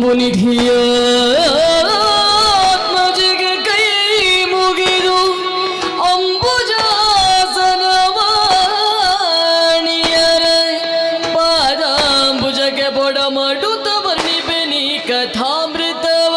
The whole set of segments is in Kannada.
ಅಂಬುನಿಧಿಯ ಆತ್ಮಜಿಗೆ ಕೈ ಮುಗಿದು ಅಂಬುಜಾಸನವಾಣಿಯರ ಪಾದಾಂಬುಜಕ್ಕೆ ಬೊಡ ಮಾಡುತ್ತ ಬರ್ಣಿಪೆ ನೀ ಕಥಾಮೃತವ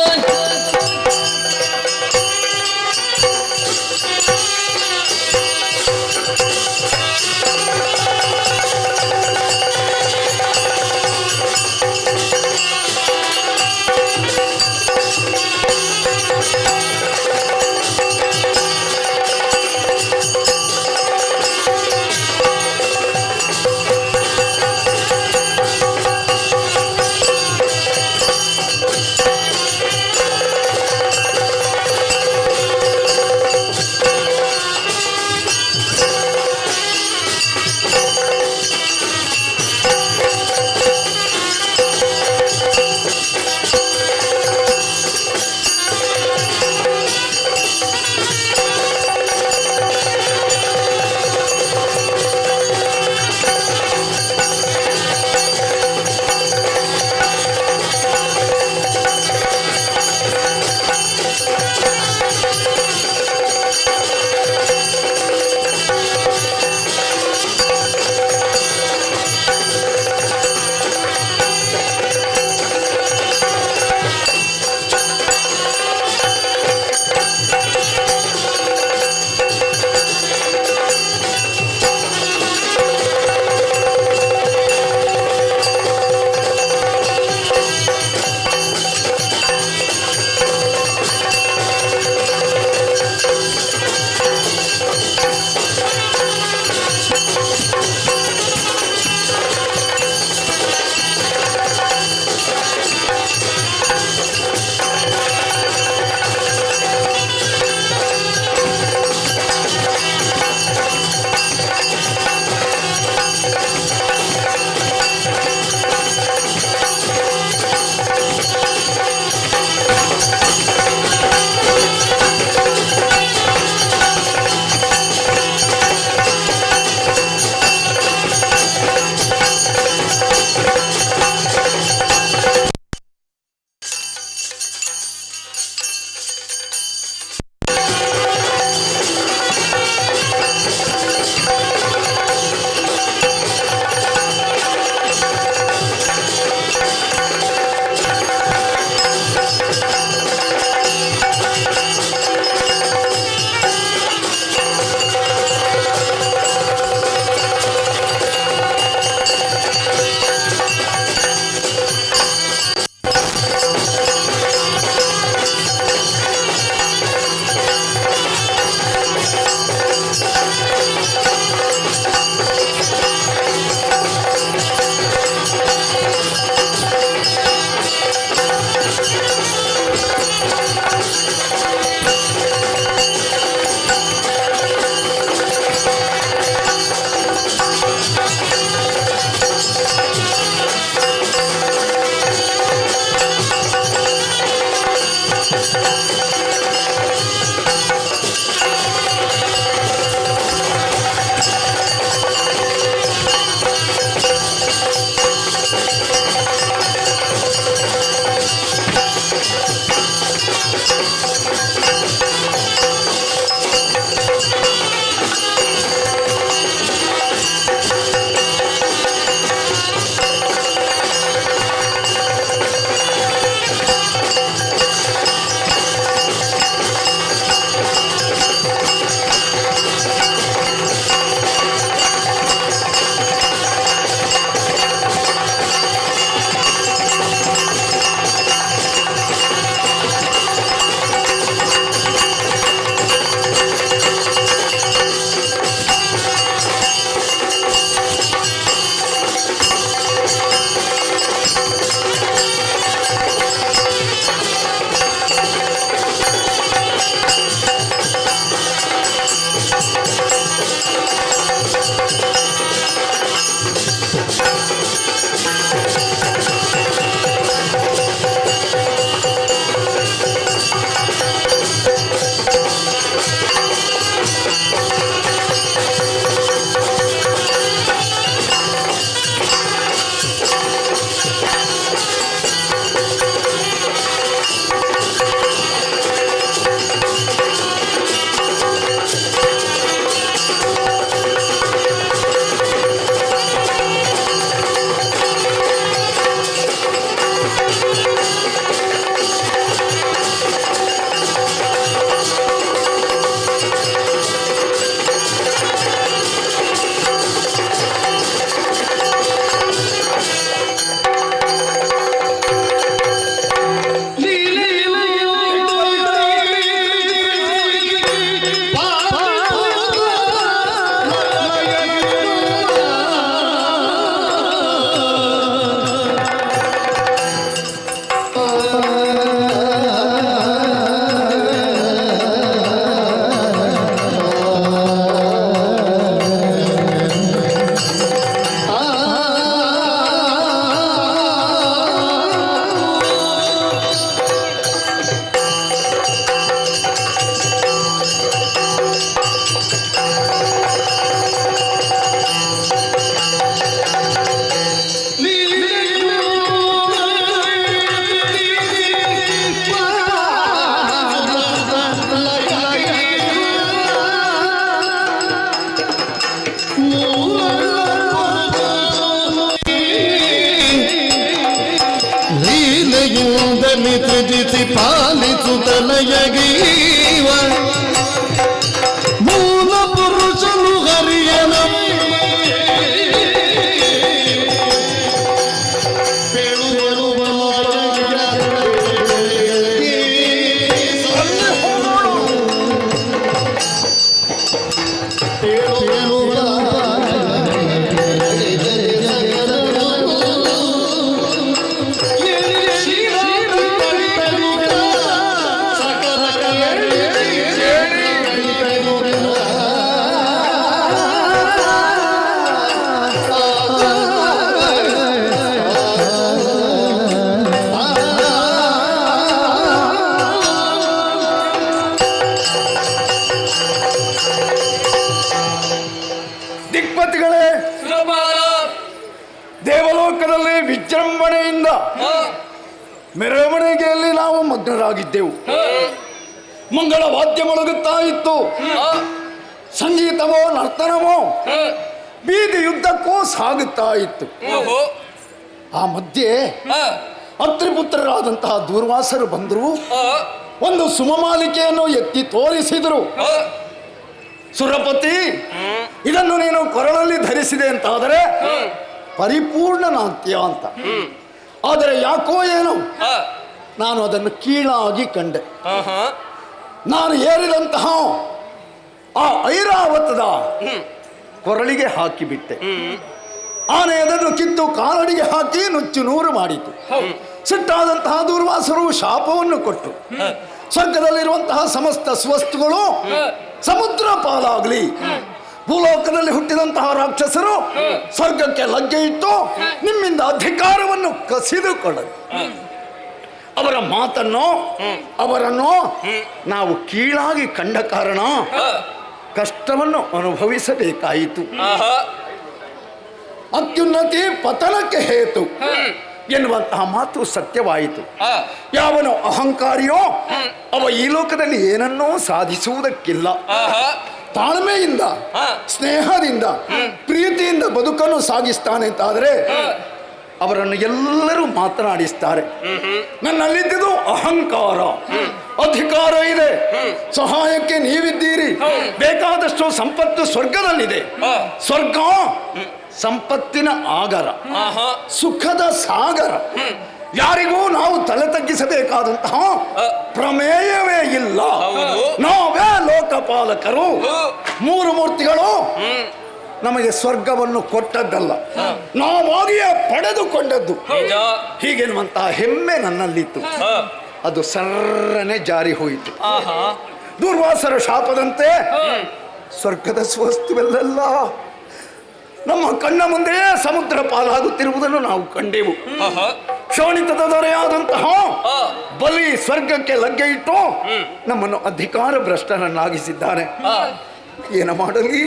ಪಾಲಿಸುತ್ತಲಯಗೀವ ಮೂಲ ಪುರುಷನು ಹರಿಯನ ದಿಕ್ಪತಿಗಳೇ, ದೇವಲೋಕದಲ್ಲಿ ವಿಜೃಂಭಣೆಯಿಂದ ಮೆರವಣಿಗೆಯಲ್ಲಿ ನಾವು ಮಗ್ನರಾಗಿದ್ದೆವು. ಮಂಗಳ ವಾದ್ಯ ಮೊಳಗುತ್ತಾ ಇತ್ತು. ಸಂಗೀತವೋ ನರ್ತನವೋ ಬೀದಿ ಯುದ್ಧಕ್ಕೂ ಸಾಗುತ್ತಾ ಇತ್ತು. ಆ ಮಧ್ಯೆ ಅತ್ರಿಪುತ್ರರಾದಂತಹ ದೂರ್ವಾಸರು ಬಂದರು. ಒಂದು ಸುಮಮಾಲಿಕೆಯನ್ನು ಎತ್ತಿ ತೋರಿಸಿದರು. ಸುರಪತಿ, ಇದನ್ನು ನೀನು ಕೊರಳಲ್ಲಿ ಧರಿಸಿದೆ ಅಂತಾದರೆ ಪರಿಪೂರ್ಣನಾಗ್ತೀಯ ಅಂತ. ಆದರೆ ಯಾಕೋ ಏನೋ ನಾನು ಅದನ್ನು ಕೀಳಾಗಿ ಕಂಡೆ. ನಾನು ಏರಿದಂತಹ ಆ ಐರಾವತದ ಕೊರಳಿಗೆ ಹಾಕಿಬಿಟ್ಟೆ. ಆನೆ ಅದನ್ನು ಕಿತ್ತು ಕಾಲಡಿಗೆ ಹಾಕಿ ನುಚ್ಚು ನೂರು ಮಾಡಿತು. ಸಿಟ್ಟಾದಂತಹ ದೂರ್ವಾಸರು ಶಾಪವನ್ನು ಕೊಟ್ಟು ಸ್ವರ್ಗದಲ್ಲಿರುವಂತಹ ಸಮಸ್ತ ಸ್ವಸ್ತುಗಳು ಸಮುದ್ರ ಪಾಲಾಗಲಿ, ಭೂಲೋಕದಲ್ಲಿ ಹುಟ್ಟಿದಂತಹ ರಾಕ್ಷಸರು ಸ್ವರ್ಗಕ್ಕೆ ಲಗ್ಗೆ ಇಟ್ಟು ನಿಮ್ಮಿಂದ ಅಧಿಕಾರವನ್ನು ಕಸಿದುಕೊಳ್ಳರು. ಅವರ ಮಾತನ್ನು ಅವರನ್ನು ನಾವು ಕೀಳಾಗಿ ಕಂಡ ಕಾರಣ ಕಷ್ಟವನ್ನು ಅನುಭವಿಸಬೇಕಾಯಿತು. ಅತ್ಯುನ್ನತಿ ಪತನಕ್ಕೆ ಹೇತು ಎನ್ನುವಂತಹ ಮಾತು ಸತ್ಯವಾಯಿತು. ಯಾವನು ಅಹಂಕಾರಿಯೋ ಅವ ಈ ಲೋಕದಲ್ಲಿ ಏನನ್ನೋ ಸಾಧಿಸುವುದಕ್ಕಿಲ್ಲ. ತಾಳ್ಮೆಯಿಂದ, ಸ್ನೇಹದಿಂದ, ಪ್ರೀತಿಯಿಂದ ಬದುಕನ್ನು ಸಾಗಿಸ್ತಾನೆ ಅಂತಾದರೆ ಅವರನ್ನು ಎಲ್ಲರೂ ಮಾತನಾಡಿಸ್ತಾರೆ. ನನ್ನಲ್ಲಿದ್ದುದು ಅಹಂಕಾರ, ಅಧಿಕಾರ ಇದೆ, ಸಹಾಯಕ್ಕೆ ನೀವಿದ್ದೀರಿ, ಬೇಕಾದಷ್ಟು ಸಂಪತ್ತು ಸ್ವರ್ಗದಲ್ಲಿದೆ. ಸ್ವರ್ಗ ಸಂಪತ್ತಿನ ಆಗರ, ಸುಖದ ಸಾಗರ. ಯಾರಿಗೂ ನಾವು ತಲೆ ತಗ್ಗಿಸಬೇಕಾದಂತಹ ಪ್ರಮೇಯವೇ ಇಲ್ಲ. ನಾವೇ ಲೋಕಪಾಲಕರು. ಮೂರು ಮೂರ್ತಿಗಳು ನಮಗೆ ಸ್ವರ್ಗವನ್ನು ಕೊಟ್ಟದ್ದಲ್ಲ, ನಾವಾಗಿಯೇ ಪಡೆದುಕೊಂಡದ್ದು. ಹೀಗೆನ್ನುವಂತಹ ಹೆಮ್ಮೆ ನನ್ನಲ್ಲಿತ್ತು. ಅದು ಸರ್ರನೆ ಜಾರಿ ಹೋಯಿತು. ದೂರ್ವಾಸರ ಶಾಪದಂತೆ ಸ್ವರ್ಗದ ಸ್ವಸ್ತುವೆಲ್ಲ ನಮ್ಮ ಕಣ್ಣ ಮುಂದೆಯೇ ಸಮುದ್ರ ಪಾಲಾಗುತ್ತಿರುವುದನ್ನು ನಾವು ಕಂಡೆವು. ಶೋಣಿತದ ದೊರೆಯಾದಂತಹ ಬಲಿ ಸ್ವರ್ಗಕ್ಕೆ ಲಗ್ಗೆ ಇಟ್ಟು ನಮ್ಮನ್ನು ಅಧಿಕಾರ ಭ್ರಷ್ಟರನ್ನಾಗಿಸಿದ್ದಾನೆ. ಏನ ಮಾಡಲಿ?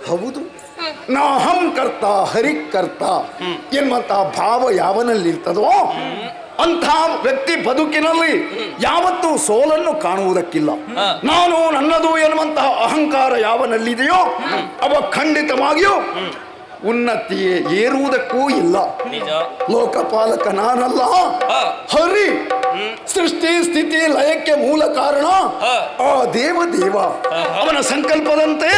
ಹೌದು, ನಾಹಂ ಕರ್ತ ಹರಿಕರ್ತ ಎನ್ನುವಂತಹ ಭಾವ ಯಾವನಲ್ಲಿರ್ತದೋ ಅಂಥ ವ್ಯಕ್ತಿ ಬದುಕಿನಲ್ಲಿ ಯಾವತ್ತೂ ಸೋಲನ್ನು ಕಾಣುವುದಕ್ಕಿಲ್ಲ. ನಾನು ನನ್ನದು ಎನ್ನುವಂತಹ ಅಹಂಕಾರ ಯಾವನಲ್ಲಿದೆಯೋ ಅವ ಖಂಡಿತವಾಗಿಯೂ ಉನ್ನತಿಯೇ ಏರುವುದಕ್ಕೂ ಇಲ್ಲ. ಲೋಕಪಾಲಕ ನಾನಲ್ಲ, ಹರಿ. ಸೃಷ್ಟಿ ಸ್ಥಿತಿ ಲಯಕ್ಕೆ ಮೂಲ ಕಾರಣ ಆ ದೇವ. ಅವನ ಸಂಕಲ್ಪದಂತೆ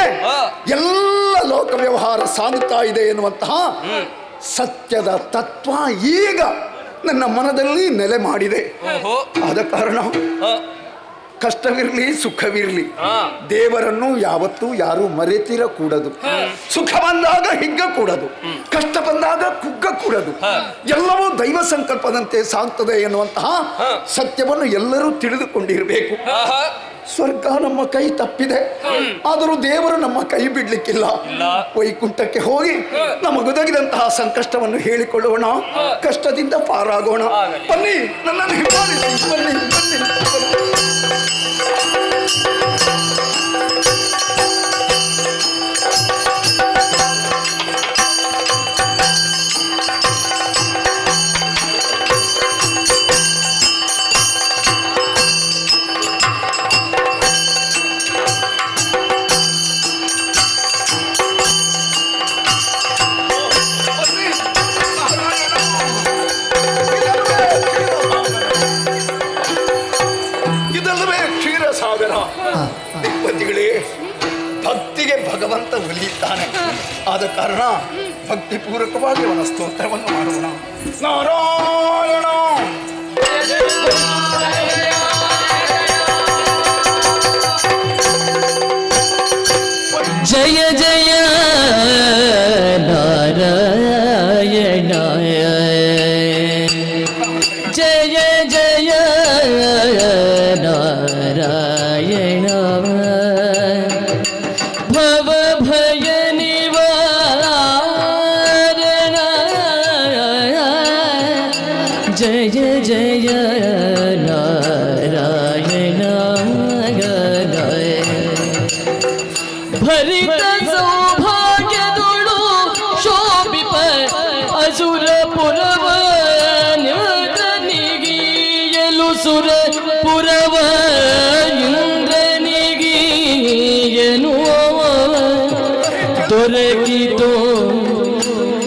ಎಲ್ಲ ಲೋಕ ವ್ಯವಹಾರ ಸಾಗುತ್ತಾ ಇದೆ ಎನ್ನುವಂತಹ ಸತ್ಯದ ತತ್ವ ಈಗ ನನ್ನ ಮನದಲ್ಲಿ ನೆಲೆ ಮಾಡಿದೆ. ಆದ ಕಾರಣ ಕಷ್ಟವಿರಲಿ ಸುಖವಿರಲಿ ದೇವರನ್ನು ಯಾವತ್ತೂ ಯಾರು ಮರೆತಿರಕೂಡದು. ಸುಖ ಬಂದಾಗ ಹಿಗ್ಗಕೂಡದು, ಕಷ್ಟ ಬಂದಾಗ ಕುಗ್ಗಕೂಡದು. ಎಲ್ಲವೂ ದೈವ ಸಂಕಲ್ಪದಂತೆ ಸಾಗ್ತದೆ ಎನ್ನುವಂತಹ ಸತ್ಯವನ್ನು ಎಲ್ಲರೂ ತಿಳಿದುಕೊಂಡಿರಬೇಕು. ಸ್ವರ್ಗ ನಮ್ಮ ಕೈ ತಪ್ಪಿದೆ, ಆದರೂ ದೇವರು ನಮ್ಮ ಕೈ ಬಿಡ್ಲಿಕ್ಕಿಲ್ಲ. ವೈಕುಂಠಕ್ಕೆ ಹೋಗಿ ನಮಗೊದಗಿದಂತಹ ಸಂಕಷ್ಟವನ್ನು ಹೇಳಿಕೊಳ್ಳೋಣ, ಕಷ್ಟದಿಂದ ಪಾರಾಗೋಣ. ಬನ್ನಿ, ನನ್ನನ್ನು ಹಿಂಬಾಲಿಸಿ, ಬನ್ನಿ ಬನ್ನಿ. ಪತಿಗಳೇ, ಭಕ್ತಿಗೆ ಭಗವಂತ ಒಲಿಯುತ್ತಾನೆ. ಆದ ಕಾರಣ ಭಕ್ತಿಪೂರ್ವಕವಾಗಿ ಅವನ ಸ್ತೋತ್ರವನ್ನು ಮಾಡೋಣ. ನಾರಾಯಣ ಜಯ ಜಯ ನಾರಾಯಣ, ಜಯ ಜಯ ನಾರಾಯಣ, ಭವ ಭಯ ನಿವಾರಣ, ಜಯ ಜಯ ನಾರಾಯಣ, ಭರಿತ ಸೌಭಾಗ್ಯದೊಳು ಶೋಭಿಪ ಅಸುರ ಪುರವ ನಿಗೀಯಲು ಸುರ ಪುರವ ಇಂದ್ರನಿಗೀಯನು ದೊರಕಿತೋ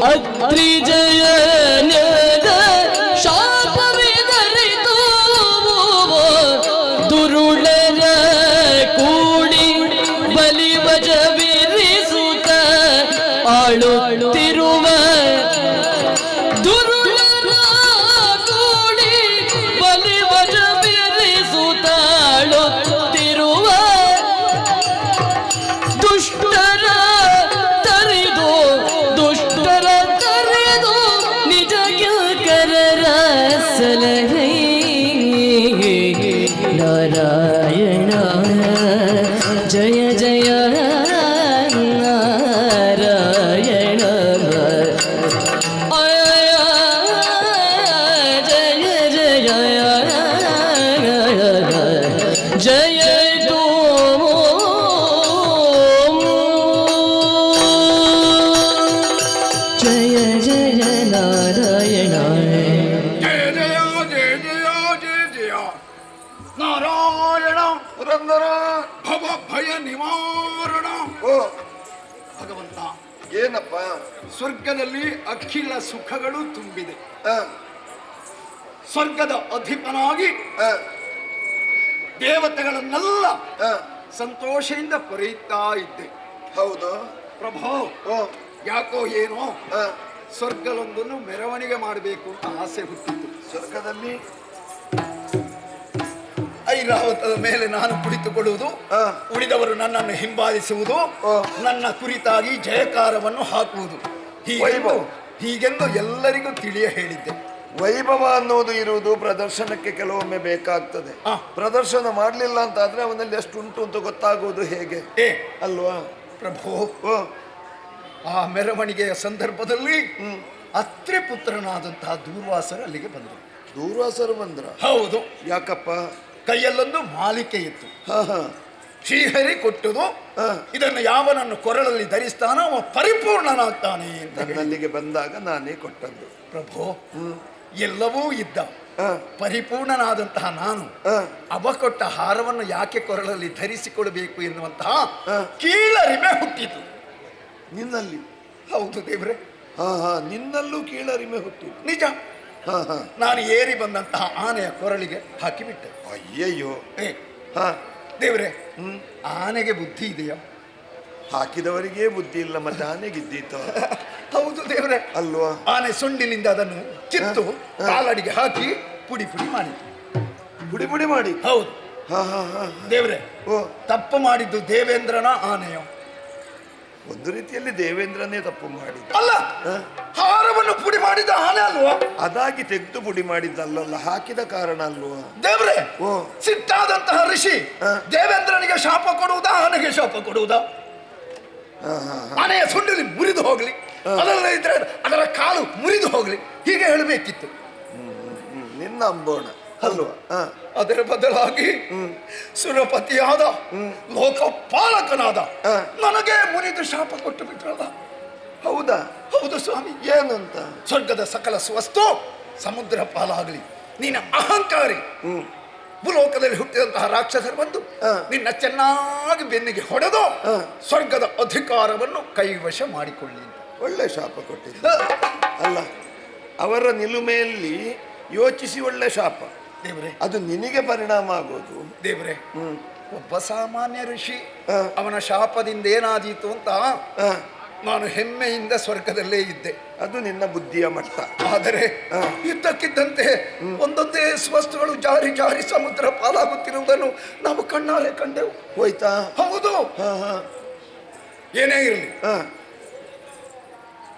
ಅತ್ರಿ ಜಯನದ ಶಾಪವಿದರಿತು ದುರುಳರ ಕೂಡಿ ಬಲಿವಜವಿರಿಸುತ್ತ ಆಳುತ್ತಿರುವ ದುರುಳರ ಕೂಡಿ ಬಲಿವಜವಿರಿಸುತ್ತ ಆಳುತ್ತಿರುವ ದುಷ್ಟರ ತರಿದು ನಿಜ ಕಿಂಕರರ ಸಲಹೆ ನಾರಾಯಣ, ಜಯ ಜಯ ನಾರಾಯಣ, ಜಯ ಜಯ ಜಯ ತೋ ಜಯ ಜಯ ನಾರಾಯಣ. ಜಯ ಜಯ ಜಯ ಜಯ ಜಯ ಜಯ ನಾರಾಯಣ ಪುರಂದರ ಭವ ಭಯ ನಿವಾರಣ. ಓ ಭಗವಂತ, ಏನಪ್ಪ? ಸ್ವರ್ಗದಲ್ಲಿ ಅಖಿಲ ಸುಖಗಳು ತುಂಬಿದೆ. ಆ, ಸ್ವರ್ಗದ ಅಧಿಪನಾಗಿ ಆ, ದೇವತೆಗಳನ್ನೆಲ್ಲ ಆ, ಸಂತೋಷದಿಂದ ಕೊರೆಯುತ್ತಾ ಇದ್ದೆ. ಹೌದು. ಪ್ರಭೋ, ಓ, ಯಾಕೋ ಏನೋ ಆ, ಸ್ವರ್ಗದೊಂದನ್ನು ಮೆರವಣಿಗೆ ಮಾಡಬೇಕು ಅಂತ ಆಸೆ ಹುಟ್ಟಿತು. ಸ್ವರ್ಗದಲ್ಲಿ ಐರಾವತದ ಮೇಲೆ ನಾನು ಕುಳಿತುಕೊಳ್ಳುವುದು, ಆ, ಉಳಿದವರು ನನ್ನನ್ನು ಹಿಂಬಾಲಿಸುವುದು, ಓ. ನನ್ನ ಕುರಿತಾಗಿ ಜಯಕಾರವನ್ನು ಹಾಕುವುದು, ವೈಭವ. ಹೀಗೆಂದು ಎಲ್ಲರಿಗೂ ತಿಳಿಯ ಹೇಳಿದ್ದೆ. ವೈಭವ ಅನ್ನೋದು ಇರುವುದು ಪ್ರದರ್ಶನಕ್ಕೆ ಕೆಲವೊಮ್ಮೆ ಬೇಕಾಗ್ತದೆ. ಆ. ಪ್ರದರ್ಶನ ಮಾಡಲಿಲ್ಲ ಅಂತ ಆದ್ರೆ ಅವನಲ್ಲಿ ಎಷ್ಟು ಉಂಟು ಅಂತ ಗೊತ್ತಾಗುವುದು ಹೇಗೆ ಏ ಅಲ್ವಾ? ಪ್ರಭು, ಓ, ಆ ಮೆರವಣಿಗೆಯ ಸಂದರ್ಭದಲ್ಲಿ ಅತ್ರಿ ಪುತ್ರನಾದಂತಹ ದೂರ್ವಾಸರು ಅಲ್ಲಿಗೆ ಬಂದರು. ದೂರ್ವಾಸರು ಬಂದ್ರ? ಹೌದು. ಯಾಕಪ್ಪ? ಕೈಯಲ್ಲೊಂದು ಮಾಲಿಕೆ ಇತ್ತು. ಹಾ ಹಾ. ಶ್ರೀಹರಿ ಕೊಟ್ಟುದು, ಆ. ಇದನ್ನು ಯಾವನನ್ನು ಕೊರಳಲ್ಲಿ ಧರಿಸ್ತಾನೋ ಅವ ಪರಿಪೂರ್ಣನಾಗ್ತಾನೆ ಅಂತ ಹೇಳಿ. ನನ್ನಲ್ಲಿಗೆ ಬಂದಾಗ ನಾನೇ ಕೊಟ್ಟದ್ದು. ಪ್ರಭು, ಎಲ್ಲವೂ ಇದ್ದ ಆ, ಪರಿಪೂರ್ಣನಾದಂತಹ ನಾನು ಆ, ಅವ ಕೊಟ್ಟ ಹಾರವನ್ನು ಯಾಕೆ ಕೊರಳಲ್ಲಿ ಧರಿಸಿಕೊಳ್ಬೇಕು ಎನ್ನುವಂತಹ ಆ. ಕೀಳರಿಮೆ ಹುಟ್ಟಿತು ನಿನ್ನಲ್ಲಿ? ಹೌದು ದೇವ್ರೆ. ಹಾ ಹಾ, ನಿನ್ನಲ್ಲೂ ಕೀಳರಿಮೆ ಹುಟ್ಟಿತು. ನಿಜ. ಹಾ ಹಾ. ನಾನು ಏರಿ ಬಂದಂತಹ ಆನೆಯ ಕೊರಳಿಗೆ ಹಾಕಿಬಿಟ್ಟೆ. ಅಯ್ಯಯ್ಯೋ. ಏ ಹಾ. ದೇವ್ರೆ, ಆನೆಗೆ ಬುದ್ಧಿ ಇದೆಯಾ? ಹಾಕಿದವರಿಗೇ ಬುದ್ಧಿ ಇಲ್ಲ, ಮತ್ತೆ ಆನೆಗಿದ್ದೀತ? ಹೌದು ದೇವ್ರೆ. ಅಲ್ವಾ? ಆನೆ ಸೊಂಡಿಲಿಂದ ಅದನ್ನು ಕಿತ್ತು ಕಾಲಡಿಗೆ ಹಾಕಿ ಪುಡಿ ಪುಡಿ ಮಾಡಿತು. ಪುಡಿ ಪುಡಿ ಮಾಡಿ? ಹೌದು. ಹಾ ಹಾ ಹಾ. ದೇವ್ರೆ, ಓ, ತಪ್ಪು ಮಾಡಿದ್ದು ದೇವೇಂದ್ರನ ಆನೆಯೋ? ಒಂದು ರೀತಿಯಲ್ಲಿ ದೇವೇಂದ್ರನೇ ತಪ್ಪು ಮಾಡಿದ. ಅಲ್ಲ, ಹಾರವನ್ನು ಪುಡಿ ಮಾಡಿದ ಆನೆ ಅಲ್ವಾ? ಅದಾಗಿ ತೆಗೆದು ಪುಡಿ ಮಾಡಿದ್ದಲ್ಲ, ಹಾಕಿದ ಕಾರಣ ಅಲ್ವಾ? ದೇವ್ರೆ, ಓ, ಸಿಟ್ಟಾದಂತಹ ಋಷಿ ದೇವೇಂದ್ರನಿಗೆ ಶಾಪ ಕೊಡುವುದಾ, ಆನೆಗೆ ಶಾಪ ಕೊಡುವುದಾ? ಹಾ ಹಾ ಹಾ. ಆನೆಯ ಸೊಂಡಿಲಿ ಮುರಿದು ಹೋಗ್ಲಿ, ಅದರ ಇದ್ರೆ ಅದರ ಕಾಲು ಮುರಿದು ಹೋಗ್ಲಿ, ಹೀಗೆ ಹೇಳಬೇಕಿತ್ತು. ನಿನ್ನ ಅಂಬೋಣ ಅಲ್ವಾ? ಹಾ. ಅದರ ಬದಲಾಗಿ ಸುರಪತಿಯಾದ ಲೋಕಪಾಲಕನಾದ ನನಗೆ ಮುರಿದು ಶಾಪ ಕೊಟ್ಟು ಬಿಟ್ರಲ್ಲ. ಹೌದಾ? ಹೌದು ಸ್ವಾಮಿ. ಏನು ಅಂತ? ಸ್ವರ್ಗದ ಸಕಲ ಸ್ವಸ್ತು ಸಮುದ್ರ ಪಾಲಾಗಲಿ, ನೀನ ಅಹಂಕಾರಿ ಭೂಲೋಕದಲ್ಲಿ ಹುಟ್ಟಿದಂತಹ ರಾಕ್ಷಸರು ಬಂದು ನಿನ್ನ ಚೆನ್ನಾಗಿ ಬೆನ್ನಿಗೆ ಹೊಡೆದು ಸ್ವರ್ಗದ ಅಧಿಕಾರವನ್ನು ಕೈವಶ ಮಾಡಿಕೊಳ್ಳಿ ಅಂತ ಒಳ್ಳೆ ಶಾಪ ಕೊಟ್ಟಿದ್ದ ಅಲ್ಲ. ಅವರ ನಿಲುಮೆಯಲ್ಲಿ ಯೋಚಿಸಿ ಒಳ್ಳೆ ಶಾಪ. ದೇವ್ರೆ, ಅದು ನಿನಗೆ ಪರಿಣಾಮ ಆಗೋದು. ದೇವ್ರೆ, ಒಬ್ಬ ಸಾಮಾನ್ಯ ಋಷಿ, ಅವನ ಶಾಪದಿಂದ ಏನಾದೀತು ಅಂತ ನಾನು ಹೆಮ್ಮೆಯಿಂದ ಸ್ವರ್ಗದಲ್ಲೇ ಇದ್ದೆ. ಅದು ನಿನ್ನ ಬುದ್ಧಿಯ ಮಟ್ಟ. ಆದರೆ ಇದ್ದಕ್ಕಿದ್ದಂತೆ ಒಂದೊಂದೇ ವಸ್ತುಗಳು ಜಾರಿ ಜಾರಿ ಸಮುದ್ರ ಪಾಲಾಗುತ್ತಿರುವುದನ್ನು ನಾವು ಕಣ್ಣಾರೆ ಕಂಡೆವು. ಹೋಯ್ತಾ? ಹೌದು. ಏನೇ ಇರಲಿ,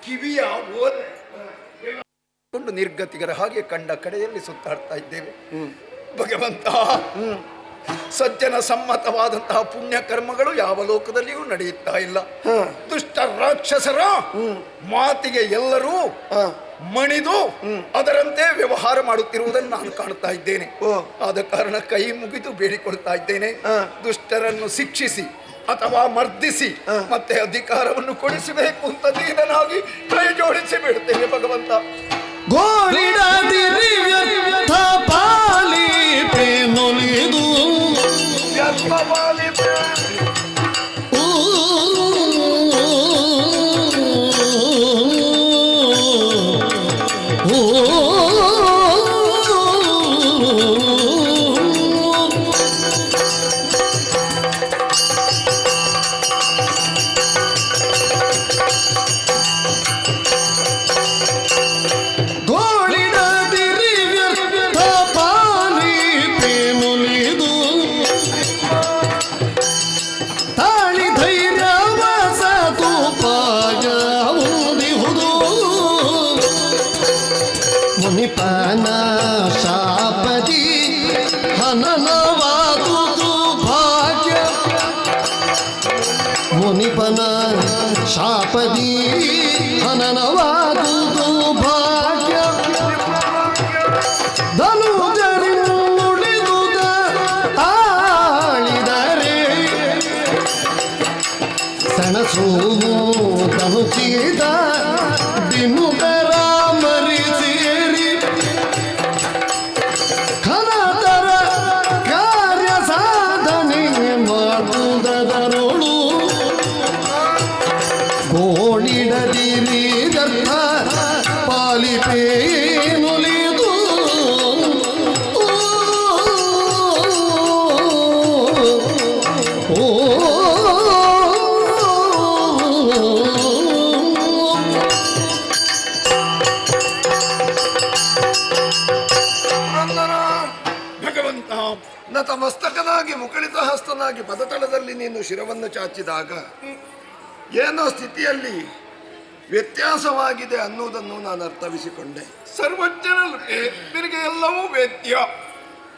ಕಿವಿಯ ಕೊಂಡು ನಿರ್ಗತಿಗರ ಹಾಗೆ ಕಂಡ ಕಡೆಯಲ್ಲಿ ಸುತ್ತಾಡ್ತಾ ಇದ್ದೇವೆ. ಭಗವಂತ, ಸಜ್ಜನ ಸಮ್ಮತವಾದಂತಹ ಪುಣ್ಯ ಕರ್ಮಗಳು ಯಾವ ಲೋಕದಲ್ಲಿಯೂ ನಡೆಯುತ್ತಾ ಇಲ್ಲ. ದುಷ್ಟ ರಾಕ್ಷಸರ ಮಾತಿಗೆ ಎಲ್ಲರೂ ಮಣಿದು ಅದರಂತೆ ವ್ಯವಹಾರ ಮಾಡುತ್ತಿರುವುದನ್ನು ನಾನು ಕಾಣ್ತಾ ಇದ್ದೇನೆ. ಆದ ಕಾರಣ ಕೈ ಮುಗಿದು ಬೇಡಿಕೊಳ್ತಾ ಇದ್ದೇನೆ, ದುಷ್ಟರನ್ನು ಶಿಕ್ಷಿಸಿ ಅಥವಾ ಮರ್ದಿಸಿ ಮತ್ತೆ ಅಧಿಕಾರವನ್ನು ಕೊಡಿಸಬೇಕು ಅಂತ ದೀನನಾಗಿ ಕೈ ಜೋಡಿಸಿ ಬಿಡುತ್ತೇನೆ ಭಗವಂತ. ಗೋಳಿಡದಿರಿ ವ್ಯರ್ಥ ಪಾಲಿಪೆ ನುಲಿದು ಮುನಿಪನ ಶಾಪದಿ ಹನನವಾದುದು ಭಾಗ್ಯ. ಮುನಿಪನ ಶಾಪದಿ ಹನನವಾದುದು ಭಾಗ್ಯ. ಧನುಜರಿನುಳಿದುದ ಆಳಿದರೆ ಸಣಸು ಧನುಚಿದ ದಿನುಕರ ಮರಿಸಿರಿ ಖನತರ ಕಾರ್ಯ ಸಾಧನೆ ಮಾಡುವುದರೊಳು ಗೋಳಿಡದಿರಿ ಗರ್ಥ ಪಾಲಿಪೇ ನುಲಿದು ಭಗವಂತ, ನತಮಸ್ತಕನಾಗಿ ಮುಕಳಿತ ಹಸ್ತನಾಗಿ ಪದತಳದಲ್ಲಿ ನೀನು ಶಿರವನ್ನು ಚಾಚಿದಾಗ ಏನೋ ಸ್ಥಿತಿಯಲ್ಲಿ ವ್ಯತ್ಯಾಸವಾಗಿದೆ ಅನ್ನುವುದನ್ನು ನಾನು ಅರ್ಥವಿಸಿಕೊಂಡೆ. ಸರ್ವಜ್ಞನಲ್ಲಿ ನಿನಗೆ ಎಲ್ಲವೂ ವೇದ್ಯ.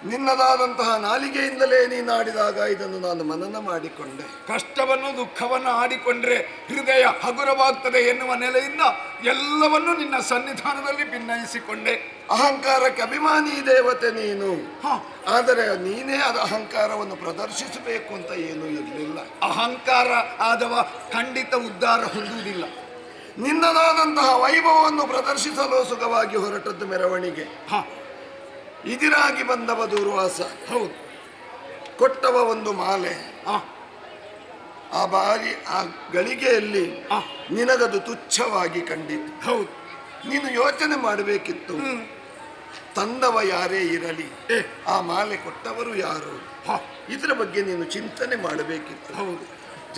ನಿನ್ನದಾದಂತಹ ನಾಲಿಗೆಯಿಂದಲೇ ನೀನಾಡಿದಾಗ ಇದನ್ನು ನಾನು ಮನನ ಮಾಡಿಕೊಂಡೆ. ಕಷ್ಟವನ್ನು ದುಃಖವನ್ನು ಆಡಿಕೊಂಡ್ರೆ ಹೃದಯ ಹಗುರವಾಗ್ತದೆ ಎನ್ನುವ ನೆಲೆಯಿಂದ ಎಲ್ಲವನ್ನು ನಿನ್ನ ಸನ್ನಿಧಾನದಲ್ಲಿ ಭಿನ್ನಯಿಸಿಕೊಂಡೆ. ಅಹಂಕಾರಕ್ಕೆ ಅಭಿಮಾನಿ ದೇವತೆ ನೀನು, ಆದರೆ ನೀನೇ ಅದು ಅಹಂಕಾರವನ್ನು ಪ್ರದರ್ಶಿಸಬೇಕು ಅಂತ ಏನೂ ಇರಲಿಲ್ಲ. ಅಹಂಕಾರ ಆದವ ಖಂಡಿತ ಉದ್ಧಾರ ಹೊಂದುವುದಿಲ್ಲ. ನಿನ್ನದಾದಂತಹ ವೈಭವವನ್ನು ಪ್ರದರ್ಶಿಸಲು ಸುಖವಾಗಿ ಹೊರಟದ್ದು ಮೆರವಣಿಗೆ. ಇದಿರಾಗಿ ಬಂದವ ದೂರ್ವಾಸ, ಹೌದು, ಕೊಟ್ಟವ ಒಂದು ಮಾಲೆ. ಆ ಬಾರಿ ಆ ಗಳಿಗೆಯಲ್ಲಿ ನಿನಗದು ತುಚ್ಛವಾಗಿ ಕಂಡಿತು. ಹೌದು, ನೀನು ಯೋಚನೆ ಮಾಡಬೇಕಿತ್ತು, ತಂದವ ಯಾರೇ ಇರಲಿ ಆ ಮಾಲೆ ಕೊಟ್ಟವರು ಯಾರು, ಇದರ ಬಗ್ಗೆ ನೀನು ಚಿಂತನೆ ಮಾಡಬೇಕಿತ್ತು. ಹೌದು,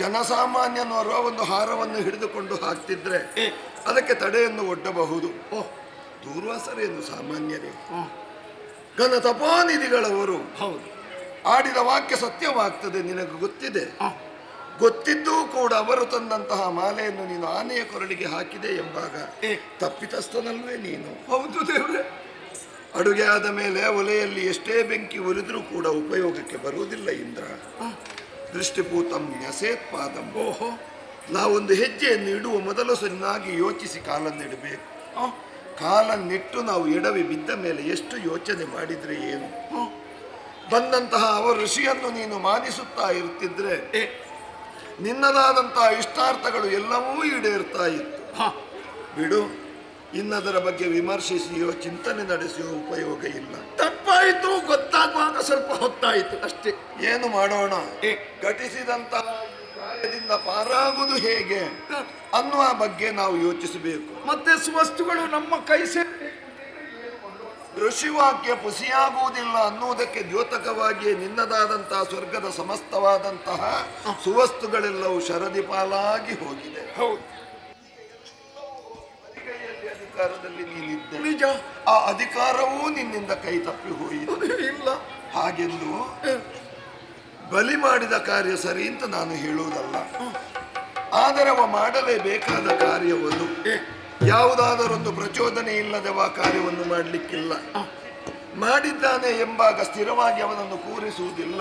ಜನಸಾಮಾನ್ಯನವರು ಒಂದು ಹಾರವನ್ನು ಹಿಡಿದುಕೊಂಡು ಹಾಕ್ತಿದ್ರೆ ಅದಕ್ಕೆ ತಡೆಯನ್ನು ಒಡ್ಡಬಹುದು. ದೂರ್ವಾಸರೇನು ಸಾಮಾನ್ಯರೇ, ಘನ ತಪೋನಿಧಿಗಳವರು. ಹೌದು, ಆಡಿದ ವಾಕ್ಯ ಸತ್ಯವಾಗ್ತದೆ, ನಿನಗೆ ಗೊತ್ತಿದೆ. ಗೊತ್ತಿದ್ದೂ ಕೂಡ ಅವರು ತಂದಂತಹ ಮಾಲೆಯನ್ನು ನೀನು ಆನೆಯ ಕೊರಳಿಗೆ ಹಾಕಿದೆ ಎಂಬಾಗ ತಪ್ಪಿತಸ್ಥನಲ್ವೇ ನೀನು? ಹೌದು ದೇವ್ರೆ. ಅಡುಗೆ ಆದ ಮೇಲೆ ಒಲೆಯಲ್ಲಿ ಎಷ್ಟೇ ಬೆಂಕಿ ಉರಿದ್ರೂ ಕೂಡ ಉಪಯೋಗಕ್ಕೆ ಬರುವುದಿಲ್ಲ ಇಂದ್ರ. ದೃಷ್ಟಿಪೂತಂ ನ್ಯಸೇತ್ಪಾದಂ. ನಾವೊಂದು ಹೆಜ್ಜೆಯನ್ನು ಇಡುವ ಮೊದಲು ಚೆನ್ನಾಗಿ ಯೋಚಿಸಿ ಕಾಲನ್ನಿಡಬೇಕು. ಕಾಲನ್ನಿಟ್ಟು ನಾವು ಎಡವಿ ಬಿದ್ದ ಮೇಲೆ ಎಷ್ಟು ಯೋಚನೆ ಮಾಡಿದ್ರೆ ಏನು? ಬಂದಂತಹ ಅವರ ಋಷಿಯನ್ನು ನೀನು ಮಾನಿಸುತ್ತಾ ಇರ್ತಿದ್ರೆ ನಿನ್ನದಾದಂತಹ ಇಷ್ಟಾರ್ಥಗಳು ಎಲ್ಲವೂ ಈಡೇರ್ತಾ ಇತ್ತು. ಬಿಡು, ಇನ್ನದರ ಬಗ್ಗೆ ವಿಮರ್ಶಿಸಿಯೋ ಚಿಂತನೆ ನಡೆಸಿಯೋ ಉಪಯೋಗ ಇಲ್ಲ. ತಪ್ಪಾಯಿತು ಗೊತ್ತಾಗುವಾಗ ಸ್ವಲ್ಪ ಹೊತ್ತಾಯಿತು ಅಷ್ಟೇ. ಏನು ಮಾಡೋಣ? ಘಟಿಸಿದಂತಹ ಕಾರ್ಯದಿಂದ ಪಾರಾಗುವುದು ಹೇಗೆ ಅನ್ನುವ ಬಗ್ಗೆ ನಾವು ಯೋಚಿಸಬೇಕು. ಮತ್ತೆ ವಸ್ತುಗಳು ನಮ್ಮ ಕೈ ಸೇರಿ ಋಷಿವಾಕ್ಯ ಪುಸಿಯಾಗುವುದಿಲ್ಲ ಅನ್ನುವುದಕ್ಕೆ ದ್ಯೋತಕವಾಗಿಯೇ ನಿನ್ನದಾದಂತಹ ಸ್ವರ್ಗದ ಸಮಸ್ತವಾದಂತಹ ಸುವಸ್ತುಗಳೆಲ್ಲವೂ ಶರದಿ ಪಾಲಾಗಿ ಹೋಗಿದೆ. ಹೌದು, ಅಧಿಕಾರದಲ್ಲಿ ನೀನಿದ್ದೆ, ನಿಜ. ಆ ಅಧಿಕಾರವೂ ನಿನ್ನಿಂದ ಕೈ ತಪ್ಪಿ ಹೋಯಿತು. ಇಲ್ಲ, ಹಾಗೆಂದು ಬಲಿ ಮಾಡಿದ ಕಾರ್ಯ ಸರಿ ಅಂತ ನಾನು ಹೇಳುವುದಲ್ಲ, ಆದರೆ ಅವ ಮಾಡಲೇಬೇಕಾದ ಕಾರ್ಯವದು. ಯಾವುದಾದರೊಂದು ಪ್ರಚೋದನೆ ಇಲ್ಲದೆ ಆ ಕಾರ್ಯವನ್ನು ಮಾಡಲಿಕ್ಕಿಲ್ಲ. ಮಾಡಿದ್ದಾನೆ ಎಂಬಾಗ ಸ್ಥಿರವಾಗಿ ಅವನನ್ನು ಕೂರಿಸುವುದಿಲ್ಲ.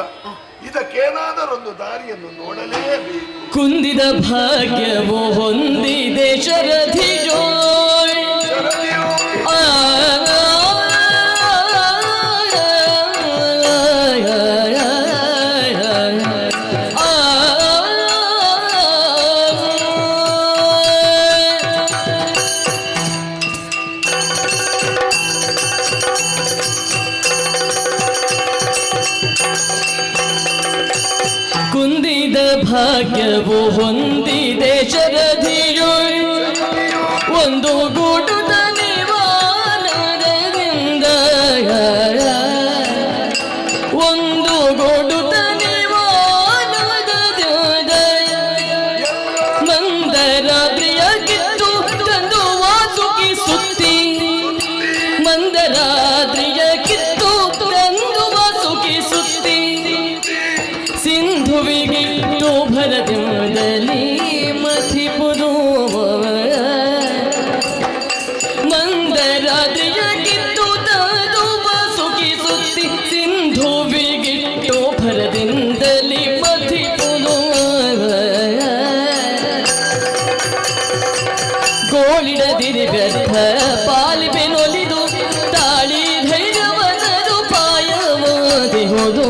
ಇದಕ್ಕೇನಾದರೊಂದು ದಾರಿಯನ್ನು ನೋಡಲೇಬೇಕು. ಕುಂದಿದ ಭಾಗ್ಯವು ಹೊಂದಿದೆ ಶರಧಿ ಜೋಯ್ ಕುಂದಿದ ಭಾಗ್ಯವು ಹೊಂದಿದೆ ಶರಧಿಯೊಳ್ ಒಂದು ಗೂಟದ ನಿವಾನದಿಂದ ಒಂದು ಗೂಟದ ನಿವಾನದಿಂದ ಮಂದರಾದ್ರಿಯ ಕಿತ್ತು ತಂದು ವಾಸುಕಿ ಸುತ್ತಿ ಮಂದರಾದ್ರಿಯ ಕಿತ್ತು ತಂದು ವಾಸುಕಿ ಸುತ್ತಿ ಸಿಂಧುವಿಗಿಟ್ಟು ಭರದಿಂದಲೇ ಮಥಿಪುರು ಮಂದರಾದ್ರಿಯ ಕಿತ್ತು ತಂದು ವಾಸುಕಿ ಸುತ್ತಿ ಸಿಂಧುವಿಗಿಟ್ಟು ಭರದಿಂದಲೇ ಮಥಿಪುರು ಗೋಳಿಡದಿರಿ ವ್ಯರ್ಥ ಪಾಲಿಬೆನೊಲಿದು ತಾಳಿ ಧೈರ್ಯವನದು ಪಾಯವಾದಿ ಹೋದು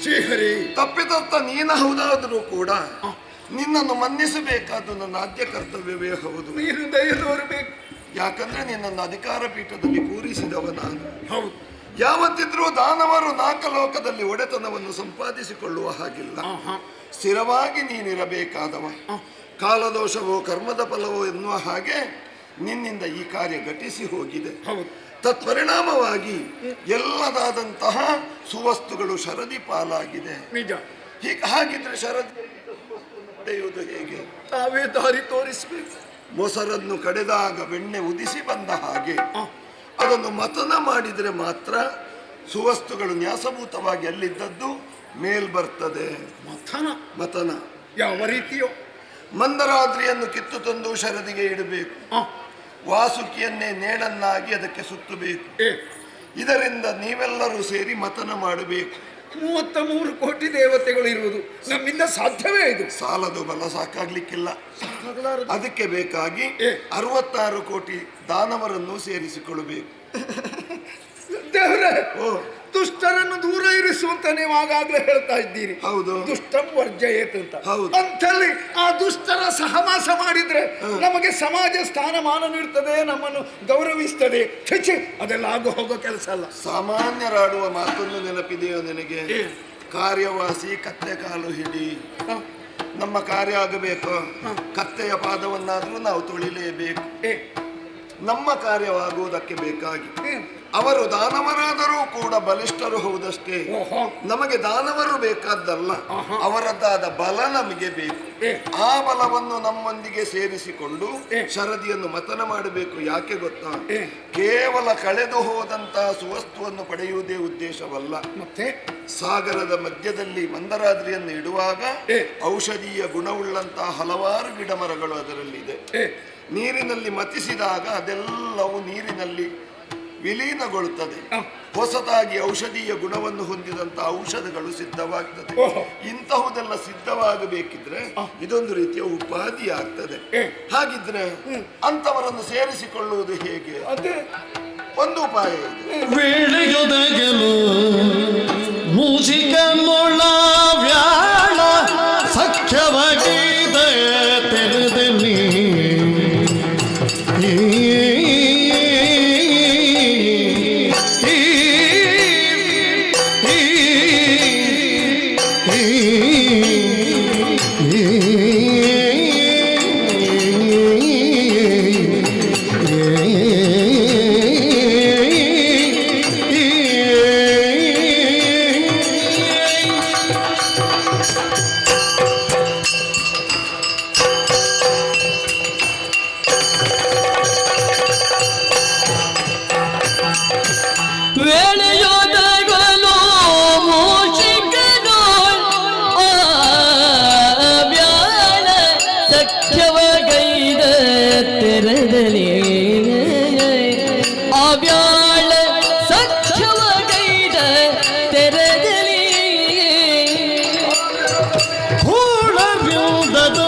ಶ್ರೀಹರಿ, ತಪ್ಪಿತಸ್ಥ ನೀನು ಹೌದಾದರೂ ಕೂಡ ನಿನ್ನನ್ನು ಮನ್ನಿಸಬೇಕಾದ್ದು ನನ್ನ ಆದ್ಯ ಕರ್ತವ್ಯವೇ ಹೌದು. ನೀನು ದಯ ತೋರಬೇಕು. ಯಾಕಂದ್ರೆ ನಿನ್ನನ್ನು ಅಧಿಕಾರ ಪೀಠದಲ್ಲಿ ಕೂರಿಸಿದವ ನಾನು. ಹೌದು, ಯಾವತ್ತಿದ್ರೂ ದಾನವರು ನಾಲ್ಕಲೋಕದಲ್ಲಿ ಒಡೆತನವನ್ನು ಸಂಪಾದಿಸಿಕೊಳ್ಳುವ ಹಾಗಿಲ್ಲ. ಸ್ಥಿರವಾಗಿ ನೀನಿರಬೇಕಾದವ. ಕಾಲದೋಷವೋ ಕರ್ಮದ ಫಲವೋ ಎನ್ನುವ ಹಾಗೆ ನಿನ್ನಿಂದ ಈ ಕಾರ್ಯ ಘಟಿಸಿ ಹೋಗಿದೆ. ಹೌದು, ತತ್ಪರಿಣಾಮವಾಗಿ ಎಲ್ಲದಾದಂತಹ ಸುವಸ್ತುಗಳು ಶರದಿ ಪಾಲಾಗಿದೆ. ನಿಜ. ಹಾಗಿದ್ರೆ ಶರದಿ ಪಡೆಯುವುದು ಹೇಗೆ? ತಾವೇ ದಾರಿ ತೋರಿಸ್ಬೇಕು. ಮೊಸರನ್ನು ಕಡೆದಾಗ ಬೆಣ್ಣೆ ಉದಿಸಿ ಬಂದ ಹಾಗೆ ಅದನ್ನು ಮತನ ಮಾಡಿದರೆ ಮಾತ್ರ ಸುವಸ್ತುಗಳು ನ್ಯಾಸಭೂತವಾಗಿ ಅಲ್ಲಿದ್ದದ್ದು ಮೇಲ್ ಬರ್ತದೆ. ಮತನ ಯಾವ ರೀತಿಯೋ? ಮಂದರಾದ್ರಿಯನ್ನು ಕಿತ್ತು ತಂದು ಶರದಿಗೆ ಇಡಬೇಕು. ವಾಸುಕಿಯನ್ನೇ ನೇಳನ್ನಾಗಿ ಅದಕ್ಕೆ ಸುತ್ತಬೇಕು. ಇದರಿಂದ ನೀವೆಲ್ಲರೂ ಸೇರಿ ಮತನ ಮಾಡಬೇಕು. 33 ಕೋಟಿ ದೇವತೆಗಳು ಇರುವುದು ನಮ್ಮಿಂದ ಸಾಧ್ಯವೇ? ಇದು ಸಾಲದು, ಬಲ ಸಾಕಾಗ್ಲಿಕ್ಕಿಲ್ಲ. ಅದಕ್ಕೆ ಬೇಕಾಗಿ 66 ಕೋಟಿ ದಾನವರನ್ನು ಸೇರಿಸಿಕೊಳ್ಳಬೇಕು. ದೇವರೇ, ಓ, ದುಷ್ಟರನ್ನು ದೂರ ಇರಿಸುವಂತ ನೀವು ಆಗಾಗ್ಲೇ ಹೇಳ್ತಾ ಇದ್ದೀರಿ. ಹೌದು, ದುಷ್ಟಂ ವರ್ಜಯೇತ್ ಅಂತ. ಹೌದು. ಅಂತಲ್ಲಿ ಆ ದುಷ್ಟರ ಸಹವಾಸ ಮಾಡಿದ್ರೆ ನಮಗೆ ಸಮಾಜ ಸ್ಥಾನಮಾನ ನೀಡ್ತದೆ, ನಮ್ಮನ್ನು ಗೌರವಿಸ್ತದೆ. ಛೆ, ಅದೆಲ್ಲ ಆಗೋ ಹೋಗೋ ಕೆಲಸ ಅಲ್ಲ. ಸಾಮಾನ್ಯರಾಡುವ ಮಾತನ್ನು ನೆನಪಿದೆಯೋ ನಿನಗೆ? ಕಾರ್ಯವಾಸಿ ಕತ್ತೆ ಕಾಲು ಹಿಡಿ. ನಮ್ಮ ಕಾರ್ಯ ಆಗಬೇಕು, ಕತ್ತೆಯ ಪಾದವನ್ನಾದರೂ ನಾವು ತೊಳಿಲೇಬೇಕು. ನಮ್ಮ ಕಾರ್ಯವಾಗುವುದಕ್ಕೆ ಬೇಕಾಗಿ ಅವರು ದಾನವರಾದರೂ ಕೂಡ ಬಲಿಷ್ಠರು ಹೌದಷ್ಟೇ. ನಮಗೆ ದಾನವರು ಬೇಕಾದ್ದಲ್ಲ, ಅವರದ್ದಾದ ಬಲ ನಮಗೆ ಬೇಕು. ಆ ಬಲವನ್ನು ನಮ್ಮೊಂದಿಗೆ ಸೇರಿಸಿಕೊಂಡು ಶರದಿಯನ್ನು ಮತನ ಮಾಡಬೇಕು. ಯಾಕೆ ಗೊತ್ತಾ? ಕೇವಲ ಕಳೆದು ಹೋದಂತಹ ಸುವಸ್ತುವನ್ನು ಪಡೆಯುವುದೇ ಉದ್ದೇಶವಲ್ಲ. ಮತ್ತೆ ಸಾಗರದ ಮಧ್ಯದಲ್ಲಿ ಮಂದರಾದ್ರಿಯನ್ನು ಇಡುವಾಗ ಔಷಧೀಯ ಗುಣವುಳ್ಳಂತಹ ಹಲವಾರು ಗಿಡ ಮರಗಳು ಅದರಲ್ಲಿದೆ. ನೀರಿನಲ್ಲಿ ಮತಿಸಿದಾಗ ಅದೆಲ್ಲವೂ ನೀರಿನಲ್ಲಿ ವಿಲೀನಗೊಳ್ಳುತ್ತದೆ. ಹೊಸದಾಗಿ ಔಷಧೀಯ ಗುಣವನ್ನು ಹೊಂದಿದಂತಹ ಔಷಧಗಳು ಸಿದ್ಧವಾಗ್ತದೆ. ಇಂತಹುದೆಲ್ಲ ಸಿದ್ಧವಾಗಬೇಕಿದ್ರೆ ಇದೊಂದು ರೀತಿಯ ಉಪಾಧಿ ಆಗ್ತದೆ. ಹಾಗಿದ್ರೆ ಅಂತವರನ್ನು ಸೇರಿಸಿಕೊಳ್ಳುವುದು ಹೇಗೆ? ಒಂದು ಉಪಾಯ ಇದೆ. ವೇಳೆಯೊದಗಲು ಮೂಸಿಕನ್ನೊಳ ವ್ಯಾಳ ಸಖ್ಯವಾಗಿ ತೆರೆದೆನು ವೇಳೆಯೋದಗಲು ಮೂಷಿಕನು ವ್ಯಾಳ ಸಖ್ಯವಗೈದ ತೆರದಲ್ಲಿ ಅವ್ಯಾಳ ಸಖ್ಯವಗೈದ ತೆರದಲ್ಲಿ ಕೂಳವ್ಯೂದದ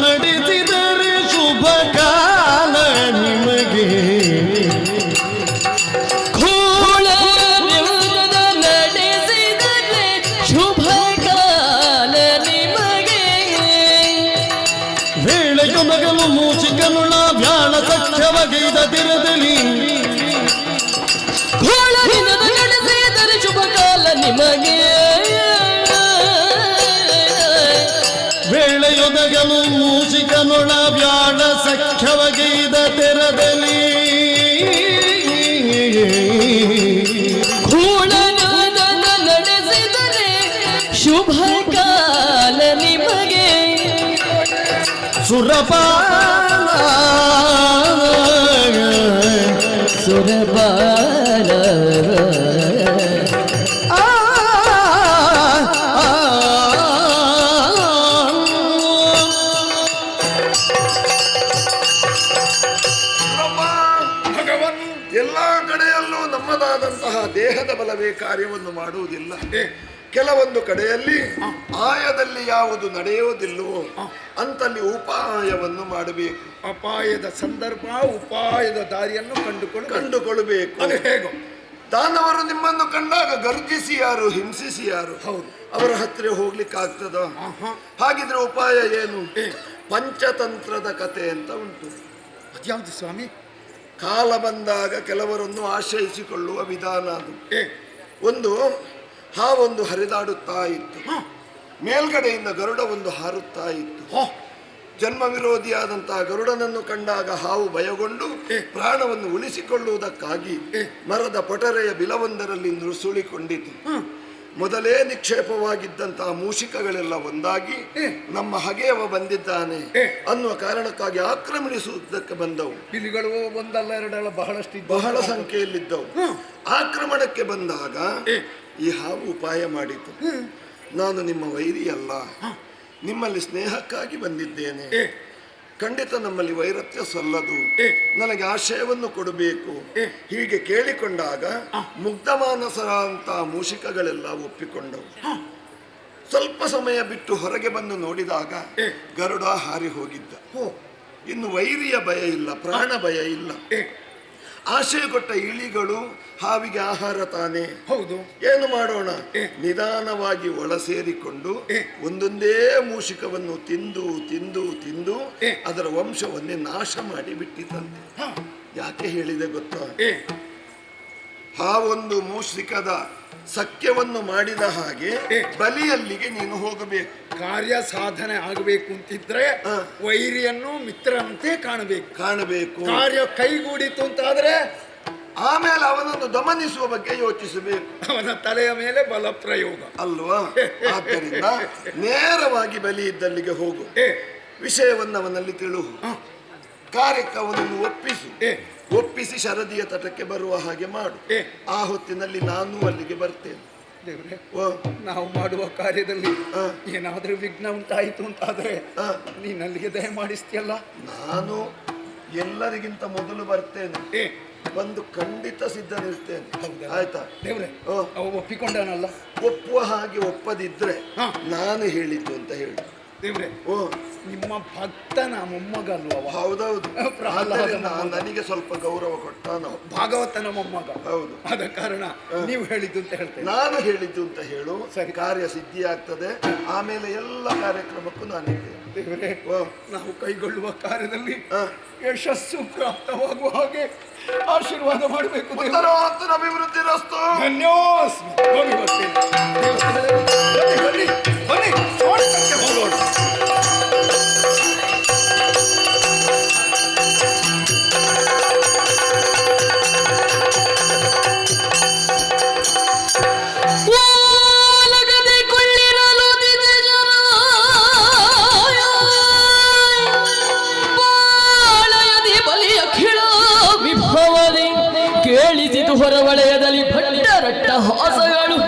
ನಡೆಸಿದರೆ ಶುಭ ಕಾಲ ನಿಮಗೆ ಕೂಳವ್ಯೂದದ ನಡೆಸಿದರೆ ಶುಭ ಕಾಲ ನಿಮಗೆ ವೇಳೆಯೊದಗಲು ಮೂಷಿಕನುಳ ವ್ಯಾಳ ಸಖ್ಯವಗೈದ ತೆರದಲ್ಲಿ ಕೂಳವಿನದ ನಡೆಸಿದರೆ ಶುಭ ಕಾಲ ನಿಮಗೆ ವೇಳೆಯೊದಗಲು ಮೂಷಿಕನುಳ ವ್ಯಾಳ ಸಖ್ಯವಗೈದ ತೆರದಲ್ಲಿ ಕೂಳವಿನದ ನಡೆಸಿದರೆ ಶುಭ ಕಾಲ ನಿಮಗೆ ಸುರಪಾಲ ಸುರಬಾಲ ಭಗವನ್ ಎಲ್ಲಾ ಕಡೆಯಲ್ಲೂ ನಮ್ಮದಾದಂತಹ ದೇಹದ ಬಲವೇ ಕಾರ್ಯವನ್ನು ಮಾಡುವುದಿಲ್ಲ. ಕೆಲವೊಂದು ಕಡೆಯಲ್ಲಿ ಆಯದಲ್ಲಿ ಯಾವುದು ನಡೆಯುವುದಿಲ್ಲವೋ ಅಂತಲ್ಲಿ ಉಪಾಯವನ್ನು ಮಾಡಬೇಕು. ಅಪಾಯದ ಸಂದರ್ಭ ಉಪಾಯದ ದಾರಿಯನ್ನು ಕಂಡುಕೊಳ್ಳಬೇಕು. ಅದು ಹೇಗೋ ದಾನವರು ನಿಮ್ಮನ್ನು ಕಂಡಾಗ ಗರ್ಜಿಸಿ ಯಾರು, ಹಿಂಸಿಸಿ ಯಾರು, ಹೌದು. ಅವರ ಹತ್ತಿರ ಹೋಗ್ಲಿಕ್ಕಾಗ್ತದ? ಹಾಗಿದ್ರೆ ಉಪಾಯ ಏನು? ಪಂಚತಂತ್ರದ ಕತೆ ಅಂತ ಉಂಟು. ಅದ್ಯಾವುದು ಸ್ವಾಮಿ? ಕಾಲ ಬಂದಾಗ ಕೆಲವರನ್ನು ಆಶ್ರಯಿಸಿಕೊಳ್ಳುವ ವಿಧಾನ ಅದು. ಒಂದು ಹಾವೊಂದು ಹರಿದಾಡುತ್ತಾ ಇತ್ತು, ಮೇಲ್ಗಡೆಯಿಂದ ಗರುಡ ಒಂದು ಹಾರುತ್ತಾ ಇತ್ತು. ಜನ್ಮ ವಿರೋಧಿಯಾದಂತಹ ಗರುಡನನ್ನು ಕಂಡಾಗ ಹಾವು ಭಯಗೊಂಡು ಪ್ರಾಣವನ್ನು ಉಳಿಸಿಕೊಳ್ಳುವುದಕ್ಕಾಗಿ ಮರದ ಪೊಟರೆಯ ಬಿಲವೊಂದರಲ್ಲಿ ನುಸುಳಿಕೊಂಡಿತು. ಮೊದಲೇ ನಿಕ್ಷೇಪವಾಗಿದ್ದಂತಹ ಮೂಷಿಕಗಳೆಲ್ಲ ಒಂದಾಗಿ ನಮ್ಮ ಹಗೆಯವ ಬಂದಿದ್ದಾನೆ ಅನ್ನುವ ಕಾರಣಕ್ಕಾಗಿ ಆಕ್ರಮಣಿಸುವುದಕ್ಕೆ ಬಂದವು. ಇಲಿಗಳು ಒಂದಲ್ಲ ಎರಡಲ್ಲ ಬಹಳ ಸಂಖ್ಯೆಯಲ್ಲಿದ್ದವು. ಆಕ್ರಮಣಕ್ಕೆ ಬಂದಾಗ ಈ ಹಾವು ಉಪಾಯ ಮಾಡಿತು. ನಾನು ನಿಮ್ಮ ವೈರಿ ಅಲ್ಲ, ನಿಮ್ಮಲ್ಲಿ ಸ್ನೇಹಕ್ಕಾಗಿ ಬಂದಿದ್ದೇನೆ. ಖಂಡಿತ ನಮ್ಮಲ್ಲಿ ವೈರತ್ಯ ಸಲ್ಲದು, ನನಗೆ ಆಶಯವನ್ನು ಕೊಡಬೇಕು. ಹೀಗೆ ಕೇಳಿಕೊಂಡಾಗ ಮುಗ್ಧಮಾನಸರಂತಹ ಮೂಷಿಕಗಳೆಲ್ಲ ಒಪ್ಪಿಕೊಂಡವು. ಸ್ವಲ್ಪ ಸಮಯ ಬಿಟ್ಟು ಹೊರಗೆ ಬಂದು ನೋಡಿದಾಗ ಗರುಡ ಹಾರಿ ಹೋಗಿದ್ದ. ಇನ್ನು ವೈರಿಯ ಭಯ ಇಲ್ಲ, ಪ್ರಾಣ ಭಯ ಇಲ್ಲ. ಆಶಯ ಕೊಟ್ಟ ಇಲಿಗಳು ಹಾವಿಗೆ ಆಹಾರ ತಾನೆ. ಹೌದು. ಏನು ಮಾಡೋಣ, ನಿಧಾನವಾಗಿ ಒಳ ಸೇರಿಕೊಂಡು ಒಂದೊಂದೇ ಮೂಷಿಕವನ್ನು ತಿಂದು ತಿಂದು ತಿಂದು ಅದರ ವಂಶವನ್ನೇ ನಾಶ ಮಾಡಿ ಬಿಟ್ಟಿತಂತೆ. ಯಾಕೆ ಹೇಳಿದೆ ಗೊತ್ತಾ? ಹಾವೊಂದು ಮೂಷಿಕದ ಸಖ್ಯವನ್ನು ಮಾಡಿದ ಹಾಗೆ ಬಲಿಯಲ್ಲಿಗೆ ನೀನು ಹೋಗಬೇಕು. ಕಾರ್ಯ ಸಾಧನೆ ಆಗಬೇಕು ಅಂತಿದ್ರೆ ವೈರಿಯನ್ನು ಮಿತ್ರನಂತೆ ಕಾಣಬೇಕು. ಕಾರ್ಯ ಕೈಗೂಡಿತು ಅಂತಾದ್ರೆ ಆಮೇಲೆ ಅವನನ್ನು ದಮನಿಸುವ ಬಗ್ಗೆ ಯೋಚಿಸಬೇಕು. ಅವನ ತಲೆಯ ಮೇಲೆ ಬಲ ಪ್ರಯೋಗ ಅಲ್ವಾ? ಆದ್ದರಿಂದ ನೇರವಾಗಿ ಬಲಿ ಇದ್ದಲ್ಲಿಗೆ ಹೋಗು, ವಿಷಯವನ್ನು ಅವನಲ್ಲಿ ತಿಳು, ಕಾರ್ಯಕ್ಕೆ ಅವನನ್ನು ಒಪ್ಪಿಸಿ ಶರದಿಯ ತಟಕ್ಕೆ ಬರುವ ಹಾಗೆ ಮಾಡು. ಆ ಹೊತ್ತಿನಲ್ಲಿ ನಾನು ಅಲ್ಲಿಗೆ ಬರ್ತೇನೆ. ದೇವ್ರೆ, ನಾವು ಮಾಡುವ ಕಾರ್ಯದಲ್ಲಿ ಏನಾದ್ರೂ ವಿಘ್ನ ಉಂಟಾಯಿತು ಅಂತಾದ್ರೆ ನೀನ್ ಅಲ್ಲಿಗೆ ದಯ ಮಾಡಿಸ್ತೀಯಲ್ಲ. ನಾನು ಎಲ್ಲರಿಗಿಂತ ಮೊದಲು ಬರ್ತೇನೆ, ಬಂದು ಖಂಡಿತ ಸಿದ್ಧನಿರ್ತೇನೆ. ಆಯ್ತಾ ದೇವ್ರೆ? ಅವ ಒಪ್ಪಿಕೊಂಡನಲ್ಲ. ಒಪ್ಪುವ ಹಾಗೆ ಒಪ್ಪದಿದ್ರೆ ನಾನು ಹೇಳಿದ್ದು ಅಂತ ಹೇಳಿ. ದೇವ್ರೆ, ನಿಮ್ಮ ಭಕ್ತನ ಮೊಮ್ಮಗ ಅಲ್ವ? ಹೌದೌದು. ನನಗೆ ಸ್ವಲ್ಪ ಗೌರವ ಕೊಟ್ಟ ನಾವು ಭಾಗವತನ ಮೊಮ್ಮಗ. ಹೌದು. ಆದ ಕಾರಣ ನೀವು ಹೇಳಿದ್ದು ಅಂತ ಹೇಳ್ತೇನೆ. ನಾನು ಹೇಳಿದ್ದು ಅಂತ ಹೇಳು. ಸರಿ. ಕಾರ್ಯ ಸಿದ್ಧಿ ಆಗ್ತದೆ. ಆಮೇಲೆ ಎಲ್ಲ ಕಾರ್ಯಕ್ರಮಕ್ಕೂ ನಾನಿದ್ದೇನೆ. ದೇವರೇ, ನಾವು ಕೈಗೊಳ್ಳುವ ಕಾರ್ಯದಲ್ಲಿ ಯಶಸ್ಸು ಪ್ರಾಪ್ತವಾಗುವ ಹಾಗೆ ಆಶೀರ್ವಾದ ಮಾಡಬೇಕು. ಅಭಿವೃದ್ಧಿ ರಸ್ತು. ಧನ್ಯೋಸ್ಮಿ. ಹೋಗಿ ಬರ್ತೇನೆ. ಬನ್ನಿ ಬನ್ನಿ, ಸೋಂಟಕ್ಕೆ ಹೋಗೋಣ. ಕೇಳಿಸಿತು ಹೊರವಲಯದಲ್ಲಿ ಭಟ್ಟ ಅಟ್ಟಹಾಸಗಳು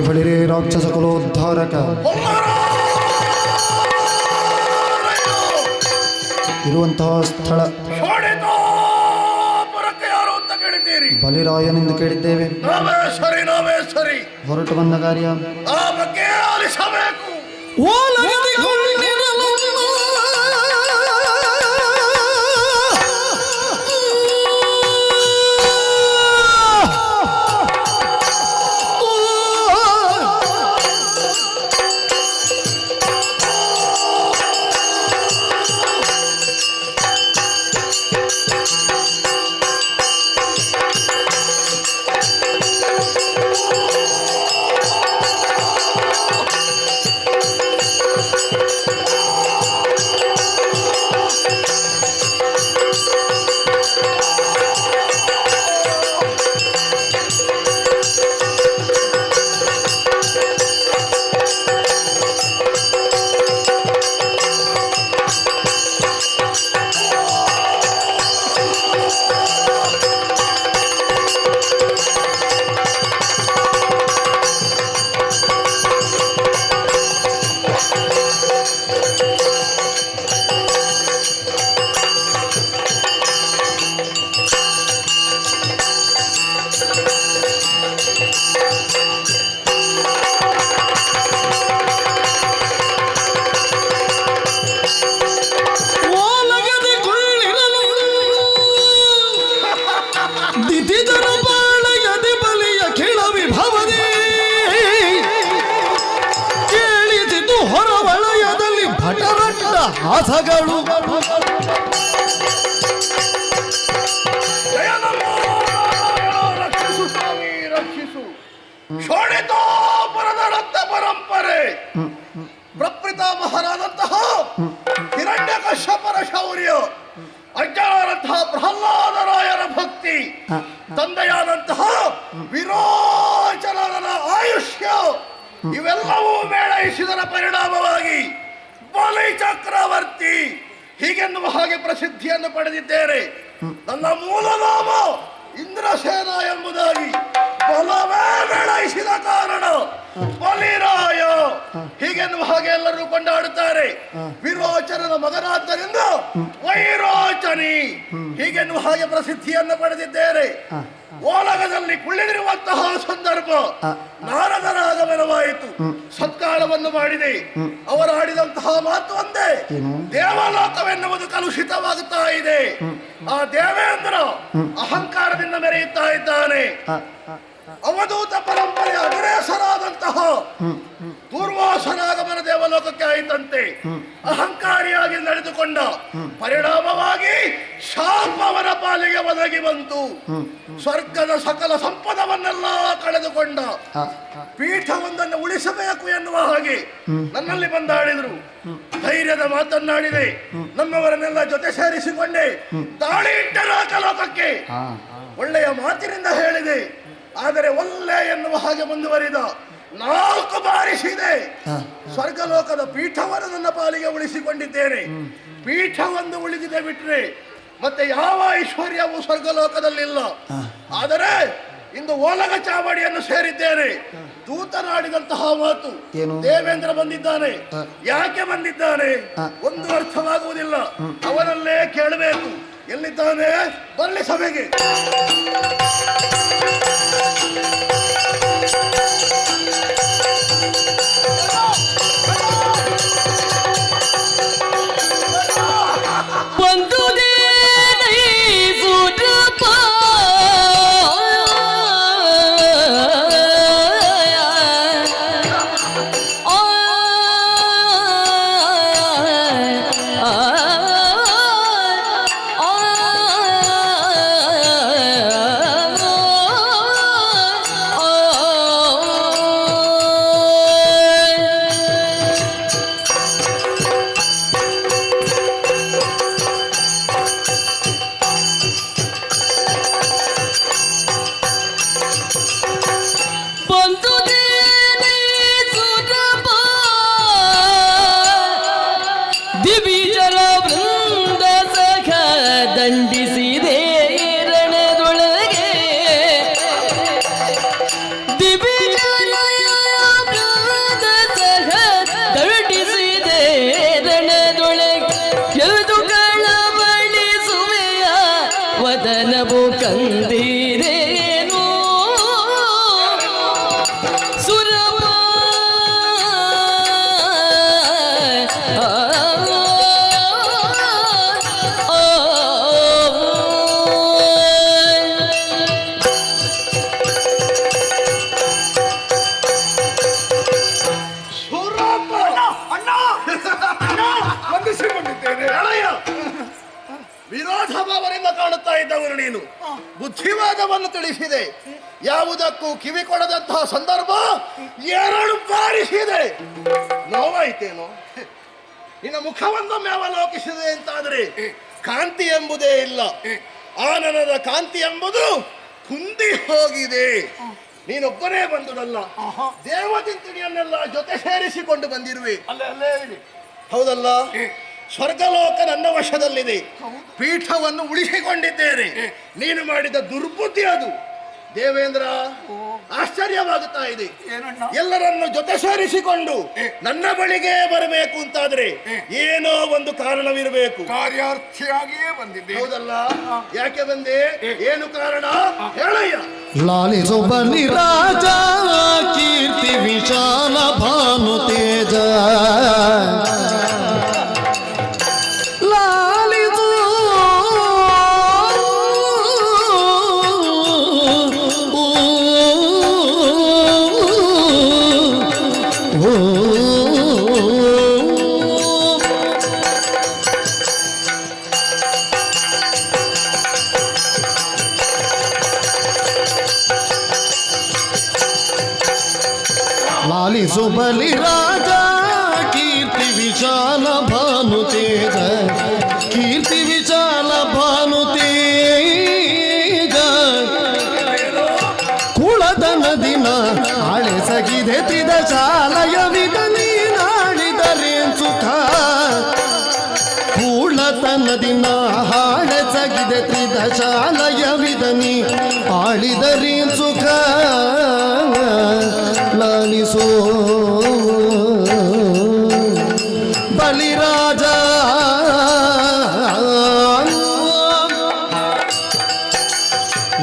ಬಳಿರೆ ರಾಕ್ಷಸ ಕುಲೋದ್ಧಾರಕ ಇರುವಂತಹ ಸ್ಥಳ ಶೋಣಿತಾಪುರಕ್ಕೆ ಯಾರು ಅಂತ ಕೇಳಿದ್ದೀರಿ? ಬಲಿರಾಯನೆಂದು ಕೇಳಿದ್ದೇವೆ. ನಾವೇ ಸರಿ ಹೊರಟು ಬಂದ ಕಾರ್ಯ ಆ ಬಗ್ಗೆ ಆಲಿಸಬೇಕು. ಹಾಸಗಳು ರಕ್ಷಿಸು ಸ್ವಾಮಿ, ರಕ್ಷಿಸು. ಶೋಣಿತಾಪುರದ ರಕ್ತ ಪರಂಪರೆ ಪ್ರಪ್ರತಾಮಹರಾದಂತಹ ಹಿರಣ್ಯಕಶ್ಯಪರ ಶೌರ್ಯ, ಅಜ್ಜನಾದಂತಹ ಪ್ರಹ್ಲಾದರಾಯರ ಭಕ್ತಿ, ತಂದೆಯಾದಂತಹ ವಿರೋಚನನ ಆಯುಷ್ಯ, ಇವೆಲ್ಲವೂ ಮೇಳೈಸಿದರ ಪರಿಣಾಮವಾಗಿ ಬಲಿ ಚಕ್ರವರ್ತಿ ಹೀಗೆನ್ನುವ ಹಾಗೆ ಪ್ರಸಿದ್ಧಿಯನ್ನು ಪಡೆದಿದ್ದೇನೆ. ನನ್ನ ಮೂಲ ನಾಮ ಇಂದ್ರಸೇನ ಎಂಬುದಾಗಿ ಬಲವೇ ಮೇಳೈಸಿದ ಕಾರಣ ಬಲಿರಾಯ ಹೀಗೆನ್ನುವ ಹಾಗೆ ಎಲ್ಲರೂ ಕೊಂಡಾಡುತ್ತಾರೆ. ವಿರೋಚನನ ಮಗನಾದ್ದರಿಂದ ವೈರೋಚನಿ ಹೀಗೆನ್ನುವ ಹಾಗೆ ಪ್ರಸಿದ್ಧಿಯನ್ನು ಪಡೆದಿದ್ದೇನೆ. ಓಲಗದಲ್ಲಿ ಕುಳ್ಳಿದಿರುವಂತಹ ಸಂದರ್ಭ ನಾರದರ ಆಗಮನವಾಯಿತು. ಸತ್ಕಾರವನ್ನು ಮಾಡಿದೆ. ಅವರು ಆಡಿದಂತಹ ಮಾತು ಒಂದೇ, ದೇವಲೋಕವೆನ್ನುವುದು ಕಲುಷಿತವಾಗುತ್ತಾ ಇದೆ. ಆ ದೇವೇಂದ್ರ ಅಹಂಕಾರದಿಂದ ಮೆರೆಯುತ್ತಾ ಇದ್ದಾನೆ. ಅವಧೂತ ಪರಂಪರೆಯ ಅಗ್ರೇಸರಾದಂತಹ ದೂರ್ವಾಸನಾಗಮನ ದೇವಲೋಕಕ್ಕೆ ಆಯಿತಂತೆ. ಅಹಂಕಾರಿಯಾಗಿ ನಡೆದುಕೊಂಡ ಪರಿಣಾಮವಾಗಿ ಶಾಪವನ ಪಾಲಿಗೆ ಒದಗಿ ಬಂತು. ಸ್ವರ್ಗದ ಸಕಲ ಸಂಪದವನ್ನೆಲ್ಲ ಕಳೆದುಕೊಂಡ. ಪೀಠವೊಂದನ್ನು ಉಳಿಸಬೇಕು ಎನ್ನುವ ಹಾಗೆ ನನ್ನಲ್ಲಿ ಬಂದಾಡಿದ್ರು. ಧೈರ್ಯದ ಮಾತನ್ನಾಡಿದೆ. ನಮ್ಮವರನ್ನೆಲ್ಲ ಜೊತೆ ಸೇರಿಸಿಕೊಂಡೆ. ದಾಳಿ ಇಟ್ಟ ಲೋಕಕ್ಕೆ ಒಳ್ಳೆಯ ಮಾತಿನಿಂದ ಹೇಳಿದೆ. ಆದರೆ ಒಳ್ಳೆ ಎನ್ನುವ ಹಾಗೆ ಮುಂದುವರಿದ. 4 ಬಾರಿಸಿದೆ. ಸ್ವರ್ಗಲೋಕದ ಪೀಠವನ್ನು ನನ್ನ ಪಾಲಿಗೆ ಉಳಿಸಿಕೊಂಡಿದ್ದೇನೆ. ಪೀಠವೊಂದು ಉಳಿದಿದೆ ಬಿಟ್ರೆ ಮತ್ತೆ ಯಾವ ಐಶ್ವರ್ಯವೂ ಸ್ವರ್ಗಲೋಕದಲ್ಲಿಲ್ಲ. ಆದರೆ ಇಂದು ಓಲಗ ಚಾವಡಿಯನ್ನು ಸೇರಿದ್ದೇನೆ. ದೂತನಾಡಿದಂತಹ ಮಾತು, ದೇವೇಂದ್ರ ಬಂದಿದ್ದಾನೆ. ಯಾಕೆ ಬಂದಿದ್ದಾನೆ ಒಂದು ಅರ್ಥವಾಗುವುದಿಲ್ಲ. ಅವನಲ್ಲೇ ಕೇಳಬೇಕು. ಎಲ್ಲಿದ್ದಾನೆ? ಬರಲಿ ಸಭೆಗೆ. ದಂಡಿಸಿದೆ ರಣದೊಳಗೆ ವದನವು ಕಂದಿರೇನು ಸುರವ ವಂದಿಸಿಕೊಂಡಿದ್ದೇನೆ. ವಿರೋಧ ಭಾವನೆಯಿಂದ ಕಾಣುತ್ತಾ ಇದ್ದವನು ನೀನು ಬುದ್ಧಿವಾದವನ್ನು ತಿಳಿಸಿದೆ. ಯಾವುದಕ್ಕೂ ಕಿವಿ ಕೊಡದಂತಹ ಸಂದರ್ಭ ಎರಡು ಬಾರಿಸಿದೆ. ನೋವಾಯ್ತೇನೋ? ನಿನ್ನ ಮುಖವನ್ನೊಮ್ಮೆ ಅವಲೋಕಿಸಿದೆ ಅಂತಾದರೆ ಕಾಂತಿ ಎಂಬುದೇ ಇಲ್ಲ. ಆನನದ ಕಾಂತಿ ಎಂಬುದು ಕುಂದಿ ಹೋಗಿದೆ. ನೀನೊಬ್ಬನೇ ಬಂದುದಲ್ಲ, ದೇವತಿಂತಿಣಿಯನ್ನೆಲ್ಲ ಜೊತೆ ಸೇರಿಸಿಕೊಂಡು ಬಂದಿರುವೆ. ಹೌದಲ್ಲ? ಸ್ವರ್ಗಲೋಕ ನನ್ನ ವಶದಲ್ಲಿದೆ. ಪೀಠವನ್ನು ಉಳಿಸಿಕೊಂಡಿದ್ದೇನೆ. ನೀನು ಮಾಡಿದ ದುರ್ಬುದ್ಧಿ ಅದು. ದೇವೇಂದ್ರ, ಆಶ್ಚರ್ಯವಾಗುತ್ತಾ ಇದೆ. ಎಲ್ಲರನ್ನು ಜೊತೆ ಸೇರಿಸಿಕೊಂಡು ನನ್ನ ಬಳಿಗೆ ಬರಬೇಕು ಅಂತಾದ್ರೆ ಏನೋ ಒಂದು ಕಾರಣವಿರಬೇಕು. ಕಾರ್ಯಾರ್ಥಿಯಾಗಿಯೇ ಬಂದಿದ್ದೆ. ಹೌದಲ್ಲ? ಯಾಕೆ ಬಂದೆ? ಏನು ಕಾರಣ ಹೇಳಯ್ಯ. ಲಾಲಿಸೋ ಬನ್ನಿ ರಾಜ ಕೀರ್ತಿ ವಿಶಾಲ ಭಾನು ತೇಜ ಲಾಲಿಸೋ ಲಾಲಿಸು ಬಲಿ ರಾಜ ಕೀರ್ತಿ ವಿಶಾಲ ಭಾನು ತೇಜ ಕೀರ್ತಿ ವಿಶಾಲ ಭಾನು ತೇಜ ಕುಳದ ನದಿನ ಆಳೆಸಗಿದೆ ತ್ರಿದ ಶಾಲಯವಿದ ನೀನಾಡಿದರೆ ಸುಖ ಕುಳದ ನದಿನ ಹಾಳೆಸಗಿದೆ ತ್ರಿದ ಶಾಲಯವಿದ ನೀ ಆಳಿದರೆ ಸುಖ ಲಾಲಿಸೋ ಬಲಿರಾಜ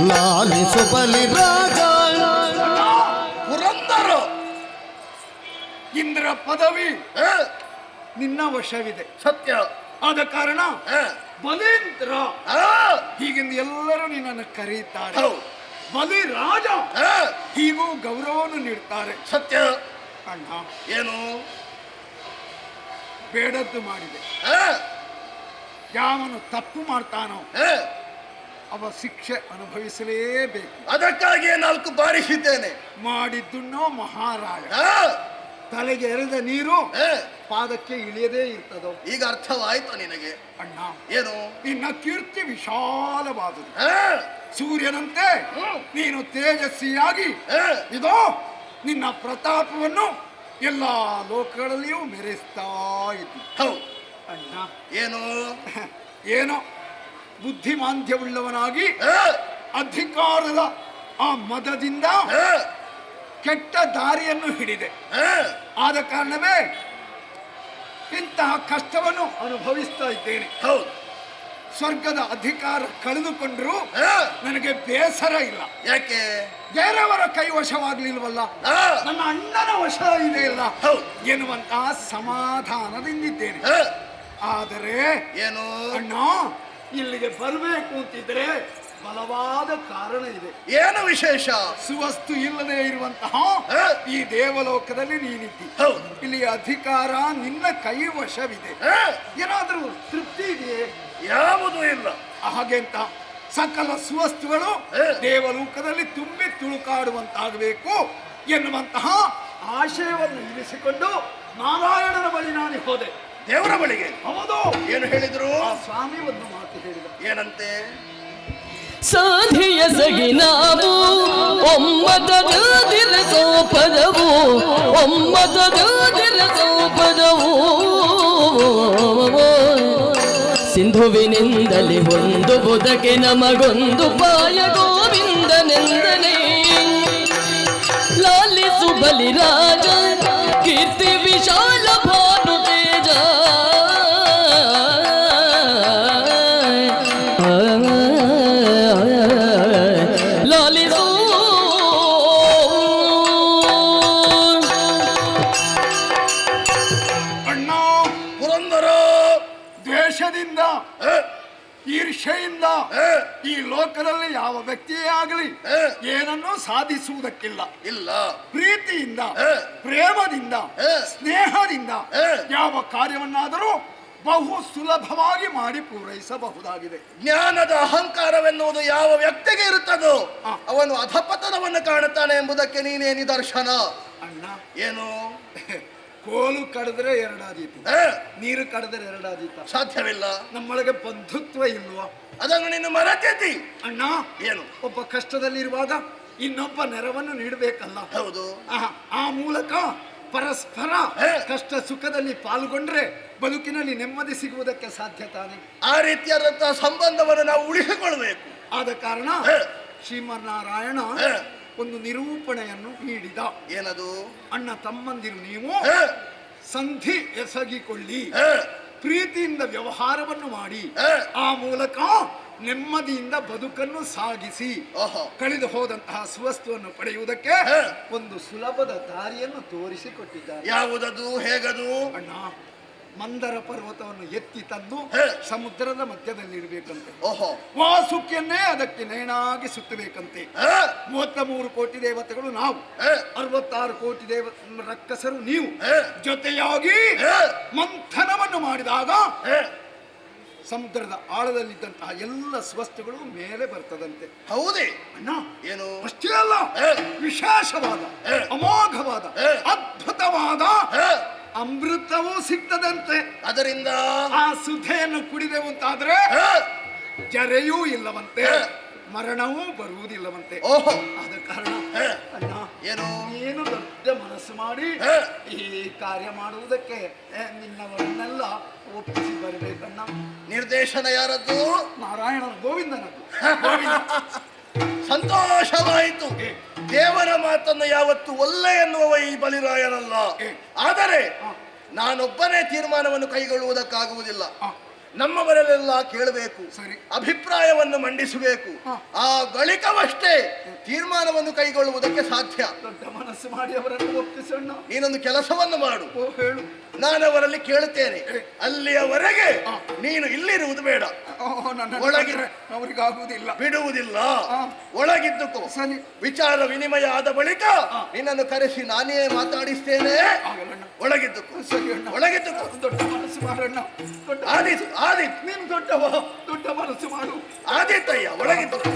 ಲಾಲಿಸು ಬಲಿರಾಜ. ಪುರಂದರ ಇಂದ್ರ ಪದವಿ ನಿನ್ನ ವಶವಿದೆ. ಸತ್ಯ. ಆದ ಕಾರಣ ಹ. ಬಲೀಂದ್ರ ಆ, ಹೀಗೆಂದು ಎಲ್ಲರೂ ನಿನ್ನನ್ನು ಕರೆಯುತ್ತಾರೆ. ಹೌದು. ಬಲಿರಾಜ ಆ, ಹೀಗೂ ಗೌರವವನ್ನು ನೀಡ್ತಾರೆ. ಸತ್ಯ. ಅಣ್ಣ, ಏನು? ಬೇಡದ್ದು ಮಾಡಿದೆ. ಆ, ಯಾವನು ತಪ್ಪು ಮಾಡ್ತಾನೋ ಆ, ಅವ ಶಿಕ್ಷೆ ಅನುಭವಿಸಲೇಬೇಕು. ಅದಕ್ಕಾಗಿಯೇ 4 ಬಾರಿಸಿದ್ದೇನೆ. ಮಾಡಿದ್ದುಣ್ಣೋ ಮಹಾರಾಯ. ಆ, ತಲೆಗೆ ಎರೆದ ನೀರು ಆ, ಪಾದಕ್ಕೆ ಇಳಿಯದೇ ಇರ್ತದೋ. ಈಗ ಅರ್ಥವಾಯ್ತು ನಿನಗೆ? ಅಣ್ಣ, ಏನು? ನಿನ್ನ ಕೀರ್ತಿ ವಿಶಾಲವಾದುದು. ಆ, ಸೂರ್ಯನಂತೆ ನೀನು ತೇಜಸ್ವಿಯಾಗಿ ಆ, ಇದೋ ನಿನ್ನ ಪ್ರತಾಪವನ್ನು ಎಲ್ಲ ಲೋಕಗಳಲ್ಲಿಯೂ ಮೆರೆಸ್ತಾ ಇದ್ದಿ. ಹೌದು. ಅಣ್ಣ, ಏನು? ಏನೋ ಬುದ್ಧಿಮಾಂದ್ಯವುಳ್ಳವನಾಗಿ ಆ, ಅಧಿಕಾರದ ಆ ಮದದಿಂದ ಆ, ಕೆಟ್ಟ ದಾರಿಯನ್ನು ಹಿಡಿದೆ. ಆ, ಆದ ಕಾರಣವೇ ಇಂತಹ ಕಷ್ಟವನ್ನು ಅನುಭವಿಸ್ತಾ ಇದ್ದೇನೆ. ಹೌದು. ಸ್ವರ್ಗದ ಅಧಿಕಾರ ಕಳೆದುಕೊಂಡ್ರು ಆ, ನನಗೆ ಬೇಸರ ಇಲ್ಲ. ಯಾಕೆ? ಬೇರೆಯವರ ಕೈವಶವಾಗ್ಲಿಲ್ವಲ್ಲ, ಆ, ನನ್ನ ಅಣ್ಣನ ವಶ ಇದೆಯಲ್ಲ ಹೌದು. ಎನ್ನುವಂತಹ ಸಮಾಧಾನದಿಂದಿದ್ದೇನೆ. ಆ, ಆದರೆ ಏನು? ಅಣ್ಣ, ಇಲ್ಲಿಗೆ ಬರಬೇಕು ಅಂತಿದ್ರೆ ಬಲವಾದ ಕಾರಣ ಇದೆ. ಏನು ವಿಶೇಷ? ಸುವಸ್ತು ಇಲ್ಲದೆ ಇರುವಂತಹ ಆ, ಈ ದೇವಲೋಕದಲ್ಲಿ ನೀನಿದ್ದಿ. ಹೌದು. ಇಲ್ಲಿ ಅಧಿಕಾರ ನಿನ್ನ ಕೈವಶವಿದೆ. ಆ, ಏನಾದರೂ ತೃಪ್ತಿ ಇದೆಯೇ? ಯಾವುದೂ ಇಲ್ಲ. ಹಾಗೆಂತ ಸಕಲ ಸುವಸ್ತುಗಳು ದೇವಲೋಕದಲ್ಲಿ ತುಂಬಿ ತುಳುಕಾಡುವಂತಾಗಬೇಕು ಎನ್ನುವಂತಹ ಆಶಯವನ್ನು ಇರಿಸಿಕೊಂಡು ನಾರಾಯಣನ ಬಳಿ ನಾನು ಹೋದೆ. ದೇವರ ಬಳಿಗೆ? ಹೌದು. ಏನು ಹೇಳಿದ್ರು? ಆ ಸ್ವಾಮಿ ಒಂದು ಮಾತು ಹೇಳಿದ. ಏನಂತೆ? ಸಾಧಿಯ ಸಗಿನಾವು ಒಮ್ಮತದಿರಸೋ ಪದವು ಒಮ್ಮತದಿರಸೋ ಪದವು ಸಿಂಧುವಿನಿಂದಲೇ ಹೊಂದುವುದಕ್ಕೆ ನಮಗೊಂದು ಪಾಯ ಗೋವಿಂದನೆಂದನೇ ಲಾಲಿಸು ಬಲಿರಾಜ ಕೀರ್ತಿ ವಿಶಾಲ ಭಾನು ತೇಜ ಪ್ರೀತಿಯಿಂದ ಈ ಲೋಕದಲ್ಲಿ ಯಾವ ವ್ಯಕ್ತಿಯೇ ಆಗಲಿ ಏನನ್ನೂ ಸಾಧಿಸುವುದಕ್ಕಿಲ್ಲ. ಇಲ್ಲ. ಪ್ರೀತಿಯಿಂದ, ಪ್ರೇಮದಿಂದ, ಸ್ನೇಹದಿಂದ ಯಾವ ಕಾರ್ಯವನ್ನಾದರೂ ಬಹು ಸುಲಭವಾಗಿ ಮಾಡಿ ಪೂರೈಸಬಹುದಾಗಿದೆ. ಜ್ಞಾನದ ಅಹಂಕಾರವೆನ್ನುವುದು ಯಾವ ವ್ಯಕ್ತಿಗೆ ಇರುತ್ತದೋ ಅವನು ಅಧಪತನವನ್ನು ಕಾಣುತ್ತಾನೆ ಎಂಬುದಕ್ಕೆ ನೀನೇ ನಿದರ್ಶನ. ಅಣ್ಣ, ಏನು? ಕೋಲು ಕಡಿದ್ರೆ ಎರಡಾದೀತು, ನೀರು ಕಡಿದ್ರೆ ಎರಡಾದೀತ. ಸಾಧ್ಯವಿಲ್ಲ. ನಮ್ಮೊಳಗೆ ಬಂಧುತ್ವ ಇಲ್ವಾ? ಅದನ್ನು ನೀನು ಮರೆತಿದ್ದಿ. ಅಣ್ಣ, ಏನು? ಒಬ್ಬ ಕಷ್ಟದಲ್ಲಿರುವಾಗ ಇನ್ನೊಬ್ಬ ನೆರವನ್ನು ನೀಡಬೇಕಲ್ಲ. ಹೌದು. ಆ ಮೂಲಕ ಪರಸ್ಪರ ಕಷ್ಟ ಸುಖದಲ್ಲಿ ಪಾಲ್ಗೊಂಡ್ರೆ ಬದುಕಿನಲ್ಲಿ ನೆಮ್ಮದಿ ಸಿಗುವುದಕ್ಕೆ ಸಾಧ್ಯ ತಾನೆ. ಆ ರೀತಿಯಾದಂತಹ ಸಂಬಂಧವನ್ನು ನಾವು ಉಳಿಸಿಕೊಳ್ಬೇಕು. ಆದ ಕಾರಣ ಶ್ರೀಮನ್ನಾರಾಯಣ ಒಂದು ನಿರೂಪಣೆಯನ್ನು ನೀಡಿದ. ಏನದು? ಅಣ್ಣ ತಮ್ಮಂದಿರು ನೀವು ಸಂಧಿ ಎಸಗಿಕೊಳ್ಳಿ, ಪ್ರೀತಿಯಿಂದ ವ್ಯವಹಾರವನ್ನು ಮಾಡಿ, ಆ ಮೂಲಕ ನೆಮ್ಮದಿಯಿಂದ ಬದುಕನ್ನು ಸಾಗಿಸಿ ಕಳೆದು ಹೋದಂತಹ ಸುವಸ್ತುವನ್ನು ಪಡೆಯುವುದಕ್ಕೆ ಒಂದು ಸುಲಭದ ದಾರಿಯನ್ನು ತೋರಿಸಿಕೊಟ್ಟಿದ್ದಾರೆ. ಯಾವುದದು? ಹೇಗದು? ಅಣ್ಣ, ಮಂದರ ಪರ್ವತವನ್ನು ಎತ್ತಿ ತಂದು ಸಮುದ್ರದ ಮಧ್ಯದಲ್ಲಿಡಬೇಕಂತೆ. ವಾಸುಕಿಯನ್ನೇ ಅದಕ್ಕೆ ನೇಣಾಗಿ ಸುತ್ತಬೇಕಂತೆ. 33 ಕೋಟಿ ದೇವತೆಗಳು ನಾವು, 66 ಕೋಟಿ ರಕ್ಕಸರು ನೀವು. ಜೊತೆಯಾಗಿ ಮಂಥನವನ್ನು ಮಾಡಿದಾಗ ಸಮುದ್ರದ ಆಳದಲ್ಲಿದ್ದಂತಹ ಎಲ್ಲ ಸ್ವಸ್ತುಗಳು ಮೇಲೆ ಬರ್ತದಂತೆ. ಹೌದೇ? ಅಣ್ಣ, ಏನು? ಅಷ್ಟೇ ಅಲ್ಲ, ವಿಶೇಷವಾದ, ಅಮೋಘವಾದ, ಅದ್ಭುತವಾದ ಅಮೃತವೂ ಸಿಗ್ತದಂತೆ. ಅದರಿಂದ ಆ ಸುಧೆಯನ್ನು ಕುಡಿದೆವು ಅಂತಾದ್ರೆ ಜರೆಯೂ ಇಲ್ಲವಂತೆ, ಮರಣವೂ ಬರುವುದಿಲ್ಲವಂತೆ. ಆದ ಕಾರಣ ಅಣ್ಣ, ಏನು ದೊಡ್ಡ ಮನಸ್ಸು ಮಾಡಿ ಈ ಕಾರ್ಯ ಮಾಡುವುದಕ್ಕೆ ನಿನ್ನವರನ್ನೆಲ್ಲ ಒಪ್ಪಿಸಿ ಬರಬೇಕಣ್ಣ. ನಿರ್ದೇಶನ ಯಾರದ್ದು? ನಾರಾಯಣನ, ಗೋವಿಂದನದ್ದು. ಸಂತೋಷವಾಯಿತು. ದೇವರ ಮಾತನ್ನು ಯಾವತ್ತು ಒಲ್ಲೆ ಎನ್ನುವ ಈ ಬಲಿರಾಯನಲ್ಲ. ಆದರೆ ನಾನೊಬ್ಬನೇ ತೀರ್ಮಾನವನ್ನು ಕೈಗೊಳ್ಳುವುದಕ್ಕಾಗುವುದಿಲ್ಲ. ನಮ್ಮವರಲ್ಲೆಲ್ಲ ಕೇಳಬೇಕು, ಅಭಿಪ್ರಾಯವನ್ನು ಮಂಡಿಸಬೇಕು. ಆ ಬಳಿಕವಷ್ಟೇ ತೀರ್ಮಾನವನ್ನು ಕೈಗೊಳ್ಳುವುದಕ್ಕೆ ಸಾಧ್ಯ. ದೊಡ್ಡ ಮನಸ್ಸು ಮಾಡಿ ಅವರನ್ನು ಒಪ್ಪಿಸೋಣ. ನೀನೊಂದು ಕೆಲಸವನ್ನು ಮಾಡು. ಹೇಳು. ನಾನು ಅವರಲ್ಲಿ ಕೇಳುತ್ತೇನೆ. ಅಲ್ಲಿಯವರೆಗೆ ನೀನು ಇಲ್ಲಿರುವುದು ಬೇಡ. ಒಳಗಿದ್ರೆ ಅವರಿಗಾಗುವುದಿಲ್ಲ, ಬಿಡುವುದಿಲ್ಲ. ಒಳಗಿದ್ದುಕೋ. ವಿಚಾರ ವಿನಿಮಯ ಆದ ಬಳಿಕ ನಿನ್ನನ್ನು ಕರೆಸಿ ನಾನೇ ಮಾತಾಡಿಸ್ತೇನೆ. ಒಳಗಿದ್ದುಕೋ. ಒಳಗಿದ್ದುಕೋ. ದೊಡ್ಡ ಮನಸ್ಸು ಮಾಡೋಣ. ಆದೀತು, ಆದೀತು. ನೀನು ದೊಡ್ಡ ಮನಸ್ಸು ಮಾಡು. ಆದೀತಯ್ಯ, ಒಳಗಿದ್ದುಕೋ.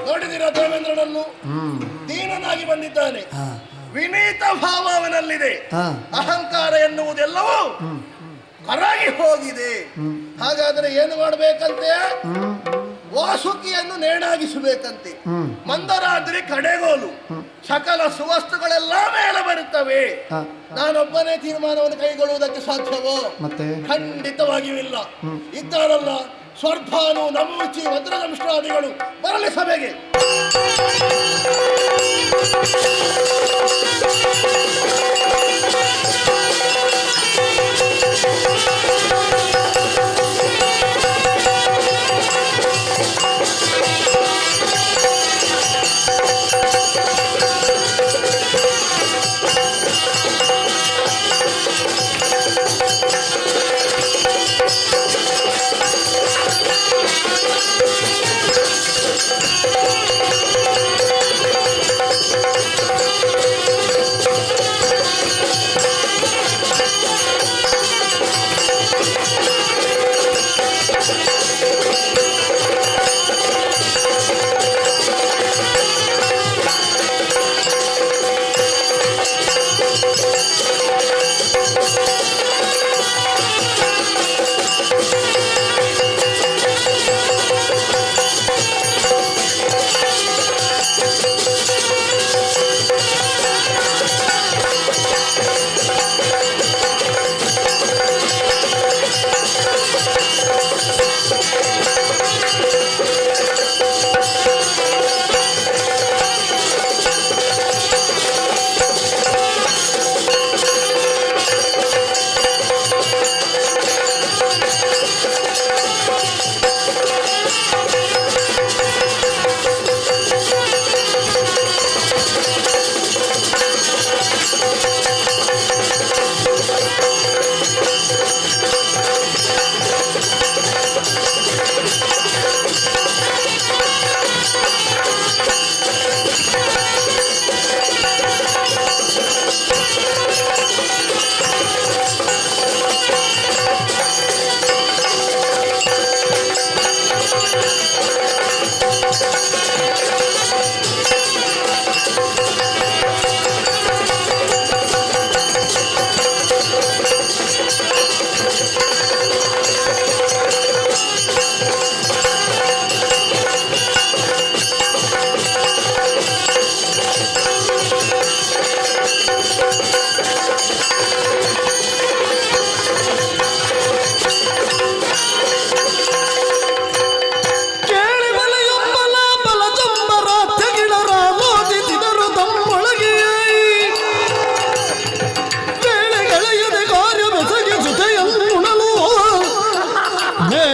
ನೋಡಿದಿರ ದೇವೇಂದ್ರನನ್ನು? ದೀನನಾಗಿ ಬಂದಿದ್ದಾನೆ. ವಿನೀತ ಭಾವ ಅವನಲ್ಲಿದೆ. ಅಹಂಕಾರ ಎನ್ನುವುದೆಲ್ಲವೂ ಕರಗಿ ಹೋಗಿದೆ. ಹಾಗಾದರೆ ಏನು ಮಾಡಬೇಕಂತೆ? ವಾಸುಕಿಯನ್ನು ನೇಣಾಗಿಸಬೇಕಂತೆ. ಮಂದರಾದ್ರಿ ಕಡೆಗೋಲು, ಸಕಲ ಸುವಸ್ತುಗಳೆಲ್ಲ ಮೇಲೆ ಬರುತ್ತವೆ. ನಾನೊಬ್ಬನೇ ತೀರ್ಮಾನವನ್ನು ಕೈಗೊಳ್ಳುವುದಕ್ಕೆ ಸಾಧ್ಯವೋ? ಖಂಡಿತವಾಗಿಯೂ ಇಲ್ಲ. ಇದ್ದಾರಲ್ಲ ಸ್ವರ್ಭಾನು, ನಮೂಚಿ, ವಜ್ರದಂಷ್ಟ್ರಾದಿಗಳು ಬರಲಿ ಸಭೆಗೆ.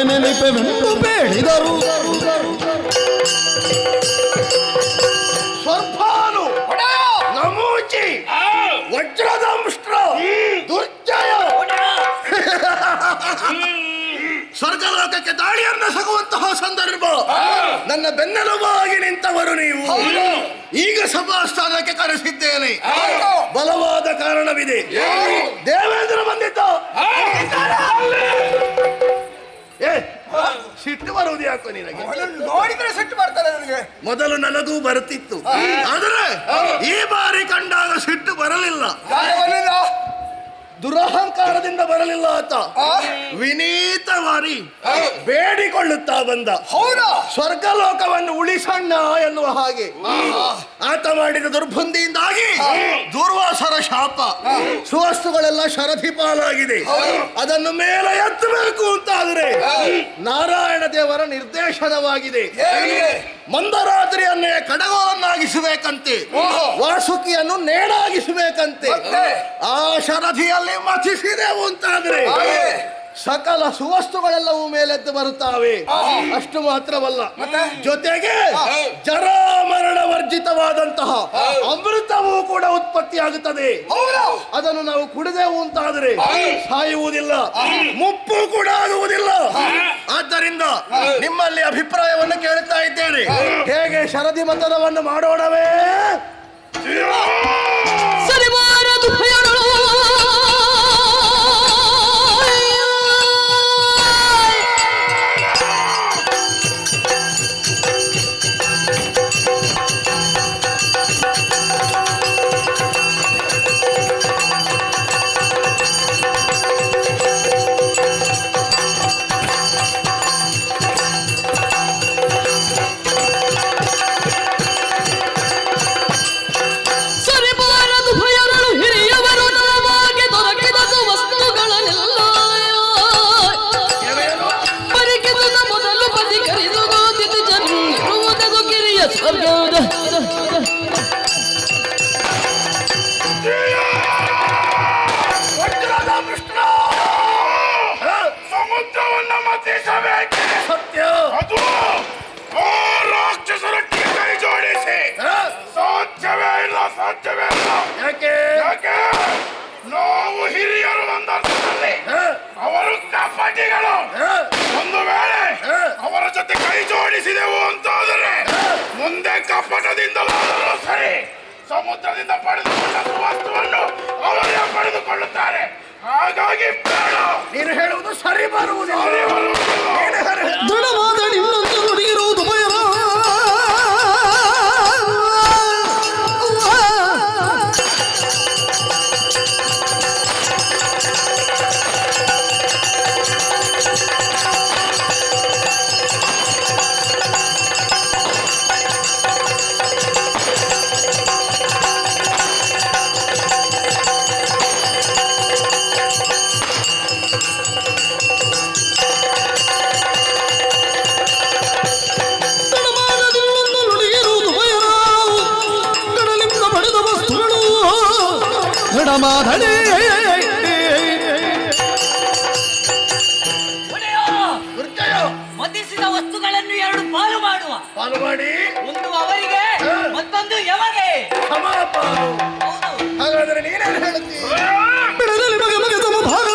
ನೆನಪೆವೆಂದು ಬೇಡಿದರು. ಸ್ವರ್ಪಾನು ನಮೂಚಿ ವಜ್ರದಂಷ್ಟ್ರ ದುರ್ಜಯ ಸ್ವರ್ಗಲೋಕಕ್ಕೆ ದಾಳಿಯನ್ನು ಸಗುವಂತಹ ಸಂದರ್ಭ ನನ್ನ ಬೆನ್ನೆಲುಬಾಗಿ ನಿಂತವರು ನೀವು. ಈಗ ಸಭಾಸ್ಥಾನಕ್ಕೆ ಕರೆಸಿದ್ದೇನೆ. ಬಲವಾದ ಕಾರಣವಿದೆ. ದೇವೇಂದ್ರ ಬಂದಿದ್ದ. ಸಿಟ್ಟು ಬರುವುದು ಯಾಕೋ ನಿನಗೆ? ನೋಡಿದ್ರೆ ಸಿಟ್ಟು ಬರ್ತಾರೆ ನನಗೆ. ಮೊದಲು ನನಗೂ ಬರುತ್ತಿತ್ತು, ಆದರೆ ಈ ಬಾರಿ ಕಂಡಾಗ ಸಿಟ್ಟು ಬರಲಿಲ್ಲ. ದುರಹಂಕಾರದಿಂದ ಬರಲಿಲ್ಲ ಆತ. ವಿನೀತವಾಗಿ ಬೇಡಿಕೊಳ್ಳುತ್ತಾ ಬಂದ. ಹೌದಾ? ಸ್ವರ್ಗಲೋಕವನ್ನು ಉಳಿಸಣ್ಣ ಎನ್ನುವ ಹಾಗೆ. ಆತ ಮಾಡಿದ ದುರ್ಬುದ್ಧಿಯಿಂದಾಗಿ ದುರ್ವಾಸರ ಶಾಪ, ಸುವಸ್ತುಗಳೆಲ್ಲ ಶರಥಿ ಪಾಲಾಗಿದೆ. ಅದನ್ನು ಮೇಲೆ ಎತ್ತಬೇಕು ಅಂತ ಆದರೆ ನಾರಾಯಣ ದೇವರ ನಿರ್ದೇಶನವಾಗಿದೆ. ಮಂದರಾತ್ರಿಯನ್ನೇ ಕಡಗೋಲನ್ನಾಗಿಸಬೇಕಂತೆ, ವಾಸುಕಿಯನ್ನು ನೇಣಾಗಿಸಬೇಕಂತೆ. ಆ ಶರಧಿಯಲ್ಲಿ ಮಥಿಸಿದೆವು ಅಂತಾದ್ರೆ ಸಕಲ ಸುವಸ್ತುಗಳೆಲ್ಲವೂ ಮೇಲೆದ್ದು ಬರುತ್ತಾವೆ. ಅಷ್ಟು ಮಾತ್ರವಲ್ಲ, ಜೊತೆಗೆ ಜರಾಮರಣ ವರ್ಜಿತವಾದಂತಹ ಅಮೃತವೂ ಕೂಡ ಉತ್ಪತ್ತಿಯಾಗುತ್ತದೆ. ಅದನ್ನು ನಾವು ಕುಡಿದೆವು ಅಂತಾದರೆ ಸಾಯುವುದಿಲ್ಲ, ಮುಪ್ಪು ಕೂಡ ಆಗುವುದಿಲ್ಲ. ಆದ್ದರಿಂದ ನಿಮ್ಮಲ್ಲಿ ಅಭಿಪ್ರಾಯವನ್ನು ಕೇಳುತ್ತಾ ಇದ್ದೇನೆ. ಹೇಗೆ ಶರದಿ ಮತನವನ್ನು ಮಾಡೋಣವೇ? ಸರಿಮಾರದು ಭಯಗಳು ಸಮುದ್ರವನ್ನು ಮತಿಸಬೇಕು. ಸತ್ಯ. ಅದು ಆ ರಾಕ್ಷಸರ ಕೈ ಜೋಡಿಸಿ ಸಾಧ್ಯವೇ ಇಲ್ಲ, ಸಾಧ್ಯವೇ ಇಲ್ಲ. ಯಾಕೆ? ಯಾಕೆ? ನಾವು ಹಿರಿಯರು ಒಂದರ್ಥದಲ್ಲಿ, ಅವರು ಕಪಟಿಗಳು. ಒಂದು ವೇಳೆ ಅವರ ಜೊತೆ ಕೈ ಜೋಡಿಸಿದೆವು ಅಂತಾದರೆ ಮುಂದೆ ಕಪಟದಿಂದಲಾದರೂ ಸರಿ ಸಮುದ್ರದಿಂದ ಪಡೆದುಕೊಂಡ ವಸ್ತುವನ್ನು ಅವರೇ ಪಡೆದುಕೊಳ್ಳುತ್ತಾರೆ. ಹಾಗಾಗಿ ಬೇಡ. ನೀನು ಹೇಳುವುದು ಸರಿ ಬರುವುದಿಲ್ಲ. ದೃಢವಾದ ನಿನ್ನೊಂದು ನುಡಿಯಿರುವುದು ಭಯರ. ಮಾಧನೆ ಮತಿಸಿದ ವಸ್ತುಗಳನ್ನು ಎರಡು ಪಾಲು ಮಾಡುವ. ಪಾಲು ಮಾಡಿ ಒಂದು ಅವರಿಗೆ, ಮತ್ತೊಂದು ಯಮಗೆ. ಹಾಗಾದ್ರೆ ನೀನೇನು ಹೇಳುತ್ತೀ? ಬಿಡದಲ್ಲಿ ಮಗೆ ಮಗೆ ತಮ್ಮ ಭಾಗ.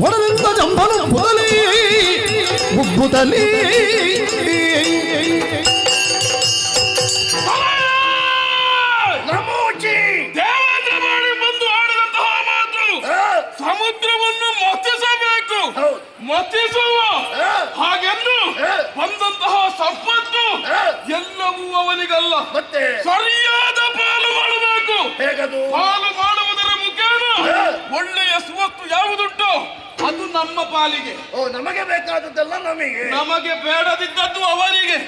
ಒಡನಿಂದ ಜಂಬನು ಬುದಲಿ ಬುದ್ಧಲಿ ನಮೂಚಿ ದೇವೇಂದ್ರ ಮಾಡಿ ಬಂದು ಆಡಿದಂತಹ ಮಾತು ಸಮುದ್ರವನ್ನು ಮತಿಸಬೇಕು, ಮತಿಸುವ ಹಾಗೆಂದು ಬಂದಂತಹ ಸಂಪತ್ತು ಎಲ್ಲವೂ ಅವನಿಗಲ್ಲ, ಮತ್ತೆ ಸರಿಯಾದ ಪಾಲು ಮಾಡಬೇಕು. ಹೇಗದು? ಪಾಲು ಮಾಡುವುದರ ಮುಖೇನ ಒಳ್ಳೆಯ ಸುವಸ್ತು ಯಾವುದುಂಟು ಅದು ನಮ್ಮ ಪಾಲಿಗೆ, ಓ, ನಮಗೆ ಬೇಕಾದದ್ದೆಲ್ಲ ನಮಗೆ ಬೇಡದಿದ್ದದ್ದು ಅವರಿಗೆ.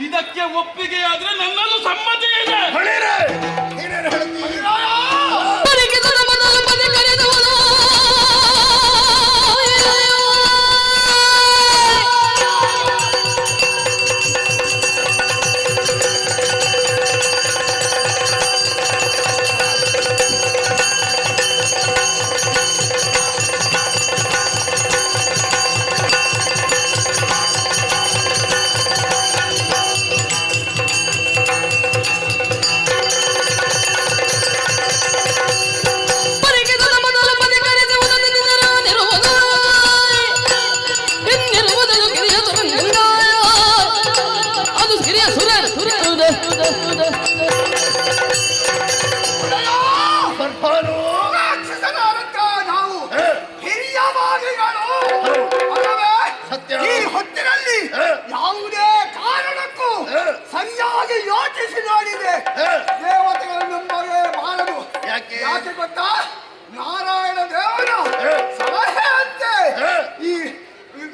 ಇದಕ್ಕೆ ಒಪ್ಪಿಗೆ ಆದ್ರೆ ನನ್ನದು ಸಮ್ಮತಿ ಇದೆ. ಹೊಳೀರೆ, ನೀನೇನು ಹೇಳ್ತೀಯ? ಪರಿಗಿದರ ಮೊದಲ ಪದ ಕರೆದವನು ನಾವು ಹಿರಿಯ ಭಾಗಿಗಳು ಅಲ್ಲವೇ? ಈ ಹೊತ್ತಿನಲ್ಲಿ ಯಾವುದೇ ಕಾರಣಕ್ಕೂ ಸರಿಯಾಗಿ ಯೋಚಿಸಿ ನೋಡಿದೆ ದೇವತೆಗಳು ನಮಗೆ ಮಾಡಲು. ಯಾಕೆ ಗೊತ್ತಾ? ನಾರಾಯಣ ದೇವರ ಸಲಹೆಯಂತೆ ಈ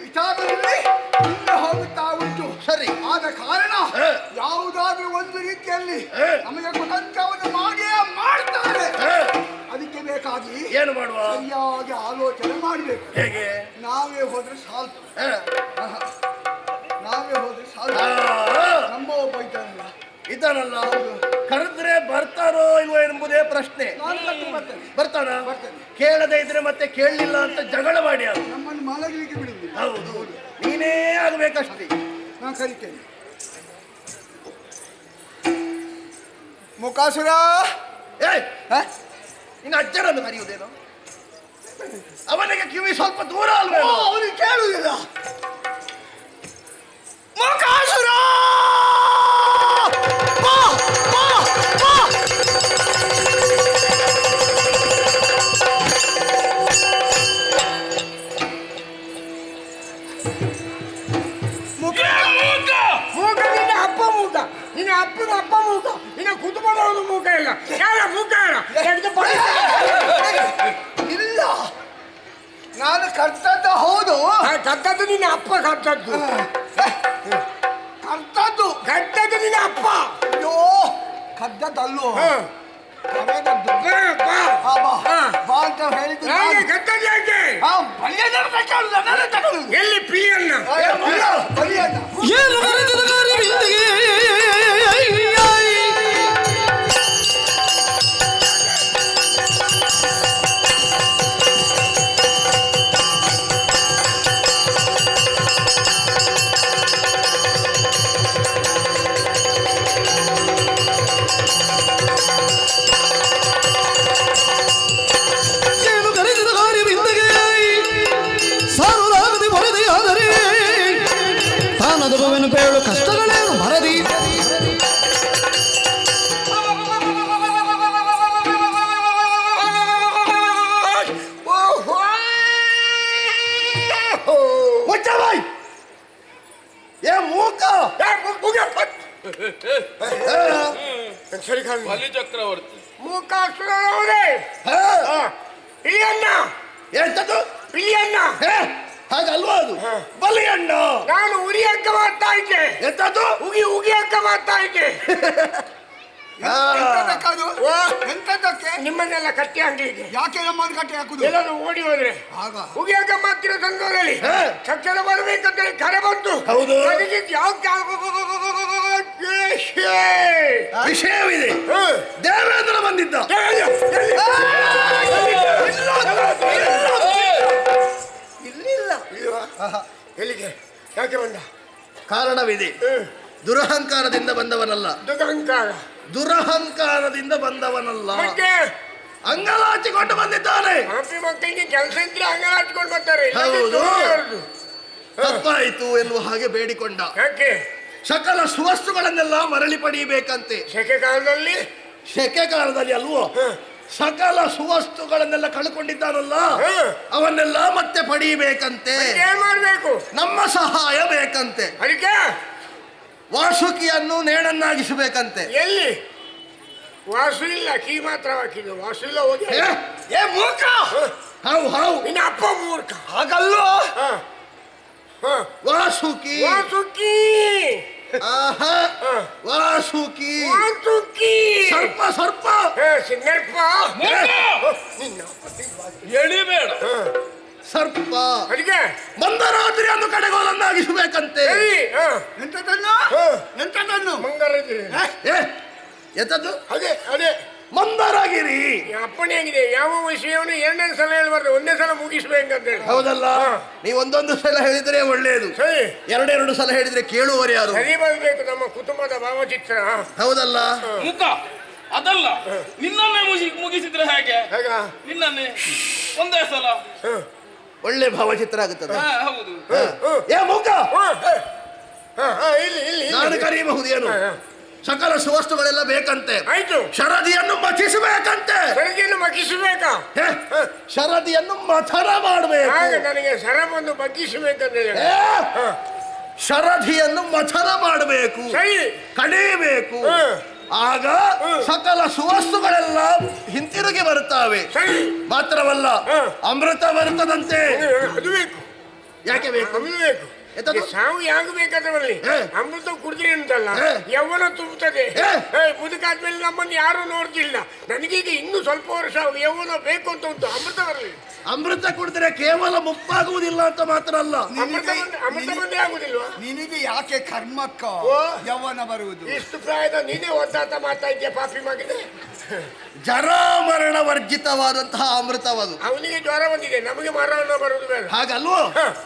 ವಿಚಾರದಲ್ಲಿ ಹಿಂದೆ ಹೋಗುತ್ತಾ ಉಂಟು. ಸರಿ, ಆದ ಕಾರಣ ಯಾವುದಾದ್ರೂ ಒಂದು ರೀತಿಯಲ್ಲಿ ನಮಗೆ ಕುತಂತ್ರವನ್ನು ಮಾಡಿಯೇ ಮಾಡ್ತಾರೆ. ಅದಕ್ಕೆ ಬೇಕಾಗಿ ಏನು ಮಾಡುವ? ಸರಿಯಾಗಿ ಆಲೋಚನೆ ಮಾಡಬೇಕು. ಹೇಗೆ? ನಾವೇ ಹೋದ್ರೆ ಸಾಲ್ತು, ನಾವೇ ಹೋದ್ರೆ ಸಾಲ್ತು. ನಮ್ಮ ಒಬ್ಬ ಇದ್ದಾನಲ್ಲ, ಕರೆದ್ರೆ ಬರ್ತಾರೋ ಇಲ್ವೋ ಎಂಬುದೇ ಪ್ರಶ್ನೆ. ನಾನು ಕರ್ಕೊಂಡು ಬರ್ತೇನೆ. ಬರ್ತಾನ? ಬರ್ತೇನೆ. ಕೇಳದೆ ಇದ್ರೆ ಮತ್ತೆ ಕೇಳಲಿಲ್ಲ ಅಂತ ಜಗಳ ಮಾಡಿ ಅದು. ನಮ್ಮನ್ನು ಮಲಗಲಿಕ್ಕೆ ಬಿಡುವುದಿಲ್ಲ. ಹೌದು, ನೀನೇ ಆಗ್ಬೇಕಷ್ಟೇ. ನಾನು ಕರಿತೇನೆ. ಮುಖಾಸುರ, ಏಯ್, ಇನ್ನು ಅಜ್ಜರನ್ನು ಕರೆಯುವುದೇನು? ಅವನಿಗೆ ಕಿವಿ ಸ್ವಲ್ಪ ದೂರ ಅಲ್ವೇ? ಅವನಿಗೆ ಕೇಳುವುದಿಲ್ಲ. ಮುಖಾಸುರ, ನಿನ್ನ ಅಪ್ಪನ ಅಪ್ಪ ಮೂಕ, ನಿನ್ನ ಕುಟುಂಬದವನು ಮೂಕ ಇಲ್ಲ. ಯಾರ ಮೂಕ ಇಲ್ಲ, ನಾನು ಕರ್ತದ್ದು ಹೌದು. ಕದ್ದದ್ದು ನಿನ್ನ ಅಪ್ಪ, ಕದ್ದದ್ದು ಕರ್ತದ್ದು ಕದ್ದದ್ದು ನಿನ್ನ ಅಪ್ಪ. ಅಯ್ಯೋ, ಕದ್ದದ್ದಲ್ಲೋ ಕದ್ದದ್ದು ಎಲ್ಲಿ ಪಿಲಿಯನ್ನ ಏನು ಬರೆದಿದ ಕಾರ್ಯವಿಂದಿಗೆ ಬೇಳು ಕಷ್ಟಗಳೇನು ಭರದಿ ಬಲಿ ಚಕ್ರವರ್ತಿ ಮೂಕಾಸುರನವರೇ, ಪಿಲಿಯನ್ನ ಎಂತದ್ದು? ಪಿಲಿಯನ್ನ ಹಾಗಲ್ವಾ ಅದು? ಬಲಿಯಣ್ಣ. ನಾನು ಉರಿ ಅಕ್ಕ ಮಾಡ್ತಾ ಇದ್ದೆ. ಎಂತದ್ದು? ಉಗಿ ಅಕ್ಕ ಮಾಡ್ತಾ ಇದ್ದೆ. ಎಂತದಕ್ಕೆ ನಿಮ್ಮನ್ನೆಲ್ಲ ಕಟ್ಟಿ ಅಂಗಡಿಗೆ ಯಾಕೆ ನಮ್ಮನ್ನು ಕಟ್ಟಿ ಹಾಕುದು? ಎಲ್ಲರೂ ಓಡಿ ಹೋದ್ರೆ ಆಗ ಉಗಿ ಅಕ್ಕ ಮಾಡ್ತಿರೋ ಸಂದರ್ಭದಲ್ಲಿ ತಕ್ಷಣ ಬರ್ಬೇಕಂತ ಕರೆ ಬಂತು. ಹೌದು, ಅದಕ್ಕೆ ಯಾವ ವಿಷಯವಿದೆ. ದೇವೇಂದ್ರ ಬಂದಿದ್ದ. ಎಲ್ಲಿಗೆ ಯಾಕೆ ಬಂದ? ಕಾರಣವಿದೆ. ದುರಹಂಕಾರದಿಂದ ಬಂದವನಲ್ಲ. ದುರಹಂಕಾರದಿಂದ ಬಂದವನಲ್ಲ. ಅಂಗಲಾಚಿಕೊಂಡು ಬಂದಿದ್ದಾನೆ. ಮಕ್ಕಳಿಗೆ ಕೆಲಸ ಇದ್ರೆ ಅಂಗಲಾಚಿಕೊಂಡು ಬರ್ತಾರೆ. ಹೌದು, ತಪ್ಪಾಯಿತು ಎನ್ನುವ ಹಾಗೆ ಬೇಡಿಕೊಂಡ. ಯಾಕೆ? ಸಕಲ ಸುವಸ್ತುಗಳನ್ನೆಲ್ಲ ಮರಳಿ ಪಡೆಯಬೇಕಂತೆ. ಸೆಕೆ ಕಾಲದಲ್ಲಿ? ಸೆಕೆ ಕಾಲದಲ್ಲಿ ಅಲ್ವೋ? ಸಕಲ ಸುವಸ್ತುಗಳನ್ನೆಲ್ಲ ಕಳ್ಕೊಂಡಿದ್ದಾನಲ್ಲ, ಅವನ್ನೆಲ್ಲ ಮತ್ತೆ ಪಡೆಯಬೇಕಂತೆ. ಏನ್ ಮಾಡ್ಬೇಕು? ನಮ್ಮ ಸಹಾಯ ಬೇಕಂತೆ. ಅದಕ್ಕೆ ವಾಸುಕಿಯನ್ನು ನೇಣನ್ನಾಗಿಸಬೇಕಂತೆ. ಎಲ್ಲಿ? ವಾಸು ಇಲ್ಲ, ಕೀ ಮಾತ್ರ ಹಾಕಿದ್ದು. ವಾಸು ಇಲ್ಲ, ಹೋಗಿ. ಏ ಮೂರ್ಖ, ಹಾವು ಹಾವು, ನಿನ್ನ ಅಪ್ಪ ಮೂರ್ಖ. ಹಾಗಲ್ಲೋ. ಹ, ಹ. ವಾಸುಕಿ, ವಾಸುಕಿ, ಆಹಾ, ವಾಸುಕಿ, ವಾಸುಕಿ. ಸರ್ಪ ಸರ್ಪ, ಸಿಂಗರ್ಪ. ಎಳಿಬೇಡ. ಸರ್ಪ ಅಡಿಗೆ ಮಂದರಾತ್ರಿಯನ್ನು ಕಡೆಗೋಲನ್ನಾಗಿಸಬೇಕಂತೆ. ಎಂತದನ್ನು ಎಂತದನ್ನು ಮಂಗರಾಗಿರಿ. ಎಂತದ್ದು? ಅದೇ ಅದೇ ಮಂದರಾಗಿರಿ. ಅಪ್ಪಣೆ ಆಗಿದೆ. ಯಾವ ವಿಷಯವನ್ನು ಎರಡನೇ ಸಲ ಹೇಳ್ಬಾರ್ದು, ಒಂದೇ ಸಲ ಮುಗಿಸ್ಬೇಕಂತ ಹೇಳಿ. ಹೌದಲ್ಲ, ನೀವು ಒಂದೊಂದು ಸಲ ಹೇಳಿದ್ರೆ ಒಳ್ಳೆಯದು. ಸರಿ, ಎರಡೆರಡು ಸಲ ಹೇಳಿದ್ರೆ ಕೇಳುವವರು ಯಾರು? ಸರಿ ಬರ್ಬೇಕು ನಮ್ಮ ಕುಟುಂಬದ ಭಾವಚಿತ್ರ. ಹೌದಲ್ಲ. ಮುಖ ಅದಲ್ಲ, ನಿನ್ನನ್ನೇ ಮುಗಿಸಿದ್ರೆ ಹೇಗೆ? ಹೇಗ? ನಿನ್ನನ್ನೇ ಒಂದೇ ಸಲ. ಒಳ್ಳೆ ಭಾವಚಿತ್ರ ಆಗುತ್ತದೆ. ಹೌದು. ಏ ಮೂಕ, ಇಲ್ಲಿ ಇಲ್ಲಿ ನಾನು ಕರೆಯಬಹುದು ಏನು? ಸಕಲ ಸುವಸ್ತುಗಳೆಲ್ಲ ಬೇಕಂತೆ. ಆಯ್ತು. ಶರದಿಯನ್ನು ಮಥಿಸಬೇಕಂತೆ. ಸರಿಗೆಯನ್ನು ಮಗಿಸಬೇಕಾ? ಶರದಿಯನ್ನು ಮಥನ ಮಾಡಬೇಕು. ಆಗ ನನಗೆ ಸರಬನ್ನು ಬಗ್ಗಿಸಬೇಕಂತ ಹೇಳಿ. ಶರದಿಯನ್ನು ಮಥನ ಮಾಡಬೇಕು, ಸರಿ, ಕಡಿಯಬೇಕು. ಆಗ ಸಕಲ ಸುವಸ್ತುಗಳೆಲ್ಲ ಹಿಂತಿರುಗಿ ಬರುತ್ತವೆ. ಸರಿ, ಮಾತ್ರವಲ್ಲ, ಅಮೃತ ಬರುತ್ತದಂತೆ. ಅದು ಬೇಕು. ಯಾಕೆ ಬೇಕು? ಅದು ಬೇಕು. ಎಂತದು? ಸಾವು ಯಾಕೆ ಬೇಕಾದ್ರೆ ಬರಲಿ, ಅಮೃತ ಕುಡಿದ್ರಿ ಅಂತಲ್ಲ, ಯೌವನ ತುಂಬುತ್ತದೆ. ಮುದುಕಾದ್ಮೇಲೆ ನಮ್ಮನ್ನು ಯಾರು ನೋಡ್ತಿಲ್ಲ. ನನಗೀಗ ಇನ್ನೂ ಸ್ವಲ್ಪ ವರ್ಷ ಯೌವನ ಬೇಕು ಅಂತ ಉಂಟು. ಅಮೃತ ಬರಲಿ. ಅಮೃತ ಕುಡಿದ್ರೆ ಕೇವಲ ಮುಪ್ಪಾಗುವುದಿಲ್ಲ ಅಂತ ಮಾತ್ರ ಅಲ್ಲ, ಅಮೃತ ಬಂದೇ ಆಗುದಿಲ್ವಾ? ನಿನಗೆ ಯಾಕೆ ಕರ್ಮಕ್ಕ ಯೌವನ ಬರುವುದು? ಇಷ್ಟು ಪ್ರಾಯದ ನೀನೇ ಒದ್ದಾಟ ಮಾಡ್ತಾ ಇದ್ಯಾ ಪಾಪಿ ಮಗನೇ. ಜರಾಮರಣ ವರ್ಜಿತವಾದಂತಹ ಅಮೃತವದು. ಅವನಿಗೆ ಜ್ವರ ಬಂದಿದೆ, ನಮಗೆ ಮರಣ ಬರುವುದು ಬೇಡ. ಹಾಗಲ್ವೋ?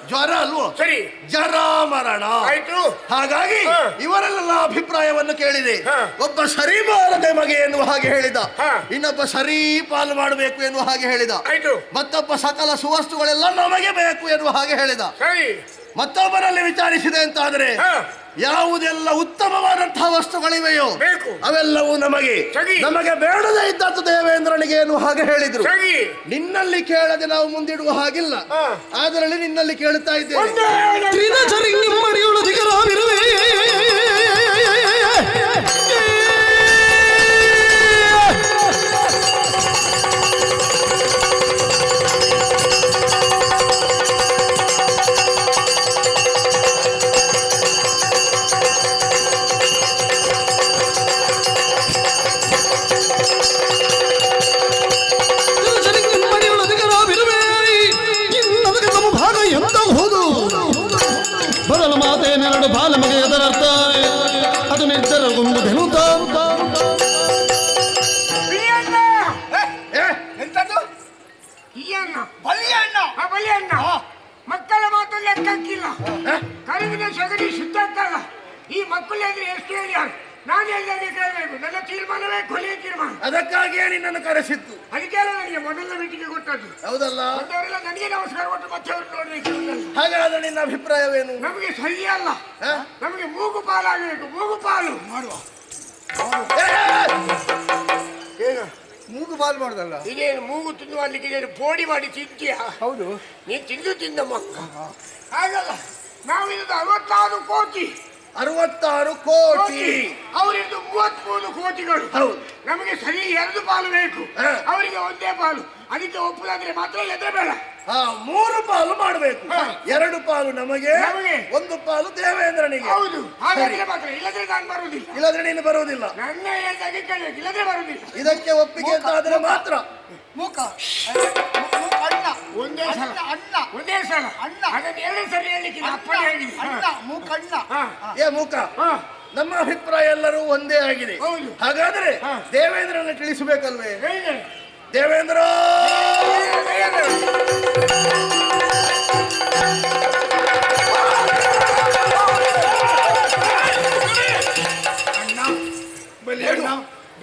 ಜ್ವರ ಅಲ್ವೋ? ಸರಿ, ಜರಾಮರಣ. ಆಯ್ತು. ಹಾಗಾಗಿ ಇವರೆಲ್ಲ ಅಭಿಪ್ರಾಯವನ್ನು ಕೇಳಿದೆ. ಒಬ್ಬ ಸರಿ ಬಾರದೆ ಮಗೆ ಎನ್ನುವ ಹಾಗೆ ಹೇಳಿದ, ಇನ್ನೊಬ್ಬ ಸರಿ ಪಾಲು ಮಾಡಬೇಕು ಎನ್ನುವ ಹಾಗೆ ಹೇಳಿದ, ಆಯ್ತು. ಮತ್ತೊಬ್ಬ ಸಕಲ ಸುವಸ್ತುಗಳೆಲ್ಲ ನಮಗೆ ಬೇಕು ಎನ್ನುವ ಹಾಗೆ ಹೇಳಿದ. ಸರಿ, ಮತ್ತೊಬ್ಬರಲ್ಲಿ ವಿಚಾರಿಸಿದೆ ಅಂತಾದ್ರೆ ಯಾವುದೆಲ್ಲ ಉತ್ತಮವಾದಂತಹ ವಸ್ತುಗಳಿವೆಯೋ ಬೇಕು, ಅವೆಲ್ಲವೂ ನಮಗೆ ನಮಗೆ ಬೇಡದೇ ಇದ್ದದ್ದು ದೇವೇಂದ್ರನಿಗೆ ಎನ್ನುವ ಹಾಗೆ ಹೇಳಿದ್ರು. ನಿನ್ನಲ್ಲಿ ಕೇಳದೆ ನಾವು ಮುಂದಿಡುವ ಹಾಗಿಲ್ಲ, ಅದರಲ್ಲಿ ನಿನ್ನಲ್ಲಿ ಕೇಳುತ್ತಾ ಇದ್ದೇವೆ. ಬರಲು ಮಾತೇನೆರಡು ಬಾಲ ಮಗೆ ಎದರರ್ಥ ಅದು ನಿದ್ದರ ಗುಂಬುದೆನುತ ಎಂತದ್ದು? ಈ ಅಣ್ಣ ಬಲಿಯಣ್ಣ, ಬಲಿಯಣ್ಣ ಮಕ್ಕಳ ಮಾತು ಲೆಕ್ಕಕ್ಕಿಲ್ಲ. ಕರುವಿನ ಸಗಣಿ ಶುದ್ಧ ಅಂತಲ್ಲ. ಈ ಮಕ್ಕಳು ಅಂದ್ರೆ ಎಷ್ಟು ಹೇಳ್ಯಾರು? ನಾನು ಎಲ್ಲರಿಗೆ ಕೇಳಬೇಕು. ನನ್ನ ತೀರ್ಮಾನವೇ ಕೊನೆಯ ತೀರ್ಮಾನ. ಅದಕ್ಕಾಗಿಯೇ ನಿನ್ನನ್ನು ಕರೆಸಿತ್ತು. ಅದಕ್ಕೆಲ್ಲ ನನಗೆ ಮೊದಲ ಮೀಟಿಗೆ ಕೊಟ್ಟದ್ದು. ಹೌದಲ್ಲ? ಬಂದವರೆಲ್ಲ ನನಗೆ ನಮಸ್ಕಾರ ಕೊಟ್ಟು ಮತ್ತೆ ಅವ್ರು ನೋಡ್ಬೇಕು. ಹಾಗಾದ್ರೆ ನಿನ್ನ ಅಭಿಪ್ರಾಯವೇನು? ನಮಗೆ ಸಹಿ ಅಲ್ಲ, ನಮಗೆ ಮೂಗು ಪಾಲಾಗಬೇಕು. ಮೂಗು ಪಾಲು ಮಾಡುವ. ಏನು ಮೂಗು ಪಾಲು ಮಾಡುದಲ್ಲ? ಇದೇನು ಮೂಗು ತಿನ್ನುವಲ್ಲಿಗೆ ಪೋಡಿ ಮಾಡಿ ತಿಂತೀಯ? ಹೌದು, ನೀನು ತಿಂದ ಮಕ್ಕ. ಹಾಗಲ್ಲ, ನಾವಿರೋದು 66 ಕೋಟಿ. 66 ಕೋಟಿ. ಅವರಿದ್ದು 33 ಕೋಟಿಗಳು. ನಮಗೆ ಸರಿ 2 ಪಾಲು ಬೇಕು, ಅವರಿಗೆ ಒಂದೇ ಪಾಲು. ಅದಕ್ಕೆ ಒಪ್ಪುದಾದ್ರೆ ಮಾತ್ರ ಎದುರಬೇಡ. 3 ಪಾಲು ಮಾಡಬೇಕು. 2 ಪಾಲು ನಮಗೆ, 1 ಪಾಲು ದೇವೇಂದ್ರನಿಗೆ. ಹೌದು, ಹಾಗಾದ್ರೆ ಮಾತ್ರ. ಇಲ್ಲದ್ರೆ ನಾನು ಬರುವುದಿಲ್ಲ. ಇಲ್ಲದ್ರೆ ನೀನು ಬರುವುದಿಲ್ಲ. ನನ್ನ ಹೇಳ್ದಾಗೆ ಕೇಳಬೇಕು, ಇಲ್ಲದ್ರೆ ಬರುವುದಿಲ್ಲ. ಇದಕ್ಕೆ ಒಪ್ಪಿಗೆ ಅಂತಾದ್ರೆ ಮಾತ್ರ. ಮೂಕ ಅಣ್ಣ, ಒಂದೇ ಸಲ ಅಣ್ಣ, ಒಂದೇ ಸಲ ಅಣ್ಣ. ಅದನ್ನು 2 ಸಲ ಹೇಳಲಿಕ್ಕೆ ಅಪ್ಪಣೆ ಆಗಿದೆ. ಅಣ್ಣ, ಮೂಕಣ್ಣ. ಏ ಮೂಕ, ನಮ್ಮ ಅಭಿಪ್ರಾಯ ಎಲ್ಲರೂ ಒಂದೇ ಆಗಿದೆ. ಹಾಗಾದ್ರೆ ದೇವೇಂದ್ರನ ತಿಳಿಸಬೇಕಲ್ವೇ? ದೇವೇಂದ್ರ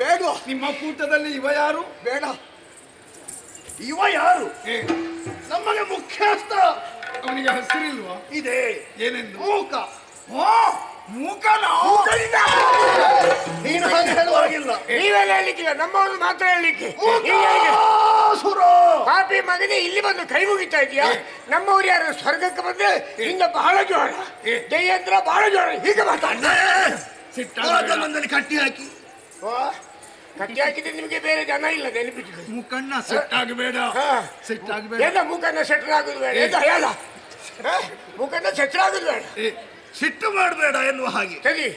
ಬೇಡ. ನಿಮ್ಮ ಕೂಟದಲ್ಲಿ ಇವ ಯಾರು? ಬೇಡ. ಇವ ಯಾರು? ನಮಗೆ ಮುಖ್ಯಸ್ಥ. ಅವನಿಗೆ ಹೆಸರಿಲ್ವಾ? ಇದೆ. ಏನೆಂದು? ಮೂಕ. ಮೂಕನ ನೀನು ಹಾಗೆ ಹೇಳುವಾಗಿಲ್ಲ. ನೀವೆಲ್ಲ ಹೇಳಲಿಕ್ಕಿಲ್ಲ, ನಮ್ಮವರು ಮಾತ್ರ ಹೇಳಲಿಕ್ಕೆ. ಪಾಪಿ ಮಗನೇ, ಇಲ್ಲಿ ಬಂದು ಕೈ ಮುಗಿತಾ ಇದೆಯಾ? ನಮ್ಮವ್ರು ಯಾರು ಸ್ವರ್ಗಕ್ಕೆ ಬಂದ್ರೆ ಇನ್ನ ಬಹಳ ಜೋರ, ಜಯೇಂದ್ರ ಬಹಳ ಜೋರ. ಹೀಗೆ ಮಾತಾಡ ಕಟ್ಟಿ ಹಾಕಿ ಕಟ್ಟಿ ಹಾಕಿದ್ರೆ ನಿಮಗೆ ಬೇರೆ ಜನ ಇಲ್ಲ ನೆನಪಿಟ್ಟು. ಮುಖಂಡ ಸೆಟ್ ಆಗಬೇಡ, ಸೆಟ್ ಆಗಬೇಡ. ಎಲ್ಲ ಮುಖಂಡ ಸೆಟ್ಲ್ ಆಗುದು ಬೇಡ. ಎಂತ ಹೇಳ? ಮುಖಂಡ ಸೆಟ್ಲ್ ಆಗುದು ಬೇಡ. ಸಿಟ್ಟು ಮಾಡಬೇಡ ಎನ್ನುವ ಹಾಗೆ. ಸರಿ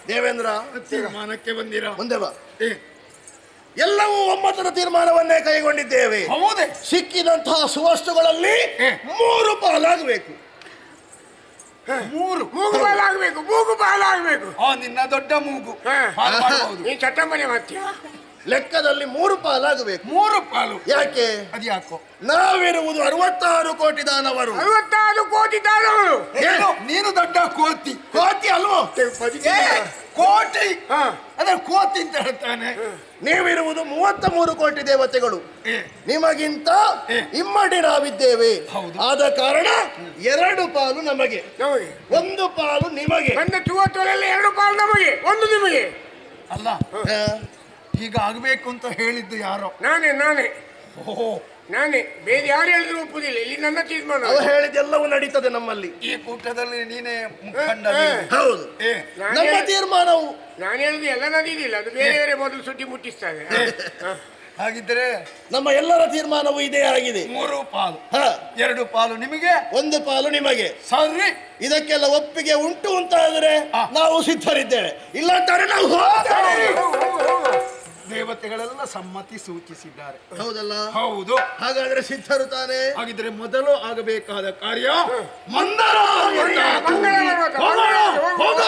ದೇವೇಂದ್ರ, ತೀರ್ಮಾನಕ್ಕೆ ಬಂದಿರ. ಮುಂದೆ ಬಾ. ಎಲ್ಲವೂ ಒಮ್ಮತದ ತೀರ್ಮಾನವನ್ನೇ ಕೈಗೊಂಡಿದ್ದೇವೆ. ಹೌದೇ? ಸಿಕ್ಕಿದಂತಹ ಸುವಸ್ತುಗಳಲ್ಲಿ 3 ಪಾಲಾಗಬೇಕು. ಮೂರು ಮೂಗು ಬಾಲಾಗಬೇಕು. ಮೂಗು ಬಾಲಾಗಬೇಕು. ನಿನ್ನ ದೊಡ್ಡ ಮೂಗು ಹಾಗೆ ಮಾಡಬಹುದು. ನೀನ್ ಚಟ್ಟಂಬನೆ ಮಾಡ್ತೀಯ. ಲೆಕ್ಕದಲ್ಲಿ 3 ಪಾಲಾಗಬೇಕು. 3 ಪಾಲು. ಯಾಕೆ? ಅದ್ಯಾಕೋ? ನಾವಿರುವುದು 66 ಕೋಟಿ ದಾನವರು. 66 ಕೋಟಿ ದಾನವರು. ನೀನು ದೊಡ್ಡ ಕೋತಿ. ಕೋಟಿ ಅಲ್ವೋ? ಕೋಟಿ ಅದೇ ಕೋತಿ ಅಂತ ಹೇಳ್ತಾನೆ. ನೀವಿರುವುದು 33 ಕೋಟಿ ದೇವತೆಗಳು. ನಿಮಗಿಂತ ಇಮ್ಮಡಿ ನಾವಿದ್ದೇವೆ. ಆದ ಕಾರಣ 2 ಪಾಲು ನಮಗೆ, 1 ಪಾಲು ನಿಮಗೆ. ನನ್ನ 34 2 ಪಾಲು ನಮಗೆ, 1 ನಿಮಗೆ. ಅಲ್ಲ, ಈಗ ಆಗ್ಬೇಕು ಅಂತ ಹೇಳಿದ್ದು ಯಾರೋ? ನಾನೇ ಬೇರೆ ಯಾರು ಹೇಳಿದ್ರು ಒಪ್ಪುದಿಲ್ಲ. ಇಲ್ಲಿ ನನ್ನ ತೀರ್ಮಾನ. ಅವ ಹೇಳಿದೆಲ್ಲವೂ ನಡೀತದೆ ನಮ್ಮಲ್ಲಿ. ಈ ಕೂಟದಲ್ಲಿ ನೀನೇ ಮುಖಂಡ. ಹೌದು, ನಮ್ಮ ತೀರ್ಮಾನವು. ನಾನು ಹೇಳುದು ಎಲ್ಲ ನಡೀದಿಲ್ಲ, ಅದು ಬೇರೆ ಬೇರೆ ಮೊದಲು ಸುದ್ದಿ ಮುಟ್ಟಿಸ್ತಾರೆ. ಹಾಗಿದ್ರೆ ನಮ್ಮ ಎಲ್ಲರ ತೀರ್ಮಾನವು ಇದೇ ಆಗಿದೆ. 3 ಪಾಲು. 2 ಪಾಲು ನಿಮಗೆ, 1 ಪಾಲು ನಿಮಗೆ. ಸರಿ. ಇದಕ್ಕೆಲ್ಲ ಒಪ್ಪಿಗೆ ಉಂಟು ಅಂತಾದರೆ ನಾವು ಸಿದ್ಧರಿದ್ದೇವೆ. ಇಲ್ಲ ಅಂತಾರೆ ನಾವು ಹೋಗ್ತೇವೆ. ದೇವತೆಗಳೆಲ್ಲ ಸಮ್ಮತಿ ಸೂಚಿಸಿದ್ದಾರೆ. ಹೌದಲ್ಲ? ಹೌದು. ಹಾಗಾದ್ರೆ ಸಿದ್ಧರು ತಾನೆ. ಹಾಗಿದ್ರೆ ಮೊದಲು ಆಗಬೇಕಾದ ಕಾರ್ಯ ಮಂದರ. ಪರ್ವತ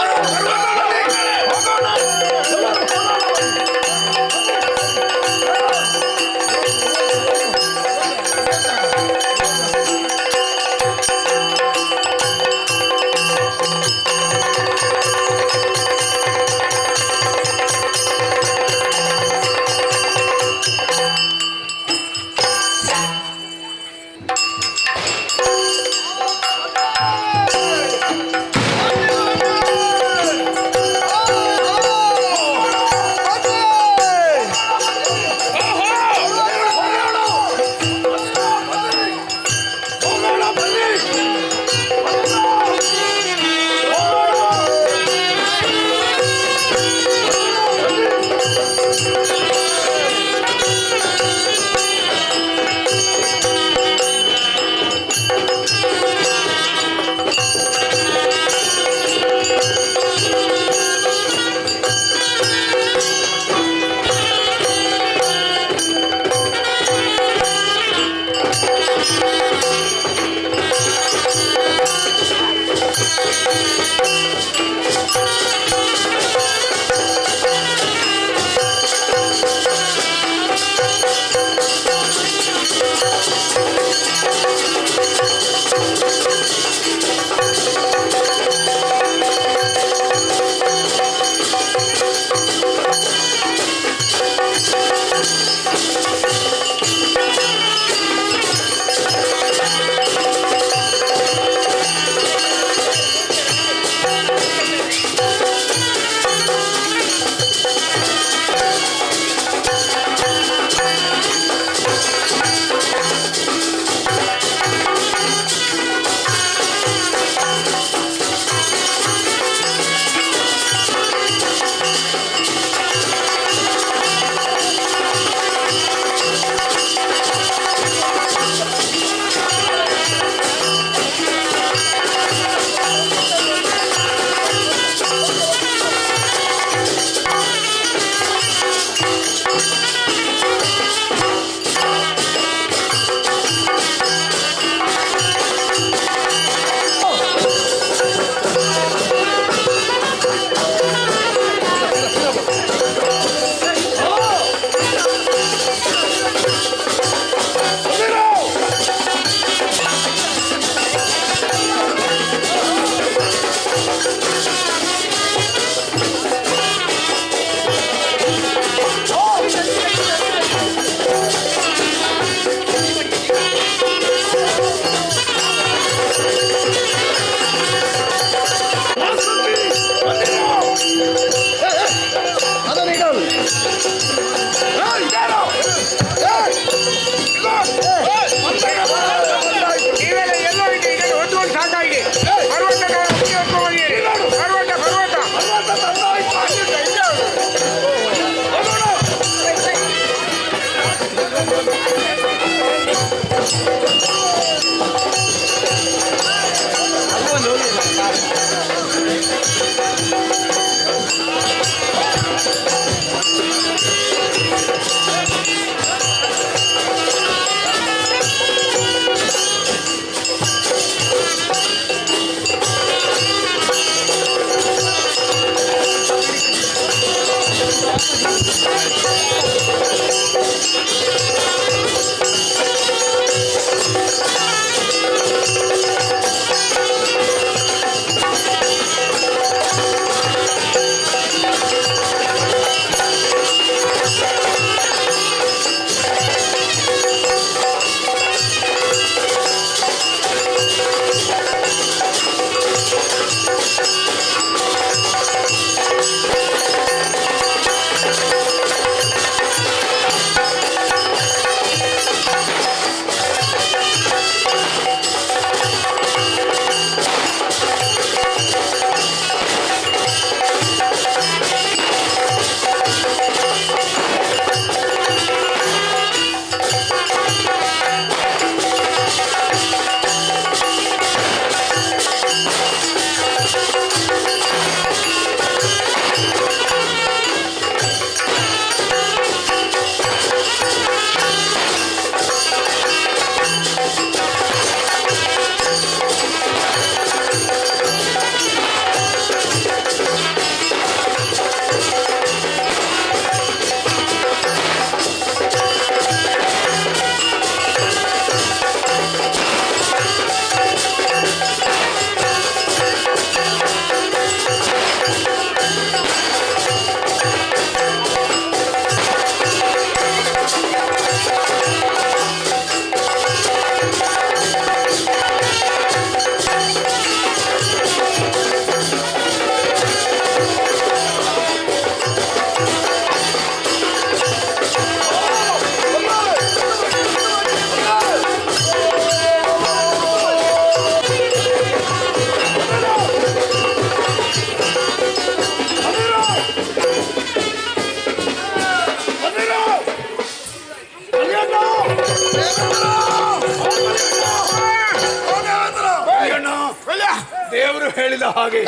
ದೇವರು ಹೇಳಿದ ಹಾಗೆ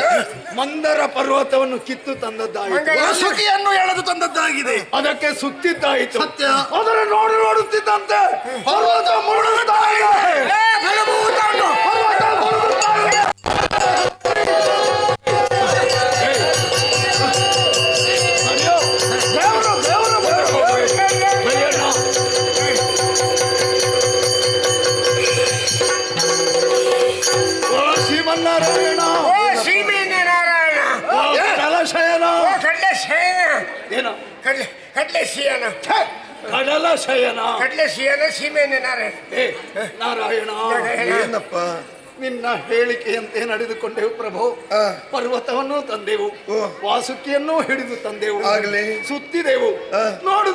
ಮಂದರ ಪರ್ವತವನ್ನು ಕಿತ್ತು ತಂದದ್ದಾಯಿತು, ವಾಸುಕಿಯನ್ನು ಎಳೆದು ತಂದದ್ದಾಗಿದೆ. ಅದಕ್ಕೆ ಸುತ್ತಿದ್ದಾಯಿತು. ಸತ್ಯ. ಅದರ ನೋಡುತ್ತಿದ್ದಂತೆ ಪರ್ವತ ಮುಳುಗುತ್ತಾ ಇದೆ. ಪರ್ವತ ಮುಳುಗುತ್ತಾ ಇದೆ. ಶ್ರೀಮನ್ನಾರಾಯಣ, ಕಡಲ ಶಯನ ಸೀಮೆನೆ ನಾರಾಯಣ. ಏನಪ್ಪ ನಿನ್ನ ಹೇಳಿಕೆಯಂತೆ ನಡೆದುಕೊಂಡೆವು ಪ್ರಭು. ಪರ್ವತವನ್ನು ತಂದೆವು, ವಾಸುಕಿಯನ್ನು ಹಿಡಿದು ತಂದೆವು, ಆಗ್ಲಿ ಸುತ್ತಿದೆವು.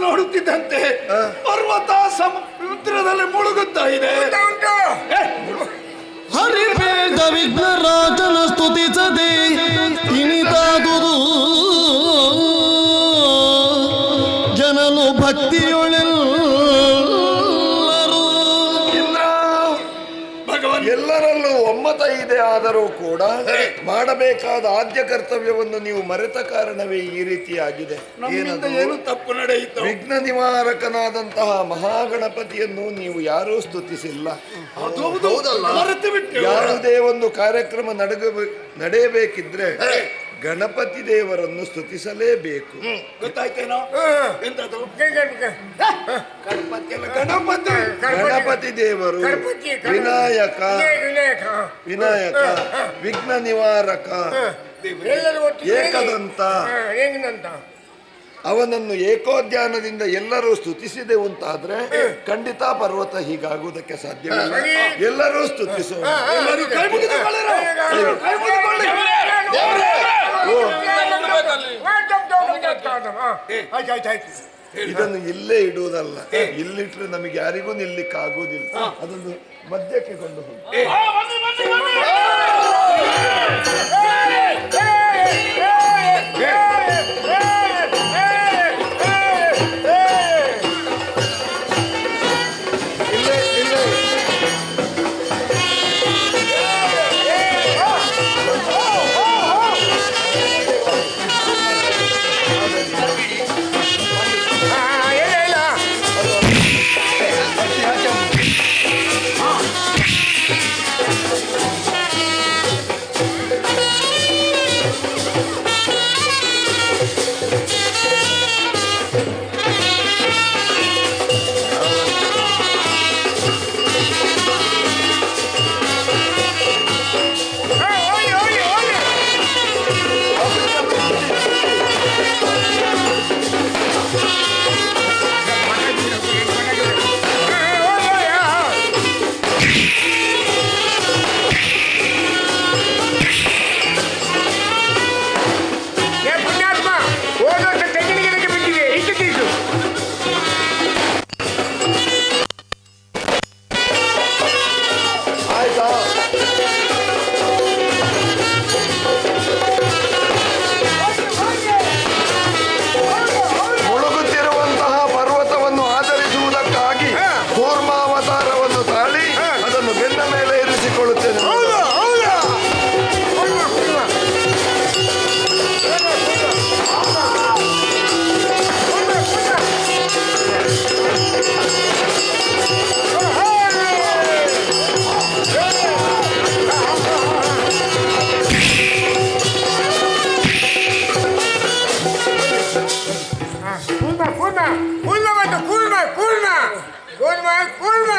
ನೋಡುತ್ತಿದ್ದಂತೆ ಪರ್ವತ ಸಮುದ್ರದಲ್ಲಿ ಮುಳುಗುತ್ತಾ ಇದೆ. ಹರಿಬೇದ ವಿಘ್ನರಾಜನ ಸ್ತುತಿಸದೆ ಇನಿತಾದುದು ಜನನು ಭಕ್ತಿಯೊಳೆಲ್ಲರೂ. ಎಲ್ಲರಲ್ಲೂ ಒಮ್ಮತ ಇದೆ, ಆದರೂ ಕೂಡ ಮಾಡಬೇಕಾದ ಆದ್ಯ ಕರ್ತವ್ಯವನ್ನು ನೀವು ಮರೆತ ಕಾರಣವೇ ಈ ರೀತಿಯಾಗಿದೆ. ಏನು ತಪ್ಪು ನಡೆಯಿತು? ವಿಘ್ನ ನಿವಾರಕನಾದಂತಹ ಮಹಾಗಣಪತಿಯನ್ನು ನೀವು ಯಾರೂ ಸ್ತುತಿಸಿಲ್ಲ. ಯಾವುದೇ ಒಂದು ಕಾರ್ಯಕ್ರಮ ನಡೆಯಬೇಕಿದ್ರೆ ಗಣಪತಿ ದೇವರನ್ನು ಸ್ತುತಿಸಲೇಬೇಕು. ಗೊತ್ತಾಯ್ತೇನೋ? ಗಣಪತಿ ದೇವರು ವಿನಾಯಕ, ವಿಘ್ನ ನಿವಾರಕ, ಏಕದಂತ. ಅವನನ್ನು ಏಕೋದ್ಯಾನದಿಂದ ಎಲ್ಲರೂ ಸ್ತುತಿಸಿದೆವು ಅಂತಾದ್ರೆ ಖಂಡಿತ ಪರ್ವತ ಹೀಗಾಗುವುದಕ್ಕೆ ಸಾಧ್ಯವಿಲ್ಲ. ಎಲ್ಲರೂ ಸ್ತುತಿಸೋಣ. ಇದನ್ನು ಇಲ್ಲೇ ಇಡುವುದಲ್ಲ, ಇಲ್ಲಿಟ್ರೆ ನಮಗೆ ಯಾರಿಗೂ ನಿಲ್ಲಿಕ್ಕಾಗುವುದಿಲ್ಲ. ಅದನ್ನು ಮಧ್ಯಕ್ಕೆ ಕೊಂಡು ಹೋಗಿ. ಕೂರ್ಮ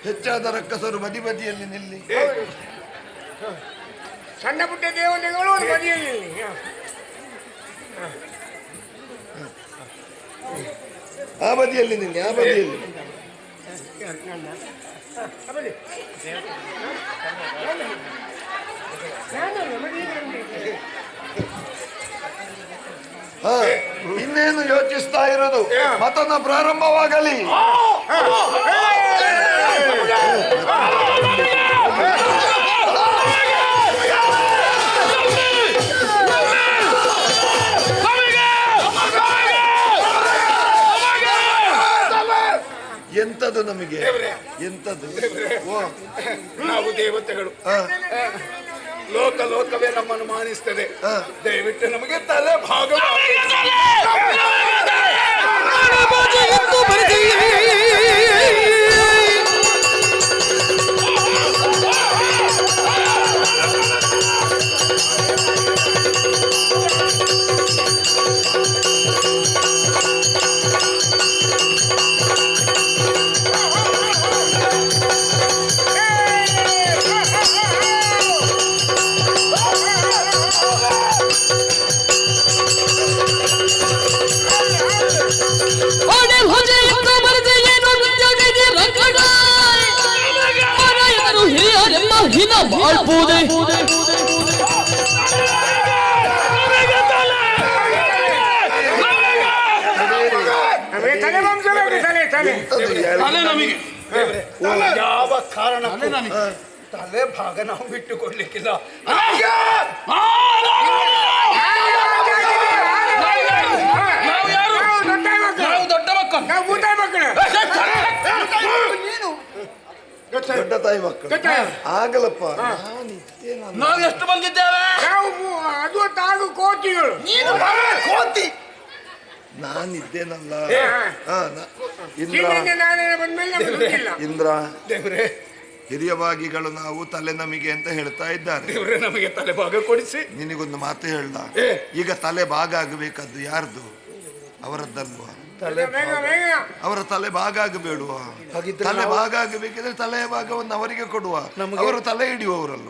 ಹೆಚ್ಚಾದ ರಕ್ಕಸರು ಬದಿ ಬದಿಯಲ್ಲಿ ನಿಲ್ಲಿ. ಸಣ್ಣ ಪುಟ್ಟ ದೇವತೆಗಳು ಒಂದು ಬದಿಯಲ್ಲಿ. ಆ ಬದಿಯಲ್ಲಿ ನಿಲ್ಲಿ, ಆ ಬದಿಯಲ್ಲಿ. ಇನ್ನೇನು ಯೋಚಿಸ್ತಾ ಇರೋದು? ಮತನ ಪ್ರಾರಂಭವಾಗಲಿ. ಎಂತದು ನಮಗೆ? ಎಂತದು? ನಾವು ದೇವತೆಗಳು, ಲೋಕವೇ ನಮ್ಮನ್ನು ಮಾನಿಸ್ತದೆ. ದಯವಿಟ್ಟು ನಮಗೆ ತಲೆ ಭಾಗ ಮಾಡ್ಬೋದೆ. ಯಾವ ಕಾರಣ ತಲೆ ಭಾಗ ನಾವು ಬಿಟ್ಟು ಕೊಡ್ಲಿಕ್ಕಿಲ್ಲ. ದೊಡ್ಡ ಮಕ್ಕಳು ದೊಡ್ಡ ತಾಯಿ ಮಕ್ಕಳು ಆಗಲಪ್ಪ. ನಾವು ಎಷ್ಟು ಬಂದಿದ್ದೇವೆ? ಅದು ತಾವು ಕೋತಿಗಳು. ಕೋತಿ ನಾನಿದ್ದೇನಲ್ಲ. ಇಂದ್ರ ದೇವ್ರೆ, ಹಿರಿಯ ಭಾಗಿಗಳು ನಾವು ತಲೆ ನಮಗೆ ಅಂತ ಹೇಳ್ತಾ ಇದ್ದಾರೆ. ದೇವ್ರೆ ನಮಗೆ ತಲೆ ಭಾಗ ಕೊಡಿಸಿ. ನಿನಗೊಂದು ಮಾತು ಹೇಳ್ದ, ಈಗ ತಲೆ ಭಾಗ ಆಗಬೇಕಾದ್ದು ಯಾರ್ದು? ಅವರದ್ದಲ್ವಾ? ಅವರ ತಲೆ ಭಾಗ ಆಗಬೇಡುವ? ತಲೆ ಭಾಗ ಆಗಬೇಕಿದ್ರೆ ತಲೆಯ ಭಾಗವನ್ನು ಅವರಿಗೆ ಕೊಡುವ. ಅವರು ತಲೆ ಹಿಡಿಯುವವರಲ್ಲ.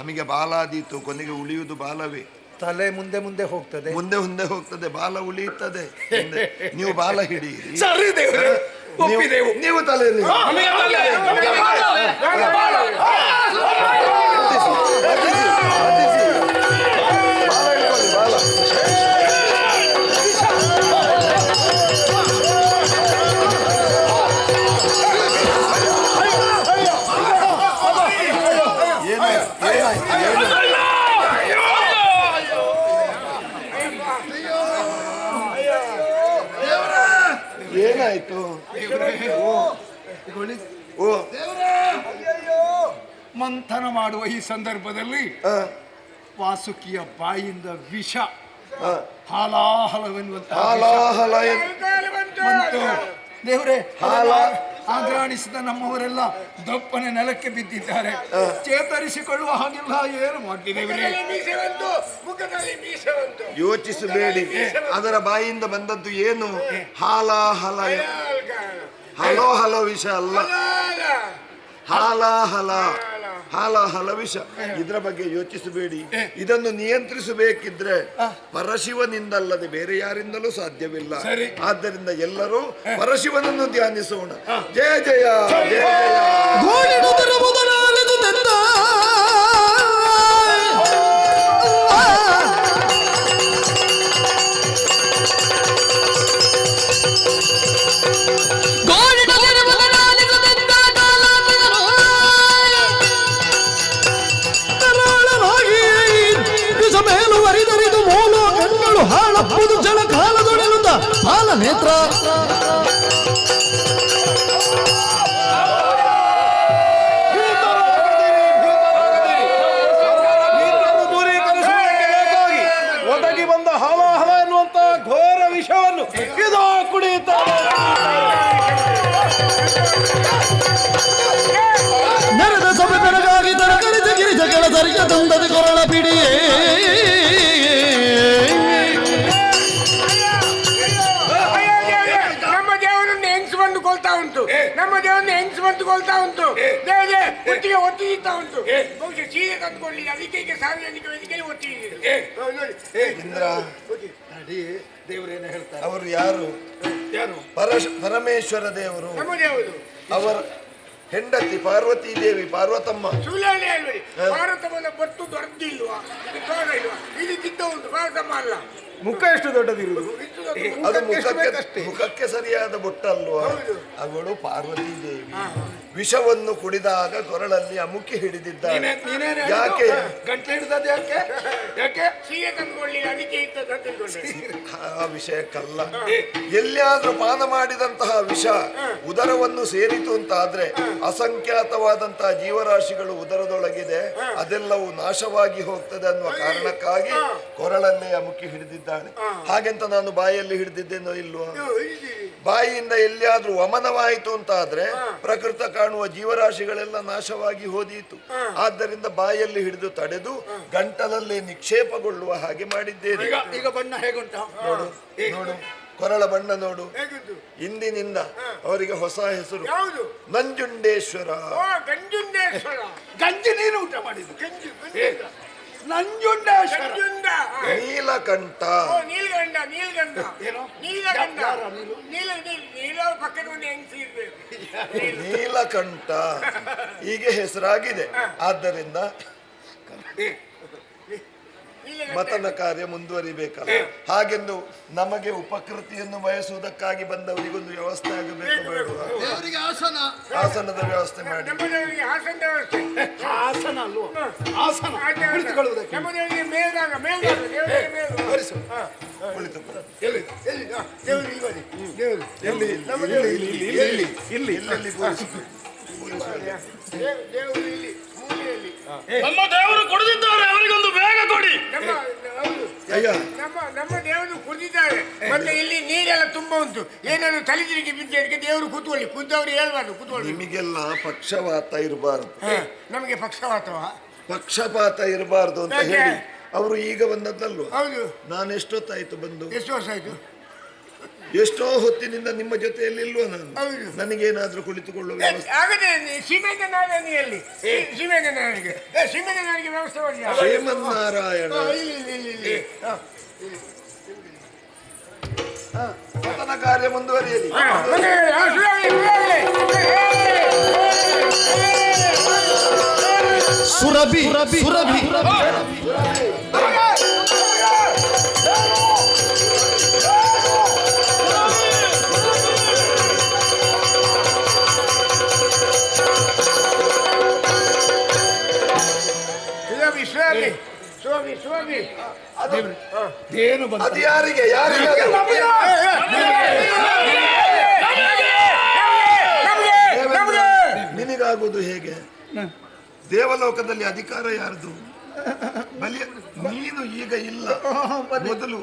ನಮಗೆ ಬಾಲ ಆದೀತು, ಕೊನೆಗೆ ಉಳಿಯುವುದು ಬಾಲವೇ. ತಲೆ ಮುಂದೆ ಮುಂದೆ ಹೋಗ್ತದೆ, ಮುಂದೆ ಮುಂದೆ ಹೋಗ್ತದೆ, ಬಾಲ ಉಳಿಯುತ್ತದೆ. ನೀವು ಬಾಲ ಹಿಡಿಯಿರಿ. ಸರಿ ದೇವ್ರೆ, ಒಪ್ಪಿದೆವು. ನೀವು ತಲೆ ಏನಾಯ್ತು? ಮಂಥನ ಮಾಡುವ ಈ ಸಂದರ್ಭದಲ್ಲಿ ವಾಸುಕಿಯ ಬಾಯಿಂದ ವಿಷ ಹಾಲಾಹಲವೆನ್ನುವಂತ ದೇವರೇ, ಆಗ್ರಾಣಿಸಿದ ನಮ್ಮವರೆಲ್ಲ ದಪ್ಪನೆ ನೆಲಕ್ಕೆ ಬಿದ್ದಿದ್ದಾರೆ. ಚೇತರಿಸಿಕೊಳ್ಳುವ ಹಾಗಿಲ್ಲ. ಏನು ಮಾಡಿದ್ದೇವೆ? ಯೋಚಿಸಬೇಡಿ. ಅದರ ಬಾಯಿಂದ ಬಂದದ್ದು ಏನು? ಹಾಲಾಹಲ. ಹಲೋ ಹಲೋ ವಿಷ ಅಲ್ಲ, ಹಾಲಾಹಲ. ಹಾಲಾಹಲ ವಿಷ. ಇದರ ಬಗ್ಗೆ ಯೋಚಿಸಬೇಡಿ. ಇದನ್ನು ನಿಯಂತ್ರಿಸಬೇಕಿದ್ರೆ ಪರಶಿವನಿಂದಲ್ಲದೆ ಬೇರೆ ಯಾರಿಂದಲೂ ಸಾಧ್ಯವಿಲ್ಲ. ಆದ್ದರಿಂದ ಎಲ್ಲರೂ ಪರಶಿವನನ್ನು ಧ್ಯಾನಿಸೋಣ. ಜಯ ಜಯ ಜಯ ಹಾಳಪ್ಪುದು ಜಳ ಕಾಲದೊಡೆಲುತ್ತ ಹಾಲ ನೇತ್ರ ಒದಗಿ ಬಂದ ಹಾಲಾಹಲ ಎನ್ನುವಂತ ಘೋರ ವಿಷವನ್ನು ಇದೋ ಕುಡಿಯುತ್ತಾರೆ. ನಮ್ಮ ದೇವರನ್ನ ಹೆಂಗ್ಸ್ ಬಂದುಕೊಳ್ತಾ ಉಂಟು. ದೇವರೇ ಒಟ್ಟಿಗೆ ಒತ್ತಿತಾ ಉಂಟು. ಬಹುಶಃ ಸೀರೆ ತಂದುಕೊಳ್ಳಿಲ್ಲ, ಅದಕ್ಕೆ ಈಗ ಸಾರ್ವಜನಿಕ ವೇದಿಕೆಯಲ್ಲಿ ಒತ್ತಿದೆ. ಇಂದ್ರ ದೇವರೇನು ಹೇಳ್ತಾರೆ? ಅವರು ಯಾರು? ಯಾರು? ಪರಮೇಶ್ವರ ದೇವರು. ನಮ್ಮ ದೇವರು ಅವರ ಹೆಂಡತಿ ಪಾರ್ವತಿ ದೇವಿ, ಪಾರ್ವತಮ್ಮ. ಸುಳ್ಳಲ್ಲಿ ಹೇಳ್ಬೇಡಿ. ಭಾರತವನ್ನ ಬಟ್ಟು ದೊಡ್ಡದಿಲ್ವಾ? ಇದು ತೋರ ಇಲ್ವಾ? ಇದು ಕಿತ್ತ ಉಂಟು, ಭಾರತಮ್ಮ ಅಲ್ಲ. ಮುಖ ಎಷ್ಟು ದೊಡ್ಡದಿರುವುದು? ಅದು ಮುಖಕ್ಕೆ ಸರಿಯಾದ ಬೊಟ್ಟಲ್ವಾ? ಅವಳು ಪಾರ್ವತಿ ದೇವಿ. ವಿಷವನ್ನು ಕುಡಿದಾಗ ಕೊರಳಲ್ಲಿ ಅಮುಕಿ ಹಿಡಿದಿದ್ದಾಳೆ. ಯಾಕೆ ಗಂಟೆ ಹಿಡಿದದ್ದು ಯಾಕೆ? ಯಾಕೆ? ಸೀರೆ ತಂದುಕೊಳ್ಳಿ, ಅದಕ್ಕೆ ಇತ್ತದ ತಿಳ್ಕೊಂಡೆ. ಆ ವಿಷಯಕ್ಕಲ್ಲ. ಎಲ್ಲಿಯಾದ್ರೂ ಪಾನ ಮಾಡಿದಂತಹ ವಿಷ ಉದರವನ್ನು ಸೇರಿತು ಅಂತ ಆದ್ರೆ ಅಸಂಖ್ಯಾತವಾದಂತಹ ಜೀವರಾಶಿಗಳು ಉದರದೊಳಗಿದೆ, ಅದೆಲ್ಲವೂ ನಾಶವಾಗಿ ಹೋಗ್ತದೆ ಅನ್ನುವ ಕಾರಣಕ್ಕಾಗಿ ಕೊರಳಲ್ಲೇ ಅಮುಕಿ ಹಿಡಿದಿದ್ದಾಳೆ. ಹಾಗೆಂತ ನಾನು ಬಾಯಲ್ಲಿ ಹಿಡಿದಿದ್ದೇನೋ ಇಲ್ವೋ? ಬಾಯಿಯಿಂದ ಎಲ್ಲಿಯಾದ್ರೂ ವಮನವಾಯಿತು ಅಂತ ಆದ್ರೆ ಪ್ರಕೃತ ಕಾಣುವ ಜೀವರಾಶಿಗಳೆಲ್ಲ ನಾಶವಾಗಿ ಹೋದೀತು. ಆದ್ದರಿಂದ ಬಾಯಲ್ಲಿ ಹಿಡಿದು ತಡೆದು ಗಂಟಲಲ್ಲಿ ನಿಕ್ಷೇಪಗೊಳ್ಳುವ ಹಾಗೆ ಮಾಡಿದ್ದೇನೆ. ಈಗ ಬಣ್ಣ ಹೇಗುಂಟು ನೋಡು ನೋಡು, ಕೊರಳ ಬಣ್ಣ ನೋಡು. ಹೇಗಿದ್ದು? ಇಂದಿನಿಂದ ಅವರಿಗೆ ಹೊಸ ಹೆಸರು ಯಾವುದು? ನಂಜುಂಡೇಶ್ವರ. ಓ, ಗಂಜುಂಡೇಶ್ವರ. ಗಂಜಿ ನೀನು ಊಟ ಮಾಡಿದ್ದು? ಗಂಜು ನಂಜುಂಡೇಶ್ವರ. ಗಂಜುಂಡ. ನೀಲಕಂಠ. ಓ, ನೀಲ್ಗಂಡ. ನೀಲ್ಗಂಡ ಏನು? ನೀಲಗಂಡ. ನೀಲ ಪಕ್ಕದ ಒಂದು ಹೆಂಗ್ಸಿ ಇರ್ಬೇಕು. ನೀಲಕಂಠ ಹೀಗೆ ಹೆಸರಾಗಿದೆ. ಆದ್ದರಿಂದ ಮತನ ಕಾರ್ಯ ಮುಂದುವರಿಬೇಕಲ್ಲ. ಹಾಗೆಂದು ನಮಗೆ ಉಪಕೃತಿಯನ್ನು ಬಯಸುವುದಕ್ಕಾಗಿ ಬಂದವರಿಗೊಂದು ವ್ಯವಸ್ಥೆ ಆಗಬೇಕು ಬೇಡವಾ? ದೇವರಿಗೆ ಆಸನ, ಆಸನದ ವ್ಯವಸ್ಥೆ ಮಾಡಿ. ನಮ್ಮದವರಿಗೆ ಹಾಸನದ ವ್ಯವಸ್ಥೆ. ಆಸನ ಅಲ್ವೋ? ಆಸನ ಕುಳಿತುಕೊಳ್ಳುವುದಕ್ಕೆ. ನಮ್ಮದವರಿಗೆ ಮೇಲ್ದಾಗ ದೇವರಿಗೆ ಮೇಲ್ದಾಗ. ಕುಳಿತು. ಎಲ್ಲಿ? ಎಲ್ಲಿ? ದೇವರು ಇಲ್ವರಿ? ದೇವರು ಎಲ್ಲಿ? ನಮ್ಮ ದೇವರು ಇಲ್ಲಿ ದೇವರು ಇಲ್ಲಿ ಮೂಲೆಯಲ್ಲಿ. ನಮ್ಮ ದೇವರು ಕೊಡದಿದ್ದಾರೆ, ಅವರಿಗೊಂದು ಬೇಗ ಕೊಡಿ. ನಮ್ಮ ದೇವರು ಕುಡಿದಿದ್ದಾರೆ. ಮತ್ತೆ ಇಲ್ಲಿ ನೀರೆಲ್ಲ ತುಂಬಾ ಉಂಟು. ಏನಾದ್ರು ತಲೆದಿರಿಗೆ ಬಿದ್ದಕ್ಕೆ ದೇವರು ಕೂತ್ಕೊಳ್ಳಿ. ಕೂತವ್ರು ಹೇಳ್ಬಾರ್ದು, ಕೂತ್ಕೊಳ್ಳಿ. ನಿಮಗೆಲ್ಲ ಪಕ್ಷಪಾತ ಇರಬಾರ್ದು. ನಮಗೆ ಪಕ್ಷಪಾತವಾ? ಪಕ್ಷಪಾತ ಇರಬಾರ್ದು ಅಂತ ಹೇಳಿ ಅವರು ಈಗ ಬಂದದ್ದಲ್ವ? ಹೌದು. ನಾನು ಎಷ್ಟೊತ್ತಾಯ್ತು ಬಂದು? ಎಷ್ಟು ವರ್ಷ ಆಯ್ತು? ಎಷ್ಟೋ ಹೊತ್ತಿನಿಂದ ನಿಮ್ಮ ಜೊತೆಯಲ್ಲಿ ಇಲ್ವ ನಾನು? ಹೌದು. ನನಗೇನಾದ್ರೂ ಕುಳಿತುಕೊಳ್ಳುವ ವ್ಯವಸ್ಥೆ? ಆಗದೆ ಶ್ರೀಮಂತನಾರಾಯಣಿಯಲ್ಲಿ ಶ್ರೀಮಂತನಾರಾಯಣಿಗೆ ವ್ಯವಸ್ಥೆ ಮಾಡಿ. ಶ್ರೀಮನ್ನಾರಾಯಣ ಮತನ ಕಾರ್ಯ ಮುಂದುವರಿಯಲಿ. ಸುರಭಿ ಸುರಭಿ ಏನು ಬಂತು? ಅದು ಯಾರಿಗೆ? ನಿನಗಾಗುವುದು ಹೇಗೆ? ದೇವಲೋಕದಲ್ಲಿ ಅಧಿಕಾರ ಯಾರ್ದು? ಬಲಿಯ ನೀನು ಈಗ ಇಲ್ಲ, ಮೊದಲು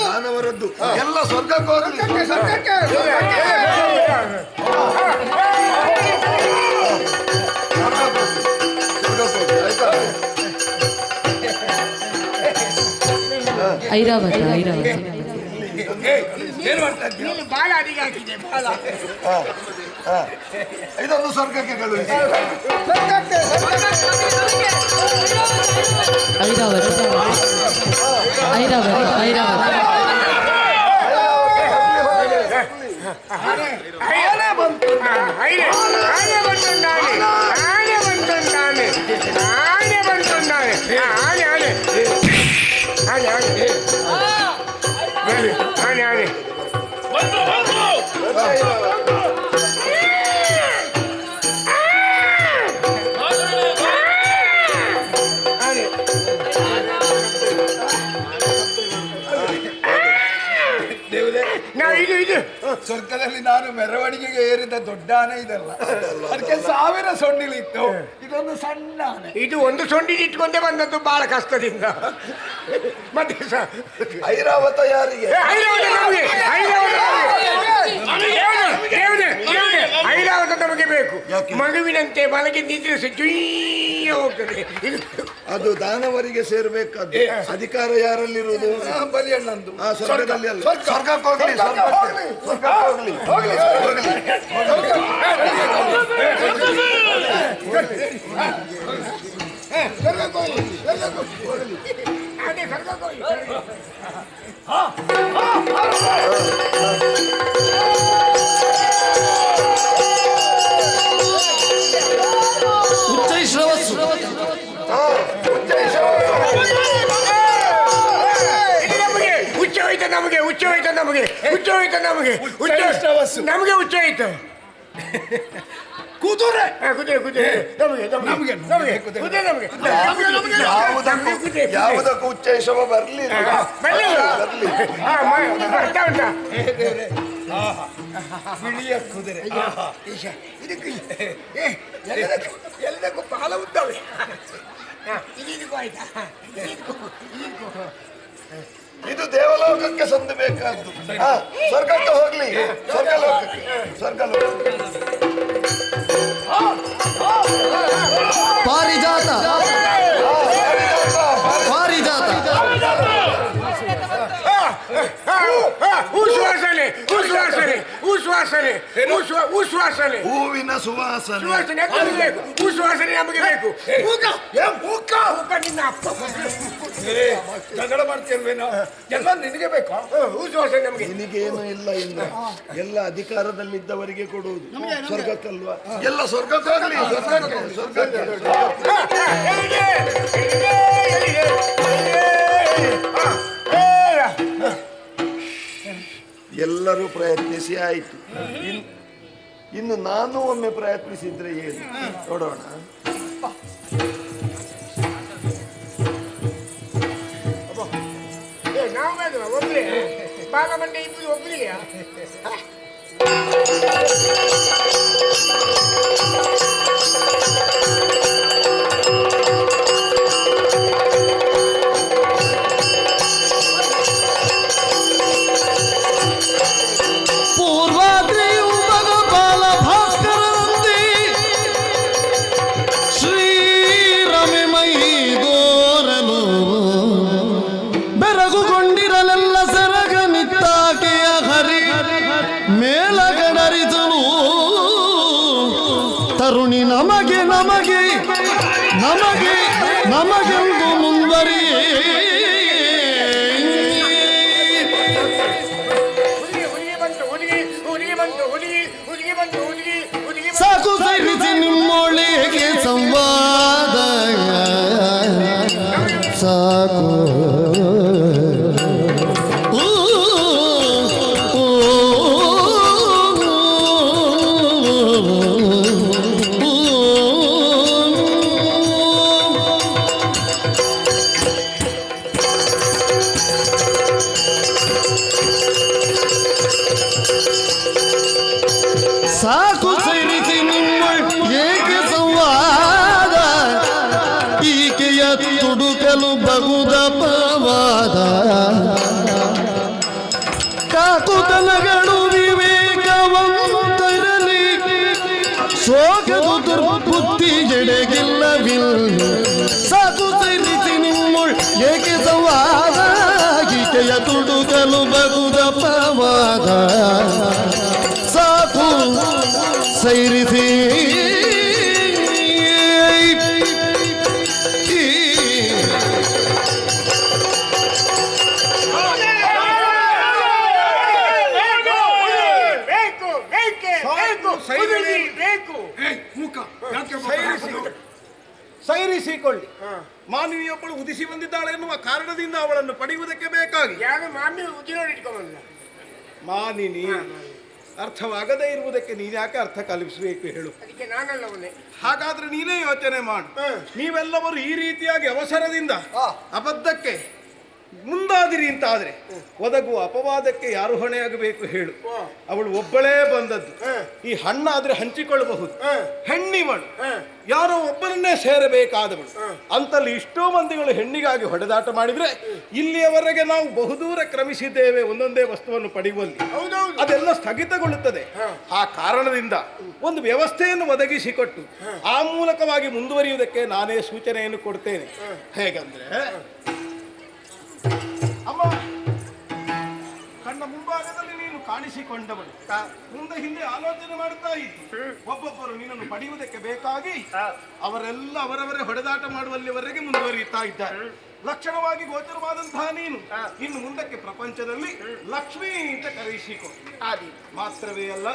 ದಾನವರದ್ದು. ಎಲ್ಲ ಸ್ವರ್ಗಕ್ಕೆ ಹೋಗಲಿ. ಐರಾವತ ಐರಾವತ ಬಾಳ ಅಡಿಗೆ ಹಾಕಿದೆ. ಬಾಳ ಇದೊಂದು ಸ್ವರ್ಗಕ್ಕೆ ಕಳುಹಿಸಿ. ಐರಾವತ ಐರಾವತ ಐರಾವತ ಆನೆ ಬಂತುಂಟಾನೆ. ಆನೆ ಬಂತುಂಟಾನೆ. ಆನೆ ಬಂತುಂಟಾನೆ. ಆನೆ ಬಂತುಂಟಾನೆ. ಆನೆ ಆನೆ ಆನೆ ಆನೆ ಆನೆ ಆನೆ ಬಂದು ಬಂದು ಇದು ಸ್ವರ್ಗದಲ್ಲಿ ನಾನು ಮೆರವಣಿಗೆಗೆ ಏರಿದ ದೊಡ್ಡ ಆನೆ ಇದಲ್ಲ, ಅದಕ್ಕೆ 1000 ಸೊಂಡಿಲಿತ್ತು. ಇದೊಂದು ಸಣ್ಣ ಆನೆ. ಇದು ಒಂದು ಸೊಂಡಿನ ಇಟ್ಕೊಂಡೇ ಬಂದದ್ದು ಬಹಳ ಕಷ್ಟದಿಂದ. ಮತ್ತೆ ಐರಾವತ ಯಾರಿಗೆ? ಐರಾವತ ನಮಗೆ ಬೇಕು. ಮಗುವಿನಂತೆ ಮಲಗಿ ನಿದ್ರಿಸಿ ಜುಯ್ ಅಲ್ಲಿಗೆ ಹೋಗ್ತದೆ ಇದು ಅದು ದಾನವರಿಗೆ ಸೇರ್ಬೇಕಾದ್ದು. ಅಧಿಕಾರ ಯಾರಲ್ಲಿರುವುದು? ಬಲಿಯಣ್ಣಂದು. ಸ್ವರ್ಗದಲ್ಲಿ ಅಲ್ಲ. ಸ್ವರ್ಗಕ್ಕೆ ಹೋಗ್ಲಿ, ಸ್ವರ್ಗಕ್ಕೆ ಹೋಗ್ಲಿ. ಅದೇ ಸ್ವರ್ಗಕ್ಕೆ ಹೋಗಿ. ಉಚ್ಚೈಶ್ರವಸ್ಸು ಹುಚ್ಚ ಹೋಯ್ತು ನಮಗೆ ಹುಚ್ಚ ಹೋಯ್ತು ನಮಗೆ ಹುಚ್ಚ ಹೋಯ್ತು ನಮಗೆ ನಮಗೆ ಹುಚ್ಚ ಹೋಯ್ತು ಕುದುರೆ ಕುದುರೆ ಕುದುರೆ ನಮಗೆ ನಮಗೆ ಕುದುರೆ ನಮಗೆ ಯಾವುದಕ್ಕೂ ಉಚ್ಚೈಷವ ಬರ್ಲಿ ಬರ್ಲಿ. ಬರ್ತಾ ಉಂಟಾ ಬಿಳಿಯ ಕುದುರೆ ಇದಕ್ಕೆ ಎಲ್ಲದಕ್ಕೂ ಕಾಲ ಉದ್ದವೆ. ಇದಕ್ಕೂ ಆಯ್ತಾ ಇದು ದೇವಲೋಕಕ್ಕೆ ಸಂದು ಬೇಕಾದ್ದು. ಸ್ವರ್ಗಕ್ಕೆ ಹೋಗ್ಲಿ, ಸ್ವರ್ಗಲೋಕಕ್ಕೆ, ಸ್ವರ್ಗಲೋಕಕ್ಕೆ. ಪಾರಿಜಾತ ಪಾರಿಜಾತ ಉಶ್ವಾಸನೆ ಉಶ್ವಾಸನೆ ಉಶ್ವಾಸನೆ ಉಶ್ವಾಸನೆ ಹೂವಿನ ಸುವಾಸನೆ. ಸುವಾಸನೆ ನಮಗೆ ಬೇಕು. ಉಶ್ವಾಸನೆ ನಮಗೆ ಬೇಕು. ಮೂಕ ನಿನ್ನ ಅಪ್ಪ ಜಗಳ ಮಾಡ್ತಿಲ್ವೇನೋ? ಎಲ್ಲ ನಿನಗೆ ಬೇಕಾ? ಉಶ್ವಾಸನೆ ನಮಗೆ. ನಿನಗೇನು ಇಲ್ಲ ಇಂದ್ರ, ಎಲ್ಲ ಅಧಿಕಾರದಲ್ಲಿದ್ದವರಿಗೆ ಕೊಡುವುದು. ಸ್ವರ್ಗಕ್ಕಲ್ವಾ? ಎಲ್ಲ ಸ್ವರ್ಗಕ್ಕೆ ಹೋಗ್ಲಿ, ಸ್ವರ್ಗಕ್ಕೆ, ಸ್ವರ್ಗಕ್ಕೆ. ಎಲ್ಲರೂ ಪ್ರಯತ್ನಿಸಿ ಆಯಿತು. ಇನ್ನು ನಾನು ಒಮ್ಮೆ ಪ್ರಯತ್ನಿಸಿದ್ರೆ ಏನು ನೋಡೋಣ. ನಾವು ಬೇಡ ಒಬ್ಬರೇ ಬಾಲಮಂಡೆ ಇಬ್ಬರು ಒಬ್ಬರಿಗೆ ಪೂರ್ವಾದ್ರಿಯು ಭಗಪಾಲ ಭಾಸ್ಕರಂದಿ ಶ್ರೀರಮೆ ಮೈದೋರಲು ಬೆರಗುಗೊಂಡಿರಲೆಲ್ಲ ಸೆರಗನಿತ್ತಾಕೆಯ ಹರಿ ಮೇಲಗಡರಿಸಲು ತರುಣಿ ನಮಗೆ ನಮಗೆ ನಮಗೆ ನಮಗೆಂದು ಮುಂದುವರಿಯೇ ಸಾಕು ಸೇರಿಸಿ ನಿಮ್ಮೊಳಗೆ ಸಂವಾದ ಸಾಕು ಸಾಕು ಸೇರಿಸಿ ನಿಮ್ಮ ಏಕೆ ಸಂವಾದ ಈಕೆಯ ತುಡುಕಲು ಬಹುದ ಪವಾದ ಕಾಕುತನಗಳು ವಿವೇಕವಂತರಲಿ ಶೋಕದ ದುರ್ಬುದ್ಧಿ ಜಡೆಗಿಲ್ಲವಿಲ್ಲ. ಸಾಕು ಸೇರಿಸಿ ನಿಮ್ಮ ಏಕೆ ಸಂವಾದ ಈಕೆಯ ತುಡುಕಲು ಬಹುದ ಪವಾದ ಸಾಕು ಸೈರಿಸಿ ಸೈರಿಸಿಕೊಳ್ಳಿ. ಮಾನವಿಯೊಬ್ಬಳು ಉದಿಸಿ ಬಂದಿದ್ದಾಳೆ ಎನ್ನುವ ಕಾರಣದಿಂದ ಅವಳನ್ನು ಪಡೆಯುವುದಕ್ಕೆ ಬೇಕಾಗಿ ಯಾರು ಮಾಮಿ ಉದ್ಯೋಗ ಇಟ್ಕೊಂಬಂದ ಮಾನಿನಿ ಅರ್ಥವಾಗದೇ ಇರುವುದಕ್ಕೆ ನೀನ್ಯಾಕೆ ಅರ್ಥ ಕಲ್ಪಿಸಬೇಕು ಹೇಳು. ಅದಕ್ಕೆ ನಾನಲ್ಲ ಅವನೇ. ಹಾಗಾದ್ರೆ ನೀನೇ ಯೋಚನೆ ಮಾಡು. ನೀವೆಲ್ಲವರು ಈ ರೀತಿಯಾಗಿ ಅವಸರದಿಂದ ಅಬದ್ಧಕ್ಕೆ ಮುಂದಾದಿರಿ ಅಂತ ಆದ್ರೆ ಒದಗುವ ಅಪವಾದಕ್ಕೆ ಯಾರು ಹೊಣೆಯಾಗಬೇಕು ಹೇಳು? ಅವಳು ಒಬ್ಬಳೇ ಬಂದದ್ದು. ಈ ಹಣ್ಣಾದ್ರೆ ಹಂಚಿಕೊಳ್ಳಬಹುದು, ಹೆಣ್ಣಿವಳು ಯಾರೋ ಒಬ್ಬರನ್ನೇ ಸೇರಬೇಕಾದವಳು ಅಂತಲ್ಲಿ ಇಷ್ಟೋ ಮಂದಿಗಳು ಹೆಣ್ಣಿಗಾಗಿ ಹೊಡೆದಾಟ ಮಾಡಿದ್ರೆ ಇಲ್ಲಿಯವರೆಗೆ ನಾವು ಬಹುದೂರ ಕ್ರಮಿಸಿದ್ದೇವೆ ಒಂದೊಂದೇ ವಸ್ತುವನ್ನು ಪಡೆಯುವಲ್ಲಿ. ಅದೆಲ್ಲ ಸ್ಥಗಿತಗೊಳ್ಳುತ್ತದೆ. ಆ ಕಾರಣದಿಂದ ಒಂದು ವ್ಯವಸ್ಥೆಯನ್ನು ಒದಗಿಸಿಕೊಟ್ಟು ಆ ಮೂಲಕವಾಗಿ ಮುಂದುವರಿಯುವುದಕ್ಕೆ ನಾನೇ ಸೂಚನೆಯನ್ನು ಕೊಡ್ತೇನೆ. ಹೇಗಂದ್ರೆ, ಅಮ್ಮ, ಕಣ್ಣ ಮುಂಭಾಗದಲ್ಲಿ ನೀನು ಕಾಣಿಸಿಕೊಂಡವಳು, ಮುಂದೆ ಹಿಂದೆ ಆಲೋಚನೆ ಮಾಡ್ತಾ ಇತ್ತು. ಒಬ್ಬೊಬ್ಬರು ನಿನ್ನನ್ನು ಪಡೆಯುವುದಕ್ಕೆ ಬೇಕಾಗಿ ಅವರೆಲ್ಲ ಅವರವರೇ ಹೊಡೆದಾಟ ಮಾಡುವಲ್ಲಿವರೆಗೆ ಮುಂದುವರಿಯುತ್ತಾ ಇದ್ದಾರೆ. ಲಕ್ಷಣವಾಗಿ ಗೋಚರವಾದಂತಹ ನೀನು ಇನ್ನು ಮುಂದಕ್ಕೆ ಪ್ರಪಂಚದಲ್ಲಿ ಲಕ್ಷ್ಮೀ ಅಂತ ಕರೆಯಿಸಿಕೊ. ಮಾತ್ರವೇ ಅಲ್ಲ,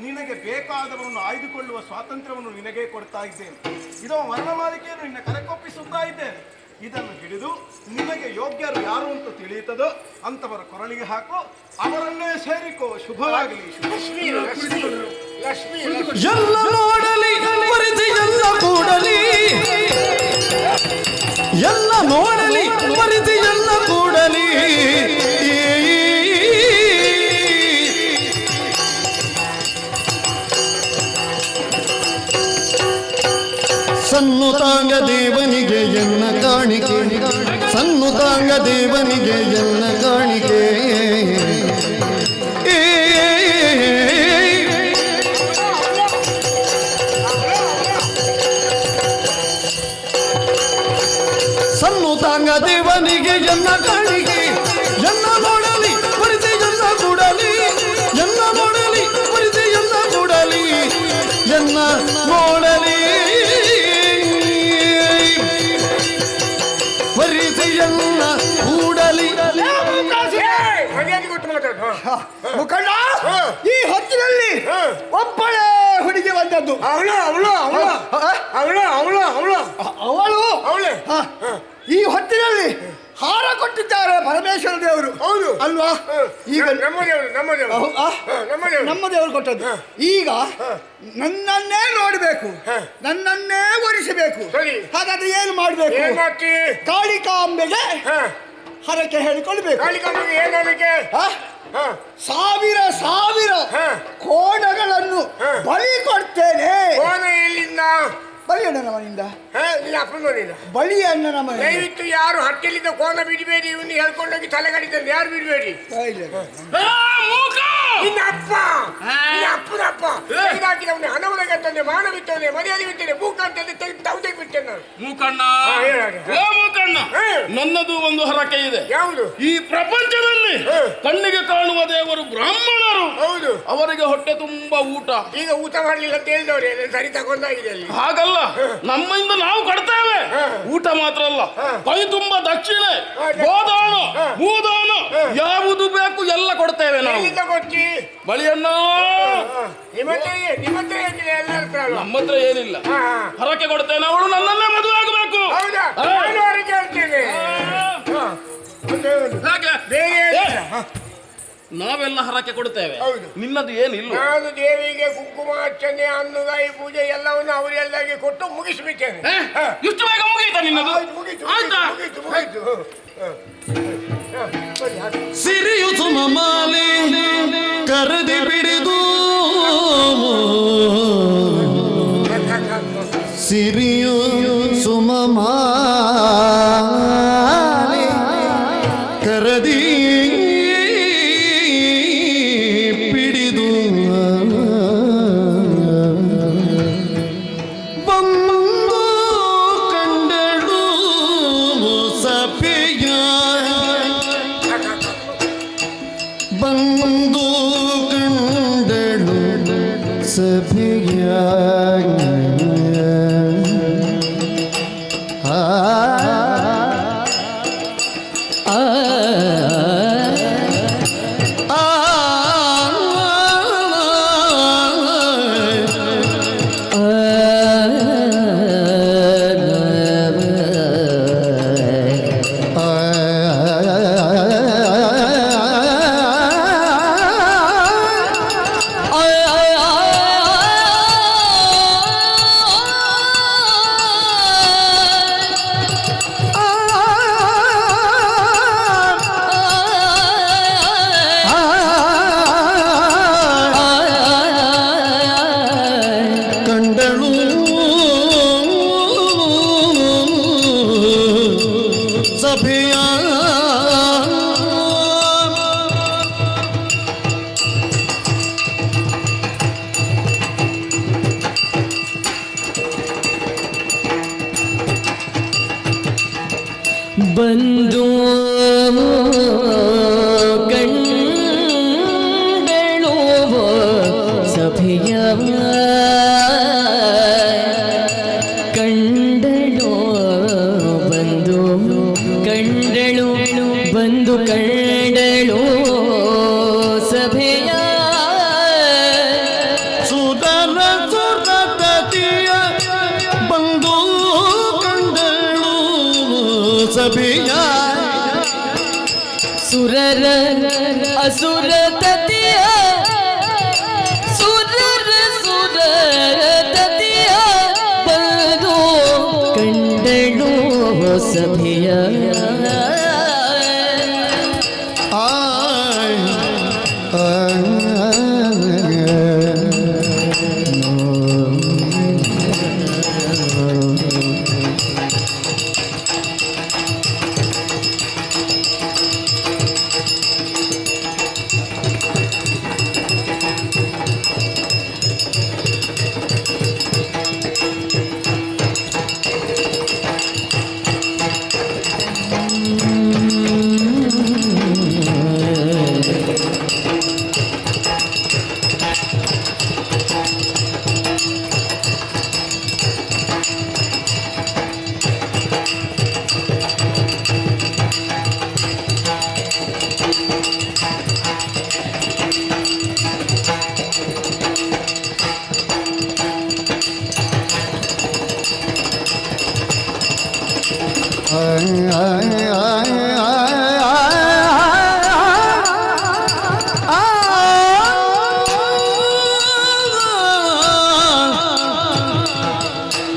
ನಿನಗೆ ಬೇಕಾದವರನ್ನು ಆಯ್ದುಕೊಳ್ಳುವ ಸ್ವಾತಂತ್ರ್ಯವನ್ನು ನಿನಗೆ ಕೊಡ್ತಾ ಇದ್ದೇನೆ. ಇದೋ ವರ್ಣಮಾಲಿಕೆಯನ್ನು ನಿನ್ನ ಕರೆಕೊಪ್ಪಿಸುತ್ತಾ ಇದ್ದೇನೆ. ಇದನ್ನು ಹಿಡಿದು ನಿನಗೆ ಯೋಗ್ಯರು ಯಾರು ಅಂತ ತಿಳಿಯುತ್ತದೋ ಅಂತವರ ಕೊರಳಿಗೆ ಹಾಕು, ಅವರನ್ನೇ ಸೇರಿಕೋ. ಶುಭವಾಗಲಿ. ಎಲ್ಲ ನೋಡಲಿ ಮರೆತು ಎಲ್ಲ ಕೂಡಲಿ, ಎಲ್ಲ ನೋಡಲಿ ಮರೆತು ಎಲ್ಲ ಕೂಡಲಿ. ಸನ್ನುತಾಂಗ ದೇವನಿಗೆ ಎನ್ನ ಕಾಣಿಕೆ, ಸನ್ನುತಾಂಗ ದೇವನಿಗೆ ಎನ್ನ ಕಾಣಿಕೆ. ಸನ್ನುತಾಂಗ ದೇವನಿಗೆ ಎನ್ನ ಕಾಣಿಕೆ, ಎನ್ನ ನೋಡಲಿ ಪರಿಚಯ ಎಲ್ಲ ಕೂಡಲಿ, ಎನ್ನ ನೋಡಲಿ ಪರಿಚಯ ಎಲ್ಲ ಕೂಡಲಿ, ಎನ್ನ ನೋಡಲಿ ಪರಿಚಯನ್ನ ಕೂಡಲಿ. ಮುಖಂಡ, ಈ ಹೊತ್ತಿನಲ್ಲಿ ಒಬ್ಬಳೇ ಹುಡುಗಿ ಬಂದದ್ದು. ಅವಳು ಈ ಹೊತ್ತಿನಲ್ಲಿ ಹಾರ ಕೊಟ್ಟಿದ್ದಾರೆ ಪರಮೇಶ್ವರ ದೇವರು. ಹೌದು ಅಲ್ವಾ? ಈಗ ನಮ್ಮ ದೇವರು ಕೊಟ್ಟದ್ದು. ಈಗ ನನ್ನನ್ನೇ ನೋಡಬೇಕು, ನನ್ನನ್ನೇ ಒರೆಸಬೇಕು. ಹಾಗಾದ್ರೆ ಏನು ಮಾಡಬೇಕು? ಕಾಳಿಕಾಂಬೆಗೆ ಹರಕೆ ಹೇಳಿಕೊಳ್ಬೇಕು. ಸಾವಿರ ಸಾವಿರ ಕೋಣಗಳನ್ನು ಬಲಿ ಕೊಡ್ತೇನೆ. ಬಲಿಯಣ್ಣನ ಮನೆಯಿಂದ, ಬಲಿ ಅಣ್ಣನ ಮನೆ. ದಯವಿಟ್ಟು ಯಾರು ಹಟ್ಟಿಲಿದ್ದ ಕೋನ ಬಿಡಬೇಡಿ, ಇವನು ಹೇಳ್ಕೊಂಡೋಗಿ ತಲೆ ಕಡಿತಾರೆ. ಯಾರು ಬಿಡಬೇಡಿ. ನಿನ್ನ ಅಪ್ಪ, ನಿನ್ನ ಅಪ್ಪನ ಅಪ್ಪ ತೆಗೆದಾಕಿ ಅವನು ಹಣವೊಳಗೆ ಅಂತಂದೆ, ಮಾನ ಬಿತ್ತವನೆ, ಮನೆಯಲ್ಲಿ ಬಿತ್ತೇನೆ, ಮೂಕ ಅಂತಂದೆ ತೆಗೆದು ತವತೆಗೆ ಬಿಟ್ಟೆನೆ ನಾನು. ಮೂಕಣ್ಣ, ಮೂಕಣ್ಣ, ನನ್ನದು ಒಂದು ಹರಕೆ ಇದೆ. ಯಾವುದು? ಈ ಪ್ರಪಂಚದಲ್ಲಿ ಕಣ್ಣಿಗೆ ಕಾಣುವ ದೇವರು ಬ್ರಾಹ್ಮಣರು. ಹೌದು. ಅವರಿಗೆ ಹೊಟ್ಟೆ ತುಂಬಾ ಊಟ. ಈಗ ಊಟ ಮಾಡ್ಲಿಲ್ಲ ಅಂತ ಹೇಳಿದವ್ರೆ, ಸರಿ ತಗೊಂಡಾಗಿದೆ ಅಲ್ಲಿ. ಹಾಗಲ್ಲ, ನಮ್ಮಿಂದ ನಾವು ಕೊಡ್ತೇವೆ. ಊಟ ಮಾತ್ರ ಅಲ್ಲ, ಕೈ ತುಂಬಾ ದಕ್ಷಿಣೆ, ಗೋದಾನ, ಭೂದಾನ, ಯಾವುದು ಬೇಕು ಎಲ್ಲ ಕೊಡ್ತೇವೆ ನಾವು. ಬಳಿಯಣ್ಣ, ನಮ್ಮ ಹತ್ರ ಏನಿಲ್ಲ, ಹರಕೆ ಕೊಡ್ತೇನೆ. ಅವಳು ನನ್ನನ್ನೇ ಮದುವೆ ಆಗಬೇಕು. ನಾವೆಲ್ಲ ಹರಕೆ ಕೊಡ್ತೇವೆ, ನಿನ್ನದು ಏನಿಲ್ಲ. ನಾನು ದೇವಿಗೆ ಕುಂಕುಮ ಅರ್ಚನೆ, ಅನ್ನದಾಯಿ ಪೂಜೆ ಎಲ್ಲವನ್ನು ಅವರೆಲ್ಲಾಗಿ ಕೊಟ್ಟು ಮುಗಿಸ್ಬಿಟ್ಟೇನೆ. ಇಷ್ಟು ಬೇಗ ಮುಗೀತಾ ನಿನ್ನದು? ಆಯ್ತಾ? ಸಿರಿಯು ಸುಮಮಾಲೆ ಕರೆದಿ ಬಿಡಿದು, ಸಿರಿಯು ಸುಮಮಾಲೆ ಕರೆದಿ ಪಿಡಿದು, ಬಂದು ಕಂಡಳು ಸಫೆಯ, ಬಂದು ಕಂಡಳು ಸಫೆಯ. ಬಂದು ಕಂಡಳುವ ಸಭೆಯ ಕಂಡಳು ಬಂದು ಕಂಡಳು ಬಂದು ಕಂಡಳು ಸಭೆಯ ಸುಧರ ಸುರತತಿಯ ಬಂದು ಕಂಡಳು ಸಭೆಯ ಸುರರ ಅಸುರ ತತಿಯ ಸುರರ ಸುರ ತತಿಯ ಬಂದು ಕಂಡಳು ಸಭೆಯ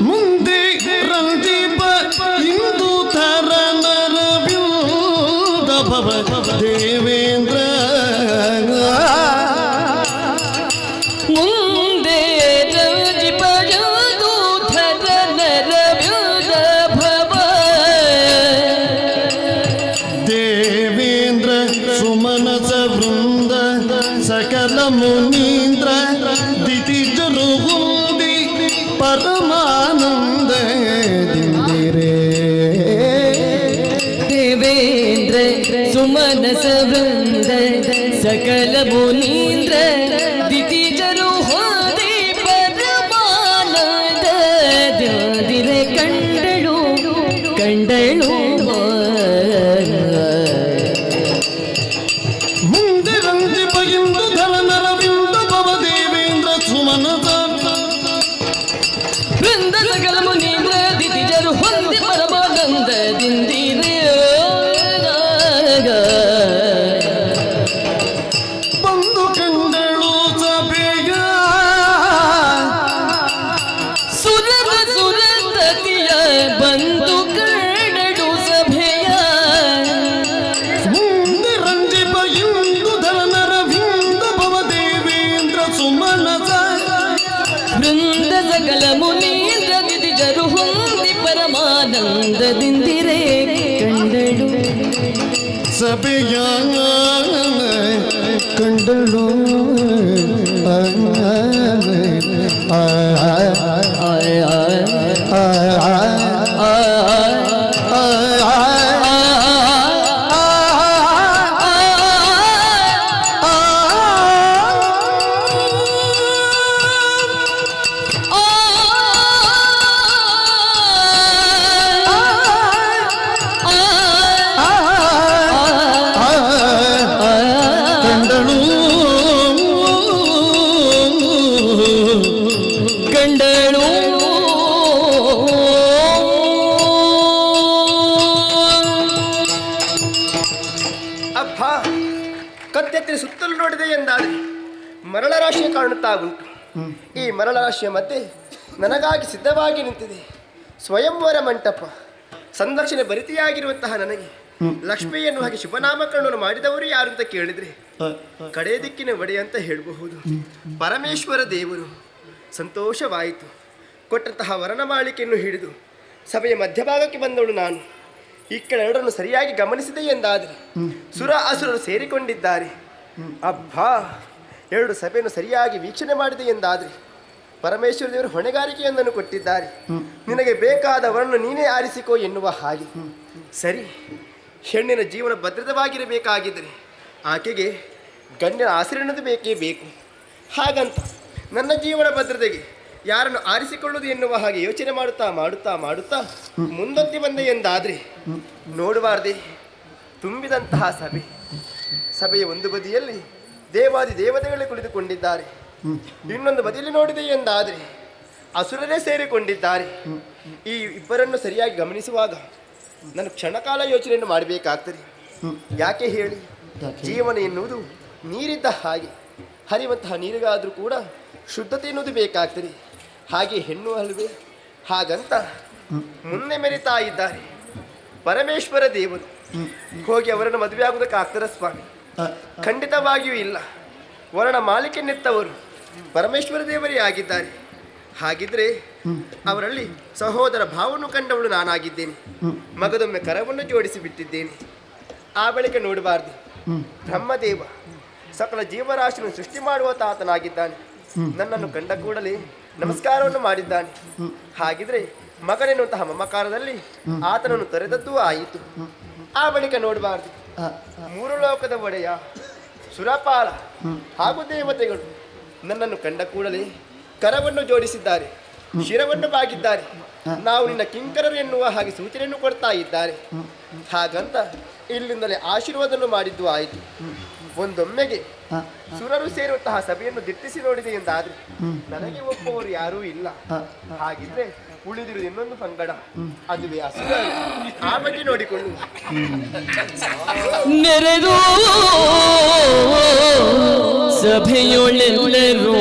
ಮುಂದೆ ರಂದೀಪ ಇಂದು ಥರ ನರವಿಂದ ಭವ ದೇವೇಂದ್ರ ಮುಂದೆ ರಜಿಪಯದು ಧರ ನರವ್ಯುದ ಭವ ದೇವೇಂದ್ರ ಸುಮನಸ ವೃಂದ ಸಕಲ ಮುನೀಂದ್ರ ದಿತಿಜರು ಹುಂದಿ ಪರಮಾನಂದ ದಿಂದಿರೇ ದೇವೇಂದ್ರ ಸುಮನಸ ವೃಂದ ಸಕಲ ಮುನೀಂದ್ರ ದಿತಿಜರು ಹೋದಿ ಪರಮಾನಂದ ದಿಂದಿರೆ ಕಂಡಳು ಕಂಡಳು ಮುಂದೆ ರಂಜಿಪ ಇಂದು ಧರ ನರವಿಂದ ಭವ ದೇವೇಂದ್ರ ಸುಮನಸ ವೃಂದ ಸಕಲ ಮುನೀಂದ್ರ ದಿತಿಜರು ಹೊಂದಿ ಪರಮಾನಂದ ದಿಂದಿರೆ ಬಂದು ಕಂಡಳು ಸಭೆಯ ಸುರರ ಸುರತತಿಯ ಬಂದು ಕಂಡಳು ಸಭೆಯ ಮುಂದೆ ರಂಜಿಪ ಇಂದು ಧರ ನರವಿಂದ ಭವ ದೇವೇಂದ್ರ ಸುಮನಸ ವೃಂದ ಸಕಲ ಮುನೀಂದ್ರ ದಿತಿಜರು ಹೊಂದಿ ಪರಮಾನಂದದಿಂದಿರೆ ಕಂಡಳು ಸಭೆಯ ಕಂಡಳು ಕಂಡಳು ಅಪ್ಪ ಕತ್ತೆತ್ತಿ ಸುತ್ತಲೂ ನೋಡಿದೆ ಎಂದಾದರೆ ಮರಳ ರಾಶಿಯ ಕಾಣುತ್ತಾ ಉಂಟು. ಈ ಮರಳ ರಾಶಿಯ ಮಧ್ಯೆ ನನಗಾಗಿ ಸಿದ್ಧವಾಗಿ ನಿಂತಿದೆ ಸ್ವಯಂವರ ಮಂಟಪ. ಸಂದರ್ಶನ ಭರಿತಿಯಾಗಿರುವಂತಹ ನನಗೆ ಲಕ್ಷ್ಮಿ ಎನ್ನುವ ಹಾಗೆ ಶುಭನಾಮಕರಣವನ್ನು ಮಾಡಿದವರು ಯಾರು ಅಂತ ಕೇಳಿದ್ರೆ ಕಡೆ ದಿಕ್ಕಿನ ಒಡೆ ಅಂತ ಹೇಳಬಹುದು. ಪರಮೇಶ್ವರ ದೇವರು. ಸಂತೋಷವಾಯಿತು. ಕೊಟ್ಟಂತಹ ವರನ ಮಾಳಿಕೆಯನ್ನು ಹಿಡಿದು ಸಭೆಯ ಮಧ್ಯಭಾಗಕ್ಕೆ ಬಂದವಳು ನಾನು. ಈ ಕಡೆ ಎರಡನ್ನು ಸರಿಯಾಗಿ ಗಮನಿಸಿದೆ ಎಂದಾದರೆ ಸುರ ಅಸುರರು ಸೇರಿಕೊಂಡಿದ್ದಾರೆ. ಅಬ್ಬಾ, ಎರಡು ಸಭೆಯನ್ನು ಸರಿಯಾಗಿ ವೀಕ್ಷಣೆ ಮಾಡಿದೆ ಎಂದಾದರೆ ಪರಮೇಶ್ವರ ದೇವರು ಹೊಣೆಗಾರಿಕೆಯೊಂದನ್ನು ಕೊಟ್ಟಿದ್ದಾರೆ. ನಿನಗೆ ಬೇಕಾದವರನ್ನು ನೀನೇ ಆರಿಸಿಕೋ ಎನ್ನುವ ಹಾಗೆ. ಸರಿ, ಹೆಣ್ಣಿನ ಜೀವನ ಭದ್ರವಾಗಿರಬೇಕಾಗಿದ್ದರೆ ಆಕೆಗೆ ಗಂಡಿನ ಆಶ್ರಯಣದ ಬೇಕೇ ಬೇಕು. ಹಾಗಂತ ನನ್ನ ಜೀವನ ಭದ್ರತೆಗೆ ಯಾರನ್ನು ಆರಿಸಿಕೊಳ್ಳುವುದು ಎನ್ನುವ ಹಾಗೆ ಯೋಚನೆ ಮಾಡುತ್ತಾ ಮಾಡುತ್ತಾ ಮಾಡುತ್ತಾ ಮುಂದೊತ್ತಿ ಬಂದೆ ಎಂದಾದರೆ ನೋಡಬಾರ್ದೆ ತುಂಬಿದಂತಹ ಸಭೆಯ ಒಂದು ಬದಿಯಲ್ಲಿ ದೇವಾದಿ ದೇವತೆಗಳೇ ಕುಳಿತುಕೊಂಡಿದ್ದಾರೆ, ಇನ್ನೊಂದು ಬದಿಯಲ್ಲಿ ನೋಡಿದೆ ಎಂದಾದರೆ ಅಸುರರೇ ಸೇರಿಕೊಂಡಿದ್ದಾರೆ. ಈ ಇಬ್ಬರನ್ನು ಸರಿಯಾಗಿ ಗಮನಿಸುವಾಗ ನಾನು ಕ್ಷಣಕಾಲ ಯೋಚನೆಯನ್ನು ಮಾಡಬೇಕಾಗ್ತದೆ. ಯಾಕೆ ಹೇಳಿ, ಜೀವನ ಎನ್ನುವುದು ನೀರಿದ್ದ ಹಾಗೆ, ಹರಿಯುವಂತಹ ನೀರಿಗಾದರೂ ಕೂಡ ಶುದ್ಧತೆ ಎನ್ನುವುದು ಬೇಕಾಗ್ತದೆ. ಹಾಗೆ ಹೆಣ್ಣು ಅಲ್ವೇ? ಹಾಗಂತ ಮುಂದೆ ಮೆರಿತಾ ಇದ್ದಾರೆ ಪರಮೇಶ್ವರ ದೇವರು. ಹೋಗಿ ಅವರನ್ನು ಮದುವೆ ಆಗುವುದಕ್ಕಾಗ್ತದ ಸ್ವಾಮಿ? ಖಂಡಿತವಾಗಿಯೂ ಇಲ್ಲ. ವರ್ಣ ಮಾಲಿಕೆನ್ನೆತ್ತವರು ಪರಮೇಶ್ವರ ದೇವರೇ ಆಗಿದ್ದಾರೆ. ಹಾಗಿದ್ರೆ ಅವರಲ್ಲಿ ಸಹೋದರ ಭಾವವನ್ನು ಕಂಡವಳು ನಾನಾಗಿದ್ದೇನೆ. ಮಗದೊಮ್ಮೆ ಕರವನ್ನು ಜೋಡಿಸಿ ಬಿಟ್ಟಿದ್ದೇನೆ. ಆ ಬಳಿಕ ನೋಡಬಾರ್ದು, ಬ್ರಹ್ಮದೇವ ಸಕಲ ಜೀವರಾಶಿಯನ್ನು ಸೃಷ್ಟಿ ಮಾಡುವ ತಾತನಾಗಿದ್ದಾನೆ. ನನ್ನನ್ನು ಕಂಡ ಕೂಡಲೇ ನಮಸ್ಕಾರವನ್ನು ಮಾಡಿದ್ದಾನೆ. ಹಾಗಿದ್ರೆ ಮಗನೆನ್ನುವಂತಹ ಮಮಕಾರದಲ್ಲಿ ಆತನನ್ನು ತೊರೆದದ್ದೂ ಆಯಿತು. ಆ ಬಳಿಕ ನೋಡಬಾರ್ದು, ಮೂರು ಲೋಕದ ಒಡೆಯ ಸುರಪಾಲ ಹಾಗೂ ದೇವತೆಗಳು ನನ್ನನ್ನು ಕಂಡ ಕೂಡಲೇ ಕರವನ್ನು ಜೋಡಿಸಿದ್ದಾರೆ, ಶಿರವನ್ನು ಬಾಗಿದ್ದಾರೆ. ನಾವು ನಿನ್ನ ಕಿಂಕರರು ಎನ್ನುವ ಹಾಗೆ ಸೂಚನೆಯನ್ನು ಕೊಡ್ತಾ ಇದ್ದಾರೆ. ಹಾಗಂತ ಇಲ್ಲಿಂದಲೇ ಆಶೀರ್ವಾದವನ್ನು ಮಾಡಿದ್ದು ಆಯಿತು. ಒಂದೊಮ್ಮೆಗೆ ಸುರರು ಸೇರುವಂತಹ ಸಭೆಯನ್ನು ದಿಟ್ಟಿಸಿ ನೋಡಿದೆ ಎಂದಾದ್ರೆ ನನಗೆ ಒಪ್ಪುವವರು ಯಾರೂ ಇಲ್ಲ. ಹಾಗಿದ್ರೆ ಉಳಿದಿರುವುದು ಇನ್ನೊಂದು ಪಂಗಡ, ಅದುವೇ ಅಸುರ. ಆ ಬಗ್ಗೆ ನೋಡಿಕೊಳ್ಳು. ನೆರೆದು ಸಭೆಯೊಳೆಲ್ಲರೂ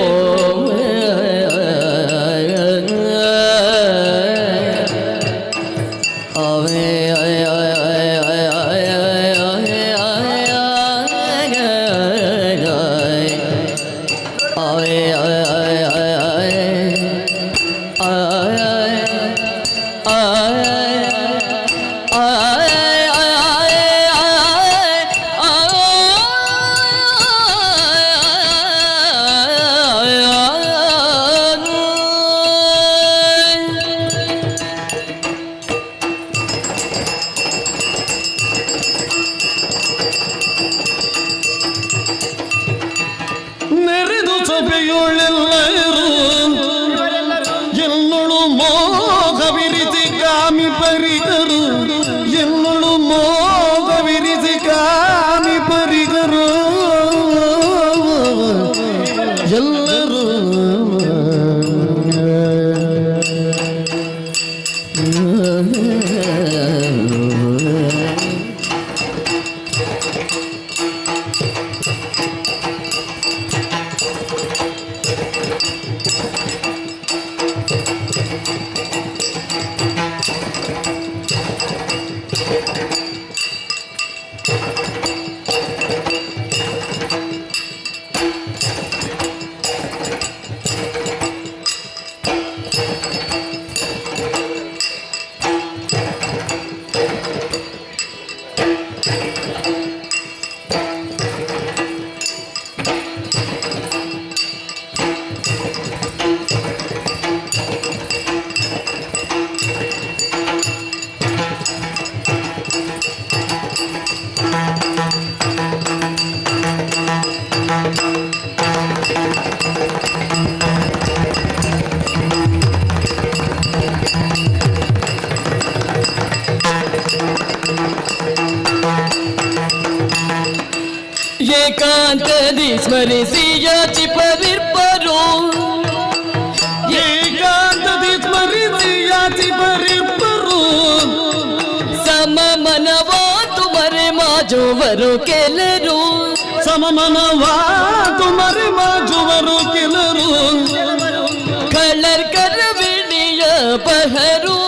ನೆರೆದು ಸಭೆಯೊಳೆಲ್ಲರೂ ಎಲ್ಲಳು ಮೋಹವಿರಿಸಿ ಕಾಮಿ ಪರಿಗರು, ಎಲ್ಲಳು ಮೋಹವಿರಿಸಿ ಕಾಮಿ ಪರಿಗರು ಎಲ್ಲರೂ ಏಕಾಂತದಿ ಸ್ಮರಿಸಿ ಯಾಚಿಪವಿರ್ಪರು, ಏಕಾಂತದಿ ಸ್ಮರಿಸಿ ಯಾಚಿಪವಿರ್ಪರು, ಸಮಮನವಾತು ಮರೆ ಮಾಜುವರು ಕೆಲರು, ಸಮಮನವಾತು ಮರೆ ಮಾಜುವರು ಕೆಲರು, ಕಳರ್ ಕರವಿಡಿಯ ಬಹರು,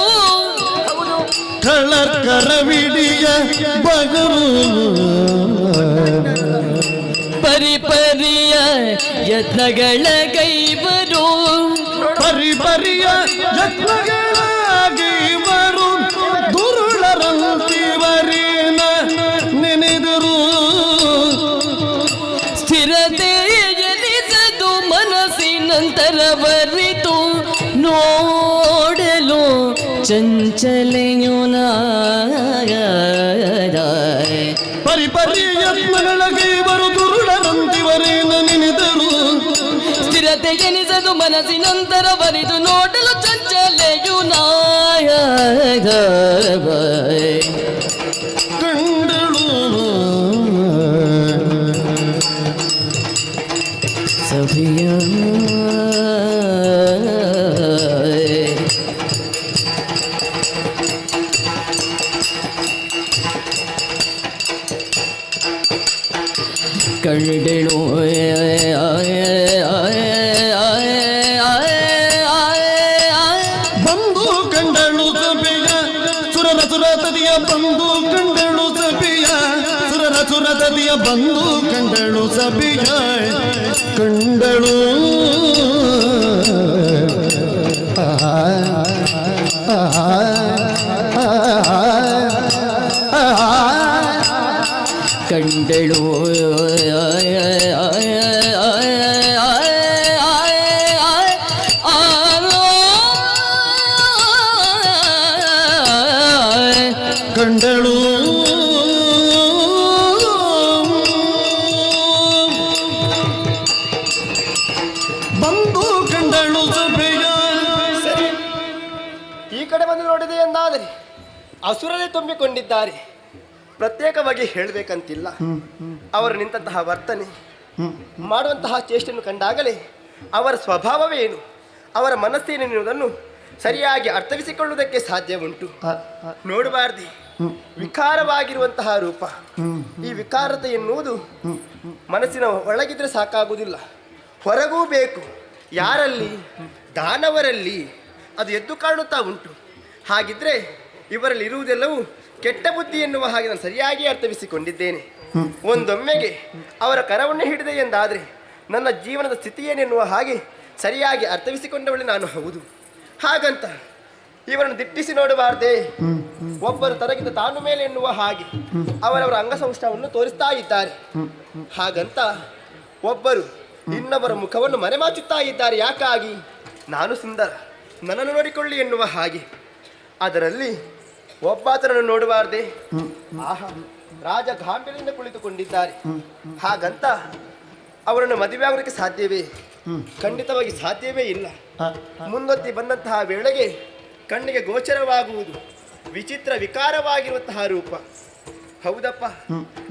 ಕಳರ್ ಕರವಿಡಿಯ ಬಗರು, ಪರಿಪರಿಯ ಯತ್ನಗಳ ಕೈವರು, ಪರಿಪರಿಯ ಯತ್ನಗಳ ಕೈವರು, ದುರುಳರಂತಿವರೇನ ನೆನೆದರು, ಸ್ಥಿರತೆ ಎನಿಸದು ಮನಸ್ಸಿನಂತರ ಬರಿತು ಚಂಚಲೆಯುನ ಪರಿಪರಿ ಯತ್ನಗಳಗೆ ಬರು ದುರುಳರಂತಿವರೇನ ನೆನೆದರು ಸ್ಥಿರತೆ ಎನಿಸದು ಮನಸ್ಸಿನಂತರ ಬರಿದು ನೋಡಲು ಚಂಚಲೆಯುನ ಕಂಡಳು ಸಭಿಯ ಕಂಡಳು ಬಂದು ಕಂಡಳು ಸಭೆಯ ಸುರರ ಸುರತದಿಯ ಬಂದು ಕಂಡಳು ಸಭೆಯ ಸುರರ ಸುರತದಿಯ ಬಂದು ಕಂಡಳು ಸಭೆಯ ಕಂಡಳು ಕಂಡಳು ಕಂಡಳು ಬಂದು ಕಂಡಳು ಸಭೆಯ ಈ ಕಡೆ ಬಂದು ನೋಡಿದೆ ಎಂದಾದರೆ ಅಸುರರೇ ತುಂಬಿಕೊಂಡಿದ್ದಾರೆ. ಪ್ರತ್ಯೇಕವಾಗಿ ಹೇಳಬೇಕಂತಿಲ್ಲ. ಅವರು ನಿಂತಹ ವರ್ತನೆ ಮಾಡುವಂತಹ ಚೇಷ್ಟೆಯನ್ನು ಕಂಡಾಗಲೇ ಅವರ ಸ್ವಭಾವವೇನು, ಅವರ ಮನಸ್ಸೇನೆನ್ನುವುದನ್ನು ಸರಿಯಾಗಿ ಅರ್ಥವಿಸಿಕೊಳ್ಳುವುದಕ್ಕೆ ಸಾಧ್ಯ ಉಂಟು. ನೋಡಬಾರ್ದು ವಿಕಾರವಾಗಿರುವಂತಹ ರೂಪ. ಈ ವಿಕಾರತೆ ಎನ್ನುವುದು ಮನಸ್ಸಿನ ಒಳಗಿದ್ರೆ ಸಾಕಾಗುವುದಿಲ್ಲ, ಹೊರಗೂ ಬೇಕು. ಯಾರಲ್ಲಿ? ದಾನವರಲ್ಲಿ ಅದು ಎದ್ದು ಕಾಣುತ್ತಾ ಉಂಟು. ಹಾಗಿದ್ರೆ ಇವರಲ್ಲಿ ಇರುವುದೆಲ್ಲವೂ ಕೆಟ್ಟ ಬುದ್ಧಿ ಎನ್ನುವ ಹಾಗೆ ನಾನು ಸರಿಯಾಗಿ ಅರ್ಥವಿಸಿಕೊಂಡಿದ್ದೇನೆ. ಒಂದೊಮ್ಮೆಗೆ ಅವರ ಕರವನ್ನು ಹಿಡಿದೆ ಎಂದಾದರೆ ನನ್ನ ಜೀವನದ ಸ್ಥಿತಿ ಏನೆನ್ನುವ ಹಾಗೆ ಸರಿಯಾಗಿ ಅರ್ಥವಿಸಿಕೊಂಡವಳೆ ನಾನು ಹೌದು. ಹಾಗಂತ ಇವರನ್ನು ದಿಟ್ಟಿಸಿ ನೋಡಬಾರ್ದೆ. ಒಬ್ಬರು ತನಗಿಂತ ತಾನು ಮೇಲೆ ಎನ್ನುವ ಹಾಗೆ ಅವರವರ ಅಂಗಸೌಷ್ಠವನ್ನು ತೋರಿಸ್ತಾ ಇದ್ದಾರೆ. ಹಾಗಂತ ಒಬ್ಬರು ಇನ್ನೊಬ್ಬರ ಮುಖವನ್ನು ಮರೆಮಾಚುತ್ತಾ ಇದ್ದಾರೆ. ಯಾಕಾಗಿ? ನಾನು ಸುಂದರ, ನನ್ನನ್ನು ನೋಡಿಕೊಳ್ಳಿ ಎನ್ನುವ ಹಾಗೆ. ಅದರಲ್ಲಿ ಒಬ್ಬಾತನನ್ನು ನೋಡಬಾರ್ದೆ. ಆಹಾ, ರಾಜ ಗಾಂಭೀರ್ಯದಿಂದ ಕುಳಿತುಕೊಂಡಿದ್ದಾರೆ. ಹಾಗಂತ ಅವರನ್ನು ಮದುವೆ ಆಗೋದಕ್ಕೆ ಸಾಧ್ಯವೇ? ಖಂಡಿತವಾಗಿ ಸಾಧ್ಯವೇ ಇಲ್ಲ. ಮುಂದೊತ್ತಿ ಬಂದಂತಹ ವೇಳೆಗೆ ಕಣ್ಣಿಗೆ ಗೋಚರವಾಗುವುದು ವಿಚಿತ್ರ ವಿಕಾರವಾಗಿರುವಂತಹ ರೂಪ. ಹೌದಪ್ಪ,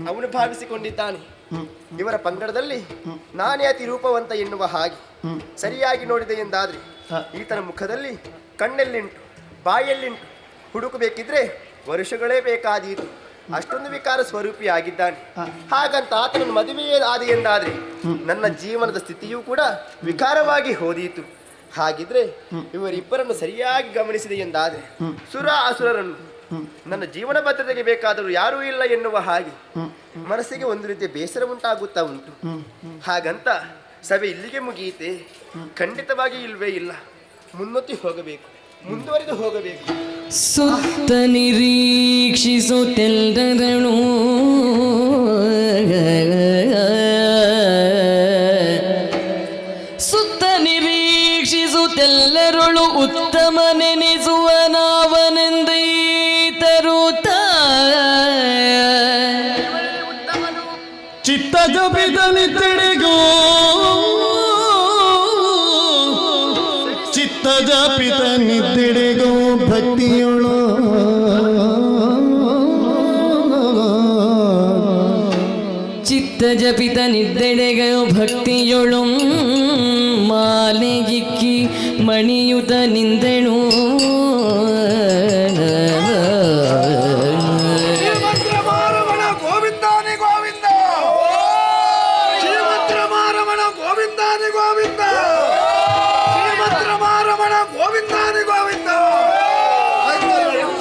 ಅವನು ಭಾವಿಸಿಕೊಂಡಿದ್ದಾನೆ ಇವರ ಪಂಗಡದಲ್ಲಿ ನಾನೇ ಅತಿ ರೂಪವಂತ ಎನ್ನುವ ಹಾಗೆ. ಸರಿಯಾಗಿ ನೋಡಿದೆ ಎಂದಾದ್ರೆ ಈತನ ಮುಖದಲ್ಲಿ ಕಣ್ಣೆಲ್ಲಿಂಟು, ಬಾಯೆಲ್ಲಿಂಟು ಹುಡುಕಬೇಕಿದ್ರೆ ವರ್ಷಗಳೇ ಬೇಕಾದೀತು. ಅಷ್ಟೊಂದು ವಿಕಾರ ಸ್ವರೂಪಿಯಾಗಿದ್ದಾನೆ. ಹಾಗಂತ ಆತನನ್ನು ಮದುವೆಯೇ ಆದಿ ಎಂದಾದ್ರೆ ನನ್ನ ಜೀವನದ ಸ್ಥಿತಿಯೂ ಕೂಡ ವಿಕಾರವಾಗಿ ಹೋದೀತು. ಹಾಗಿದ್ರೆ ಇವರಿಬ್ಬರನ್ನು ಸರಿಯಾಗಿ ಗಮನಿಸಿದೆ ಎಂದಾದ್ರೆ ಸುರ ಅಸುರರನ್ನು ನನ್ನ ಜೀವನ ಭದ್ರತೆಗೆ ಬೇಕಾದರೂ ಯಾರೂ ಇಲ್ಲ ಎನ್ನುವ ಹಾಗೆ ಮನಸ್ಸಿಗೆ ಒಂದು ರೀತಿಯ ಬೇಸರ ಉಂಟಾಗುತ್ತಾ ಉಂಟು. ಹಾಗಂತ ಸಭೆ ಇಲ್ಲಿಗೆ ಮುಗಿಯಿತೆ? ಖಂಡಿತವಾಗಿ ಇಲ್ವೇ ಇಲ್ಲ. ಮುನ್ನೊತ್ತಿ ಹೋಗಬೇಕು, ಮುಂದುವರಿದು ಹೋಗಬೇಕು. ಸುತ್ತ ನಿರೀಕ್ಷಿಸುತ್ತೆಲ್ಲರನು ಸುತ್ತ ನಿರೀಕ್ಷಿಸುತ್ತೆಲ್ಲರಳು ಉತ್ತಮ ನೆನೆಸುವ ನಾವನೆಂದೈ ತರುತ್ತ ಚಿತ್ತ ಜಪಿತ ನಿತ್ತೆಡೆಗೋ ಚಿತ್ತ ಜಪಿತ ನಿತ್ತೆಡೆಗೋ ಭಕ್ತಿಯೊಳು ಚಿತ್ತ ಜಪಿತ ನಿದ್ದೆಡೆಗಳು ಭಕ್ತಿಯೊಳು ಮಾಲೆಗಿಕ್ಕಿ ಮಣಿಯುತ ನಿಂದೆಣು ಶ್ರೀಮಂತ್ರಮಾರಮಣ ಗೋವಿಂದಾನಿ ಗೋವಿಂದ, ಶ್ರೀಮಂತ್ರಮಾರಮಣ ಗೋವಿಂದಾನಿ ಗೋವಿಂದ, ಶ್ರೀಮಂತ್ರಮಾರಮಣ ಗೋವಿಂದಾನಿ ಗೋವಿಂದ.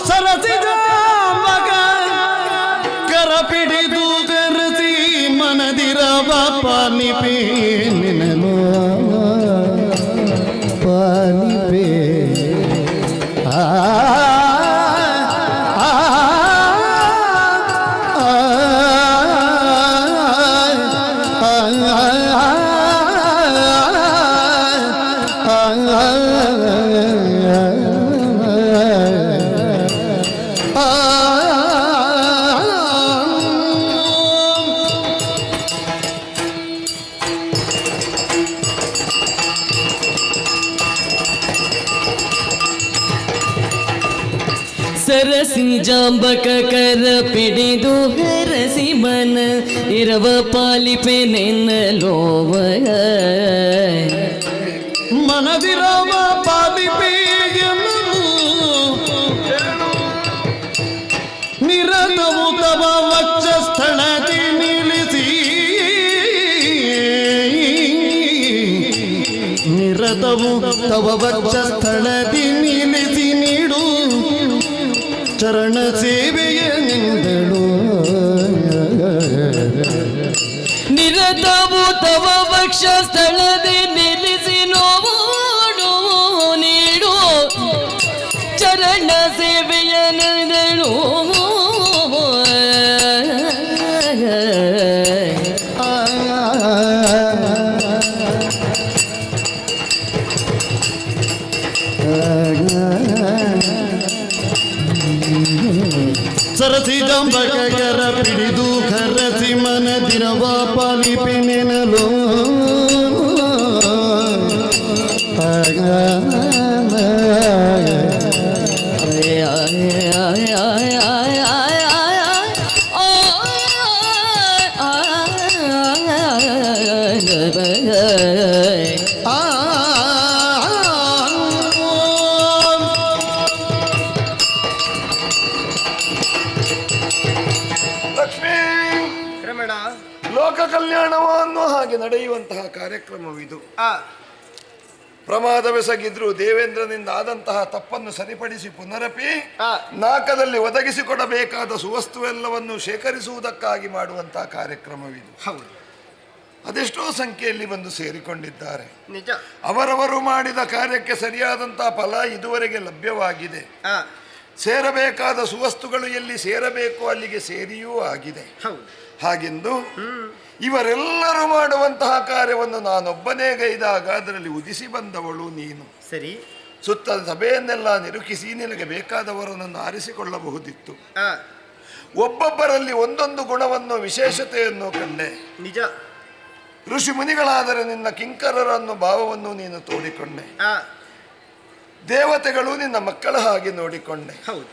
ಸರಸಿದ ಮಗ ಕರ ಪಿಡಿದು ಗರಸಿ ಮನದಿರವ ಪಾಲಿಪೇ ನಿನನು ಪಾಲಿಪೇ ಸರಸಿ ಜಾಂಬಕ ಕರ ಪಿಡಿದು ಹರಸಿ ಮನ ಇರವ ಪಾಲಿಪೆ ನೆನ್ನಲೋವ ಮನದಿರವ ಪಾಲಿಪೇಯನು ನಿರತವು ತವ ವಕ್ಷಸ್ಥಳದಿ ನಿಲ್ಲಿಸಿ ನಿರತವು ತವ ವಕ್ಷಸ್ಥಳದಿ ನಿಲ್ಲಿಸಿ ನೀಡು ಚರಣ ಸೇವೆಯ ನಿಂದಳು ನಿರತವು ತವ ವಕ್ಷ ಸ್ಥಳದಿ ನಿಲ್ಲಿಸಿ ನೋಡು ನೀಡು ಚರಣ ಸೇವೆಯ ನಡೆದು ಸರಸಿ ಜಾಂಬಕರ ಪಿಡಿದು ಖರಸಿ ಮನದಿರವ ಪಾಲಿಪೆ ನೆನಲು ಲಕ್ಷ್ಮೀ, ರಮಣ ಲೋಕ ಕಲ್ಯಾಣವನ್ನು ಹಾಗೆ ನಡೆಯುವಂತಹ ಕಾರ್ಯಕ್ರಮವಿದು. ಪ್ರಮಾದವೆಸಗಿದ್ರು ದೇವೇಂದ್ರನಿಂದ ಆದಂತಹ ತಪ್ಪನ್ನು ಸರಿಪಡಿಸಿ ಪುನರಪಿ ನಾಕದಲ್ಲಿ ಒದಗಿಸಿಕೊಡಬೇಕಾದ ಸುವಸ್ತುವೆಲ್ಲವನ್ನು ಶೇಖರಿಸುವುದಕ್ಕಾಗಿ ಮಾಡುವಂತಹ ಕಾರ್ಯಕ್ರಮವಿದು. ಹೌದು, ಅದೆಷ್ಟೋ ಸಂಖ್ಯೆಯಲ್ಲಿ ಬಂದು ಸೇರಿಕೊಂಡಿದ್ದಾರೆ. ನಿಜ. ಅವರವರು ಮಾಡಿದ ಕಾರ್ಯಕ್ಕೆ ಸರಿಯಾದಂತಹ ಫಲ ಇದುವರೆಗೆ ಲಭ್ಯವಾಗಿದೆ. ಸೇರಬೇಕಾದ ಸುವಸ್ತುಗಳು ಎಲ್ಲಿ ಸೇರಬೇಕು ಅಲ್ಲಿಗೆ ಸೇರಿಯೂ ಆಗಿದೆ. ಹಾಗೆಂದು ಇವರೆಲ್ಲರೂ ಮಾಡುವಂತಹ ಕಾರ್ಯವನ್ನು ನಾನೊಬ್ಬನೇ ಗೈದಾಗ ಅದರಲ್ಲಿ ಉದಿಸಿ ಬಂದವಳು ನೀನು. ಸರಿ. ಸುತ್ತ ಸಭೆಯನ್ನೆಲ್ಲ ನಿರುಕಿಸಿ ನಿನಗೆ ಬೇಕಾದವರನ್ನು ಆರಿಸಿಕೊಳ್ಳಬಹುದಿತ್ತು. ಒಬ್ಬೊಬ್ಬರಲ್ಲಿ ಒಂದೊಂದು ಗುಣವನ್ನು ವಿಶೇಷತೆಯನ್ನು ಕಂಡೆ. ನಿಜ. ಋಷಿ ಮುನಿಗಳಾದರೆ ನಿನ್ನ ಕಿಂಕರರನ್ನು ಭಾವವನ್ನು ನೀನು ತೋಡಿಕೊಂಡೆ. ದೇವತೆಗಳು ನಿನ್ನ ಮಕ್ಕಳ ಹಾಗೆ ನೋಡಿಕೊಂಡೆ. ಹೌದು.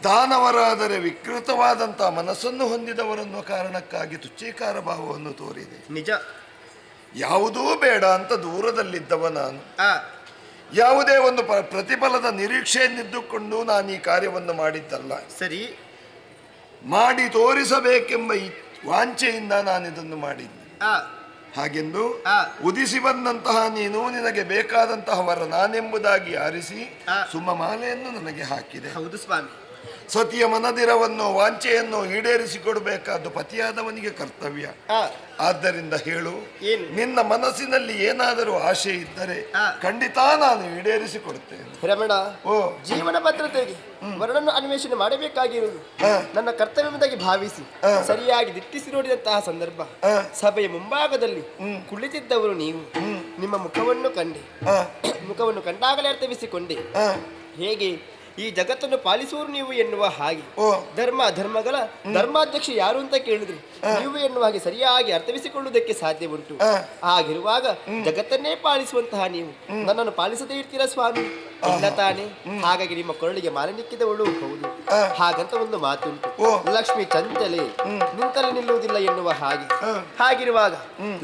ದಾನವರಾದರೆ ವಿಕೃತವಾದಂತಹ ಮನಸ್ಸನ್ನು ಹೊಂದಿದವರನ್ನು ಕಾರಣಕ್ಕಾಗಿ ತುಚ್ಛೀಕಾರ ಭಾವವನ್ನು ತೋರಿದೆ. ನಿಜ. ಯಾವುದೂ ಬೇಡ ಅಂತ ದೂರದಲ್ಲಿದ್ದವ ನಾನು. ಯಾವುದೇ ಒಂದು ಪ್ರತಿಫಲದ ನಿರೀಕ್ಷೆಯನ್ನಿದ್ದುಕೊಂಡು ನಾನು ಈ ಕಾರ್ಯವನ್ನು ಮಾಡಿದ್ದಲ್ಲ. ಸರಿ. ಮಾಡಿ ತೋರಿಸಬೇಕೆಂಬ ವಾಂಛೆಯಿಂದ ನಾನಿದನ್ನು ಮಾಡಿದ್ದೆ. ಹಾಗೆಂದು ಉದಿಸಿ ಬಂದಂತಹ ನೀನು ನಿನಗೆ ಬೇಕಾದಂತಹ ವರ ನಾನೆಂಬುದಾಗಿ ಆರಿಸಿ ಸುಮಮಾಲೆಯನ್ನು ನನಗೆ ಹಾಕಿದೆ. ಹೌದು ಸ್ವಾಮಿ. ಸತಿಯ ಮನದಿರವನ್ನು ವಾಂಛೆಯನ್ನು ಈಡೇರಿಸಿಕೊಡಬೇಕಾದ್ದು ಪತಿಯಾದವನಿಗೆ ಕರ್ತವ್ಯ. ಆದ್ದರಿಂದ ಹೇಳು, ನಿನ್ನ ಮನಸ್ಸಿನಲ್ಲಿ ಏನಾದರೂ ಆಶೆ ಇದ್ದರೆ ಖಂಡಿತ ನಾನು ಈಡೇರಿಸಿಕೊಡುತ್ತೇನೆ. ರಮಣ, ಜೀವನ ಭದ್ರತೆಗೆ ವರನನ್ನು ಅನ್ವೇಷಣೆ ಮಾಡಬೇಕಾಗಿರುವುದು ನನ್ನ ಕರ್ತವ್ಯವಾಗಿ ಭಾವಿಸಿ ಸರಿಯಾಗಿ ದಿಟ್ಟಿಸಿ ನೋಡಿದಂತಹ ಸಂದರ್ಭ ಸಭೆಯ ಮುಂಭಾಗದಲ್ಲಿ ಕುಳಿತಿದ್ದವರು ನೀವು. ನಿಮ್ಮ ಮುಖವನ್ನು ಕಂಡೆ. ಮುಖವನ್ನು ಕಂಡಾಗಲೇ ಅರ್ಥವಿಸಿಕೊಂಡೆ. ಹೇಗೆ ಈ ಜಗತ್ತನ್ನು ಪಾಲಿಸುವರು ನೀವು ಎನ್ನುವ ಹಾಗೆ ಧರ್ಮ ಧರ್ಮಗಳ ಧರ್ಮಾಧ್ಯಕ್ಷ ಯಾರು ಅಂತ ಕೇಳಿದ್ರೆ ನೀವು ಎನ್ನುವ ಹಾಗೆ ಸರಿಯಾಗಿ ಅರ್ಥವಿಸಿಕೊಳ್ಳುವುದಕ್ಕೆ ಸಾಧ್ಯ ಉಂಟು. ಹಾಗಿರುವಾಗ ಜಗತ್ತನ್ನೇ ಪಾಲಿಸುವಂತಹ ನೀವು ನನ್ನನ್ನು ಪಾಲಿಸದೇ ಇರ್ತೀರಾ ಸ್ವಾಮಿ? ಇಲ್ಲ ತಾನೆ? ಹಾಗಾಗಿ ನಿಮ್ಮ ಕೊರಳಿಗೆ ಮಾಲೆ ನಿಕ್ಕಿದವಳು ಹೌದು. ಹಾಗಂತ ಒಂದು ಮಾತುಂಟು, ಲಕ್ಷ್ಮಿ ಚಂಚಲೆ ನಿಂತಲ್ಲಿ ನಿಲ್ಲುವುದಿಲ್ಲ ಎನ್ನುವ ಹಾಗೆ. ಹಾಗಿರುವಾಗ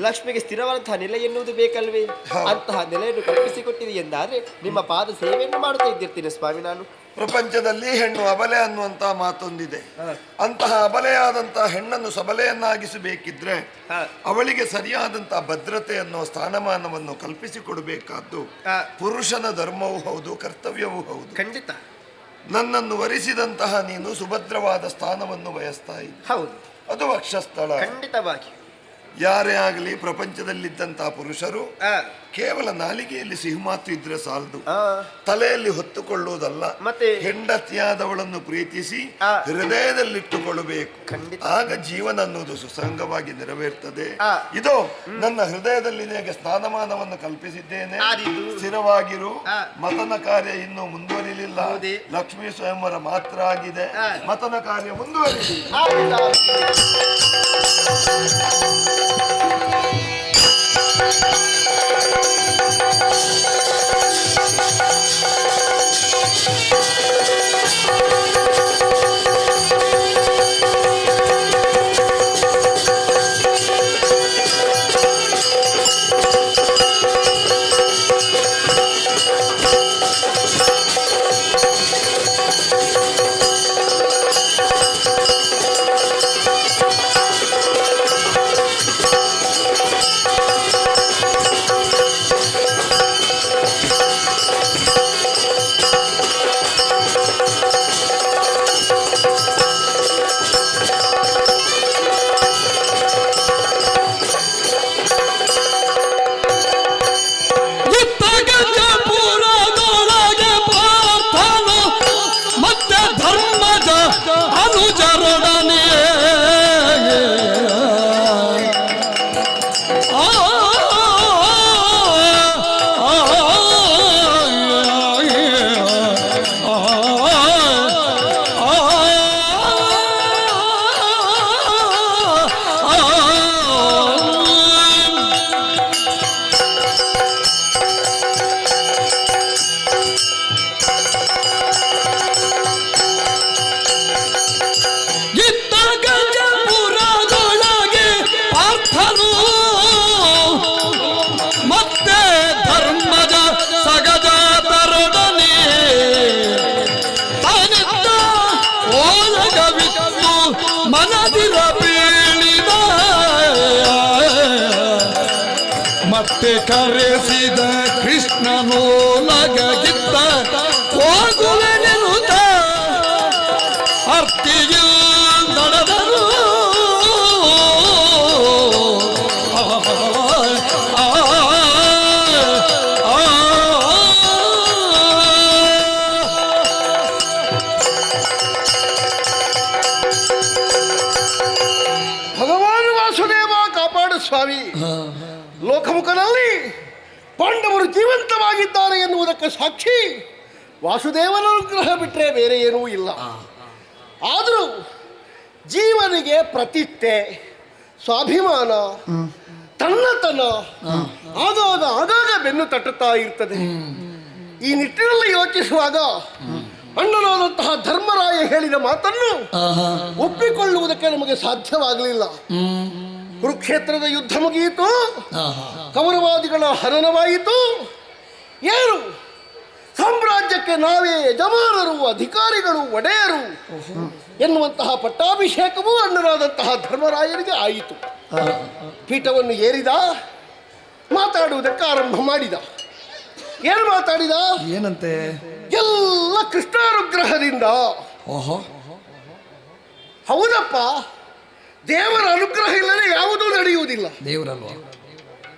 ಲಕ್ಷ್ಮಿಗೆ ಸ್ಥಿರವಾದಂತಹ ನೆಲೆ ಎನ್ನುವುದು ಬೇಕಲ್ವೇ? ಅಂತಹ ನೆಲೆಯನ್ನು ಕಲ್ಪಿಸಿಕೊಟ್ಟಿದೆ ಎಂದಾದ್ರೆ ನಿಮ್ಮ ಪಾದ ಸೇವೆಯನ್ನು ಮಾಡುತ್ತಾ ಇದ್ದಿರ್ತೀನಿ ಸ್ವಾಮಿ ನಾನು. ಪ್ರಪಂಚದಲ್ಲಿ ಹೆಣ್ಣು ಅಬಲೆ ಅನ್ನುವಂತಹ ಮಾತೊಂದಿದೆ. ಅಂತಹ ಅಬಲೆಯಾದಂತಹ ಹೆಣ್ಣನ್ನು ಸಬಲೆಯನ್ನಾಗಿಸಬೇಕಿದ್ರೆ ಅವಳಿಗೆ ಸರಿಯಾದಂತಹ ಭದ್ರತೆ ಅನ್ನೋ ಸ್ಥಾನಮಾನವನ್ನು ಕಲ್ಪಿಸಿಕೊಡಬೇಕಾದ್ದು ಪುರುಷನ ಧರ್ಮವೂ ಹೌದು, ಕರ್ತವ್ಯವೂ ಹೌದು. ಖಂಡಿತ. ನನ್ನನ್ನು ವರಿಸಿದಂತಹ ನೀನು ಸುಭದ್ರವಾದ ಸ್ಥಾನವನ್ನು ಬಯಸ್ತಾ ಇದ್ದ. ಹೌದು, ಅದು ವಕ್ಷಸ್ಥಳ. ಖಂಡಿತವಾಗಿ. ಯಾರೇ ಆಗಲಿ ಪ್ರಪಂಚದಲ್ಲಿದ್ದಂತಹ ಪುರುಷರು ಕೇವಲ ನಾಲಿಗೆಯಲ್ಲಿ ಸಿಹಿಮಾತು ಇದ್ರೆ ಸಾಲದು, ತಲೆಯಲ್ಲಿ ಹೊತ್ತುಕೊಳ್ಳುವುದಲ್ಲ. ಮತ್ತೆ ಹೆಂಡತಿಯಾದವಳನ್ನು ಪ್ರೀತಿಸಿ ಹೃದಯದಲ್ಲಿಟ್ಟುಕೊಳ್ಳಬೇಕು. ಆಗ ಜೀವನ ಅನ್ನೋದು ಸುಸಂಗವಾಗಿ ನೆರವೇರ್ತದೆ. ಇದು ನನ್ನ ಹೃದಯದಲ್ಲಿ ನಿನಗೆ ಸ್ಥಾನಮಾನವನ್ನು ಕಲ್ಪಿಸಿದ್ದೇನೆ. ಸ್ಥಿರವಾಗಿರು. ಮತನ ಕಾರ್ಯ ಇನ್ನೂ ಮುಂದುವರಿಲಿಲ್ಲ. ಲಕ್ಷ್ಮೀ ಸ್ವಯಂವರ ಮಾತ್ರ ಆಗಿದೆ. ಮತನ ಕಾರ್ಯ ಮುಂದುವರಿಲಿ. ಕರೆಸಿದ ಕೃಷ್ಣನೋ ಲಗಗಿದ್ದ ಹೋಗುವೆನೆನುತ ಅರ್ತಿಯು ನಡೆದರು. ಭಗವಾನ್ ವಾಸುದೇವ ಕಾಪಾಡು ಸ್ವಾಮಿ. ಲೋಕಮುಖದಲ್ಲಿ ಪಾಂಡವರು ಜೀವಂತವಾಗಿದ್ದಾರೆ ಎನ್ನುವುದಕ್ಕೆ ಸಾಕ್ಷಿ ವಾಸುದೇವನ ಅನುಗ್ರಹ ಬಿಟ್ಟರೆ ಬೇರೆ ಏನೂ ಇಲ್ಲ. ಆದರೂ ಜೀವನಿಗೆ ಪ್ರತಿಷ್ಠೆ, ಸ್ವಾಭಿಮಾನ, ತನ್ನತನ ಆಗಾಗ ಬೆನ್ನು ತಟ್ಟುತ್ತಾ ಇರ್ತದೆ. ಈ ನಿಟ್ಟಿನಲ್ಲಿ ಯೋಚಿಸುವಾಗ ಅಣ್ಣನಾದಂತಹ ಧರ್ಮರಾಯ ಹೇಳಿದ ಮಾತನ್ನು ಒಪ್ಪಿಕೊಳ್ಳುವುದಕ್ಕೆ ನಮಗೆ ಸಾಧ್ಯವಾಗಲಿಲ್ಲ. ಕುರುಕ್ಷೇತ್ರದ ಯುದ್ಧ ಮುಗಿಯಿತು, ಕೌರವಾದಿಗಳ ಹನನವಾಯಿತು. ಏನು ಸಾಮ್ರಾಜ್ಯಕ್ಕೆ ನಾವೇ ಯಜಮಾನರು, ಅಧಿಕಾರಿಗಳು, ಒಡೆಯರು ಎನ್ನುವಂತಹ ಪಟ್ಟಾಭಿಷೇಕವೂ ಅಣ್ಣನಾದಂತಹ ಧರ್ಮರಾಯನಿಗೆ ಆಯಿತು. ಪೀಠವನ್ನು ಏರಿದ, ಮಾತಾಡುವುದಕ್ಕೆ ಆರಂಭ ಮಾಡಿದ. ಏನು ಮಾತಾಡಿದ? ಏನಂತೆ? ಎಲ್ಲ ಕೃಷ್ಣಾನುಗ್ರಹದಿಂದ. ಹೌದಪ್ಪ, ದೇವರ ಅನುಗ್ರಹ ಇಲ್ಲದೆ ಯಾವುದೂ ನಡೆಯುವುದಿಲ್ಲ. ದೇವರಲ್ವಾ?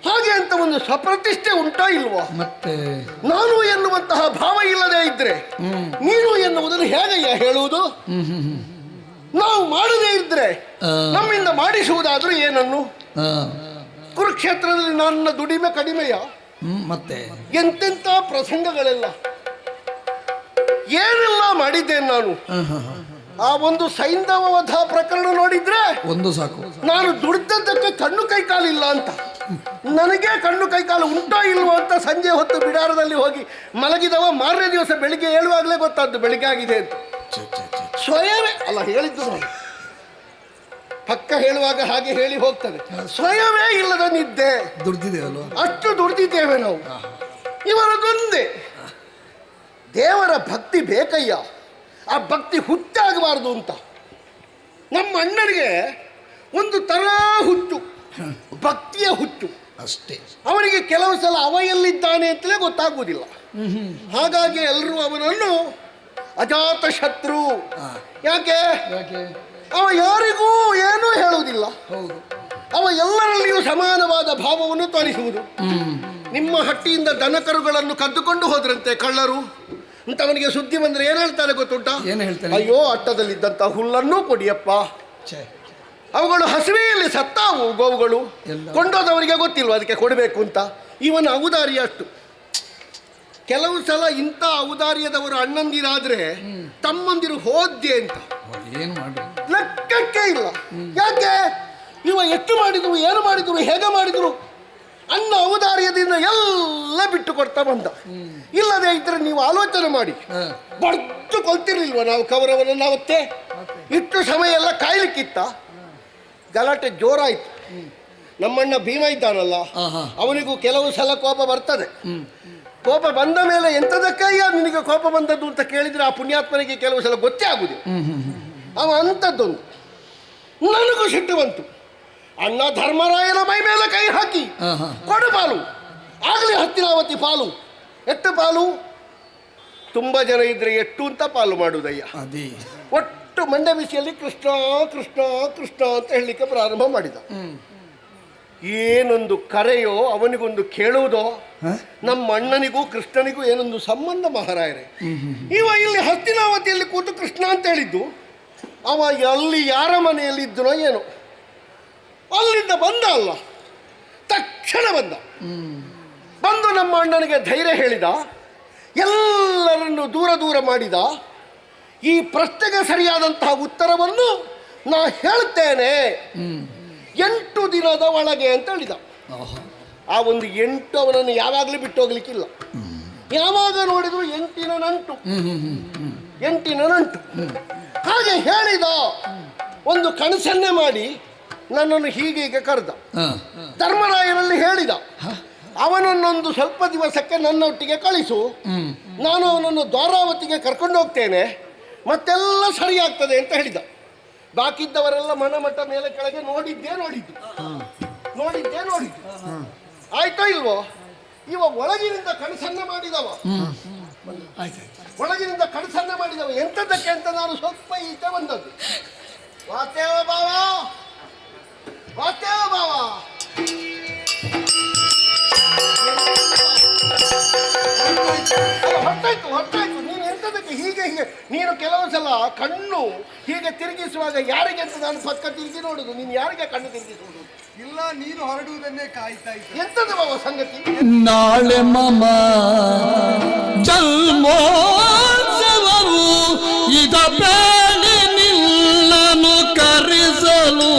ಹಾಗೆ ಅಂತ ಒಂದು ಸ್ವಪ್ರತಿಷ್ಠೆ ಉಂಟಾ ಇಲ್ವಾ? ಮತ್ತೆ ನಾನು ಎನ್ನುವಂತಹ ಭಾವ ಇಲ್ಲದೆ ಇದ್ರೆ ನೀನು ಎನ್ನುವುದನ್ನು ಹೇಗಯ್ಯ ಹೇಳುವುದು? ನಾವು ಮಾಡದೇ ಇದ್ರೆ ನಮ್ಮಿಂದ ಮಾಡಿಸುವುದಾದ್ರೂ ಏನನ್ನು? ಕುರುಕ್ಷೇತ್ರದಲ್ಲಿ ನನ್ನ ದುಡಿಮೆ ಕಡಿಮೆಯ? ಮತ್ತೆ ಎಂತೆಂಥ ಪ್ರಸಂಗಗಳೆಲ್ಲ ಏನೆಲ್ಲ ಮಾಡಿದ್ದೇನೆ ನಾನು. ಆ ಒಂದು ಸೈಂಧವ ವಧ ಪ್ರಕರಣ ನೋಡಿದ್ರೆ ಒಂದು ಸಾಕು. ನಾನು ದುಡ್ದದ್ದಕ್ಕೆ ಕಣ್ಣು ಕೈಕಾಲಿಲ್ಲ ಅಂತ, ನನಗೆ ಕಣ್ಣು ಕೈಕಾಲು ಉಂಟೋ ಇಲ್ವೋ ಅಂತ ಸಂಜೆ ಹೊತ್ತು ಬಿಡಾರದಲ್ಲಿ ಹೋಗಿ ಮಲಗಿದವ ಮಾರನೇ ದಿವಸ ಬೆಳಿಗ್ಗೆ ಹೇಳುವಾಗಲೇ ಗೊತ್ತಾದ್ದು ಬೆಳಿಗ್ಗೆ ಆಗಿದೆ ಅಂತ. ಸ್ವಯವೇ ಅಲ್ಲ ಹೇಳಿದ್ದು, ನಾನು ಪಕ್ಕ ಹೇಳುವಾಗ ಹಾಗೆ ಹೇಳಿ ಹೋಗ್ತದೆ. ಸ್ವಯವೇ ಇಲ್ಲದ ನಿದ್ದೆ. ದುಡ್ದಿದ್ದೇವಲ್ವ? ಅಷ್ಟು ದುಡ್ದಿದ್ದೇವೆ ನಾವು. ಇವರದೊಂದೇ ದೇವರ ಭಕ್ತಿ ಬೇಕಯ್ಯ. ಆ ಭಕ್ತಿ ಹುಚ್ಚಾಗಬಾರದು ಅಂತ ನಮ್ಮ ಅಣ್ಣನಿಗೆ ಒಂದು ತರ ಹುಚ್ಚು, ಭಕ್ತಿಯ ಹುಚ್ಚು ಅಷ್ಟೇ. ಅವನಿಗೆ ಕೆಲವು ಸಲ ಅವ ಎಲ್ಲಿದ್ದಾನೆ ಅಂತಲೇ ಗೊತ್ತಾಗುವುದಿಲ್ಲ. ಹಾಗಾಗಿ ಎಲ್ಲರೂ ಅವನನ್ನು ಅಜಾತ ಶತ್ರು. ಯಾಕೆ? ಅವ ಯಾರಿಗೂ ಏನೂ ಹೇಳುವುದಿಲ್ಲ. ಅವ ಎಲ್ಲರಲ್ಲಿಯೂ ಸಮಾನವಾದ ಭಾವವನ್ನು ತೋರಿಸುವುದು. ನಿಮ್ಮ ಹಟ್ಟಿಯಿಂದ ದನಕರುಗಳನ್ನು ಕದ್ದುಕೊಂಡು ಹೋದ್ರಂತೆ ಕಳ್ಳರು ಅಂತ ಅವನಿಗೆ ಸುದ್ದಿ ಬಂದ್ರೆ ಏನ್ ಹೇಳ್ತಾರೆ ಗೊತ್ತುಂಟ? ಏನು ಹೇಳ್ತಾರೆ? ಅಯ್ಯೋ, ಅಟ್ಟದಲ್ಲಿದ್ದಂತ ಹುಲ್ಲನ್ನು ಕೊಡಿಯಪ್ಪ. ಅವುಗಳು ಹಸಿವೆಯಲ್ಲಿ ಸತ್ತಾವು ಗೋವುಗಳು. ಕೊಂಡೋದವರಿಗೆ ಗೊತ್ತಿಲ್ವ ಅದಕ್ಕೆ ಕೊಡಬೇಕು ಅಂತ. ಇವನ ಔದಾರ್ಯ ಅಷ್ಟು. ಕೆಲವು ಸಲ ಇಂಥ ಔದಾರ್ಯದವರು ಅಣ್ಣಂದಿರಾದ್ರೆ ತಮ್ಮಂದಿರು ಹೋದ್ದೆ ಅಂತ ಏನು ಮಾಡಿ ಲೆಕ್ಕಕ್ಕೆ ಇಲ್ಲ. ಯಾಕೆ? ಇವ ಎಷ್ಟು ಮಾಡಿದ್ರು, ಏನು ಮಾಡಿದ್ರು, ಹೇಗೆ ಮಾಡಿದ್ರು, ಅನ್ನ ಔದಾರ್ಯದಿಂದ ಎಲ್ಲ ಬಿಟ್ಟು ಕೊಡ್ತಾ ಬಂದ. ಇಲ್ಲದೆ ಇದ್ರೆ ನೀವು ಆಲೋಚನೆ ಮಾಡಿ, ಬಡ್ದು ಕೊಲ್ತಿರ್ಲಿಲ್ವ ನಾವು ಕೌರವನನ್ನು ಅವತ್ತೇ? ಇಷ್ಟು ಸಮಯ ಎಲ್ಲ ಕಾಯ್ಲಿಕ್ಕಿತ್ತ. ಗಲಾಟೆ ಜೋರಾಯ್ತು. ನಮ್ಮಣ್ಣ ಭೀಮ ಇದ್ದಾನಲ್ಲ, ಅವನಿಗೂ ಕೆಲವು ಸಲ ಕೋಪ ಬರ್ತದೆ. ಕೋಪ ಬಂದ ಮೇಲೆ ಎಂಥದಕ್ಕಯ್ಯ ನಿನಗೆ ಕೋಪ ಬಂದದ್ದು ಅಂತ ಕೇಳಿದ್ರೆ ಆ ಪುಣ್ಯಾತ್ಮನಿಗೆ ಕೆಲವು ಸಲ ಗೊತ್ತೇ ಆಗುದಿಲ್ಲ. ಅವ ಅಂಥದ್ದೊಂದು. ನನಗೂ ಸಿಟ್ಟು ಬಂತು. ಅಣ್ಣ ಧರ್ಮರಾಯನ ಮೈ ಮೇಲೆ ಕೈ ಹಾಕಿ ಕೊಡು ಪಾಲು, ಆಗಲಿ ಹತ್ತಿರಾವತಿ ಪಾಲು. ಎಷ್ಟು ಪಾಲು? ತುಂಬಾ ಜನ ಇದ್ರೆ ಎಷ್ಟು ಅಂತ ಪಾಲು ಮಾಡುವುದಯ್ಯ. ಒಟ್ಟು ಮಂಡ್ಯ ಬಿಸಿಯಲ್ಲಿ ಕೃಷ್ಣ ಕೃಷ್ಣ ಕೃಷ್ಣ ಅಂತ ಹೇಳಲಿಕ್ಕೆ ಪ್ರಾರಂಭ ಮಾಡಿದ. ಏನೊಂದು ಕರೆಯೋ, ಅವನಿಗೊಂದು ಕೇಳುವುದೋ. ನಮ್ಮ ಅಣ್ಣನಿಗೂ ಕೃಷ್ಣನಿಗೂ ಏನೊಂದು ಸಂಬಂಧ ಮಹಾರಾಯರೇ. ಇವ ಇಲ್ಲಿ ಹಸ್ತಿನಾವತಿಯಲ್ಲಿ ಕೂತು ಕೃಷ್ಣ ಅಂತ ಹೇಳಿದ್ದು, ಅವ ಅಲ್ಲಿ ಯಾರ ಮನೆಯಲ್ಲಿ ಇದ್ದನೋ ಏನೋ, ಅಲ್ಲಿಂದ ಬಂದ ಅಲ್ಲ, ತಕ್ಷಣ ಬಂದು ನಮ್ಮ ಅಣ್ಣನಿಗೆ ಧೈರ್ಯ ಹೇಳಿದ, ಎಲ್ಲರನ್ನು ದೂರ ದೂರ ಮಾಡಿದ. ಈ ಪ್ರಶ್ನೆಗೆ ಸರಿಯಾದಂತಹ ಉತ್ತರವನ್ನು ನಾ ಹೇಳ್ತೇನೆ 8 ದಿನದ ಒಳಗೆ ಅಂತ ಹೇಳಿದ. ಆ ಒಂದು 8 ಅವನನ್ನು ಯಾವಾಗಲೂ ಬಿಟ್ಟು ಹೋಗ್ಲಿಕ್ಕಿಲ್ಲ. ಯಾವಾಗ ನೋಡಿದ್ರು 8ನ ನಂಟು, 8ನ ನಂಟು. ಹಾಗೆ ಹೇಳಿದ. ಒಂದು ಕನಸನ್ನೇ ಮಾಡಿ ನನ್ನನ್ನು ಹೀಗೆ ಕರೆದ. ಧರ್ಮರಾಯನಲ್ಲಿ ಹೇಳಿದ, ಅವನನ್ನೊಂದು ಸ್ವಲ್ಪ ದಿವಸಕ್ಕೆ ನನ್ನೊಟ್ಟಿಗೆ ಕಳಿಸು, ನಾನು ಅವನನ್ನು ದ್ವಾರಾವತಿಗೆ ಕರ್ಕೊಂಡು ಹೋಗ್ತೇನೆ, ಮತ್ತೆಲ್ಲ ಸರಿಯಾಗ್ತದೆ ಅಂತ ಹೇಳಿದ. ಬಾಕಿದ್ದವರೆಲ್ಲ ಮನಮಟ್ಟ ಮೇಲೆ ಕೆಳಗೆ ನೋಡಿದ್ದೇ ನೋಡಿದ್ದು. ಆಯ್ತೋ ಇಲ್ವೋ? ಇವ ಒಳಗಿನಿಂದ ಕಣಸನ್ನ ಮಾಡಿದವ. ಒಳಗಿನಿಂದ ಕಣಸನ್ನ ಮಾಡಿದವ ಎಂತದಕ್ಕೆ ಅಂತ ನಾನು ಸ್ವಲ್ಪ ಈಚೆ ಬಂದದ್ದು. ವಾಸ್ತೇವ ಭಾವ, ವಾಸ್ತೇವ ಭಾವ, ಹೊರಟಾಯ್ತು ಹೊರಟಾಯ್ತು. ನೀನು ಎಂತದಕ್ಕೆ ಹೀಗೆ ಹೀಗೆ ನೀನು ಕೆಲವು ಸಲ ಕಣ್ಣು ಹೀಗೆ ತಿರುಗಿಸುವಾಗ ಯಾರಿಗೆ ಅಂತ ನಾನು ಪಕ್ಕ ತಿರುಗಿ ನೋಡುದು, ನೀನು ಯಾರಿಗೆ ಕಣ್ಣು ತಿರುಗಿಸುವುದು? ಇಲ್ಲ, ನೀನು ಹೊರಡುವುದನ್ನೇ ಕಾಯ್ತಾ ಇದ್ದೆ. ಎಂತದ ಬಾವ ಸಂಗತಿ? ನಾಳೆ ಮಮ ಜನ್ಮೋತ್ಸವವು ಇದ ಬೇಡಿ ನಿಲ್ಲನು ಕರೆಸಲು.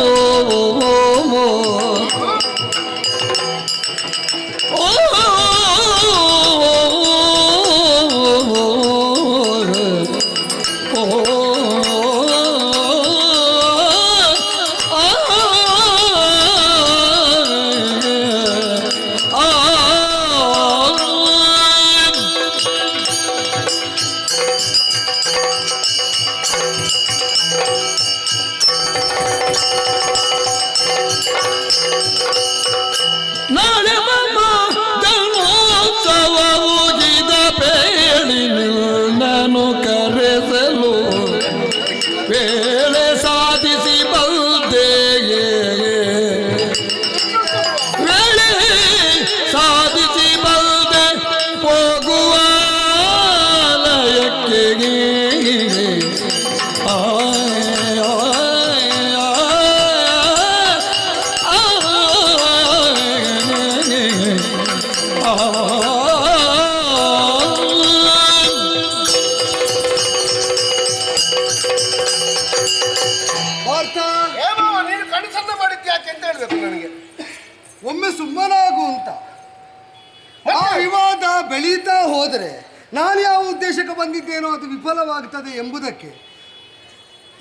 ನಾಳೆ ಮಮ ಜನ್ಮೋತ್ಸವವು ಇದ ಬೇಡಿ ನಿಲ್ಲನು ಕರೆಸಲು. ವೇಳೆ ಸಾಧಿಸಿ ಬಂದೆಯೇ, ವೇಳೆ ಸಾಧಿಸಿ ಬಂದೆ ಹೋಗುವ ಲಯಕ್ಕೆ. ನೀನು ಕಣಸನ್ನ ಮಾಡಿದ್ದು ಯಾಕೆ ಅಂತ ಹೇಳ್ಬೇಕು ನನಗೆ. ಒಮ್ಮೆ ಸುಮ್ಮನಾಗು ಅಂತ. ಆ ವಿವಾದ ಬೆಳೀತಾ ಹೋದರೆ ನಾನು ಯಾವ ಉದ್ದೇಶಕ್ಕೆ ಬಂದಿದ್ದೇನೋ ಅದು ವಿಫಲವಾಗ್ತದೆ ಎಂಬುದಕ್ಕೆ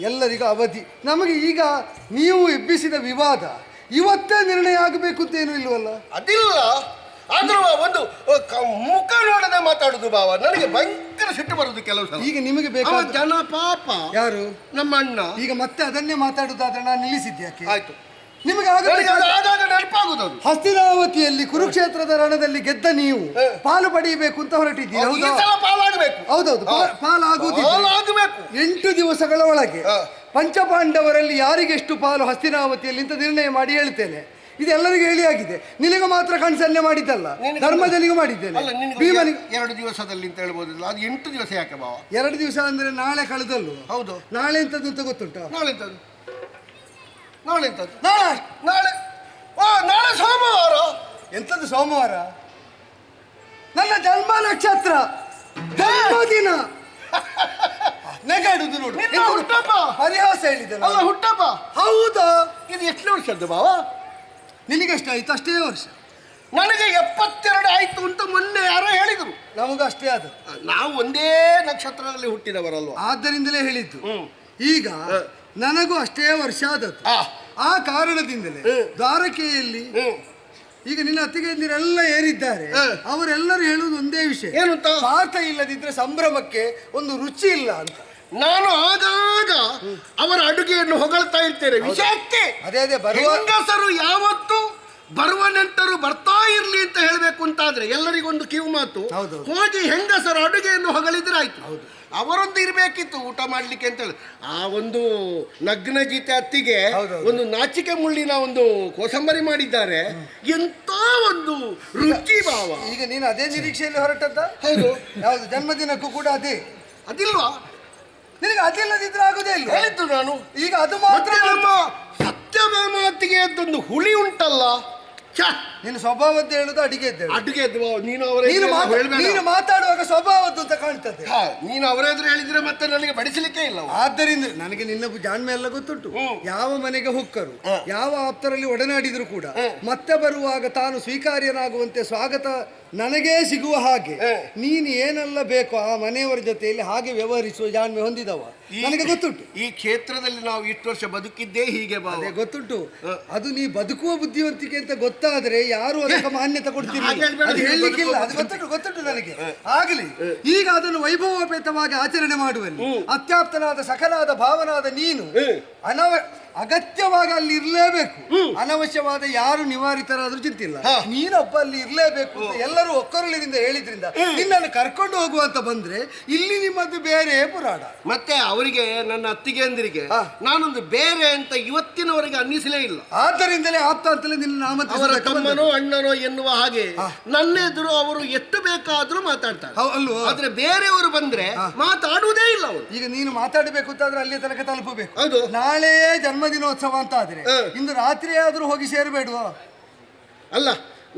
ಎಲ್ಲರಿಗೂ ಅವಧಿ. ನಮಗೆ ಈಗ ನೀವು ಎಬ್ಬಿಸಿದ ವಿವಾದ ಇವತ್ತೇ ನಿರ್ಣಯ ಆಗಬೇಕು ಅಂತೇನೂ ಇಲ್ವಲ್ಲ? ಅದಿಲ್ಲ, ಆದ್ರೂ ಒಂದು ಮುಖ ನೋಡದೆ ಮಾತಾಡುದು ಭಾವ ನನಗೆ ಭಯಂಕರ ಸಿಟ್ಟು ಬರುದು ಕೆಲವು ಸಲ. ಈಗ ನಿಮಗೆ ಬೇಕಾದ ಜನ ಪಾಪ. ಯಾರು? ನಮ್ಮ ಅಣ್ಣ. ಈಗ ಮತ್ತೆ ಅದನ್ನೇ ಮಾತಾಡುದಾದ್ರೆ ನಾನು ನಿಲ್ಲಿಸಿದ್ಯಾಕೆ? ಆಯ್ತು, ನಿಮಗೆ ಆಗಾಗ ನೆನಪಾಗುದು. ಹಸ್ತಿನಾವತಿಯಲ್ಲಿ ಕುರುಕ್ಷೇತ್ರದ ರಣದಲ್ಲಿ ಗೆದ್ದ ನೀವು ಪಾಲು ಪಡೆಯಬೇಕು ಅಂತ ಹೊರಟಿದ್ದೀರಿ. ಪಾಲಾಗಬೇಕು. ಹೌದೌದು, ಪಾಲಾಗುವುದಿಲ್ಲ. 8 ದಿವಸಗಳ ಒಳಗೆ ಪಂಚಪಾಂಡವರಲ್ಲಿ ಯಾರಿಗೆಷ್ಟು ಪಾಲು ಹಸ್ತಿನಾವತಿಯಲ್ಲಿ ಅಂತ ನಿರ್ಣಯ ಮಾಡಿ ಹೇಳ್ತೇನೆ. ಇದೆಲ್ಲರಿಗೂ ಹೇಳಿ ಆಗಿದೆ. ನಿನಗೆ ಮಾತ್ರ ಕಣ್ಸನ್ನೆ ಮಾಡಿದ್ದಲ್ಲ, ಧರ್ಮದಲ್ಲಿಗೂ ಮಾಡಿದ್ದೇನೆ. ಭೀಮನಿಗೆ 2 ದಿವಸದಲ್ಲಿ ಅಂತ ಹೇಳ್ಬೋದಿಲ್ಲ, ಅದು 8 ದಿವಸ ಯಾಕೆ ಭಾವ? 2 ದಿವಸ ಅಂದ್ರೆ ನಾಳೆ ಕಳೆದಲ್ಲು. ಹೌದು. ನಾಳೆ ಎಂತದ್ದು ಅಂತ ಗೊತ್ತುಂಟಾ? ನಾಳೆ ಎಂತದ್ದು? ನಾಳೆ ಎಂತದ್ದು? ನಾಳೆ ನಾಳೆ ಸೋಮವಾರ. ಎಂತದ್ದು ಸೋಮವಾರ? ನನ್ನ ಜನ್ಮ ನಕ್ಷತ್ರ, ಜನ್ಮದಿನ. ನೆಗಾಡುದು ನೋಡು. ಹುಟ್ಟಪ್ಪ ಪರಿಹಾಸ ಹೇಳಿದ್ದಲ್ಲ. ಅಲ್ಲ ಹುಟ್ಟಪ್ಪ. ಹೌದಾ? ಇದು ಎಷ್ಟು ವರ್ಷದ್ದು ಭಾವ? ನಿನಗೆಷ್ಟು ಆಯ್ತು? ಅಷ್ಟೇ ವರ್ಷ. ನನಗೆ 72 ಆಯ್ತು ಅಂತ ಮೊನ್ನೆ ಯಾರೋ ಹೇಳಿದ್ರು. ನಮಗೂ ಅಷ್ಟೇ ಆದ. ನಾವು ಒಂದೇ ನಕ್ಷತ್ರದಲ್ಲಿ ಹುಟ್ಟಿದವರಲ್ವ, ಆದ್ದರಿಂದಲೇ ಹೇಳಿದ್ದು. ಈಗ ನನಗೂ ಅಷ್ಟೇ ವರ್ಷ ಆದದ್ದು. ಆ ಕಾರಣದಿಂದಲೇ ದ್ವಾರಕೆಯಲ್ಲಿ ಈಗ ನಿನ್ನ ಅತ್ತಿಗೆಯಂದಿರೆಲ್ಲ ಏರಿದ್ದಾರೆ. ಅವರೆಲ್ಲರೂ ಹೇಳುವುದು ಒಂದೇ ವಿಷಯ, ಏನಂತ? ಪಾಠ ಇಲ್ಲದಿದ್ರೆ ಸಂಭ್ರಮಕ್ಕೆ ಒಂದು ರುಚಿ ಇಲ್ಲ ಅಂತ. ನಾನು ಆಗಾಗ ಅವರ ಅಡುಗೆಯನ್ನು ಹೊಗಳ್ತಾ ಇರ್ತೇನೆ. ವಿಷಯಕ್ಕೆ ಅದೇ ಹೆಂಗಸರು ಯಾವತ್ತು ಬರುವ ನೆಂಟರು ಬರ್ತಾ ಇರ್ಲಿ ಅಂತ ಹೇಳ್ಬೇಕು ಅಂತಾದ್ರೆ ಎಲ್ಲರಿಗೊಂದು ಕಿವು ಮಾತು. ಹೋಗಿ ಹೆಂಗಸರ ಅಡುಗೆಯನ್ನು ಹೊಗಳಿದ್ರೆ ಆಯ್ತು. ಅವರೊಂದು ಇರ್ಬೇಕಿತ್ತು ಊಟ ಮಾಡ್ಲಿಕ್ಕೆ ಅಂತ ಹೇಳಿ. ಆ ಒಂದು ನಗ್ನ ಗೀತೆ ಅತ್ತಿಗೆ ಒಂದು ನಾಚಿಕೆ ಮುಳ್ಳಿನ ಒಂದು ಕೋಸಂಬರಿ ಮಾಡಿದ್ದಾರೆ. ಎಂತ ಒಂದು ರುಚಿ ಭಾವ. ಈಗ ನೀನು ಅದೇ ನಿರೀಕ್ಷೆಯಲ್ಲಿ ಹೊರಟದ್ದ? ಹೌದು. ಯಾವುದು ಜನ್ಮದಿನಕ್ಕೂ ಕೂಡ ಅದೇ? ಅದಿಲ್ವಾ? ನಿನಗೆ ಅದಿಲ್ಲದಿದ್ರೆ ಆಗುದೇ ಇಲ್ಲ. ಹೇಳಿದ್ದು ನಾನು. ಈಗ ಅದು ಮಾತ್ರ. ನಮ್ಮ ಸತ್ಯಭಾಮ ಅತ್ತಿಗೆ ಅದೊಂದು ಹುಳಿ ಉಂಟಲ್ಲ, ನೀನು ಸ್ವಭಾವದ್ದು ಹೇಳುದು ಅಡಿಗೆದ್ದು ಅಡುಗೆ. ನೀನು ಮಾತಾಡುವಾಗ ಸ್ವಭಾವದ್ದು ಅಂತ ಕಾಣ್ತದೆ. ನೀನು ಅವರ ಎದುರು ಹೇಳಿದ್ರೆ ಮತ್ತೆ ನನಗೆ ಬಡಿಸಲಿಕ್ಕೆ ಇಲ್ಲ. ಆದ್ದರಿಂದ ನನಗೆ ನಿನ್ನ ಜಾಣ್ಮೆ ಎಲ್ಲ ಗೊತ್ತುಂಟು. ಯಾವ ಮನೆಗೆ ಹೊಕ್ಕರು, ಯಾವ ಆಪ್ತರಲ್ಲಿ ಒಡನಾಡಿದ್ರು ಕೂಡ ಮತ್ತೆ ಬರುವಾಗ ತಾನು ಸ್ವೀಕಾರ್ಯನಾಗುವಂತೆ ಸ್ವಾಗತ ನನಗೇ ಸಿಗುವ ಹಾಗೆ ನೀನು ಏನೆಲ್ಲ ಬೇಕೋ ಆ ಮನೆಯವರ ಜೊತೆಯಲ್ಲಿ ಹಾಗೆ ವ್ಯವಹರಿಸುವ ಜಾಣ್ಮೆ ಹೊಂದಿದವ ನನಗೆ ಗೊತ್ತುಂಟು. ಈ ಕ್ಷೇತ್ರದಲ್ಲಿ ನಾವು ಇಷ್ಟು ವರ್ಷ ಬದುಕಿದ್ದೇ ಹೀಗೆ. ಅದೇ ಗೊತ್ತುಂಟು. ಅದು ನೀ ಬದುಕುವ ಬುದ್ಧಿವಂತಿಕೆ ಅಂತ ಗೊತ್ತಾದ್ರೆ ಯಾರು ಅದಕ್ಕೆ ಮಾನ್ಯತೆ ಕೊಡ್ತೀರಿ ಹೇಳಲಿಕ್ಕಿಲ್ಲ. ಅದು ಗೊತ್ತುಂಟು ನನಗೆ. ಆಗಲಿ, ಈಗ ಅದನ್ನು ವೈಭವೋಪೇತವಾಗಿ ಆಚರಣೆ ಮಾಡುವಲ್ಲಿ ಅತ್ಯಾಪ್ತನಾದ ಸಕಲಾದ ಭಾವನಾದ ನೀನು ಅಗತ್ಯವಾಗಿ ಅಲ್ಲಿ ಇರ್ಲೇಬೇಕು. ಅನವಶ್ಯವಾದ ಯಾರು ನಿವಾರಿತರಾದ್ರೂ ಚಿಂತಿಲ್ಲ. ನೀನೊಬ್ಬ ಅಲ್ಲಿ ಇರ್ಲೇಬೇಕು ಅಂತ ಎಲ್ಲರೂ ಒಕ್ಕರಳಿನಿಂದ ಹೇಳಿದ್ರಿಂದ ನಿನ್ನನ್ನು ಕರ್ಕೊಂಡು ಹೋಗುವಂತ ಬಂದ್ರೆ ಇಲ್ಲಿ ನಿಮ್ಮದು ಬೇರೆ ಪುರಾಣ. ಮತ್ತೆ ಅವರಿಗೆ ನನ್ನ ಅತ್ತಿಗೆಂದಿರಿಗೆ ನಾನೊಂದು ಬೇರೆ ಅಂತ ಇವತ್ತಿನವರೆಗೆ ಅನ್ನಿಸಲೇ ಇಲ್ಲ. ಆದ್ದರಿಂದಲೇ ಆಪ್ತ ಅಂತಲೇ ನಿನ್ನ ಅವರ ತಮ್ಮನೋ ಅಣ್ಣನೋ ಎನ್ನುವ ಹಾಗೆ ನನ್ನೆದುರು ಅವರು ಎಷ್ಟು ಬೇಕಾದ್ರೂ ಮಾತಾಡ್ತಾರೆ. ಆದ್ರೆ ಬೇರೆಯವರು ಬಂದ್ರೆ ಮಾತಾಡುವುದೇ ಇಲ್ಲ ಅವರು. ಈಗ ನೀನು ಮಾತಾಡಬೇಕು ಅಂತಾದ್ರೆ ಅಲ್ಲಿ ತನಕ ತಲುಪಬೇಕು. ಹೌದು. ನಾಳೆ ಜನ್ಮದಿನೋತ್ಸವ ಅಂತ ಆದ್ರೆ ಇಂದು ರಾತ್ರಿ ಆದ್ರೂ ಹೋಗಿ ಸೇರಬೇಡುವ? ಅಲ್ಲ,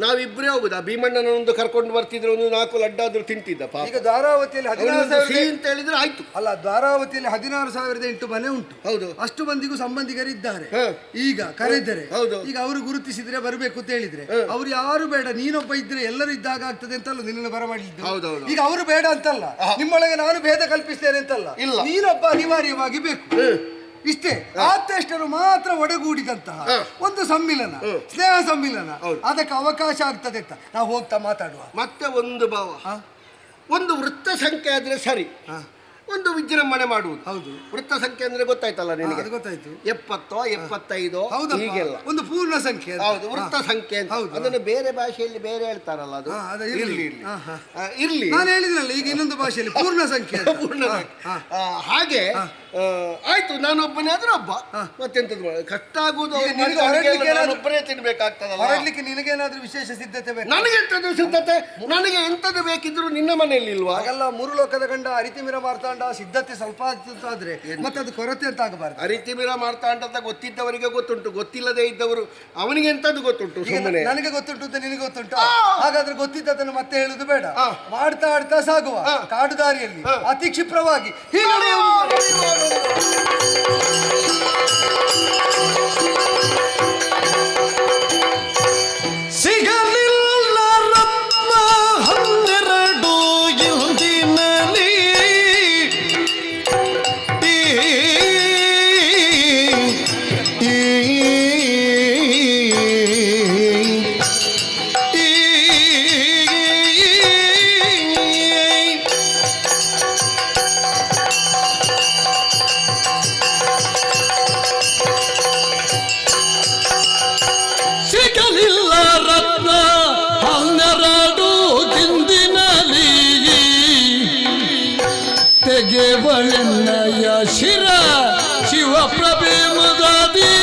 ನಾವಿಬ್ಬರೇ ಹೋಗುದಾ? ಭೀಮಣ್ಣನೊಂದು ಕರ್ಕೊಂಡು ಬರ್ತಿದ್ರು, ಒಂದು 4 ಲಡ್ಡಾದ್ರೂ ತಿಂತಿದ್ದ. ಈಗ ದ್ವಾರಾವತಿಯಲ್ಲಿ 16,000 ಅಂತ ಹೇಳಿದ್ರೆ ಆಯ್ತು. ಅಲ್ಲ, ದ್ವಾರಾವತಿಯಲ್ಲಿ 16,008 ಮನೆ ಉಂಟು. ಹೌದು. ಅಷ್ಟು ಮಂದಿಗೂ ಸಂಬಂಧಿಕರಿದ್ದಾರೆ. ಈಗ ಕರೆದರೆ ಈಗ ಅವರು ಗುರುತಿಸಿದ್ರೆ ಬರಬೇಕು ಅಂತ ಹೇಳಿದ್ರೆ ಅವ್ರು ಯಾರು ಬೇಡ, ನೀನೊಬ್ಬ ಇದ್ರೆ ಎಲ್ಲರೂ ಇದ್ದಾಗ ಆಗ್ತದೆ ಅಂತಲ್ಲ ನಿನ್ನನ್ನು ಬರಮಾಡಿದ್ದು. ಈಗ ಅವರು ಬೇಡ ಅಂತಲ್ಲ, ನಿಮ್ಮೊಳಗೆ ನಾನು ಭೇದ ಕಲ್ಪಿಸ್ತೇನೆ ಅಂತಲ್ಲ, ನೀನೊಬ್ಬ ಅನಿವಾರ್ಯವಾಗಿ ಬೇಕು. ಇಷ್ಟೇ. ಆತ್ಮಷ್ಟರು ಮಾತ್ರ ಒಡಗೂಡಿದಂತಹ ಒಂದು ಸಮ್ಮಿಲನ, ಸ್ನೇಹ ಸಮ್ಮಿಲನ, ಅದಕ್ಕೆ ಅವಕಾಶ ಆಗ್ತದೆ ಅಂತ ನಾವು ಹೋಗ್ತಾ ಮಾತಾಡುವ. ಮತ್ತೆ ಒಂದು ಭಾವ, ಒಂದು ವೃತ್ತ ಸಂಖ್ಯೆ ಆದ್ರೆ ಸರಿ, ಒಂದು ವಿಜೃಂಭಣೆ ಮಾಡುವುದು. ಹೌದು. ವೃತ್ತ ಸಂಖ್ಯೆ ಅಂದ್ರೆ ಗೊತ್ತಾಯ್ತಲ್ಲ ನಿನಗೆ? ಗೊತ್ತಾಯ್ತು. 70 75 ಹೀಗೆಲ್ಲ ಒಂದು ಪೂರ್ಣ ಸಂಖ್ಯೆ. ಹೌದು, ವೃತ್ತ ಸಂಖ್ಯೆ ಅಂತ. ಅದನ್ನು ಬೇರೆ ಭಾಷೆಯಲ್ಲಿ ಬೇರೆ ಹೇಳ್ತಾರಲ್ಲ, ಅದು ಇರ್ಲಿ. ನಾನು ಹೇಳಿದ್ನಲ್ಲ ಈಗ ಇನ್ನೊಂದು ಭಾಷೆಯಲ್ಲಿ ಪೂರ್ಣ ಸಂಖ್ಯೆ. ಪೂರ್ಣ ಹಾಗೆ ಆಯ್ತು. ನಾನೊಬ್ಬನೇ ಆದ್ರೆ ಒಬ್ಬ, ಮತ್ತೆಂತದ್ದು ಕಷ್ಟ ಆಗುವುದು ಒಬ್ಬನೇ ತಿನ್ಬೇಕಾಗ್ತದಲ್ಲ. ಹೊರಡ್ಲಿಕ್ಕೆ ನಿನಗೇನಾದ್ರೂ ವಿಶೇಷ ಸಿದ್ಧತೆ ಬೇಕು? ನನಗೆ ಎಂತದ್ದು ಸಿದ್ಧತೆ? ನನಗೆ ಎಂತದ್ದು ಬೇಕಿದ್ರು ನಿನ್ನ ಮನೆಯಲ್ಲಿ ಇಲ್ವಾ? ಹಾಗಲ್ಲ, 3 ಲೋಕದ ಗಂಡ ಅರಿತಿಮಿರ ಮಾರ್ತಾಂಡ ಸಿದ್ಧತೆ ಸ್ವಲ್ಪ ಆದ್ರೆ ಮತ್ತೆ ಅದು ಕೊರತೆ ಅಂತ ಆಗಬಾರ್ದು. ಅರಿತಿಮಿರ ಮಾರ್ತಾಂಡ ಅಂತ ಗೊತ್ತಿದ್ದವರಿಗೆ ಗೊತ್ತುಂಟು, ಗೊತ್ತಿಲ್ಲದೆ ಇದ್ದವರು ಅವನಿಗೆ ಎಂತದ್ದು ಗೊತ್ತುಂಟು? ಸುಮ್ಮನೆ ನನಗೆ ಗೊತ್ತುಂಟು ಅಂತ ನಿನಗೆ ಗೊತ್ತುಂಟು. ಹಾಗಾದ್ರೆ ಗೊತ್ತಿದ್ದದನ್ನು ಮತ್ತೆ ಹೇಳುದು ಬೇಡ. ಮಾಡ್ತಾ ಆಡ್ತಾ ಸಾಗುವ ಕಾಡು ದಾರಿಯಲ್ಲಿ ಅತಿ ಕ್ಷಿಪ್ರವಾಗಿ ಸಿಗಲಿಲ್ಲ ರತ್ನ 12 ಇಂದಿನಲ್ಲಿ ಸಿಗಲಿಲ್ಲ ರತ್ನ 12 ದಿಂದಿನಲ್ಲಿ ತೆಗೆವಳೆನ್ನಯ ಶಿರ ಶಿವಪ್ರಭೆ ಮುದಾದಿ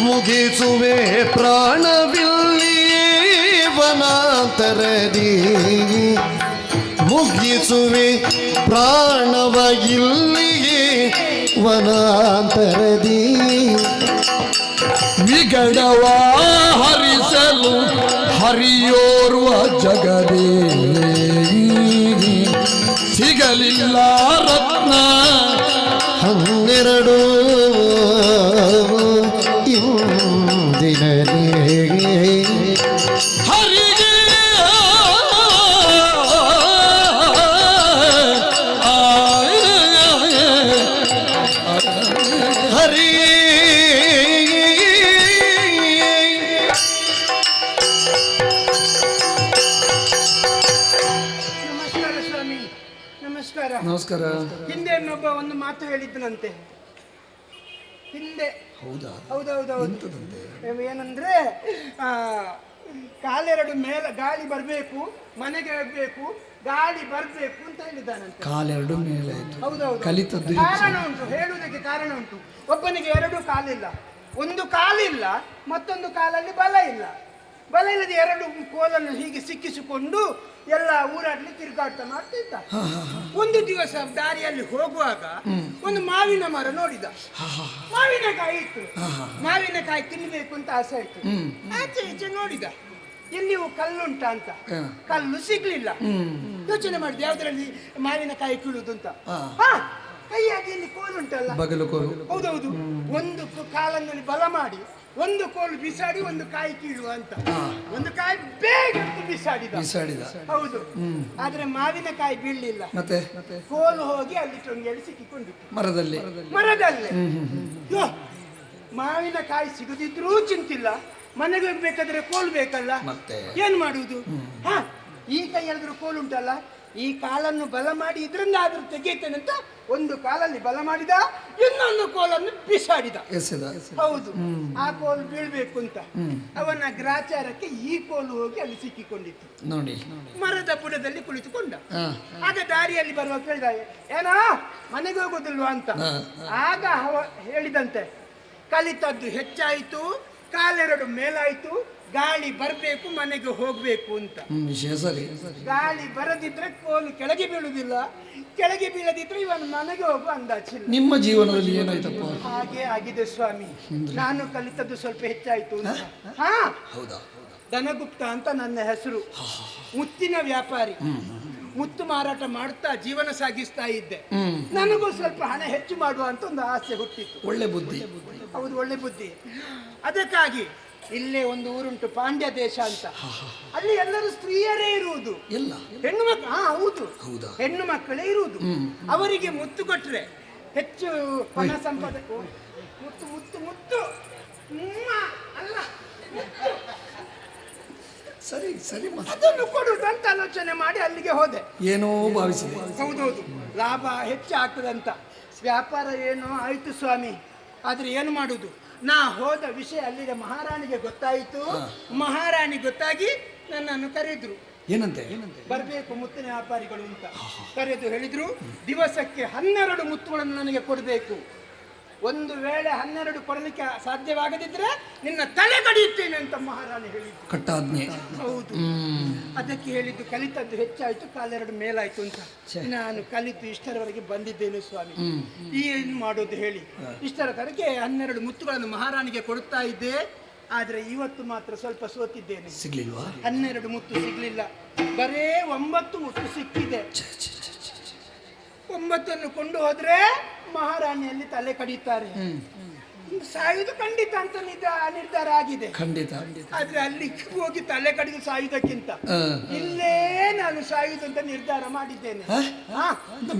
ಮುಗಿಸುವೆ ಪ್ರಾಣವಿಲ್ಲಿಯೇ ವನಾಂತರದಿ ಮುಗಿಸುವೆ ಪ್ರಾಣವ ಇಲ್ಲಿಯೇ ವನಾಂತರದಿ ವಿಗಡವ ಹರಿಸಲು ಹರಿಯೋರ್ವ ಜಗದೇ ಸಿಗಲಿಲ್ಲ ರತ್ನ 12 ಇಂದಿನಲ್ಲಿ ಹರಿಗೆ ಹರಿ ನಮಸ್ಕಾರ. ಹಿಂದೆ ಇನ್ನೊಬ್ಬ ಒಂದು ಮಾತು ಹೇಳಿದ್ದನಂತೆ. ಹಿಂದೆ ಹೌದೌದೌದು ಏನಂದ್ರೆ ಕಾಲೆರಡು ಮೇಲೆ ಗಾಳಿ ಬರಬೇಕು, ಮನೆಗೆ ಹೋಗ್ಬೇಕು, ಗಾಳಿ ಬರ್ಬೇಕು ಅಂತ ಹೇಳಿದ್ದಾನಂತೆ. ಕಾಲೆರಡು ಮೇಲೆ ಹೌದೌದು. ಕಲಿತದ್ದು ಕಾರಣ ಉಂಟು, ಹೇಳುವುದಕ್ಕೆ ಕಾರಣ ಉಂಟು. ಒಬ್ಬನಿಗೆ 2 ಕಾಲಿಲ್ಲ, ಒಂದು ಕಾಲಿಲ್ಲ, ಮತ್ತೊಂದು ಕಾಲಲ್ಲಿ ಬಲ ಇಲ್ಲ. ಬಲ ಇಲ್ಲದೆ 2 ಕೋಲನ್ನು ಹೀಗೆ ಸಿಕ್ಕಿಸಿಕೊಂಡು ಎಲ್ಲ ಊರಾಡ್ಲಿ ತಿರುಗಾಟ ಮಾಡ್ತಿದ್ದ. ಒಂದು ದಿವಸ ದಾರಿಯಲ್ಲಿ ಹೋಗುವಾಗ ಒಂದು ಮಾವಿನ ಮರ ನೋಡಿದ. ಮಾವಿನಕಾಯಿ ಇತ್ತು. ಮಾವಿನಕಾಯಿ ತಿನ್ನಬೇಕು ಅಂತ ಆಸೆ ಆಯ್ತು. ಆಚೆ ಈಚೆ ನೋಡಿದ, ಎಲ್ಲಿಯೂ ಕಲ್ಲುಂಟ ಅಂತ. ಕಲ್ಲು ಸಿಗ್ಲಿಲ್ಲ. ಯೋಚನೆ ಮಾಡಿದೆ ಯಾವ್ದ್ರಲ್ಲಿ ಮಾವಿನಕಾಯಿ ಕೀಳುದು ಅಂತ. ಕೈಯಾಗಿ ಇಲ್ಲಿ ಕೋಲುಂಟಲ್ಲ, ಬಗಲು ಕೋಲು. ಹೌದೌದು. ಒಂದು ಕಾಲಲ್ಲಿ ಬಲ ಮಾಡಿ ಒಂದು ಕೋಲು ಬಿಸಾಡಿ ಒಂದು ಕಾಯಿ ಕೀಳುವ ಅಂತ. ಒಂದು ಕಾಯಿ ಬೇಗ ಬಿಸಾಡಿದ. ಹೌದು. ಆದ್ರೆ ಮಾವಿನಕಾಯಿ ಬೀಳಲಿಲ್ಲ. ಮತ್ತೆ ಕೋಲು ಹೋಗಿ ಅಲ್ಲಿ ಟೊಂಗೆಯಲ್ಲಿ ಸಿಕ್ಕಿಕೊಂಡಿತ್ತು ಮರದಲ್ಲಿ. ಮಾವಿನಕಾಯಿ ಸಿಗದಿದ್ರೂ ಚಿಂತಿಲ್ಲ, ಮನೆಗೆ ಹೋಗ್ಬೇಕಾದ್ರೆ ಕೋಲು ಬೇಕಲ್ಲ, ಏನ್ ಮಾಡುವುದು? ಈ ಕೈಯಾದ್ರೂ ಕೋಲು ಉಂಟಲ್ಲ, ಈ ಕಾಲನ್ನು ಬಲ ಮಾಡಿ ಇದರಿಂದ ಆದ್ರೂ ತೆಗೆಯುತ್ತೇನೆ ಅಂತ ಒಂದು ಕಾಲಲ್ಲಿ ಬಲ ಮಾಡಿದ, ಇನ್ನೊಂದು ಕೋಲನ್ನು ಬಿಸಾಡಿದ. ಎಸೆದ. ಹೌದು, ಆ ಕೋಲು ಬೀಳ್ಬೇಕು ಅಂತ ಅವನ ಗ್ರಾಚಾರಕ್ಕೆ ಈ ಕೋಲು ಹೋಗಿ ಅಲ್ಲಿ ಸಿಕ್ಕಿಕೊಂಡಿತ್ತು. ನೋಡಿ, ಮರದ ಬುಡದಲ್ಲಿ ಕುಳಿತುಕೊಂಡ. ಆಗ ದಾರಿಯಲ್ಲಿ ಬರುವ ಕೇಳಿದ, ಏನೋ ಮನೆಗೆ ಹೋಗೋದಿಲ್ವಾ ಅಂತ. ಆಗ ಹೇಳಿದಂತೆ, ಕಲಿತದ್ದು ಹೆಚ್ಚಾಯಿತು, ಕಾಲೆರಡು ಮೇಲಾಯಿತು, ಗಾಳಿ ಬರಬೇಕು, ಮನೆಗೆ ಹೋಗ್ಬೇಕು ಅಂತ. ವಿಷಯ ಸರಿ. ಗಾಳಿ ಬರದಿದ್ರೆ ಕೋಲು ಕೆಳಗೆ ಬೀಳುವುದಿಲ್ಲ, ಕೆಳಗೆ ಬೀಳದಿದ್ರೆ ಇವನು ಮನೆಗೆ ಹೋಗುವ ಅಂದಾಜಿಲ್ಲ. ನಿಮ್ಮ ಜೀವನದಲ್ಲಿ ಏನಾಯ್ತಪ್ಪ? ಹಾಗೆ ಆಗಿದೆ ಸ್ವಾಮಿ. ನಾನು ಕಲಿತದ್ದು ಸ್ವಲ್ಪ ಹೆಚ್ಚಾಯ್ತು ಅಂತ. ಹಾ, ಧನಗುಪ್ತ ಅಂತ ನನ್ನ ಹೆಸರು. ಮುತ್ತಿನ ವ್ಯಾಪಾರಿ. ಮುತ್ತು ಮಾರಾಟ ಮಾಡ್ತಾ ಜೀವನ ಸಾಗಿಸ್ತಾ ಇದ್ದೆ. ನನಗೂ ಸ್ವಲ್ಪ ಹಣ ಹೆಚ್ಚು ಮಾಡುವ ಅಂತ ಒಂದು ಆಸೆ ಹುಟ್ಟಿತ್ತು. ಒಳ್ಳೆ ಬುದ್ಧಿ. ಹೌದು, ಒಳ್ಳೆ ಬುದ್ಧಿ. ಅದಕ್ಕಾಗಿ ಇಲ್ಲೇ ಒಂದು ಊರುಂಟು, ಪಾಂಡ್ಯ ದೇಶ ಅಂತ. ಅಲ್ಲಿ ಎಲ್ಲರೂ ಸ್ತ್ರೀಯರೇ ಇರುವುದು, ಎಲ್ಲ ಹೆಣ್ಣು ಮಕ್ಕಳು. ಹೌದು, ಹೆಣ್ಣು ಮಕ್ಕಳೇ ಇರುವುದು. ಅವರಿಗೆ ಮುತ್ತು ಕೊಟ್ರೆ ಹೆಚ್ಚು ಹಣ ಸಂಪಾದನೆ. ಮುತ್ತು ಮುತ್ತು ಮುತ್ತು ಅಲ್ಲ, ಸರಿ ಸರಿ. ಅದನ್ನು ಕೊಡುವುದು ಅಂತ ಆಲೋಚನೆ ಮಾಡಿ ಅಲ್ಲಿಗೆ ಹೋದೆ. ಏನೋ ಭಾವಿಸಿದೆ. ಹೌದೌದು, ಲಾಭ ಹೆಚ್ಚು ಆಗ್ತದಂತ. ವ್ಯಾಪಾರ ಏನೋ ಆಯ್ತು ಸ್ವಾಮಿ. ಆದ್ರೆ ಏನು ಮಾಡುದು, ನಾ ಹೋದ ವಿಷಯ ಅಲ್ಲಿಗೆ ಮಹಾರಾಣಿಗೆ ಗೊತ್ತಾಯಿತು. ಮಹಾರಾಣಿ ಗೊತ್ತಾಗಿ ನನ್ನನ್ನು ಕರೆದ್ರು. ಏನಂತೆ? ಬರ್ಬೇಕು ಮುತ್ತಿನ ವ್ಯಾಪಾರಿಗಳು ಅಂತ ಕರೆದು ಹೇಳಿದ್ರು, ದಿವಸಕ್ಕೆ 12 ಮುತ್ತುಗಳನ್ನು ನನಗೆ ಕೊಡಬೇಕು. ಒಂದು ವೇಳೆ 12 ಕೊಡಲಿಕ್ಕೆ ಸಾಧ್ಯವಾಗದಿದ್ರೆ ನಿನ್ನ ತಲೆ ಕಡಿಯುತ್ತೇನೆ ಅಂತ ಮಹಾರಾಣಿ ಹೇಳಿದ್ರು. ಕಟ್ಟಾಜ್ಞೆ. ಹೌದು, ಅದಕ್ಕೆ ಹೇಳಿದ್ದು ಕಲಿತದ್ದು ಹೆಚ್ಚಾಯ್ತು, ಕಾಲೆರಡು ಮೇಲಾಯ್ತು ಅಂತ. ನಾನು ಕಲಿತು ಇಷ್ಟರವರೆಗೆ ಬಂದಿದ್ದೇನೆ ಸ್ವಾಮಿ. ಏನು ಮಾಡೋದು ಹೇಳಿ. ಇಷ್ಟರ ತನಕ 12 ಮುತ್ತುಗಳನ್ನು ಮಹಾರಾಣಿಗೆ ಕೊಡುತ್ತಾ ಇದ್ದೆ. ಆದ್ರೆ ಇವತ್ತು ಮಾತ್ರ ಸ್ವಲ್ಪ ಸೋತಿದ್ದೇನೆ. ಸಿಗ್ಲಿಲ್ವಾ? 12 ಮುತ್ತು ಸಿಗ್ಲಿಲ್ಲ, ಬರೇ 9 ಮುತ್ತು ಸಿಕ್ಕಿದೆ. 9 ಕೊಂಡು ಹೋದ್ರೆ ಮಹಾರಾಣಿಯಲ್ಲಿ ತಲೆ ಕಡಿತಾರೆ. ಸಾಯುವುದು ಖಂಡಿತ ಅಂತ ನಿರ್ಧಾರ ಆಗಿದೆ. ಖಂಡಿತ. ಆದ್ರೆ ಅಲ್ಲಿ ಹೋಗಿ ತಲೆ ಕಡಿದು ಸಾಯುವುದಕ್ಕಿಂತ ಇಲ್ಲೇ ನಾನು ಸಾಯುವುದು ಅಂತ ನಿರ್ಧಾರ ಮಾಡಿದ್ದೇನೆ.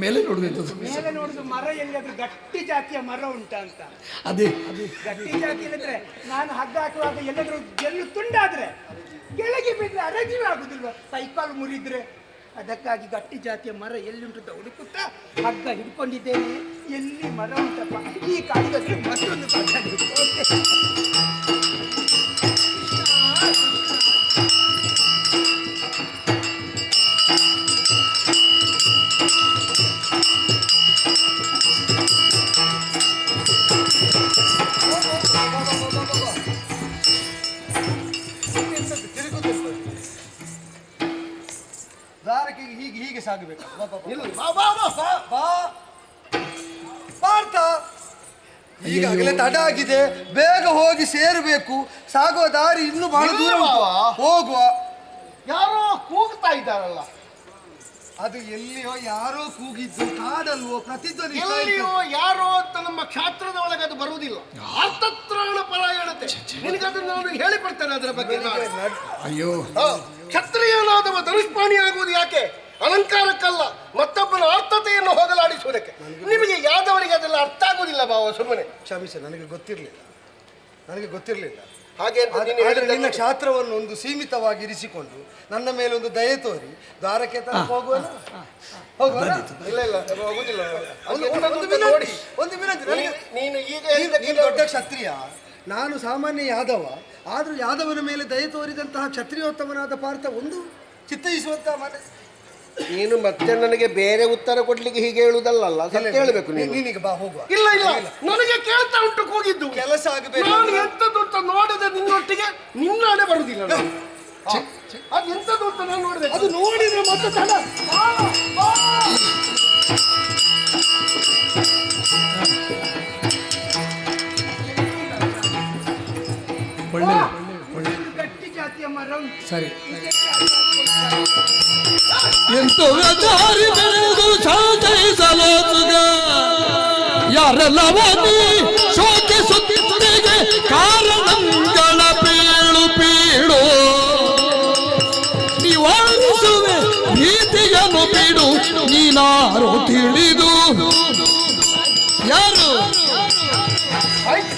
ಮೇಲೆ ನೋಡ್ಬೇಕು. ಮೇಲೆ ನೋಡುದು ಮರ ಎಲ್ಲಿಯಾದ್ರೂ ಗಟ್ಟಿ ಜಾತಿಯ ಮರ ಉಂಟ ಅಂತ. ಅದೇ ಗಟ್ಟಿ ಜಾತಿ ಇಲ್ಲದ್ರೆ ನಾನು ಹಗ್ಗ ಹಾಕುವಾಗ ಎಲ್ಲಾದ್ರೂ ಗೆಲ್ಲು ತುಂಡಾದ್ರೆ ಕೆಳಗೆ ಬಿದ್ರೆ ಅರಗಿವೆ ಆಗುದಿಲ್ವ, ಕೈಕಾಲು ಮುರಿದ್ರೆ. ಅದಕ್ಕಾಗಿ ಗಟ್ಟಿ ಜಾತಿಯ ಮರ ಎಲ್ಲಿ ಉಂಟು ಅಂತ ಹುಡುಕುತ್ತಾ ಹಗ್ಗ ಹಿಡ್ಕೊಂಡಿದ್ದೇನೆ. ಎಲ್ಲಿ ಮರ ಉಂಟಪ್ಪ, ಈ ಕಾಡಿಗೆ ಮತ್ತೊಂದು ಹೀಗೆ ಹೀಗೆ ಸಾಗಬೇಕು. ಪಾರ್ಥ, ಈಗಾಗಲೇ ತಡ ಆಗಿದೆ, ಬೇಗ ಹೋಗಿ ಸೇರಬೇಕು. ಸಾಗುವ ದಾರಿ ಇನ್ನೂ ಬಹಳ ದೂರ ಹೋಗುವ. ಯಾರೋ ಕೂಗ್ತಾ ಇದ್ದಾರಲ್ಲ, ಅದು ಎಲ್ಲಿಯೋ ಯಾರೋ ಕೂಗಿದ್ದು, ಕಾಡಲ್ವೋ ಪ್ರತಿಧ್ವನಿ. ಎಲ್ಲಿಯೋ ಯಾರೋ ಅಂತ ನಮ್ಮ ಕ್ಷಾತ್ರದ ಒಳಗೆ ಅದು ಬರುವುದಿಲ್ಲ. ಅರ್ಥತ್ರಾಣ ಪರಾಯಣತೆ. ನಿನಗದನ್ನು ನಾನು ಹೇಳಿಕೊಡ್ತೇನೆ ಅದರ ಬಗ್ಗೆ. ಅಯ್ಯೋ, ಕ್ಷತ್ರಿಯನಾದವ ಧನುಷ್ಪಾಣಿ ಆಗುವುದು ಯಾಕೆ? ಅಲಂಕಾರಕ್ಕಲ್ಲ, ಮತ್ತೊಬ್ಬನ ಅರ್ಥತೆಯನ್ನು ಹೋಗಲಾಡಿಸುವುದಕ್ಕೆ. ನಿಮಗೆ ಯಾದವರಿಗೆ ಅದೆಲ್ಲ ಅರ್ಥ ಆಗುವುದಿಲ್ಲ ಬಾವ, ಸುಮ್ಮನೆ ಕ್ಷಮಿಸ. ನನಗೆ ಗೊತ್ತಿರಲಿಲ್ಲ. ಹಾಗೆ ನಿನ್ನ ಕ್ಷಾತ್ರವನ್ನು ಒಂದು ಸೀಮಿತವಾಗಿ ಇರಿಸಿಕೊಂಡು ನನ್ನ ಮೇಲೆ ಒಂದು ದಯೆ ತೋರಿ ದ್ವಾರಕ್ಕೆ ಹೋಗುವ. ಇಲ್ಲ ಇಲ್ಲ, ಹೋಗುದಿಲ್ಲ. ಒಂದು ವಿನಂತಿ. ನೀನು ಈಗ ದೊಡ್ಡ ಕ್ಷತ್ರಿಯ, ನಾನು ಸಾಮಾನ್ಯ ಯಾದವ. ಆದ್ರೂ ಯಾದವನ ಮೇಲೆ ದಯೆ ತೋರಿದಂತಹ ಕ್ಷತ್ರಿಯೋತ್ತಮನಾದ ಪಾರ್ಥ ಒಂದು ಚಿತ್ತೈಸುವಂತಹ ಮಾತು. ನೀನು ಮತ್ತೆ ನನಗೆ ಬೇರೆ ಉತ್ತರ ಕೊಡ್ಲಿಕ್ಕೆ ಹೀಗೆ ಹೇಳುವುದಲ್ಲ, ಸತ್ಯ ಹೇಳಬೇಕು. ನೀನೀಗ ಬಾ, ಹೋಗುವ. ಇಲ್ಲ ಇಲ್ಲ, ನನಗೆ ಕೇಳ್ತಾ ಉಂಟು ಕೂಗಿದ್ದು. ಕೆಲಸ ಆಗಬೇಕು. ನಾನು ಎಂತದ್ದು ಅಂತ ನೋಡದೆ ನಿನ್ನೊಟ್ಟಿಗೆ ನಿನ್ನಾಡೆ ಬರುವುದಿಲ್ಲ. ಅದು ಎಂತದ್ದು ಅಂತ ನಾನು ನೋಡಿದೆ. ಅದು ನೋಡಿದ್ರೆ ಮತ್ತೆ ತಡ. ಒಳ್ಳೆ ಗಟ್ಟಿ ಜಾತಿಯ ಮರ ಉಂಟು. ಸರಿ. ಎಂತೋ ವ್ಯಚಾರಿ ಬೆಳೆದು ಸಂತೈಸಲೋತುಗ ಯಾರೆಲ್ಲವನ್ನೀ ಶೋಕಿಸುತ್ತಿಗೆ ಕಾರಣಗಳ ಪೀಳು ಪೀಳು ನಿವಾರಿಸುವೆ ಭೀತಿಯನ್ನು ಬಿಡು ನೀನಾರು ತಿಳಿದು. ಯಾರು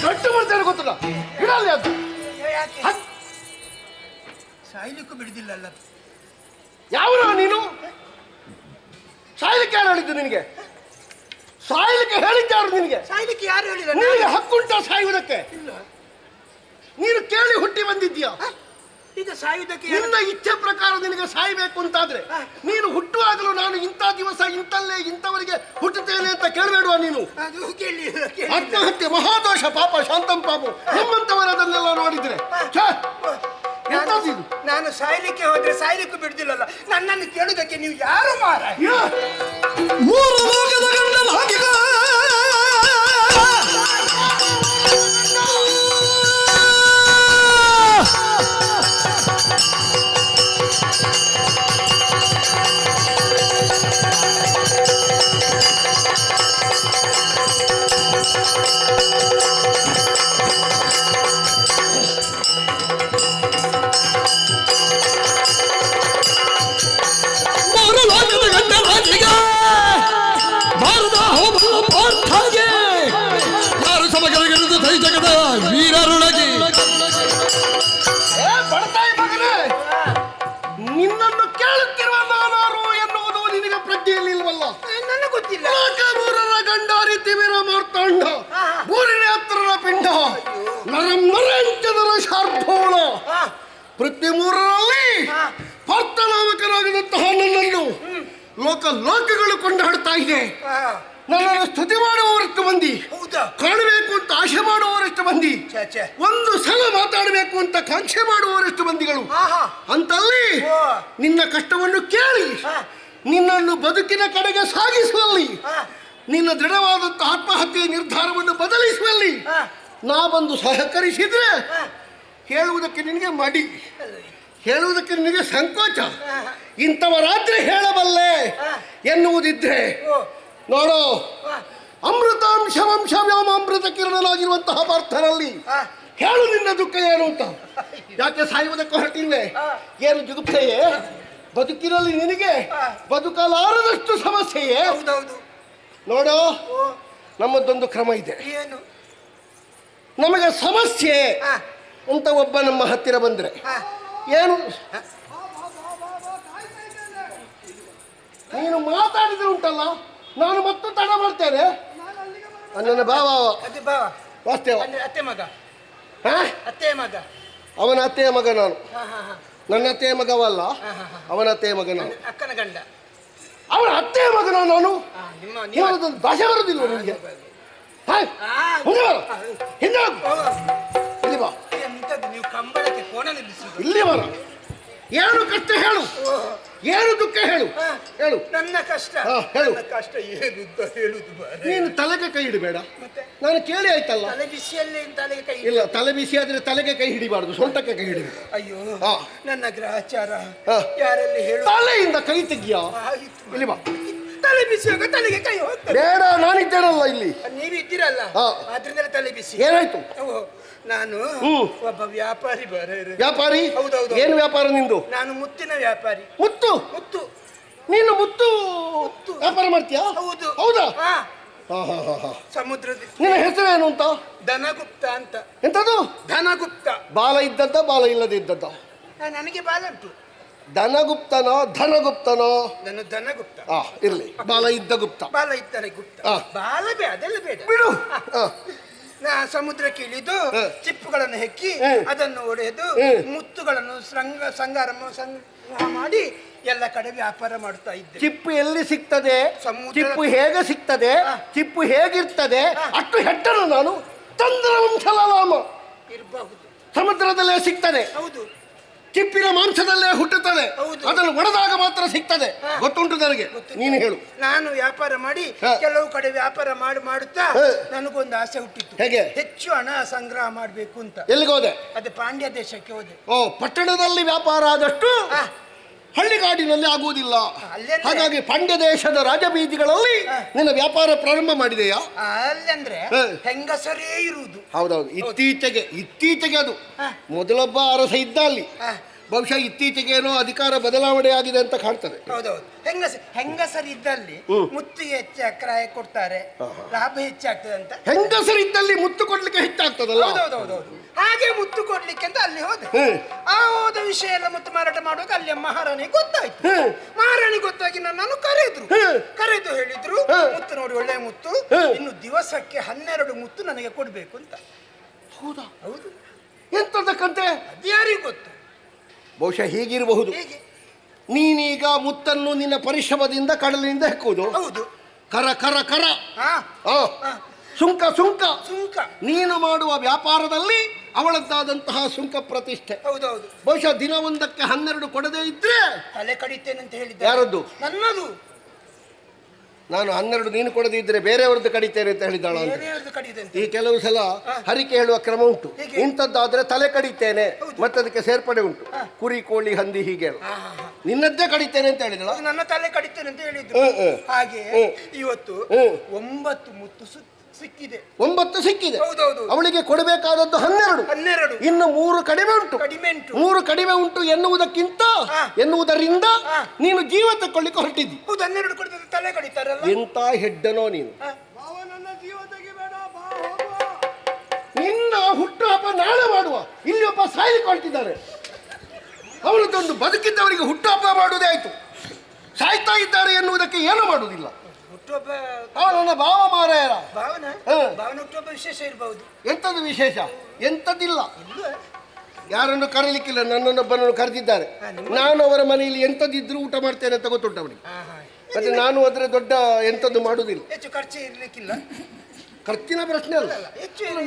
ಗಟ್ಟು ಮಾಡ್ತೇನೆ ಗೊತ್ತಿಲ್ಲ, ಬಿಡಲ್ಲ ಅದು. ಸಾಯ್ಲಿಕ್ಕೂ ಬಿಡುದಿಲ್ಲಲ್ಲ. ಯಾವ ನೀನು? ಸಾಯ್ಲಿಕ್ಕೆ ಯಾರು ಹೇಳಿದ್ದು ನಿನಗೆ? ಸಾಯ್ಲಿಕ್ಕೆ ಹೇಳಿದ್ದಾರು ನಿನಗೆ? ಸಾಯ್ಲಿಕ್ಕೆ ಯಾರು ಹೇಳಿಲ್ಲ? ನಿನಗೆ ಹಕ್ಕುಂಟ ಸಾಯುವುದಕ್ಕೆ? ನೀನು ಕೇಳಿ ಹುಟ್ಟಿ ಬಂದಿದ್ದೀಯಾ? ಈಗ ಸಾಯುವುದಕ್ಕೆ ನಿನ್ನ ಇಚ್ಛೆ ಪ್ರಕಾರ ನಿನಗೆ ಸಾಯಬೇಕು ಅಂತಾದ್ರೆ ನೀನು ಹುಟ್ಟುವಾಗಲೂ ನಾನು ಇಂಥ ದಿವಸ ಇಂಥಲ್ಲೇ ಇಂಥವರಿಗೆ ಹುಟ್ಟುತ್ತೇನೆ ಅಂತ ಕೇಳಬೇಡುವ ನೀನು? ಅದು ಕೇಳಿ ಆತ್ಮಹತ್ಯೆ ಮಹಾದೋಷ, ಪಾಪ ಶಾಂತಂ ಪಾಪು. ನಮ್ಮಂತವರದನ್ನೆಲ್ಲ ನೋಡಿದ್ರೆ ನಾನು ಸಾಯ್ಲಿಕ್ಕೆ ಹೋದ್ರೆ ಸಾಯ್ಲಿಕ್ಕೂ ಬಿಡುದಿಲ್ಲಲ್ಲ. ನನ್ನನ್ನು ಕೇಳುವುದಕ್ಕೆ ನೀವು ಯಾರು ಮಾರ? ಮೂರು ಲೋಕದ ಗಂಡನಾಗಿಗ ಭಾರತ ಹೋಮಲ್ಲ ಪಾರ್ಥಾಗೆ ಯಾರು ಸಮಗಲಗಿರುವುದು ದೈ ಜಗದ ವೀರರೊಳಗೆ ಬಡತಾಯಿ ಮಗನೇ, ನಿನ್ನನ್ನು ಕೇಳುತ್ತಿರುವ ನಾನಾರು ಎನ್ನುವುದು ನಿನಗೆ ಪ್ರಜ್ಞೆಯಲ್ಲಿಲ್ವಲ್ಲ? ನನಗೆ ಗೊತ್ತಿಲ್ಲ. ಮೂರರ ಗಂಡಾರಿ ತಿಮಿರ ಮಾರ್ತಾಂಡ ಮೂರನೇ ಹತ್ತಿರ ಪಿಂಡ ನರಂಚದರ ಶಾರ್ಭೋಳ ಪೃಥ್ವಿ ಮೂರರಲ್ಲಿ ಪಾರ್ಥನಾಮಕರಾಗಿದಂತಹ ನನ್ನನ್ನು ಲೋಕಗಳು ಕೊಂಡಾಡ್ತಾ ಇದೆ. ನನ್ನನ್ನು ಸ್ತುತಿ ಮಾಡುವವರಷ್ಟು ಮಂದಿ, ಕಾಣಬೇಕು ಅಂತ ಆಶೆ ಮಾಡುವವರಷ್ಟು ಮಂದಿ, ಒಂದು ಸಲ ಮಾತಾಡಬೇಕು ಅಂತ ಕಾಂಕ್ಷೆ ಮಾಡುವವರಷ್ಟು ಮಂದಿಗಳು. ಅಂತಲ್ಲಿ ನಿನ್ನ ಕಷ್ಟವನ್ನು ಕೇಳಿ ನಿನ್ನನ್ನು ಬದುಕಿನ ಕಡೆಗೆ ಸಾಗಿಸುವಲ್ಲಿ, ನಿನ್ನ ದೃಢವಾದಂಥ ಆತ್ಮಹತ್ಯೆ ನಿರ್ಧಾರವನ್ನು ಬದಲಿಸುವಲ್ಲಿ ನಾ ಬಂದು ಸಹಕರಿಸಿದ್ರೆ ಹೇಳುವುದಕ್ಕೆ ನಿನಗೆ ಮಡಿ, ಹೇಳುವುದಕ್ಕೆ ನಿನಗೆ ಸಂಕೋಚ. ಇಂಥವರಾದ್ರೆ ಹೇಳಬಲ್ಲೆ ಎನ್ನುವುದಿದ್ರೆ ನೋಡು, ಅಮೃತಾಂಶ ವಂಶ ವ್ಯೋಮಾಮೃತ ಕಿರಣನಾಗಿರುವಂತಹ ಪಾರ್ಥನಲ್ಲಿ ಹೇಳು ನಿನ್ನ ದುಃಖ ಏನು ಅಂತ. ಯಾಕೆ ಸಾಯುವುದಕ್ಕೆ ಹೊರಟಿಲ್ವೇ? ಏನು ಜುಗುಪ್ಸೆಯೇ? ಬದುಕಿನಲ್ಲಿ ನಿನಗೆ ಬದುಕಲಾರದಷ್ಟು ಸಮಸ್ಯೆಯೇ? ನೋಡು, ನಮ್ಮದೊಂದು ಕ್ರಮ ಇದೆ. ನಮಗೆ ಸಮಸ್ಯೆ ಅಂತ ಒಬ್ಬ ನಮ್ಮ ಹತ್ತಿರ ಬಂದ್ರೆ ಏನು ನೀನು ಮಾತಾಡಿದ್ರೆ ಉಂಟಲ್ಲ, ನಾನು ಮತ್ತೆ ತಡ ಮಾಡ್ತೇನೆ. ನನ್ನ ಭಾವ ವಾಸ್ತವ ಅತ್ತೆ ಮಗ, ಅತ್ತೆ ಮಗ, ಅವನ ಅತ್ತೆಯ ಮಗ ನಾನು. ನನ್ನ ಅತ್ತೆಯ ಮಗವಲ್ಲ, ಅವನ ಅತ್ತೆಯ ಮಗ ನಾನು. ಅಕ್ಕನ ಗಂಡ, ಅವನ ಅತ್ತೆಯ ಮಗನ ನಾನು. ಭಾಷೆ ಬರುದಿಲ್ಲ ನಿಮಗೆ? ಇಲ್ಲಿ ಬಾ, ನೀವು ಕಂಬಳಕ್ಕೆ ಕೋಣ ನಿಲ್ಲಿಸಿ ಇಲ್ಲಿ ಬರ. ಏನು ಕಷ್ಟ ಹೇಳು, ಏನು ದುಃಖ ಹೇಳು, ಹೇಳು. ನನ್ನ ಕಷ್ಟ ಹೇಳು. ಕಷ್ಟ ಏನು ಹೇಳುದು? ನೀನು ತಲೆಗೆ ಕೈ ಹಿಡಿಬೇಡ, ನಾನು ಕೇಳಿ ಆಯ್ತಲ್ಲ. ತಲೆ ಬಿಸಿಯಲ್ಲಿ ತಲೆಗೆ ಕೈ ಇಲ್ಲ, ತಲೆ ಬಿಸಿ ಆದ್ರೆ ತಲೆಗೆ ಕೈ ಹಿಡಿಬಾರ್ದು, ಸೊಂಟಕ್ಕೆ ಕೈ ಹಿಡಿಬೇಕು. ಅಯ್ಯೋ, ನನ್ನ ಗ್ರಹಚಾರ ಯಾರಲ್ಲಿ ಹೇಳು. ತಲೆಯಿಂದ ಕೈ ತೆಗಿಯ. ಇಲ್ಲಿ ಬಾ. ತಲೆ ಬಿಸಿಯಾಗ ತಲೆಗೆ ಕೈ ಹೋಗ್ತದೆ. ಬೇಡ, ನಾನಿದ್ದೇನಲ್ಲ ಇಲ್ಲಿ. ನೀವು ಇದ್ದೀರಲ್ಲ, ಆದ್ರಿಂದ ತಲೆ ಬಿಸಿ. ಏನಾಯ್ತು? ನಾನು ಒಬ್ಬ ವ್ಯಾಪಾರಿ. ವ್ಯಾಪಾರಿ? ಹೌದೌದು. ಏನು ವ್ಯಾಪಾರ ನಿಂದು? ನಾನು ಮುತ್ತಿನ ವ್ಯಾಪಾರಿ. ಮುತ್ತು? ಮುತ್ತು. ನೀನು ಮುತ್ತು ವ್ಯಾಪಾರ ಮಾಡ್ತೀಯಾ? ಹೌದು. ಹೌದಾ? ಸಮುದ್ರದ. ನಿನ್ನ ಹೆಸರೇನು ಅಂತ? ಧನಗುಪ್ತ ಅಂತ. ಎಂತದು? ಧನಗುಪ್ತ. ಬಾಲ ಇದ್ದದ್ದ ಬಾಲ ಇಲ್ಲದೆ ಇದ್ದದ್ದ? ನನಗೆ ಬಾಲ ಉಂಟು. ಧನಗುಪ್ತನೋ ಧನಗುಪ್ತನೋ? ನನ್ನ ಧನಗುಪ್ತ. ಇರ್ಲಿ, ಬಾಲ ಇದ್ದ ಗುಪ್ತ. ಬಾಲ ಇದ್ದರೆ ಗುಪ್ತ. ಬಾಲ ಬೇಡ, ಅದೆಲ್ಲ ಬೇಡ. ಬಿಡು. ಸಮುದ್ರಕ್ಕೆ ಇಳಿದು ಚಿಪ್ಪುಗಳನ್ನು ಹೆಕ್ಕಿ ಅದನ್ನು ಒಡೆದು ಮುತ್ತುಗಳನ್ನು ಸಂಗ್ರಹ ಮಾಡಿ ಎಲ್ಲ ಕಡೆ ವ್ಯಾಪಾರ ಮಾಡ್ತಾ ಇದ್ದೆ. ಚಿಪ್ಪು ಎಲ್ಲಿ ಸಿಗ್ತದೆ? ಚಿಪ್ಪು ಹೇಗೆ ಸಿಗ್ತದೆ? ಚಿಪ್ಪು ಹೇಗಿರ್ತದೆ? ಅಷ್ಟು ಹೆಟ್ಟನು ನಾನು. ಚಂದ್ರವಂಶಲಾಮ ಇರಬಹುದು. ಸಮುದ್ರದಲ್ಲೇ ಸಿಗ್ತದೆ. ಹೌದು. ಚಿಪ್ಪಿನ ಮಾಂಸದಲ್ಲೇ ಹುಟ್ಟುತ್ತದೆ. ಅದನ್ನು ಒಡೆದಾಗ ಮಾತ್ರ ಸಿಗ್ತದೆ. ಗೊತ್ತುಂಟು ನನಗೆ. ನೀನು ಹೇಳು. ನಾನು ವ್ಯಾಪಾರ ಮಾಡಿ ಕೆಲವು ಕಡೆ ವ್ಯಾಪಾರ ಮಾಡುತ್ತಾ ನನಗೊಂದು ಆಸೆ ಹುಟ್ಟಿತ್ತು. ಹೇಗೆ? ಹೆಚ್ಚು ಹಣ ಸಂಗ್ರಹ ಮಾಡಬೇಕು ಅಂತ. ಎಲ್ಲಿಗೆ ಹೋದೆ? ಅದೇ ಪಾಂಡ್ಯ ದೇಶಕ್ಕೆ ಹೋದೆ. ಪಟ್ಟಣದಲ್ಲಿ ವ್ಯಾಪಾರ ಆದಷ್ಟು ಹಳ್ಳಿಗಾಡಿನಲ್ಲಿ ಆಗುವುದಿಲ್ಲ. ಹಾಗಾಗಿ ಪಾಂಡ್ಯ ದೇಶದ ರಾಜಬೀದಿಗಳಲ್ಲಿ ನಿನ್ನ ವ್ಯಾಪಾರ ಪ್ರಾರಂಭ ಮಾಡಿದೆಯಾ? ಅಲ್ಲಂದ್ರೆ ಹೆಂಗಸರೇ ಇರುವುದು. ಹೌದೌದು. ಇತ್ತೀಚೆಗೆ ಅದು ಮೊದಲೊಬ್ಬ ಅರಸ ಇದ್ದ ಅಲ್ಲಿ. ಬಹುಶಃ ಇತ್ತೀಚೆಗೆ ಏನೋ ಅಧಿಕಾರ ಬದಲಾವಣೆ ಆಗಿದೆ ಅಂತ ಕಾಣ್ತದೆ. ಹೌದೌದು. ಹೆಂಗಸರಿದ್ದಲ್ಲಿ ಮುತ್ತಿಗೆ ಹೆಚ್ಚಾಕ್ರಾಯ ಕೊಡ್ತಾರೆ, ಲಾಭ ಹೆಚ್ಚಾಗ್ತದೆ ಅಂತ. ಹೆಂಗಸರಿದ್ದಲ್ಲಿ ಮುತ್ತು ಕೊಡ್ಲಿಕ್ಕೆ ಹೆಚ್ಚಾಗ್ತದಲ್ಲ? ಹೌದೌದು. ಹಾಗೆ ಮುತ್ತು ಕೊಡ್ಲಿಕ್ಕೆ ಅಂತ ಅಲ್ಲಿ ಹೋದೆ. ಆ ಹೋದ ವಿಷಯ ಎಲ್ಲ ಮುತ್ತು ಮಾರಾಟ ಮಾಡುವಾಗ ಅಲ್ಲಿ ಮಹಾರಾಣಿ ಗೊತ್ತಾಯ್ತು. ಮಹಾರಾಣಿ ಗೊತ್ತಾಗಿ ನನ್ನನ್ನು ಕರೆದ್ರು. ಒಳ್ಳೇದು ಹೇಳಿದ್ರು. ಮುತ್ತು ನೋಡಿ ಒಳ್ಳೆ ಮುತ್ತು. ಇನ್ನು ದಿವಸಕ್ಕೆ 12 ಮುತ್ತು ನನಗೆ ಕೊಡ್ಬೇಕು ಅಂತ. ಹೌದಾ? ಹೌದು. ಎಂತದಕ್ಕಂತೆ? ಅದ್ಯಾರಿಗೂ ಗೊತ್ತು. ಬಹುಶಃ ಹೀಗಿರಬಹುದು. ಹೇಗೆ? ನೀನೀಗ ಮುತ್ತನ್ನು ನಿನ್ನ ಪರಿಶ್ರಮದಿಂದ ಕಡಲಿನಿಂದ ಹೆಕ್ಕುವುದು. ಹೌದು. ಕರ ಕರ ಕರ, ಹಾ ಸುಂಕ ಸುಂಕ ಸುಂಕ. ನೀನು ಮಾಡುವ ವ್ಯಾಪಾರದಲ್ಲಿ ಅವಳದ್ದಾದಂತಹ ಸುಂಕ ಪ್ರತಿಷ್ಠೆ. ಹೌದೌದು. ಬಹುಶಃ ದಿನವೊಂದಕ್ಕೆ 12 ಕೊಡದೇ ಇದ್ರೆ ತಲೆ ಕಡಿತೇನೆ ಅಂತ ಹೇಳಿದ್ದೆ. ಯಾರದ್ದು? ನನ್ನದು. ನಾನು 12 ನೀನು ಕೊಡದೇ ಇದ್ರೆ ಬೇರೆಯವ್ರದ್ದು ಕಡಿತೇನೆ ಅಂತ ಹೇಳಿದ್ದಾಳ. ಈ ಕೆಲವು ಸಲ ಹರಿಕೆ ಹೇಳುವ ಕ್ರಮ ಉಂಟು. ಇಂಥದ್ದಾದ್ರೆ ತಲೆ ಕಡಿತೇನೆ ಮತ್ತೆ ಅದಕ್ಕೆ ಸೇರ್ಪಡೆ ಉಂಟು. ಕುರಿ ಕೋಳಿ ಹಂದಿ ಹೀಗೆ ನಿನ್ನದ್ದೇ ಕಡಿತೇನೆ ಅಂತ ಹೇಳಿದಳ. ನನ್ನ ತಲೆ ಕಡಿತೇನೆ ಅಂತ ಹೇಳಿದ್ರು. ಹಾಗೆ ಇವತ್ತು 9 ಮುತ್ತು ಸಿಕ್ಕಿದೆ. 9 ಸಿಕ್ಕಿದೆ. ಹೌದೌದು. ಅವಳಿಗೆ ಕೊಡಬೇಕಾದದ್ದು 12. ಇನ್ನು 3 ಕಡಿಮೆ ಉಂಟು. 3 ಕಡಿಮೆ ಉಂಟು ಎನ್ನುವುದರಿಂದ ನೀನು ಜೀವ ತಕ್ಕೊಳ್ಳಿಕ್ಕೆ ಹೊರಟಿದ್ದಿ. 12 ಕೊಡಿದ್ರೆ ತಲೆ ಕಡಿತಾರಲ್ಲ. ಎಂತ ಹೆಡ್ಡನೋ ನೀನು. ನನ್ನ ಜೀವ ತೆಗಿಬೇಡ, ನಿನ್ನ ಹುಟ್ಟುಹಬ್ಬ ನಾಳೆ ಮಾಡುವ. ಇಲ್ಲಿ ಒಬ್ಬ ಸಾಯಲಿಕ್ಕೆ ಹೊರಟಿದ್ದಾರೆ. ಅವನದೊಂದು ಬದುಕಿದ್ದವರಿಗೆ ಹುಟ್ಟುಹಬ್ಬ ಮಾಡುವುದೇ ಆಯ್ತು. ಸಾಯ್ತಾ ಇದ್ದಾರೆ ಎನ್ನುವುದಕ್ಕೆ ಏನು ಮಾಡುವುದಿಲ್ಲ. ನನ್ನ ಭಾವ ಮಾರಾಯರ ಭಾವನ ಹುಟ್ಟುಹಬ್ಬ ವಿಶೇಷ ಇರಬಹುದು. ಎಂಥದ್ದು ವಿಶೇಷ? ಎಂಥದ್ದಿಲ್ಲ. ಯಾರನ್ನು ಕರೀಲಿಕ್ಕಿಲ್ಲ, ನನ್ನನ್ನೊಬ್ಬನನ್ನು ಕರೆದಿದ್ದಾರೆ. ನಾನು ಅವರ ಮನೆಯಲ್ಲಿ ಎಂಥದ್ದಿದ್ರು ಊಟ ಮಾಡ್ತೇನೆ ಅಂತ ಗೊತ್ತುಂಟು ಅವನಿಗೆ. ಮತ್ತೆ ನಾನು ಅದರ ದೊಡ್ಡ ಎಂಥದ್ದು ಮಾಡುವುದಿಲ್ಲ. ಹೆಚ್ಚು ಖರ್ಚು ಇರ್ಲಿಕ್ಕಿಲ್ಲ. ಖರ್ಚಿನ ಪ್ರಶ್ನೆ ಅಲ್ಲ,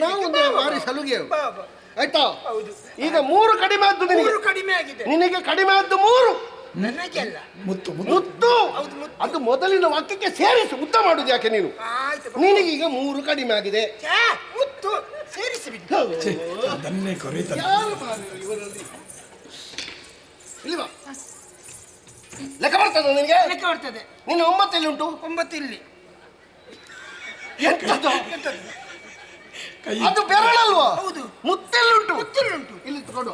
ನಾವು ಒಂದು ಭಾರಿ ಸಲುಗೆ ಆಯ್ತಾ. ಈಗ 3 ಕಡಿಮೆ ಆದ್ದು ನಿನಗೆ. ಕಡಿಮೆ ಆಗಿದೆ. ನಿನಗೆ ಕಡಿಮೆ ಆದ್ದು 3. ನನಗೆಲ್ಲ ಮುತ್ತು ಮುತ್ತು. ಅದು ಮೊದಲಿನ ವಾಕ್ಯಕ್ಕೆ ಸೇರಿಸಿ ಉದ್ದ ಮಾಡುದು ಯಾಕೆ ನೀನು? ನಿನಗೀಗ 3 ಕಡಿಮೆ ಆಗಿದೆ. ಮುತ್ತು ಸೇರಿಸಿ ಇಲ್ವಾ? ಲೆಕ್ಕ ಬರ್ತದೆ ನಿನಗೆ? ಲೆಕ್ಕ ಬರ್ತದೆ. ನಿನ್ನ 9 ಎಲ್ಲಿ ಉಂಟು? 9 ಇಲ್ಲಿ. ಅದು ಬೆರಳಲ್ವಾ? ಹೌದು. ಮುತ್ತೆಲ್ಲುಂಟು? ಮುತ್ತೆಲ್ಲುಂಟು. ಇಲ್ಲಿ ತಗೊಂಡು.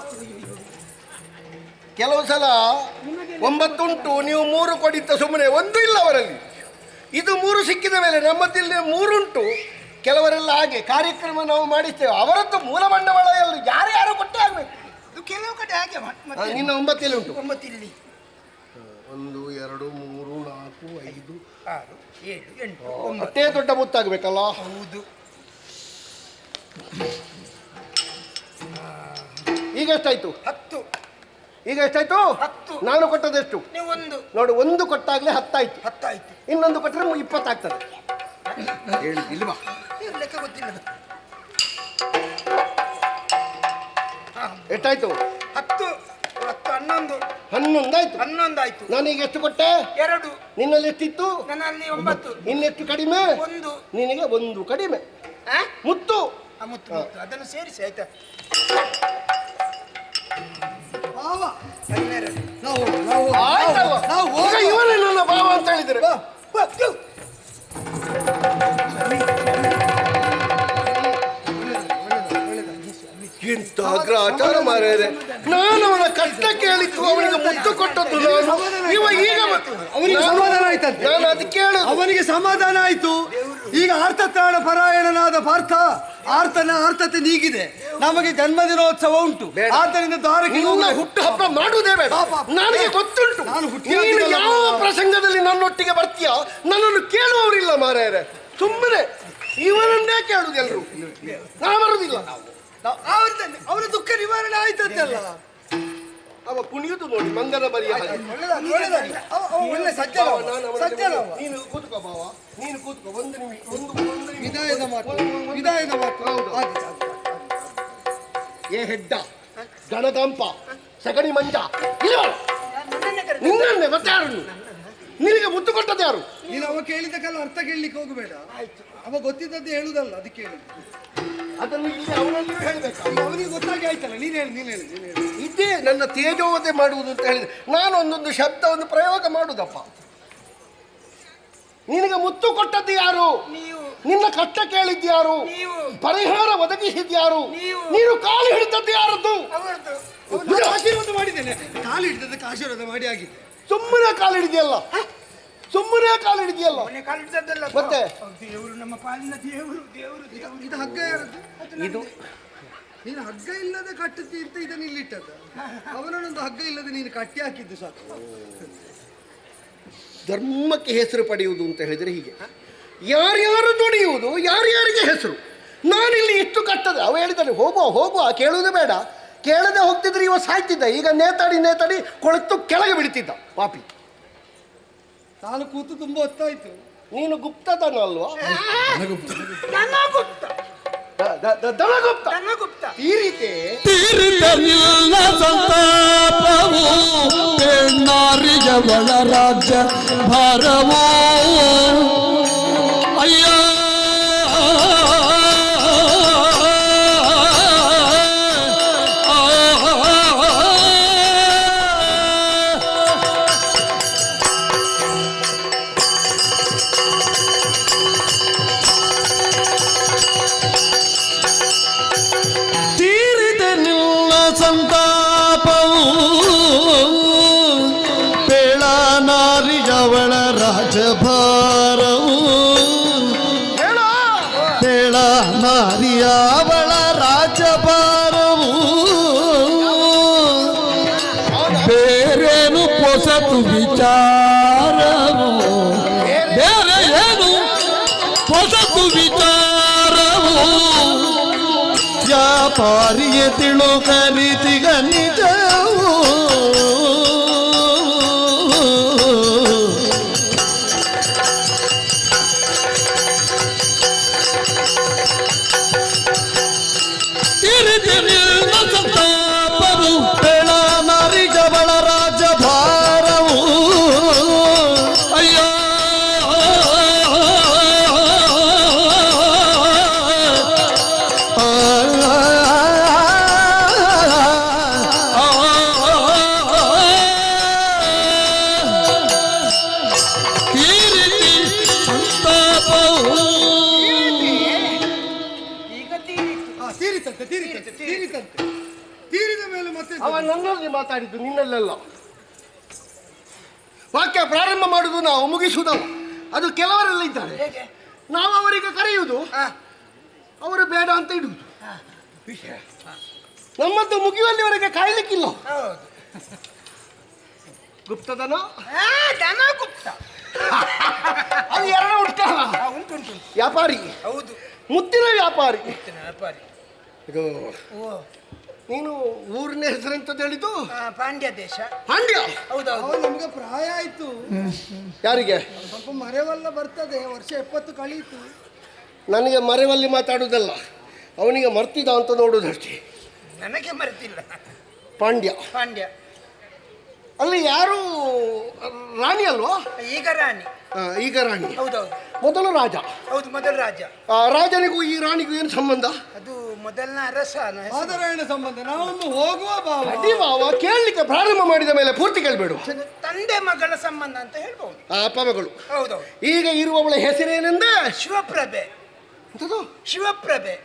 ಕೆಲವು ಸಲ 9 ಉಂಟು, ನೀವು 3 ಕೊಡಿತ ಸುಮ್ಮನೆ, 1 ಇಲ್ಲ ಅವರಲ್ಲಿ. ಇದು 3 ಸಿಕ್ಕಿದ ಮೇಲೆ ನಮ್ಮದಿಲ್ಲಿ 3 ಉಂಟು. ಕೆಲವರೆಲ್ಲ ಹಾಗೆ ಕಾರ್ಯಕ್ರಮ ನಾವು ಮಾಡಿಸ್ತೇವೆ, ಅವರದ್ದು ಮೂಲ ಬಂಡವಾಳ ಎಲ್ಲ ಯಾರು ಕೊಟ್ಟೆ ಆಗ್ಬೇಕು. ಕೆಲವು ಕಡೆ ಹಾಗೆ. ನಿನ್ನ 9 ಎಲ್ಲಿ ಉಂಟು? 9 ಇಲ್ಲಿ. 1 2 3 4 5 6 7 8 ಅಷ್ಟೇ ದೊಡ್ಡ ಮುತ್ತಾಗಬೇಕಲ್ಲ. ಹೌದು. ಈಗ ಎಷ್ಟಾಯ್ತು? 10. ಈಗ ಎಷ್ಟಾಯ್ತು? 10. ನಾನು ಕೊಟ್ಟದೆಷ್ಟು? ನೀವು 1 ನೋಡು, 1 ಕೊಟ್ಟಾಗ್ಲೇ 10 ಆಯ್ತು. 10 ಆಯ್ತು. ಇನ್ನೊಂದು ಕೊಟ್ಟರೆ 20 ಆಗ್ತದೆ. ಹೇಳಿಲ್ವಾ? ಲೆಕ್ಕ ಗೊತ್ತಿಲ್ಲ. ಎಷ್ಟಾಯ್ತು? 10 10 11 ಆಯ್ತು. 11 ಆಯ್ತು. ನಾನೀಗ ಎಷ್ಟು ಕೊಟ್ಟೆ? 2. ನಿನ್ನಲ್ಲಿ ಎಷ್ಟಿತ್ತು? ನನ್ನಲ್ಲಿ 9. ಇನ್ನೆಷ್ಟು ಕಡಿಮೆ? 1. ನಿನಗೆ 1 ಕಡಿಮೆ. ಮುತ್ತು. ಮುತ್ತು ಅದನ್ನು ಸೇರಿಸಿ ಆಯ್ತಾ? ಇವನೇ ನನ್ನ ಭಾವ ಅಂತ ಹೇಳಿದ್ರೆ ಎಂತ ಅಗ್ರಹಾಚಾರ ಮಾರೇರೆ. ನಾನು ಅವನ ಕಷ್ಟ ಕೇಳಿತ್ತು, ಅವನಿಗೆ ಮುತ್ತು ಕೊಟ್ಟದ್ದು ನಾನು. ಇವ ಈಗ ಅವನಿಗೆ ಸಮಾಧಾನ ಆಯ್ತಂತೆ. ನಾನು ಅದಕ್ಕೆ ಹೇಳುದು, ಅವನಿಗೆ ಸಮಾಧಾನ ಆಯ್ತು. ಈಗ ಆರ್ತತ್ರಾಣ ಪರಾಯಣನಾದ ಪಾರ್ಥ ಆರ್ತತೆ ನೀಗಿದೆ. ನಮಗೆ ಜನ್ಮದಿನೋತ್ಸವ ಉಂಟು. ಆದ್ದರಿಂದ ದ್ವಾರಕ್ಕೆ ಹುಟ್ಟು ಹಬ್ಬ ಮಾಡುವುದೇ ಬೇಡ. ನನಗೆ ಗೊತ್ತುಂಟು ನೀನು ಯಾವ ಪ್ರಸಂಗದಲ್ಲಿ ನನ್ನೊಟ್ಟಿಗೆ ಬರ್ತೀಯ. ನನ್ನನ್ನು ಕೇಳುವವರಿಲ್ಲ ಮಾರಾಯರೆ. ಸುಮ್ಮನೆ ಇವನನ್ನೇ ಕೇಳುದು ಎಲ್ರು. ನಾ ಬರುದಿಲ್ಲ. ಅವನ ದುಃಖ ನಿವಾರಣೆ ಆಯ್ತಂತೆಲ್ಲ. ಅವ ಕುಣಿಯುದು ನೋಡಿ ಮಂಗನ ಬರಿಯ ಹಾಗೆ. ಒಳ್ಳೆ ಸಜ್ಜನ. ನೀನು ಕೂತ್ಕೋ ಬಾವ, ನೀನು ಕೂತ್ಕೋ. 1 ನಿಮಿಷ. ವಿದಾಯದ ಮಾತು. ಏ ಹೆಡ್ಡ, ಗಣಗಂಪ, ಸಗಣಿ ಮಂಜ, ನಿನ್ನೆ ಮತ್ತೆ ಯಾರನ್ನು? ನಿನಗೆ ಮುತ್ತು ಕೊಟ್ಟದ್ದು ಯಾರು? ನೀನು ಅವ ಕೇಳಿದಕ್ಕೆಲ್ಲ ಅರ್ಥ ಕೇಳಲಿಕ್ಕೆ ಹೋಗಬೇಡ. ಅವ ಗೊತ್ತಿದ್ದದ್ದು ಹೇಳುದಲ್ಲ, ಅದಕ್ಕೆ ಹೇಳು. ಅದನ್ನು ಇಲ್ಲಿ ಅವನನ್ನು ಹೇಳಬೇಕು. ಅವನಿಗೆ ಗೊತ್ತಾಗಿ ಆಯ್ತಲ್ಲ. ನೀನು ಹೇಳಿ. ಇದೇ ನನ್ನ ತೇಜೋವಧೆ ಮಾಡುವುದು ಅಂತ ಹೇಳಿದ್ರೆ ನಾನು ಒಂದೊಂದು ಶಬ್ದವನ್ನು ಪ್ರಯೋಗ ಮಾಡುದಪ್ಪ. ನಿನಗೆ ಮುತ್ತು ಕೊಟ್ಟದ್ದು ಯಾರು? ನಿನ್ನ ಕಷ್ಟ ಕೇಳಿದ್ಯಾರು? ಪರಿಹಾರ ಒದಗಿಸಿದ್ಯಾರು? ನೀನು ಕಾಲು ಹಿಡಿದದ್ದು ಯಾರದ್ದು? ಆಶೀರ್ವಾದ ಮಾಡಿದ್ದೇನೆ. ಕಾಲು ಹಿಡಿದದ್ದಕ್ಕೆ ಆಶೀರ್ವಾದ ಮಾಡಿ ಆಗಿದೆ. ಸುಮ್ಮನೆ ಕಾಲು ಹಿಡಿದೆಯಲ್ಲ, ಸುಮ್ಮನೆ ಕಾಲು ಹಿಡಿದೆಯಲ್ಲ. ಮತ್ತೆ ದೇವರು ನಮ್ಮ ಪಾಲಿನ ದೇವರು. ಇದು ಹಗ್ಗ ಯಾರದ್ದು? ಇದು ನೀನು ಹಗ್ಗ ಇಲ್ಲದೆ ಕಟ್ಟುತ್ತಿ ಅಂತ ಇದನ್ನು ಇಲ್ಲಿಟ್ಟದ್ದು. ಅವನೊಂದು ಹಗ್ಗ ಇಲ್ಲದೆ ನೀನು ಕಟ್ಟಿ ಹಾಕಿದ್ದು ಸಾಕು. ಧರ್ಮಕ್ಕೆ ಹೆಸರು ಪಡೆಯುವುದು ಅಂತ ಹೇಳಿದರೆ ಹೀಗೆ, ಯಾರ್ಯಾರು ದುಡಿಯುವುದು, ಯಾರ್ಯಾರಿಗೆ ಹೆಸರು. ನಾನಿಲ್ಲಿ ಇಷ್ಟು ಕಟ್ಟದೆ, ಅವ ಹೇಳಿದ್ದಾನೆ ಹೋಗುವ ಕೇಳುವುದೇ ಬೇಡ. ಕೇಳದೆ ಹೋಗ್ತಿದ್ರೆ ಇವ ಸಾಯ್ತಿದ್ದ. ಈಗ ನೇತಾಡಿ ಕೊಳೆತು ಕೆಳಗೆ ಬೀಳ್ತಿದ್ದ ಪಾಪಿ. ನಾನು ಕೂತು ತುಂಬಾ ಹೊತ್ತಾಯ್ತು. ನೀನು ಗುಪ್ತದನ ಅಲ್ವಾ? ಧನಗುಪ್ತ ಈ ರೀತಿ ತೀರಿದನಿಲ್ಲ ಸಂತಾಪವು ನಾರಿಯವಳ ರಾಜ್ಯ ಭಾರವೋ ಅಯ್ಯ ಸಂತಾಪವು ಬೇಳ ನಾರಿಯವಳ ರಾಜಭಾರವು ಬೇಳ ನಾರಿಯವಳ ರಾಜಭಾರವು ಬೇರೇನು ಹೊಸತು ವಿಚಾರವು ಬೇರೆ ಏನು ಹೊಸತು ವಿಚಾರವು ವ್ಯಾಪಾರಿಯ ತಿಳು ಕರೀತಿಗ ನಿಜವು ತಿರುತಿರಿಲ್ಲ ಸಂತಾಪವು ಬೇಳ ನಾರಿಜವಳ ರಾಜಭಾರವು ಅಯ್ಯೋ ತೀರಿದ ಮೇಲೆ ಮತ್ತೆ ಅವ ನನ್ನಲ್ಲಿ ಮಾತಾಡಿದ್ದು, ನಿನ್ನಲ್ಲೆಲ್ಲ. ವಾಕ್ಯ ಪ್ರಾರಂಭ ಮಾಡುವುದು ನಾವು, ಮುಗಿಸುವುದಲ್ಲ. ಅದು ಕೆಲವರೆಲ್ಲ ಇದ್ದಾರೆ, ನಾವು ಅವರಿಗೆ ಕರೆಯುವುದು, ಅವರು ಬೇಡ ಅಂತ ಇಡುವುದು. ನಮ್ಮದ್ದು ಮುಗಿಯುವಲ್ಲಿವರೆಗೆ ಕಾಯ್ಲಿಕ್ಕಿಲ್ಲ. ಗುಪ್ತದನ ಧನಗುಪ್ತ ಅದು ಎರಡು ಉಂಟಲ್ಲ. ಉಂಟು ವ್ಯಾಪಾರಿ, ಹೌದು, ಮುತ್ತಿನ ವ್ಯಾಪಾರಿ. ವ್ಯಾಪಾರಿ. ಇದು ನೀನು ಊರಿನ ಹೆಸರೆಂತದ್ದು ಹೇಳಿದ್ದು? ಪಾಂಡ್ಯ ದೇಶ. ಪಾಂಡ್ಯ? ಹೌದೌದು. ನಮ್ಗೆ ಪ್ರಾಯ ಆಯ್ತು. ಯಾರಿಗೆ? ಸ್ವಲ್ಪ ಮರೆವೆಲ್ಲ ಬರ್ತದೆ, ವರ್ಷ 70 ಕಳೀತು. ನನಗೆ ಮರೆವಲ್ಲಿ ಮಾತಾಡುವುದಲ್ಲ, ಅವನಿಗೆ ಮರ್ತಿದ ಅಂತ ನೋಡುವುದಷ್ಟೇ. ನನಗೆ ಮರೆತಿಲ್ಲ. ಪಾಂಡ್ಯ. ಅಲ್ಲಿ ಯಾರು ರಾಣಿ ಅಲ್ವಾ? ಈಗ ರಾಣಿ. ಈಗ ರಾಣಿ. ಹೌದೌದು. ಮೊದಲು ರಾಜ. ಹೌದು, ಮೊದಲು ರಾಜ. ರಾಜನಿಗೂ ಈ ರಾಣಿಗೂ ಏನು ಸಂಬಂಧ? ಅದು ಮೊದಲನ ಅರಸ. ಆದರಾಯಣ ಸಂಬಂಧ. ನಾವೊಂದು ಹೋಗುವ ಭಾವ. ಅಡಿ ಭಾವ, ಕೇಳಲಿಕ್ಕೆ ಪ್ರಾರಂಭ ಮಾಡಿದ ಮೇಲೆ ಪೂರ್ತಿ ಕೇಳಬೇಡು. ತಂದೆ ಮಗಳ ಸಂಬಂಧ ಅಂತ ಹೇಳ್ಬಹುದು. ಅಪ್ಪಮಗಳು. ಹೌದೌದು. ಈಗ ಇರುವವಳ ಹೆಸರೇನೆಂದ್ರೆ? ಶಿವಪ್ರಭೆ. ಶಿವಪ್ರಭೆ.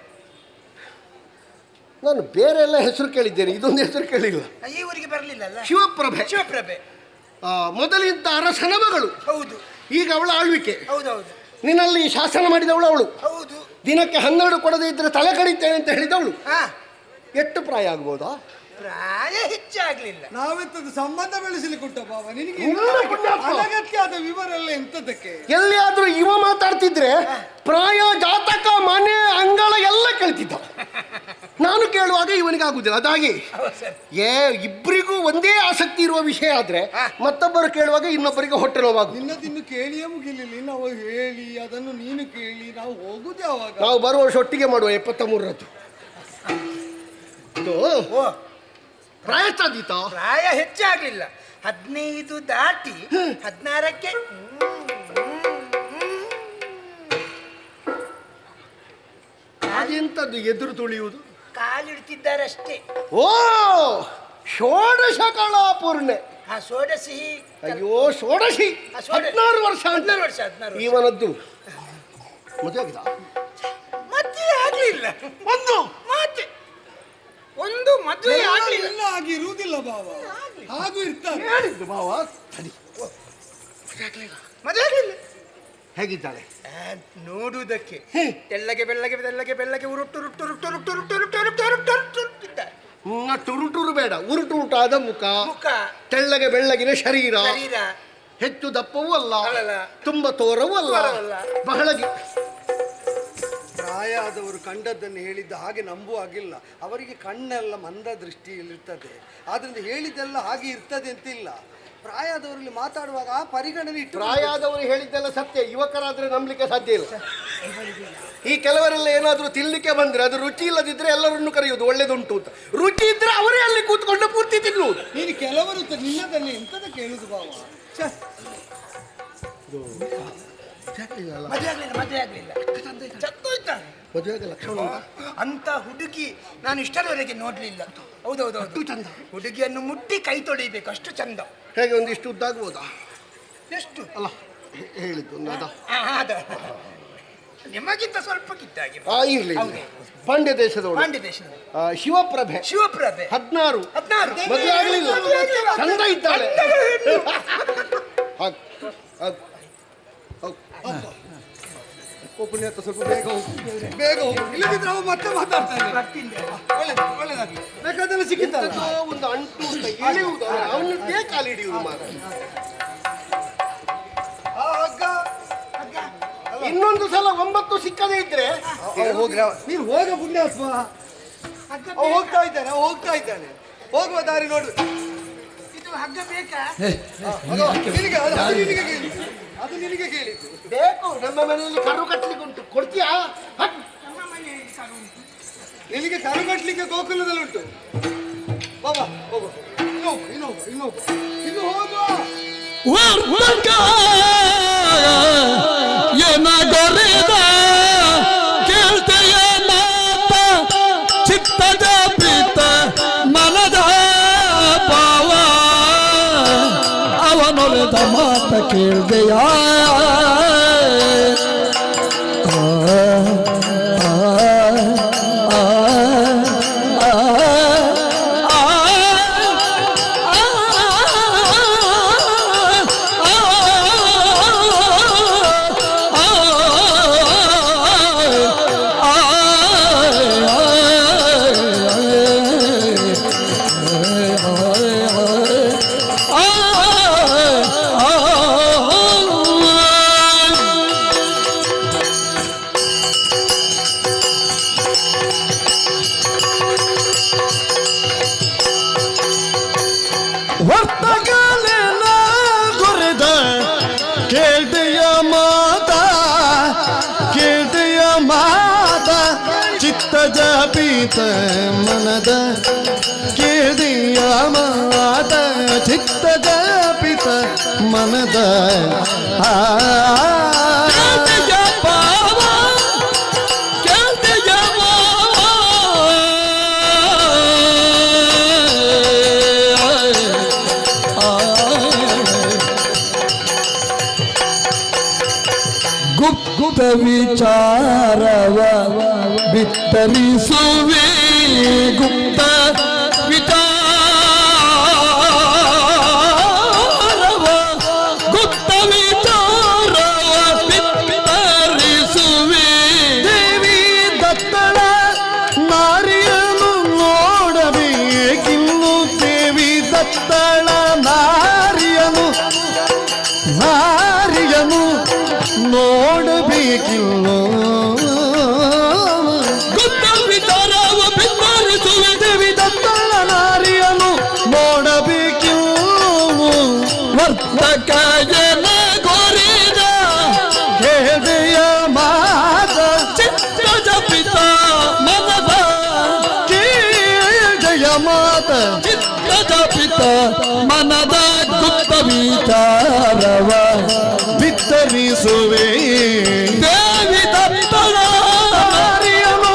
ನಾನು ಬೇರೆ ಎಲ್ಲ ಹೆಸರು ಕೇಳಿದ್ದೇನೆ, ಇದೊಂದು ಹೆಸರು ಕೇಳಿಲ್ಲ. ಈ ಊರಿಗೆ ಬರಲಿಲ್ಲ. ಶಿವಪ್ರಭೆ ಮೊದಲಿದ್ದ ಅರಸನ ಮಗಳು. ಹೌದು. ಈಗ ಅವಳ ಆಳ್ವಿಕೆ. ಹೌದೌದು. ನಿನ್ನಲ್ಲಿ ಶಾಸನ ಮಾಡಿದವಳು ಅವಳು. ಹೌದು. ದಿನಕ್ಕೆ 12 ಕೊಡದೇ ಇದ್ರೆ ತಲೆ ಕಡಿತೇನೆ ಅಂತ ಹೇಳಿದವಳು. ಎಷ್ಟು ಪ್ರಾಯ ಆಗ್ಬೋದಾ? ಪ್ರಾಯ ಹೆಚ್ಚಾಗ್ಲಿಲ್ಲ. ನಾವೆಂತದ್ದು ಸಂಬಂಧ ಬೆಳೆಸಲಿಕ್ಕೆ ಕೊಟ್ಟ ಬಾಬಾ ನಿನಗೆ? ಅನಗತ್ಯ ಆದ ವಿವರ ಎಲ್ಲ ಎಂತದಕ್ಕೆ? ಎಲ್ಲಿಯಾದ್ರೂ ಇವ ಮಾತಾಡ್ತಿದ್ರೆ ಪ್ರಾಯ, ಜಾತಕ, ಮನೆ, ಅಂಗಳ ಎಲ್ಲ ಕೇಳ್ತಿದ್ದ. ನಾನು ಕೇಳುವಾಗ ಇವನಿಗೆ ಆಗುದಿಲ್ಲ. ಅದಾಗಿ ಇಬ್ಬರಿಗೂ ಒಂದೇ ಆಸಕ್ತಿ ಇರುವ ವಿಷಯ ಆದ್ರೆ ಮತ್ತೊಬ್ಬರು ಕೇಳುವಾಗ ಇನ್ನೊಬ್ಬರಿಗೆ ಹೊಟ್ಟೆ ನೋವಾಗುದು. ನಿನ್ನದಿನ್ನು ಕೇಳಿಯೇ ಮುಗಿಲಿಲ್ಲ. ನಾವು ಹೇಳಿ ಅದನ್ನು ನೀನು ಕೇಳಿ ನಾವು ಹೋಗುದು ಯಾವಾಗ? ನಾವು ಬರುವ ವರ್ಷ ಒಟ್ಟಿಗೆ ಮಾಡುವ 73ರದ್ದು. ಪ್ರಾಯ ಸಾಧಿತ? ಪ್ರಾಯ ಹೆಚ್ಚಾಗ್ಲಿಲ್ಲ. 15 ದಾಟಿ 16ಕ್ಕೆ ಅದೆಂತದ್ದು ಎದುರು ತುಳಿಯುವುದು? ಕಾಲಿಡ್ತಿದ್ದಾರಷ್ಟೇ. ಓ, ಷೋಡಶ ಕಲಾಪೂರ್ಣೆ. ಷೋಡಶಿ. ಅಯ್ಯೋ, ಷೋಡಶಿ. 16 ವರ್ಷ. 16 ವರ್ಷ. ಇವನದ್ದು ಮದುವೆ ಆಗಿದ? ಮತ್ತೆ ಆಗ್ಲಿಲ್ಲ. ಒಂದು ಮದುವೆ ಆಗ್ಲಿಲ್ಲ. ಆಗಿರುವುದಿಲ್ಲ ಬಾವ, ಹಾಗೂ ಇರ್ತಾರೆ. ಹೇಳಿದ್ದು ಬಾವ. ಮದುವೆ ಆಗ್ಲಿಲ್ಲ. ಹೇಗಿದ್ದಾಳೆ ನೋಡುವುದಕ್ಕೆ? ತೆಳ್ಳಗೆ ಬೆಳ್ಳಗೆ ಬೆಳ್ಳಗೆ ಬೆಳ್ಳಗೆ ಉರುಟ್ಟು ರುಟ್ಟು ರುಟ್ಟು ರುಟ್ಟು ರುಟ್ಟು ರುಟ್ಟು ರುಟ್ಟು ರುಟ್ಟು ರುಟ್ಟು. ಟುರುಟುರು ಬೇಡ, ಉರುಟುರುಟಾದ ಮುಖ, ತೆಳ್ಳಗೆ ಬೆಳ್ಳಗಿನ ಶರೀರ. ಹೆಚ್ಚು ದಪ್ಪವೂ ಅಲ್ಲ, ತುಂಬ ತೋರವೂ ಅಲ್ಲ, ಬಹಳ ಪ್ರಾಯ ಆದವರು ಕಂಡದ್ದನ್ನು ಹೇಳಿದ್ದ ಹಾಗೆ ನಂಬುವಾಗಿಲ್ಲ. ಅವರಿಗೆ ಕಣ್ಣೆಲ್ಲ ಮಂದ ದೃಷ್ಟಿಯಲ್ಲಿರ್ತದೆ, ಆದ್ರಿಂದ ಹೇಳಿದ್ದೆಲ್ಲ ಹಾಗೆ ಇರ್ತದೆ ಅಂತಿಲ್ಲ. ಪ್ರಾಯ ಆದವರಲ್ಲಿ ಮಾತಾಡುವಾಗ ಆ ಪರಿಗಣನೆ ಇಟ್ಟು. ಪ್ರಾಯ ಆದವರು ಹೇಳಿದ್ದೆಲ್ಲ ಸತ್ಯ, ಯುವಕರಾದ್ರೆ ನಂಬಲಿಕ್ಕೆ ಸಾಧ್ಯ ಇಲ್ಲ. ಈ ಕೆಲವರೆಲ್ಲ ಏನಾದರೂ ತಿನ್ಲಿಕ್ಕೆ ಬಂದ್ರೆ ಅದು ರುಚಿ ಇಲ್ಲದಿದ್ರೆ ಎಲ್ಲರನ್ನು ಕರೆಯುವುದು ಒಳ್ಳೇದುಂಟು ಅಂತ. ರುಚಿ ಇದ್ರೆ ಅವರೇ ಅಲ್ಲಿ ಕೂತ್ಕೊಂಡು ಪೂರ್ತಿ ತಿನ್ನುವುದು. ನೀನು ಕೆಲವರು ನಿನ್ನದನ್ನೇ ಎಂತದ ಕೇಳುದು ಬಾವ. ಅಂತ ಹುಡುಗಿ ನಾನು ಇಷ್ಟರವರೆಗೆ ನೋಡ್ಲಿಲ್ಲ. ಹೌದೌದೌದು, ಚಂದ. ಹುಡುಗಿಯನ್ನು ಮುಟ್ಟಿ ಕೈ ತೊಳಿಬೇಕು, ಅಷ್ಟು ಚಂದ. ಹೇಗೆ ಒಂದಿಷ್ಟು ಉದ್ದಾಗ್ಬೋದಾ? ಎಷ್ಟು ಅಲ್ಲ ಹೇಳಿದ್ದು ನಿಮಗಿಂತ ಸ್ವಲ್ಪ ಕಿತ್ತಾಗಿ. ಇರ್ಲಿ. ಪಾಂಡ್ಯ ದೇಶದವಳು, ಶಿವಪ್ರಭೆ 16 ಮದುವೆ ಆಗಲಿಲ್ಲ, ಚಂದ ಇದ್ದಾಳೆ. ಪುಣ್ಯತ ಸ್ವಲ್ಪ ಬೇಗ ಹೋಗು ಇಲ್ಲದಿದ್ರೆ ಅವ ಮತ್ತೆ ಮಾತಾಡ್ತಾನೆ. ಒಳ್ಳೆದಾಗ್ಲಿ, ಬೇಕಾದೆಲ್ಲ ಸಿಕ್ಕಿತ್ತಲ್ಲ. ಒಂದು ಅಂಟು ಇಳಿಯುವುದು, ಅವನದ್ದೇ ಕಾಲು ಹಿಡಿಯುವುದು ಮಾತ್ರ. ಇನ್ನೊಂದು ಸಲ 9 ಸಿಕ್ಕದೇ ಇದ್ರೆ ನೀನು ಹೋಗ ಪುಣ್ಯಾತ್ಮ. ಹೋಗ್ತಾ ಇದ್ದಾನೆ ಹೋಗುವ ದಾರಿ ನೋಡು. ಇದು ಹಗ್ಗ ಬೇಕಾ? ಅದು ನಿನಗೆ ಕೇಳಿ ಬೇಕು. ನಮ್ಮ ಮನೆಯಲ್ಲಿ ಕರು ಕಟ್ಟಲಿಕ್ಕೆ ಉಂಟು, ಕೊಡ್ತೀಯಾ? ನಮ್ಮ ಮನೆಯಲ್ಲಿ ಕರು ಉಂಟು. ನಿನಗೆ ಕರು ಕಟ್ಟಲಿಕ್ಕೆ ಗೋಕುಲದಲ್ಲಿ ಉಂಟು. ಬಾಬಾ ಹೋಗು, ಇನ್ನು ಹೋಗುವ. ಏನಾಗೊರೆದ ಕೇಳ್ತೆಯ ಮಾತ ಚಿತ್ತದ ಪ್ರೀತ ಮನದ ಭಾವ ಅವನೊರೆದ ಮಾತ ಕೇಳ್ದೆಯ ಚಿತ್ತ ಮನದ ಕೇಳಿಯ ಮಾತ ಚಿತ್ತದ ಪಿತ ಮನದ ಗುಪ್ತ ವಿಚಾರವ ಬಿತ್ತರಿಸುವೆ ಗುಪ್ತ ವಿಚಾರವ ಗುಪ್ತ ವಿಚಾರವ ಬಿತ್ತರಿಸುವೆ ದೇವಿ ದತ್ತಳ ನಾರಿಯನು ನೋಡಬೇಕಿನ್ನು ದೇವಿ ದತ್ತಳ ನಾರಿಯನು ನೋಡಬೇಕಿನ್ನು ಗುಪ್ತ ವಿಚಾರವ ಬಿತ್ತರಿಸುವೆ ದೇವಿ ದತ್ತಳ ನಾರಿಯನು ನೋಡಬೇಕಿನ್ನು ವರ್ತಕಯನ ಗೊರಿದ ಕೇದೆಯ ಮಾತ ಚಿತ್ರದ ಪಿತ ಮನದ ಕೇದೆಯ ಮಾತ ಚಿತ್ರದ ಪಿತ ಮನದ ಗುಪ್ತ ವಿಚಾರವ ಬಿತ್ತರಿಸುವೆ ದೇವಿ ದತ್ತಳ ನಾರಿಯನು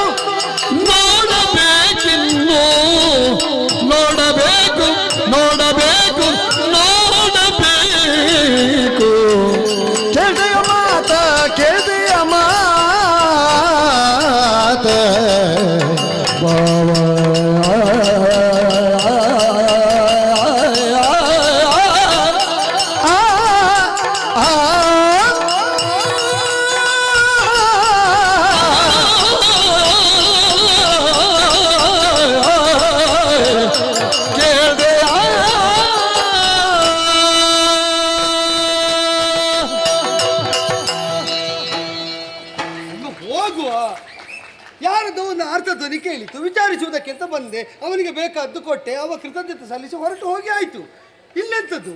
ನೋಡಬೇಕಿನ್ನು ನೋಡಬೇಕು ನೋಡಬೇಕು ನೋಡಬೇಕು ಕೆದೆಯ ಮಾತ ಕೆದೆಯ ಮಾತ ಧ್ವನಿ ಕೇಳಿತು, ವಿಚಾರಿಸುವುದಕ್ಕೆ ಅಂತ ಬಂದೆ. ಅವನಿಗೆ ಬೇಕಾದ್ದು ಕೊಟ್ಟೆ, ಅವ ಕೃತಜ್ಞತೆ ಸಲ್ಲಿಸಿ ಹೊರಟು ಹೋಗಿ ಆಯ್ತು. ಇಲ್ಲೆಂಥದ್ದು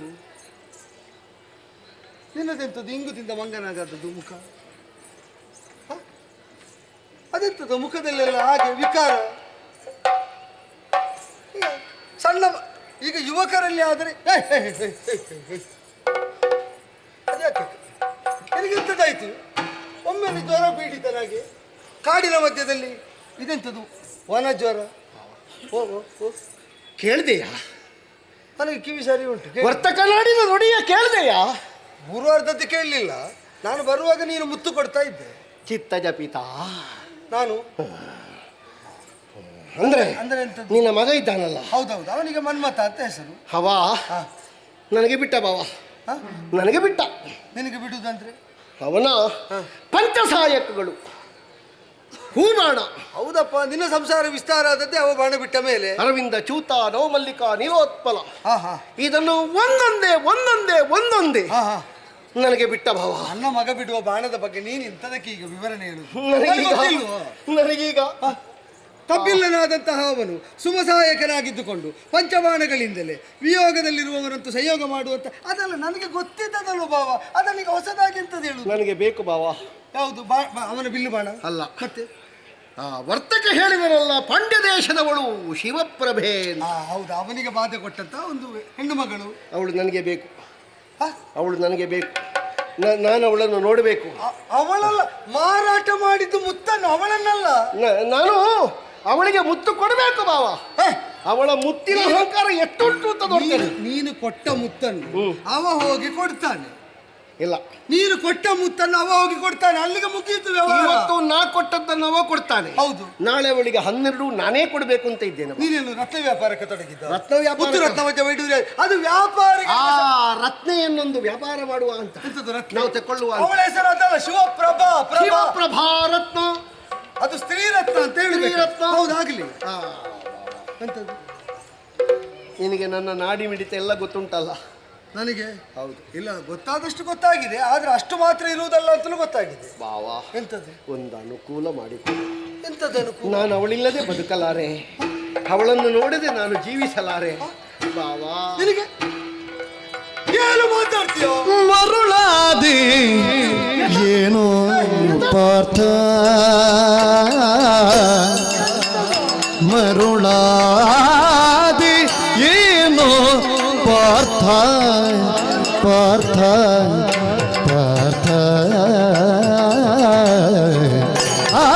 ನಿನ್ನದೆಂಥದ್ದು ಇಂಗು ತಿಂದ ಮಂಗನಾಗದ್ದು ಮುಖ? ಅದೆಂಥದ್ದು ಮುಖದಲ್ಲೆಲ್ಲ ಹಾಗೆ ವಿಕಾರ? ಸಣ್ಣ ಈಗ ಯುವಕರಲ್ಲಿ ಆದರೆ ಅದ್ಯಾಕೆ ನನಗೆಂಥದ್ದಾಯ್ತು? ಒಮ್ಮೆ ಜ್ವರ ಪೀಡಿತನಾಗಿ ಕಾಡಿನ ಮಧ್ಯದಲ್ಲಿ ಇದೆಂಥದ್ದು ವನ ಜ್ವರ? ಕೇಳ್ದೆಯಾ? ನನಗೆ ಕಿವಿ ಸರಿ ಉಂಟು. ವರ್ತಕ ನಾಡಿನ ನುಡಿಯ ಕೇಳ್ದೆಯಾ? ಪೂರ್ವಾರ್ಧದ್ದು ಕೇಳಲಿಲ್ಲ. ನಾನು ಬರುವಾಗ ನೀನು ಮುತ್ತು ಕೊಡ್ತಾ ಇದ್ದೆ. ಚಿತ್ತ ಜಪಿತ ನಾನು ಅಂದ್ರೆ ಅಂದ್ರೆ ಎಂಥದ್ದು? ನಿನ್ನ ಮಗ ಇದ್ದಾನಲ್ಲ? ಹೌದೌದು, ಅವನಿಗೆ ಮನ್ಮಥ ಅಂತ ಹೆಸರು. ಹವಾ ನನಗೆ ಬಿಟ್ಟ ಬಾವ, ನನಗೆ ಬಿಟ್ಟ. ನಿನಗೆ ಬಿಡುದಂದ್ರೆ ಅವನ ಪಂಚಸಹಾಯಕಗಳು ಹೂಬಾಣ. ಹೌದಪ್ಪ, ನಿನ್ನ ಸಂಸಾರ ವಿಸ್ತಾರ ಆದದ್ದೇ ಅವ ಬಾಣ ಬಿಟ್ಟ ಮೇಲೆ. ಅರವಿಂದ ಚೂತ ನವಮಲ್ಲಿಕ ನೀರೋತ್ಪಲ ಇದನ್ನು ಒಂದೊಂದೇ ಒಂದೊಂದೇ ಒಂದೊಂದೇ ನನಗೆ ಬಿಟ್ಟ ಭಾವ. ನನ್ನ ಮಗ ಬಿಡುವ ಬಾಣದ ಬಗ್ಗೆ ನೀನು ಇಂಥದಕ್ಕೆ ಈಗ ವಿವರಣೆ ಹೇಳುದು? ನನಗೀಗ ಕಬ್ಬಿಲ್ಲನಾದಂತಹ ಅವನು ಸುಮಸಹಾಯಕನಾಗಿದ್ದುಕೊಂಡು ಪಂಚಬಾಣಗಳಿಂದಲೇ ವಿಯೋಗದಲ್ಲಿರುವವರಂತೂ ಸಂಯೋಗ ಮಾಡುವಂತ ಅದಲ್ಲ ನನಗೆ ಗೊತ್ತಿದ್ದದಲ್ವ ಭಾವ. ಅದನ್ನೀಗ ಹೊಸದಾಗಿ ಎಂತದ್ದು ಹೇಳುದು? ನನಗೆ ಬೇಕು ಭಾವ. ಯಾವುದು? ಅವನ ಬಿಲ್ಲು ಬಾಣ ಅಲ್ಲ, ಮತ್ತೆ ವರ್ತಕ ಹೇಳಿದರಲ್ಲ, ಪಾಂಡ್ಯ ದೇಶದವಳು ಶಿವಪ್ರಭೆ. ಹೌದು, ಅವನಿಗೆ ಬಾಧೆ ಕೊಟ್ಟಂತ ಒಂದು ಹೆಣ್ಣು ಮಗಳು. ಅವಳು ನನಗೆ ಬೇಕು, ಅವಳು ನನಗೆ ಬೇಕು. ನಾನು ಅವಳನ್ನು ನೋಡಬೇಕು. ಅವಳಲ್ಲ, ಮಾರಾಟ ಮಾಡಿದ್ದು ಮುತ್ತನ್ನು, ಅವಳನ್ನಲ್ಲ. ನಾನು ಅವಳಿಗೆ ಮುತ್ತು ಕೊಡಬೇಕು ಬಾವ. ಅವಳ ಮುತ್ತಿನ ಅಹಂಕಾರ ಎಷ್ಟುಂಟು ಅಂತ ನೋಡ್ತೇನೆ. ನೀನು ಕೊಟ್ಟ ಮುತ್ತನ್ನು ಅವ ಹೋಗಿ ಕೊಡ್ತಾನೆ. ಇಲ್ಲ, ನೀನು ಕೊಟ್ಟ ಮುತ್ತನ್ನು ಅವ ಹೋಗಿ ಕೊಡ್ತಾನೆ, ಅಲ್ಲಿಗೆ ಮುಗಿಯಿತು ವ್ಯವಹಾರ. ಇವತ್ತು ನಾ ಕೊಟ್ಟದ್ದನ್ನು ಅವ ಕೊಡ್ತಾನೆ. ಹೌದು, ನಾಳೆ ಅವಳಿಗೆ 12 ನಾನೇ ಕೊಡಬೇಕು ಅಂತ ಇದ್ದೇನೆ. ನೀನೇನು ರತ್ನ ವ್ಯಾಪಾರಕ್ಕೆ ತೊಡಗಿದ್ದ? ರತ್ನ ವ್ಯಾಪಾರ, ರತ್ನವಜ್ಜ ವೈಡೂರ್ಯ, ಅದು ವ್ಯಾಪಾರ. ರತ್ನೆಯನ್ನೊಂದು ವ್ಯಾಪಾರ ಮಾಡುವ ಅಂತ ನಾವು ತಕೊಳ್ಳುವ. ಅವಳ ಹೆಸರು ಅದಲ್ಲ, ಶಿವಪ್ರಭಾ. ಶಿವಪ್ರಭಾ ರತ್ನ, ಅದು ಸ್ತ್ರೀ ರತ್ನ ಅಂತ ಹೇಳಿ ರತ್ನ. ಹೌದಾಗ್ಲಿ. ಎಂತದ್ದು? ನಿನಗೆ ನನ್ನ ನಾಡಿ ಮಿಡಿತ ಎಲ್ಲ ಗೊತ್ತುಂಟಲ್ಲ? ನನಗೆ ಹೌದು. ಇಲ್ಲ, ಗೊತ್ತಾದಷ್ಟು ಗೊತ್ತಾಗಿದೆ, ಆದ್ರೆ ಅಷ್ಟು ಮಾತ್ರ ಇರುವುದಲ್ಲ ಅಂತಲೂ ಗೊತ್ತಾಗಿದೆ. ಬಾವಾ, ಎಂತದ್ದು? ಒಂದು ಅನುಕೂಲ ಮಾಡಿಕೊಡು. ಎಂತದ್ದು ಅನುಕೂಲ? ನಾನು ಅವಳಿಲ್ಲದೆ ಬದುಕಲಾರೆ, ಅವಳನ್ನು ನೋಡದೆ ನಾನು ಜೀವಿಸಲಾರೆ. ಬಾವಾ, ನಿನಗೆ ಏನು ಮಾತಾಡ್ತೀಯೋ? ಮರುಳಾದಿ ಏನು ಪಾರ್ಥ, ಮರುಳಾದಿ ಏನು ಪಾರ್ಥ, ಪಾರ್ಥ ಪಾರ್ಥ ಆ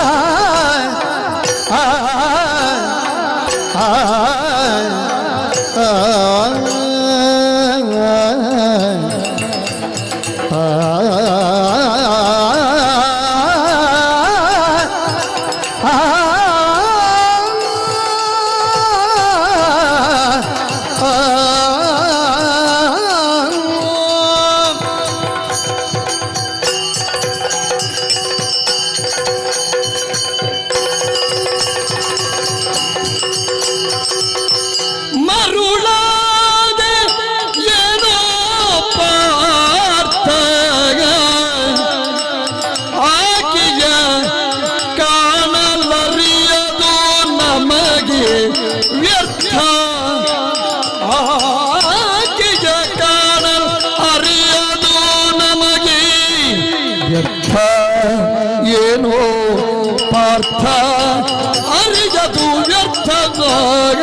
ಏನೋ ಪಾರ್ಥ ಅರಿಯದು ವ್ಯರ್ಥದಾಗ.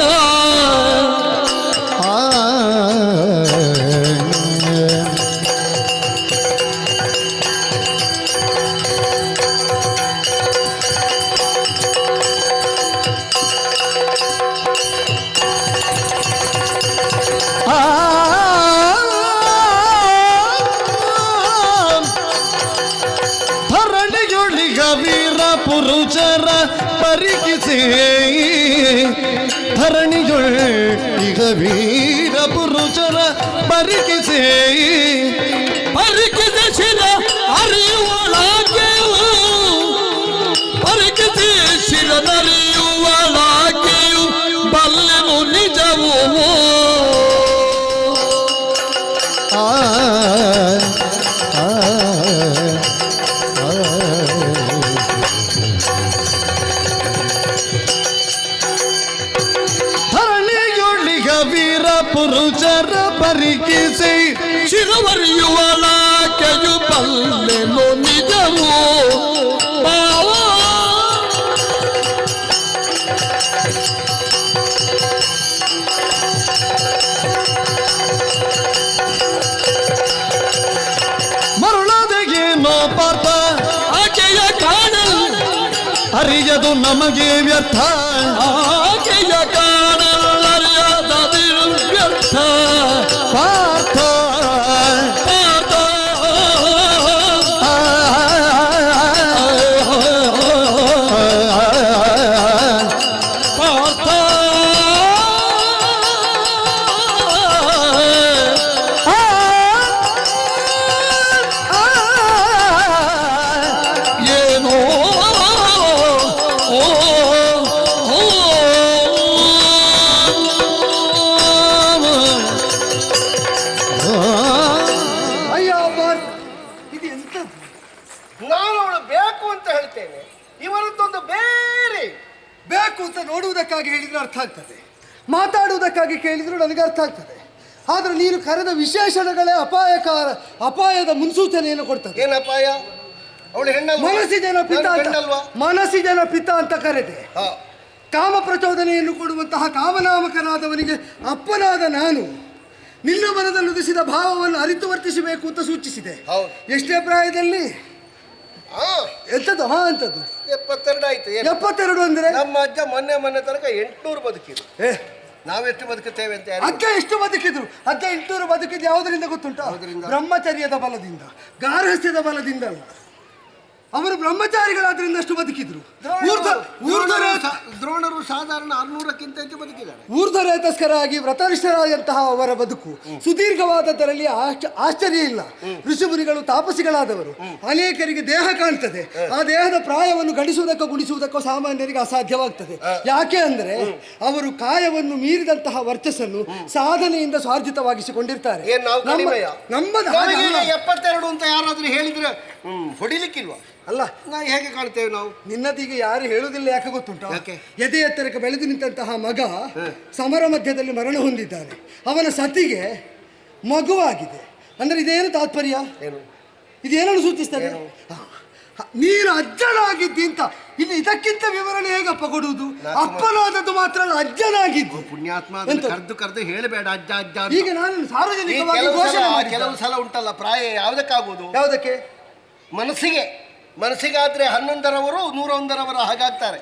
ವೀರ ಪುರುಷರ ಪರಿಕಿಸಿ ಧರಣಿಯೊಳಗ ವೀರ ಪುರುಷರ ಪರಿಕಿಸಿ ಶಿರ ಅರಿಯುವಳಾಗೆಯು ಪರಿಕಿಸಿ ಶಿರದರಿಯುವಳಾಗೆಯು ಬಲ್ಲೆನು ನಿಜವು. ಶಿರವರಿಯುವಲಾಕೆಯು ಬಲ್ಲೆನು ನಿಜವು ಮರುಳದಗೇನೋ ಪಾರ್ಥ ಆಕೆಯ ಕಾಣಲು ಅರಿಯದು ನಮಗೆ ವ್ಯರ್ಥ ಆಕೆಯ ಕಾಣಲರಿಯದು ವ್ಯರ್ಥ ಪಾರ್ಥ ಪಾರ್ಥ ಪಾರ್ಥ ಏನೋ ಅಯ್ಯೋ ಪಾರ್ಥ, ಇದು ಎಂತದ್ದು? ನಾನು ಅವಳು ಬೇಕು ಅಂತ ಹೇಳ್ತೇನೆ, ಇವರದ್ದೊಂದು ಬೇರೆ. ಬೇಕು ಅಂತ ನೋಡುವುದಕ್ಕಾಗಿ ಹೇಳಿದ್ರೆ ಅರ್ಥ ಆಗ್ತದೆ, ಮಾತಾಡುವುದಕ್ಕಾಗಿ ಕೇಳಿದ್ರು ನನಗೆ ಅರ್ಥ ಆಗ್ತದೆ. ಆದ್ರೆ ನೀನು ಕರೆದ ವಿಶೇಷಣಗಳೇ ಅಪಾಯದ ಮುನ್ಸೂಚನೆಯನ್ನು ಕೊಡ್ತದೆ. ಏನು ಅಪಾಯ? ಅವಳು ಹೆಣ್ಣಲ್ಲ, ಮನಸ್ಸಿದೇನೋ ಪಿತ್ತ ಅಂತ, ಹೆಣ್ಣಲ್ವಾ? ಮನಸ್ಸಿದೇನೋ ಪಿತ್ತ ಅಂತ ಕರೆದೆ. ಕಾಮ ಪ್ರಚೋದನೆಯನ್ನು ಕೊಡುವಂತಹ ಕಾಮನಾಮಕನಾದವನಿಗೆ ಅಪ್ಪನಾದ ನಾನು ನಿನ್ನ ಮನದಲ್ಲಿ ಉದಿಸಿದ ಭಾವವನ್ನು ಅರಿತು ವರ್ತಿಸಬೇಕು ಅಂತ ಸೂಚಿಸಿದೆ. ಎಷ್ಟೇ ಪ್ರಾಯದಲ್ಲಿ? ಎಂತದ್ದು? ಹಾ ಅಂತದ್ದು 72 ಆಯ್ತು. 72 ಅಂದ್ರೆ ನಮ್ಮ ಅಜ್ಜ ಮೊನ್ನೆ ತನಕ 800 ಬದುಕಿದ್ರು. ನಾವೆಷ್ಟು ಬದುಕುತ್ತೇವೆ ಅಂತ ಅಜ್ಜ ಎಷ್ಟು ಬದುಕಿದ್ರು? ಅಜ್ಜ 800 ಬದುಕಿದ್ದು ಯಾವುದರಿಂದ ಗೊತ್ತುಂಟ? ಬ್ರಹ್ಮಚರ್ಯದ ಬಲದಿಂದ, ಗಾರ್ಹಸ್ಥ್ಯದ ಬಲದಿಂದ ಅಲ್ಲ. ಅವರು ಬ್ರಹ್ಮಚಾರಿಗಳಾದ್ರಿಂದ ಅಷ್ಟು ಬದುಕಿದ್ರು. ದ್ರೋಣರು ಸಾಧಾರಣ 600ಕ್ಕಿಂತ ಹೆಚ್ಚು ಬದುಕಿದ್ದಾರೆ. ಊರ್ಧ್ವರೇತಸ್ಕರಾಗಿ ವ್ರತನಿಷ್ಠರಾದಂತಹ ಅವರ ಬದುಕು ಸುದೀರ್ಘವಾದದ್ದರಲ್ಲಿ ಆಶ್ಚರ್ಯ ಇಲ್ಲ. ಋಷಿಮುನಿಗಳು ತಾಪಸಿಗಳಾದವರು, ಅನೇಕರಿಗೆ ದೇಹ ಕಾಣ್ತದೆ. ಆ ದೇಹದ ಪ್ರಾಯವನ್ನು ಗಣಿಸುವುದಕ್ಕೋ ಗುಣಿಸುವುದಕ್ಕೋ ಸಾಮಾನ್ಯರಿಗೆ ಅಸಾಧ್ಯವಾಗ್ತದೆ. ಯಾಕೆ ಅಂದ್ರೆ ಅವರು ಕಾಯವನ್ನು ಮೀರಿದಂತಹ ವರ್ಚಸ್ಸನ್ನು ಸಾಧನೆಯಿಂದ ಸ್ವಾರ್ಜಿತವಾಗಿಸಿಕೊಂಡಿರ್ತಾರೆ. ನಮ್ಮದು 72 ಅಂತ ಯಾರಾದ್ರೂ ಹೇಳಿದ್ರೆ ಹೊಡಿಲಿಕ್ಕಿಲ್ವಾ? ಅಲ್ಲ, ನಾವು ಹೇಗೆ ಕಾಣ್ತೇವೆ ನಾವು? ನಿನ್ನದೀಗ ಯಾರು ಹೇಳುವುದಿಲ್ಲ. ಯಾಕೆ ಗೊತ್ತುಂಟ? ಎದೆ ಎತ್ತರಕ್ಕೆ ಬೆಳೆದು ನಿಂತಹ ಮಗ ಸಮರ ಮಧ್ಯದಲ್ಲಿ ಮರಣ ಹೊಂದಿದ್ದಾನೆ. ಅವನ ಸತಿಗೆ ಮಗುವಾಗಿದೆ ಅಂದ್ರೆ ಇದೇನು ತಾತ್ಪರ್ಯ? ಇದೇನನ್ನು ಸೂಚಿಸ್ತದೆ? ನೀನು ಅಜ್ಜನಾಗಿದ್ದಿ ಅಂತ. ಇನ್ನು ಇದಕ್ಕಿಂತ ವಿವರಣೆ ಹೇಗಪ್ಪ ಕೊಡುವುದು? ಅಪ್ಪನಾದದ್ದು ಮಾತ್ರ ಅಲ್ಲ, ಅಜ್ಜನಾಗಿದ್ದು. ಪುಣ್ಯಾತ್ಮ ಕರೆದು ಹೇಳಬೇಡ ಅಜ್ಜ ಅಜ್ಜ. ಈಗ ನಾನು ಸಾರ್ವಜನಿಕವಾಗಿ ಘೋಷಣೆ ಮಾಡಿದ್ದೆ. ಕೆಲವು ಸಲ ಉಂಟಲ್ಲ, ಪ್ರಾಯ ಯಾವುದಕ್ಕಾಗುವುದು? ಯಾವುದಕ್ಕೆ? ಮನಸ್ಸಿಗಾದ್ರೆ 11ರವರು 101ರವರು ಹಾಗಾಗ್ತಾರೆ.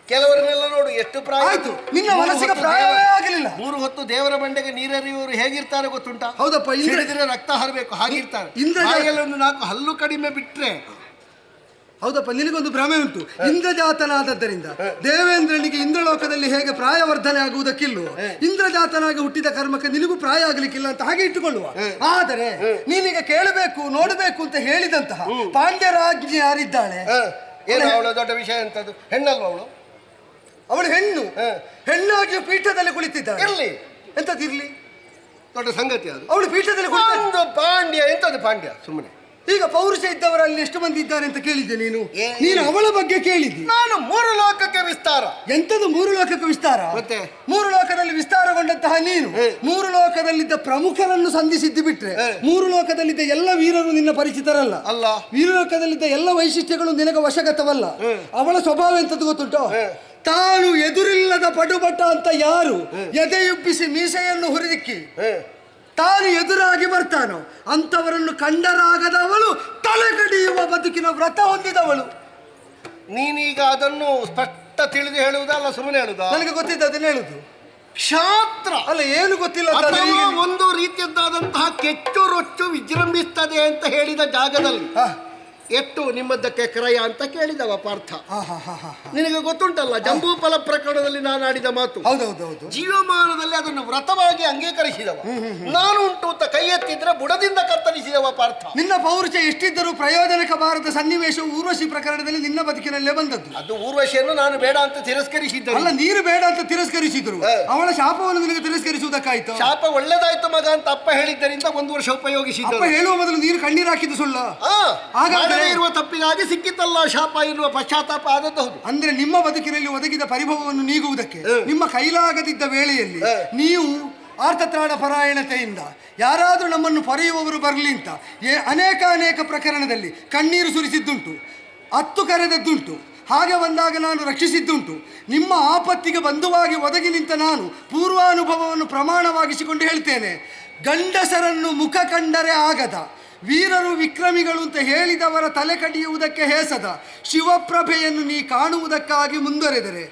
ಕೆಲವರನ್ನೆಲ್ಲ ನೋಡು, ಎಷ್ಟು ಪ್ರಾಯ ಆಯ್ತು. ನಿನ್ನ ಮನಸ್ಸಿಗೆ ಪ್ರಾಯವೇ ಆಗಲಿಲ್ಲ. 3 ಹೊತ್ತು ದೇವರ ಬಂಡೆಗೆ ನೀರೆರಿಯುವವರು ಹೇಗಿರ್ತಾರೆ ಗೊತ್ತುಂಟಾ? ಹೌದಪ್ಪ. ಇದ್ರೆ ರಕ್ತ ಹರಬೇಕು ಹಾಗಿರ್ತಾರೆ. ಒಂದು 4 ಹಲ್ಲು ಕಡಿಮೆ ಬಿಟ್ರೆ. ಹೌದಪ್ಪ, ನಿನಗೊಂದು ಭ್ರಮೆ ಉಂಟು. ಇಂದ್ರಜಾತನಾದದ್ದರಿಂದ ದೇವೇಂದ್ರನಿಗೆ ಇಂದ್ರಲೋಕದಲ್ಲಿ ಹೇಗೆ ಪ್ರಾಯವರ್ಧನೆ ಆಗುವುದಕ್ಕಿಲ್ವೋ, ಇಂದ್ರಜಾತನಾಗಿ ಹುಟ್ಟಿದ ಕರ್ಮಕ್ಕೆ ನಿನಗೂ ಪ್ರಾಯ ಆಗಲಿಕ್ಕಿಲ್ಲ ಅಂತ ಹಾಗೆ ಇಟ್ಟುಕೊಳ್ಳುವ. ಆದರೆ ನೀನೀಗ ಕೇಳಬೇಕು ನೋಡಬೇಕು ಅಂತ ಹೇಳಿದಂತಹ ಪಾಂಡ್ಯರಾಜ್ಞಿ ಯಾರಿದ್ದಾಳೆ? ಏನು ಅವಳು ದೊಡ್ಡ ವಿಷಯ ಅಂತದ್ದು? ಹೆಣ್ಣಲ್ವ ಅವಳು? ಅವಳು ಹೆಣ್ಣಾಗಿ ಪೀಠದಲ್ಲಿ ಕುಳಿತಿದ್ದಾಳೆ. ಇರ್ಲಿ, ಎಂತದಿರ್ಲಿ, ದೊಡ್ಡ ಸಂಗತಿ ಅದು. ಅವಳು ಪೀಠದಲ್ಲಿ ಕುಳಿತ ಪಾಂಡ್ಯ. ಎಂತದ್ದು ಪಾಂಡ್ಯ? ಸುಮ್ಮನೆ ಈಗ ಪೌರುಷ ಇದ್ದವರಲ್ಲಿ ಎಷ್ಟು ಮಂದಿ ಇದ್ದಾರೆ ಅಂತ ಕೇಳಿದ್ದೆ ನೀನು. ನೀನು ಅವಳ ಬಗ್ಗೆ ಕೇಳಿದ್ದಿ. ನಾನು 3 ಲೋಕಕ್ಕೆ ವಿಸ್ತಾರ. ಎಂತದು 3 ಲೋಕಕ್ಕೆ ವಿಸ್ತಾರ? ಮತ್ತೆ 3 ಲೋಕದಲ್ಲಿ ವಿಸ್ತಾರಗೊಂಡಂತಹ ನೀನು 3 ಲೋಕದಲ್ಲಿದ್ದ ಪ್ರಮುಖರನ್ನು ಸಂಧಿಸಿದ್ದು ಬಿಟ್ರೆ 3 ಲೋಕದಲ್ಲಿದ್ದ ಎಲ್ಲ ವೀರರು ನಿನ್ನ ಪರಿಚಿತರಲ್ಲ. ಅಲ್ಲ, ವೀರಲೋಕದಲ್ಲಿದ್ದ ಎಲ್ಲ ವೈಶಿಷ್ಟ್ಯಗಳು ನಿನಗೆ ವಶಗತವಲ್ಲ. ಅವಳ ಸ್ವಭಾವ ಎಂತದ್ದು ಗೊತ್ತುಂಟೋ? ತಾನು ಎದುರಿಲ್ಲದ ಪಡುಬಟ ಅಂತ ಯಾರು ಎದೆಯುಬ್ಬಿಸಿ ಮೀಸೆಯನ್ನು ಹುರಿದಿಕ್ಕಿ ತಾನು ಎದುರಾಗಿ ಬರ್ತಾನೋ ಅಂತವರನ್ನು ಕಂಡರಾಗದವಳು, ತಲೆ ಕಡಿಯುವ ಬದುಕಿನ ವ್ರತ ಹೊಂದಿದವಳು. ನೀನೀಗ ಅದನ್ನು ಸ್ಪಷ್ಟ ತಿಳಿದು ಹೇಳುವುದಲ್ಲ, ಸುಮ್ಮನೆ ಹೇಳುದಾ? ನನಗೆ ಗೊತ್ತಿದ್ದ ಅದನ್ನ ಹೇಳುದು. ಕ್ಷಾತ್ರ ಅಲ್ಲ, ಏನು ಗೊತ್ತಿಲ್ಲ. ಒಂದು ರೀತಿಯದ್ದಾದಂತಹ ಕೆಚ್ಚು ರೊಚ್ಚು ವಿಜೃಂಭಿಸ್ತದೆ ಅಂತ ಹೇಳಿದ ಜಾಗದಲ್ಲಿ ಎಷ್ಟು ನಿಮ್ಮದ್ದಕ್ಕೆ ಕ್ರಯ ಅಂತ ಕೇಳಿದವ ಪಾರ್ಥ. ನಿನಗೆ ಗೊತ್ತುಂಟಲ್ಲ, ಜಂಬೂಫಲ ಪ್ರಕರಣದಲ್ಲಿ ನಾನು ಆಡಿದ ಮಾತು. ಹೌದೌದೌದು. ಜೀವಮಾನದಲ್ಲಿ ಅದನ್ನು ವ್ರತವಾಗಿ ಅಂಗೀಕರಿಸಿದವ ನಾನು. ಉಂಟು ಅಂತ ಕೈ ಎತ್ತಿದ್ರೆ ಬುಡದಿಂದ ಕತ್ತರಿಸಿದವ ಪಾರ್ಥ. ನಿನ್ನ ಪೌರುಷ ಎಷ್ಟಿದ್ದರೂ ಪ್ರಯೋಜನಕ ಬಾರದ ಸನ್ನಿವೇಶವು ಊರ್ವಶಿ ಪ್ರಕರಣದಲ್ಲಿ ನಿನ್ನ ಬದುಕಿನಲ್ಲೇ ಬಂದದ್ದು. ಅದು ಊರ್ವಶಿಯನ್ನು ನಾನು ಬೇಡ ಅಂತ ತಿರಸ್ಕರಿಸಿದ್ದೆ. ಅಲ್ಲ, ನೀರು ಬೇಡ ಅಂತ ತಿರಸ್ಕರಿಸಿದ್ರು. ಅವಳ ಶಾಪವನ್ನು ನಿನಗೆ ತಿರಸ್ಕರಿಸುವುದಕ್ಕಾಯ್ತು. ಶಾಪ ಒಳ್ಳೆದಾಯ್ತು ಮಗ ಅಂತ ಅಪ್ಪ ಹೇಳಿದ್ದರಿಂದ 1 ವರ್ಷ ಉಪಯೋಗಿಸಿದ್ದ. ಅಪ್ಪ ಹೇಳುವ ಮೊದಲು ನೀರು ಕಣ್ಣೀರು ಹಾಕಿದ್ದು ಸುಳ್ಳ? ಹಾಗಾದ್ರೆ ಇರುವ ತಪ್ಪಿಗಾಗಿ ಸಿಕ್ಕಿತಲ್ಲ ಶಾಪ ಎನ್ನುವ ಪಶ್ಚಾತ್ತಾಪ ಆದದ್ದು ಹೌದು. ಅಂದ್ರೆ ನಿಮ್ಮ ಬದುಕಿನಲ್ಲಿ ಒದಗಿದ ಪರಿಭವವನ್ನು ನೀಗುವುದಕ್ಕೆ ನಿಮ್ಮ ಕೈಲಾಗದಿದ್ದ ವೇಳೆಯಲ್ಲಿ ನೀವು ಆರ್ತತ್ರಾಣ ಪರಾಯಣತೆಯಿಂದ ಯಾರಾದರೂ ನಮ್ಮನ್ನು ಪೊರೆಯುವವರು ಬರಲಿ ಅಂತ ಅನೇಕ ಪ್ರಕರಣದಲ್ಲಿ ಕಣ್ಣೀರು ಸುರಿಸಿದ್ದುಂಟು, ಅತ್ತು ಕರೆದದ್ದುಂಟು. ಹಾಗೆ ಬಂದಾಗ ನಾನು ರಕ್ಷಿಸಿದ್ದುಂಟು. ನಿಮ್ಮ ಆಪತ್ತಿಗೆ ಬಂಧುವಾಗಿ ಒದಗಿ ನಿಂತ ನಾನು ಪೂರ್ವಾನುಭವವನ್ನು ಪ್ರಮಾಣವಾಗಿಸಿಕೊಂಡು ಹೇಳ್ತೇನೆ. ಗಂಡಸರನ್ನು ಮುಖ ಕಂಡರೆ ಆಗದ, ವೀರರು ವಿಕ್ರಮಿಗಳು ಅಂತ ಹೇಳಿದವರ ತಲೆ ಕಡಿಯುವುದಕ್ಕೆ ಹೇಸದ ಶಿವಪ್ರಭೆಯನ್ನು ನೀ ಕಾಣುವುದಕ್ಕಾಗಿ ಮುಂದುವರೆದರೆ,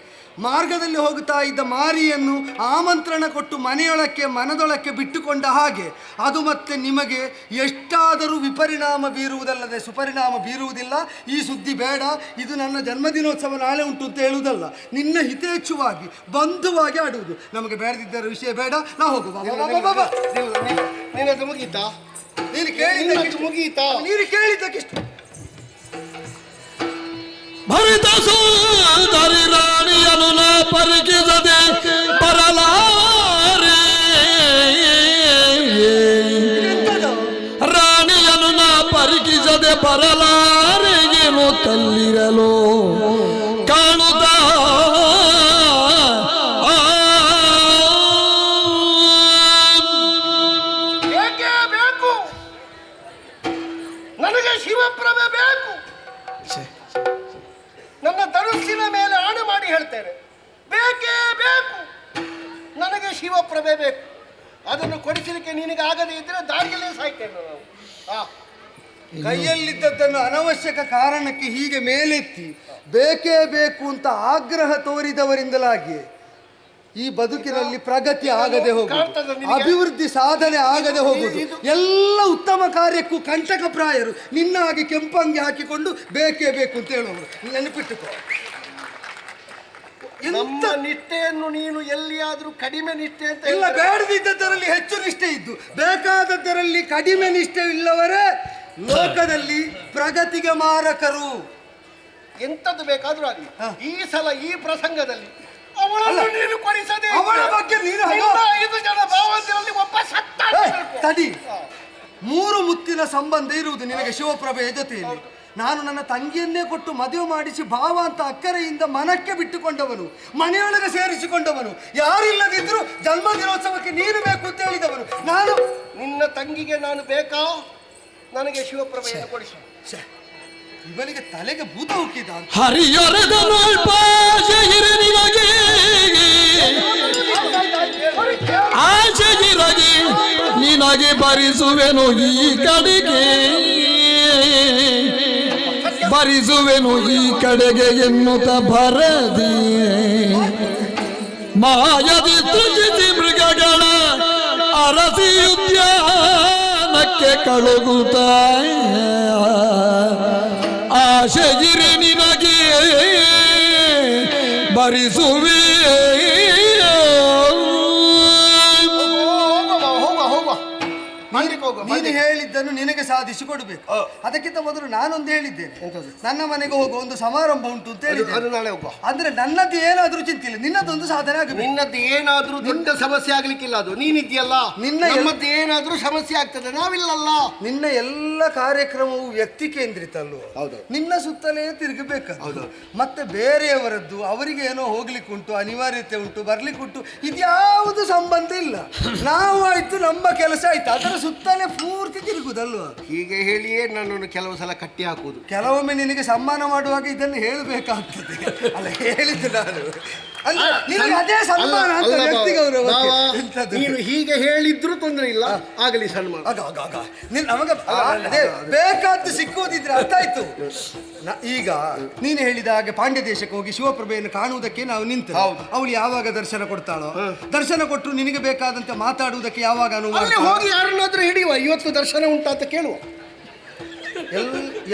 ಮಾರ್ಗದಲ್ಲಿ ಹೋಗುತ್ತಾ ಇದ್ದ ಮಾರಿಯನ್ನು ಆಮಂತ್ರಣ ಕೊಟ್ಟು ಮನೆಯೊಳಕ್ಕೆ ಮನದೊಳಕ್ಕೆ ಬಿಟ್ಟುಕೊಂಡ ಹಾಗೆ ಅದು ಮತ್ತೆ ನಿಮಗೆ ಎಷ್ಟಾದರೂ ವಿಪರಿಣಾಮ ಬೀರುವುದಲ್ಲದೆ ಸುಪರಿಣಾಮ ಬೀರುವುದಿಲ್ಲ. ಈ ಸುದ್ದಿ ಬೇಡ, ಇದು ನನ್ನ ಜನ್ಮದಿನೋತ್ಸವ ನಾಳೆ ಉಂಟು ಅಂತ ಹೇಳುವುದಲ್ಲ, ನಿನ್ನ ಹಿತೇಚ್ಛವಾಗಿ ಬಂಧುವಾಗಿ ಆಡುವುದು. ನಮಗೆ ಬೇಡದಿದ್ದರ ವಿಷಯ ಬೇಡ, ನಾ ಹೋಗುವ. ನಿನ್ನದು ಮುಗೀತಾ? ನೀನು ಕೇಳಿದ್ದಕ್ಕೆ ಮುಗೀತಾ? ನೀನು ಕೇಳಿದ್ದಕ್ಕಿಷ್ಟು. ಭರಿತ ಸೋದರಿ ರಾಣಿಯನು ನ ಪರಿಕಿಸದೆ ಬರಲಾರೆ, ರಾಣಿಯನು ನ ಪರಿಕಿಸದೆ ಬರಲಾರೆಗೇನು ತಲ್ಲಿರಲು ಕಾಣುತ್ತ ಬೇಕೇ ಬೇಕು, ನನಗೆ ಶಿವಪ್ರಭೆ ಬೇಕು. ನನ್ನ ಧನುಸ್ಸಿನ ಮೇಲೆ ಆಣೆ ಮಾಡಿ ಹೇಳ್ತೇನೆ, ಬೇಕೇ ಬೇಕು, ನನಗೆ ಶಿವಪ್ರಭೆ ಬೇಕು. ಅದನ್ನು ಕೊಡಿಸಲಿಕ್ಕೆ ನಿನಗೆ ಆಗದೇ ಇದ್ರೆ ದಾರಿಯಲ್ಲೇ ಸಾಯ್ತೇನೆ ನಾವು. ಕೈಯಲ್ಲಿದ್ದದ್ದನ್ನು ಅನವಶ್ಯಕ ಕಾರಣಕ್ಕೆ ಹೀಗೆ ಮೇಲೆತ್ತಿ ಬೇಕೇ ಬೇಕು ಅಂತ ಆಗ್ರಹ ತೋರಿದವರಿಂದಲಾಗಿ ಈ ಬದುಕಿನಲ್ಲಿ ಪ್ರಗತಿ ಆಗದೆ ಹೋಗುವುದು, ಅಭಿವೃದ್ಧಿ ಸಾಧನೆ ಆಗದೆ ಹೋಗುವುದು, ಎಲ್ಲ ಉತ್ತಮ ಕಾರ್ಯಕ್ಕೂ ಕಂಟಕಪ್ರಾಯರು. ನಿನ್ನ ಹಾಗೆ ಕೆಂಪಂಗಿ ಹಾಕಿಕೊಂಡು ಬೇಕೇ ಬೇಕು ಅಂತ ಹೇಳುವರು, ನೆನಪಿಟ್ಟುಕೋ. ನಮ್ಮ ನಿಷ್ಠೆಯನ್ನು ನೀನು ಎಲ್ಲಿಯಾದ್ರೂ ಕಡಿಮೆ ನಿಷ್ಠೆ ಅಂತ ಇಲ್ಲ, ಬೇಡದಿದ್ದದರಲ್ಲಿ ಹೆಚ್ಚು ನಿಷ್ಠೆ ಇದ್ದು ಬೇಕಾದದ್ದರಲ್ಲಿ ಕಡಿಮೆ ನಿಷ್ಠೆ ಇಲ್ಲವರೇ ಲೋಕದಲ್ಲಿ ಪ್ರಗತಿಗೆ ಮಾರಕರು. ಎಂತದ್ದು ಬೇಕಾದ್ರೂ ಆಗಲಿ, ಈ ಸಲ ಈ ಪ್ರಸಂಗದಲ್ಲಿ ಅವಳನ್ನು ನೀನು ಕೊಡಿಸದೆ ಅವಳ ಬಗ್ಗೆ ನೀನು 5 ಜನ ಭಾವಂದಿರಲ್ಲಿ ಒಬ್ಬ ಸತ್ತ ತಡಿ. 3 ಮುತ್ತಿನ ಸಂಬಂಧ ಇರುವುದು ನಿನಗೆ ಶಿವಪ್ರಭೆಯ ಜೊತೆಯಲ್ಲಿ. ನಾನು ನನ್ನ ತಂಗಿಯನ್ನೇ ಕೊಟ್ಟು ಮದುವೆ ಮಾಡಿಸಿ ಭಾವ ಅಂತ ಅಕ್ಕರೆಯಿಂದ ಮನಕ್ಕೆ ಬಿಟ್ಟುಕೊಂಡವನು, ಮನೆಯೊಳಗೆ ಸೇರಿಸಿಕೊಂಡವನು, ಯಾರಿಲ್ಲದಿದ್ರು ಜನ್ಮದಿನೋತ್ಸವಕ್ಕೆ ನೀನು ಬೇಕು ಅಂತ ಹೇಳಿದವನು ನಾನು. ನಿನ್ನ ತಂಗಿಗೆ ನಾನು ಬೇಕಾ? ನನಗೆ ಶಿವಪ್ರಭೆಯನ್ನು ಕೊಡಿಸು. ಇವನಿಗೆ ತಲೆಗೆ ಭೂತ ಹುಟ್ಟಿದ. ಹರಿಯರದನು ಆಶೆಗಿರನಿಗೆ ಆಶೆಗಿರಗಿ ನಿನಗೆ ಭರಿಸುವೆನು ಈ ಕಡೆಗೆ, ಭರಿಸುವೆನು ಈ ಕಡೆಗೆ ಎನ್ನುತ್ತ ಭರದಿ ಮಾಯದಿ ತೃಜಿಸಿ ಮೃಗಗಳ ಅರಸಿ ಉದ್ಯಾನಕ್ಕೆ ಕಳುಗುತ್ತ ಆಶೆಗಿರಿ ನಿನಗೆ ಭರಿಸುವೆ. ನೀನು ಹೇಳಿದ್ದನ್ನು ನಿನಗೆ ಸಾಧಿಸಿ ಕೊಡಬೇಕು. ಅದಕ್ಕಿಂತ ಮೊದಲು ನಾನೊಂದು ಹೇಳಿದ್ದೇನೆ, ನನ್ನ ಮನೆಗೆ ಹೋಗುವ ಒಂದು ಸಮಾರಂಭ ಉಂಟು ಅಂತ ಹೇಳಿದ್ದೇನೆ. ಅಂದ್ರೆ ನನ್ನದು ಏನಾದ್ರೂ ಚಿಂತಿಲ್ಲ, ನಿನ್ನದೊಂದು ಸಾಧನೆ ಆಗಬೇಕು. ನಿನ್ನದ್ದು ಏನಾದ್ರೂ ದೊಡ್ಡ ಸಮಸ್ಯೆ ಆಗ್ಲಿಕ್ಕಿಲ್ಲ, ಅದು ನೀನಿದ್ಯಲ್ಲ. ನಮ್ಮದ್ದು ಏನಾದ್ರೂ ಸಮಸ್ಯೆ ಆಗ್ತದೆ, ನಾವಿಲ್ಲಲ್ಲ. ನಿನ್ನ ಎಲ್ಲ ಕಾರ್ಯಕ್ರಮವು ವ್ಯಕ್ತಿ ಕೇಂದ್ರಿತ ಅಲ್ವ? ನಿನ್ನ ಸುತ್ತಲೇ ತಿರುಗಬೇಕು. ಮತ್ತೆ ಬೇರೆಯವರದ್ದು ಅವರಿಗೆ ಏನೋ ಹೋಗ್ಲಿಕ್ಕೆ ಉಂಟು, ಅನಿವಾರ್ಯತೆ ಉಂಟು, ಬರ್ಲಿಕ್ಕೆ ಉಂಟು, ಇದ್ಯಾವುದು ಸಂಬಂಧ ಇಲ್ಲ. ನಾವು ಆಯ್ತು, ನಮ್ಮ ಕೆಲಸ ಆಯ್ತು, ಅದರ ಸುತ್ತಲೇ ಪೂರ್ತಿ ತಿರುಗುದಲ್ವ? ಹೀಗೆ ಹೇಳಿಯೇ ನನ್ನನ್ನು ಕೆಲವು ಸಲ ಕಟ್ಟಿ ಹಾಕುವುದು. ಕೆಲವೊಮ್ಮೆ ನಿನಗೆ ಸಮ್ಮಾನ ಮಾಡುವಾಗ ಇದನ್ನು ಹೇಳಬೇಕಾಗ್ತದೆ. ಅಲ್ಲ, ಹೇಳಿದ್ದು ನಾನು. ಅಂದ್ರೆ ಅದೇ ಸನ್ಮಾನ ಅಂತ ವ್ಯಕ್ತಿ ಗೌರವ. ನೀನು ಹೀಗೆ ಹೇಳಿದ್ರು ತೊಂದರೆ ಇಲ್ಲ, ಆಗಲಿ ಸನ್ಮಾನ. ನಮಗೆ ಅದೇ ಬೇಕಾದ್ದು ಸಿಕ್ಕುವುದಿದ್ರೆ ಅರ್ಥ ಆಯ್ತು. ಈಗ ನೀನು ಹೇಳಿದ ಹಾಗೆ ಪಾಂಡ್ಯ ದೇಶಕ್ಕೆ ಹೋಗಿ ಶಿವಪ್ರಭೆಯನ್ನು ಕಾಣುವುದಕ್ಕೆ ನಾವು ನಿಂತು, ಅವಳು ಯಾವಾಗ ದರ್ಶನ ಕೊಡ್ತಾಳೋ, ದರ್ಶನ ಕೊಟ್ಟರು ನಿನಗೆ ಬೇಕಾದಂತೆ ಮಾತಾಡುವುದಕ್ಕೆ ಯಾವಾಗ ಅನುವು ಹೋಗಿ ಯಾರನ್ನಾದ್ರೂ ಹಿಡಿಯುವ, ಇವತ್ತು ದರ್ಶನ ಉಂಟಾ ಅಂತ ಕೇಳುವ.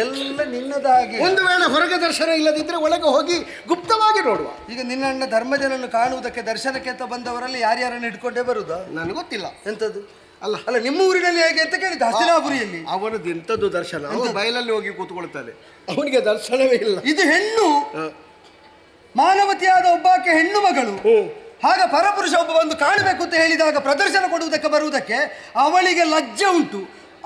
ಎಲ್ಲ ನಿನ್ನದಾಗಿ. ಒಂದು ವೇಳೆ ಹೊರಗೆ ದರ್ಶನ ಇಲ್ಲದಿದ್ರೆ ಒಳಗೆ ಹೋಗಿ ಗುಪ್ತವಾಗಿ ನೋಡುವ. ಈಗ ನಿನ್ನ ಧರ್ಮಜನನ್ನು ಕಾಣುವುದಕ್ಕೆ ದರ್ಶನಕ್ಕೆ ಅಂತ ಬಂದವರಲ್ಲಿ ಯಾರ್ಯಾರನ್ನು ಇಟ್ಕೊಂಡೇ ಬರುದಾ? ನನಗೆ ಗೊತ್ತಿಲ್ಲ ಎಂತದ್ದು. ಅಲ್ಲ ನಿಮ್ಮ ಊರಿನಲ್ಲಿ ಹೇಗೆ ಅಂತ ಕೇಳಿದ. ಹಸ್ತಿನಾಪುರಿಯಲ್ಲಿ ಅವನದ್ದು ಎಂತದ್ದು ದರ್ಶನ? ಅವನು ಬಯಲಲ್ಲಿ ಹೋಗಿ ಕೂತ್ಕೊಳ್ತಾನೆ, ಅವನಿಗೆ ದರ್ಶನವೇ ಇಲ್ಲ. ಇದು ಹೆಣ್ಣು, ಮಾನವತಿಯಾದ ಒಬ್ಬಾಕೆ ಹೆಣ್ಣು ಮಗಳು. ಆಗ ಪರಪುರುಷ ಒಬ್ಬ ಬಂದು ಕಾಣಬೇಕು ಅಂತ ಹೇಳಿದಾಗ ಪ್ರದರ್ಶನ ಕೊಡುವುದಕ್ಕೆ ಬರುವುದಕ್ಕೆ ಅವಳಿಗೆ ಲಜ್ಜೆ ಉಂಟು,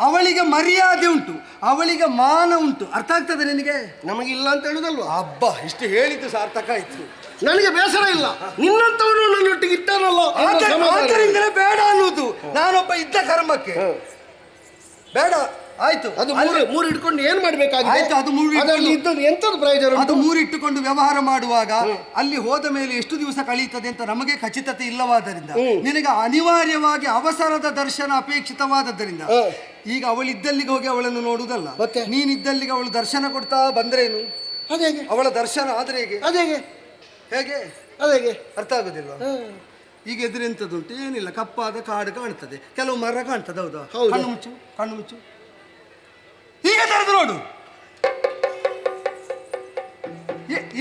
ಅವಳಿಗೆ ಮರ್ಯಾದೆ ಉಂಟು, ಅವಳಿಗೆ ಮಾನ ಉಂಟು. ಅರ್ಥ ಆಗ್ತದೆ ನಿನಗೆ? ನಮಗಿಲ್ಲ ಅಂತ ಹೇಳುದಲ್ವ? ಹಬ್ಬ, ಇಷ್ಟು ಹೇಳಿದ್ದು ಸಾರ್ಥಕ ಆಯ್ತು. ನನಗೆ ಬೇಸರ ಇಲ್ಲ, ನಿನ್ನಂತವನು ನನ್ನೊಟ್ಟಿಗೆ ಇದ್ದಾನಲ್ಲ ಅನ್ನೋ ಸಮಾಧಾನ. ಆದ್ದರಿಂದಲೇ ಬೇಡ ಅನ್ನೋದು, ನಾನೊಬ್ಬ ಇದ್ದ ಕರ್ಮಕ್ಕೆ ಬೇಡ. ಆಯ್ತು, ಅದು ಮೂರು ಇಟ್ಕೊಂಡು ಏನ್ ಮಾಡ್ಬೇಕಾಗಿದೆ? ಆಯ್ತು, ಅದು ಮೂರು ಅದರಲ್ಲಿ ಇದ್ದದ್ದು ಎಂತದ್ದು ಪ್ರಯೋಜನ? ಅದು ಮೂರಿಟ್ಟುಕೊಂಡು ವ್ಯವಹಾರ ಮಾಡುವಾಗ ಅಲ್ಲಿ ಹೋದ ಮೇಲೆ ಎಷ್ಟು ದಿವಸ ಕಳೀತದೆ ಅಂತ ನಮಗೆ ಖಚಿತತೆ ಇಲ್ಲವಾದ್ದರಿಂದ ನಿನಗೆ ಅನಿವಾರ್ಯವಾಗಿ ಅವಸರದ ದರ್ಶನ ಅಪೇಕ್ಷಿತವಾದದ್ದರಿಂದ ಈಗ ಅವಳಿದ್ದಲ್ಲಿಗೆ ಹೋಗಿ ಅವಳನ್ನು ನೋಡುವುದಲ್ಲ, ನೀನಿದ್ದಲ್ಲಿಗೆ ಅವಳು ದರ್ಶನ ಕೊಡ್ತಾ ಬಂದ್ರೇನು? ಅದೇ ಅವಳ ದರ್ಶನ ಆದ್ರೆ ಹೇಗೆ? ಅದೇ ಹೇಗೆ ಅದೇ ಅರ್ಥ ಆಗುದಿಲ್ವಾ? ಈಗ ಎದುರೆಂತದುಂಟು? ಏನಿಲ್ಲ, ಕಪ್ಪಾದ ಕಾಡು ಕಾಣ್ತದೆ, ಕೆಲವು ಮರ ಕಾಣ್ತದೆ. ಹೌದಾ? ಕಣ್ಣು ಮುಚ್ಚು, ಕಣ್ಣು ಮುಚ್ಚು, ಹೀಗೆ ತೆರೆದು ನೋಡು.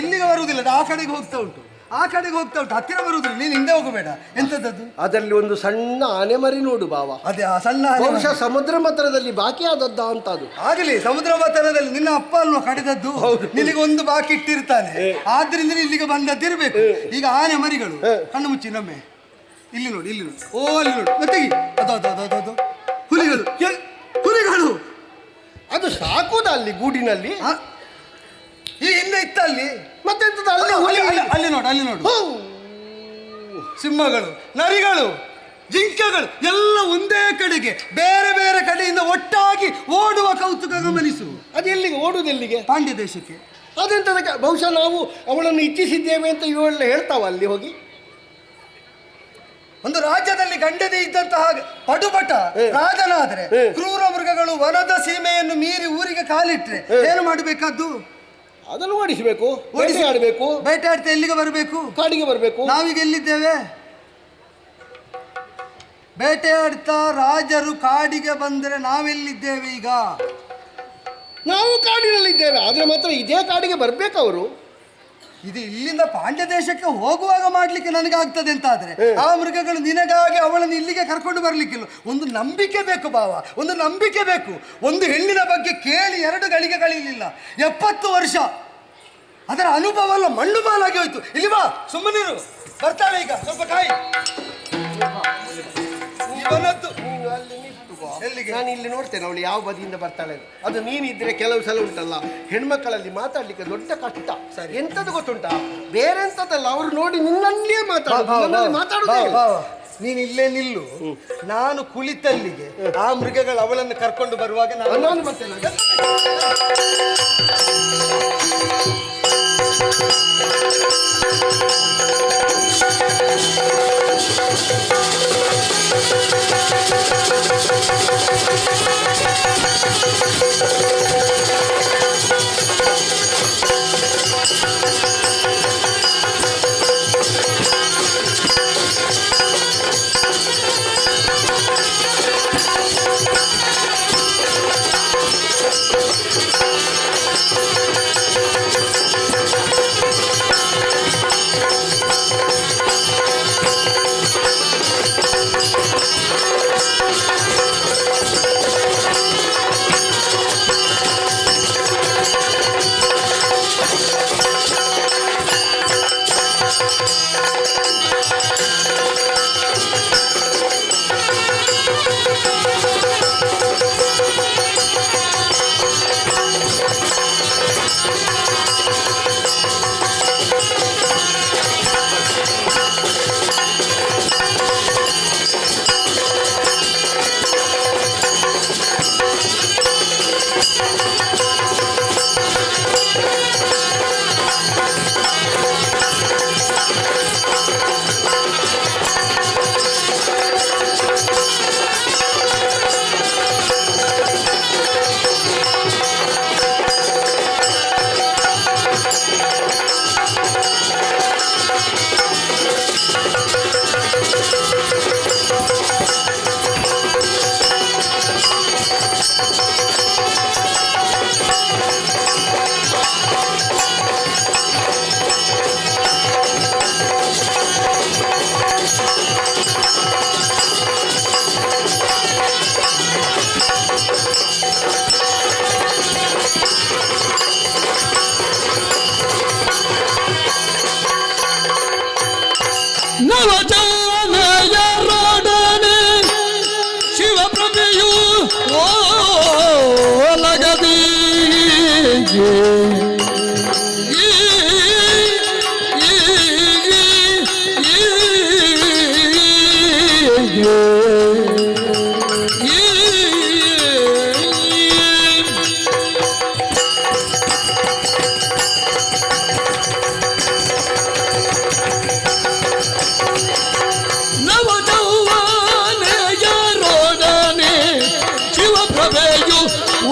ಇಲ್ಲಿಗೆ ಬರುವುದಿಲ್ಲ, ಆ ಕಡೆಗೆ ಹೋಗ್ತಾ ಉಂಟು, ಆ ಕಡೆಗೆ ಹೋಗ್ತಾ ಉಂಟು, ಹತ್ತಿರ ಬರುವುದಿಲ್ಲ. ನೀನು ಹಿಂದೆ ಹೋಗಬೇಡ. ಎಂತದ್ದು? ಅದರಲ್ಲಿ ಒಂದು ಸಣ್ಣ ಆನೆ ಮರಿ ನೋಡು ಬಾವ. ಅದೇ ಆ ಸಣ್ಣ ಬಹುಶಃ ಸಮುದ್ರ ಮಥನದಲ್ಲಿ ಬಾಕಿ ಆದದ್ದ ಅಂತ. ಅದು ಆಗಲಿ, ಸಮುದ್ರ ಮಥನದಲ್ಲಿ ನಿನ್ನ ಅಪ್ಪ ಅಲ್ವಾ ಕಡಿದದ್ದು, ನಿನಗೆ ಒಂದು ಬಾಕಿ ಇಟ್ಟಿರ್ತಾನೆ, ಆದ್ರಿಂದ ಇಲ್ಲಿಗೆ ಬಂದದ್ದಿರ್ಬೇಕು. ಈಗ ಆನೆ ಮರಿಗಳು ಕಣ್ಣು ಮುಚ್ಚಿ ನಮ್ಮೆ ಇಲ್ಲಿ ನೋಡಿ, ಇಲ್ಲಿ ನೋಡಿ, ಓ ಅಲ್ಲಿ ನೋಡಿ, ಮತ್ತೆ ಅದು ಅದು ಅದು ಅದು ಹುಲಿಗಳು, ಹುಲಿಗಳು. ಅದು ಸಾಕುದ ಅಲ್ಲಿ ಗೂಡಿನಲ್ಲಿ? ಈ ಹಿಂದೆ ಇತ್ತ ಅಲ್ಲಿ, ಮತ್ತೆಂತದ ಅಲ್ಲಿ ಅಲ್ಲಿ ನೋಡು, ಅಲ್ಲಿ ನೋಡು, ಸಿಂಹಗಳು, ನರಿಗಳು, ಜಿಂಕೆಗಳು ಎಲ್ಲ ಒಂದೇ ಕಡೆಗೆ ಬೇರೆ ಬೇರೆ ಕಡೆಯಿಂದ ಒಟ್ಟಾಗಿ ಓಡುವ ಕೌತುಕ ಗಮನಿಸು. ಅದು ಎಲ್ಲಿಗೆ ಓಡುವುದೆಲ್ಲಿಗೆ? ಪಾಂಡ್ಯ ದೇಶಕ್ಕೆ. ಅದೆಂತದಕ್ಕೆ? ಬಹುಶಃ ನಾವು ಅವಳನ್ನು ಇಚ್ಛಿಸಿದ್ದೇವೆ ಅಂತ ಇವಳೆಲ್ಲ ಹೇಳ್ತಾವ ಅಲ್ಲಿ ಹೋಗಿ. ಒಂದು ರಾಜ್ಯದಲ್ಲಿ ಗಂಡದೆ ಇದ್ದಂತಹ ಪಟುಪಟ ರಾಜನಾದ್ರೆ ಕ್ರೂರ ಮೃಗಗಳು ವನದ ಸೀಮೆಯನ್ನು ಮೀರಿ ಊರಿಗೆ ಕಾಲಿಟ್ರೆ ಏನು ಮಾಡಬೇಕಾದ್ದು? ಅದನ್ನು ಓಡಿಸಬೇಕು, ಆಡಬೇಕು. ಬೇಟೆಯಾಡ್ತಾ ಎಲ್ಲಿಗೆ ಬರಬೇಕು? ಕಾಡಿಗೆ ಬರಬೇಕು. ನಾವೀಗ ಎಲ್ಲಿದ್ದೇವೆ? ಬೇಟೆಯಾಡ್ತಾ ರಾಜರು ಕಾಡಿಗೆ ಬಂದರೆ ನಾವೆಲ್ಲಿದ್ದೇವೆ ಈಗ? ನಾವು ಕಾಡಿನಲ್ಲಿದ್ದೇವೆ, ಆದ್ರೆ ಮಾತ್ರ ಇದೇ ಕಾಡಿಗೆ ಬರ್ಬೇಕು ಅವರು. ಇದು ಇಲ್ಲಿಂದ ಪಾಂಡ್ಯ ದೇಶಕ್ಕೆ ಹೋಗುವಾಗ ಮಾಡ್ಲಿಕ್ಕೆ ನನಗಾಗ್ತದೆ ಅಂತ ಆದ್ರೆ ಆ ಮೃಗಗಳು ನಿನಗಾಗಿ ಅವಳನ್ನು ಇಲ್ಲಿಗೆ ಕರ್ಕೊಂಡು ಬರ್ಲಿಕ್ಕಿಲ್ಲ. ಒಂದು ನಂಬಿಕೆ ಬೇಕು ಬಾವ, ಒಂದು ನಂಬಿಕೆ ಬೇಕು. ಒಂದು ಹೆಣ್ಣಿನ ಬಗ್ಗೆ ಕೇಳಿ 2 ಗಳಿಗೆ ಕಳೀಲಿಲ್ಲ, 70 ವರ್ಷ ಅದರ ಅನುಭವ ಎಲ್ಲ ಮಣ್ಣು ಮಾಲಾಗಿ ಹೋಯ್ತು. ಇಲ್ಲಿ ಬಾ, ಸುಮ್ಮನಿರು, ಬರ್ತಾಳೆ ಈಗ, ಸ್ವಲ್ಪ ಕಾಯಿ. ನಾನು ಇಲ್ಲಿ ನೋಡ್ತೇನೆ ಅವಳು ಯಾವ ಬದಿಯಿಂದ ಬರ್ತಾಳೆ. ಅದು ನೀನಿದ್ರೆ ಕೆಲವು ಸಲ ಉಂಟಲ್ಲ, ಹೆಣ್ಮಕ್ಕಳಲ್ಲಿ ಮಾತಾಡ್ಲಿಕ್ಕೆ ದೊಡ್ಡ ಕಷ್ಟ. ಎಂತದ್ದು ಗೊತ್ತುಂಟಾ? ಬೇರೆ ಎಂತದಲ್ಲ, ಅವರು ನೋಡಿ ನಿನ್ನಲ್ಲೇ ಮಾತಾಡೋದು. ನೀನು ಇಲ್ಲೇ ನಿಲ್ಲು, ನಾನು ಕುಳಿತಲ್ಲಿಗೆ ಆ ಮೃಗಗಳು ಅವಳನ್ನು ಕರ್ಕೊಂಡು ಬರುವಾಗ ನಾನು ಬರ್ತೇನೆ.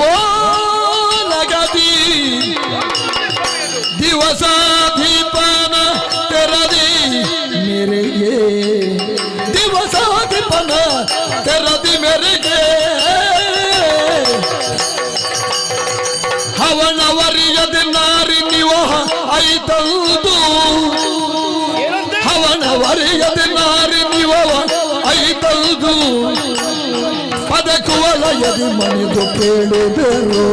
ಓ ನಗದಿ ದಿವಸ ದೀಪನ ತೆರದಿ ಮೇರೆಗೆ ದಿವಸ ದೀಪನ ತೆರದಿ ಮೇರೆಗೆ ಹವನವರಿಯದ ನಾರಿ ನಿವಹ ಐತಲ್ದು ಹವನವರಿಯದ ನಾರಿ ನಿವಹ ಐತಲ್ದು ಪದಕುವಲಯದಿ ಮಣಿದು ಕೇಳಿದರು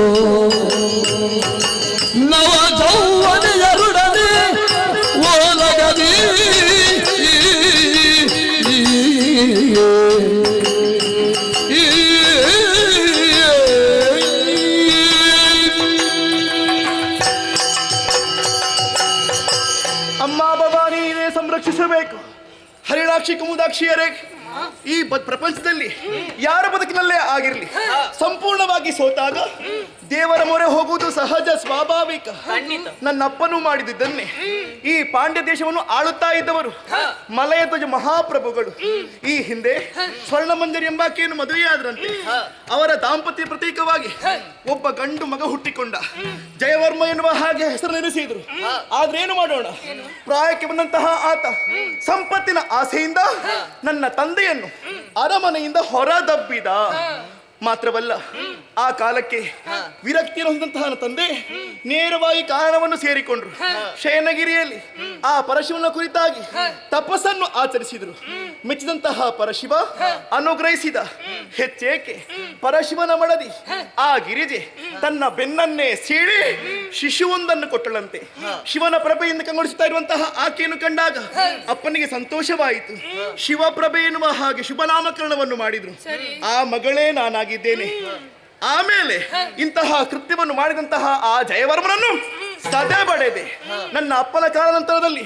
ನವ ಜೌವನೆಯರುಡನೆ ಓಲಗದಿ ಅಮ್ಮ ಭವಾನಿಯೇ ಸಂರಕ್ಷಿಸಬೇಕು. ಹರಿಣಾಕ್ಷಿ ಕುಮುದಾಕ್ಷಿಯರೇ, ಈ ಪ್ರಪಂಚದಲ್ಲಿ ಯಾರ ಬದುಕಿನಲ್ಲೇ ಆಗಿರಲಿ, ಸಂಪೂರ್ಣವಾಗಿ ಸೋತಾಗ ದೇವರ ಮೊರೆ ಹೋಗುವುದು ಸಹಜ ಸ್ವಾಭಾವಿಕ. ನನ್ನಪ್ಪನು ಮಾಡಿದ್ದನ್ನೇ ಈ ಪಾಂಡ್ಯ ದೇಶವನ್ನು ಆಳುತ್ತಾ ಇದ್ದವರು ಮಲಯಧ್ವಜ ಮಹಾಪ್ರಭುಗಳು ಈ ಹಿಂದೆ ಸ್ವರ್ಣಮಂಜರಿ ಎಂಬಾಕೆಯನ್ನು ಮದುವೆಯಾದ್ರಂತೆ. ಅವರ ದಾಂಪತ್ಯ ಪ್ರತೀಕವಾಗಿ ಒಬ್ಬ ಗಂಡು ಮಗ ಹುಟ್ಟಿಕೊಂಡ. ಜಯವರ್ಮ ಎನ್ನುವ ಹಾಗೆ ಹೆಸರು ನೆನೆಸಿದ್ರು. ಆದ್ರೇನು ಮಾಡೋಣ, ಪ್ರಾಯಕ್ಕೆ ಬಂದಂತಹ ಆತ ಸಂಪತ್ತಿನ ಆಸೆಯಿಂದ ನನ್ನ ತಂದೆಯನ್ನು ಅರಮನೆಯಿಂದ ಹೊರದಬ್ಬಿದ. ಮಾತ್ರವಲ್ಲ, ಆ ಕಾಲಕ್ಕೆ ವಿರಕ್ತಿಯನ್ನು ಹೊಂದಂತಹ ತಂದೆ ನೇರವಾಗಿ ಕಾರಣವನ್ನು ಸೇರಿಕೊಂಡ್ರು. ಶಯನಗಿರಿಯಲ್ಲಿ ಆ ಪರಶಿವನ ಕುರಿತಾಗಿ ತಪಸ್ಸನ್ನು ಆಚರಿಸಿದರು. ಮೆಚ್ಚಿದಂತಹ ಪರಶಿವ ಅನುಗ್ರಹಿಸಿದ. ಹೆಚ್ಚೇಕೆ ಪರಶಿವನ ಮಡದಿ ಆ ಗಿರಿಜೆ ತನ್ನ ಬೆನ್ನನ್ನೇ ಸೀಳಿ ಶಿಶುವೊಂದನ್ನು ಕೊಟ್ಟಳಂತೆ. ಶಿವನ ಪ್ರಭೆಯಿಂದ ಕಂಗೊಳಿಸುತ್ತಾ ಇರುವಂತಹ ಆಕೆಯನ್ನು ಕಂಡಾಗ ಅಪ್ಪನಿಗೆ ಸಂತೋಷವಾಯಿತು. ಶಿವಪ್ರಭೆ ಎನ್ನುವ ಹಾಗೆ ಶುಭನಾಮಕರಣವನ್ನು ಮಾಡಿದ್ರು. ಆ ಮಗಳೇ ನಾನಾಗಿದ್ದೇನೆ. ಆಮೇಲೆ ಇಂತಹ ಕೃತ್ಯವನ್ನು ಮಾಡಿದಂತಹ ಆ ಜಯವರ್ಮನನ್ನು ಸದೆ ಬಡೆದೆ. ನನ್ನ ಅಪ್ಪನ ಕಾಲಾನಂತರದಲ್ಲಿ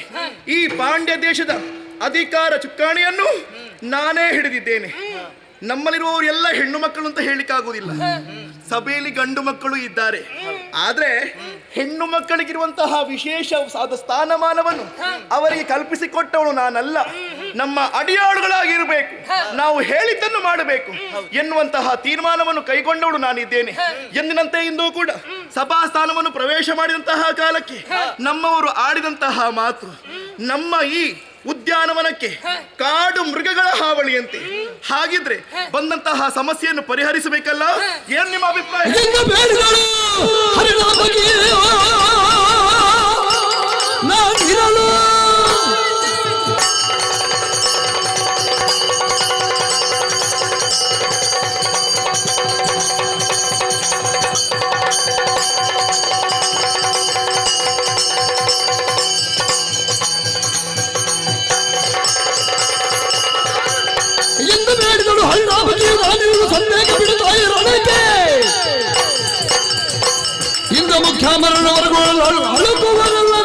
ಈ ಪಾಂಡ್ಯ ದೇಶದ ಅಧಿಕಾರ ಚುಕ್ಕಾಣಿಯನ್ನು ನಾನೇ ಹಿಡಿದಿದ್ದೇನೆ. ನಮ್ಮಲ್ಲಿರುವವರು ಎಲ್ಲ ಹೆಣ್ಣು ಮಕ್ಕಳು ಅಂತ ಹೇಳಿಕ್ಕಾಗುವುದಿಲ್ಲ. ಸಭೆಯಲ್ಲಿ ಗಂಡು ಮಕ್ಕಳು ಇದ್ದಾರೆ. ಆದ್ರೆ ಹೆಣ್ಣು ಮಕ್ಕಳಿಗಿರುವಂತಹ ವಿಶೇಷವಾದ ಸ್ಥಾನಮಾನವನ್ನು ಅವರಿಗೆ ಕಲ್ಪಿಸಿಕೊಟ್ಟವಳು ನಾನಲ್ಲ. ನಮ್ಮ ಅಡಿಯಾಳುಗಳಾಗಿರಬೇಕು, ನಾವು ಹೇಳಿದ್ದನ್ನು ಮಾಡಬೇಕು ಎನ್ನುವಂತಹ ತೀರ್ಮಾನವನ್ನು ಕೈಗೊಂಡವಳು ನಾನಿದ್ದೇನೆ. ಎಂದಿನಂತೆ ಇಂದು ಕೂಡ ಸಭಾ ಸ್ಥಾನವನ್ನು ಪ್ರವೇಶ ಮಾಡಿದಂತಹ ಕಾಲಕ್ಕೆ ನಮ್ಮವರು ಆಡಿದಂತಹ ಮಾತು, ನಮ್ಮ ಈ ಉದ್ಯಾನವನಕ್ಕೆ ಕಾಡು ಮೃಗಗಳ ಹಾವಳಿಯಂತೆ. ಹಾಗಿದ್ರೆ ಬಂದಂತಹ ಸಮಸ್ಯೆಯನ್ನು ಪರಿಹರಿಸಬೇಕಲ್ಲ. ಏನ್ ನಿಮ್ಮ ಅಭಿಪ್ರಾಯ? ಇಂದು ಮುಖ್ಯ ಮರಣವರೆಗೂ ಅಳುಕುವರಲ್ಲ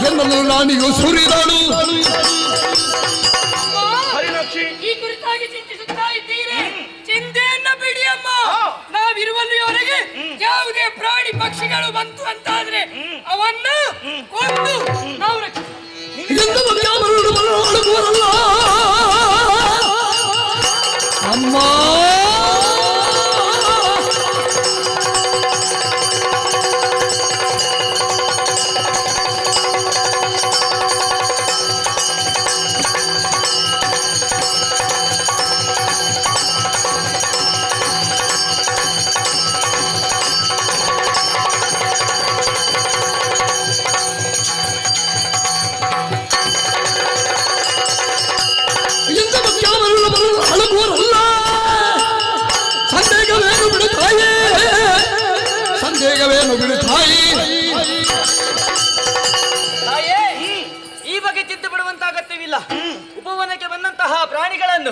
ಎನ್ನಲು ನಾನಿಗೂ ಸುರಿದಾಳು. ಈ ಕುರಿತಾಗಿ ಚಿಂತಿಸುತ್ತಾ ಇದ್ದೀರಿ. ಚಿಂತೆಯನ್ನ ಬಿಡಿ ಅಮ್ಮ. ನಾವಿರುವಲ್ಲಿಯವರೆಗೆ ಯಾವುದೇ ಪ್ರಾಣಿ ಪಕ್ಷಿಗಳು ಬಂತು ಅಂತಾದ್ರೆ ಅವನ್ನ ಕೊಂದು ನಾವು ಇಂದು ಮುಖ್ಯ ಮರಣವರೆಗೂ ಅಳುಕುವರಲ್ಲ ಅಮ್ಮ. ಸಂದೇಹವೇನು ಬಿಡು ತಾಯಿ. ಈ ಬಗ್ಗೆ ಚಿಂತೆ ಪಡುವಂತ ಅಗತ್ಯವಿಲ್ಲ. ಉಪವನಕ್ಕೆ ಬಂದಂತಹ ಪ್ರಾಣಿಗಳನ್ನು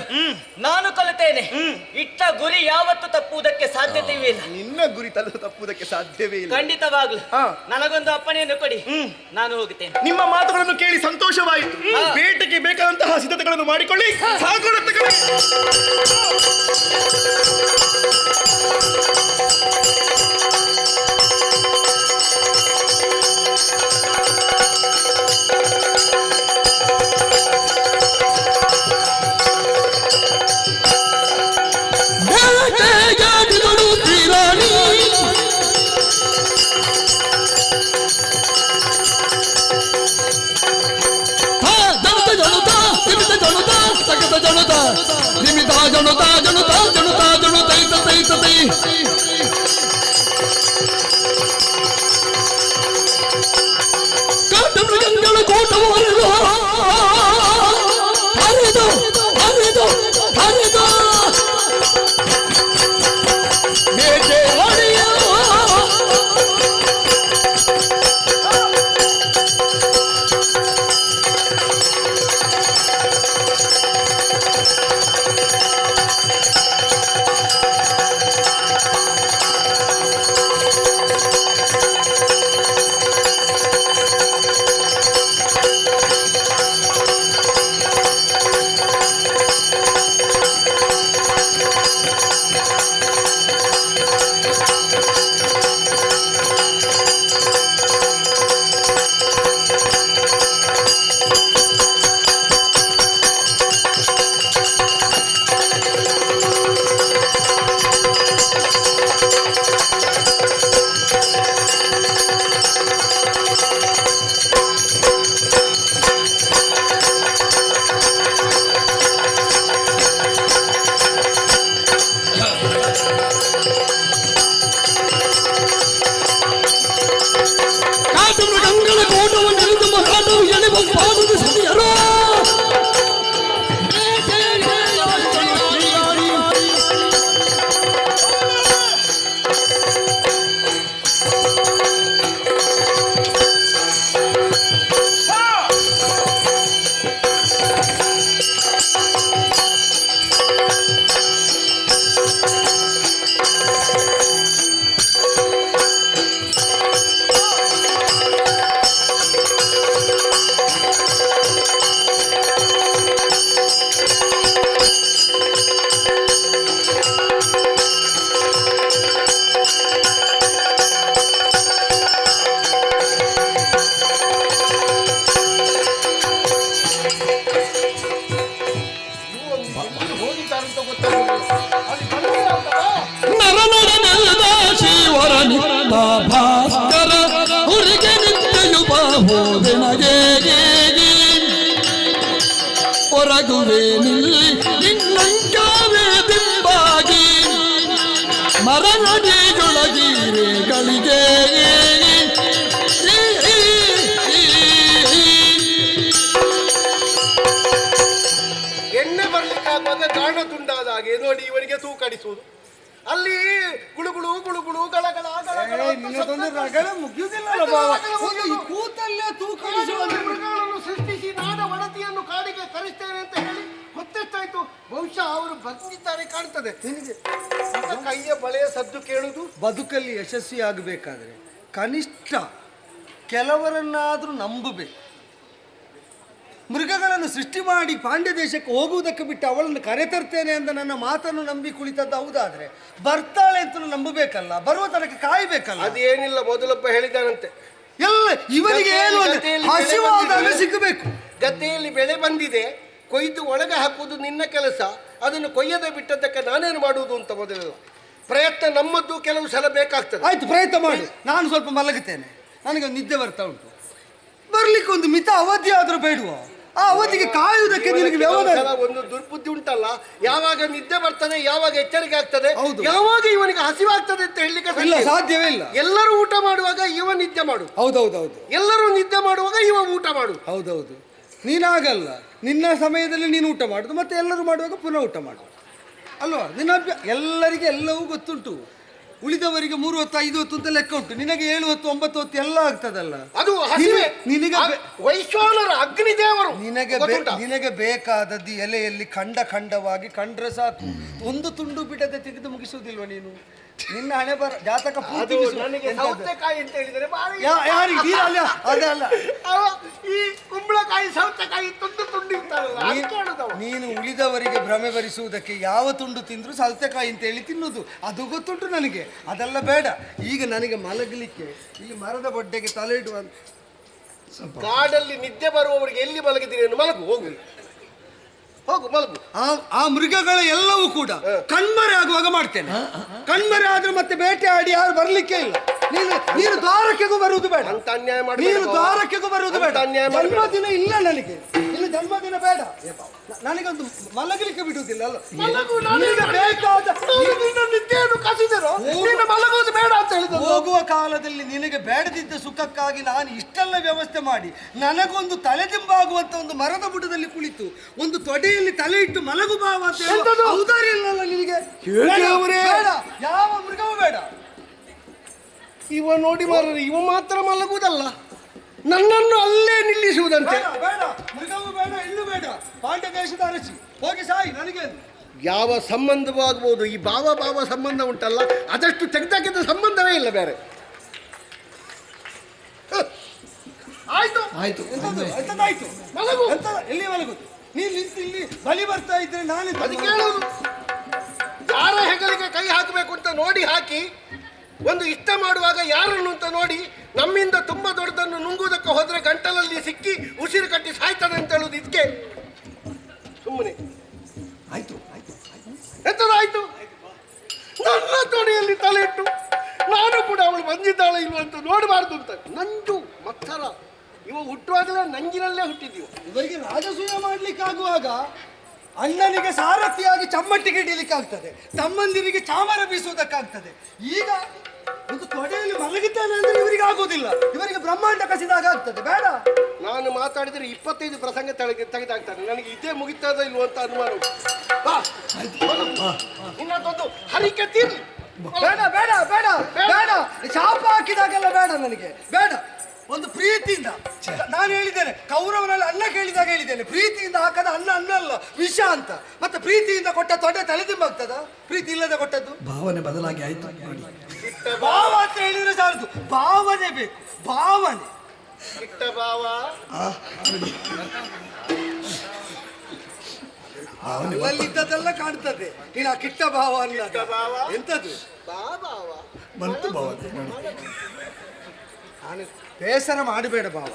ನಾನು ಕೊಲ್ಲುತ್ತೇನೆ. ಇಟ್ಟ ಗುರಿ ಯಾವತ್ತು ತಪ್ಪುವುದಕ್ಕೆ ಸಾಧ್ಯತೆಯೂ ಇಲ್ಲ. ನಿನ್ನ ಗುರಿ ತಪ್ಪುವುದಕ್ಕೆ ಸಾಧ್ಯವೇ ಇಲ್ಲ. ಖಂಡಿತವಾಗ್ಲು ನನಗೊಂದು ಅಪ್ಪಣೆಯನ್ನು ಕೊಡಿ, ನಾನು ಹೋಗುತ್ತೇನೆ. ನಿಮ್ಮ ಮಾತುಗಳನ್ನು ಕೇಳಿ ಸಂತೋಷವಾಯಿತು. ಬೇಟೆಗೆ ಬೇಕಾದಂತಹ ಸಿದ್ಧತೆಗಳನ್ನು ಮಾಡಿಕೊಳ್ಳಿ. ಬೇಟೆಯಾಡಿದಳು ತೀರಾ ಭಾಸ್ಕರ ಹುರಿಗೆ ನಿತ್ಯಯು ಬಾಹೋದೆನಗೆ ಹೊರಗುವೆ ನಿಲ್ಲಿ ನಿನ್ನಂಕಾವೇ ದಿಂಬಾಗಿ ಮರನಡಿಯೊಳಗಿರೆಗಳಿಗೆ ಎಣ್ಣೆ ಬರ್ಲಿಕ್ಕಾಗುವಾಗ ಗಾಣ ತುಂಡಾದ ಹಾಗೆ ನೋಡಿ ಇವರಿಗೆ ತೂಕಡಿಸುವುದು. ಅಲ್ಲಿ ಗುಳುಗುಳು ಗುಳುಗುಳು ಗಳಗಳ ಕೂತಲ್ಲೇ ತೂಕ ಸೃಷ್ಟಿಸಿ ನಾಡ ಒಡತಿಯನ್ನು ಕಾಡಿಗೆ ಕರೆಸ್ತೇನೆ ಅಂತ ಹೇಳಿ ಗೊತ್ತೆಷ್ಟಾಯ್ತು. ಬಹುಶಃ ಅವರು ಬಂದಿದ್ದಾರೆ ಕಾಣ್ತದೆ. ನಿನಗೆ ಕೈಯ ಬಳೆಯ ಸದ್ದು ಕೇಳುದು. ಬದುಕಲ್ಲಿ ಯಶಸ್ವಿ ಆಗಬೇಕಾದ್ರೆ ಕನಿಷ್ಠ ಕೆಲವರನ್ನಾದ್ರೂ ನಂಬಬೇಕು. ಮೃಗಗಳನ್ನು ಸೃಷ್ಟಿ ಮಾಡಿ ಪಾಂಡ್ಯ ದೇಶಕ್ಕೆ ಹೋಗುವುದಕ್ಕೆ ಬಿಟ್ಟು ಅವಳನ್ನು ಕರೆತರ್ತೇನೆ ಅಂತ ನನ್ನ ಮಾತನ್ನು ನಂಬಿ ಕುಳಿತದ್ದು ಹೌದಾದ್ರೆ ಬರ್ತಾಳೆ ಅಂತ ನಂಬಬೇಕಲ್ಲ, ಬರುವ ತನಕ ಕಾಯ್ಬೇಕಲ್ಲ. ಅದೇನಿಲ್ಲ, ಮೊದಲೊಬ್ಬ ಹೇಳಿದಾನಂತೆ ಎಲ್ಲ ಇವರಿಗೆ ಏನು ಹಸಿವಾದಾಗ ಸಿಗಬೇಕು. ಗದ್ದೆಯಲ್ಲಿ ಬೆಳೆ ಬಂದಿದೆ, ಕೊಯ್ದು ಒಳಗೆ ಹಾಕುವುದು ನಿನ್ನ ಕೆಲಸ, ಅದನ್ನು ಕೊಯ್ಯದೆ ಬಿಟ್ಟದ್ದಕ್ಕೆ ನಾನೇನು ಮಾಡುವುದು ಅಂತ ಮೊದಲೆಲ್ಲ ಪ್ರಯತ್ನ ನಮ್ಮದ್ದು ಕೆಲವು ಸಲ ಬೇಕಾಗ್ತದೆ. ಆಯ್ತು, ಪ್ರಯತ್ನ ಮಾಡಿ. ನಾನು ಸ್ವಲ್ಪ ಮಲಗುತ್ತೇನೆ, ನನಗೆ ನಿದ್ದೆ ಬರ್ತಾ ಉಂಟು. ಬರ್ಲಿಕ್ಕೆ ಒಂದು ಮಿತ ಅವಧಿ ಆದ್ರೂ ಬೇಡುವ? ಆ ಅವಧಿಗೆ ಕಾಯುವುದಕ್ಕೆ ನಿನಗೆ ವ್ಯವಧಾನ. ಒಂದು ದುರ್ಬುದ್ಧಿ ಉಂಟಲ್ಲ, ಯಾವಾಗ ನಿದ್ದೆ ಬರ್ತದೆ, ಯಾವಾಗ ಎಚ್ಚರಿಕೆ ಆಗ್ತದೆ, ಯಾವಾಗ ಇವನಿಗೆ ಹಸಿವಾಗ್ತದೆ ಅಂತ ಹೇಳಲಿಕ್ಕೆ ಸಾಧ್ಯವೇ ಇಲ್ಲ. ಎಲ್ಲರೂ ಊಟ ಮಾಡುವಾಗ ಇವ ನಿದ್ದೆ ಮಾಡು. ಹೌದೌದೌದು. ಎಲ್ಲರೂ ನಿದ್ದೆ ಮಾಡುವಾಗ ಇವ ಊಟ ಮಾಡು. ಹೌದೌದು. ನೀನಾಗಲ್ಲ, ನಿನ್ನ ಸಮಯದಲ್ಲಿ ನೀನು ಊಟ ಮಾಡುದು, ಮತ್ತೆ ಎಲ್ಲರೂ ಮಾಡುವಾಗ ಪುನಃ ಊಟ ಮಾಡು ಅಲ್ವಾ? ನಿನ್ನ ಎಲ್ಲರಿಗೆ ಎಲ್ಲವೂ ಗೊತ್ತುಂಟು. ಉಳಿದವರಿಗೆ 3 ಹೊತ್ತು 5 ಹೊತ್ತು ಅಂತ ಲೆಕ್ಕ ಉಂಟು, ನಿನಗೆ 7 ಹೊತ್ತು 9 ಹೊತ್ತು ಎಲ್ಲ ಆಗ್ತದಲ್ಲ. ಅದು ನಿನಗೆ ವೈಶ್ವಾನರ ಅಗ್ನಿದೇವರು. ನಿನಗೆ ಬೇಕಾದದ್ದು ಎಲೆಯಲ್ಲಿ ಖಂಡವಾಗಿ ಕಂಡ್ರೆ ಸಾಕು, ಒಂದು ತುಂಡು ಬಿಡದೆ ತೆಗೆದು ಮುಗಿಸುವುದಿಲ್ವ ನೀನು? ನಿನ್ನ ಹಣೆ ಬರ ಜಾತಕ ಪೂರ್ತಿ ಸೌತೆಕಾಯಿ ಅಂತ ಹೇಳಿದರೆ ಯಾರಿಗೆ ಅದಲ್ಲ, ಈ ಕುಂಬಳಕಾಯಿ ಸೌತೆಕಾಯಿ ತುಂಡು ತುಂಡಿರ್ತಾರಲ್ಲ. ನೀನು ಉಳಿದವರಿಗೆ ಭ್ರಮೆ ಭರಿಸುವುದಕ್ಕೆ ಯಾವ ತುಂಡು ತಿಂದ್ರು ಸೌತೆಕಾಯಿ ಅಂತ ಹೇಳಿ ತಿನ್ನುವುದು, ಅದು ಗೊತ್ತುಂಟು ನನಗೆ. ಅದೆಲ್ಲ ಬೇಡ. ಈಗ ನನಗೆ ಮಲಗಲಿಕ್ಕೆ ಇಲ್ಲಿ ಮರದ ಬಡ್ಡೆಗೆ ತಲೆ ಇಡುವ. ಕಾಡಲ್ಲಿ ನಿದ್ದೆ ಬರುವವರಿಗೆ ಎಲ್ಲಿ ಮಲಗಿದ್ದೀರಿ? ಮಲಗು, ಹೋಗು ಹೋಗು ಮಲಗು. ಆ ಮೃಗಗಳ ಎಲ್ಲವೂ ಕೂಡ ಕಣ್ಮರೆ ಆಗುವಾಗ ಮಾಡ್ತೇನೆ. ಕಣ್ಮರೆ ಆದ್ರೆ ಮತ್ತೆ ಬೇಟೆ ಆಡಿ ಯಾರು ಬರ್ಲಿಕ್ಕೆ ಇಲ್ಲ. ನೀನು ದ್ವಾರಕ್ಕೆಗೂ ಬರುವುದು ಬೇಡ. ಅಂತ ಅನ್ಯಾಯ ಮಾಡಿ ನೀನು ದ್ವಾರಕ್ಕೆಗೂ ಬರುವುದು ಬೇಡ. ಜನ್ಮದಿನ ಇಲ್ಲ ನನಗೆ, ಇನ್ನು ಜನ್ಮದಿನ ಬೇಡ. ನನಗೊಂದು ಮಲಗಲಿಕ್ಕೆ ಬಿಡುವುದಿಲ್ಲ ಅಲ್ಲ. ಮಲಗುವುದು ಬೇಡ ಅಂತ ಹೇಳಿದ. ಹೋಗುವ ಕಾಲದಲ್ಲಿ ನಿನಗೆ ಬೇಡದಿದ್ದ ಸುಖಕ್ಕಾಗಿ ನಾನು ಇಷ್ಟೆಲ್ಲ ವ್ಯವಸ್ಥೆ ಮಾಡಿ ನನಗೊಂದು ತಲೆದಿಂಬಾಗುವಂತ ಒಂದು ಮರದ ಬುಡದಲ್ಲಿ ಕುಳಿತು ಒಂದು ತೊಡೆಯಲ್ಲಿ ತಲೆ ಇಟ್ಟು ಮಲಗು ಭಾವ ಅಂತ ಔದಾರ್ಯ ಇಲ್ಲಲ್ಲ ನಿನಗೆ? ಬೇಡ, ಯಾವ ಮೃಗವೂ ಬೇಡ. ಇವ ನೋಡಿ ಮಾರ್ರೆ, ಇವ ಮಾತ್ರ ಮಲಗುವುದಲ್ಲ, ನನ್ನನ್ನು ಅಲ್ಲೇ ನಿಲ್ಲಿಸುವುದಂತೆ. ಬೇಡ, ಮೃಗವೂ ಬೇಡ, ಇಲ್ಲೂ ಬೇಡ. ಪಾಂಡ್ಯ ದೇಶದ ಅರಸಿ ಹೋಗಿ ಸಾಯಿ, ನನಗೆ ಯಾವ ಸಂಬಂಧವಾಗಬಹುದು. ಈ ಭಾವ ಸಂಬಂಧ ಉಂಟಲ್ಲ, ಅದಷ್ಟು ತೆಗೆದಾಕಿದ ಸಂಬಂಧವೇ ಇಲ್ಲ ಬೇರೆ. ಆಯ್ತು ಆಯ್ತು, ಎಂತದಾಯ್ತು? ಮಲಗು. ಎಲ್ಲಿ ಮಲಗುದು? ನೀನು ನಿಂತು ಇಲ್ಲಿ ಬಲಿ ಬರ್ತಾ ಇದ್ರೆ ನಾನು ಅದು ಕೇಳೋದು. ಯಾರ ಹೆಗಲಿಗೆ ಕೈ ಹಾಕಬೇಕು ಅಂತ ನೋಡಿ ಹಾಕಿ, ಒಂದು ಇಷ್ಟ ಮಾಡುವಾಗ ಯಾರನ್ನು ಅಂತ ನೋಡಿ, ನಮ್ಮಿಂದ ತುಂಬಾ ದೊಡ್ಡದನ್ನು ನುಂಗುವುದಕ್ಕೆ ಹೋದ್ರೆ ಗಂಟಲಲ್ಲಿ ಸಿಕ್ಕಿ ಉಸಿರು ಕಟ್ಟಿ ಸಾಯ್ತಾನೆ ಅಂತ ಹೇಳುದು ಇದಕ್ಕೆ ಸುಮ್ಮನೆ ಆಯ್ತು ಎಂತದಾಯ್ತು? ನನ್ನ ತೊಡೆಯಲ್ಲಿ ತಲೆ ಇಟ್ಟು ನಾನು ಕೂಡ ಅವಳು ಬಂದಿದ್ದಾಳೆ ಇಲ್ವ ಅಂತ ನೋಡಬಾರ್ದು ಅಂತ. ನಂಜು ಮತ್ಸರ ಇವ ಹುಟ್ಟುವಾಗಲೇ ನಂಜಿನಲ್ಲೇ ಹುಟ್ಟಿದ್ದೀವ. ಇವರಿಗೆ ರಾಜಸೂಯ ಮಾಡ್ಲಿಕ್ಕಾಗುವಾಗ ಅಣ್ಣನಿಗೆ ಸಾರಥಿಯಾಗಿ ಚಮ್ಮಟ್ಟಿಗೆ ಹಿಡಿಲಿಕ್ಕಾಗ್ತದೆ, ತಮ್ಮಂದಿರಿಗೆ ಚಾಮರ ಬೀಸುವುದಕ್ಕಾಗ್ತದೆ. ಈಗ ಒಂದು ತೊಡೆಯಲ್ಲಿ ಮಲಗಿದ್ದಾನೆ ಅಂದ್ರೆ ಇವರಿಗೆ ಆಗುವುದಿಲ್ಲ, ಇವರಿಗೆ ಬ್ರಹ್ಮಾಂಡ ಕಸಿದಾಗ ಆಗ್ತದೆ. ಬೇಡ, ನಾನು ಮಾತಾಡಿದ್ರೆ 25 ಪ್ರಸಂಗ ತೆಗೆದಾಗ್ತಾನೆ. ನನಗೆ ಇದೇ ಮುಗಿತದ ಇಲ್ವ ಅಂತ ಅನುಮಾನ ಉಂಟು. ಬಾ, ಇನ್ನೊಂದು ಹರಿಕೆ ತೀರ್ಲಿ. ಬೇಡ ಬೇಡ ಬೇಡ ಬೇಡ, ಶಾಪ ಹಾಕಿದಾಗೆಲ್ಲ ಬೇಡ ನನಗೆ, ಬೇಡ. ಒಂದು ಪ್ರೀತಿಯಿಂದ ನಾನು ಹೇಳಿದ್ದೇನೆ, ಕೌರವನಲ್ಲಿ ಅನ್ನ ಕೇಳಿದಾಗ ಹೇಳಿದ್ದೇನೆ, ಪ್ರೀತಿಯಿಂದ ಹಾಕದ ಅನ್ನ ಅಲ್ಲ ವಿಷ ಅಂತ. ಮತ್ತೆ ಪ್ರೀತಿಯಿಂದ ಕೊಟ್ಟ ತೊಡೆ ತಲೆದಿಂಬಾಗ್ತದ? ಪ್ರೀತಿ ಇಲ್ಲದೆ ಕೊಟ್ಟದ್ದು ಭಾವನೆ ಬದಲಾಗಿ ಆಯ್ತು ನೋಡಿ. ಭಾವ ಅಂತ ಹೇಳಿದ್ರೆ ಸಾಲದು, ಭಾವನೆ ಬೇಕು, ಭಾವನೆ. ಇಟ್ಟ ಭಾವ ಅಲ್ಲಿದ್ದದೆಲ್ಲ ಕಾಣ್ತದೆ, ನೀನು ಆ ಕಿಟ್ಟ ಭಾವ ಅಲ್ಲ. ಎಂತದ್ದು ಬಂತು ಭಾವನೆ ನೋಡಿ. ನಾನು ಬೇಸರ ಮಾಡಬೇಡ ಭಾವ.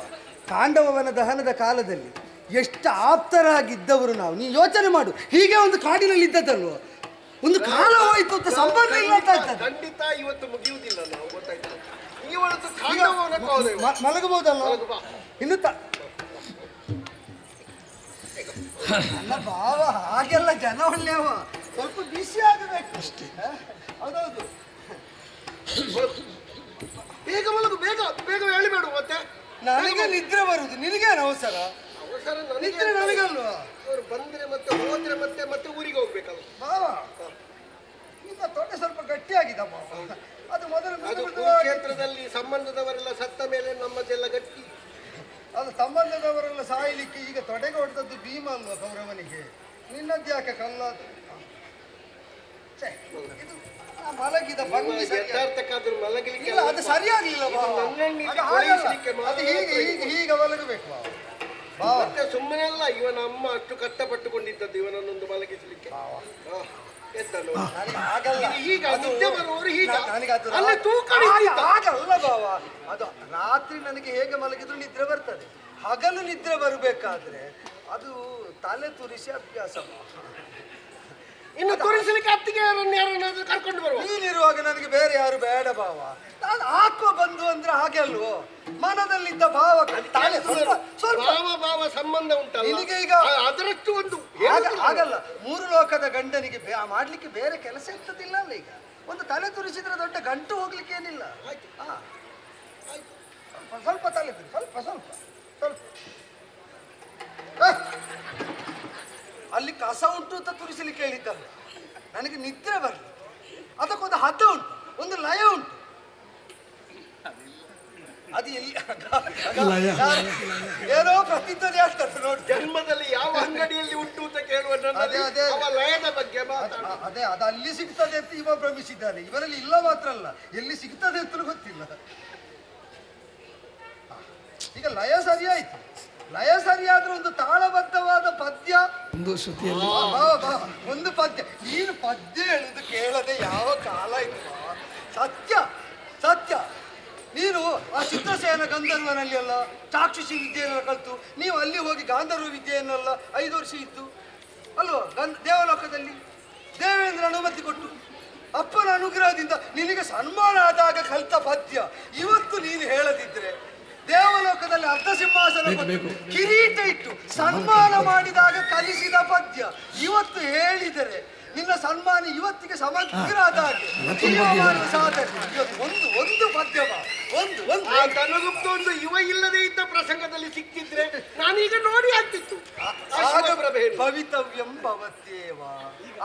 ಕಾಂಡವನ ದಹನದ ಕಾಲದಲ್ಲಿ ಎಷ್ಟು ಆಪ್ತರಾಗಿದ್ದವರು ನಾವು, ನೀನು ಯೋಚನೆ ಮಾಡು. ಹೀಗೆ ಒಂದು ಕಾಡಿನಲ್ಲಿ ಇದ್ದದಲ್ವ, ಒಂದು ಕಾಲ ಹೋಯ್ತು ಅಂತ ಸಂಬಂಧ ಇಲ್ಲ ಅಂತ ಆಗ್ತದೆ. ಖಂಡಿತ ಇವತ್ತು ಮುಗಿಯುವುದಿಲ್ಲ. ನಾವು ಗೊತ್ತಾಯ್ತು, ಮಲಗಬಹುದಲ್ಲ ಇನ್ನು ಅಲ್ಲ ಭಾವ, ಹಾಗೆಲ್ಲ ಜನ ಒಳ್ಳೆಯವ, ಸ್ವಲ್ಪ ಬಿಸಿ ಆಗಬೇಕು ಅಷ್ಟೇ. ಹೌದೌದು, ಬೇಗ ಮಲಗು, ಬೇಗ ಬೇಗ ಹೇಳಿಬೇಡು. ಮತ್ತೆ ನನಗೆ ನಿದ್ರೆ ಬರುದು, ನಿನಗೇನು ಅವಸರ? ನಿದ್ರೆ ನನಗಲ್ವಾ? ಅವ್ರು ಬಂದ್ರೆ ಮತ್ತೆ ಹೋದ್ರೆ ಮತ್ತೆ ಮತ್ತೆ ಊರಿಗೆ ಹೋಗ್ಬೇಕಲ್ಲ ಭಾವ. ಈಗ ತೊಡೆ ಸ್ವಲ್ಪ ಗಟ್ಟಿಯಾಗಿದ್ದ ಭಾವ, ಅದು ಮೊದಲು ಕ್ಷೇತ್ರದಲ್ಲಿ ಸಂಬಂಧದವರೆಲ್ಲ ಸತ್ತ ಮೇಲೆ ನಮ್ಮದೆಲ್ಲ ಗಟ್ಟಿ. ಅದು ಸಂಬಂಧದವರೆಲ್ಲ ಸಾಯಲಿಕ್ಕೆ ಈಗ ತೊಡೆಗೆ ಹೊಡೆದದ್ದು ಭೀಮ ಅಲ್ವಾ ಕೌರವನಿಗೆ? ನಿನ್ನದ್ದು ಯಾಕೆ ಕಲ್ಲ? ಇದು ಮಲಗಿದ ಭಂಗಿ ಯಥಾರ್ಥಕ್ಕಾದ್ರೂ ಮಲಗಲಿಕ್ಕೆ ಇಲ್ಲ, ಅದು ಸರಿಯಾಗ್ಲಿಲ್ಲ ಭಾವ. ಅದು ಹೀಗೆ ಹೀಗೆ ಹೀಗೆ ಮಲಗಬೇಕು ಭಾವ. ಮತ್ತೆ ಸುಮ್ಮನೆಲ್ಲ ಇವನ ಅಮ್ಮ ಅಷ್ಟು ಕಷ್ಟಪಟ್ಟುಕೊಂಡಿದ್ದದ್ದು ಇವನನ್ನೊಂದು ಮಲಗಿಸಲಿಕ್ಕೆ. ಹಾಗಲ್ಲ ಭಾವ, ಅದು ರಾತ್ರಿ ನನಗೆ ಹೇಗೆ ಮಲಗಿದ್ರು ನಿದ್ರೆ ಬರ್ತದೆ, ಹಗಲು ನಿದ್ರೆ ಬರಬೇಕಾದ್ರೆ ಅದು ತಲೆ ತುರಿಸಿ ಅಭ್ಯಾಸ. ಇನ್ನು ತೋರಿಸಲಿಕ್ಕೆ ಅತ್ತಿಗೆ ಯಾರನ್ನಾದ್ರೂ ಕರ್ಕೊಂಡು ಬರುವ. ನೀನಿರುವಾಗ ನನಗೆ ಬೇರೆ ಯಾರು ಬೇಡ ಭಾವ. ನಾನು ಹಾಕುವ ಬಂದು ಅಂದ್ರೆ ಹಾಗೆ ಅಲ್ವೋ, ಮನದಲ್ಲಿದ್ದ ಭಾವ ಭಾವ ಸಂಬಂಧ ಉಂಟಲ್ಲ ನಿನಗೆ ಈಗ ಅದರಷ್ಟು ಒಂದು ಹಾಗಲ್ಲ. 3 ಲೋಕದ ಗಂಡನಿಗೆ ಮಾಡ್ಲಿಕ್ಕೆ ಬೇರೆ ಕೆಲಸ ಇರ್ತದಿಲ್ಲ ಅಲ್ಲ. ಈಗ ಒಂದು ತಲೆ ತುರಿಸಿದ್ರೆ ದೊಡ್ಡ ಗಂಟು ಹೋಗ್ಲಿಕ್ಕೆ ಏನಿಲ್ಲ. ಸ್ವಲ್ಪ ತಲೆ ತುರಿ, ಸ್ವಲ್ಪ ಸ್ವಲ್ಪ ಸ್ವಲ್ಪ. ಅಲ್ಲಿ ಕಸ ಉಂಟು ಅಂತ ತುರಿಸಲಿಕ್ಕೆ ಹೇಳಿದ್ದಲ್ಲ, ನನಗೆ ನಿದ್ರೆ ಬರಲಿ. ಅದಕ್ಕೊಂದು ಹದ ಉಂಟು, ಒಂದು ಲಯ ಉಂಟು. ಅದು ಎಲ್ಲಿ ಏನೋ ಪ್ರತಿಧ್ವನಿ ಆಗ್ತದೆ ನೋಡಿ. ಜನ್ಮದಲ್ಲಿ ಯಾವ ಅಂಗಡಿಯಲ್ಲಿ ಉಂಟು ಅಂತ ಕೇಳುವ ಲಯದ ಬಗ್ಗೆ ಅದೇ ಅದು ಅಲ್ಲಿ ಸಿಗ್ತದೆ ಅಂತ ಇವ ಭ್ರಮಿಸಿದ್ದಾನೆ. ಇವರಲ್ಲಿ ಇಲ್ಲ ಮಾತ್ರ ಅಲ್ಲ, ಎಲ್ಲಿ ಸಿಗ್ತದೆ ಅಂತ ಗೊತ್ತಿಲ್ಲ. ಈಗ ಲಯ ಸರಿಯಾಯ್ತು, ಲಯ ಸರಿಯಾದ್ರೆ ಒಂದು ತಾಳಬದ್ಧವಾದ ಪದ್ಯ, ಒಂದು ಶ್ರುತಿಯಲ್ಲಿ ಒಂದು ಪದ್ಯ. ನೀನು ಪದ್ಯ ಹೇಳುದು ಕೇಳದೆ ಯಾವ ಕಾಲ ಇತ್ತು? ಸತ್ಯ ಸತ್ಯ. ನೀನು ಆ ಚಿತ್ರಸೇನ ಗಂಧರ್ವನಲ್ಲಿ ಅಲ್ಲ ಚಾಕ್ಷುಷಿ ವಿದ್ಯೆಯನ್ನೆಲ್ಲ ಕಲಿತು ನೀವು ಅಲ್ಲಿ ಹೋಗಿ ಗಾಂಧರ್ವ ವಿದ್ಯೆಯನ್ನೆಲ್ಲ 5 ವರ್ಷ ಇತ್ತು ಅಲ್ವೋ ದೇವಲೋಕದಲ್ಲಿ. ದೇವೇಂದ್ರ ಅನುಮತಿ ಕೊಟ್ಟು ಅಪ್ಪನ ಅನುಗ್ರಹದಿಂದ ನಿನಗೆ ಸನ್ಮಾನ ಆದಾಗ ಕಲಿತ ಪದ್ಯ ಇವತ್ತು ನೀನು ಹೇಳದಿದ್ರೆ, ದೇವಲೋಕದಲ್ಲಿ ಅರ್ಧ ಸಿಂಹಾಸನ ಕಿರೀಟ ಇಟ್ಟು ಸನ್ಮಾನ ಮಾಡಿದಾಗ ಕಲಿಸಿದ ಪದ್ಯ ಇವತ್ತು ಹೇಳಿದರೆ ನಿನ್ನ ಸನ್ಮಾನ ಇವತ್ತಿಗೆ ಸಮಗ್ರ ಆದ ಹಾಗೆ ಸಾಧನೆ. ಒಂದು ಒಂದು ಪದ್ಯವ ಒಂದು ಒಂದು ತನಗುಪ್ತ ಒಂದು ಯುವ ಇಲ್ಲದೆ ಇದ್ದ ಪ್ರಸಂಗದಲ್ಲಿ ಸಿಕ್ಕಿದ್ರೆ ನಾನೀಗ ನೋಡಿ ಆಗ್ತಿತ್ತು. ಭವಿತವ್ಯಂ ಭವತ್ಯೇವ,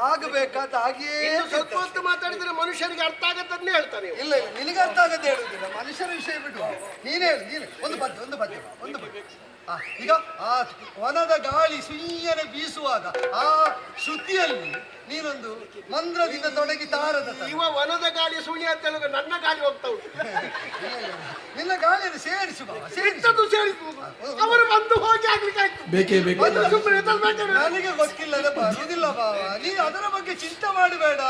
ಆಗಬೇಕಾದ ಹಾಗೆಯೇ. ಸ್ವಲ್ಪ ಹೊತ್ತು ಮಾತಾಡಿದ್ರೆ ಮನುಷ್ಯರಿಗೆ ಅರ್ಥ ಆಗತ್ತನ್ನೇ ಹೇಳ್ತಾನೆ. ಇಲ್ಲ ಇಲ್ಲ, ನಿನಗೆ ಅರ್ಥ ಆಗತ್ತೆ ಹೇಳುದಿಲ್ಲ, ಮನುಷ್ಯರ ವಿಷಯ ಬಿಡು. ನೀನು ಹೇಳು, ನೀನು ಒಂದು ಪದ್ಯ ಒಂದು ಪದ್ಯ ಒಂದು ಪದ್ಯ. ಈಗ ಆ ವನದ ಗಾಳಿ ಸುಯ್ಯನೆ ಬೀಸುವಾಗ ಆ ಶ್ರುತಿಯಲ್ಲಿ ನೀನೊಂದು ಮಂತ್ರದಿಂದ ತೊಡಗಿ ತಾರದ ಇವ ವನದ ಗಾಳಿ ಸುಳ್ಳಿ ಅಂತ ಹೇಳುವಾಗ ನನ್ನ ಗಾಳಿ ಹೋಗ್ತಾ ಉಂಟು. ನಿನ್ನ ಗಾಳಿಯನ್ನು ಸೇರಿಸು ಸೇರಿಸುವುದು ಅವರು ಬಂದು ಹೋಗಿ ಆಗ್ಲಿಕ್ಕಾಯ್ತು. ಬೇಕೇ ಬೇಕು. ನನಗೆ ಗೊತ್ತಿಲ್ಲದ ಬರುವುದಿಲ್ಲ ಬಾವ. ನೀನು ಅದರ ಬಗ್ಗೆ ಚಿಂತೆ ಮಾಡಬೇಡ.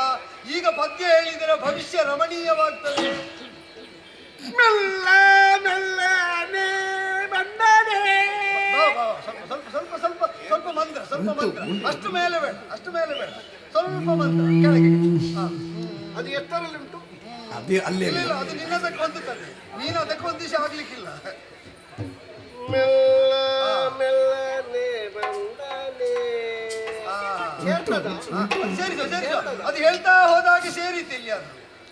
ಈಗ ಪದ್ಯ ಹೇಳಿದರೆ ಭವಿಷ್ಯ ರಮಣೀಯವಾಗ್ತದೆ. ಮೆಲ್ಲ ಮೆಲ್ಲನೆ ಬಂದನೆ. ಸ್ವಲ್ಪ ಸ್ವಲ್ಪ ಸ್ವಲ್ಪ ಸ್ವಲ್ಪ ಮಂತ್ರ, ಸ್ವಲ್ಪ ಮಂತ್ರ. ಅಷ್ಟು ಮೇಲೆ ಬೇಡ, ಅಷ್ಟು ಮೇಲೆ ಬೇಡ. ಸ್ವಲ್ಪ ಮಂತ್ರ ಕೆಳಗೆ. ಅದು ಎಷ್ಟರಲ್ಲಿ ಉಂಟು? ಅದೇ ಅಲ್ಲೇ ಇಲ್ಲ, ಅದು ನಿನ್ನದಕ್ಕೆ ಹೊಂದುತ್ತದೆ. ನೀನು ಅದಕ್ಕೆ ಹೊಂದಿಸಿ ಆಗ್ಲಿಕ್ಕಿಲ್ಲ. ಮೆಲ್ಲ ಮೆಲ್ಲನೆ ಬಂದನೆ. ಸೇರಿಸು ಸೇರಿಸು. ಅದು ಹೇಳ್ತಾ ಹೋದಾಗೆ ಸೇರಿತು ಇಲ್ಲಿ. ಅದು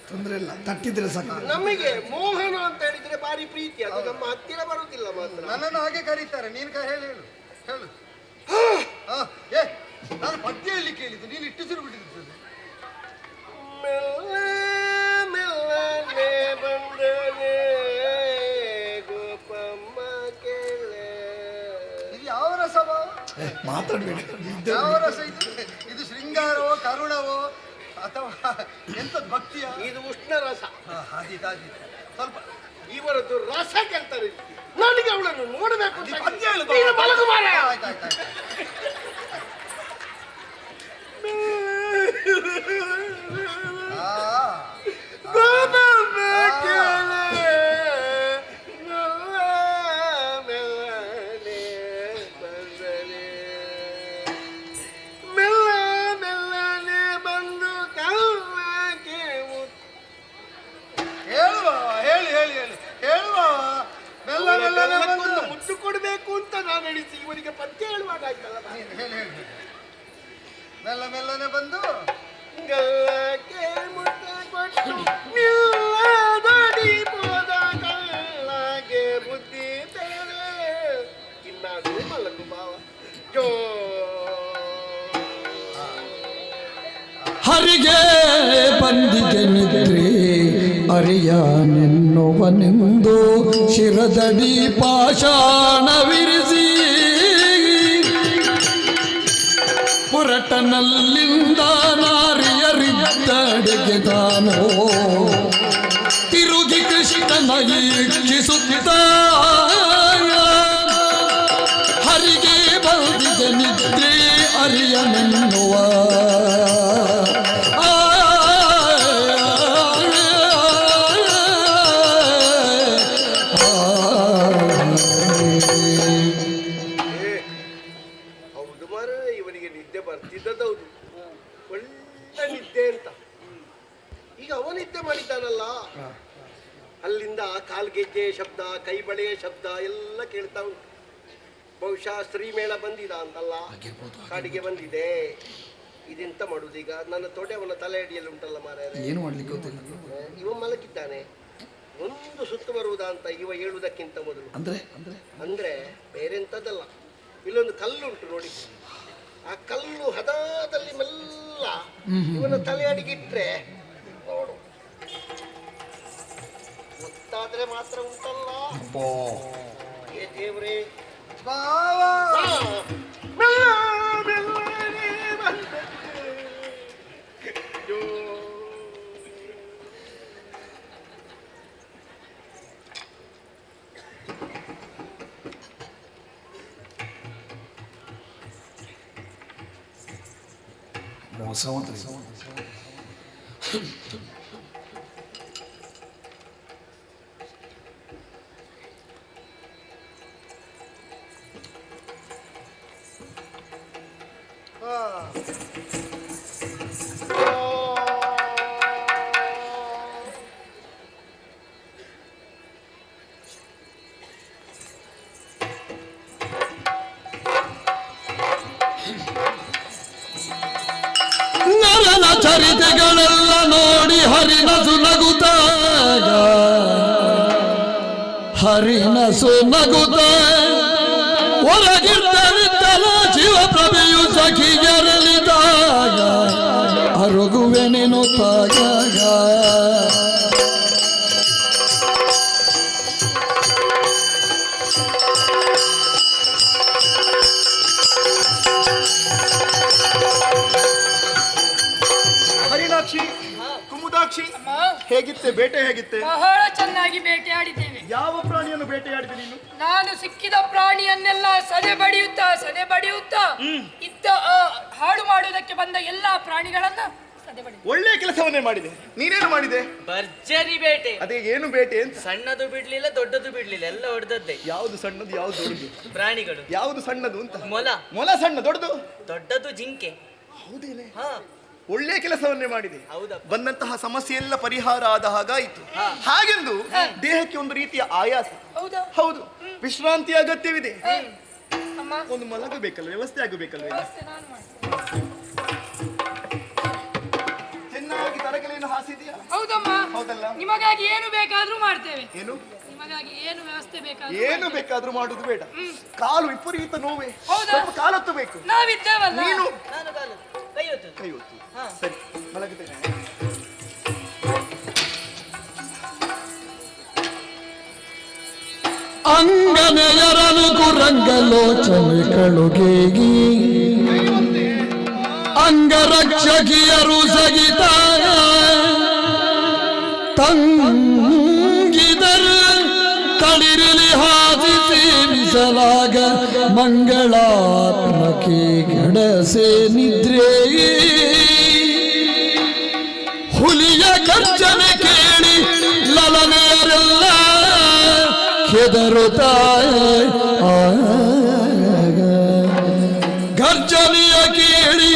ತೊಂದರೆ ಇಲ್ಲ, ತಟ್ಟಿದ್ರೆ ಸಾಕು. ನಮಗೆ ಮೋಹನ ಅಂತ ಹೇಳಿದ್ರೆ ಭಾರಿ ಪ್ರೀತಿ, ಅದು ನಮ್ಮ ಹತ್ತಿರ ಬರುವುದಿಲ್ಲ ಮಾತ್ರ. ನನ್ನನ್ನು ಹಾಗೆ ಕರೀತಾರೆ. ನೀನು ಹೇಳು ಹೇಳು ಹೇಳು. ಏ, ನಾನು ಪದ್ಯ ಹೇಳಿ ಕೇಳಿದ್ದು, ನೀನು ಇಟ್ಟು ಬಿಟ್ಟಿರ್ತದೆ. ಮೆಲ್ಲ ಮೆಲ್ಲನೆ ಬಂದನೆ ಗೋಪಮ್ಮ ಕೇಳೆ. ಇದು ಯಾವ ರಸವ? ಮಾತಾಡ್ಬೇಡ. ಯಾವ ರಸ ಇದು? ಇದು ಶೃಂಗಾರವೋ ಕರುಣವೋ ಅಥವಾ ಎಂತದ್ದು ಭಕ್ತಿಯ? ಇದು ಉಷ್ಣ ರಸ. ಹಾಗಿದ್ದಾಗಿತ್ತು ಸ್ವಲ್ಪ. ಇವರದ್ದು ರಸ ಕೇಳ್ತಾರೆ. ನನಗೆ ಅವಳನ್ನು ನೋಡಬೇಕು. ಪದ್ಯ ಹೇಳು. ಮುಟ್ಟು ಕೊಡಬೇಕು ಅಂತ ನಾನು ಹೇಳಿಸಿ ಇವರಿಗೆ ಪದ್ಯ ಹೇಳುವಾಗ ಆಯ್ತಲ್ಲ. ಮೆಲ್ಲ ಮೆಲ್ಲನೆ ಬಂದು ಗಲ್ಲಕ್ಕೆ ಮುಟ್ಟ ಕೊಟ್ಟು ನಿಲ್ಲದಡಿ ಪೋದ ಕಳ್ಳಗೆ ಬುದ್ಧಿ ತೆರೆ. ಇನ್ನಾದರೂ ಮಲಗು ಭಾವ. ಜೋ ಹರಿಗೆ ಬಂದಿಗೆ ನಿದ್ರೆ ಅರಿಯಾನೆನ್ನುವನೆಂದು ಶಿರದಡಿ ಪಾಷಾಣವಿರಿಸಿ ಪುರಟನಲ್ಲಿಂದ ನಾರಿಯರಿದ್ದಡೆಗೆ ತಾನೋ ತಿರುಗಿ ಕೃಷ್ಣನ ಈಕ್ಷಿಸುತ್ತ ಹರಿಗೆ ಬಂದಿಗೆ ನಿದ್ರೆ ಅರಿಯನೆನ್ನುವ ಬರ್ತಿದ್ದದೌದು, ಒಳ್ಳೆ ನಿದ್ದೆ ಅಂತ. ಈಗ ಅವನಿದ್ದೆ ಮಾಡಿದ್ದಾನಲ್ಲ, ಅಲ್ಲಿಂದ ಕಾಲ್ಗೆಜ್ಜೆ ಶಬ್ದ, ಕೈಬಳೆಯ ಶಬ್ದ ಎಲ್ಲ ಕೇಳ್ತಾ ಉಂಟು. ಬಹುಶಃ ಶ್ರೀಮೇಳ ಬಂದಿದ ಅಂತಲ್ಲ, ಕಾಡಿಗೆ ಬಂದಿದೆ. ಇದೆಂತ ಮಾಡುದೀಗ? ನನ್ನ ತೊಡೆ ಅವನ ತಲೆ ಅಡಿಯಲ್ಲಿ ಉಂಟಲ್ಲ ಮಾರಾಯ. ಏನು ಮಾಡ್ಲಿಕ್ಕೆ ಗೊತ್ತಿಲ್ಲ. ಇವ ಮಲಗಿದ್ದಾನೆ. ಒಂದು ಸುತ್ತು ಬರುವುದಾ ಅಂತ ಇವ ಹೇಳುವುದಕ್ಕಿಂತ ಮೊದಲು ಅಂದ್ರೆ ಬೇರೆಂತದಲ್ಲ, ಇಲ್ಲೊಂದು ಕಲ್ಲುಂಟು ನೋಡಿ. ಆ ಕಲ್ಲು ಹದದಲ್ಲಿ ಮೆಲ್ಲ ಇವನ ತಲೆ ಅಡಿಗಿಟ್ರೆ ನೋಡು, ಗೊತ್ತಾದ್ರೆ ಮಾತ್ರ ಉಂಟಲ್ಲ. ಏ ದೇವ್ರೇ, ಮೋಸ ನರನ ಚರಿತೆಗಳೆಲ್ಲ ನೋಡಿ ಹರಿನಸು ನಗುತ್ತಾಗ ಹರಿನಸು ನಗುತ್ತ ಹೊರಗಿರ್ತಲಿದ್ದಲ ಶಿವಪ್ರಭೆಯು ಸಖಿಗೆರಳಿದಾಗ ಅರುಗುವೆನೆನುತ್ತಾಗ ಮೀನಾಕ್ಷಿ, ಹೇಗಿತ್ತೆ ಬೇಟೆ? ಹೇಗಿತ್ತೆ? ಬಹಳ ಚೆನ್ನಾಗಿ ಬೇಟೆಯಾಡಿದ್ದೇವೆ. ಯಾವ ಪ್ರಾಣಿಯನ್ನು ಬೇಟೆಯಾಡಿದೆ ನೀನು? ನಾನು ಸಿಕ್ಕಿದ ಪ್ರಾಣಿಯನ್ನೆಲ್ಲ ಸದೆ ಬಡಿಯುತ್ತಾ ಇದ್ದ ಹಾಳು ಮಾಡುವುದಕ್ಕೆ ಬಂದ ಎಲ್ಲಾ ಪ್ರಾಣಿಗಳನ್ನ ಸದೆ ಬಡಿದೆ. ಒಳ್ಳೆ ಕೆಲಸವನ್ನೇ ಮಾಡಿದೆ. ನೀನೇನು ಮಾಡಿದೆ? ಭರ್ಜರಿ ಬೇಟೆ. ಅದೇ ಏನು ಬೇಟೆ ಅಂತ? ಸಣ್ಣದು ಬಿಡ್ಲಿಲ್ಲ, ದೊಡ್ಡದು ಬಿಡ್ಲಿಲ್ಲ, ಎಲ್ಲ ಹೊಡೆದದ್ದೇ. ಯಾವುದು ಸಣ್ಣದು, ಯಾವುದು ದೊಡ್ಡದು? ಪ್ರಾಣಿಗಳು. ಯಾವುದು ಸಣ್ಣದು ಅಂತ? ಮೊಲ. ಮೊಲ ಸಣ್ಣ, ದೊಡ್ಡದು? ದೊಡ್ಡದು ಜಿಂಕೆ. ಹೌದೇನೆ? ಹಾ, ಒಳ್ಳೆ ಕೆಲಸವನ್ನೇ ಮಾಡಿದೆ. ಹೌದಪ್ಪ. ಬಂದಂತಹ ಸಮಸ್ಯೆ ಎಲ್ಲ ಪರಿಹಾರ ಆದ ಹಾಗಾಯಿತು. ಹಾಗೆಂದು ದೇಹಕ್ಕೆ ಒಂದು ರೀತಿಯ ಆಯಾಸ. ಹೌದಾ? ಹೌದು, ವಿಶ್ರಾಂತಿ ಅಗತ್ಯವಿದೆ. ಅಮ್ಮ, ಒಂದು ಮಲಗಬೇಕಲ್ಲ, ವ್ಯವಸ್ಥೆ ಆಗಬೇಕಲ್ಲ. ವ್ಯವಸ್ಥೆ ನಾನು ಮಾಡ್ತೇನೆ. ಚೆನ್ನಾಗಿ ತರಗಲೆಯನ್ನು ಹಾಸಿದೆಯಾ? ಹೌದಮ್ಮ. ಹೌದಲ್ಲ? ನಿಮಗಾಗಿ ಏನು ಬೇಕಾದ್ರೂ ಮಾಡ್ತೇವೆ. ಏನು? ನಿಮಗಾಗಿ ಏನು ವ್ಯವಸ್ಥೆ ಬೇಕಾದ್ರೂ ಏನು ಬೇಕಾದ್ರೂ ಮಾಡುದು ಬೇಡ. ಕಾಲು ವಿಪರೀತ ನೋವೆ, ಹೌದಾ? ಸ್ವಲ್ಪ ಕಾಲೊತ್ತಬೇಕು. ನಾವಿದ್ದೇವಲ್ಲ. ನೀನು ನಾನು ಕಾಲು ಕೈ ಹೊತ್ತು. ಕೈ ಹೊತ್ತು. ಹಾ. ಸರಿ, ಮಲಗುತ್ತೇನೆ. ಅಂಗನೆಯರನು ಕುರಂಗಲೋಚನೆ ಕಳುಗೇಗಿ ಅಂಗರಕ್ಷಕಿಯರು ಸಗಿತ ತಂಗಿದರು ತಳಿರಿಲಿ ಹಾಸಿ ಸೇವಿಸಲಾಗ ಮಂಗಳಾತ್ಮಕೆ ಗಡಸೆ ನಿದ್ರೆ ಹುಲಿಯ ಗರ್ಜನೆ ಕೇಳಿ ಲಲನೆಯರೆಲ್ಲ ಹೆದರುತ್ತಾಯ ಗರ್ಜನೆಯ ಕೇಳಿ.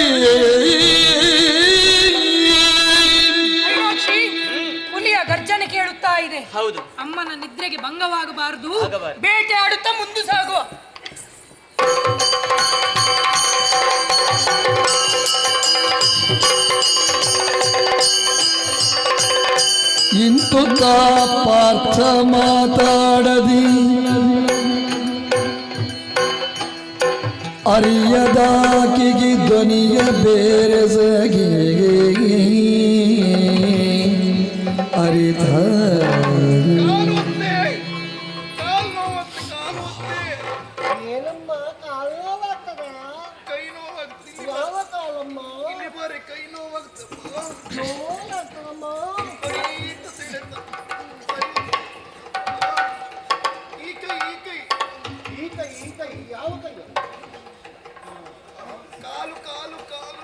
ಹುಲಿಯ ಗರ್ಜನೆ ಕೇಳುತ್ತಾ ಇದೆ. ಹೌದು. ಅಮ್ಮನ ನಿದ್ರೆಗೆ ಭಂಗವಾಗಬಾರದು. ಆಗಬಾರದು. ಬೇಟೆ ಆಡುತ್ತಾ ಮುಂದೆ ಸಾಗುವ. ಇಂತು ಪಾರ್ಥ ಮಾತಾಡದಿ ಅರಿಯದಾಕಿಗೆ ಧ್ವನಿಯ ಬೇರೆ ಸಗಿ ಅರಿತ ಏನಮ್ಮ ಕಾಲು ನೋವಾಗ್ತದೆ? ಕೈ ನೋವಾಗ್ತದೆ. ಯಾವ ಕಾಲಮ್ಮ? ಇಲ್ಲಿ ಬಾರೆ, ಕೈ ನೋವಾಗ್ತದೆ. ನೋವಾಗ್ತದಮ್ಮ. ವಿಪರೀತ ಸೆಳೆತ. ಈ ಕೈ, ಈ ಕೈ, ಈ ಕೈ, ಈ ಕೈ, ಯಾವ ಕೈ? ಕಾಲು ಕಾಲು ಕಾಲು ಕಾಲು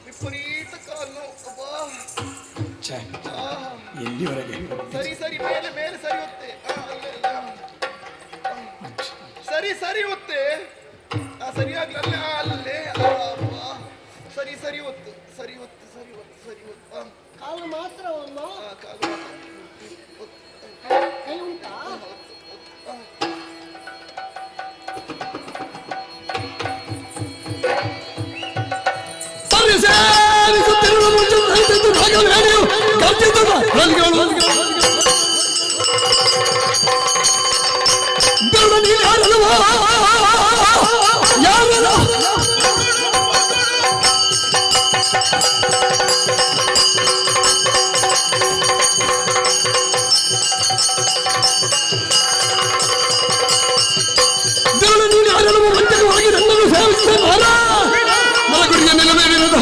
ವಿಪರೀತ ಕಾಲು. ಎಲ್ಲಿವರೆಗೆ? ಸರಿ ಸರಿ, ಮೇಲೆ ಮೇಲೆ ಸರಿ ಹೊತ್ತೆ. ಸರಿ ಸರಿ ಹೊತ್ತೆ. ಸರಿಯಾಗ್ಲಿ, ಅಲ್ಲೇ ಅಲ್ಲೇ. ಸರಿ ಸರಿ ಹೊತ್ತು, ಸರಿ ಹೊತ್ತು, ಸರಿ ಹೊತ್ತು, ಸರಿ ಹೊತ್ತು. ಕಾಲು ಮಾತ್ರವಮ್ಮ? ಕಾಲು ಮಾತ್ರ. ಕೈ ಉಂಟಾ?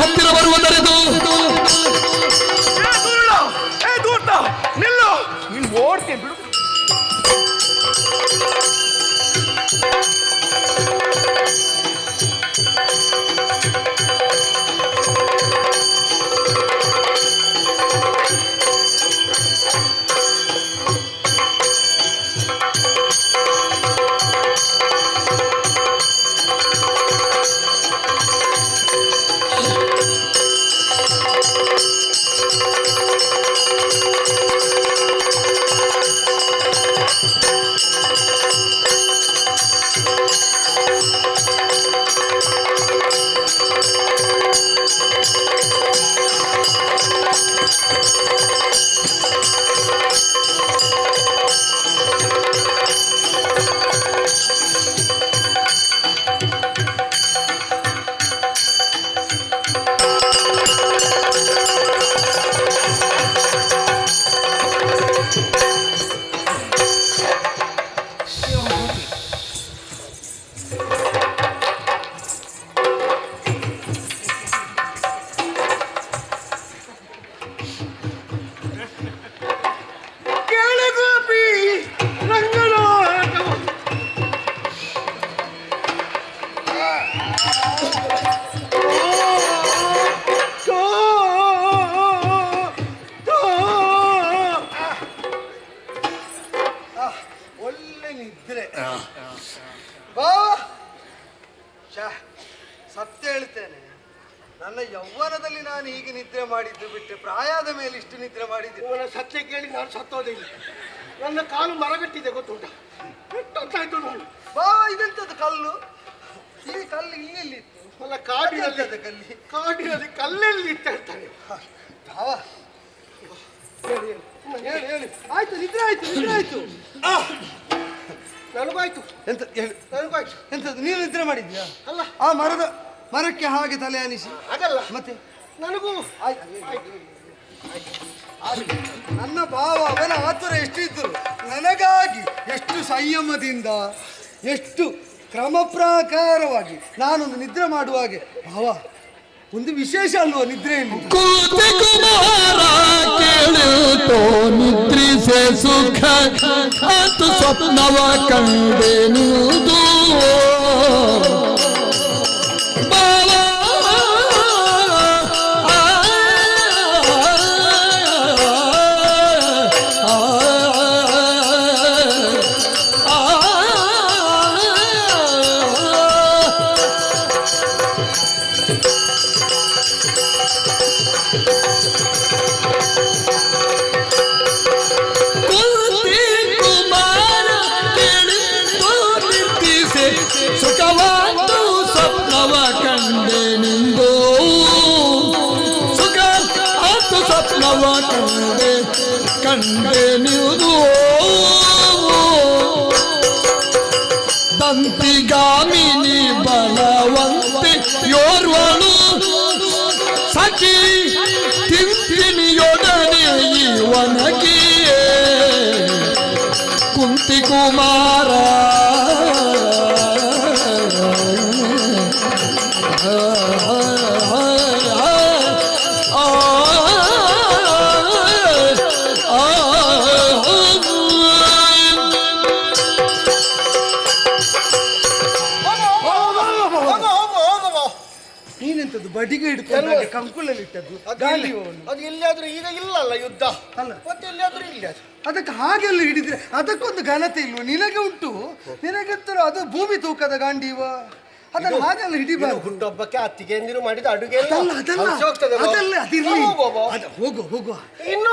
ಹತ್ತಿರ ಬರುವುದರೆದು ನಿಲ್ಲು, ನೀನು ಓಡ್ತೀನಿ ಬಿಡು. ಮಾಡಿದ್ದು ಬಿಟ್ಟೆ ಪ್ರಾಯದ ಮೇಲೆ ಇಷ್ಟು ನಿದ್ರೆ ಮಾಡಿದ್ದೆ. ಇವನ ಸತ್ಯ ಕೇಳಿ ನಾನು ಸತ್ತೋದಿಲ್ಲ. ನನ್ನ ಕಾಲು ಮರಗಟ್ಟಿದೆ ಗೊತ್ತುಂಟ. ಎಷ್ಟೊತ್ತಾಯ್ತು ನೋಡಿ. ಬಾ, ಇದೆಂತದ್ದು ಕಲ್ಲು? ಈ ಕಲ್ಲು ಇಲ್ಲೆಲ್ಲಿ ಇತ್ತು? ಅಲ್ಲ, ಕಾಡಿನಲ್ಲಿ ಕಲ್ಲೆಲ್ಲಿ ಇತ್ತು ಹೇಳ್ತಾನೆ. ಭಾವ ಹೇಳಿ ಹೇಳಿ. ಆಯ್ತು, ನಿದ್ರೆ ಆಯ್ತು, ನಿದ್ರೆ ಆಯ್ತು. ನನಗಾಯ್ತು. ಎಂತ ಹೇಳಿ? ನನಗಾಯ್ತು. ಎಂತದ್ದು ನೀನು ನಿದ್ರೆ ಮಾಡಿದ್ಯಾ? ಅಲ್ಲ, ಆ ಮರಕ್ಕೆ ಹಾಗೆ ತಲೆ ಆನಿಸಿ ಹಾಗಲ್ಲ, ಮತ್ತೆ ನನಗೂ ನನ್ನ ಭಾವ ಅವನ ಆತುರ ಎಷ್ಟಿದ್ರು ನನಗಾಗಿ ಎಷ್ಟು ಸಂಯಮದಿಂದ ಎಷ್ಟು ಕ್ರಮ ಪ್ರಕಾರವಾಗಿ ನಾನೊಂದು ನಿದ್ರೆ ಮಾಡುವಾಗೆ. ಭಾವ ಒಂದು ವಿಶೇಷ ಅಲ್ವಾ ನಿದ್ರೆಯಲ್ಲಿ? ಕೇಳಿತೋ ನಿದ್ರಿಸೆ ಸುಖ ಅಂತ ಸ್ವಪ್ನವ ಕಂಡೆನುವುದು ಸುಖವಾದ ಸ್ವಪ್ನವ ಕಂಡೆನೆಂದು ಸುಖ ಆತು ಸ್ವಪ್ನವ ಕಂಡೆನುವುದು ದಂತಿಗಾಮಿನಿ ಬಲವಂತೆ ಯೋರ್ವಳು ಸಖಿ ತಿಂತಿನಿಯೊಡನೆ ಇವನಗಿ ಕುಂತಿ ಕುಮಾರ ನೀನೆಂತದ್ದು ಬಡಿಗೆ ಹಿಡ್ಕೊಂಡು ಕಂಕುಳಲ್ಲಿ ಇಟ್ಟದ್ದು? ಅದು ಎಲ್ಲಿಯಾದ್ರೂ ಈಗ ಇಲ್ಲಲ್ಲ ಯುದ್ಧ ಅಲ್ಲ, ಮತ್ತೆ ಎಲ್ಲಿಯಾದ್ರೂ ಇಲ್ಲ. ಅದಕ್ಕೆ ಹಾಗೆಲ್ಲ ಹಿಡಿದ್ರೆ ಅದಕ್ಕೊಂದು ಘನತೆ ಇಲ್ವ? ನಿನಗೆ ಉಂಟು, ನಿನಗೆತ್ತರ ಅದು ಭೂಮಿ ತೂಕದ ಗಾಂಡಿವ. ಅದನ್ನು ಹಾಗೆಲ್ಲ ಹಿಡಿಬಾರ್ದು. ಹುಟ್ಟೊಬ್ಬಕ್ಕೆ ಅತ್ತಿಗೆ ಎಂದಿರು ಮಾಡಿದ ಅಡುಗೆ ಹೋಗುವ. ಇನ್ನು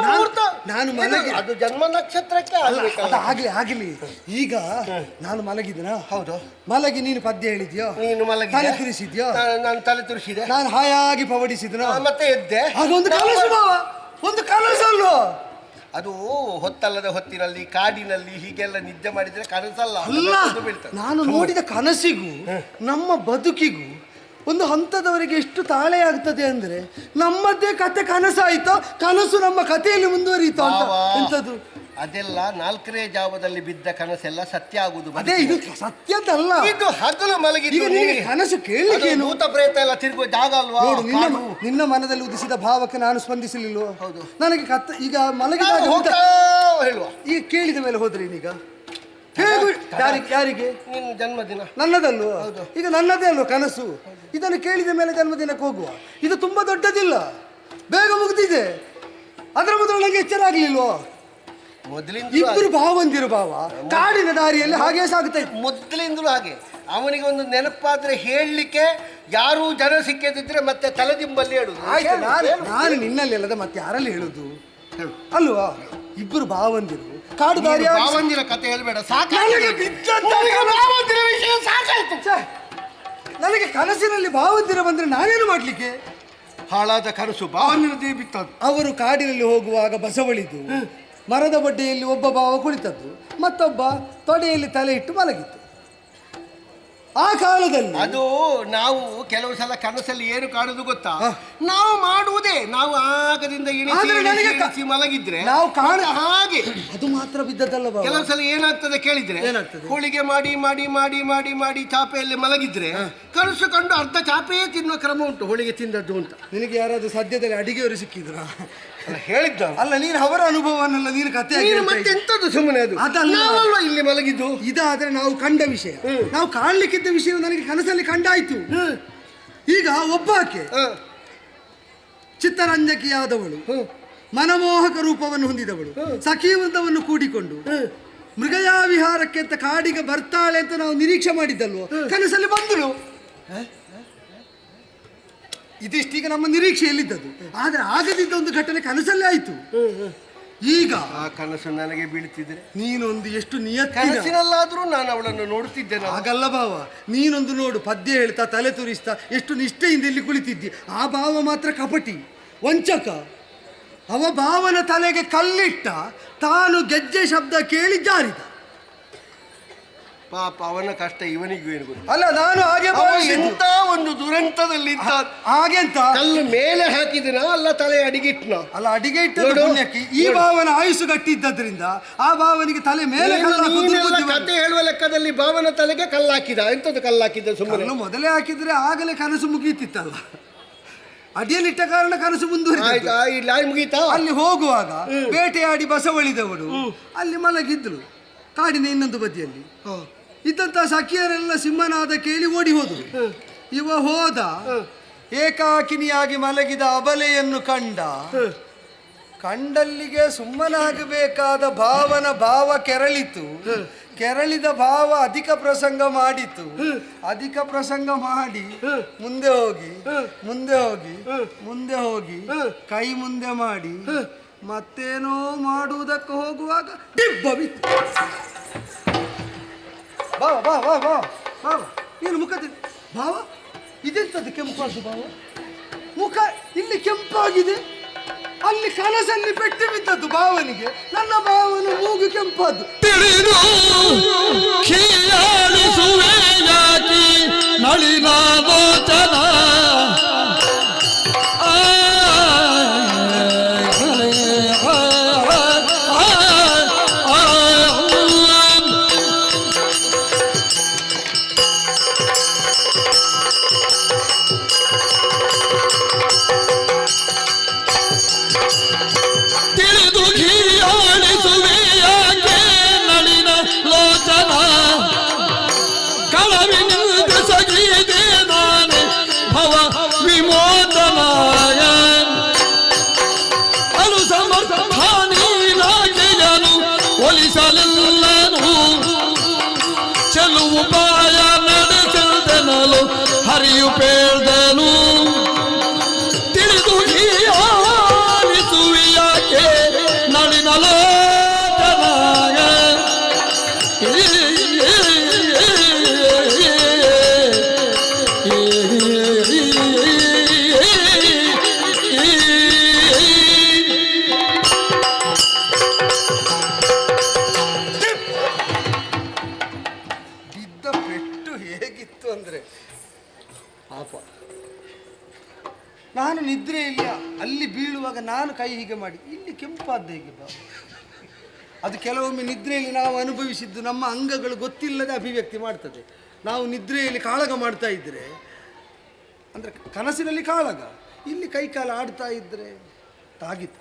ನಾನು ಮಲಗಿ ಅದು ಜನ್ಮ ನಕ್ಷತ್ರಕ್ಕೆ ಆಗ್ಲಿ. ಈಗ ನಾನು ಮಲಗಿದನ? ಹೌದು. ಮಲಗಿ ನೀನು ಪದ್ಯ ಹೇಳಿದ್ಯೋ? ನೀನು ಮಲಗಿ ತಲೆ ತುರಿಸಿದ್ಯೋ? ನಾನು ತಲೆ ತುರಿಸಿದೆ. ನಾನು ಹಾಯಾಗಿ ಪವಡಿಸಿದನ, ಮತ್ತೆ ಎದ್ದೆ. ಹಾಗೊಂದು ಕನಸು, ಒಂದು ಕನಸಲ್ವ ಅದು? ಹೊತ್ತಲ್ಲದ ಹೊತ್ತಿನಲ್ಲಿ ಕಾಡಿನಲ್ಲಿ ಹೀಗೆಲ್ಲ ನಿದ್ದೆ ಮಾಡಿದ್ರೆ ಕನಸಲ್ಲ. ಅಲ್ಲ, ನಾನು ನೋಡಿದ ಕನಸಿಗೂ ನಮ್ಮ ಬದುಕಿಗೂ ಒಂದು ಹಂತದವರೆಗೆ ಎಷ್ಟು ತಾಳೆ ಆಗ್ತದೆ ಅಂದ್ರೆ ನಮ್ಮದೇ ಕತೆ ಕನಸಾಯ್ತೋ, ಕನಸು ನಮ್ಮ ಕಥೆಯಲ್ಲಿ ಮುಂದುವರಿಯಿತೋ ಅಂತ. ಎಂತದು ಅದೆಲ್ಲ 4ನೇ ಜಾವದಲ್ಲಿ ಬಿದ್ದ ಕನಸೆಲ್ಲ ಸತ್ಯ ಆಗುದು. ಅದೇ ಇದು ಸತ್ಯದಲ್ಲ. ಇದು ಹಗಲು ಮಲಗಿದ್ದು ಕನಸು ಕೇಳಲಿಕ್ಕೆ ಭೂತ ಪ್ರೇತ ಎಲ್ಲ ತಿರುಗುವ ಜಾಗ ಅಲ್ವಾ? ನಿನ್ನ ಮನದಲ್ಲಿ ಉದಿಸಿದ ಭಾವಕ್ಕೆ ನಾನು ಸ್ಪಂದಿಸಲಿಲ್ವ? ಹೌದು. ನನಗೆ ಈಗ ಮಲಗಿದ ಹೇಳುವ. ಈಗ ಕೇಳಿದ ಮೇಲೆ ಹೋದ್ರೆ ಈಗ ಯಾರಿಗೆ? ನಿನ್ನ ಜನ್ಮದಿನ ನನ್ನದಲ್ವ? ಈಗ ನನ್ನದೇ ಅಲ್ವ ಕನಸು? ಇದನ್ನು ಕೇಳಿದ ಮೇಲೆ ಜನ್ಮದಿನಕ್ಕೆ ಹೋಗುವ. ಇದು ತುಂಬಾ ದೊಡ್ಡದಿಲ್ಲ, ಬೇಗ ಮುಗ್ದಿದೆ. ಅದರ ಮೊದಲು ನನಗೆ ಎಚ್ಚರ ಆಗ್ಲಿಲ್ವೋ? ಇಬ್ಬರು ಭಾವಂದಿರು ಭಾವ ಕಾಡಿನ ದಾರಿಯಲ್ಲಿ ಹಾಗೆ ಸಾಗುತ್ತಾ ಇತ್ತು ಮೊದಲಿಂದಲೂ ಹಾಗೆ. ಅವನಿಗೆ ಒಂದು ನೆನಪಾದ್ರೆ ಹೇಳಲಿಕ್ಕೆ ಯಾರೂ ಜನ ಸಿಕ್ಕದಿದ್ರೆ ಮತ್ತೆ ತಲೆದಿಂಬಲ್ಲಿ ಹೇಳುದು. ಆಯ್ತು, ನಾನು ನಿನ್ನಲ್ಲಿ ಅಲ್ಲದ ಮತ್ತೆ ಯಾರಲ್ಲಿ ಹೇಳುದು ಅಲ್ವಾ? ಇಬ್ಬರು ಭಾವಂದಿರು ಕಾಡು ದಾರಿ. ಭಾವಂದಿರ ಕತೆ ಹೇಳ್ಬೇಡ, ನನಗೆ ಕನಸಿನಲ್ಲಿ ಭಾವಂದಿರ ಬಂದ್ರೆ ನಾನೇನು ಮಾಡ್ಲಿಕ್ಕೆ? ಹಾಳಾದ ಕನಸು ಭಾವಂದಿರದೇ ಬಿತ್ತದು. ಅವರು ಕಾಡಿನಲ್ಲಿ ಹೋಗುವಾಗ ಬಸವಳಿದು ಮರದ ಬಡ್ಡೆಯಲ್ಲಿ ಒಬ್ಬ ಭಾವ ಕುಳಿತದ್ದು, ಮತ್ತೊಬ್ಬ ತೊಡೆಯಲ್ಲಿ ತಲೆ ಇಟ್ಟು ಮಲಗಿತ್ತು. ಆ ಕಾಲದಲ್ಲಿ ಅದು ನಾವು ಕೆಲವು ಸಲ ಕನಸಲ್ಲಿ ಏನು ಕಾಣುದು ಗೊತ್ತಾ? ನಾವು ಮಾಡುವುದೇ ನಾವು ಆಗದಿಂದ ಇಣಿಸಿ ಮಲಗಿದ್ರೆ ನಾವು ಕಾಣ ಹಾಗೆ. ಅದು ಮಾತ್ರ ಬಿದ್ದದಲ್ಲ ಬಾಬಾ. ಕೆಲವು ಸಲ ಏನಾಗ್ತದೆ ಕೇಳಿದ್ರೆ, ಹೋಳಿಗೆ ಮಾಡಿ ಮಾಡಿ ಮಾಡಿ ಮಾಡಿ ಮಾಡಿ ಚಾಪೆಯಲ್ಲಿ ಮಲಗಿದ್ರೆ ಕನಸು ಕಂಡು ಅರ್ಧ ಚಾಪೆಯೇ ತಿನ್ನುವ ಕ್ರಮ ಉಂಟು, ಹೋಳಿಗೆ ತಿಂದದ್ದು ಅಂತ. ನಿನಗೆ ಯಾರಾದ್ರೂ ಸದ್ಯದಲ್ಲಿ ಅಡಿಗೆಯವರು ಸಿಕ್ಕಿದ್ರ? ಹೇಳಿದ್ದ ಅಲ್ಲ, ನೀನು ಅವರ ಅನುಭವವನ್ನೆಲ್ಲ ನೀನು ಕತೆ ಮತ್ತೆ ಎಂತದ್ದು ಸುಮ್ಮನೆ ಅದು. ಅದಲ್ಲ ಇಲ್ಲಿ ಮಲಗಿದ್ದು. ಇದಾದ್ರೆ ನಾವು ಕಂಡ ವಿಷಯ, ನಾವು ಕಾಣ್ಲಿಕ್ಕಿದ್ದ ವಿಷಯ ನನಗೆ ಕನಸಲ್ಲಿ ಕಂಡಾಯ್ತು. ಈಗ ಒಬ್ಬಾಕೆ ಚಿತ್ತರಂಜಕಿಯಾದವಳು, ಮನಮೋಹಕ ರೂಪವನ್ನು ಹೊಂದಿದವಳು, ಸಖಿ ವೃಂದವನ್ನು ಕೂಡಿಕೊಂಡು ಮೃಗಯಾ ವಿಹಾರಕ್ಕೆ ಅಂತ ಕಾಡಿಗೆ ಬರ್ತಾಳೆ ಅಂತ ನಾವು ನಿರೀಕ್ಷೆ ಮಾಡಿದ್ದಲ್ವೋ, ಕನಸಲ್ಲಿ ಬಂದಳು. ಇದಿಷ್ಟೀಗ ನಮ್ಮ ನಿರೀಕ್ಷೆಯಲ್ಲಿದ್ದದ್ದು. ಆದ್ರೆ ಆಗದಿದ್ದ ಒಂದು ಘಟನೆ ಕನಸಲ್ಲೇ ಆಯ್ತು. ಈಗ ಆ ಕನಸು ನನಗೆ ಬೀಳ್ತಿದ್ರೆ ನೀನೊಂದು ಎಷ್ಟು ಕನಸಿನಲ್ಲಾದ್ರೂ ನಾನು ಅವಳನ್ನು ನೋಡುತ್ತಿದ್ದೇನೆ. ಹಾಗಲ್ಲ ಭಾವ, ನೀನೊಂದು ನೋಡು, ಪದ್ಯ ಹೇಳ್ತಾ ತಲೆ ತುರಿಸ್ತಾ ಎಷ್ಟು ನಿಷ್ಠೆಯಿಂದ ಇಲ್ಲಿ ಕುಳಿತಿದ್ದಿ. ಆ ಭಾವ ಮಾತ್ರ ಕಪಟಿ, ವಂಚಕ. ಅವ ಭಾವನ ತಲೆಗೆ ಕಲ್ಲಿಟ್ಟ, ತಾನು ಗೆಜ್ಜೆ ಶಬ್ದ ಕೇಳಿ ಜಾರಿದ. ಪಾಪ ಅವನ ಕಷ್ಟ ಇವನಿಗೂ ಏನು ಗೊತ್ತು. ಅಲ್ಲ, ನಾನು ಹಾಗೆ ಎಂತ ಒಂದು ದುರಂತದಲ್ಲಿ ಹಾಗೆಂತ ಕಲ್ಲು ಮೇಲೆ ಹಾಕಿದಿನ ಅಲ್ಲ ತಲೆ ಅಡಿಗಿಟ್ನ. ಅಲ್ಲ, ಅಡಿಗೆ ಇಟ್ಟದ್ದು ಪುಣ್ಯಕ್ಕೆ ಈ ಭಾವನ ಆಯುಸು ಗಟ್ಟಿದ್ದರಿಂದ ಆ ಭಾವನಿಗೆ ತಲೆ ಮೇಲೆ ಕತೆ ಹೇಳುವ ಲೆಕ್ಕದಲ್ಲಿ ಭಾವನ ತಲೆಗೆ ಕಲ್ಲು ಹಾಕಿದ. ಎಂತದ್ದು ಕಲ್ಲು ಹಾಕಿದ? ಸುಮ್ಮನೆ ಮೊದಲೇ ಹಾಕಿದ್ರೆ ಆಗಲೇ ಕನಸು ಮುಗೀತಿತ್ತಲ್ಲ. ಅಡಿಯಲ್ಲಿಟ್ಟ ಕಾರಣ ಕನಸು ಮುಂದುವರಿದ. ಮುಗೀತಾ? ಅಲ್ಲಿ ಹೋಗುವಾಗ ಬೇಟೆಯಾಡಿ ಬಸವಳಿದವಳು ಅಲ್ಲಿ ಮಲಗಿದ್ಲು ಕಾಡಿನ ಇನ್ನೊಂದು ಬದಿಯಲ್ಲಿ. ಇದ್ದಂತಹ ಸಖಿಯರೆಲ್ಲ ಸಿಂಹನಾದ ಕೇಳಿ ಓಡಿ ಹೋದರು. ಇವ ಹೋದ, ಏಕಾಕಿನಿಯಾಗಿ ಮಲಗಿದ ಅಬಲೆಯನ್ನು ಕಂಡಲ್ಲಿಗೆ ಸುಮ್ಮನಾಗಬೇಕಾದ ಭಾವನ ಭಾವ ಕೆರಳಿತು. ಕೆರಳಿದ ಭಾವ ಅಧಿಕ ಪ್ರಸಂಗ ಮಾಡಿತು. ಅಧಿಕ ಪ್ರಸಂಗ ಮಾಡಿ ಮುಂದೆ ಹೋಗಿ ಕೈ ಮುಂದೆ ಮಾಡಿ ಮತ್ತೇನೋ ಮಾಡುವುದಕ್ಕೆ ಹೋಗುವಾಗ ಡಿಬ್ಬ ಬಿತ್ತು. ಬಾವ ನೀನು ಮುಖದ ಭಾವ, ಇದೆಂತದ್ದು ಕೆಂಪಾದ್ದು ಭಾವ? ಮುಖ ಇಲ್ಲಿ ಕೆಂಪಾಗಿದೆ, ಅಲ್ಲಿ ಕನಸಲ್ಲಿ ಪೆಟ್ಟು ಬಿದ್ದದ್ದು ಭಾವನಿಗೆ. ನನ್ನ ಭಾವನ ಮೂಗು ಕೆಂಪಾದ್ದು. ತಿಳಿದು ಖಿಯಾಳಿಸುವೆ ಯಾಕಿ ನಳಿನಾಲೋಚನ ಹರಿಯು ಪೇಳ್ದನು ತಿಳಿದು ಹೀಯಾಲಿಸುವಿಯಾಕೆ ನಳಿನಲೋಚನಾಯ. ಬಿದ್ದ ಪೆಟ್ಟು ಹೇಗಿತ್ತು ಅಂದ್ರೆ ಪಾಪ. ನಾನು ನಿದ್ರೆಯಲ್ಲಿ ಅಲ್ಲಿ ಬೀಳುವಾಗ ನಾನು ಕೈ ಹೀಗೆ ಮಾಡಿ ಇಲ್ಲಿ ಕೆಂಪಾದ್ದು ಹೇಗೆ ಬಾ. ಅದು ಕೆಲವೊಮ್ಮೆ ನಿದ್ರೆಯಲ್ಲಿ ನಾವು ಅನುಭವಿಸಿದ್ದು ನಮ್ಮ ಅಂಗಗಳು ಗೊತ್ತಿಲ್ಲದೆ ಅಭಿವ್ಯಕ್ತಿ ಮಾಡ್ತದೆ. ನಾವು ನಿದ್ರೆಯಲ್ಲಿ ಕಾಳಗ ಮಾಡ್ತಾ ಇದ್ರೆ ಅಂದ್ರೆ ಕನಸಿನಲ್ಲಿ ಕಾಳಗ, ಇಲ್ಲಿ ಕೈ ಕಾಲು ಆಡ್ತಾ ಇದ್ರೆ ತಾಗಿತ.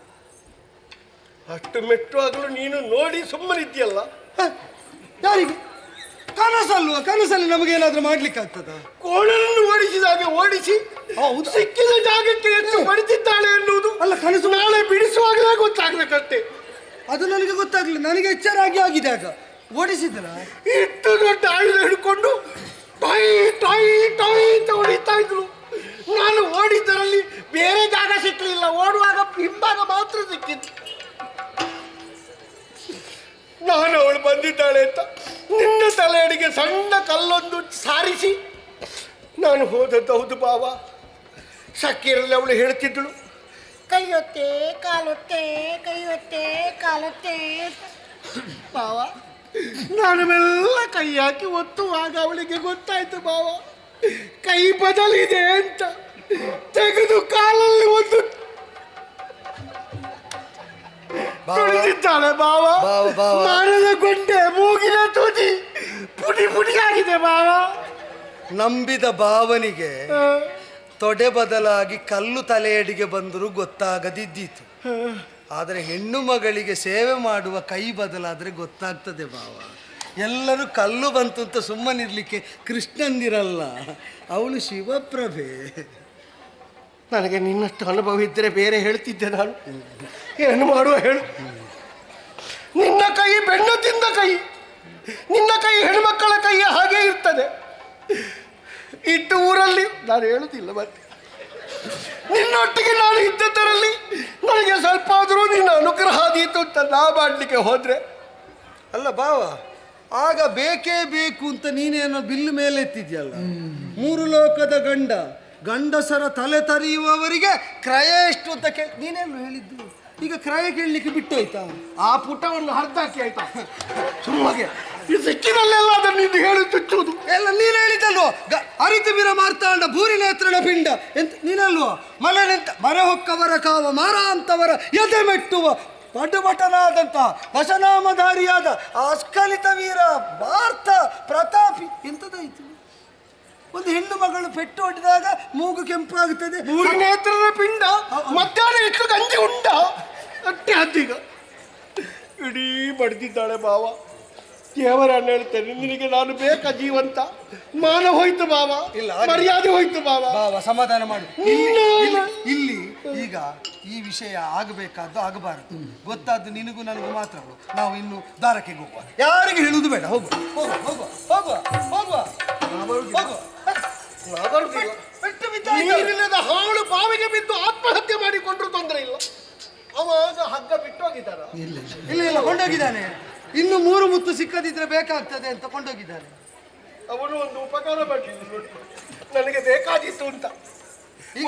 ಅಷ್ಟು ಮೆಟ್ಟುವಾಗಲೂ ನೀನು ನೋಡಿ ಸುಮ್ಮನಿದ್ಯಲ್ಲ. ಯಾರಿಗೆ? ಕನಸಲ್ವಾ? ಕನಸಲ್ಲಿ ನಮಗೇನಾದ್ರೂ ಮಾಡ್ಲಿಕ್ಕೆ ಆಗ್ತದ? ಕೋಣನನ್ನು ಓಡಿಸಿದಾಗ ಓಡಿಸಿ ಸಿಕ್ಕಿದ ಜಾಗಕ್ಕೆ ಎಷ್ಟು ಹೊಡೆದಿದ್ದಾಳೆ ಎನ್ನುವುದು ಅಲ್ಲ, ಕನಸು ನಾಳೆ ಬಿಡಿಸುವಾಗಲೇ ಗೊತ್ತಾಗ್ಬೇಕಷ್ಟೇ. ಅದು ನನಗೆ ಗೊತ್ತಾಗ್ಲಿಲ್ಲ, ನನಗೆ ಎಚ್ಚರ ಆಗಿದೆ. ಆಗ ಓಡಿಸಿದ್ದನ ಇಷ್ಟು ದೊಡ್ಡ ಆಯುಧ ಹಿಡ್ಕೊಂಡು ಟಾಯ್ ಟಾಯ್ ಟಾಯ್ ಅಂತ ಹೊಡಿತಾ ಇದ್ರು. ನಾನು ಓಡಿದ್ದರಲ್ಲಿ ಬೇರೆ ಜಾಗ ಸಿಕ್ಕಲಿಲ್ಲ, ಓಡುವಾಗ ಹಿಂಭಾಗ ಮಾತ್ರ ಸಿಕ್ಕಿತ್ತು. ನಾನು ಅವಳು ಬಂದಿದ್ದಾಳೆ ಅಂತ ನಿನ್ನ ತಲೆಯಡಿಗೆ ಸಣ್ಣ ಕಲ್ಲೊಂದು ಸಾರಿಸಿ ನಾನು ಹೋದದ್ದು ಹೌದು ಬಾವ. ಸಖಿಯರಲ್ಲಿ ಅವಳು ಹೇಳ್ತಿದ್ದಳು, ಕೈಯೊತ್ತೆ ಕಾಲೊತ್ತೆ ಕೈಯೊತ್ತೆ ಕಾಲೊತ್ತೆ. ಬಾವ, ನಾನು ಮೆಲ್ಲ ಕೈ ಹಾಕಿ ಒತ್ತುವಾಗ ಅವಳಿಗೆ ಗೊತ್ತಾಯ್ತು ಬಾವ, ಕೈ ಬದಲಿದೆ ಅಂತ. ತೆಗೆದು ಕಾಲಲ್ಲಿ ಒಂದು ತುಳಿದಿದ್ದಾಳೆ ಬಾವ. ಮರದ ಗೊಂಡೆ, ಮೂಗಿನ ತುದಿ ಪುಡಿ ಪುಡಿಯಾಗಿದೆ ಬಾವ. ನಂಬಿದ ಭಾವನಿಗೆ ತೊಡೆ ಬದಲಾಗಿ ಕಲ್ಲು ತಲೆಯಡಿಗೆ ಬಂದರೂ ಗೊತ್ತಾಗದಿದ್ದೀತು. ಆದರೆ ಹೆಣ್ಣು ಮಗಳಿಗೆ ಸೇವೆ ಮಾಡುವ ಕೈ ಬದಲಾದರೆ ಗೊತ್ತಾಗ್ತದೆ ಭಾವ. ಎಲ್ಲರೂ ಕಲ್ಲು ಬಂತು ಅಂತ ಸುಮ್ಮನಿರ್ಲಿಕ್ಕೆ ಕೃಷ್ಣಂದಿರಲ್ಲ, ಅವಳು ಶಿವಪ್ರಭೆ. ನನಗೆ ನಿನ್ನಷ್ಟು ಅನುಭವ ಇದ್ದರೆ ಬೇರೆ ಹೇಳ್ತಿದ್ದೆ ನಾನು. ಏನು ಮಾಡುವ ಹೇಳು? ನಿನ್ನ ಕೈ ಬೆನ್ನು ತಿಂದ ಕೈ, ನಿನ್ನ ಕೈ ಹೆಣ್ಮಕ್ಕಳ ಕೈ ಹಾಗೆ ಇರ್ತದೆ. ಇಟ್ಟು ಊರಲ್ಲಿ ನಾನು ಹೇಳುದಿಲ್ಲ ಮತ್ತೆ ನಿನ್ನೊಟ್ಟಿಗೆ ನಾನು ಇದ್ದದ್ದರಲ್ಲಿ ನನಗೆ ಸ್ವಲ್ಪ ಆದರೂ ನಿನ್ನ ಅನುಗ್ರಹ ಆದೀತು ಅಂತ ನಾ ಮಾಡಲಿಕ್ಕೆ ಹೋದ್ರೆ ಅಲ್ಲ ಬಾವ, ಆಗ ಬೇಕೇ ಬೇಕು ಅಂತ ನೀನೇನೋ ಬಿಲ್ಲು ಮೇಲೆ ಎತ್ತಿದ್ಯಲ್ಲ. 3 ಲೋಕದ ಗಂಡಸರ ತಲೆ ತರಿಯುವವರಿಗೆ ಕ್ರಯ ಎಷ್ಟು ಅಂತ ನೀನೇನು ಹೇಳಿದ್ದು? ಈಗ ಕ್ರಯ ಕೇಳಲಿಕ್ಕೆ ಬಿಟ್ಟೋಯ್ತಾ? ಆ ಪುಟವನ್ನು ಹರಿದಾಕಿ ಆಯ್ತಾ ಸುಮ್ಮಗೆ ಈ ಸಿಕ್ಕಿನಲ್ಲೆಲ್ಲ ಅದನ್ನು ನೀನು ಹೇಳಿ ಚುಚ್ಚುವುದು ಎಲ್ಲ ನೀನು ಹೇಳಿದ್ದಲ್ವೋ? ಅರಿತು ಬಿರ ಮಾರ್ತಾಂಡ ಭೂರಿ ನೇತ್ರನ ಪಿಂಡ ಎಂತ ನೀನಲ್ವೋ? ಮರೆ ಹೊಕ್ಕವರ ಕಾವ ಮಾರ ಅಂತವರ ಎದೆ ಮೆಟ್ಟುವ ಪಟುಪಟನಾದಂತಹ ವಶನಾಮಧಾರಿಯಾದ ಅಸ್ಖಲಿತ ವೀರ ಭಾರತ ಪ್ರತಾಪಿ ಎಂತದಾಯ್ತು? ಒಂದು ಹೆಣ್ಣು ಮಗಳು ಪೆಟ್ಟು ಹೊಡೆದಾಗ ಮೂಗು ಕೆಂಪಾಗುತ್ತದೆ. ಭೂರಿ ನೇತ್ರನ ಪಿಂಡ ಮಧ್ಯಾಹ್ನ ಎಷ್ಟು ಗಂಜಿ ಉಂಡ ಅಟ್ಟೆ ಹತ್ತೀಗ ಇಡೀ ಬಡ್ದಿದ್ದಾಳೆ ಬಾವ. ದೇವರನ್ನು ಹೇಳ್ತೇನೆ, ನಿನಗೆ ನಾನು ಬೇಕಾ ಜೀವಂತ? ಮಾನ ಹೋಯ್ತು ಬಾವ, ಇಲ್ಲ ಮರ್ಯಾದೆ ಹೋಯ್ತು ಬಾವ. ಬಾವ ಸಮಾಧಾನ ಮಾಡು. ಇಲ್ಲಿ ಈಗ ಈ ವಿಷಯ ಆಗಬೇಕಾದ್ದು ಆಗಬಾರದು. ಗೊತ್ತಾದ್ದು ನಿನಗೂ ನನಗೂ ಮಾತ್ರ. ನಾವು ಇನ್ನು ದಾರಕ್ಕೆ ಹೋಗುವ, ಯಾರಿಗೆ ಹೇಳುವುದು ಬೇಡ. ಹೋಗುವ ಹೋಗುವ ಹೋಗುವ ಹೋಗುವ ಹೋಗುವ. ನೀರಿಲ್ಲದ ಹಾಳು ಬಾವಿಗೆ ಬಿದ್ದು ಆತ್ಮಹತ್ಯೆ ಮಾಡಿಕೊಂಡ್ರು ತೊಂದರೆ ಇಲ್ಲ. ಅವಾಗ ಹಗ್ಗ ಬಿಟ್ಟು ಹೋಗಿದ್ದಾರ? ಇಲ್ಲ ಇಲ್ಲ ಕೊಂಡೋಗಿದ್ದಾನೆ. ಇನ್ನು 3 ಮುತ್ತು ಸಿಕ್ಕದಿದ್ರೆ ಬೇಕಾಗ್ತದೆ ಅಂತ ಕೊಂಡೋಗಿದ್ದಾನೆ. ಅವನು ಒಂದು ಉಪಕಾರ ಮಾಡಲಿಲ್ಲ, ನನಗೆ ಬೇಕಾದಿತ್ತು ಅಂತ.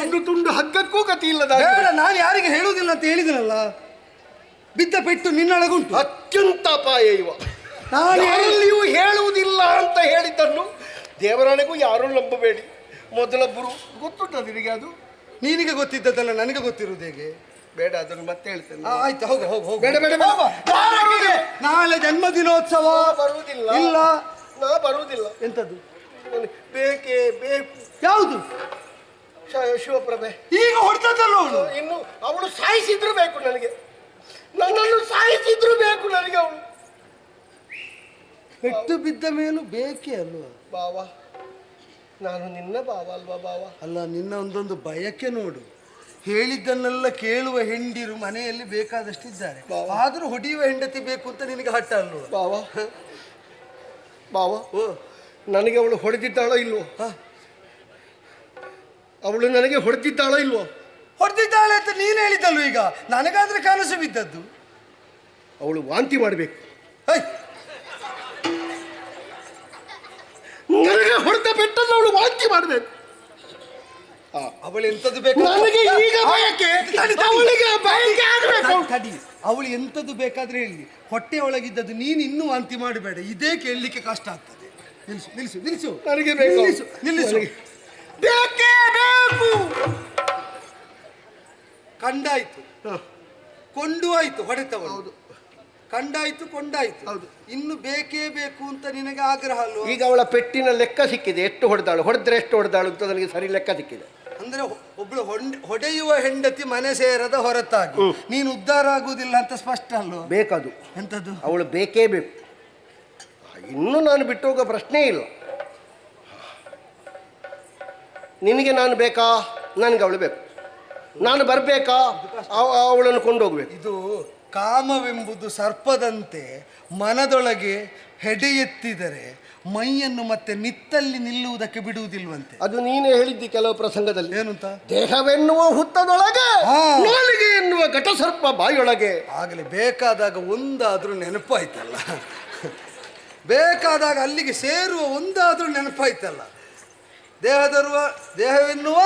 ಒಂದು ತುಂಡು ಹಗ್ಗಕ್ಕೂ ಗತಿ ಇಲ್ಲದ. ನಾನು ಯಾರಿಗೆ ಹೇಳುವುದಿಲ್ಲ ಅಂತ ಹೇಳಿದನಲ್ಲ. ಬಿದ್ದ ಪೆಟ್ಟು ನಿನ್ನೊಳಗುಂಟು. ಅತ್ಯಂತ ಅಪಾಯ ಇವ. ನಾನು ಎಲ್ಲಿಯೂ ಹೇಳುವುದಿಲ್ಲ ಅಂತ ಹೇಳಿದ್ದನ್ನು ದೇವರಾಣೆಗೂ ಯಾರೂ ನಂಬಬೇಡಿ. ಮೊದಲೊಬ್ಬರು ಗೊತ್ತುಂಟ ನಿನಗೆ? ಅದು ನೀನಿಗೆ ಗೊತ್ತಿದ್ದದಲ್ಲ, ನನಗೆ ಗೊತ್ತಿರುವುದು ಹೇಗೆ? ಬೇಡ, ಅದನ್ನು ಮತ್ತೆ ಹೇಳ್ತೇನೆ. ಆಯ್ತು ಹೋಗು ಹೋಗು ಹೋಗು. ಬೇಡ ಬೇಡ ನಾಳೆ ಜನ್ಮದಿನೋತ್ಸವ. ಬರುವುದಿಲ್ಲ. ಇಲ್ಲ ನಾ ಬರುವುದಿಲ್ಲ. ಎಂತದ್ದು? ಬೇಕೇ ಬೇಕು. ಯಾವುದು? ಶಿವಪ್ರಭೆ ಈಗ ಹೊಡ್ತದಲ್ಲ ಅವಳು. ಇನ್ನು ಅವಳು ಸಾಯಿಸಿದ್ರು ಬೇಕು ನನಗೆ, ನನ್ನನ್ನು ಸಾಯಿಸಿದ್ರು ಬೇಕು ನನಗೆ ಅವಳು. ಪೆಟ್ಟು ಬಿದ್ದ ಮೇಲೂ ಬೇಕೇ ಅಲ್ವಾ ಬಾವ? ನಾನು ನಿನ್ನ ಬಾವ ಅಲ್ವಾ ಬಾವ? ಅಲ್ಲ, ನಿನ್ನ ಒಂದೊಂದು ಬಯಕೆ ನೋಡು. ಹೇಳಿದ್ದನ್ನೆಲ್ಲ ಕೇಳುವ ಹೆಂಡಿರು ಮನೆಯಲ್ಲಿ ಬೇಕಾದಷ್ಟಿದ್ದಾರೆ. ಆದರೂ ಹೊಡೆಯುವ ಹೆಂಡತಿ ಬೇಕು ಅಂತ ನಿನಗೆ ಹಠ ಅಲ್ವ ಬಾವ? ಬಾವ, ನನಗೆ ಅವಳು ಹೊಡೆದಿದ್ದಾಳೋ ಇಲ್ವೋ? ಅವಳು ನನಗೆ ಹೊಡೆದಿದ್ದಾಳೋ ಇಲ್ವೋ? ಹೊಡೆದಿದ್ದಾಳೆ ಅಂತ ನೀನು ಹೇಳಿದ್ದಲ್ವ? ಈಗ ನನಗಾದ್ರೆ ಕನಸು ಬಿದ್ದದ್ದು. ಅವಳು ವಾಂತಿ ಮಾಡಬೇಕು. ನನಗೆ ಹೊಡೆದ ಪೆಟ್ಟನ್ನು ಅವಳು ವಾಂತಿ ಮಾಡಬೇಕು. ಅವಳು ಎಂತದ್ದು ಬೇಕು ನನಗೆ ಈಗ ಬಯಕೆ, ಅವಳಿಗೆ ಬಯಕೆ ಆಗಬೇಕು. ತಡಿ, ಅವಳು ಎಂತದ್ದು ಬೇಕಾದ್ರೆ ಹೇಳಿ. ಹೊಟ್ಟೆ ಒಳಗಿದ್ದದ್ದು ನೀನು ಇನ್ನೂ ವಾಂತಿ ಮಾಡಬೇಡ. ಇದೇ ಕೇಳಲಿಕ್ಕೆ ಕಷ್ಟ ಆಗ್ತದೆ. ನಿಲ್ಲಿಸು ನಿಲ್ಲಿಸು ನಿಲ್ಲಿಸು. ನನಗೆ ಬೇಕು. ನಿಲ್ಲಿಸು. ಬೇಕೇ ಬೇಕು. ಕಂಡಾಯ್ತು, ಕೊಂಡು ಆಯ್ತು ಹೊಡೆತವಳು. ಹೌದು, ಕಂಡಾಯ್ತು ಕೊಂಡಾಯ್ತು. ಹೌದು, ಇನ್ನು ಬೇಕೇ ಬೇಕು ಅಂತ ನಿನಗೆ ಆಗ್ರಹ ಅಲ್ವ? ಈಗ ಅವಳ ಪೆಟ್ಟಿನ ಲೆಕ್ಕ ಸಿಕ್ಕಿದೆ. ಎಷ್ಟು ಹೊಡೆದಾಳು, ಹೊಡೆದ್ರೆ ಎಷ್ಟು ಹೊಡೆದಾಳು ಅಂತ ನನಗೆ ಸರಿ ಲೆಕ್ಕ ಸಿಕ್ಕಿದೆ. ಅಂದ್ರೆ ಒಬ್ಳು ಹೊಡೆಯುವ ಹೆಂಡತಿ ಮನೆ ಸೇರದ ಹೊರತಾಗಿ ನೀನು ಉದ್ಧಾರ ಆಗುವುದಿಲ್ಲ ಅಂತ ಸ್ಪಷ್ಟ ಅಲ್ವ? ಬೇಕದು. ಎಂತದ್ದು? ಅವಳು ಬೇಕೇ ಬೇಕು. ಇನ್ನು ನಾನು ಬಿಟ್ಟು ಹೋಗೋ ಪ್ರಶ್ನೆ ಇಲ್ಲ. ನಿನಗೆ ನಾನು ಬೇಕಾ? ನನಗೆ ಅವಳು ಬೇಕು. ನಾನು ಬರಬೇಕಾ? ಅವಳನ್ನು ಕೊಂಡೋಗ್ಬೇಕು. ಇದು ಕಾಮವೆಂಬುದು ಸರ್ಪದಂತೆ ಮನದೊಳಗೆ ಹೆಡೆ ಎತ್ತಿದರೆ ಮೈಯನ್ನು ಮತ್ತೆ ನಿತ್ತಲ್ಲಿ ನಿಲ್ಲುವುದಕ್ಕೆ ಬಿಡುವುದಿಲ್ವಂತೆ. ಅದು ನೀನೇ ಹೇಳಿದ್ದಿ ಕೆಲವು ಪ್ರಸಂಗದಲ್ಲಿ. ಏನಂತ? ದೇಹವೆನ್ನುವ ಹುತ್ತದೊಳಗೆ, ನಾಲಿಗೆ ಎನ್ನುವ ಘಟಸರ್ಪ ಬಾಯೊಳಗೆ. ಆಗಲೇ ಬೇಕಾದಾಗ ಒಂದಾದ್ರೂ ನೆನಪಾಯ್ತಲ್ಲ. ಬೇಕಾದಾಗ ಅಲ್ಲಿಗೆ ಸೇರುವ ಒಂದಾದ್ರೂ ನೆನಪಾಯ್ತಲ್ಲ. ದೇಹವೆನ್ನುವ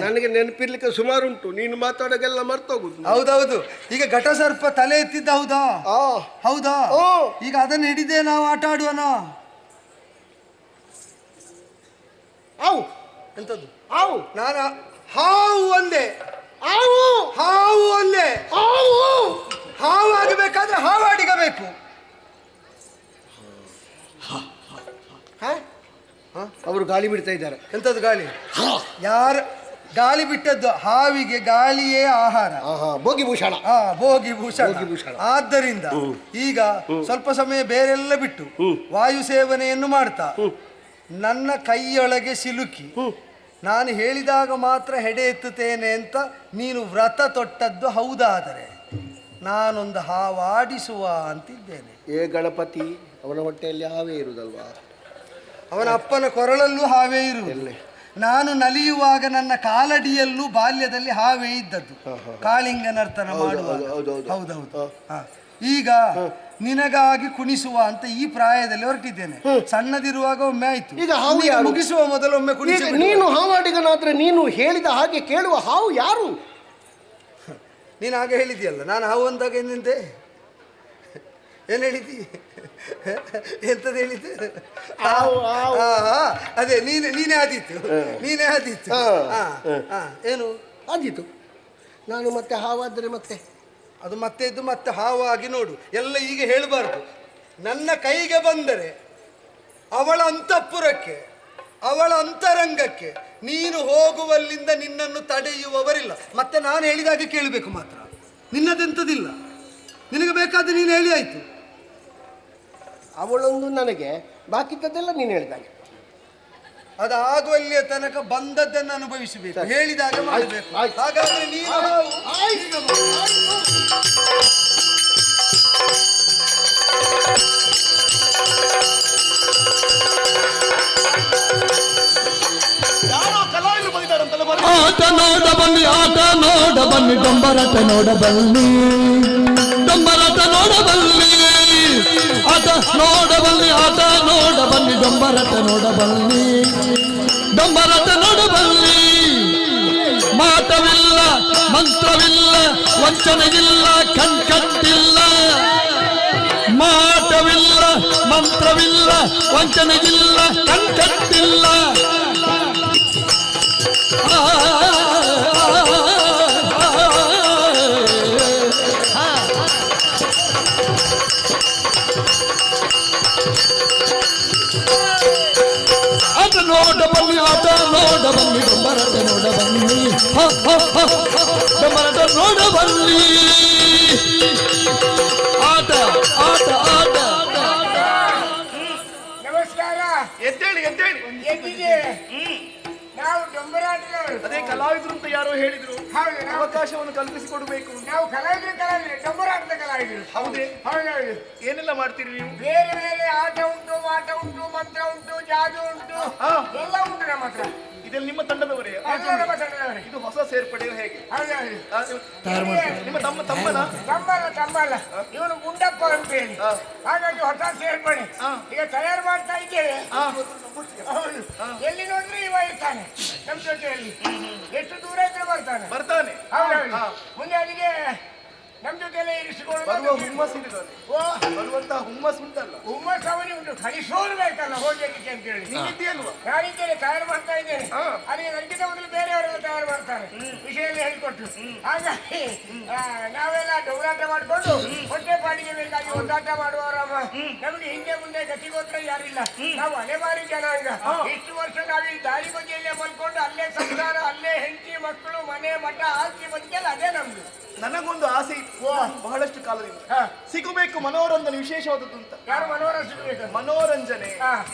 ನನಗೆ ನೆನಪಿರ್ಲಿಕ್ಕೆ ಸುಮಾರುಂಟು. ನೀನು ಮಾತಾಡೋಗೆಲ್ಲ ಮರ್ತೋಗುದು. ಹೌದೌದು. ಈಗ ಘಟಸರ್ಪ ತಲೆ ಎತ್ತಿದ್ದ ಹೌದಾ? ಹೌದಾ? ಈಗ ಅದನ್ನು ಹಿಡಿದೇ ನಾವು ಆಟ ಆಡುವನ? ಎಂತದ್ದು? ನಾನು ಹಾವು ಒಂದೇ. ಹಾವು ಒಂದೇ. ಹಾವು ಆಗಬೇಕಾದ್ರೆ ಹಾವಾಡಿಗಬೇಕು. ಅವರು ಗಾಳಿ ಬಿಡ್ತಾ ಇದ್ದಾರೆ. ಎಂತದ್ದು ಗಾಳಿ? ಯಾರ ಗಾಳಿ ಬಿಟ್ಟದ್ದು? ಹಾವಿಗೆ ಗಾಳಿಯೇ ಆಹಾರ. ಭೋಗಿಭೂಷಣ. ಭೋಗಿಭೂಷಣ. ಆದ್ದರಿಂದ ಈಗ ಸ್ವಲ್ಪ ಸಮಯ ಬೇರೆಲ್ಲ ಬಿಟ್ಟು ವಾಯು ಸೇವನೆಯನ್ನು ಮಾಡ್ತಾ ನನ್ನ ಕೈಯೊಳಗೆ ಸಿಲುಕಿ ನಾನು ಹೇಳಿದಾಗ ಮಾತ್ರ ಹೆಡೆ ಎತ್ತುತ್ತೇನೆ ಅಂತ ನೀನು ವ್ರತ ತೊಟ್ಟದ್ದು ಹೌದಾದರೆ ನಾನೊಂದು ಹಾವಾಡಿಸುವ ಅಂತಿದ್ದೇನೆ. ಗಣಪತಿ ಅವನ ಹೊಟ್ಟೆಯಲ್ಲಿ ಹಾವೇ ಇರುವುದಲ್ವಾ? ಅವನ ಅಪ್ಪನ ಕೊರಳಲ್ಲೂ ಹಾವೇ ಇರುವುದು. ನಾನು ನಲಿಯುವಾಗ ನನ್ನ ಕಾಲಡಿಯಲ್ಲೂ ಬಾಲ್ಯದಲ್ಲಿ ಹಾವೇ ಇದ್ದದ್ದು, ಕಾಳಿಂಗ ನರ್ತನ ಮಾಡುವಾಗ. ಹೌದೌದು. ಈಗ ನಿನಗಾಗಿ ಕುಣಿಸುವ ಅಂತ ಈ ಪ್ರಾಯದಲ್ಲಿ ಹೊರಟಿದ್ದೇನೆ. ಸಣ್ಣದಿರುವಾಗ ಒಮ್ಮೆ ಆಯ್ತು, ಈಗ ಹಾವು ಈಗ ಯಾರು? ಮುಗಿಸುವ ಮೊದಲು ಒಮ್ಮೆ ಕುಣಿಸಿ. ನೀನು ಹಾವಾಡಿಗನಾದ್ರೆ ನೀನು ಹೇಳಿದ ಹಾಗೆ ಕೇಳುವ ಹಾವು ಯಾರು? ನೀನು ಹಾಗೆ ಹೇಳಿದ್ಯಲ್ಲ, ನಾನು ಹಾವು ಅಂದಾಗ ಏನಿದೆ, ಏನು ಹೇಳಿದ್ದಿ, ಎಂತದ್ದು ಹೇಳಿದ್ದೆ? ಅದೇ ನೀನೇ ಆದೀತು. ಏನು ಆದೀತು? ನಾನು ಮತ್ತೆ ಹಾವಾದರೆ ಮತ್ತೆ ಅದು ಮತ್ತೆ ಇದು ಮತ್ತೆ ಹಾವಾಗಿ ನೋಡು. ಎಲ್ಲ ಈಗ ಹೇಳಬಾರ್ದು. ನನ್ನ ಕೈಗೆ ಬಂದರೆ ಅವಳ ಅಂತಃಪುರಕ್ಕೆ, ಅವಳ ಅಂತರಂಗಕ್ಕೆ ನೀನು ಹೋಗುವಲ್ಲಿಂದ ನಿನ್ನನ್ನು ತಡೆಯುವವರಿಲ್ಲ. ಮತ್ತೆ ನಾನು ಹೇಳಿದಾಗ ಕೇಳಬೇಕು ಮಾತ್ರ, ನಿನ್ನದೆಂಥದಿಲ್ಲ. ನಿನಗೆ ಬೇಕಾದ್ರೆ ನೀನು ಹೇಳಿ ಆಯ್ತು. ಅವಳೊಂದು ನನಗೆ, ಬಾಕಿದ್ದೆಲ್ಲ ನೀನು ಹೇಳಿದಾಗ. ಅದಾಗುವಲ್ಲಿಯ ತನಕ ಬಂದದ್ದನ್ನು ಅನುಭವಿಸಬೇಕು, ಹೇಳಿದಾಗ ಮಾಡಬೇಕು. ಹಾಗಾದ್ರೆ ನೀನು ಆಟ ನೋಡ ಬನ್ನಿ, ಆಟ ನೋಡ ಬನ್ನಿ, ಡೊಂಬರಾಟ ನೋಡ ಬನ್ನಿ, ಡೊಂಬರಾಟ ನೋಡ ಬನ್ನಿ, ಆಟ ನೋಡ ಬನ್ನಿ, ಆಟ ನೋಡ ಬನ್ನಿ, ಡೊಂಬರಾಟ ನೋಡ ಬನ್ನಿ, ಡೊಂಬರಾಟ ನೋಡ ಬನ್ನಿ. ಮಾಟವಿಲ್ಲ, ಮಂತ್ರವಿಲ್ಲ, ವಂಚನೆಗಿಲ್ಲ, ಕಣ್ಕಟ್ಟಿಲ್ಲ. ಮಾಟವಿಲ್ಲ, ಮಂತ್ರವಿಲ್ಲ, ವಂಚನೆಗಿಲ್ಲ, ಕಣ್ಕಟ್ಟಿಲ್ಲ. ಆಟ ನೋಡ ಬನ್ನಿ, ಆಟ ನೋಡ ಬನ್ನಿ, ಡೊಂಬರಾಟ ನೋಡ ಬನ್ನಿ, ಡೊಂಬರಾಟ ನೋಡ ಬನ್ನಿ. ಆಟ ಆಟ ಆಟ. ನಮಸ್ಕಾರ. ಎದ್ದೇಳಿ ಎದ್ದಿದೆ. ನಾವು ಡೊಂಬರಾಟದವರು. ಅದೇ ಕಲಾವಿದರು ಅಂತ ಯಾರೋ ಹೇಳಿದ್ರು. ಹೌದು, ಅವಕಾಶವನ್ನು ಕಲ್ಪಿಸಿಕೊಡ್ಬೇಕು. ನಾವು ಕಲಾವಿದರು, ಡೊಂಬರಾಟದ ಕಲಾವಿದರು. ಹೌದೇ? ಹೌದೌದು. ಏನೆಲ್ಲ ಮಾಡ್ತೀರಿ ನೀವು? ಬೇರೆ ಬೇರೆ ಆಟ ಉಂಟು, ಮಾಟ ಉಂಟು, ಮಂತ್ರ ಉಂಟು, ಜಾದು ಉಂಟು, ಎಲ್ಲ ಉಂಟು ನಮ್ಮ ಹತ್ರ. ಇದೆಲ್ಲ ನಿಮ್ಮ ತಂಡದವರೇ? ನಮ್ಮ ತಂಡದವರೇ. ಇದು ಹೊಸ ಸೇರ್ಪಡೆ ಹೇಗೆ? ಹೌದೌದು. ನಿಮ್ಮ ತಮ್ಮನ? ತಮ್ಮಲ್ಲ, ಇವನು ಗುಂಡಪ್ಪ ಅಂತ ಹೇಳಿ. ಹಾಗಾಗಿ ಹೊಸ ಸೇರ್ಪಡೆ ಈಗ ತಯಾರು ಮಾಡ್ತಾ ಇದ್ದೇವೆ. ಹೌದು. ಎಲ್ಲಿ ನೋಡ್ರಿ ಇವ ಇರ್ತಾನೆ ನಮ್ಮ ಜೊತೆಯಲ್ಲಿ. ಎಷ್ಟು ದೂರ ಇದ್ರೆ ಬರ್ತಾನೆ. ಹೌದೌದು. ಮುಂದೆ ಅಲ್ಲಿಗೆ ನಮ್ಮ ಜೊತೆಲ್ಲ ಇರಿಸಿಕೊಂಡು ಬರುವಂತಹ ಹುಮ್ಮಸ್ ಉಂಟಲ್ಲ, ಹುಮ್ಮಸ್ ಅವನಿಗೆ ಉಂಟು. ಕಲಿಸೋರು ಬೇಕಲ್ಲ ಹೋಗ್ಲಿಕ್ಕೆ ಅಂತ ಹೇಳಿ. ನೀನಿದ್ದೀಯಲ್ವಾ? ನಾನಿದ್ದೇನೆ, ತಯಾರು ಮಾಡ್ತಾ ಇದ್ದೇನೆ. ಅಲ್ಲಿಗೆ ನನಗಿಂತ ಮೊದಲು ಬೇರೆಯವರೆಲ್ಲ ತಯಾರು ಮಾಡ್ತಾರೆ, ವಿಷಯ ಎಲ್ಲ ಹೇಳಿಕೊಟ್ಟು. ಹಾಗಾಗಿ ನಾವೆಲ್ಲ ಡೊಂಬರಾಟ ಮಾಡಿಕೊಂಡು ಹೊಟ್ಟೆ ಪಾಡಿಗೆ ಬೇಕಾಗಿ ಒದ್ದಾಟ ಮಾಡುವವರಮ್ಮ. ನಮಗೆ ಹಿಂದೆ ಮುಂದೆ ಗತಿಗೋತ್ರ ಯಾರಿಲ್ಲ. ನಾವು ಅಲೆಮಾರಿ ಜನಾಂಗ. ಇಷ್ಟು ವರ್ಷ ನಾವೀ ದಾರಿ ಬದಿಯಲ್ಲೇ ಮಲ್ಕೊಂಡು ಅಲ್ಲೇ ಸಂಸಾರ, ಅಲ್ಲೇ ಹೆಂಡತಿ ಮಕ್ಕಳು, ಮನೆ ಮಠ ಆಸ್ತಿ ಬದುಕಲ್ಲ, ಅದೇ ನಮ್ದು. ನನಗೊಂದು ಆಸೆ ಇತ್ತು ಬಹಳಷ್ಟು ಕಾಲದಿಂದ, ಸಿಗಬೇಕು ಮನೋರಂಜನೆ ವಿಶೇಷವಾದದ್ದು ಅಂತ. ಯಾರು ಮನೋರಂಜನೆ ಸಿಗಬೇಕು? ಮನೋರಂಜನೆ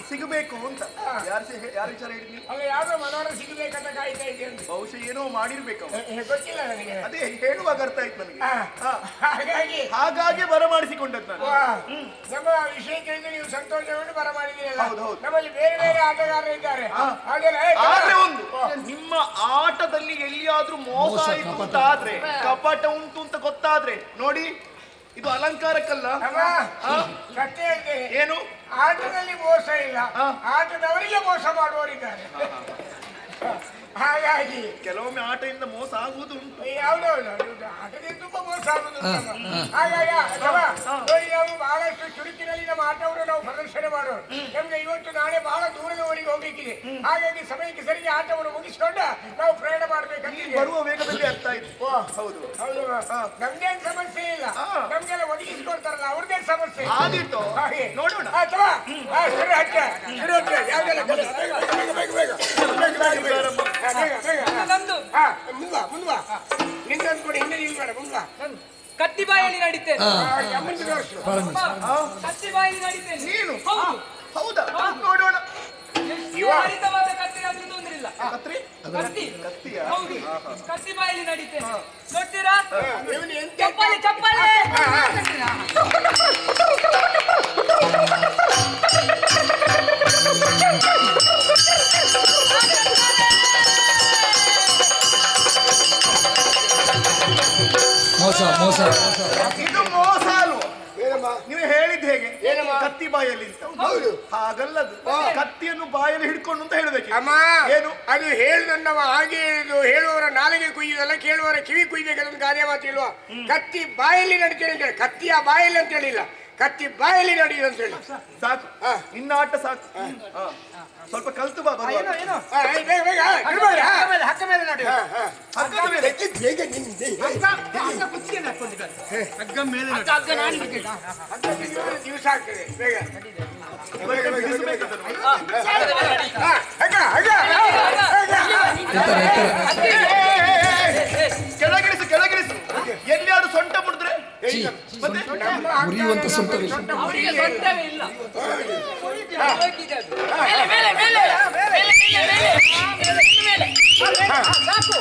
ಸಿಗಬೇಕು ಅಂತ. ಯಾರು ವಿಚಾರ ಹೇಳಿದ್ವಿ? ಅಲ್ಲ, ಯಾವ್ದೋ ಮನೋರಂಜನೆ ಸಿಗಬೇಕಂತ ಕಾಯ್ತಾ ಇದ್ದೇನೆ. ಬಹುಶಃ ಏನೋ ಮಾಡಿರ್ಬೇಕು. ಗೊತ್ತಿಲ್ಲ ನನಗೆ. ಅದೇ ಹೇಳುವಾಗ ಅರ್ಥ ಆಯ್ತು ನನಗೆ. ಹಾಗಾಗಿ ಬರಮಾಡಿಸಿಕೊಂಡದ್ದು ನಾನು. ನಮ್ಮ ವಿಷಯ ಕೇಳಿದ್ರೆ ನೀವು ಸಂತೋಷವನ್ನು ಬರಮಾಡಿದ್ದೀರಲ್ಲ. ಹೌದು. ನಮ್ಮಲ್ಲಿ ಬೇರೆ ಬೇರೆ ಆಟಗಾರರು ಇದ್ದಾರೆ. ಆದ್ರೆ ಒಂದು, ನಿಮ್ಮ ಆಟದಲ್ಲಿ ಎಲ್ಲಿಯಾದ್ರೂ ಮೋಸ ಆಯ್ತು ಅಂತ ಆದ್ರೆ, ಕಪಟ ಉಂಟು ಅಂತ ಗೊತ್ತಾದ್ರೆ ನೋಡಿ, ಇದು ಅಲಂಕಾರಕ್ಕಲ್ಲ. ಸತ್ಯ ಹೇಳ್ತೇನೆ. ಏನು? ಆಟದಲ್ಲಿ ಮೋಸ ಇಲ್ಲ, ಆಟದವರಿಗೆ ಮೋಸ ಮಾಡುವವರಿದ್ದಾರೆ. ಹಾಗಾಗಿ ಕೆಲವೊಮ್ಮೆ ಆಟದಿಂದ ಮೋಸ ಆಗುವುದು ಉಂಟು. ಯಾವ್ದೌದು, ಆಟದಿಂದ ತುಂಬಾ ಮೋಸ ಆಗುದು. ಹಾಗಾಗಿ ನೋಡಿ, ನಾವು ಬಹಳಷ್ಟು ಚುರುಕಿನಲ್ಲಿ ನಮ್ಮ ಆಟವನ್ನು ನಾವು ಪ್ರದರ್ಶನ ಮಾಡೋರು. ನಮ್ಗೆ ಇವತ್ತು ನಾಳೆ ಬಹಳ ದೂರದವರೆಗೆ ಹೋಗ್ಲಿಕ್ಕಿದೆ. ಹಾಗಾಗಿ ಸಮಯಕ್ಕೆ ಸರಿಗೆ ಆಟವನ್ನು ಮುಗಿಸ್ಕೊಂಡು ನಾವು ಪ್ರಯಾಣ ಮಾಡ್ಬೇಕಂತ ಬರುವ ವೇಗದಲ್ಲಿ ಅರ್ಥ ಆಯ್ತು. ಹೌದು ಹೌದು. ನಮ್ಗೇನ್ ಸಮಸ್ಯೆ ಇಲ್ಲ, ನಮ್ಗೆಲ್ಲ ಒದಗಿಸ್ಕೊಡ್ತಾರಲ್ಲ ಅವ್ರದೇ ಸಮಸ್ಯೆ. ಆದಿತ್ತು, ನೋಡೋಣ. ಅಥವಾ ಶುರು ಹಚ್ಚ ಯಾವ್ದೆಲ್ಲ ಮುಂದ್ವಾ ನಿಂದೊಂದು ಕೊಡಿ, ಹಿಂದೆ ನಿಲ್ಬೇಡ, ಮುಂದ್ವಾ. ಕತ್ತಿ ಬಾಯಲ್ಲಿ ನಡೀತೇನೆ. ಕತ್ತಿ ಬಾಯಲ್ಲಿ ನಡೀತೇನೆ. ನೀನು? ಹೌದಾ? ನೋಡೋಣ. ಹರಿತವಾದ ಕತ್ತಿ ಆದ್ರೂ ತೊಂದ್ರೆ ಇಲ್ಲ. ಕತ್ತಿ ಹೌದು, ಕತ್ತಿ ಬಾಯಲ್ಲಿ ನಡೀತೇನೆ. ನೋಡ್ತೀರಾ? ಚಪ್ಪಾಳೆ ಚಪ್ಪಾಳೆ. ಮೋಸ ಇದು ಮೋಸ ಅಲ್ವಾ? ಏನಮ್ಮ ನೀವು ಹೇಳಿದ್ ಹೇಗೆ ಏನಮ್ಮ? ಕತ್ತಿ ಬಾಯಲ್ಲಿ ಅಂತ. ಹೌದು. ಹಾಗಲ್ಲದು ಕತ್ತಿಯನ್ನು ಬಾಯಲ್ಲಿ ಹಿಡ್ಕೊಂಡು ಅಂತ ಹೇಳ್ಬೇಕು. ಅಮ್ಮ ಏನು ಅದು ಹೇಳುದನ್ನವ ಹಾಗೆ ಹೇಳುದು. ಹೇಳುವವರ ನಾಲಿಗೆ ಕುಯ್ಯುದಲ್ಲ, ಕೇಳುವವರ ಕಿವಿ ಕುಯ್ಬೇಕಂತ ಕಾರ್ಯ ಮಾತಿಲ್ವಾ? ಕತ್ತಿ ಬಾಯಲ್ಲಿ ನಡೀತೇನೆ ಅಂತ ಹೇಳಿ, ಕತ್ತಿಯ ಬಾಯಲ್ಲಿ ಅಂತ ಹೇಳಿಲ್ಲ, ಕತ್ತಿ ಬಾಯಲ್ಲಿ ನಡೆಯುದು ಅಂತ ಹೇಳಿ. ಸಾಕು, ಇನ್ನ ಆಟ ಸಾಕು. ಸ್ವಲ್ಪ ಕಲ್ತು ಬಾ ಬರುವಾಗ. ಬೇಗ ಬೇಗ ಇರ್ಬೋದಾ? ಹಕ್ಕ ಮೇಲೆ ನೋಡಿ. ಹಗ್ಗದ ಮೇಲೆ. ಹೇಗೆ ನಿಂದೆ ದಿವಸ ಆಗ್ತದೆ. ಬೇಗ ಇವಾಗ ಬಿಡಿಸ್ಬೇಕು ಅದನ್ನು. ಹಗ್ಗ ಹಗ್ಗ ಕೆಳಗಿಳಿಸು ಕೆಳಗಿಳಿಸು. ಎಲ್ಲಿಯಾದ್ರೂ ಸೊಂಟ ಮುಡಿದ್ರೆ ಮತ್ತೆ ಉರಿಯುವಂತ ಸೊಂಟವಿಲ್ಲ. ಅವರಿಗೆ ಸೊಂಟವೇ ಇಲ್ಲ. ಸಾಕು.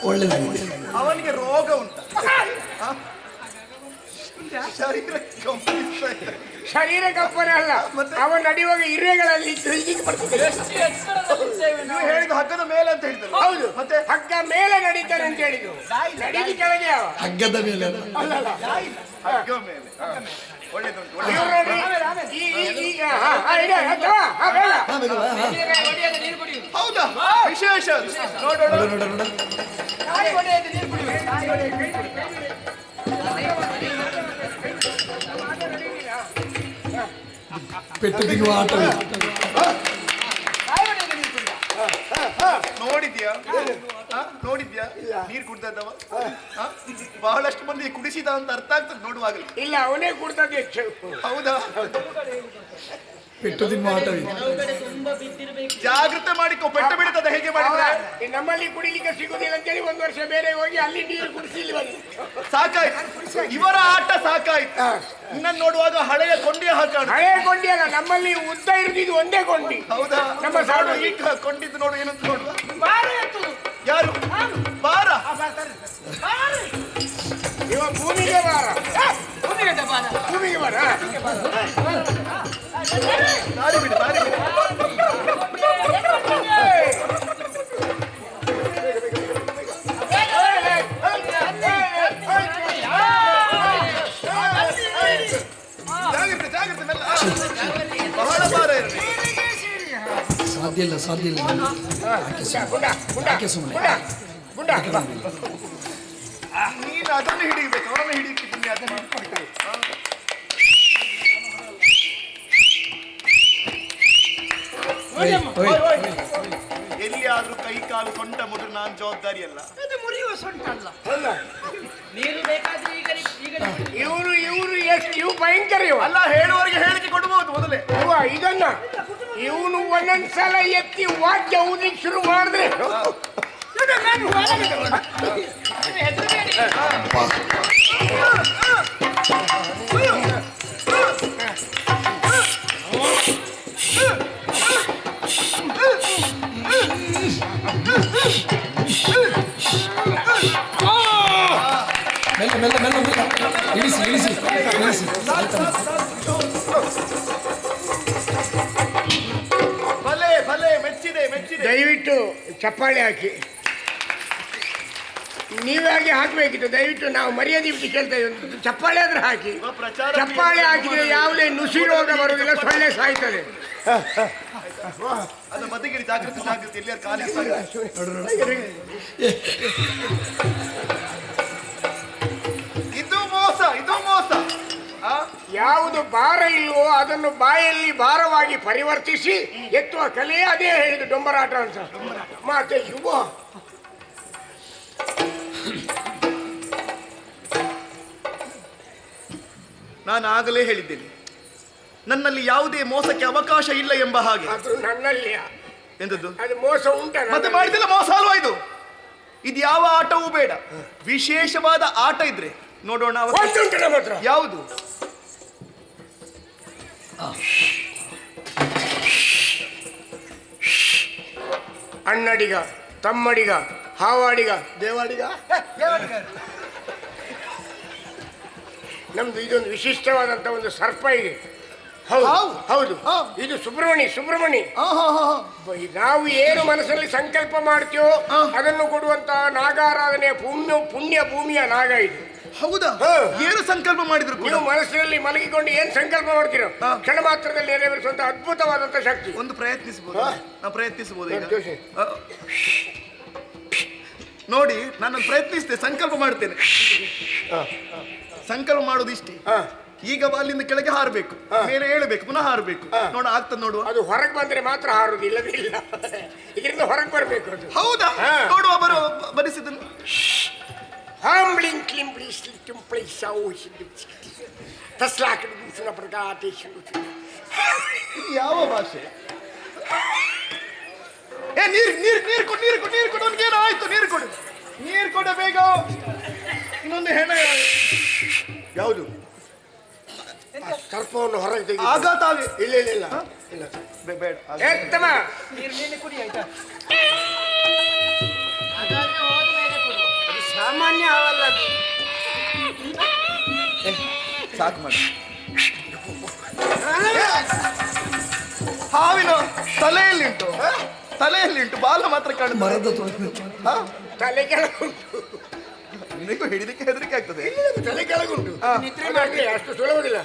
ಒಳ್ಳೆದಾಗಿದೆ. ಅವನಿಗೆ ರೋಗ ಉಂಟು. ಶರೀರ ಕಂಪಿಸ್ತಾ ಇದೆ. ಶರೀರ ಕಪ್ಪನೆ ಅಲ್ಲ, ಅವ ನಡೆಯುವಾಗ ಇರೆಗಳಲ್ಲಿ ನೀವು ಹೇಳಿದ ಹಗ್ಗದ ಮೇಲೆ ಅಂತ ಹೇಳಿದ್ರು. ಹೌದು, ಮತ್ತೆ ಹಗ್ಗ ಮೇಲೆ ನಡೀತಾನೆ ಅಂತ ಹೇಳಿದ್ರು. ನಡೀಲಿ ಕೆಳಗೆ ಅವ ಹಗ್ಗದ ಮೇಲೆ ಅಲ್ಲ. ಹಗ್ಗ ಮೇಲೆ. ಒಳ್ಳೇದುಂಟು. ಇವ್ರು ನೋಡಿ, ಹೌದಾ? ವಿಶೇಷ ಅದು. ನೋಡೋಣ. ಪೆಟ್ಟು ತಿನ್ನುವ ಆಟವೇ. ನೋಡಿದ್ಯಾ? ನೋಡಿದ್ಯಾ? ನೀರು ಕುಡ್ದವ ಬಹಳಷ್ಟು ಮಂದಿ ಕುಡಿಸಿದ ಅಂತ ಅರ್ಥ ಆಗ್ತದೆ ನೋಡುವಾಗಲೇ. ಇಲ್ಲ, ಅವನೇ ಕೊಡ್ತದೆ ಹೆಚ್ಚು. ಹೌದಾ? ಪೆಟ್ಟು ತಿನ್ನುವ ಆಟವೇ. ಜಾಗ್ರತೆ ಮಾಡಿಕೊ, ಪೆಟ್ಟು ಬಿಡುತ್ತದೆ. ಹೇಗೆ ಮಾಡಿದ್ರೆ ನಮ್ಮಲ್ಲಿ ಕುಡಿಲಿಕ್ಕೆ ಸಿಗುದಿಲ್ಲ ಅಂತೇಳಿ ಒಂದು ವರ್ಷ ಬೇರೆ ಹೋಗಿ ಅಲ್ಲಿ ನೀರು ಕುಡಿಸಿ ಇಲ್ಲಿ ಬಂದು ಸಾಕಾಯ್ತು. ಇವರ ಆಟ ಸಾಕಾಯ್ತು. ಇನ್ನನ್ನು ನೋಡುವಾಗ ಹಳೆಯ ಕೊಂಡಿ ಹಾಕೋಣ. ಹಳೆ ಕೊಂಡಿ ಅಲ್ಲ, ನಮ್ಮಲ್ಲಿ ಉದ್ದ ಇರುದಿದ್ದು ಒಂದೇ ಕೊಂಡಿ. ಹೌದಾ? ನಮ್ಮ ಸಾಡು ಈಗ ಕೊಂಡಿದ್ದು ನೋಡು ಏನಂತ ನೋಡುವ. ಬಾರ ಎತ್ತುದು. ಯಾರು? ಬಾರ. ಇವ ಭೂಮಿಗೆ ಬಾರ. ಭೂಮಿಗೆ ಬಾರ. ಭೂಮಿಗೆ ಬಾರ. ದಾರಿ ಬಿಡು, ದಾರಿ ಬಿಡು. ಜಾಗ್ರತೆ ಜಾಗ್ರತೆ ಮೆಲ್ಲ. ಬಹಳ ಭಾರ ಇರಲಿ. ಸಾಧ್ಯ ಇಲ್ಲ, ಸಾಧ್ಯ ಇಲ್ಲ. ಯಾಕೆ ಸುಮ್ಮನೆ ನೀನು ಅದನ್ನು ಹಿಡಿಬೇಕು, ಅವರನ್ನು ಹಿಡಿಯುತ್ತಿದ್ದೀನಿ. ಅದನ್ನು ಹಿಡ್ಕೊಳ್ತೇವೆ. ಎಲ್ಲಿಯಾದ್ರೂ ಕೈ ಕಾಲು ಸೊಂಟ ಮುದ್ರೆ ನಾನ್ ಜವಾಬ್ದಾರಿ ಅಲ್ಲ. ಅದು ಮುರಿಯುವ ಸೊಂಟ ಅಲ್ಲ. ನೀರು ಬೇಕಾದ್ರೆ ಇವರು ಎಷ್ಟು ಇವು ಭಯಂಕರ ಇವ. ಅಲ್ಲ, ಹೇಳುವವರಿಗೆ ಹೇಳಿಕೆ ಕೊಡಬಹುದು ಮೊದಲೇ. ಇದನ್ನ ಇವನು ಒಂದೊಂದ್ಸಲ ಎತ್ತಿ ವಾದ್ಯ ಊದ್ಲಿಕ್ಕೆ ಶುರು ಮಾಡಿದ್ರೆ ಮೆಲ್ಲ ಮೆಲ್ಲ ಮೆಲ್ಲ ಮೆಲ್ಲ ಇಳಿಸಿ ಇಳಿಸಿ ಇಳಿಸಿ. ಭಲೆ ಭಲೆ, ಮೆಚ್ಚಿದೆ ಮೆಚ್ಚಿದೆ. ದಯವಿಟ್ಟು ಚಪ್ಪಾಳೆ ಹಾಕಿ. ನೀವಾಗಿ ಹಾಕಬೇಕಿತ್ತು. ದಯವಿಟ್ಟು ನಾವು ಮರ್ಯಾದೆ ಬಿಟ್ಟು ಕೇಳ್ತಾ ಇದ್ದೀವಿ. ಚಪ್ಪಾಳೆ ಆದ್ರೆ ಹಾಕಿ. ಚಪ್ಪಾಳೆ ಹಾಕಿದ್ರೆ ಯಾವುದೇ ನುಸಿ ರೋಗ ಬರುವುದಿಲ್ಲ, ಸೊಳ್ಳೆ ಸಾಯ್ತದೆ. ಅದು ಮಧ್ಯಗಿರಿ. ಜಾಗ್ರತೆ ಜಾಗ್ರತೆ. ಎಲ್ಲಿಯಾರು ಕಾಲಿಗೆ ಇದು ಮೋಸ, ಇದು ಮೋಸ. ಯಾವುದು ಭಾರ ಇಲ್ವೋ ಅದನ್ನು ಬಾಯಲ್ಲಿ ಭಾರವಾಗಿ ಪರಿವರ್ತಿಸಿ ಎತ್ತುವ ಕಲೆ. ಅದೇ ಹೇಳಿದ್ದು ಡೊಂಬರಾಟ ಅಂತ. ಮತ್ತೆ ಯುವ ನಾನು ಆಗಲೇ ಹೇಳಿದ್ದೇನೆ, ನನ್ನಲ್ಲಿ ಯಾವುದೇ ಮೋಸಕ್ಕೆ ಅವಕಾಶ ಇಲ್ಲ ಎಂಬ ಹಾಗೆ. ಅದು ನನ್ನಲ್ಲಿ ಎಂದದ್ದು? ಅದು ಮೋಸ ಉಂಟ. ಮತ್ತೆ ಮಾಡಿದಿಲ್ಲ ಮೋಸ ಅಲ್ವಾ ಇದು? ಇದು ಯಾವ ಆಟವೂ ಬೇಡ, ವಿಶೇಷವಾದ ಆಟ ಇದ್ರೆ ನೋಡೋಣ. ಯಾವುದು? ಅಣ್ಣಡಿಗ, ತಮ್ಮಡಿಗ, ಹಾವಾಡಿಗ, ದೇವಾಡಿಗ. ನಮ್ದು ಇದೊಂದು ವಿಶಿಷ್ಟವಾದಂತ ಒಂದು ಸರ್ಪ ಇದೆ. ಹೌದು ಹೌದು, ಇದು ಸುಬ್ರಹ್ಮಣಿ. ನಾವು ಏನು ಮನಸ್ಸಲ್ಲಿ ಸಂಕಲ್ಪ ಮಾಡ್ತೀವೋ ಅದನ್ನು ಕೊಡುವಂತಹ ನಾಗಾರಾಧನೆಯ ಪುಣ್ಯ ಭೂಮಿಯ ನಾಗ ಇದು. ಹೌದಾ? ಏನು ಸಂಕಲ್ಪ ಮಾಡಿದ್ರು? ನೀವು ಮನಸ್ಸಿನಲ್ಲಿ ಮಲಗಿಕೊಂಡು ಏನ್ ಸಂಕಲ್ಪ ಮಾಡ್ತೀರೋ ಕ್ಷಣ ಮಾತ್ರದಲ್ಲಿ ನೆರವೇರಿಸುವಂತ ಅದ್ಭುತವಾದಂತ ಶಕ್ತಿ. ಒಂದು ಪ್ರಯತ್ನಿಸಬಹುದು, ನಾವು ಪ್ರಯತ್ನಿಸಬಹುದು ಈಗ. ನೋಡಿ, ನಾನು ಪ್ರಯತ್ನಿಸಿದೆ, ಸಂಕಲ್ಪ ಮಾಡ್ತೇನೆ. ಸಂಕಲ್ಪ ಮಾಡೋದು ಇಷ್ಟೇ. ಈಗ ಅಲ್ಲಿಂದ ಕೆಳಗೆ ಹಾರಬೇಕು, ಮೇಲೆ ಏಳಬೇಕು, ಪುನಃ ಹಾರಬೇಕು. ನೋಡ, ಆಗ್ತದೆ ನೋಡುವ. ಅದು ಹೊರಗೆ ಬಂದ್ರೆ ಮಾತ್ರ ಹಾರುದು, ಇಲ್ಲದಿಲ್ಲ. ಇದರಿಂದ ಹೊರಗೆ ಬರಬೇಕು ಅದು. ಹೌದಾ? ನೋಡುವ, ಬರಿಸಿದನು. Humbling klimbly slimply so ತಸ್ಲಾಕ ಪ್ರಕಾಶ. ಯಾವ ಭಾಷೆ? ಏ, ನೀರು ಕೊಡು. ಅವನಿಗೇನು ಆಯ್ತು? ನೀರು ಕೊಡ ಬೇಗ. ಇನ್ನೊಂದು ಹೆಣ. ಯಾವುದು? ಸರ್ಪವನ್ನು ಹೊರಗೆ ತೆಗಿ. ಆಘಾತ ಇಲ್ಲ ಬೇಡ. ಏತ್ತಮ ನೀರು ಕುಡಿ ಆಯ್ತಾ? ಸಾಮಾನ್ಯ ಅವಲ್ಲ ಅದು. ಸಾಕು ಮಾಡಿ. ಹಾವಿನ ತಲೆಯಲ್ಲಿ ಉಂಟು, ಬಾಲ ಮಾತ್ರ ಕಾಣುತ್ತೆ. ಮರದ ತಲೆ ಕೆಳಗುಂಟು. ನಿನಗೂ ಹಿಡಿದಕ್ಕೆ ಹೆದರಿಕೆ ಆಗ್ತದೆ. ತಲೆ ಕೆಳಗುಂಟು. ನಿದ್ರೆ ಮಾಡಿ ಅಷ್ಟು ಸುಲಭವಿಲ್ಲ.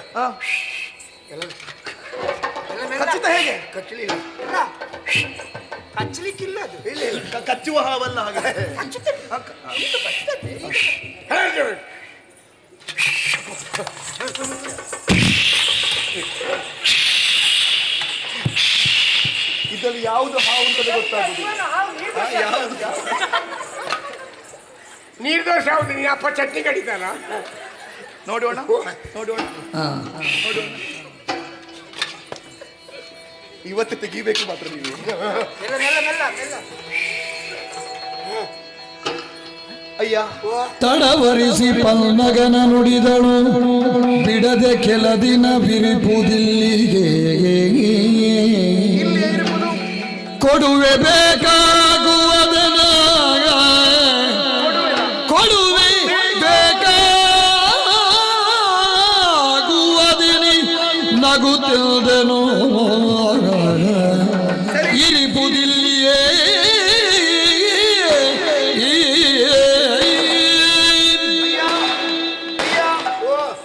ಖಚಿತ ಹೇಗೆ? ಕಚ್ಚಲಿಲ್ಲ. ಕಚ್ಚಲಿಕ್ಕಿಲ್ಲ ಅದು. ಇಲ್ಲ, ಕಚ್ಚುವ ಹಾವಲ್ಲ ಹಾಗೆ. ಇದರಲ್ಲಿ ಯಾವುದು ಹಾವು ಅಂತ ಗೊತ್ತಾಗುದಿಲ್ಲ. ನೀರ್ದೋಷ ಯಾವುದು? ನೀ ಅಪ್ಪ ಚಟ್ನಿ ಕಡಿತಾನ. ನೋಡೋಣ. ಇವತ್ತು ತೆಗಿಬೇಕು ಮಾತ್ರ ನೀವು. ಅಯ್ಯ, ತಡವರಿಸಿ ಪನ್ನಗನ ನುಡಿದಳು, ಬಿಡದೆ ಕೆಲ ದಿನ ಬಿರಿಪುದಿಲ್ಲಿಗೆ. ಕೊಡುವೆ ಬೇಕಾಗುವುದನ, ಕೊಡುವೆ ಬೇಕಾಗುವುದಿನಿ, ನಗುತ್ತಿದ್ದನು ಇರಿಪುದಿಲ್ಲಿಯೇ.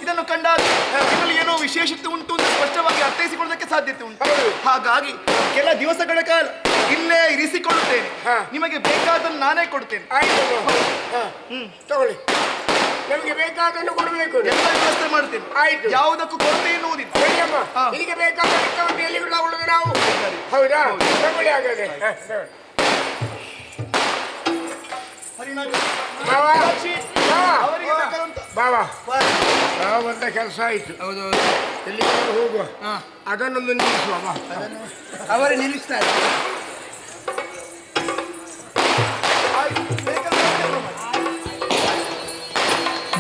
ಇದನ್ನು ಕಂಡಾಗ ನಿಮ್ಮಲ್ಲಿ ಏನೋ ವಿಶೇಷತೆ ಉಂಟು ಅಂತ ಸ್ಪಷ್ಟವಾಗಿ ಅರ್ಥೈಸಿಕೊಳ್ಳೋದಕ್ಕೆ ಸಾಧ್ಯತೆ ಉಂಟು. ಹಾಗಾಗಿ ಕೆಲ ದಿವಸಗಳ ಕಾಲ ಇಲ್ಲೇ ಇರಿಸಿಕೊಳ್ಳುತ್ತೇನೆ. ನಿಮಗೆ ಬೇಕಾದನ್ನು ನಾನೇ ಕೊಡ್ತೇನೆ. ಆಯ್ತು, ತಗೊಳ್ಳಿ. ನಮಗೆ ಬೇಕಾದನ್ನು ಕೊಡಬೇಕು. ಎಲ್ಲ ವ್ಯವಸ್ಥೆ ಮಾಡ್ತೇನೆ. ಆಯ್ತು. ಯಾವುದಕ್ಕೂ ಕೊರತೆ ಎನ್ನುವುದಿಲ್ಲ. ಈಗ ಬೇಕಾದ ಎಲ್ಲಿ ಉಳ್ಳದು ನಾವು. ಹೌದಾ? ತಗೊಳ್ಳಿ ಹಾಗಾದ್ರೆ. ಬಾಬಾ, ನಾವು ಬಂದ ಕೆಲಸ ಆಯ್ತು. ಹೌದು, ಎಲ್ಲಿ ಹೋಗುವ, ಅದನ್ನೊಂದು ನಿಲ್ಲಿಸುವ. ಅವರೇ ನಿಲ್ಲಿಸ್ತಾರೆ.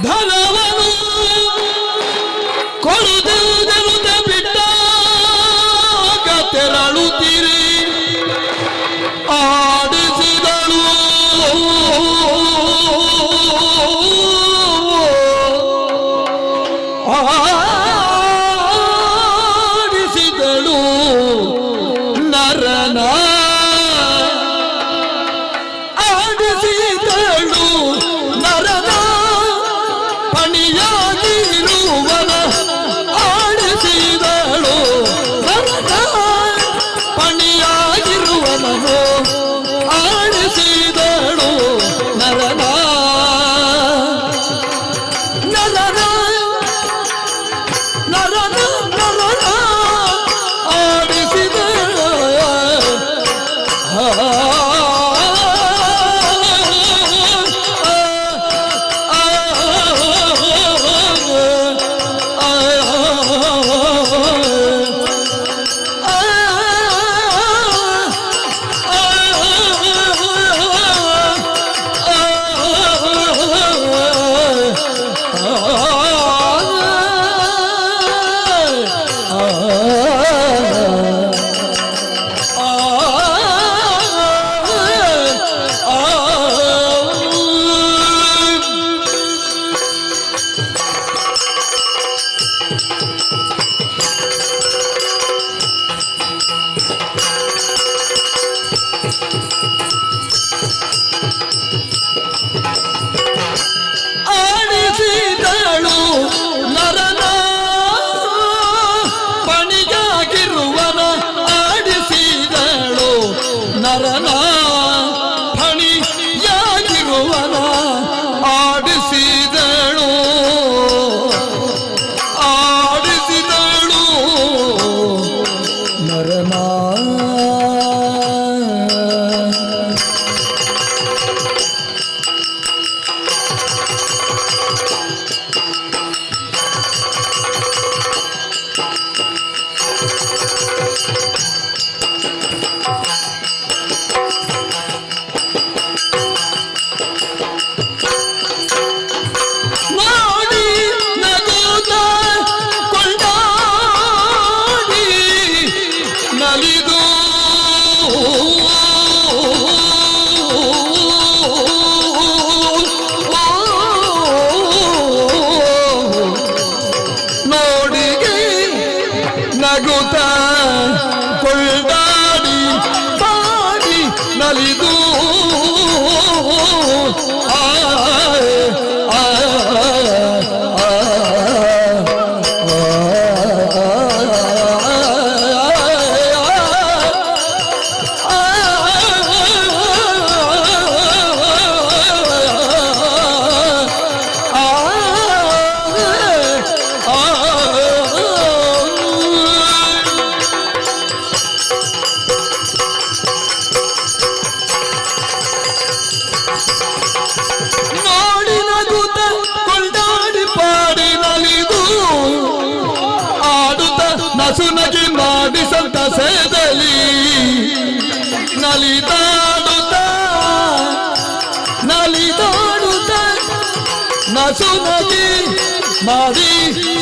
ಧನವನು ಕೊಡುವುದನ್ನು ಬಿಟ್ಟಾಗ ತೆರಳುತ್ತೀರಿ, ಆಡಿಸಿದಳು ನರನ, ಆಡಿಸಿದಳು ನರನ ಪಣಿಯಾಗಿರುವನ, ಆಡಿಸಿ ನೋಡಿ ನಗುತ್ತ ಕೊಂಡಾಡಿ ನಲಿದು ನೋಡಿಗೆ ನಗುತ್ತ ಕೊಳ್ಳಾಡಿ ಪಾಡಿ ನಲಿದು ನೋಡಿ ನಗುತ್ತ ಕೊಂಡಾಡಿ ಪಾಡಿ ನಲಿದು ಆಡುತ್ತ ನಸುನಗಿ ಮಾಡಿ ಸಂತಸದಲ್ಲಿ ನಲಿದಾಡುತ್ತ ನಸುನಗಿ ಮಾಡಿ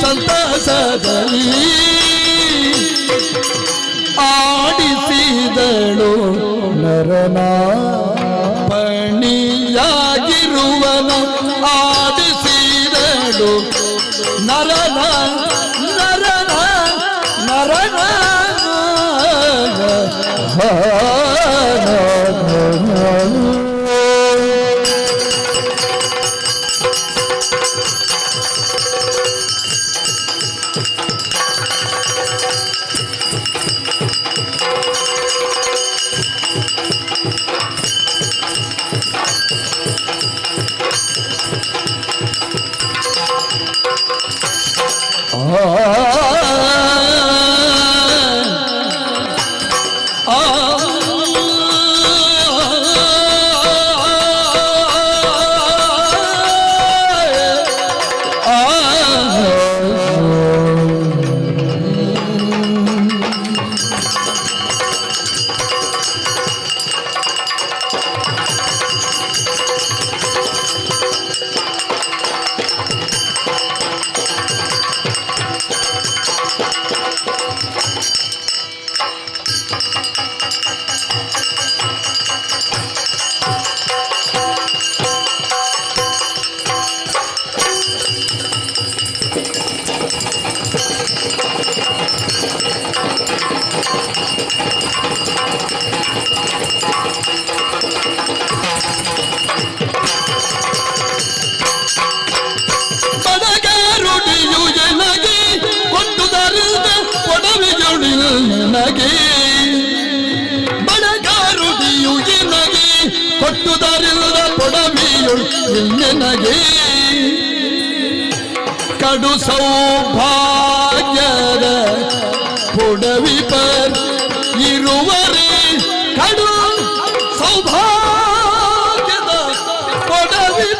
ಸಂತಸದಲ್ಲಿ ಆಡಿಸಿದಳು ನರನ ಪಣಿಯಾಗಿರುವನ ಆಡಿಸಿದಳು ನರನ ನರನ ನರನ ಬಡಗಾರುಡಿಯು ಎನಗೆ ಕೊಟ್ಟು ದರದ ಕೊಡವೆಯುಡಿ ನನಗೆ ಬಡಗಾರುಡಿಯು ಎನಗೆ ಕೊಟ್ಟು ದರದ ಕೊಡವೆಯುಡಿ ನನಗೆ ಕಡು ಸೌಭಾಗ್ಯದ ಕೊಡವಿಪರ್ ಇರುವರೆ ಕಡು ಸೌಭಾಗ್ಯದ ಕೊಡವಿಪರಿರುವರೆ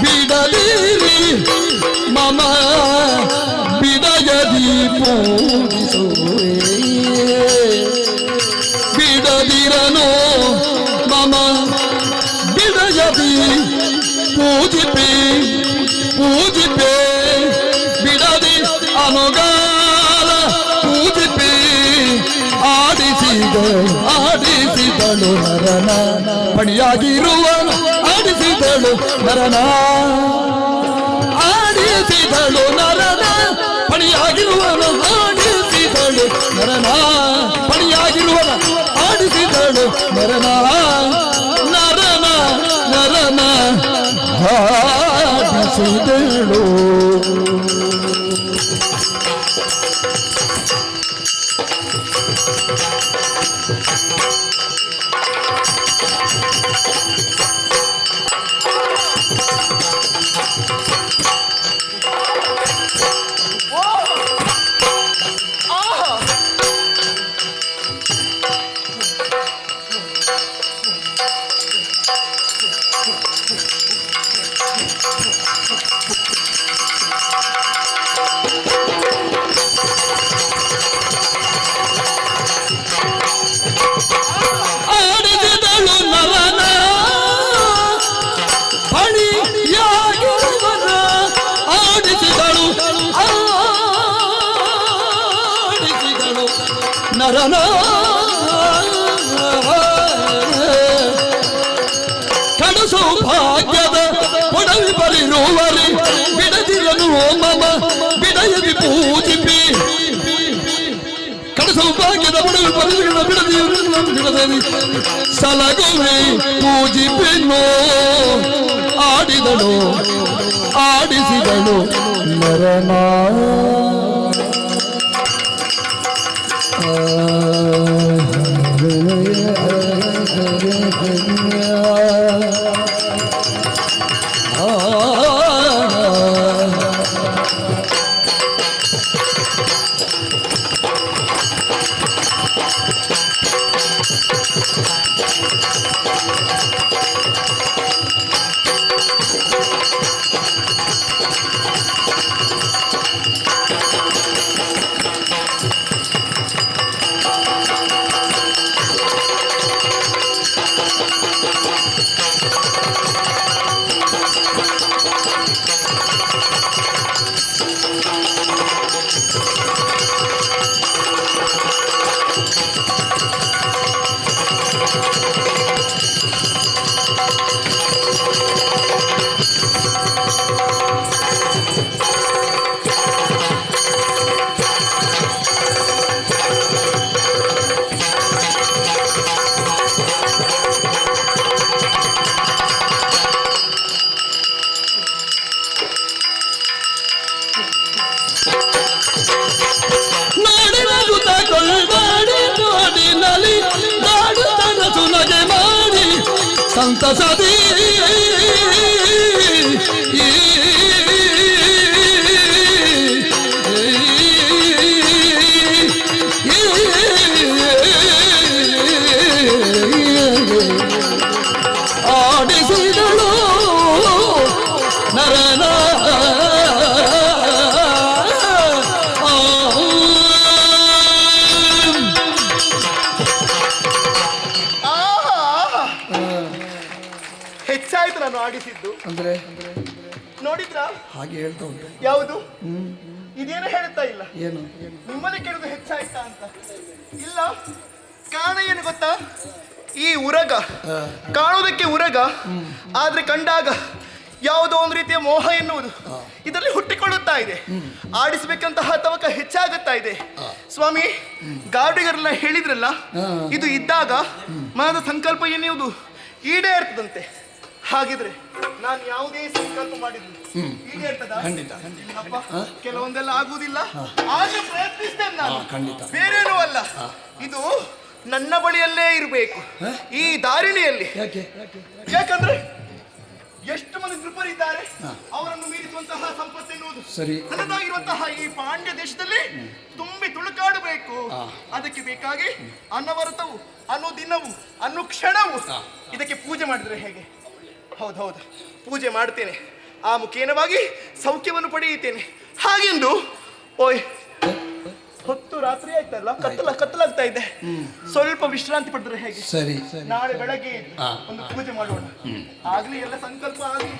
ಬಿಡದಿರಿ ಮಮ ಬಿಡಯದಿ ಪೂಜಿಸುವೆ ಬಿಡದಿರನು ಮಮ ಬಿಡಯದಿ ಪೂಜಿಪೆ ಪೂಜಿಪೆ ಬಿಡದಿ ಅನುಗಾಲ ಪೂಜಿಪೆ ಆಡಿಸಿದಳು ನರನ ಪಣಿಯಾಗಿರುವನು ಆಡಿಸಿದಳು ನರನ ಆಡಿಸಿದಳು ನರನ ಪಣಿಯಾಗಿರುವನು ಆಡಿಸಿದಳು ನರನ ಪಣಿಯಾಗಿರುವನ ಆಡಿಸಿದಳು ನರನ ನರನ ನರನ ಆಡಿಸಿದಳು ನರನ ಕಡು ಸೌಭಾಗ್ಯದ ಕೊಡವಿ ಬಲಿರುವರಿ ಬಿಡದಿರನು ಮಮ ಬಿಡಯದಿ ಪೂಜಿಪಿ ಕಡು ಸೌಭಾಗ್ಯದ ಕೊಡವಿ ಬಲಿರುವ ಬಿಡದಿ ಸಲಗುವೆ ಪೂಜಿಪಿನೋ ಆಡಿದಳು ಆಡಿಸಿದಳು ನರನ ಸಂತಸದಿ ಆಡಿಸಿದಳು ನರನ ಹೆಚ್ಚಾಯ್ತು ನಾನು ಆಡಿಸಿದ್ದು ಅಂದ್ರೆ ನೋಡಿದ್ರ ಹಾಗೆ ಹೇಳ್ತಾ ಉಂಟು. ಯಾವುದು ಇದೇನು ಹೇಳ್ತಾ ಇಲ್ಲ. ಏನು ನಿಮ್ಮನೆ ಕೇಳಿದ್ರು ಹೆಚ್ಚಾಯ್ತಾ ಅಂತ ಇಲ್ಲ. ಕಾರಣ ಏನು ಗೊತ್ತಾ? ಈ ಉರಗ ಕಾಣುವುದಕ್ಕೆ ಉರಗ, ಆದ್ರೆ ಕಂಡಾಗ ಯಾವುದೋ ಒಂದು ರೀತಿಯ ಮೋಹ ಎನ್ನುವುದು ಇದರಲ್ಲಿ ಹುಟ್ಟಿಕೊಳ್ಳುತ್ತಾ ಇದೆ. ಆಡಿಸಬೇಕಂತಹ ತವಕ ಹೆಚ್ಚಾಗುತ್ತಾ ಇದೆ. ಸ್ವಾಮಿ, ಗಾಡಿಗರೆಲ್ಲ ಹೇಳಿದ್ರಲ್ಲ, ಇದು ಇದ್ದಾಗ ಮನದ ಸಂಕಲ್ಪ ಎನ್ನುವುದು ಈಡೇರ್ತದಂತೆ. ಹಾಗಿದ್ರೆ ನಾನು ಯಾವುದೇ ಸಂಕಲ್ಪ ಮಾಡಿದ್ರು ಈಡೇರ್ತದ? ಇಲ್ಲಪ್ಪ, ಕೆಲವೊಂದೆಲ್ಲ ಆಗುವುದಿಲ್ಲ. ಆದ್ರೂ ಪ್ರಯತ್ನಿಸ್ತೇನೆ ನಾನು, ಬೇರೇನೂ ಅಲ್ಲ. ಇದು ನನ್ನ ಬಳಿಯಲ್ಲೇ ಇರಬೇಕು, ಈ ದಾರಿಣಿಯಲ್ಲಿ. ಯಾಕಂದ್ರೆ ಎಷ್ಟು ಮಂದಿ ನೃಪರಿದ್ದಾರೆ, ಅವರನ್ನು ಮೀರಿಸುವಂತಹ ಸಂಪತ್ತೆನ್ನುವುದು ನನ್ನದಾಗಿರುವಂತಹ ಈ ಪಾಂಡ್ಯ ದೇಶದಲ್ಲಿ ತುಂಬಿ ತುಳುಕಾಡಬೇಕು. ಅದಕ್ಕೆ ಬೇಕಾಗಿ ಅನವರತವು, ಅನುದಿನವು, ಅನುಕ್ಷಣವು ಇದಕ್ಕೆ ಪೂಜೆ ಮಾಡಿದ್ರೆ ಹೇಗೆ? ಹೌದೌದು, ಪೂಜೆ ಮಾಡ್ತೇನೆ. ಆ ಮುಖೇನವಾಗಿ ಸೌಖ್ಯವನ್ನು ಪಡೆಯುತ್ತೇನೆ. ಹಾಗೆಂದು ಓಯ್, ಹೊತ್ತು ರಾತ್ರಿ ಆಯ್ತಲ್ಲ, ಕತ್ತಲಾಗ್ತಾ ಇದೆ, ಸ್ವಲ್ಪ ವಿಶ್ರಾಂತಿ ಪಡೆದ್ರೆ ಹೇಗೆ? ಸರಿ, ನಾಳೆ ಬೆಳಗ್ಗೆ ಒಂದು ಪೂಜೆ ಮಾಡೋಣ. ಆಗ್ಲಿ ಎಲ್ಲ ಸಂಕಲ್ಪ ಆಗ್ಲಿ.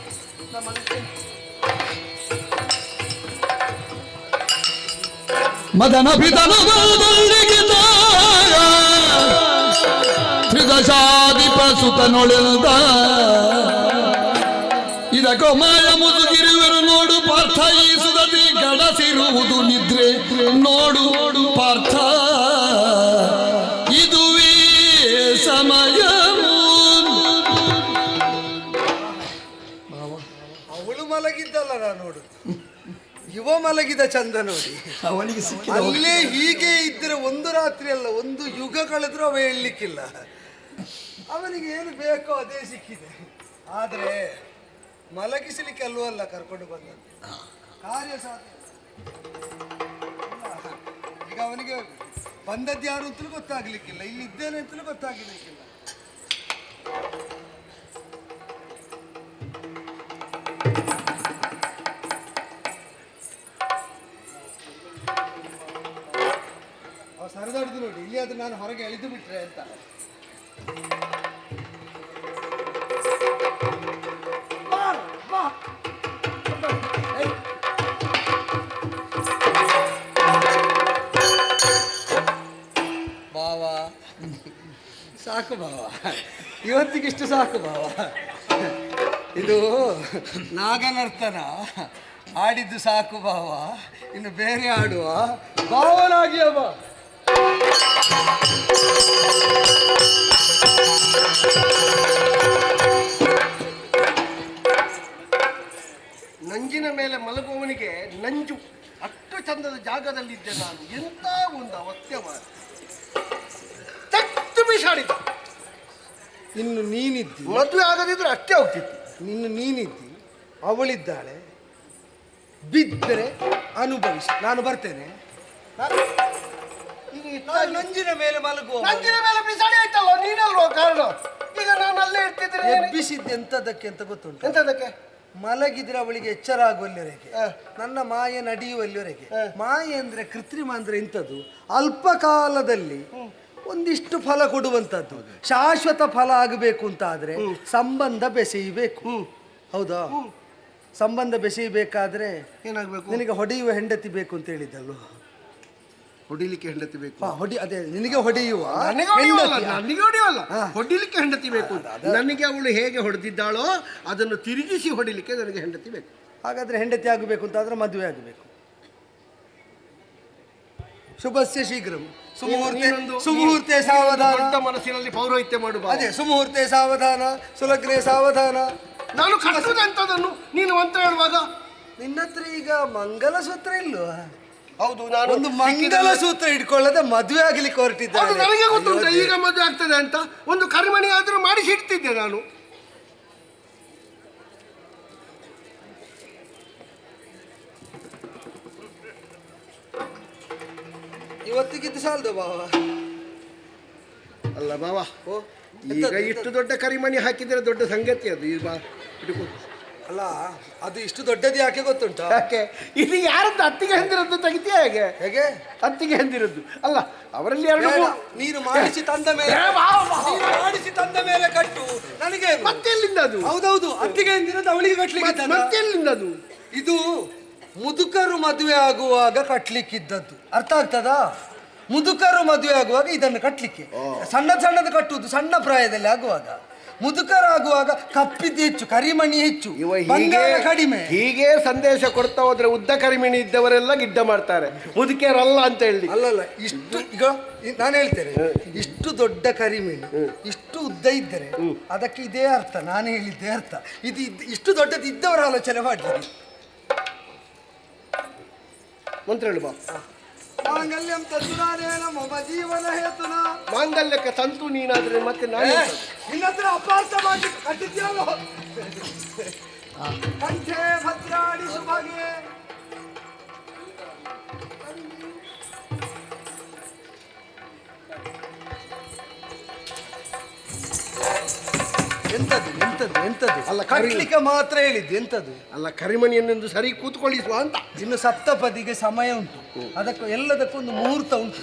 ನಮ್ಮ ಮದನ ಪಿತನು ತ್ರಿದಶಾಧಿಪ ಸುತನೊಳೆದ ಇದಕ್ಕೋ ಮಾಯ ಮುದುಗಿರುವರು ನೋಡು ಪಾರ್ಥ, ಈ ಸುದತಿ ಗಡಸಿರುವುದು ನಿದ್ರೆ ನೋಡು ಪಾರ್ಥ, ಇದುವೇ ಸಮಯ. ಅವಳು ಮಲಗಿದ್ದಲ್ಲ ನಾನು ನೋಡು, ಯುವ ಮಲಗಿದ ಚಂದ ನೋಡಿ. ಅವನಿಗೆ ಅಲ್ಲೇ ಹೀಗೆ ಇದ್ರೆ ಒಂದು ರಾತ್ರಿ ಅಲ್ಲ, ಒಂದು ಯುಗ ಕಳೆದ್ರೂ ಅವ ಹೇಳಲಿಕ್ಕಿಲ್ಲ. ಅವನಿಗೆ ಏನು ಬೇಕೋ ಅದೇ ಸಿಕ್ಕಿದೆ. ಆದ್ರೆ ಮಲಗಿಸಲಿಕ್ಕೆ ಅಲ್ವಲ್ಲ ಕರ್ಕೊಂಡು ಬಂದದ್ದು, ಕಾರ್ಯ ಸಾಧ್ಯ. ಈಗ ಅವನಿಗೆ ಬಂದದ್ದು ಯಾರು ಅಂತಲೂ ಗೊತ್ತಾಗ್ಲಿಕ್ಕಿಲ್ಲ, ಇಲ್ಲಿ ಇದ್ದೇನೆ ಅಂತಲೂ ಗೊತ್ತಾಗಲಿಕ್ಕಿಲ್ಲ. ಸರಿದಾಡ್ದು ನೋಡಿ, ಇಲ್ಲಿ ಆದ್ರೆ ನಾನು ಹೊರಗೆ ಎಳೆದು ಬಿಟ್ರೆ ಅಂತ. ಸಾಕು ಭಾವ, ಇವತ್ತಿಗಿಷ್ಟು ಸಾಕು ಭಾವ. ಇದು ನಾಗನರ್ತನ ಆಡಿದ್ದು ಸಾಕು ಭಾವ, ಇನ್ನು ಬೇರೆ ಆಡುವ ಭಾವನಾಗಿಯ ಬಾ. ನಂಜಿನ ಮೇಲೆ ಮಲಗುವವನಿಗೆ ನಂಜು, ಅಷ್ಟು ಚಂದದ ಜಾಗದಲ್ಲಿದ್ದೆ ನಾನು. ಎಂತ ಒಂದು ಅವಸ್ಥೆ ಮಾಡಿ ತಟ್ಟು ಬಿಸಾಡಿದ. ಇನ್ನು ನೀನಿದ್ದಿ, ಮದುವೆ ಆಗದಿದ್ರೆ ಅಷ್ಟೇ ಹೋಗ್ತಿತ್ತು. ನಿನ್ನು ನೀನಿದ್ದಿ, ಅವಳಿದ್ದಾಳೆ, ಬಿದ್ದರೆ ಅನುಭವಿಸಿ. ನಾನು ಬರ್ತೇನೆ. ನಾನು ನಂಜಿನ ಮೇಲೆ ಮಲಗುವ. ನಂಜಿನ ಮೇಲೆ ಬಿಸಾಡಿ ಆಯ್ತಲ್ಲ, ನೀನಲ್ವ ಕಾರಣ. ಈಗ ನಾನು ಅಲ್ಲೇ ಇರ್ತಿದ್ರೆ ಎಬ್ಬಿಸಿದ್ದು ಎಂತದಕ್ಕೆ ಅಂತ ಗೊತ್ತುಂಟು? ಎಂತದಕ್ಕೆ? ಮಲಗಿದ್ರೆ ಅವಳಿಗೆ ಎಚ್ಚರ ಆಗುವಲ್ಲಿವರೆಗೆ, ನನ್ನ ಮಾಯೆ ನಡೆಯುವಲ್ಲಿವರೆಗೆ. ಮಾಯೆ ಅಂದ್ರೆ ಕೃತ್ರಿಮ ಅಂದ್ರೆ ಇಂಥದ್ದು ಅಲ್ಪ ಕಾಲದಲ್ಲಿ ಒಂದಿಷ್ಟು ಫಲ ಕೊಡುವಂಥದ್ದು. ಶಾಶ್ವತ ಫಲ ಆಗಬೇಕು ಅಂತ ಆದ್ರೆ ಸಂಬಂಧ ಬೆಸೆಯಬೇಕು. ಹೌದಾ? ಸಂಬಂಧ ಬೆಸೆಯಬೇಕಾದ್ರೆ ಏನಾಗಬೇಕು? ನಿನಗೆ ಹೊಡೆಯುವ ಹೆಂಡತಿ ಬೇಕು ಅಂತ ಹೇಳಿದ್ದಲ್ವ? ಹೊಡಿಲಿಕ್ಕೆ ಹೆಂಡತಿ ಬೇಕು. ಅದೇ ನಿನಗೆ ಹೊಡೆಯುವ, ನನಗೆ ಹೊಡೆಯವಲ್ಲ, ಹೊಡಿಲಿಕ್ಕೆ ಹೆಂಡತಿ ಬೇಕು. ನನಗೆ ಅವಳು ಹೇಗೆ ಹೊಡೆದಿದ್ದಾಳೋ ಅದನ್ನು ತಿರುಗಿಸಿ ಹೊಡಿಲಿಕ್ಕೆ ನನಗೆ ಹೆಂಡತಿ ಬೇಕು. ಹಾಗಾದ್ರೆ ಹೆಂಡತಿ ಆಗಬೇಕು ಅಂತ ಆದ್ರೆ ಮದುವೆ ಆಗಬೇಕು. ಶುಭಸ್ಯ ಶೀಘ್ರಂ, ಸುಮುಹೂರ್ತೆ ಸಾವಧಾನ. ದೊಡ್ಡ ಮನಸ್ಸಿನಲ್ಲಿ ಪೌರೋಹಿತ್ಯ ಮಾಡುವ. ಅದೇ ಸುಮುಹೂರ್ತೆ ಸಾವಧಾನ, ಸುಲಗ್ನೆ ಸಾವಧಾನ. ನಾನು ಕಟ್ಟುವುದಂತದನ್ನು ನೀನು ಅಂತ ಹೇಳುವಾಗ ನಿನ್ನ ಹತ್ರ ಈಗ ಮಂಗಲಸೂತ್ರ ಇಲ್ವಾ? ಹೌದು, ನಾನು ಒಂದು ಮಂಗಲಸೂತ್ರ ಇಟ್ಕೊಳ್ಳದೆ ಮದುವೆ ಆಗಲಿಕ್ಕೆ ಹೊರಟಿದ್ದೆ. ನನಗೆ ಗೊತ್ತುಂಟು ಈಗ ಮದುವೆ ಆಗ್ತದೆ ಅಂತ. ಒಂದು ಕರಿಮಣಿ ಆದ್ರೂ ಮಾಡಿಸಿ ಇಡ್ತಿದ್ದೆ ನಾನು. ಇವತ್ತಿಗಿದ್ದು ಸಾಲದು ಬಾವ. ಅಲ್ಲ ಬಾವ, ಈಗ ಇಷ್ಟು ದೊಡ್ಡ ಕರಿಮಣಿ ಹಾಕಿದ್ರೆ ದೊಡ್ಡ ಸಂಗತಿ ಅದು. ಈಗ ಅಲ್ಲ, ಅದು ಇಷ್ಟು ದೊಡ್ಡದು ಯಾಕೆ ಗೊತ್ತುಂಟಾ? ಯಾಕೆ? ಇದು ಯಾರದ್ದು? ಅತ್ತಿಗೆ ಹಂದಿರದ್ದು ತೆಗಿತೀಯ ಹೇಗೆ? ಹೇಗೆ ಅತ್ತಿಗೆ ಹಂದಿರದ್ದು ಅಲ್ಲ, ಅವರಲ್ಲಿ ಎರಡು. ನೀನು ಮಾಡಿಸಿ ತಂದ ಮೇಲೆ, ಮಾಡಿಸಿ ತಂದ ಮೇಲೆ ಕಟ್ಟು. ನನಗೆ ಮತ್ತೆಲ್ಲಿಂದ ಅದು? ಹೌದೌದು, ಅತ್ತಿಗೆ ಹಂದಿರದ್ದು ಅವಳಿಗೆ ಕಟ್ಲಿಕ್ಕೆ. ಮತ್ತೆಲ್ಲಿಂದ ಅದು? ಇದು ಮುದುಕರು ಮದುವೆ ಆಗುವಾಗ ಕಟ್ಲಿಕ್ಕಿದ್ದದ್ದು. ಅರ್ಥ ಆಗ್ತದಾ? ಮುದುಕರು ಮದುವೆ ಆಗುವಾಗ ಇದನ್ನು ಕಟ್ಲಿಕ್ಕೆ. ಸಣ್ಣದು ಕಟ್ಟುವುದು ಸಣ್ಣ ಪ್ರಾಯದಲ್ಲಿ ಆಗುವಾಗ. ಮುದುಕರಾಗುವಾಗ ಕಪ್ಪಿದ್ದು ಹೆಚ್ಚು, ಕರಿಮಣಿ ಹೆಚ್ಚು, ಬಂಗಾರ ಕಡಿಮೆ. ಹೀಗೆ ಸಂದೇಶ ಕೊಡ್ತಾ ಹೋದ್ರೆ ಉದ್ದ ಕರಿಮಣಿ ಇದ್ದವರೆಲ್ಲ ಗಿಡ್ಡ ಮಾಡ್ತಾರೆ, ಮುದುಕಿಯರಲ್ಲ ಅಂತ ಹೇಳಿ. ಅಲ್ಲಲ್ಲ, ಇಷ್ಟು ಈಗ ನಾನು ಹೇಳ್ತೇನೆ, ಇಷ್ಟು ದೊಡ್ಡ ಕರಿಮಣಿ ಇಷ್ಟು ಉದ್ದ ಇದ್ದರೆ ಅದಕ್ಕೆ ಇದೇ ಅರ್ಥ. ನಾನು ಹೇಳಿದ್ದೇ ಅರ್ಥ. ಇದು ಇಷ್ಟು ದೊಡ್ಡದು ಇದ್ದವರ ಆಲೋಚನೆ ಮಾಡಲಿ. ಮಂತ್ರ ಹೇಳು ಬಾ. ಮಾಂಗಲ್ಯಂ ತಂತುನಾನೇನ ಮಮ ಜೀವನ ಹೇತುನಾ. ಮಾಂಗಲ್ಯಕ್ಕೆ ತಂತು ನೀನಾದ್ರೆ ಮತ್ತೆ ನಾನು ನಿನ್ನ ಹತ್ರ ಅಪಾರ್ಥವಾಗಿ ಕಟ್ಟಿದ್ಯಲ್ಲ. ಕಂಠೆ ಭದ್ರಾಡಿ ಸುಭಗೆ. ಎಂತದ್ದು ಎಂತದ್ದು ಎಂತದ್ದು? ಅಲ್ಲ, ಕಟ್ಲಿಕ್ಕೆ ಮಾತ್ರ ಹೇಳಿದ್ದು. ಎಂತದ್ದು? ಅಲ್ಲ, ಕರಿಮಣಿಯನ್ನೊಂದು ಸರಿ ಕೂತ್ಕೊಳ್ಳಿಸುವ ಅಂತ. ಇನ್ನು ಸಪ್ತಪದಿಗೆ ಸಮಯ ಉಂಟು, ಅದಕ್ಕೂ ಎಲ್ಲದಕ್ಕೂ ಒಂದು ಮುಹೂರ್ತ ಉಂಟು.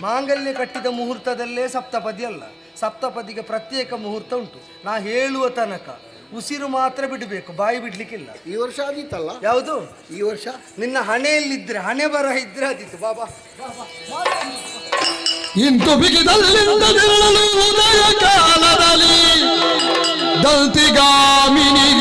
ಮಾಂಗಲ್ಯ ಕಟ್ಟಿದ ಮುಹೂರ್ತದಲ್ಲೇ ಸಪ್ತಪದಿ ಅಲ್ಲ, ಸಪ್ತಪದಿಗೆ ಪ್ರತ್ಯೇಕ ಮುಹೂರ್ತ ಉಂಟು. ನಾ ಹೇಳುವ ತನಕ ಉಸಿರು ಮಾತ್ರ ಬಿಡಬೇಕು, ಬಾಯಿ ಬಿಡ್ಲಿಕ್ಕಿಲ್ಲ. ಈ ವರ್ಷ ಆದೀತಲ್ಲ? ಯಾವುದು ಈ ವರ್ಷ? ನಿನ್ನ ಹಣೆಯಲ್ಲಿದ್ರೆ, ಹಣೆ ಬರ ಇದ್ರೆ ಆದೀತು. ಬಾಬಾ ಇಂತು ಬಿಗಿದಲ್ಲಿಂದ ದಿರಳಲು ಉದಯ ಕಾಲದಲ್ಲಿ ದಂತಿಗಾಮಿನಿಗೆ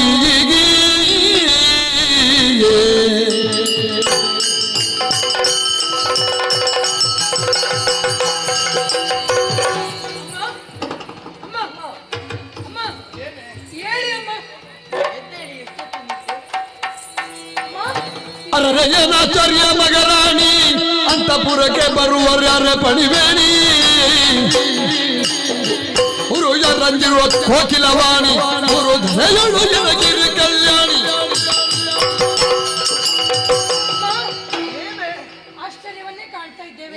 ಅರರೇನಾಚಾರ್ಯ ಮಗರಾಣಿ ಅಂತಪುರಕ್ಕೆ ಬರುವರ್ಯಾರ ಪಣಿವೇಣಿ ಹುರುಯ ರಂಜಿರುವ ಕೋಕಿಲವಾಣಿ ಹುರು ಧರೆಯಳು ಜನಗಿರಿ ಕಲ್ಯಾಣಿ. ಆಶ್ಚರ್ಯವನ್ನೇ ಕಾಣ್ತಾ ಇದ್ದೇವೆ.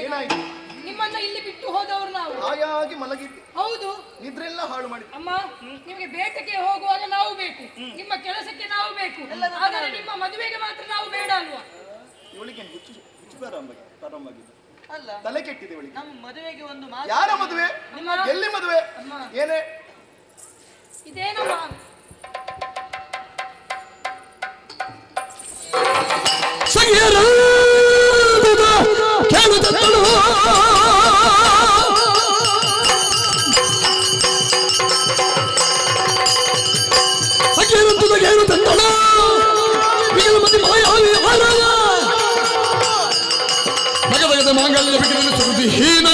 ನಿಮ್ಮನ್ನ ಇಲ್ಲಿ ಬಿಟ್ಟು ಹೋದವರು ನಾವು. ಹಾಯಾಗಿ ಮಲಗಿದ್ದೆ. ಹೌದು, ನಿದ್ರೆಲ್ಲ ಹಾಳು ಮಾಡಿ. ಅಮ್ಮ, ನಿಮಗೆ ಬೇಟೆಗೆ ಹೋಗುವಾಗ ನಾವು ಬೇಕು, ನಿಮ್ಮ ಕೆಲಸಕ್ಕೆ ನಾವು ಬೇಕು, ಆದರೆ ನಿಮ್ಮ ಮದುವೆಗೆ ಮಾತ್ರ ನಾವು ಬೇಡ ಅಲ್ವಾ? ಅಲ್ಲ, ತಲೆ ಕೆಟ್ಟಿದೆ ಅವಳಿಗೆ. ನಮ್ಮ ಮದುವೆಗೆ ಒಂದು ಯಾರ ಮದುವೆ? ಎಲ್ಲಿ ಮದುವೆ? ಏನೇ ಇದೇನಮ್ಮ? ಇಲ್ಲದ ಮಾಂಗಲ್ಯ ಬಿಗಿದ ಸುದ್ದಿಹೀನ.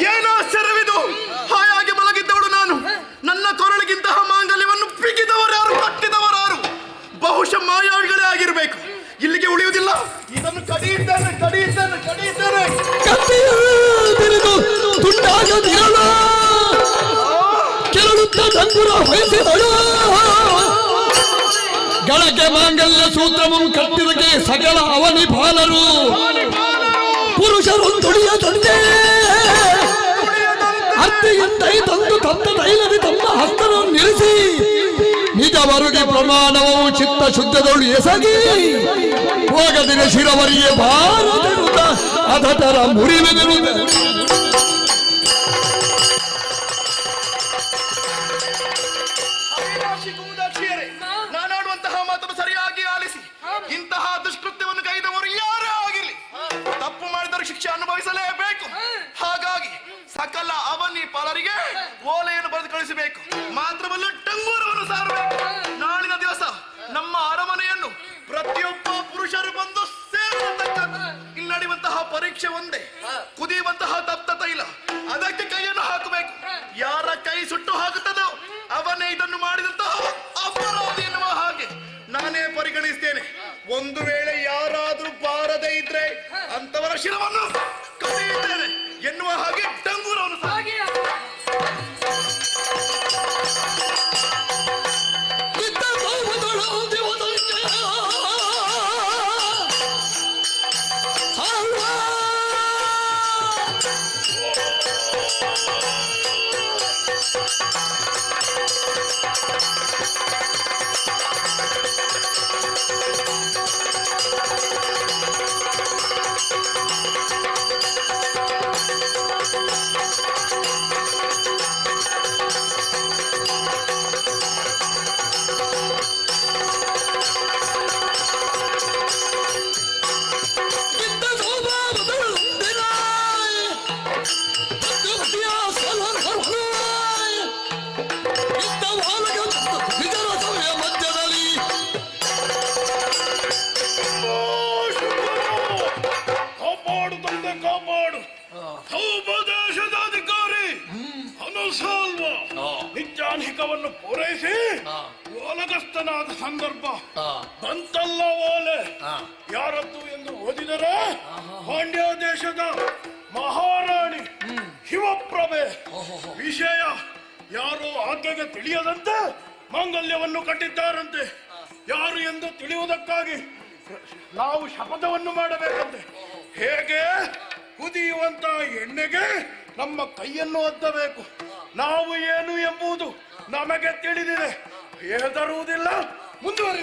ಏನೋ ಆಶ್ಚರ್ಯವಿದು. ಹಾಯಾಗಿ ಮಲಗಿದ್ದವಳು ನಾನು. ನನ್ನ ಕೊರಳಿಗಿಂತಹ ಮಾಂಗಲ್ಯವನ್ನು ಬಿಗಿದವರಾರು, ಕಟ್ಟಿದವರಾರು. ಬಹುಶಃ ಮಾಯಾವಿಗಳೇ ಆಗಿರಬೇಕು. ಇಲ್ಲಿಗೆ ಉಳಿಯುವುದಿಲ್ಲ. ಇದನ್ನು ಕಡಿಯುತ್ತೇನೆ. ತಿರುದು ತುಂಡಾಗದಿರಲ ಕೆರಳುತ್ತ ಡಂಗುರ ಹೊಯ್ಸಿದಳು. ಗಳಗೆ ಮಾಂಗಲ್ಯ ಸೂತ್ರಮಂ ಕಟ್ಟಿದಕ್ಕೆ ಸಕಲ ಅವನಿ ಬಾಲರು ಪುರುಷರು ತುಳಿಯ ತಂದೆ ಅತ್ತೆಯಂತೈ ತಂದು ತಮ್ಮ ತೈಲದಿ ತಮ್ಮ ಹಸ್ತವನ್ನು ನಿಲ್ಲಿಸಿ ನಿಜವರುಗೆ ಪ್ರಮಾಣವು ಚಿತ್ತ ಶುದ್ಧದಳು ಎಸಗಿ ಹೋಗದಿನ ಶಿರವರಿಗೆ ಬಾರದಿರುತ್ತ ಅಧಟರ ಮುರಿವೆದಿರುತ್ತ. ನಾನಾಡುವಂತಹ ಮಾತನ್ನು ಸರಿಯಾಗಿ ಆಲಿಸಿ. ಇಂತಹ ದುಷ್ಕೃತ್ಯವನ್ನು ಕೈದವರು ಯಾರೇ ಆಗಿರಲಿ, ತಪ್ಪು ಮಾಡಿದರೆ ಶಿಕ್ಷೆ ಅನುಭವಿಸಲೇಬೇಕು. ಹಾಗಾಗಿ ಸಕಲ ಅವನಿ ಪಾಲರಿಗೆ ಓಲೆಯನ್ನು ಬರೆದು ಕಳಿಸಬೇಕು. ಮಾತ್ರವಲ್ಲ, ಟಂಗೂರವನ್ನು ಸಾರಬೇಕು. ನಾಳಿನ ದಿವಸ ನಮ್ಮ ಅರಮನೆಯನ್ನು ಪ್ರತಿಯೊಬ್ಬ ಪುರುಷರು ಬಂದು ಸೇರತಕ್ಕದ್ದು. ಇಲ್ಲಿ ನಡೆಯುವಂತಹ ಪರೀಕ್ಷೆ ಒಂದೇ, ಕುದಿಯುವಂತಹ ತಪ್ತ ತೈಲ, ಅದಕ್ಕೆ ಕೈಯನ್ನು ಹಾಕಬೇಕು. ಯಾರ ಕೈ ಸುಟ್ಟು ಹಾಕುತ್ತದೋ ಅವನೇ ಇದನ್ನು ಮಾಡಿದಂತಹ ಅಪರಾಧಿ ಎನ್ನುವ ಹಾಗೆ ನಾನೇ ಪರಿಗಣಿಸ್ತೇನೆ. ಒಂದು ವೇಳೆ ಯಾರಾದ್ರೂ ಬಾರದೇ ಇದ್ರೆ ಅಂತವರ ಶಿರವನ್ನು ಕಡಿಯುತ್ತೇನೆ ಎನ್ನುವ ಹಾಗೆ ಡಂಗೂರವನ್ನು ನಿತ್ಯಾನ್ಹಿಕವನ್ನು ಪೂರೈಸಿ ಓಲಗಸ್ತನಾದ ಸಂದರ್ಭ ಬಂತಲ್ಲ. ಓಲೆ ಯಾರದ್ದು ಎಂದು ಓದಿದರೆ ಪಾಂಡ್ಯ ದೇಶದ ಮಹಾರಾಣಿ ಶಿವಪ್ರಭೆ. ವಿಷಯ ಯಾರೋ ಆಕೆಗೆ ತಿಳಿಯದಂತೆ ಮಾಂಗಲ್ಯವನ್ನು ಕಟ್ಟಿದ್ದಾರಂತೆ. ಯಾರು ಎಂದು ತಿಳಿಯುವುದಕ್ಕಾಗಿ ನಾವು ಶಪಥವನ್ನು ಮಾಡಬೇಕಂತೆ. ಹೇಗೆ ಕುದಿಯುವಂತ ಎಣ್ಣೆಗೆ ನಮ್ಮ ಕೈಯನ್ನು ಒದ್ದಬೇಕು. ನಾವು ಏನು ಎಂಬುದು ನಮಗೆ ತಿಳಿದಿದೆ. ಹೆದರುವುದಿಲ್ಲ, ಮುಂದುವರಿ.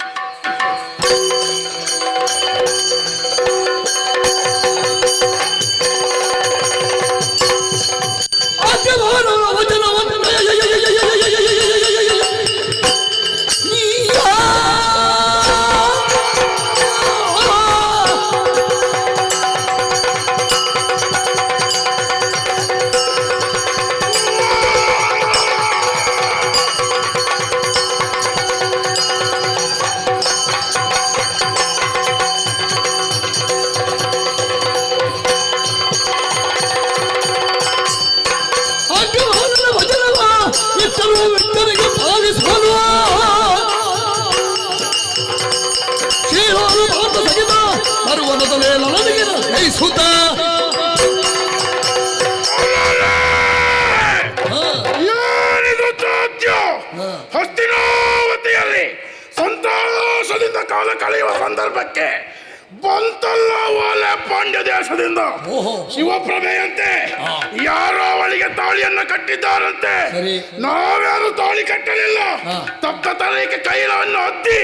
ಹಸ್ತಿನಾವತಿಯಲ್ಲಿ ಸಂತೋಷದಿಂದ ಕಾಲ ಕಳೆಯುವ ಸಂದರ್ಭಕ್ಕೆ ಬಂತಲ್ಲ ಓಲೆ ಪಾಂಡ್ಯ ದೇಶದಿಂದ. ಶಿವಪ್ರಭೆಯಂತೆ ಯಾರೋ ಅವಳಿಗೆ ತಾಳಿಯನ್ನು ಕಟ್ಟಿದ್ದಾರಂತೆ. ನಾವ್ಯಾರು ತಾಳಿ ಕಟ್ಟಲಿಲ್ಲ. ತಪ್ಪ ತಲೆಗೆ ಕೈಲವನ್ನು ಹತ್ತಿ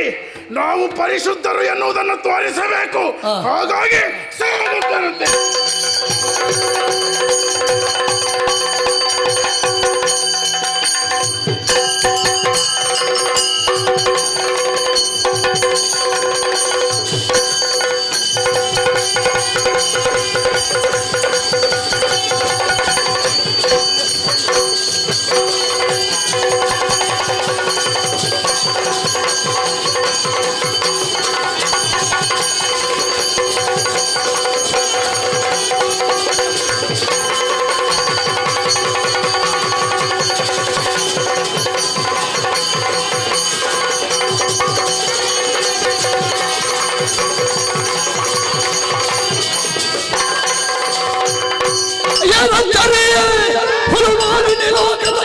ನಾವು ಪರಿಶುದ್ಧರು ಎನ್ನುವುದನ್ನು ತೋರಿಸಬೇಕು. ಹಾಗಾಗಿ ಸಾಗುತ್ತಾರಂತೆ. ಏನಂತಾರೆ ಹುಳುವಾಲಿನ ಲೋಕದ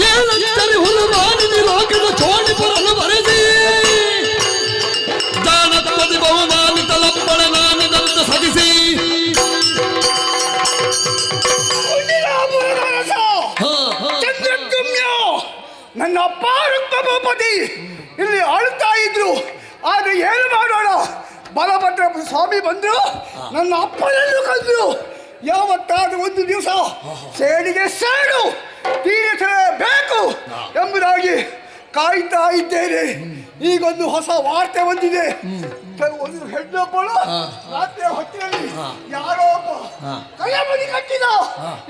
ಏನಂತಾರೆ ಹುಳುವಾಲಿನ ಲೋಕದ ಚೋಣಿ ಪರಲು ಬರೆಸಿ ಜಾನಪದಿ ಬಹುಮಾನಿತ ಲಂಬಳ ನಾನಿದಂತ ಸಗಿಸಿ ನನ್ನ ಅಪ್ಪ ರುಕ್ಮಭೂಪತಿ ಇಲ್ಲಿ ಆಳ್ತಾ ಇದ್ರು. ಆದ್ರೆ ಏನು ಮಾಡೋಣ, ಬಲಭದ್ರ ಸ್ವಾಮಿ ಬಂದ್ರು, ನನ್ನ ಅಪ್ಪನನ್ನು ಕಂದ್ರು. ಯಾವತ್ತಾದ್ರೂ ಒಂದು ದಿವಸ ಸೇಡಿಗೆ ಸೇಡು ತೀರಿಸಲೇಬೇಕು ಎಂಬುದಾಗಿ ಕಾಯ್ತಾ ಇದ್ದೇನೆ. ಈಗೊಂದು ಹೊಸ ವಾರ್ತೆ ಬಂದಿದೆ. ಒಂದು ಹೆಣ್ಣೊಬ್ಬಳು ರಾತ್ರಿ ಹೊತ್ತಿನಲ್ಲಿ ಯಾರೋ ಒಬ್ಬ ಕೈಯ ಮಣಿ ಕಟ್ಟಿದ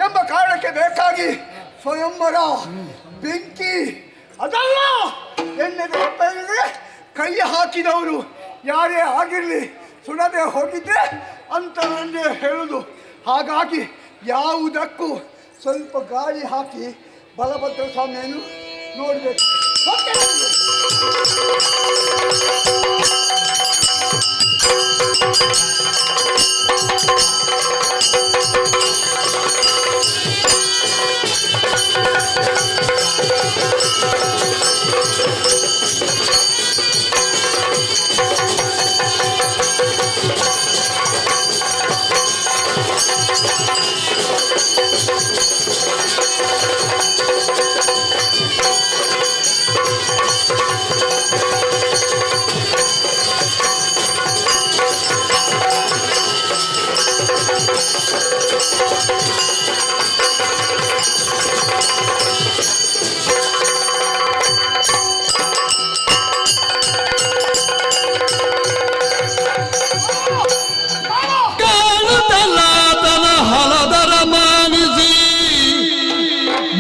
ಎಂಬ ಕಾರಣಕ್ಕೆ ಬೇಕಾಗಿ ಸ್ವಯಂವರ ಬೆಂಕಿ ಅದಲ್ಲ ಎಣ್ಣೆ ಕೈ ಹಾಕಿದವರು ಯಾರೇ ಆಗಿರಲಿ ಸುಡದೆ ಹೋಗಿದ್ರೆ ಅಂತವನ್ನೇ ಹೇಳುದು. ಹಾಗಾಗಿ ಯಾವುದಕ್ಕೂ ಸ್ವಲ್ಪ ಗಾಳಿ ಹಾಕಿ ಬಲಭದ್ರ ಸ್ವಾಮಿಯನ್ನು ನೋಡಬೇಕು.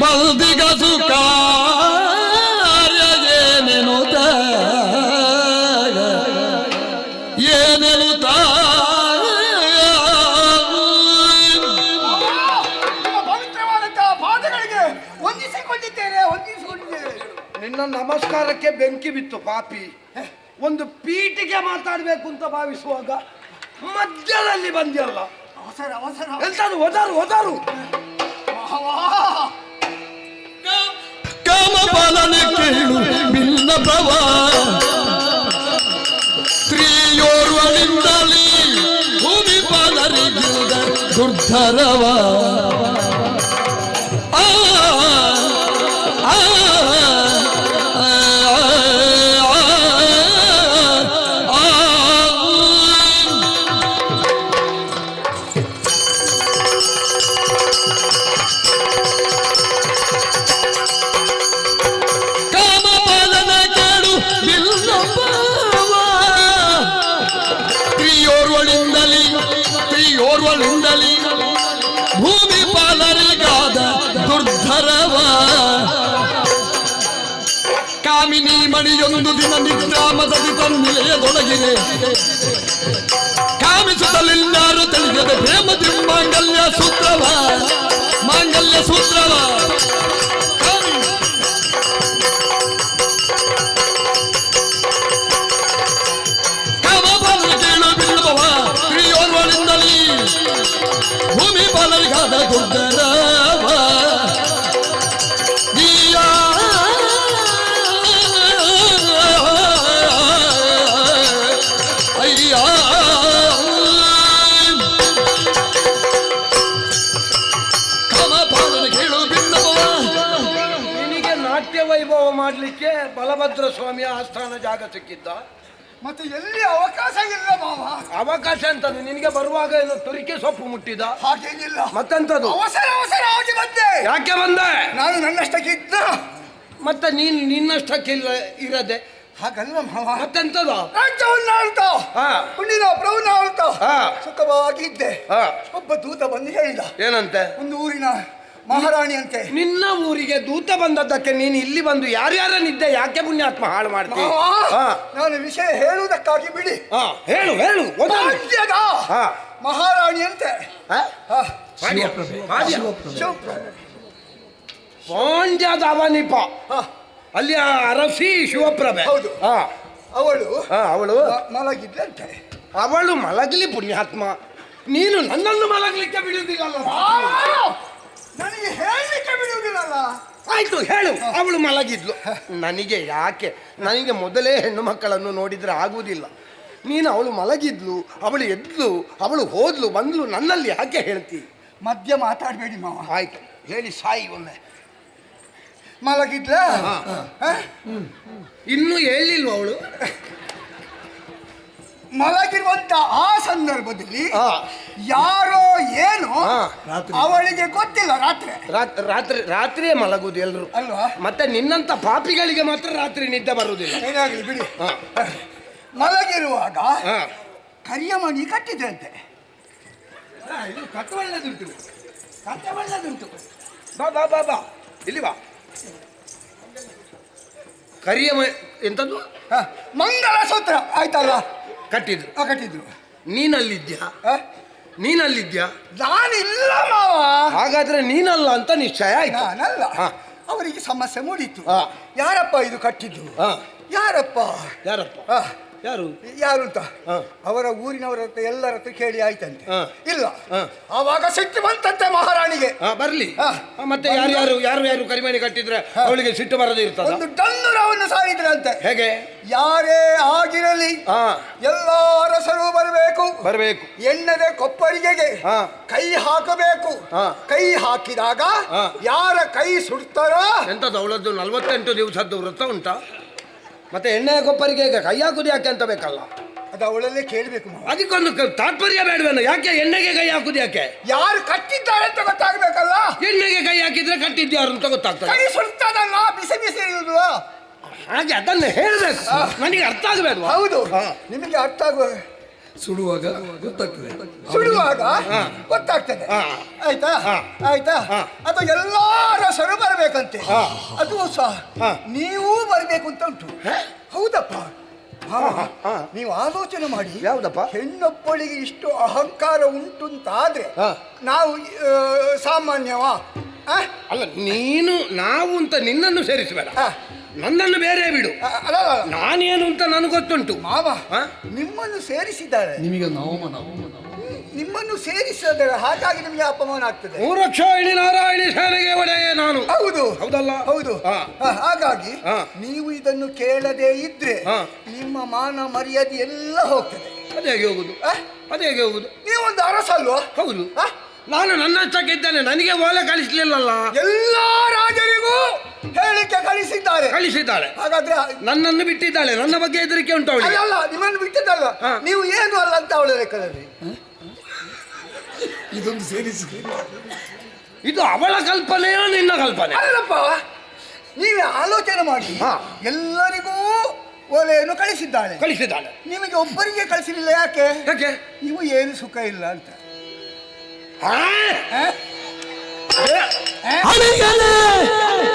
ಬಲ್ದಿಗಸು ಕಾರ್ಯ ಏನೆನುತ ಪವಿತ್ರವಾದಂತಹ ಪಾದಗಳಿಗೆ ವಂದಿಸಿಕೊಂಡಿದ್ದೇನೆ. ನಿನ್ನ ನಮಸ್ಕಾರಕ್ಕೆ ಬೆಂಕಿ ಬಿತ್ತು ಪಾಪಿ. ಒಂದು ಪೀಠಿಗೆ ಮಾತಾಡಬೇಕು ಅಂತ ಭಾವಿಸುವಾಗ ಮಧ್ಯದಲ್ಲಿ ಬಂದಿಯಲ್ಲ. ಅವಸರ ಅವಸರ ಎಂತದು ಒದಾರು ಒದಾರು. ಕಾಮಪಾಲನೆ ಕೇಳು ಬಿಲ್ಲ ಪ್ರವ ಸ್ತ್ರೀಯೋರ್ವನಿಂದಲೇ ಭೂಮಿ ಪಾಲರಿಗಿದ ದುರ್ಧರವ ಭೂಮಿ ಪಾಲರಿಗಾದ ದುರ್ಧರವ ಕಾಮಿನಿ ಮಣಿಯೊಂದು ದಿನ ನಿದ್ರಾಮದಲ್ಲಿ ತನ್ನಿಲೆಯದೊಳಗಿದೆ ಕಾಮಿಸುತ್ತಲಿಲ್ಲಾರು ತಿಳಿಯದೆ ಪ್ರೇಮದಿ ಮಾಂಗಲ್ಯ ಸೂತ್ರವ ಮಾಂಗಲ್ಯ ಸೂತ್ರವ ಭೂಮಿ ಪಾಲರಿಗಾದ ದುರ್ಧರವ ಅಯ್ಯ ಕಾಮ ಪಾಲನೆ ಕೇಳು ಬಿಂದವ. ನಿನಗೆ ನಾಟ್ಯ ವೈಭವ ಮಾಡಲಿಕ್ಕೆ ಬಲಭದ್ರ ಸ್ವಾಮಿಯ ಆಸ್ಥಾನ ಜಾಗ ಸಿಕ್ಕಿದ್ದ. ಮತ್ತೆ ಎಲ್ಲಿ ಅವಕಾಶ ಇಲ್ಲ ಮಾವ. ಅವಕಾಶ ಅಂತದ್ದು ನಿನಗೆ ಬರುವಾಗ ಏನು ತುರಿಕೆ ಸೊಪ್ಪು ಮುಟ್ಟಿದ ಹಾಗೇನಿಲ್ಲ. ಮತ್ತೆಂತದ್ದು ಅವಸರ ಅವಸರ ಆಗಿ ಬಂದೆ. ಯಾಕೆ ಬಂದೆ? ನಾನು ನನ್ನಷ್ಟಕ್ಕೆ ಇದ್ದ. ಮತ್ತೆ ನೀನು ನಿನ್ನಷ್ಟಕ್ಕೆ ಇಲ್ಲ ಇರದೆ ಹಾಗಲ್ಲ ಮಾವ. ಮತ್ತೆಂತದ ರಾಜ್ಯವನ್ನ ಆಳ್ತಾ ಹುಣ್ಣಿನ ಪ್ರಭುನ ಆಳ್ತಾ ಸುಖವಾಗಿದ್ದೆ. ಒಬ್ಬ ದೂತ ಬಂದು ಹೇಳಿದ ಏನಂತೆ, ಒಂದು ಊರಿನ ಮಹಾರಾಣಿ ಅಂತೆ. ನಿನ್ನ ಊರಿಗೆ ದೂತ ಬಂದದ್ದಕ್ಕೆ ನೀನು ಇಲ್ಲಿ ಬಂದು ಯಾರ್ಯಾರನ್ನಿದ್ದೆ ಯಾಕೆ ಪುಣ್ಯಾತ್ಮ ಹಾಳು ಮಾಡ್ತೀನಿ? ನಾನು ವಿಷಯ ಹೇಳುವುದಕ್ಕಾಗಿ ಬಿಡಿ. ಹೇಳು ಹೇಳು. ಪಾಂಡ್ಯದ ಮಹಾರಾಣಿ ಅಂತೆ. ಪಾಂಡ್ಯದ ಅವನಿಪ ಅಲ್ಲಿ ಅರಸಿ ಶಿವಪ್ರಭೆ. ಹೌದು. ಅವಳು ಅವಳು ಮಲಗಿದ್ದಂತೆ. ಅವಳು ಮಲಗಲಿ ಪುಣ್ಯಾತ್ಮ, ನೀನು ನನ್ನನ್ನು ಮಲಗಲಿಕ್ಕೆ ಬಿಡುವುದಿಲ್ಲಲ್ಲ. ನನಗೆ ಹೇಳಲಿಕ್ಕೆ ಬಿಡುವುದಿಲ್ಲಲ್ಲ. ಆಯ್ತು ಹೇಳು. ಅವಳು ಮಲಗಿದ್ಲು. ನನಗೆ ಯಾಕೆ, ನನಗೆ ಮೊದಲೇ ಹೆಣ್ಣು ಮಕ್ಕಳನ್ನು ನೋಡಿದ್ರೆ ಆಗುವುದಿಲ್ಲ. ನೀನು ಅವಳು ಮಲಗಿದ್ಲು, ಅವಳು ಎದ್ಲು, ಅವಳು ಹೋದ್ಲು ಬಂದ್ಲು, ನನ್ನಲ್ಲಿ ಯಾಕೆ ಹೇಳ್ತಿ? ಮಧ್ಯ ಮಾತಾಡಬೇಡಿ ಮಾವ. ಆಯ್ತು ಹೇಳಿ ಸಾಯಿ ಒಮ್ಮೆ. ಮಲಗಿದ್ಲ? ಇನ್ನೂ ಹೇಳಿಲ್ವ ಅವಳು? ಮಲಗಿರುವಂತ ಆ ಸಂದರ್ಭದಲ್ಲಿ ಯಾರೋ ಏನೋ ಅವಳಿಗೆ ಗೊತ್ತಿಲ್ಲ. ರಾತ್ರಿಯೇ ಮಲಗುದು ಎಲ್ರು ಅಲ್ವಾ? ಮತ್ತೆ ನಿನ್ನಂತ ಪಾಪಿಗಳಿಗೆ ಮಾತ್ರ ರಾತ್ರಿ ನಿದ್ದೆ ಬರುವುದಿಲ್ಲ. ಏನಾಗಲಿ ಬಿಡಿ. ಮಲಗಿರುವಾಗ ಕರಿಯ ಮಣಿ ಕಟ್ಟಿದ್ರಂತೆ. ಇದು ಕಟ್ಟು ಒಳ್ಳೆದುಂಟು, ಕಟ್ಟು ಒಳ್ಳೆದುಂಟು. ಬಾ ಬಾ ಬಾ ಬಾ ಇಲ್ಲಿ ಬಾ. ಕರಿಯ ಎಂತದ್ದು? ಮಂಗಲಸೂತ್ರ ಆಯ್ತಲ್ಲ ಕಟ್ಟಿದ್ರು. ಕಟ್ಟಿದ್ರು. ನೀನಲ್ಲಿದ್ಯಾ? ನೀನಲ್ಲಿದ್ಯಾ? ನಾನಿಲ್ಲ ಮಾವ. ಹಾಗಾದ್ರೆ ನೀನಲ್ಲ ಅಂತ ನಿಶ್ಚಯ ಆಯ್ತು. ನಾನಲ್ಲ. ಅವರಿಗೆ ಸಮಸ್ಯೆ ಮೂಡಿತ್ತು. ಯಾರಪ್ಪ ಇದು ಕಟ್ಟಿದ್ದು? ಯಾರಪ್ಪ ಯಾರಪ್ಪ ಯಾರು ಯಾರು ಅಂತ ಅವರ ಊರಿನವರ ಹತ್ರ ಎಲ್ಲರ ಹತ್ರ ಕೇಳಿ ಆಯ್ತಂತೆ. ಇಲ್ಲ ಆವಾಗ ಸಿಟ್ಟು ಬಂತಂತೆ ಮಹಾರಾಣಿಗೆ. ಬರ್ಲಿ. ಮತ್ತೆ ಯಾರು ಯಾರು ಯಾರು ಯಾರು ಕರಿಮಣಿ ಕಟ್ಟಿದ್ರೆ ಅವಳಿಗೆ ಸಿಟ್ಟು ಬರದೇ ಇರ್ತದ? ಒಂದು ಡಲ್ಲುರವನ್ನು ಸಾರಿದ್ರಂತೆ. ಹೇಗೆ? ಯಾರೇ ಆಗಿರಲಿ ಎಲ್ಲ ಅರಸರು ಬರಬೇಕು, ಎಣ್ಣದೆ ಕೊಪ್ಪರಿಗೆಗೆ ಕೈ ಹಾಕಬೇಕು. ಕೈ ಹಾಕಿದಾಗ ಯಾರ ಕೈ ಸುಡ್ತಾರೋ. ಎಂತದ್ದು ಅವಳದ್ದು 48 ದಿವಸದ್ದು ವೃತ್ತ ಉಂಟಾ? ಮತ್ತೆ ಎಣ್ಣೆ ಕೊಪ್ಪರಿಗೆ ಕೈ ಹಾಕುದು ಯಾಕೆ ಅಂತ ಬೇಕಲ್ಲ? ಅದು ಅವಳಲ್ಲೇ ಕೇಳಬೇಕು. ಅದಕ್ಕೊಂದು ತಾತ್ಪರ್ಯ ಬೇಡವೇನು? ಯಾಕೆ ಎಣ್ಣೆಗೆ ಕೈ ಹಾಕುದು ಯಾಕೆ? ಯಾರು ಕಟ್ಟಿದ್ದಾರೆ ಅಂತ ಗೊತ್ತಾಗಬೇಕಲ್ಲ. ಎಣ್ಣೆಗೆ ಕೈ ಹಾಕಿದ್ರೆ ಕಟ್ಟಿದ್ದು ಯಾರು ಅಂತ ಗೊತ್ತಾಗ್ತದೆ. ಕೈ ಸುಡ್ತದಲ್ಲ, ಬಿಸಿ ಬಿಸಿ ಇರುವುದು. ಹಾಗೆ ಅದನ್ನ ಹೇಳ್ಬೇಕು, ನನಗೆ ಅರ್ಥ ಆಗಬೇಕು. ಹೌದು, ನಿಮಗೆ ಅರ್ಥ ಆಗುವ. ಸುಡುವಾಗ ಗೊತ್ತಾಗ್ತದೆ, ಸುಡುವಾಗ ಗೊತ್ತಾಗ್ತದೆ. ಆಯ್ತಾ ಆಯ್ತಾ? ಅದು ಎಲ್ಲಾರ ಸರು ಬರಬೇಕಂತೆ. ಅದು ಸಹ ನೀವು ಬರಬೇಕು ಅಂತ ಉಂಟು. ಹೌದಪ್ಪ, ನೀವು ಆಲೋಚನೆ ಮಾಡಿ. ಯಾವ್ದಪ್ಪ? ಹೆಣ್ಣೊಬ್ಬಳಿಗೆ ಇಷ್ಟು ಅಹಂಕಾರ ಉಂಟು ಅಂತಾದ್ರೆ ನಾವು ಸಾಮಾನ್ಯವಾ? ಅಲ್ಲ, ನೀನು ನಾವು ಅಂತ ನಿನ್ನನ್ನು ಸೇರಿಸಬೇಡ, ನನ್ನನ್ನು ಬೇರೆ ಬಿಡು. ನಾನೇನು ಅಂತ ನನಗೆ ಗೊತ್ತುಂಟು. ಮಾವ ನಿಮ್ಮನ್ನು ಸೇರಿಸಿದ್ದಾಳೆ, ನಿಮಗೆ ನಿಮ್ಮನ್ನು ಸೇರಿಸಿದರೆ ಹಾಗಾಗಿ ನಿಮಗೆ ಅಪಮಾನ ಆಗ್ತದೆ. ಮೂರಕ್ಷೋಹಿಣಿ ನಾರಾಯಣಿ ಸೇನೆಗೆ ಒಡೆಯ ನಾನು. ಹೌದು ಹೌದಲ್ಲ? ಹೌದು. ಹಾಗಾಗಿ ನೀವು ಇದನ್ನು ಕೇಳದೇ ಇದ್ರೆ ನಿಮ್ಮ ಮಾನ ಮರ್ಯಾದೆ ಎಲ್ಲ ಹೋಗ್ತದೆ. ಅದೇ ಹೇಗೆ ಹೋಗುದು? ಅದೇ ಹೇಗೆ ಹೋಗುದು? ನೀವೊಂದು ಅರಸಲ್ವಾ? ಹೌದು. ನಾನು ನನ್ನಷ್ಟಕ್ಕೆ ಇದ್ದೇನೆ, ನನಗೆ ಓಲೆ ಕಳಿಸ್ಲಿಲ್ಲಲ್ಲ. ಎಲ್ಲ ರಾಜರಿಗೂ ಹೇಳಿಕೆ ಕಳಿಸಿದ್ದಾಳೆ. ಹಾಗಾದ್ರೆ ನನ್ನನ್ನು ಬಿಟ್ಟಿದ್ದಾಳೆ, ನನ್ನ ಬಗ್ಗೆ ಹೆದರಿಕೆ ಉಂಟು ಅವಳಿಗೆ. ಅಲ್ಲ, ನಿಮ್ಮನ್ನು ಬಿಟ್ಟಿದ್ದಲ್ಲ, ನೀವು ಏನು ಅಲ್ಲ ಅಂತ ಅವಳ ಲೆಕ್ಕದಲ್ಲಿ. ಇದೊಂದು ಸೇರಿಸಿ. ಇದು ಅವಳ ಕಲ್ಪನೆಯೋ ನಿನ್ನ ಕಲ್ಪನೆ? ಅಲ್ಲಪ್ಪ, ನೀವೇ ಆಲೋಚನೆ ಮಾಡಿ. ಎಲ್ಲರಿಗೂ ಓಲೆಯನ್ನು ಕಳಿಸಿದ್ದಾಳೆ. ನಿಮಗೆ ಒಬ್ಬರಿಗೆ ಕಳಿಸಲಿಲ್ಲ, ಯಾಕೆ? ನೀವು ಏನು ಸುಖ ಇಲ್ಲ ಅಂತ.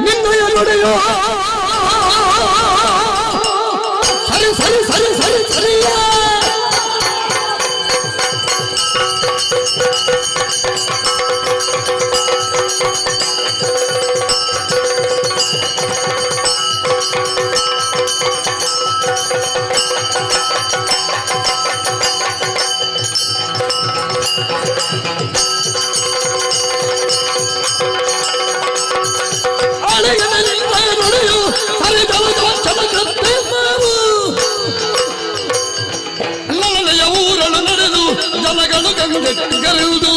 ನಿನ್ನಯ ನುಡಿಯೋ ಸರಿ ಸರಿ ಸರಿ ಸರಿ ಸರಿಯ ಊರನ್ನು ನಡೆದು ಜನಗಳು ಗರುವುದು.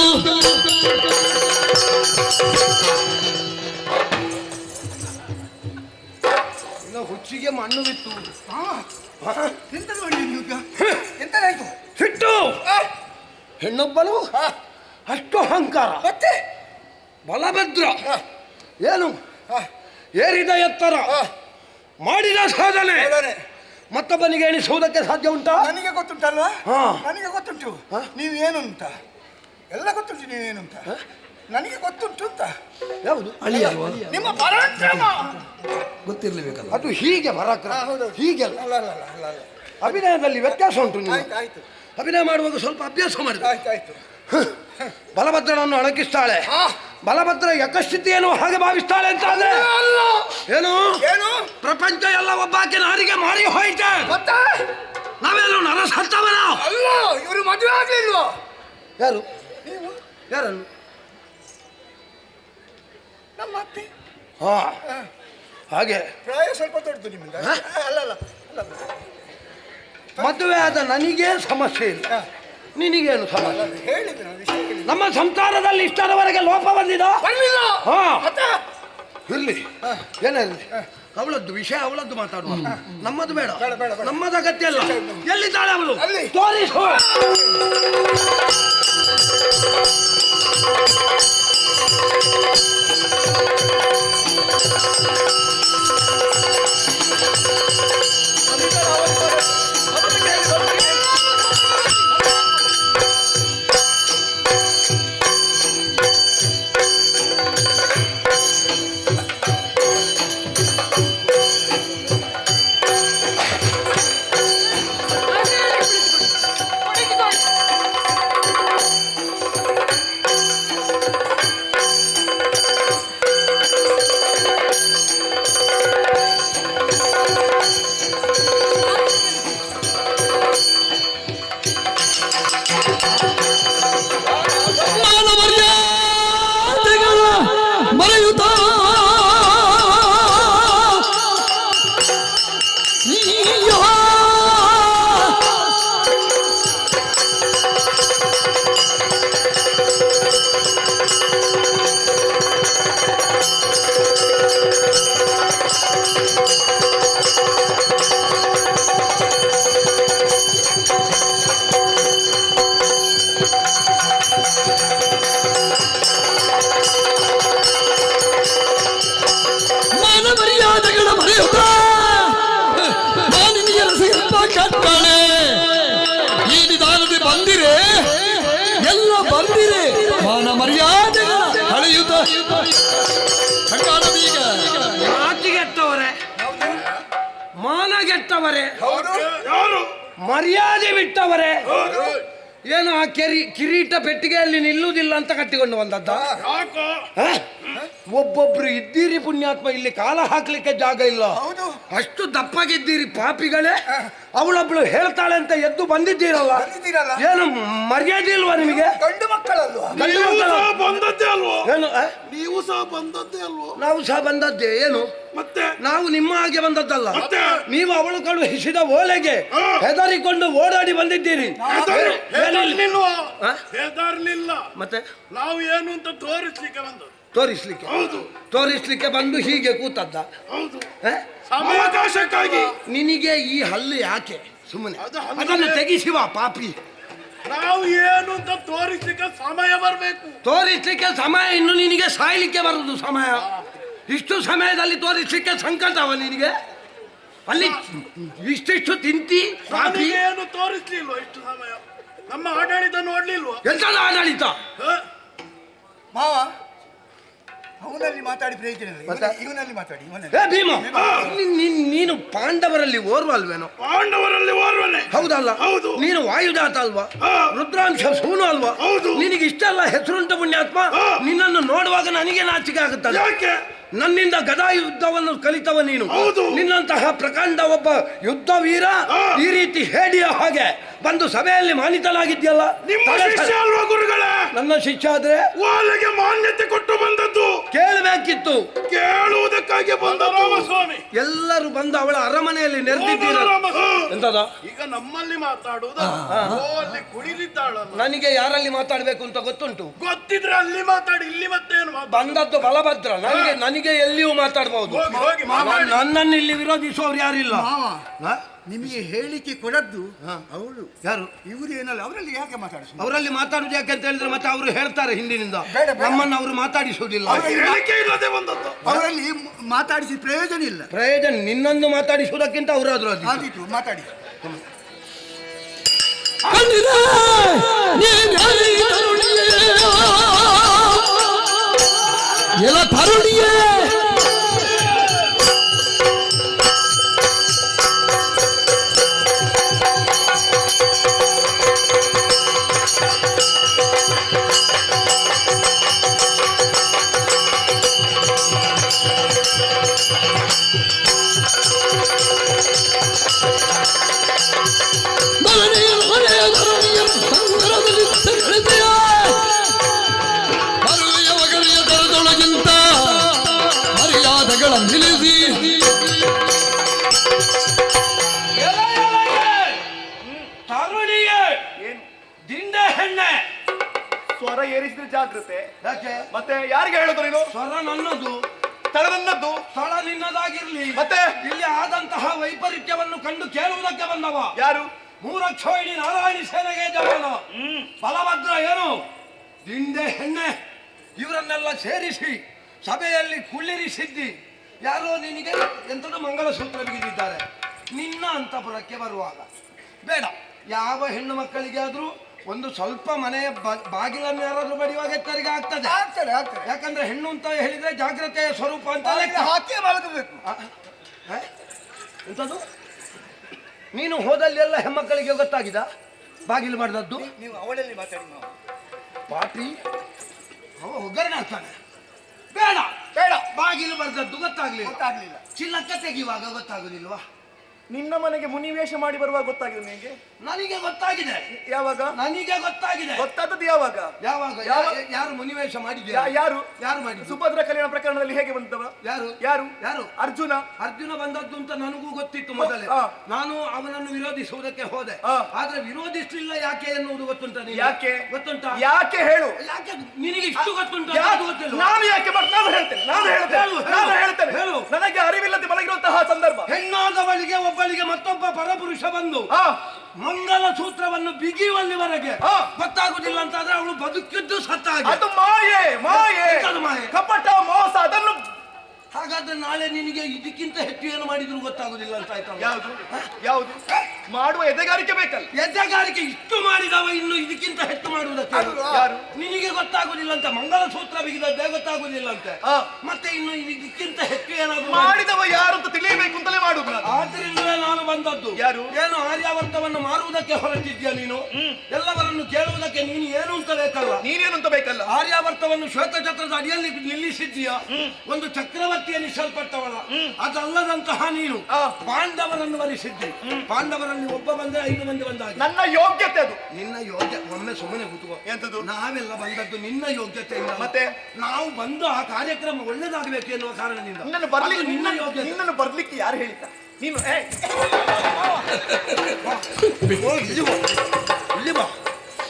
ಹುಚ್ಚಿಗೆ ಮಣ್ಣು ಬಿತ್ತು. ಎಂತ ನೋಡಿ ಎಂತಾಯ್ತು? ಸಿಟ್ಟು. ಹೆಣ್ಣೊಬ್ಬಳು ಅಷ್ಟು ಅಹಂಕಾರ, ಮತ್ತೆ ಬಲಭದ್ರ, ಏನು ಏರಿದ ಎತ್ತರ, ಮಾಡಿದ ಸಾಧನೆ ಮತ್ತೊಬ್ಬನಿಗೆ ಎಣಿಸುವುದಕ್ಕೆ ಸಾಧ್ಯ ಉಂಟಾ? ನನಗೆ ಗೊತ್ತುಂಟಲ್ವಾ? ನನಗೆ ಗೊತ್ತುಂಟು ನೀವು ಏನು ಅಂತ, ಎಲ್ಲ ಗೊತ್ತುಂಟು ನೀವೇನು ಅಂತ. ನನಗೆ ಗೊತ್ತುಂಟು ಅಂತ. ಯಾವುದು ಅಳಿ ಅಲ್ವಾ? ನಿಮ್ಮ ಪರಾಕ್ರಮ ಗೊತ್ತಿರ್ಲೇಬೇಕಲ್ಲ. ಅದು ಹೀಗೆ ಪರಾಕ್ರಮ, ಹೌದೌದು. ಹೀಗೆ ಅಲ್ಲ ಅಲ್ಲ ಅಲ್ಲ ಅಲ್ಲ ಅಲ್ಲ. ಅಭಿನಯದಲ್ಲಿ ವ್ಯತ್ಯಾಸ ಉಂಟು. ನೀವು ಆಯ್ತು ಆಯ್ತು ಅಭಿನಯ ಮಾಡುವಾಗ ಸ್ವಲ್ಪ ಅಭ್ಯಾಸ ಮಾಡಿದ. ಆಯ್ತು ಆಯ್ತು. ಬಲಭದ್ರನನ್ನು ಅಣಕಿಸ್ತಾಳೆ, ಬಲಭದ್ರ ಯಕಸ್ಥಿತಿಯನ್ನು ಹಾಗೆ ಭಾವಿಸ್ತಾಳೆ ಅಂತ ಆದ್ರೆ ಏನು ಏನು ಪ್ರಪಂಚ ಎಲ್ಲ ಒಬ್ಬಾಕೆ ನಾರಿಗೆ ಮಾರಿ ಹೋಯ್ತೆ. ಗೊತ್ತಾ? ನಾವೇನು ನರ ಸತ್ತವನ? ಅಲ್ಲ, ಇವರು ಮದುವೆ ಆಗ್ಲಿಲ್ವಾ? ಯಾರು? ನೀವು ಯಾರನ್ನು? ನಮ್ಮ ಅತ್ತೆ. ಹಾ ಹಾಗೆ ಪ್ರಾಯ ಸ್ವಲ್ಪ ದೊಡ್ಡದು ನಿಮ್ಮಿಂದ. ಅಲ್ಲ ಅಲ್ಲ ಅಲ್ಲ. ಮದುವೆ ಆದ ನನಗೆ ಸಮಸ್ಯೆ ಇಲ್ಲ, ನಿನಗೇನು ಸಮಸ್ಯೆ? ಹೇಳಿದ್ರೆ ನಾನು ವಿಷಯ ಹೇಳಿದೆ. ನಮ್ಮ ಸಂಸಾರದಲ್ಲಿ ಇಷ್ಟರವರೆಗೆ ಲೋಪ ಬಂದಿದ? ಬರ್ಲಿಲ್ಲ. ಹಾ ಮತ್ತೆ ಇರ್ಲಿ, ಏನಿರಲಿ, ಅವಳದ್ದು ವಿಷಯ ಅವಳದ್ದು ಮಾತಾಡುವ, ನಮ್ಮದು ಬೇಡ. ಬೇಡ, ಬೇಡ, ಬೇಡ. ನಮ್ಮದು ಅಗತ್ಯ ಇಲ್ಲ. ಎಲ್ಲಿದ್ದಾಳೆ ಅವಳು? ಅಲ್ಲಿ. ತೋರಿಸು. ಮಾನಗೆಟ್ಟವರೇ, ಮರ್ಯಾದೆ ಬಿಟ್ಟವರೇ, ಏನು ಆ ಕಿರೀಟ ಪೆಟ್ಟಿಗೆಯಲ್ಲಿ ನಿಲ್ಲುವುದಿಲ್ಲ ಅಂತ ಕಟ್ಟಿಕೊಂಡು ಬಂದದ್ದ? ಒಬ್ಬೊಬ್ರು ಇದ್ದೀರಿ ಪುಣ್ಯಾತ್ಮ, ಇಲ್ಲಿ ಕಾಲ ಹಾಕ್ಲಿಕ್ಕೆ ಜಾಗ ಇಲ್ಲ, ಅಷ್ಟು ದಪ್ಪಗಿದ್ದೀರಿ ಪಾಪಿಗಳೇ. ಅವಳೊಬ್ಳು ಹೇಳ್ತಾಳೆ ಅಂತ ಎದ್ದು ಬಂದಿದ್ದೀರಲ್ಲ, ಏನು ಮರ್ಯಾದೆ ಇಲ್ವಾ ನಿಮಗೆ? ಗಂಡು ಮಕ್ಕಳಲ್ವಾ? ಗಂಡು ಮಕ್ಕಳು ಬಂದದ್ದೇ ಅಲ್ವೋ? ಏನು? ನೀವು ಸಹ ಬಂದದ್ದೇ ಅಲ್ವೋ? ನಾವು ಸಹ ಬಂದದ್ದೇ. ಏನು ಮತ್ತೆ? ನಾವು ನಿಮ್ಮ ಹಾಗೆ ಬಂದದ್ದಲ್ಲ, ನೀವು ಅವಳು ಕಳುಹಿಸಿದ ಓಲೆಗೆ ಹೆದರಿಕೊಂಡು ಓಡಾಡಿ ಬಂದಿದ್ದೀರಿ. ಹೆದರ್ಲಿಲ್ಲ, ಮತ್ತೆ ನಾವು ಏನು ಅಂತ ತೋರಿಸ್ಲಿಕ್ಕೆ ಬಂದದ್ದು. ತೋರಿಸ್ಲಿಕ್ಕೆ? ಹೌದು. ತೋರಿಸ್ಲಿಕ್ಕೆ ಬಂದು ಹೀಗೆ ಕೂತದ್ದ? ಹೌದು. ಹ? ಅವಕಾಶಕ್ಕಾಗಿ. ನಿನಗೆ ಈ ಹಲ್ಲು ಯಾಕೆ? ಸುಮ್ಮನೆ ಅದನ್ನು ತೆಗಿಸಿ ಬಾ ಪಾಪಿ. ನಾವು ಏನು ಅಂತ ತೋರಿಸ್ಲಿಕ್ಕೆ ಸಮಯ ಬರಬೇಕು. ತೋರಿಸ್ಲಿಕ್ಕೆ ಸಮಯ ಇನ್ನು ನಿನಗೆ ಸಾಯ್ಲಿಕ್ಕೆ ಬರುದು ಸಮಯ. ಇಷ್ಟು ಸಮಯದಲ್ಲಿ ತೋರಿಸ್ಲಿಕ್ಕೆ ಸಂಕಟವ ನಿನಗೆ? ಅಲ್ಲಿ ಇಷ್ಟಿಷ್ಟು ತಿಂತಿ ಪಾಪಿ. ಏನು ತೋರಿಸ್ಲಿಲ್ವ ಇಷ್ಟು ಸಮಯ? ನಮ್ಮ ಆಡಳಿತ ನೋಡ್ಲಿಲ್ವ? ಎಂತದ ಆಡಳಿತ? ಮಾವ, ಅವನಲ್ಲಿ ಮಾತಾಡಿ ಪ್ರಯೋಜನ ಇಲ್ಲ, ಇವನಲ್ಲಿ ಮಾತಾಡಿ. ಏ ಭೀಮ, ನೀನು ಪಾಂಡವರಲ್ಲಿ ಓರ್ವ ಅಲ್ವೇನೋ? ಪಾಂಡವರಲ್ಲಿ ಓರ್ವನೇ. ಹೌದಲ್ಲ? ಹೌದು. ನೀನು ವಾಯುದಾತ ಅಲ್ವಾ? ರುದ್ರಾಂಶ ಸೂನು ಅಲ್ವಾ? ಹೌದು. ನಿನಗೆ ಇಷ್ಟೆಲ್ಲ ಹೆಸರುಂಟು ಪುಣ್ಯಾತ್ಮ. ನಿನ್ನನ್ನು ನೋಡುವಾಗ ನನಗೆ ನಾಚಿಕೆ ಆಗುತ್ತದೆ. ಯಾಕೆ? ನನ್ನಿಂದ ಗದಾ ಯುದ್ಧವನ್ನು ಕಲಿತವ ನೀನು. ನಿನ್ನಂತಹ ಪ್ರಕಾಂಡ ಒಬ್ಬ ಯುದ್ಧ ವೀರ ಈ ರೀತಿ ಹೇಡಿಯ ಹಾಗೆ ಬಂದು ಸಭೆಯಲ್ಲಿ ಮಾನಿತನಾಗಿದ್ಯಲ್ಲ. ನಿಮ್ಮ ಶಿಷ್ಯ ಅಲ್ವಾ ಗುರುಗಳೇ? ನನ್ನ ಶಿಷ್ಯ ಆದ್ರೆ ಓಲೆಗೆ ಮಾನ್ಯತೆ ಕೊಟ್ಟು ಬಂದದ್ದು. ಕೇಳಬೇಕಿತ್ತು. ಕೇಳುವುದಕ್ಕಾಗಿ ಬಂದ ರಾಮಸ್ವಾಮಿ ಎಲ್ಲರೂ ಬಂದು ಅವಳ ಅರಮನೆಯಲ್ಲಿ ನೆರೆದಿದ್ದೀರ. ಎಂತದ? ಈಗ ನಮ್ಮಲ್ಲಿ ಮಾತಾಡುವುದು, ಅಲ್ಲಿ ಕುಡಿದಿದ್ದಾಳಲ್ಲ. ನನಗೆ ಯಾರಲ್ಲಿ ಮಾತಾಡ್ಬೇಕು ಅಂತ ಗೊತ್ತುಂಟು. ಗೊತ್ತಿದ್ರೆ ಅಲ್ಲಿ ಮಾತಾಡಿ, ಇಲ್ಲಿ ಮತ್ತೇನು? ಬಂದದ್ದು ಬಲಭದ್ರ, ನನಗೆ ಎಲ್ಲಿಯೂ ಮಾತಾಡಬಹುದು. ನನ್ನನ್ನು ಇಲ್ಲಿ ವಿರೋಧಿಸುವವರು ಯಾರಿಲ್ಲ. ನಿಮಗೆ ಹೇಳಿಕೆ ಕೊಡದ್ದು ಅವಳು. ಯಾರು? ಇವರು ಏನಲ್ಲ, ಅವರಲ್ಲಿ ಯಾಕೆ ಮಾತಾಡಿಸ? ಅವರಲ್ಲಿ ಮಾತಾಡುದು ಯಾಕೆ ಅಂತ ಹೇಳಿದ್ರೆ ಮತ್ತೆ ಅವರು ಹೇಳ್ತಾರೆ ಹಿಂದಿನಿಂದ, ನಮ್ಮನ್ನು ಅವರು ಮಾತಾಡಿಸುವುದಿಲ್ಲ. ಅವರಲ್ಲಿ ಮಾತಾಡಿಸಿ ಪ್ರಯೋಜನ ಇಲ್ಲ. ಪ್ರಯೋಜನ ನಿನ್ನನ್ನು ಮಾತಾಡಿಸುವುದಕ್ಕಿಂತ ಅವರಾದ್ರು ಆದಿತ್ತು ಮಾತಾಡಿ. ಎಲ ತರುಣಿಯೇ ತರುಣಿಯೇ ದಿಂಡೆ ಹೆಣ್ಣೆ ಸ್ವರ ಏರಿಸಿದ್ರೆ ಜಾಗ್ರತೆ. ಯಾಕೆ ಮತ್ತೆ ಯಾರಿಗೆ ಹೇಳುದು ನೀನು? ಸ್ವರ ನನ್ನದು, ಸ್ಥಳ ನನ್ನದ್ದು, ಸ್ಥಳ ನಿನ್ನದಾಗಿರ್ಲಿ. ಮತ್ತೆ ಇಲ್ಲಿ ಆದಂತಹ ವೈಪರೀತ್ಯವನ್ನು ಕಂಡು ಕೇಳುವುದಕ್ಕೆ ಬಂದವ ಯಾರು? ಮೂರಕ್ಷೋಹಿಣಿ ನಾರಾಯಣಿ ಸೇನೆಗೆ ಜವಾನ ಬಲಭದ್ರ ಏನು ದಿಂಡೆ ಹೆಣ್ಣೆ ಇವರನ್ನೆಲ್ಲ ಸೇರಿಸಿ ಸಭೆಯಲ್ಲಿ ಕುಳ್ಳಿರಿಸಿದ್ದಿ. ಯಾರೋ ನಿನಗೆ ಎಂಥದ್ದು ಮಂಗಲಸೂತ್ರ ಬಿಗಿದಿದ್ದಾರೆ. ನಿನ್ನ ಅಂತಪುರಕ್ಕೆ ಬರುವಾಗ ಬೇಡ, ಯಾವ ಹೆಣ್ಣು ಮಕ್ಕಳಿಗೆ ಆದ್ರೂ ಒಂದು ಸ್ವಲ್ಪ ಮನೆಯ ಬಾಗಿಲನ್ನು ಯಾರಾದ್ರೂ ಬಡಿಯುವಾಗ ಎತ್ತರಿಗೆ ಆಗ್ತದೆ. ಯಾಕಂದ್ರೆ ಹೆಣ್ಣು ಅಂತ ಹೇಳಿದ್ರೆ ಜಾಗ್ರತೆಯ ಸ್ವರೂಪ ಅಂತ ಹಾಕಿ ಮಲಗಬೇಕು. ಎಂಥದ್ದು ನೀನು ಹೋದಲ್ಲಿ ಎಲ್ಲ ಹೆಣ್ಮಕ್ಕಳಿಗೆ ಗೊತ್ತಾಗಿದ ಬಾಗಿಲು ಮಾಡಿದದ್ದು? ನೀವು ಅವಳಲ್ಲಿ ಮಾತಾಡಿ ಪಾಟಿ ಅವ ಒಗ್ಗರಣೆ ಆಗ್ತಾನೆ. ಬೇಡ ಬೇಡ, ಬಾಗಿಲು ಬರೆದದ್ದು ಗೊತ್ತಾಗ್ಲಿಲ್ಲ. ಗೊತ್ತಾಗ್ಲಿಲ್ಲ. ಚಿಲ್ಲಕ್ಕೆ ತೆಗೆಯುವಾಗ ಗೊತ್ತಾಗುದಿಲ್ವಾ? ನಿನ್ನ ಮನೆಗೆ ಮುನಿವೇಶ ಮಾಡಿ ಬರುವಾಗ ಗೊತ್ತಾಗಿದೆ ನಿನಗೆ? ನನಗೆ ಗೊತ್ತಾಗಿದೆ. ಯಾವಾಗ? ನನಗೆ ಗೊತ್ತಾಗಿದೆ. ಗೊತ್ತಾದದ್ದು ಯಾವಾಗ? ಯಾರು ಮುನಿವೇಶ ಮಾಡಿದ್ದೆ? ಯಾರು ಮಾಡಿದ್ದು? ಸುಭದ್ರ ಕಲ್ಯಾಣ ಪ್ರಕರಣದಲ್ಲಿ ಹೇಗೆ ಬಂದವ? ಯಾರು? ಅರ್ಜುನ ಬಂದದ್ದು ಅಂತ ನನಗೂ ಗೊತ್ತಿತ್ತು ಮೊದಲೇ. ನಾನು ಅವನನ್ನು ವಿರೋಧಿಸುವುದಕ್ಕೆ ಹೋದೆ. ಆದ್ರೆ ವಿರೋಧಿಸಲಿಲ್ಲ ಯಾಕೆ ಎನ್ನುವುದು ಗೊತ್ತುಂಟ? ಯಾಕೆ ಗೊತ್ತುಂಟಾ? ಯಾಕೆ ಹೇಳು. ಯಾಕೆ ನಿನಗೆ ಇಷ್ಟು ಗೊತ್ತುಂಟ? ನಾನು ಯಾಕೆ ನಾನು ಹೇಳ್ತೇನೆ ಹೇಳು. ನನಗೆ ಅರಿವಿಲ್ಲದೆ ಮಲಗಿರುವಂತಹ ಸಂದರ್ಭ. ಹೆಣ್ಣಾದವಳಿಗೆ ಒಬ್ಬಳಿಗೆ ಮತ್ತೊಬ್ಬ ಪರಪುರುಷ ಬಂದು ಮಂಗಲ ಸೂತ್ರವನ್ನು ಬಿಗಿಯುವಲ್ಲಿವರೆಗೆ ಗೊತ್ತಾಗುದಿಲ್ಲ ಅಂತಾದ್ರೆ ಅವಳು ಬದುಕಿದ್ದು ಸತ್ತಾಗಿ. ಅದು ಮಾಯೆ ಕಪಟ ಮೋಸ. ಅದನ್ನು ಹಾಗಾದ್ರೆ ನಾಳೆ ನಿನಗೆ ಇದಕ್ಕಿಂತ ಹೆಚ್ಚು ಏನು ಮಾಡಿದ್ರು ಗೊತ್ತಾಗುದಿಲ್ಲ ಅಂತ ಆಯ್ತಾ? ಯಾವುದು ಮಾಡುವ ಎದೆಗಾರಿಕೆ ಬೇಕಲ್ಲ? ಎದೆಗಾರಿಕೆ ಇಷ್ಟು ಮಾಡಿದವ ಇನ್ನು ಇದಕ್ಕಿಂತ ಹೆಚ್ಚು ಮಾಡುವುದಕ್ಕೆ ಯಾರು? ನಿನಗೆ ಗೊತ್ತಾಗುದಿಲ್ಲ ಅಂತ ಮಂಗಲ ಸೂತ್ರ ಬಿಗಿದದ್ದೇ ಗೊತ್ತಾಗುದಿಲ್ಲ ಅಂತೆ. ಮತ್ತೆ ಇನ್ನು ಇದಕ್ಕಿಂತ ಹೆಚ್ಚು ಏನಾದ್ರು ಮಾಡಿದವ ಯಾರು ಅಂತ ತಿಳಿಯಬೇಕು ಅಂತಲೇ ಮಾಡುದು. ಆದ್ರಿಂದಲೇ ನಾನು ಬಂದದ್ದು. ಯಾರು? ಏನು ಆರ್ಯಾವರ್ತವನ್ನು ಮಾರುವುದಕ್ಕೆ ಹೊರಟಿದ್ಯಾ ನೀನು? ಎಲ್ಲವರನ್ನು ಕೇಳುವುದಕ್ಕೆ ನೀನು ಏನು ಅಂತ ಬೇಕಲ್ಲ? ನೀನೇನು ಅಂತ ಬೇಕಲ್ಲ? ಆರ್ಯಾವರ್ತವನ್ನು ಶ್ವೇತಛತ್ರದ ಅಡಿಯಲ್ಲಿ ನಿಲ್ಲಿಸಿದ್ದೀಯಾ. ಒಂದು ಚಕ್ರವರ್ತಿ ಎನಿಸಲ್ಪಟ್ಟವಳ. ಅದಲ್ಲದಂತಹ ನೀನು ಪಾಂಡವರನ್ನು ವರಿಸಿದ್ದಿ. ಪಾಂಡವರಲ್ಲಿ ಒಬ್ಬ ಬಂದ್ರೆ 5 ಮಂದಿ ಬಂದಾಗ ನನ್ನ ಯೋಗ್ಯತೆ ಅದು. ನಿನ್ನ ಯೋಗ್ಯತೆ ಒಮ್ಮೆ ಸುಮ್ಮನೆ ಕೂತುಕೋ. ಎಂತದ್ದು? ನಾವೆಲ್ಲ ಬಂದದ್ದು ನಿನ್ನ ಯೋಗ್ಯತೆಯಿಂದ. ಮತ್ತೆ ನಾವು ಬಂದು ಆ ಕಾರ್ಯಕ್ರಮ ಒಳ್ಳೇದಾಗಬೇಕು ಎನ್ನುವ ಕಾರಣದಿಂದ. ನಿನ್ನ ಯೋಗ್ಯತೆ. ನಿನ್ನನ್ನು ಬರ್ಲಿಕ್ಕೆ ಯಾರು ಹೇಳಿದ್ದ? ನೀನು ಇಲ್ಲಿ ಬಾ.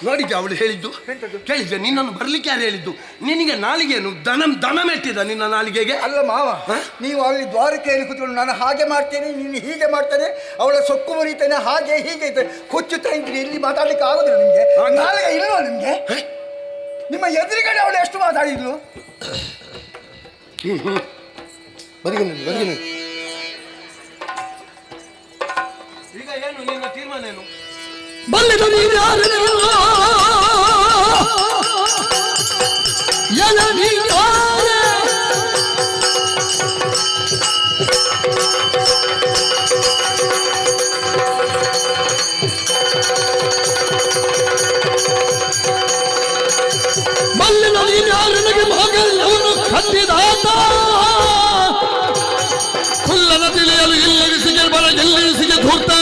ನೋಡಿದ್ದೆ ಅವಳು ಹೇಳಿದ್ದು? ಕೇಳಿದ್ದೆ? ನಿನ್ನನ್ನು ಬರ್ಲಿಕ್ಕೆ ಯಾರು ಹೇಳಿದ್ದು? ನಿನಗೆ ನಾಲಿಗೆಯನ್ನು ದನ ಮೆಟ್ಟಿದ ನಿನ್ನ ನಾಲಿಗೆಗೆ? ಅಲ್ಲ ಮಾವ, ನೀವು ಅಲ್ಲಿ ದ್ವಾರಕೆಯಲ್ಲಿ ಕೂತ್ಕೊಂಡು ನಾನು ಹಾಗೆ ಮಾಡ್ತೇನೆ, ನೀನು ಹೀಗೆ ಮಾಡ್ತೇನೆ, ಅವಳ ಸೊಕ್ಕು ಮುರಿತೇನೆ, ಹಾಗೆ ಹೀಗೆ ಕೊಚ್ಚುತ್ತಾ ಇದ್ದೀನಿ. ಇಲ್ಲಿ ಮಾತಾಡ್ಲಿಕ್ಕೆ ಆಗುದಿಲ್ಲ ನಿಮ್ಗೆ? ನಾಲಿಗೆ ಇಲ್ವಾ ನಿಮ್ಗೆ? ನಿಮ್ಮ ಎದುರುಗಡೆ ಅವಳು ಎಷ್ಟು ಮಾತಾಡಿದ್ಲು? ಈಗ ಏನು ನಿನ್ನ ತೀರ್ಮಾನ ಏನು? ಬಲ್ಲಿದ ಮಲ್ಲಿನ ನೀರ್ಯಾರನಿಗೆ ಮಗನವನು ಕಟ್ಟಿದಾತ ಕುಲ್ಲನ ತಿಳಿಯಲು ಇಲ್ಲರಿಸಿಗೆ ಬರ ಎಲ್ಲರಿಸಿಗೆ ಧೂರ್ತ.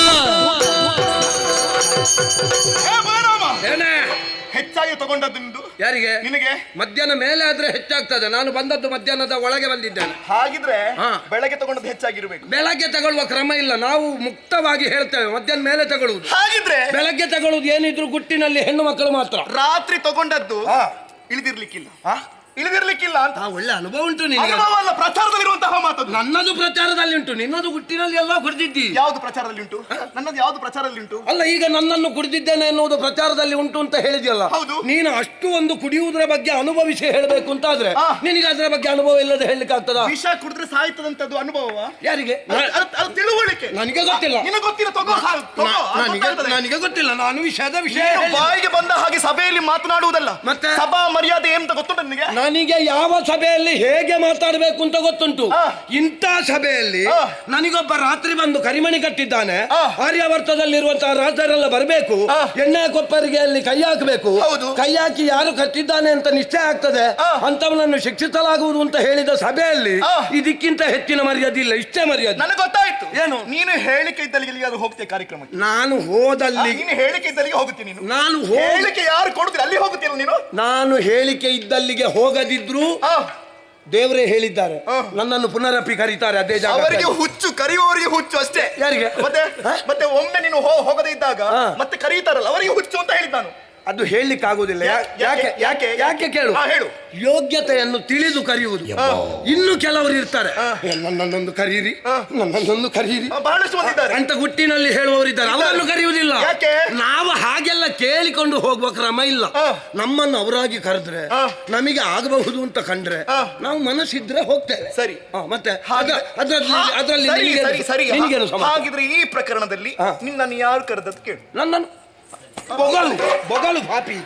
ಹೆಚ್ಚಾಗಿ ತಗೊಂಡದ್ದು ನಿಂದು? ಯಾರಿಗೆ? ನಿನಗೆ. ಮಧ್ಯಾಹ್ನ ಮೇಲೆ ಆದ್ರೆ ಹೆಚ್ಚಾಗ್ತದೆ. ನಾನು ಬಂದದ್ದು ಮಧ್ಯಾಹ್ನದ ಒಳಗೆ ಬಂದಿದ್ದೇನೆ. ಹಾಗಿದ್ರೆ ಬೆಳಗ್ಗೆ ತಗೊಂಡದ್ದು ಹೆಚ್ಚಾಗಿರ್ಬೇಕು. ಬೆಳಗ್ಗೆ ತಗೊಳ್ಳುವ ಕ್ರಮ ಇಲ್ಲ, ನಾವು ಮುಕ್ತವಾಗಿ ಹೇಳ್ತೇವೆ. ಮಧ್ಯಾಹ್ನ ಮೇಲೆ ತಗೊಳ್ಳುವುದು. ಹಾಗಿದ್ರೆ ಬೆಳಗ್ಗೆ ತಗೊಳ್ಳುವುದು ಏನಿದ್ರು ಗುಟ್ಟಿನಲ್ಲಿ ಹೆಣ್ಣು ಮಕ್ಕಳು ಮಾತ್ರ. ರಾತ್ರಿ ತಗೊಂಡದ್ದು ಇಳಿದಿರ್ಲಿಕ್ಕಿಲ್ಲ ಅಂತ. ಒಳ್ಳೆ ಅನುಭವ ಉಂಟು ನಿನಗೆ. ಅಲ್ಲ, ಪ್ರಚಾರದಲ್ಲಿರುವಂತಹ ಮಾತದು. ನನ್ನದು ಪ್ರಚಾರದಲ್ಲಿ ಉಂಟು, ನಿನ್ನದು ಗುಟ್ಟಿನಲ್ಲಿ ಎಲ್ಲ ಕುಡಿದಿದ್ದಿ. ಯಾವುದು ಪ್ರಚಾರದಲ್ಲಿ ಉಂಟು? ನನ್ನದು ಯಾವುದು ಪ್ರಚಾರದಲ್ಲಿ ಉಂಟು? ಅಲ್ಲ, ಈಗ ನನ್ನನ್ನು ಕುಡಿದಿದ್ದೇನೆ ಎನ್ನುವುದು ಪ್ರಚಾರದಲ್ಲಿ ಉಂಟು ಅಂತ ಹೇಳಿದ್ಯಲ್ಲ. ಹೌದು. ನೀನು ಅಷ್ಟು ಒಂದು ಕುಡಿಯುವುದರ ಬಗ್ಗೆ ಅನುಭವಿಸಿ ಹೇಳಬೇಕು ಅಂತ ಆದ್ರೆ ನಿನಗೆ ಅದರ ಬಗ್ಗೆ ಅನುಭವ ಇಲ್ಲದೆ ಹೇಳಲಿಕ್ಕೆ ಆಗ್ತದ? ವಿಷ ಕುಡಿದ್ರೆ ಸಾಯ್ತದಂತದ್ದು ಅನುಭವ ಯಾರಿಗೆ? ಅದು ತಿಳುವಳಿಕೆ ನನಗೆ ಗೊತ್ತಿಲ್ಲ. ನಿನಗೆ ಗೊತ್ತಿಲ್ಲ? ನನಗೆ ಗೊತ್ತಿಲ್ಲ. ನಾನು ವಿಷಯ ಬಾಯಿಗೆ ಬಂದ ಹಾಗೆ ಸಭೆಯಲ್ಲಿ ಮಾತನಾಡುವುದಲ್ಲ. ಮತ್ತೆ ಸಭಾ ಮರ್ಯಾದೆ ಏನಂತ ಗೊತ್ತುಂಟ ನಿನಗೆ? ನನಗೆ ಯಾವ ಸಭೆಯಲ್ಲಿ ಹೇಗೆ ಮಾತಾಡಬೇಕು ಅಂತ ಗೊತ್ತುಂಟು. ಇಂಥ ಸಭೆಯಲ್ಲಿ ನನಗೊಬ್ಬ ರಾತ್ರಿ ಬಂದು ಕರಿಮಣಿ ಕಟ್ಟಿದ್ದಾನೆ, ಆರ್ಯಾವರ್ತದಲ್ಲಿರುವಂತಹ ರಾಜರೆಲ್ಲ ಬರಬೇಕು, ಎಣ್ಣೆ ಕೊಪ್ಪರಿಗೆ ಅಲ್ಲಿ ಕೈ ಹಾಕಬೇಕು, ಕೈ ಹಾಕಿ ಯಾರು ಕಟ್ಟಿದ್ದಾನೆ ಅಂತ ನಿಶ್ಚಯ ಆಗ್ತದೆ, ಅಂತವನನ್ನು ಶಿಕ್ಷಿಸಲಾಗುವುದು ಅಂತ ಹೇಳಿದ ಸಭೆಯಲ್ಲಿ ಇದಕ್ಕಿಂತ ಹೆಚ್ಚಿನ ಮರ್ಯಾದೆ ಇಲ್ಲ. ಇಷ್ಟೇ ಮರ್ಯಾದೆ. ನನಗೆ ಗೊತ್ತಾಯ್ತು. ಏನು? ನೀನು ಹೇಳಿಕೆ ಇದ್ದಲ್ಲಿಗೆ ಅದು ಹೋಗ್ತೇ ಕಾರ್ಯಕ್ರಮಕ್ಕೆ. ನಾನು ಹೋದಲ್ಲಿ ನೀನು ಹೇಳಿಕೆ ಇದ್ದಲ್ಲಿಗೆ ಹೋಗುತ್ತೀನಿ. ನೀನು ನಾನು ಹೇಳಿಕೆ ಯಾರು ಕೊಡುದಿಲ್ಲ ಅಲ್ಲಿ ಹೋಗುತ್ತೀರ ನೀನು. ನಾನು ಹೇಳಿಕೆ ಇದ್ದಲ್ಲಿಗೆ ಹೋಗದಿದ್ರು ದೇವರೇ ಹೇಳಿದ್ದಾರೆ, ನನ್ನನ್ನು ಪುನರಪಿ ಕರೀತಾರೆ ಅದೇ ಜಾಗ. ಅವರಿಗೆ ಹುಚ್ಚು, ಕರೆಯುವವರಿಗೆ ಹುಚ್ಚು ಅಷ್ಟೇ. ಯಾರಿಗೆ? ಮತ್ತೆ ಒಮ್ಮೆ ನೀನು ಹೋಗದೇ ಇದ್ದಾಗ ಮತ್ತೆ ಕರೀತಾರಲ್ಲ ಅವರಿಗೆ ಹುಚ್ಚು ಅಂತ ಹೇಳಿದ್ ನಾನು. ಅದು ಹೇಳಲಿಕ್ಕೆ ಆಗುದಿಲ್ಲ. ಯಾಕೆ ಯಾಕೆ ಯಾಕೆ ಕೇಳು. ಹೇಳು. ಯೋಗ್ಯತೆಯನ್ನು ತಿಳಿದು ಕರೆಯುವುದು. ಇನ್ನು ಕೆಲವರು ಇರ್ತಾರೆ, ನನ್ನನ್ನೊಂದು ಕರೀರಿ, ನನ್ನನ್ನೊಂದು ಕರೀರಿ ಬಹಳಷ್ಟು ಬಂದಿದ್ದಾರೆ ಅಂತ ಗುಟ್ಟಿನಲ್ಲಿ ಹೇಳುವವರಿದ್ದಾರೆ. ಅವರನ್ನು ಕರೆಯುವುದಿಲ್ಲ. ನಾವು ಹಾಗೆಲ್ಲ ಕೇಳಿಕೊಂಡು ಹೋಗುವ ಕ್ರಮ ಇಲ್ಲ. ನಮ್ಮನ್ನು ಅವರಾಗಿ ಕರೆದ್ರೆ, ನಮಗೆ ಆಗಬಹುದು ಅಂತ ಕಂಡ್ರೆ ನಾವು ಮನಸ್ಸಿದ್ರೆ ಹೋಗ್ತೇವೆ. ಸರಿ. ಮತ್ತೆ ಅದರಲ್ಲಿ ಹಾಗಿದ್ರೆ ಈ ಪ್ರಕರಣದಲ್ಲಿ ನಿನ್ನನ್ನು ಯಾರು ಕರೆದದ್ದು ಕೇಳು. ನನ್ನನ್ನು ಬೊಗಳು ಪಾಪಿ,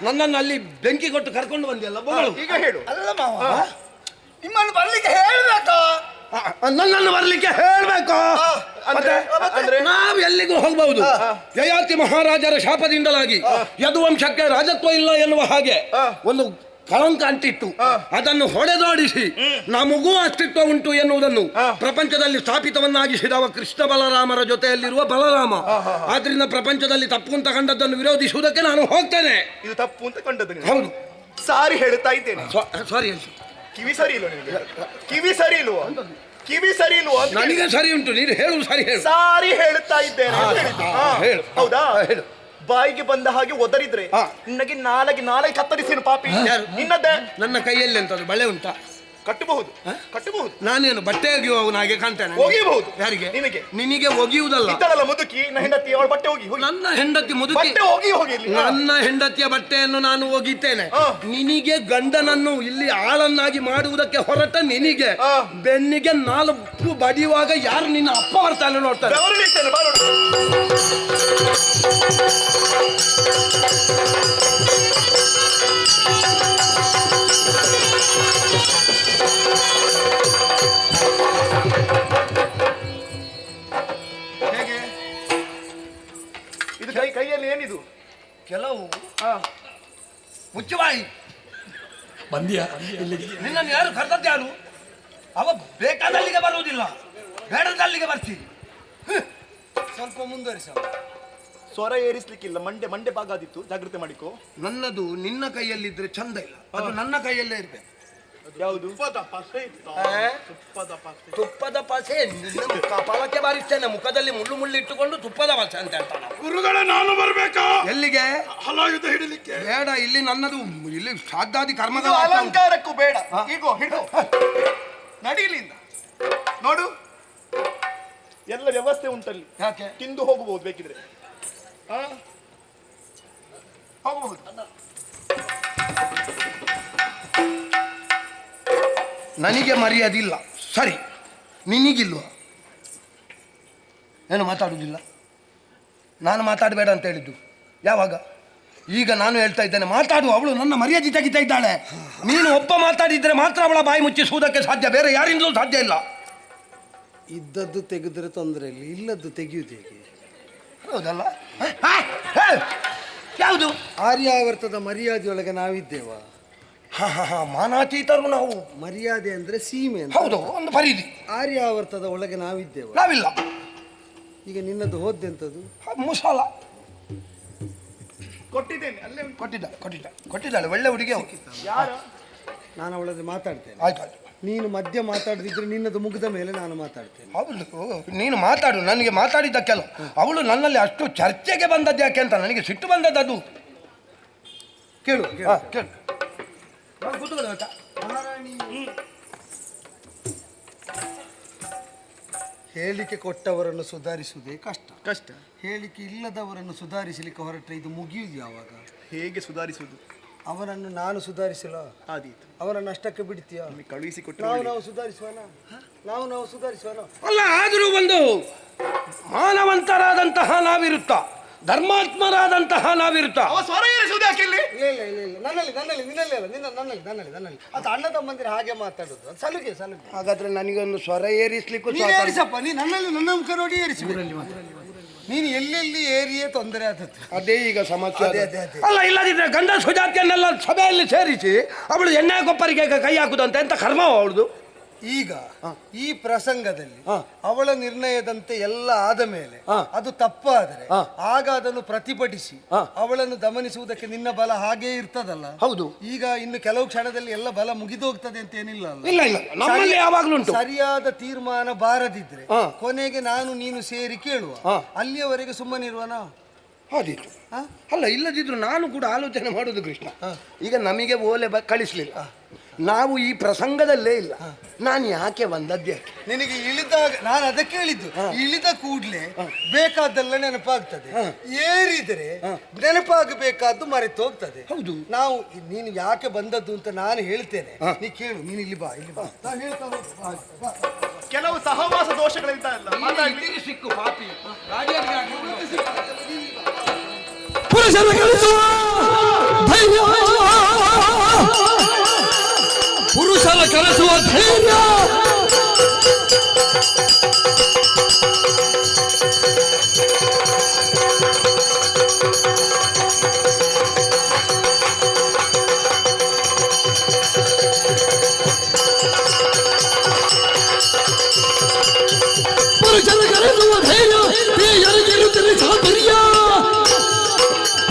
ನನ್ನನ್ನು ಅಲ್ಲಿ ಬೆಂಕಿ ಕೊಟ್ಟು ಕರ್ಕೊಂಡು ಬಂದಿಯಲ್ಲ, ಬೊಗಳು. ಈಗ ಹೇಳು. ಅಲ್ಲ ಮಾವ, ನಿಮ್ಮನ್ನು ಬರ್ಲಿಕ್ಕೆ ಹೇಳ್ಬೇಕಾ? ನನ್ನನ್ನು ಬರ್ಲಿಕ್ಕೆ ಹೇಳ್ಬೇಕು. ನಾವು ಎಲ್ಲಿಗೂ ಹೋಗಬಹುದು. ಯಯಾತಿ ಮಹಾರಾಜರ ಶಾಪದಿಂದಲಾಗಿ ಯದುವಂಶಕ್ಕೆ ರಾಜತ್ವ ಇಲ್ಲ ಎನ್ನುವ ಹಾಗೆ ಒಂದು ಕಳಂಕ ಅಂಟಿತ್ತು. ಅದನ್ನು ಹೊಡೆದೋಡಿಸಿ ನಮಗೂ ಅಸ್ತಿತ್ವ ಉಂಟು ಎನ್ನುವುದನ್ನು ಪ್ರಪಂಚದಲ್ಲಿ ಸ್ಥಾಪಿತವನ್ನಾಗಿಸಿದವ ಕೃಷ್ಣ ಬಲರಾಮರ ಜೊತೆಯಲ್ಲಿರುವ ಬಲರಾಮ. ಆದ್ರಿಂದ ಪ್ರಪಂಚದಲ್ಲಿ ತಪ್ಪು ಅಂತ ಕಂಡದ್ದನ್ನು ವಿರೋಧಿಸುವುದಕ್ಕೆ ನಾನು ಹೋಗ್ತೇನೆ. ಇದು ತಪ್ಪು ಅಂತ ಕಂಡದ್ದು. ಹೌದು, ಸಾರಿ ಹೇಳ್ತಾ ಇದ್ದೇನೆ. ಸಾರಿ. ಕಿವಿ ಸರಿ ಇಲ್ವ ನಿನಗೆ? ಕಿವಿ ಸರಿ ಇಲ್ವೋ? ಕಿವಿ ಸರಿ ಇಲ್ವೋ? ನನಗೆ ಸರಿ ಉಂಟು, ನೀನು ಹೇಳು. ಸರಿ ಹೇಳು. ಸಾರಿ ಹೇಳ್ತಾ ಇದ್ದೇನೆ. ಹೌದಾ? ಹೇಳು. ಬಾಯಿಗೆ ಬಂದ ಹಾಗೆ ಒದರಿದ್ರೆ ನಿನಗೆ ನಾಲ್ಗೆ ಕತ್ತರಿಸಿನ ಪಾಪಿ. ನಿನ್ನದೇ. ನನ್ನ ಕೈಯಲ್ಲಿ ಎಂತದ್ದು ಬಳೆ ಉಂಟಾ? ಕಟ್ಟಬಹುದು, ಕಟ್ಟಬಹುದು. ನಾನೇನು ಬಟ್ಟೆ ಒಗೆಯುವವನ ಹಾಗೆ ಕಾಣ್ತೇನೆ? ಒಗೆಯಬಹುದು. ಯಾರಿಗೆ? ನಿನಗೆ. ನಿನಗೆ ಒಗೆಯುವುದಲ್ಲ. ಇದ್ದಳಲ್ಲ ಮುದುಕಿ, ನನ್ನ ಹೆಂಡತಿ, ಅವಳ ಬಟ್ಟೆ ಹೋಗಿ. ನನ್ನ ಹೆಂಡತಿ ಮುದುಕಿ ಹೋಗಿ ನನ್ನ ಹೆಂಡತಿಯ ಬಟ್ಟೆಯನ್ನು ನಾನು ಒಗಿತೇನೆ. ನಿನಗೆ ಗಂಡನನ್ನು ಇಲ್ಲಿ ಆಳನ್ನಾಗಿ ಮಾಡುವುದಕ್ಕೆ ಹೊರಟ ನಿನಗೆ ಬೆನ್ನಿಗೆ 4 ಬಡಿಯುವಾಗ ಯಾರು ನಿನ್ನ ಅಪ್ಪ ಬರ್ತಾನೆ ನೋಡ್ತಾರೆ. ಹೇಗೆ ಇದು? ಕೈಯಲ್ಲಿ ಏನಿದು? ಕೆಲವು ಮುಚ್ಚುವಾಯಿ ಬಂದಿಯಾ? ನಿನ್ನನ್ನು ಯಾರು ಕರೆದದ್ದು ಯಾರು? ಅವ ಬೇಕಾದಲ್ಲಿಗೆ ಬರುವುದಿಲ್ಲ, ಬೇಡದಲ್ಲಿಗೆ ಬರ್ತೀರಿ. ಸ್ವಲ್ಪ ಮುಂದುವರಿಸ. ಸ್ವರ ಏರಿಸ್ಲಿಕ್ಕಿಲ್ಲ, ಮಂಡೆ ಬಾಗಾದಿತ್ತು, ಜಾಗ್ರತೆ ಮಾಡಿಕೋ. ನನ್ನದು ನಿನ್ನ ಕೈಯಲ್ಲಿದ್ರೆ ಚಂದ ಇಲ್ಲ, ಅದು ನನ್ನ ಕೈಯಲ್ಲೇ ಇರ್ಬೇಕು. ಯಾವುದು? ತುಪ್ಪದ ಪಸೆ ಕಪಾಲಕ್ಕೆ ಬಾರಿಸ್ತೇನೆ, ಮುಖದಲ್ಲಿ ಮುಳ್ಳು ಇಟ್ಟುಕೊಂಡು ತುಪ್ಪದ ಪಸೆ ಅಂತ ಹೇಳ್ತಾನೆ. ಗುರುಗಳ ನಾನು ಬರ್ಬೇಕಾ? ಎಲ್ಲಿಗೆ? ಹಲಾಯುಧ ಹಿಡಿಲಿಕ್ಕೆ. ಬೇಡ, ಇಲ್ಲಿ ನನ್ನದು ಇಲ್ಲಿ ಶ್ರಾದ್ದಾದಿ ಕರ್ಮದ ಅಲಂಕಾರಕ್ಕೂ ಬೇಡ. ಹೀಗೋ ಹಿಡು, ನಡೀಲಿಂದ ನೋಡು, ಎಲ್ಲ ವ್ಯವಸ್ಥೆ ಉಂಟಲ್ಲಿ. ಯಾಕೆ? ತಿಂದು ಹೋಗಬಹುದು, ಬೇಕಿದ್ರೆ ಹೋಗಬಹುದು. ನನಗೆ ಮರ್ಯಾದಿಲ್ಲ, ಸರಿ, ನಿನಗಿಲ್ವ? ಏನು ಮಾತಾಡುವುದಿಲ್ಲ? ನಾನು ಮಾತಾಡಬೇಡ ಅಂತ ಹೇಳಿದ್ದು ಯಾವಾಗ? ಈಗ ನಾನು ಹೇಳ್ತಾ ಇದ್ದೇನೆ ಮಾತಾಡು. ಅವಳು ನನ್ನ ಮರ್ಯಾದೆ ತೆಗಿತಾ ಇದ್ದಾಳೆ. ನೀನು ಒಬ್ಬ ಮಾತಾಡಿದ್ರೆ ಮಾತ್ರ ಅವಳ ಬಾಯಿ ಮುಚ್ಚಿಸುವುದಕ್ಕೆ ಸಾಧ್ಯ, ಬೇರೆ ಯಾರಿಂದಲೂ ಸಾಧ್ಯ ಇಲ್ಲ. ಇದ್ದದ್ದು ತೆಗೆದ್ರೆ ತೊಂದರೆ ಇಲ್ಲ, ಇಲ್ಲದ್ದು ತೆಗೆಯುವುದು ಹೇಗೆ? ಹೌದಲ್ಲ? ಯಾವುದು? ಆರ್ಯಾವರ್ತದ ಮರ್ಯಾದೆಯೊಳಗೆ ನಾವಿದ್ದೇವ. ಮಾನಾತೀತರು ನಾವು. ಮರ್ಯಾದೆ ಅಂದ್ರೆ ಸೀಮೆ ಅಂತ. ಹೌದು, ಒಂದು ಪರಿಧಿ. ಆರ್ಯಾವರ್ತದ ಒಳಗೆ ನಾವಿದ್ದೇವ. ನಾವಿಲ್ಲ. ಈಗ ನಿನ್ನದು ಹೋದ್ದೆಂತದ್ದು? ಮುಸಾಲ ಕೊಟ್ಟಿದ್ದೇನೆ, ಅಲ್ಲೇ ಕೊಟ್ಟಿದ್ದಾಳೆ. ಒಳ್ಳೆ ಹುಡುಗಿ. ಯಾರು? ನಾನು ಅವಳಲ್ಲಿ ಮಾತಾಡ್ತೇನೆ. ಆಯ್ತು. ನೀನು ಮಧ್ಯ ಮಾತಾಡದಿದ್ರೆ ನಿನ್ನದು ಮುಗಿದ ಮೇಲೆ ನಾನು ಮಾತಾಡ್ತೇನೆ. ಹೌದು, ನೀನು ಮಾತಾಡು. ನನಗೆ ಮಾತಾಡಿದ್ದ ಕೆಲವು. ಅವಳು ನನ್ನಲ್ಲಿ ಅಷ್ಟು ಚರ್ಚೆಗೆ ಬಂದದ್ದು ಯಾಕೆ ಅಂತ ನನಗೆ ಸಿಟ್ಟು ಬಂದದ್ದು. ಅದು ಕೇಳು. ಹೇಳಿಕೆ ಕೊಟ್ಟವರನ್ನು ಸುಧಾರಿಸುವುದೇ ಕಷ್ಟ. ಹೇಳಿಕೆ ಇಲ್ಲದವರನ್ನು ಸುಧಾರಿಸಲಿಕ್ಕೆ ಹೊರಟ್ರೆ ಇದು ಮುಗಿಯುವುದು ಯಾವಾಗ? ಹೇಗೆ ಸುಧಾರಿಸುವುದು? ಅವನನ್ನು ನಾನು ಸುಧಾರಿಸಲ್ಲ, ಆದೀತು. ಅವನನ್ನು ಅಷ್ಟಕ್ಕೆ ಬಿಡ್ತೀಯ? ಕಳುಹಿಸಿಕೊಟ್ಟು ನಾವು ಸುಧಾರಿಸುವನ? ನಾವು ಸುಧಾರಿಸುವನ? ಅಲ್ಲ, ಆದರೂ ಒಂದು ಮಾನವಂತರಾದಂತಹ ನಾವಿರುತ್ತಾ ಧರ್ಮಾತ್ಮರಾದಂತಹ ನಾವಿರುತ್ತ ಅವ ಸ್ವರ ಏರಿಸುವುದು ಯಾಕೆ ಇಲ್ಲಿ? ನನ್ನಲ್ಲಿ ಅದು ಅಣ್ಣ ತಮ್ಮಂದಿರ ಹಾಗೆ ಮಾತಾಡುದು ಅದು ಸಲುಗೆ ಹಾಗಾದ್ರೆ ನನಗೊಂದು ಸ್ವರ ಏರಿಸ್ಲಿಕ್ಕೂ ಏರಿಸಪ್ಪ ನೀ ನನ್ನಲ್ಲಿ ನನ್ನ ಮುಖ ನೋಡಿ ಏರಿಸಿ ನೀನು ಎಲ್ಲೆಲ್ಲಿ ಏರಿಯೇ ತೊಂದರೆ ಆದದ್ದು ಅದೇ ಈಗ ಸಮಸ್ಯೆ. ಅಲ್ಲ, ಇಲ್ಲದಿದ್ರೆ ಗಂಡ ಸುಜಾತಿಯನ್ನೆಲ್ಲ ಸಭೆಯಲ್ಲಿ ಸೇರಿಸಿ ಅವಳು ಎಣ್ಣೆ ಗೊಬ್ಬರಿಗೆ ಕೈ ಹಾಕುದು ಅಂತ ಎಂತ ಕರ್ಮ ಅವಳದು. ಈಗ ಈ ಪ್ರಸಂಗದಲ್ಲಿ ಅವಳ ನಿರ್ಣಯದಂತೆ ಎಲ್ಲ ಆದ ಮೇಲೆ ಅದು ತಪ್ಪಾದರೆ ಆಗ ಅದನ್ನು ಪ್ರತಿಭಟಿಸಿ ಅವಳನ್ನು ದಮನಿಸುವುದಕ್ಕೆ ನಿನ್ನ ಬಲ ಹಾಗೇ ಇರ್ತದಲ್ಲ. ಹೌದು. ಈಗ ಇನ್ನು ಕೆಲವು ಕ್ಷಣದಲ್ಲಿ ಎಲ್ಲ ಬಲ ಮುಗಿದೋಗ್ತದೆ ಅಂತ ಏನಿಲ್ಲ ಅಲ್ಲ. ಇಲ್ಲ ನಮ್ಮಲ್ಲಿ ಯಾವಾಗ್ಲೂ ಉಂಟು. ಸರಿಯಾದ ತೀರ್ಮಾನ ಬಾರದಿದ್ರೆ ಕೊನೆಗೆ ನಾನು ನೀನು ಸೇರಿ ಕೇಳುವ, ಅಲ್ಲಿಯವರೆಗೆ ಸುಮ್ಮನಿರುವನಾ? ಹಾದಿತ್ತು. ಅಲ್ಲ, ಇಲ್ಲದಿದ್ರು ನಾನು ಕೂಡ ಆಲೋಚನೆ ಮಾಡುದು ಕೃಷ್ಣ. ಈಗ ನಮಗೆ ಓಲೆ ಕಳಿಸ್ಲಿಲ್ಲ, ನಾವು ಈ ಪ್ರಸಂಗದಲ್ಲೇ ಇಲ್ಲ, ನಾನು ಯಾಕೆ ಬಂದದ್ದೇ? ನಿನಗೆ ಇಳಿದಾಗ ನಾನು ಅದಕ್ಕೆ ಹೇಳಿದ್ದು, ಇಳಿದ ಕೂಡ್ಲೆ ಬೇಕಾದ್ದೆಲ್ಲ ನೆನಪಾಗ್ತದೆ, ಏರಿದರೆ ನೆನಪಾಗಬೇಕಾದ್ದು ಮರೆತು ಹೋಗ್ತದೆ. ಹೌದು. ನಾವು ನೀನು ಯಾಕೆ ಬಂದದ್ದು ಅಂತ ನಾನು ಹೇಳ್ತೇನೆ, ನೀ ಕೇಳು. ನೀನು ಇಲ್ಲಿ ಬಾ ನಾನು ಹೇಳ್ತಾ ಕೆಲವು ಸಹವಾಸ ದೋಷಗಳಿಂದ ಸಿಕ್ಕು ಪಾಪಿ ಪುರುಷರ ಕಳಿಸುವ ಧೈರ್ಯ, ಪುರುಷರ ಕರೆಸುವ ಧೈರ್ಯ, ಪುರುಷರ ಕರೆಸುವ ಧೈರ್ಯ, ಯಾರಿಗಿರುತ್ತದೆ ಚಾತುರ್ಯ,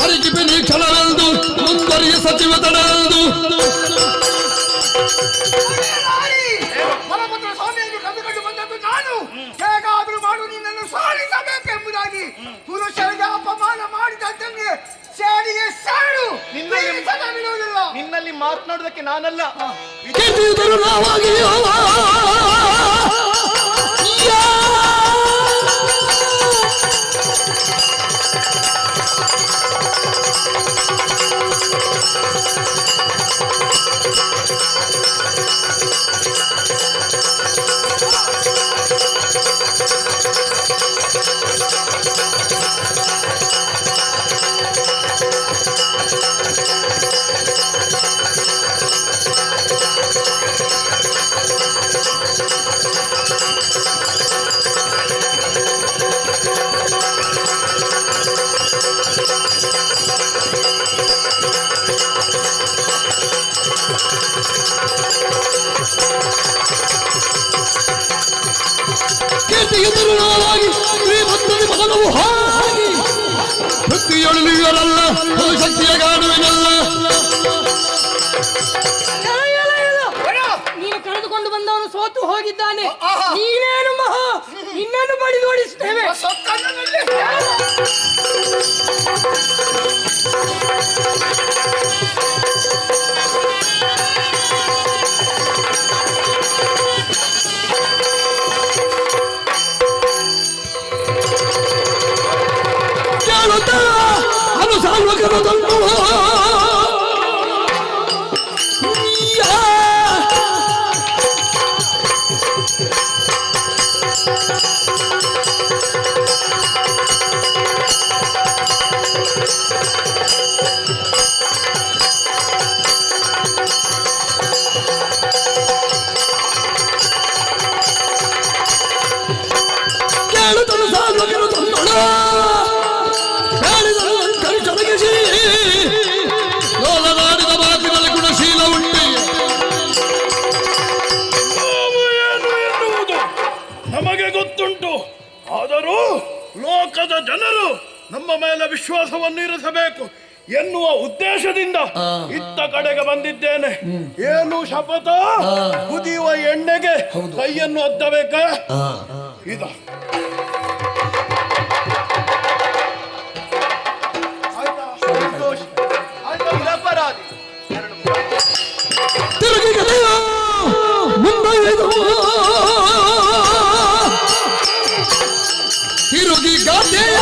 ಹರಿಕಿಪೆ ನೀ ಕ್ಷಣವೆಂದು ಮುಂದುವರಿಯ ಸಚಿವ ತಡೆದು ಬಲಭದ್ರ ಸ್ವಾಮಿಯನ್ನು ಕರೆದುಕೊಂಡು ಬಂದದ್ದು ನಾನು. ಹೇಗಾದರೂ ಮಾಡು, ನಿನ್ನನ್ನು ಸಾಧಿಸಬೇಕೆಂಬುದಾಗಿ ಪುರುಷರಿಗೆ ಅಪಮಾನ ಮಾಡಿದಂತೆ ಸೇಡಿಗೆ ಸಾಡು ಬಿಡುವುದಿಲ್ಲ. ನಿನ್ನಲ್ಲಿ ಮಾತನಾಡುವುದಕ್ಕೆ ನಾನಲ್ಲ, ಕೀರ್ತಿಯುತರು ನಾವಾಗಿ ಕೀರ್ತಿಯುತರುಗಳಾಗಿ ಶ್ರೀಮಂತನಿ ಮಗನವು ಹಾಗೆ ವೃತ್ತಿಯೊಳಲಿಯರಲ್ಲ ಶಕ್ತಿಯ ಗಾಡುವಿನಲ್ಲ. ನೀನು ಕಳೆದುಕೊಂಡು ಬಂದವನು ಸೋತು ಹೋಗಿದ್ದಾನೆ, ನೀನೇನು ಮಹಾ, ನಿನ್ನನ್ನು ಬಡಿದು ಓಡಿಸುತ್ತೇವೆ. ಕೇಳುತ್ತಾ ಅನುಸಾಲ್ವಕರ ತಂದು ಕೇಳುತ್ತನು ಸಾಲ್ವಕರ ತಂದೊಳ ಲೋಲನಾಡಿದ ಮಾತಿನಲ್ಲಿ ಗುಣಶೀಲ ಉಂಟೆ. ಏನು ಎನ್ನುವುದು ನಮಗೆ ಗೊತ್ತುಂಟು, ಆದರೂ ಲೋಕದ ಜನರು ನಮ್ಮ ಮೇಲೆ ವಿಶ್ವಾಸವನ್ನು ಇರಿಸಬೇಕು ಎನ್ನುವ ಉದ್ದೇಶದಿಂದ ಇತ್ತ ಕಡೆಗೆ ಬಂದಿದ್ದೇನೆ. ಏನು ಶಪಥ? ಕುದಿಯುವ ಎಣ್ಣೆಗೆ ಕೈಯನ್ನು ಒದ್ದಬೇಕ? ಇದ ನಿರಪರಾಧಿ. ತಿರುಗಿ ಕರೆಯ ಮುಂದೈದು ತಿರುಗಿ ಗಾದೆಯ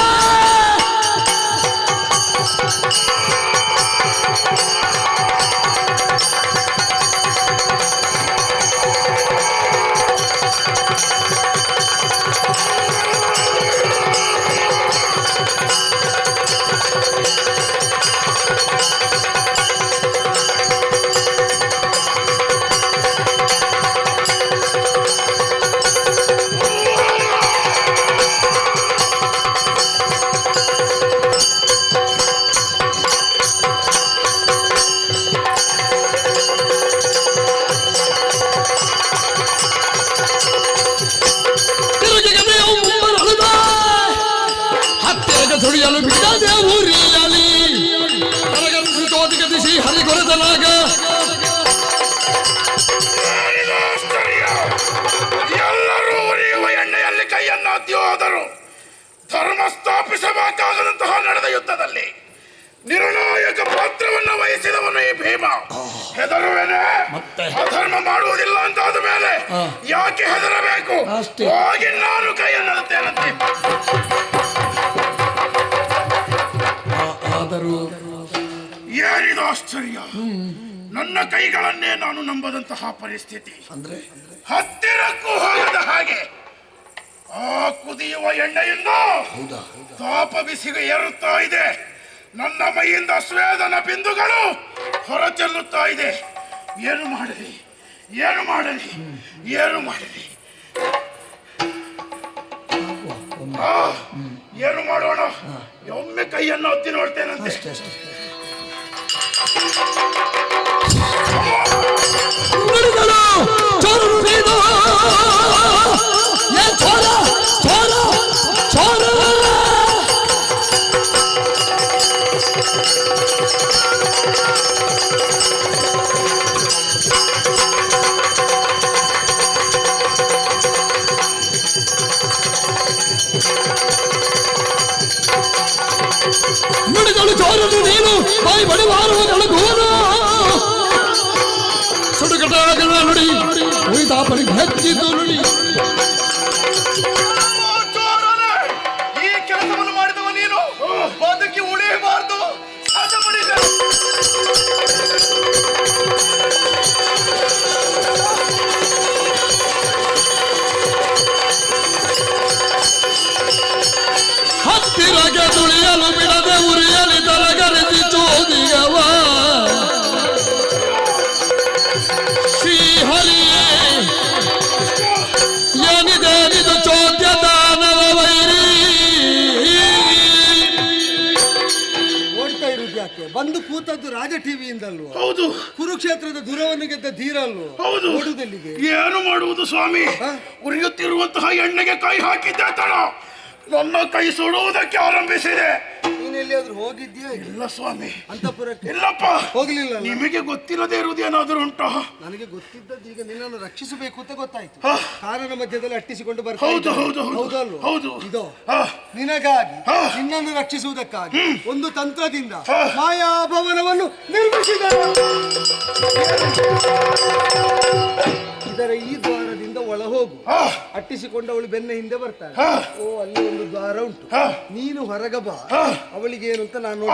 ಯುದ್ಧದಲ್ಲಿ ನಿರ್ಣಾಯಕ ಪಾತ್ರವನ್ನು ವಹಿಸಿದವನು ಈ ಭೀಮ. ಹೆದರುವೇನೆ? ಅಧರ್ಮ ಮಾಡುವುದಿಲ್ಲ ಅಂತಾದ ಮೇಲೆ ಯಾಕೆ ಹೆದರಬೇಕು? ಹೋಗಿ ನಾನು ಕೈಯನ್ನುತ್ತೇನಂತೆ. ಏನಿದು ಆಶ್ಚರ್ಯ! ನನ್ನ ಕೈಗಳನ್ನೇ ನಾನು ನಂಬದಂತಹ ಪರಿಸ್ಥಿತಿ. ಹತ್ತಿರಕ್ಕೂ ಹೋಗದ ಹಾಗೆ ಆ ಕುದಿಯುವ ಎಣ್ಣೆಯಿಂದ ತಾಪ ಬಿಸಿಗೆ ಏರುತ್ತಾ ಇದೆ. ನನ್ನ ಮೈಯಿಂದ ಸ್ವೇದನ ಬಿಂದುಗಳು ಹೊರಚೆಲ್ಲುತ್ತಾ ಇದೆ. ಏನು ಮಾಡಲಿ, ಏನು ಮಾಡಲಿ, ಏನು ಮಾಡಲಿ? ಏನು ಮಾಡೋಣ? ಒಮ್ಮೆ ಕೈಯನ್ನು ಒತ್ತಿ ನೋಡ್ತೇನಂತೆ. ನುಡಿಗಳು ಚೋರನು ನೀನು ಬಾಯಿ ಬಡಿವಾರುವುದಳು ಗೋರು ಸುಡುಗಟಾಗಲ ನುಡಿ ಉಳಿದಾಪನಿಗೆ ಹೆಚ್ಚಿದ್ದು ನುಡಿ. ಈ ಕೆಲಸವನ್ನು ಮಾಡಿದವ ನೀನು ಬದುಕಿ ಉಳಿಯಬಾರದು. ಹತ್ತಿರಗೆ ತುಳಿಯಲು ಬಿಡದೆ ಉರಿಯಲಿ ತರಗರಿಸಿ ಚೋದಿಗವ ಶ್ರೀಹರಿಯೇ ಏನಿದೇನಿದು ಚೋದ್ಯ ದಾನವ ವೈರಿ. ಓಡ್ತಾ ಇರುವುದು ಯಾಕೆ? ಬಂದು ಕೂತದ್ದು ರಾಜ ಟಿವಿಯಿಂದಲ್ವ? ಹೌದು. ಕುರುಕ್ಷೇತ್ರದ ದುರವನ್ನು ಗೆದ್ದ ಧೀರ ಅಲ್ವ? ಹೌದು. ಓಡುವುದಲ್ಲಿಗೆ ಏನು ಮಾಡುವುದು ಸ್ವಾಮಿ? ಉರಿಯುತ್ತಿರುವಂತಹ ಎಣ್ಣೆಗೆ ಕೈ ಹಾಕಿದ್ದೆ ತಡ ನನ್ನ ಕೈ ಸುಡುವುದಕ್ಕೆ ಆರಂಭಿಸಿದೆ. ನೀನೆಲ್ಲಿಯಾದ್ರೂ ಹೋಗಿದ್ಯಾ? ಇಲ್ಲ ಸ್ವಾಮಿ. ಅಂತಪುರಕ್ಕೆ? ಇಲ್ಲಪ್ಪ. ಹೋಗ್ಲಿಲ್ಲ. ನಿಮಗೆ ಗೊತ್ತಿಲ್ಲದೆ ಇರುವುದು ಏನಾದರೂ ಉಂಟಾ? ನನಗೆ ಗೊತ್ತಿದ್ದದ್ದು ಈಗ ನಿನ್ನನ್ನು ರಕ್ಷಿಸಬೇಕು ಅಂತ ಗೊತ್ತಾಯ್ತು. ಕಾರಣ ಮಧ್ಯದಲ್ಲಿ ಅಟ್ಟಿಸಿಕೊಂಡು ಬರ್ತಾ ಹೌದು ಹೌದು ಹೌದಲ್ವ? ಹೌದು. ಇದೋ ನಿನಗಾಗಿ ನಿನ್ನನ್ನು ರಕ್ಷಿಸುವುದಕ್ಕಾಗಿ ಒಂದು ತಂತ್ರದಿಂದ ಮಾಯಾಭವನವನ್ನು ನಿರ್ಮಿಸಿದರು. ಇದರ ಈ ದ್ವಾರದಿಂದ ಒಳ ಹೋಗು. ಅಟ್ಟಿಸಿಕೊಂಡವಳು ಬೆನ್ನ ಹಿಂದೆ ಬರ್ತಾಳೆ. ಓ, ಅಲ್ಲಿ ಒಂದು ದ್ವಾರ ಉಂಟು. ನೀನು ಹೊರಗ ಬಾ. ಅವಳಿಗೆ ಏನು ಅಂತ ನಾನು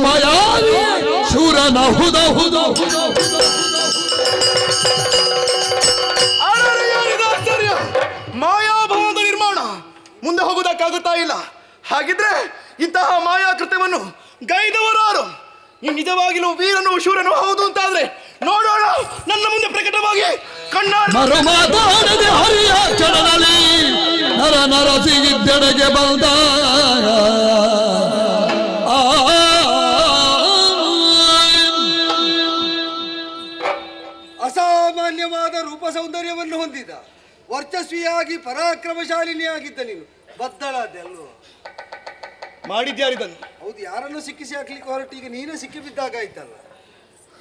ಮಾಯಾ ಶೂರನ ಹುದ ಹುದ ಮಾಯಾಭವನದ ನಿರ್ಮಾಣ ಮುಂದೆ ಹೋಗುವುದಕ್ಕಾಗುತ್ತಾ ಇಲ್ಲ. ಹಾಗಿದ್ರೆ ಇಂತಹ ಮಾಯಾ ಕೃತ್ಯವನ್ನು ಗೈದವರಾರು? ಈ ನಿಜವಾಗಿಯೂ ವೀರನು ಶೂರನು ಹೌದು ಅಂತಾದ್ರೆ ನೋಡೋಣ ನನ್ನ ಮುಂದೆ ಪ್ರಕಟವಾಗಿ ಮಾತಾಡದೆ ಹರಿಯ ಚಡನಲ್ಲಿ ನರ ನರಸಿಗಿದ್ದೆಡೆಗೆ ಬಂದ ಅಸಾಮಾನ್ಯವಾದ ರೂಪ ಸೌಂದರ್ಯವನ್ನು ಹೊಂದಿದ ವರ್ಚಸ್ವಿಯಾಗಿ ಪರಾಕ್ರಮಶಾಲಿನಿಯಾಗಿದ್ದ ನೀನು ಬದ್ದಳಾದೆಲ್ಲೋ ಮಾಡಿದ್ಯಾರಿದನ್ನು? ಹೌದು, ಯಾರನ್ನು ಸಿಕ್ಕಿಸಿ ಹಾಕ್ಲಿಕ್ಕೆ ಹೊರಟು ಈಗ ನೀನು ಸಿಕ್ಕಿ ಬಿದ್ದಾಗ ಆಯ್ತಲ್ಲ.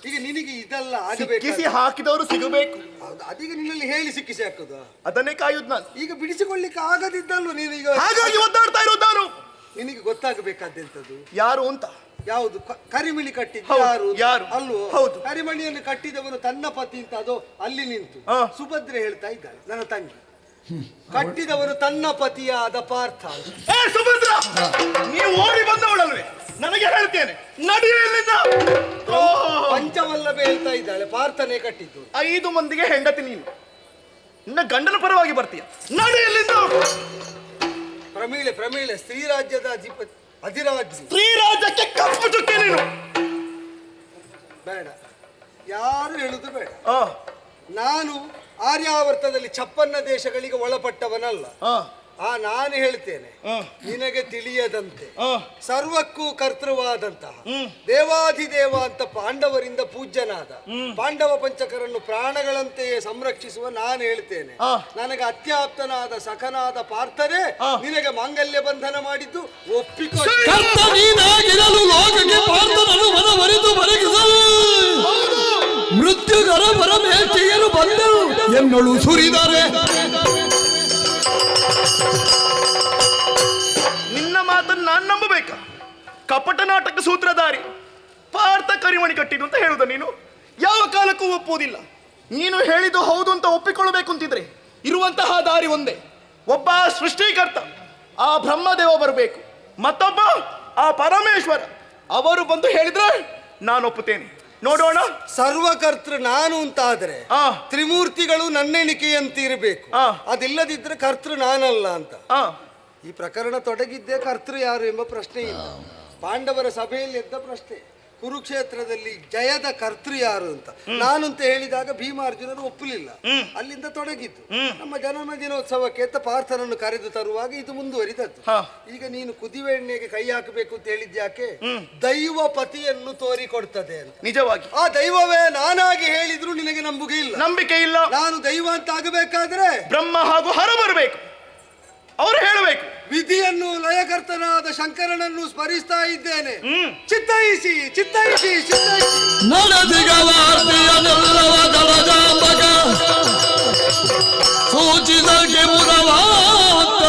ಈಗ ನಿನಗೆ ಇದೆಲ್ಲ ಆಗಬೇಕು, ಹಾಕಿದವರು ಸಿಗಬೇಕು. ಹೌದು, ಅದೀಗ ನಿನ್ನಲ್ಲಿ ಹೇಳಿ ಸಿಕ್ಕಿಸಿ ಹಾಕುದು, ಅದನ್ನೇ ಕಾಯುದು ನಾನು. ಈಗ ಬಿಡಿಸಿಕೊಳ್ಳಿಕ್ಕೆ ಆಗದಿದ್ದಲ್ವ ನೀನು ಈಗ. ಹಾಗಾಗಿ ಒದ್ದಾಡ್ತಾ ಇರೋದು ನಾನು. ನಿನಗೆ ಗೊತ್ತಾಗಬೇಕಾದ್ದೆಂತದ್ದು ಯಾರು ಅಂತ? ಯಾವುದು ಕರಿಮಣಿ ಕಟ್ಟಿದ್ದು ಹೌದು, ಯಾರು ಯಾರು? ಅಲ್ವೋ? ಹೌದು. ಕರಿಮಣಿಯನ್ನು ಕಟ್ಟಿದವನು ತನ್ನ ಪತಿ ಅಂತ ಅದು ಅಲ್ಲಿ ನಿಂತು ಸುಭದ್ರೆ ಹೇಳ್ತಾ ಇದ್ದಾಳೆ, ನನ್ನ ತಂಗಿ. ಕಟ್ಟಿದವನು ತನ್ನ ಪತಿಯಾದ ಪಾರ್ಥ. ಏ ಸುಭದ್ರ, ನೀವು ಓಡಿ ಬಂದವಳಲ್ವೇ? ನನಗೆ ಹೇಳ್ತೇನೆ, ನಡಿಯಲ್ಲಿಂದ. ಪಂಚವಲ್ಲಭ ಹೇಳ್ತಾ ಇದ್ದಾಳೆ, ಪಾರ್ಥನೆ ಕಟ್ಟಿದ್ದು. 5 ಮಂದಿಗೆ ಹೆಂಡತಿ ನೀನು, ನಿನ್ನ ಗಂಡನ ಪರವಾಗಿ ಬರ್ತೀಯ. ನಡಿಯಲ್ಲಿಂದ. ಪ್ರಮೀಳೆ ಸ್ತ್ರೀರಾಜ್ಯದ ಅಧಿರಾಜ್ಯ. ಸ್ತ್ರೀರಾಜ್ಯಕ್ಕೆ ಕಪ್ಪು ಚುಕ್ಕೆ ನೀನು. ಬೇಡ, ಯಾರು ಹೇಳುದು ಬೇಡ. ನಾನು ಆರ್ಯಾವರ್ತದಲ್ಲಿ 56 ದೇಶಗಳಿಗೆ ಒಳಪಟ್ಟವನಲ್ಲ. ನಾನು ಹೇಳ್ತೇನೆ, ನಿನಗೆ ತಿಳಿಯದಂತೆ ಸರ್ವಕ್ಕೂ ಕರ್ತೃವಾದಂತಹ ದೇವಾಧಿದೇವ ಅಂತ ಪಾಂಡವರಿಂದ ಪೂಜ್ಯನಾದ ಪಾಂಡವ ಪಂಚಕರನ್ನು ಪ್ರಾಣಗಳಂತೆಯೇ ಸಂರಕ್ಷಿಸುವ ನಾನು ಹೇಳ್ತೇನೆ. ನನಗೆ ಅತ್ಯಾಪ್ತನಾದ ಸಖನಾದ ಪಾರ್ಥರೇ ನಿನಗೆ ಮಾಂಗಲ್ಯ ಬಂಧನ ಮಾಡಿದ್ದು ಒಪ್ಪಿಕೊ. ಮೃತ್ಯುಗರ ಪರಮೇಷ್ಠಿಯರು ಬಂದು ಎನ್ನಳು ಸುರಿದರೆ. ನಿನ್ನ ಮಾತನ್ನು ನಾನು ನಂಬಬೇಕಾ? ಕಪಟ ನಾಟಕ ಸೂತ್ರಧಾರಿ ಪಾರ್ಥ ಕರಿಮಣಿ ಕಟ್ಟಿದ್ದು ಅಂತ ಹೇಳುದ ನೀನು? ಯಾವ ಕಾಲಕ್ಕೂ ಒಪ್ಪುವುದಿಲ್ಲ. ನೀನು ಹೇಳಿದ್ದು ಹೌದು ಅಂತ ಒಪ್ಪಿಕೊಳ್ಳಬೇಕು ಅಂತಿದ್ರೆ ಇರುವಂತಹ ದಾರಿ ಒಂದೇ. ಒಬ್ಬ ಸೃಷ್ಟಿಕರ್ತ ಆ ಬ್ರಹ್ಮದೇವ ಬರಬೇಕು, ಮತ್ತೊಬ್ಬ ಆ ಪರಮೇಶ್ವರ. ಅವರು ಬಂದು ಹೇಳಿದ್ರೆ ನಾನು ಒಪ್ಪುತ್ತೇನೆ. ನೋಡೋಣ. ಸರ್ವಕರ್ತೃ ನಾನು ಅಂತಾದ್ರೆ ತ್ರಿಮೂರ್ತಿಗಳು ನನ್ನೆಣಿಕೆಯಂತ ಇರಬೇಕು. ಅದಿಲ್ಲದಿದ್ರೆ ಕರ್ತೃ ನಾನಲ್ಲ ಅಂತ. ಈ ಪ್ರಕರಣ ತೊಡಗಿದ್ದೇ ಕರ್ತೃ ಯಾರು ಎಂಬ ಪ್ರಶ್ನೆ ಇಲ್ಲ. ಪಾಂಡವರ ಸಭೆಯಲ್ಲಿ ಎದ್ದ ಪ್ರಶ್ನೆ, ಕುರುಕ್ಷೇತ್ರದಲ್ಲಿ ಜಯದ ಕರ್ತೃ ಯಾರು ಅಂತ. ನಾನು ಅಂತ ಹೇಳಿದಾಗ ಭೀಮಾರ್ಜುನರು ಒಪ್ಪಲಿಲ್ಲ. ಅಲ್ಲಿಂದ ತೊಡಗಿದ್ದು. ನಮ್ಮ ಜನ್ಮ ದಿನೋತ್ಸವಕ್ಕೆ ಅಂತ ಪಾರ್ಥನನ್ನು ಕರೆದು ತರುವಾಗ ಇದು ಮುಂದುವರಿದದ್ದು. ಈಗ ನೀನು ಕುದಿವೆ ಎಣ್ಣೆಗೆ ಕೈ ಹಾಕಬೇಕು ಅಂತ ಹೇಳಿದ್ಯಾಕೆ? ದೈವ ಪತಿಯನ್ನು ತೋರಿಕೊಡ್ತದೆ ಅಂತ. ನಿಜವಾಗಿ ಆ ದೈವವೇ ನಾನಾಗಿ ಹೇಳಿದ್ರು ನಿನಗೆ ನಂಬಿಕೆ ಇಲ್ಲ. ನಾನು ದೈವ ಅಂತ ಆಗಬೇಕಾದ್ರೆ ಬ್ರಹ್ಮ ಹಾಗೂ ಹರ ಬರಬೇಕು, ಅವರು ಹೇಳಬೇಕು. ವಿಧಿಯನ್ನು ಲಯಕರ್ತನಾದ ಶಂಕರನನ್ನು ಸ್ಮರಿಸ್ತಾ ಇದ್ದೇನೆ. ಚಿತ್ತೈಸಿ ಚಿತ್ತೈಸಿ ಚಿತ್ತೈಸಿ ಸೂಚಿಸಲ್ಗೆ ಮುರವಾತ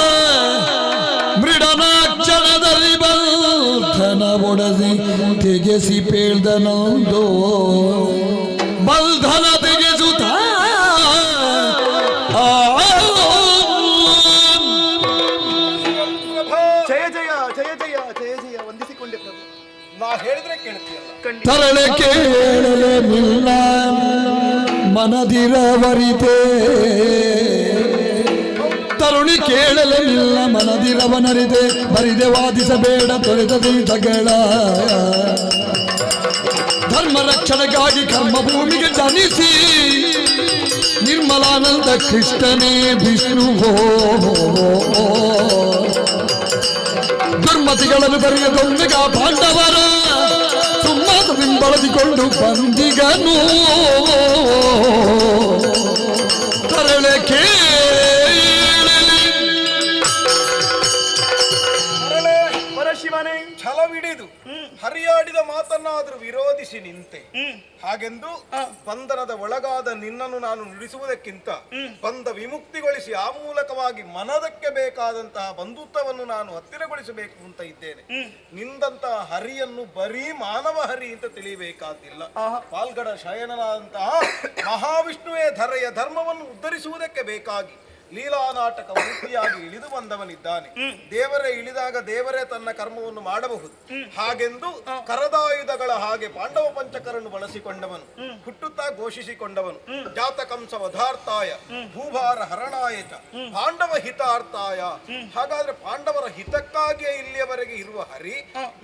ಮೃಡನಾಕ್ಷಣದಲ್ಲಿ ಬಲ್ಧನ ಒಡಸಿ ತೆಗೆಸಿ ಪೇಳ್ದನೊಂದು ಬಲ್ಧನ ತೆಗೆಸುತ್ತ ಹೇಳಿದ್ರೆ ಕೇಳ್ತೀಯಲ್ಲ. ತರಳೆ ಕೇಳಲೆ ಮಿಲ್ಲ ಮನದಿರವರಿತೆ, ತರುಣಿ ಕೇಳಲೆ ಮಿಲ್ಲ ಮನದಿರವನರಿದೆ. ಬರಿದೆ ವಾದಿಸಬೇಡ ತೊರೆದದಿ ತಗಳ ಧರ್ಮ ರಕ್ಷಣೆಗಾಗಿ ಕರ್ಮ ಭೂಮಿಗೆ ಜನಿಸಿ ನಿರ್ಮಲಾನಂದ ಕೃಷ್ಣನೇ ವಿಷ್ಣು ದುರ್ಮತಿಗಳನ್ನು ಬರೆಯದೊಂದಿಗ ಪಾಂಡವರ ಸುಮ್ಮದಿಂದ ಬಳಸಿಕೊಂಡು ಬಂದಿಗನು ತರಳೆ ಪರಶಿವನೇ ಛಲವಿಡಿದು ಹರಿಯಾಡಿದ ಮಾತನ್ನಾದರೂ ವಿರೋಧಿಸಿ ನಿಂತೆ. ಹಾಗೆಂದು ಬಂಧನದ ಒಳಗಾದ ನಿನ್ನನ್ನು ನಾನು ನುಡಿಸುವುದಕ್ಕಿಂತ ಬಂಧ ವಿಮುಕ್ತಿಗೊಳಿಸಿ ಆ ಮೂಲಕವಾಗಿ ಮನದಕ್ಕೆ ಬೇಕಾದಂತಹ ಬಂಧುತ್ವವನ್ನು ನಾನು ಹತ್ತಿರಗೊಳಿಸಬೇಕು ಅಂತ ಇದ್ದೇನೆ. ನಿಂದಂತಹ ಹರಿಯನ್ನು ಬರೀ ಮಾನವ ಹರಿ ಅಂತ ತಿಳಿಯಬೇಕಾದಿಲ್ಲ. ಪಾಲ್ಗಡ ಶಯನನಾದಂತಹ ಮಹಾವಿಷ್ಣುವೇ ಧರೆಯ ಧರ್ಮವನ್ನು ಉದ್ಧರಿಸುವುದಕ್ಕೆ ಬೇಕಾಗಿ ಲೀಲಾ ನಾಟಕ ವೃತ್ತಿಯಾಗಿ ಇಳಿದು ಬಂದವನಿದ್ದಾನೆ. ದೇವರೇ ಇಳಿದಾಗ ದೇವರೇ ತನ್ನ ಕರ್ಮವನ್ನು ಮಾಡಬಹುದು. ಹಾಗೆಂದು ಕರದಾಯುಧಗಳ ಹಾಗೆ ಪಾಂಡವ ಪಂಚಕರನ್ನು ಬಳಸಿಕೊಂಡವನು, ಹುಟ್ಟುತ್ತಾ ಘೋಷಿಸಿಕೊಂಡವನು. ಜಾತಕಂಸ ವಧಾರ್ಥಾಯ ಭೂಭಾರ ಹರಣಾಯ ಚ ಪಾಂಡವ ಹಿತಾರ್ಥಾಯ. ಹಾಗಾದ್ರೆ ಪಾಂಡವರ ಹಿತಕ್ಕಾಗಿಯೇ ಇಲ್ಲಿಯವರೆಗೆ ಇರುವ ಹರಿ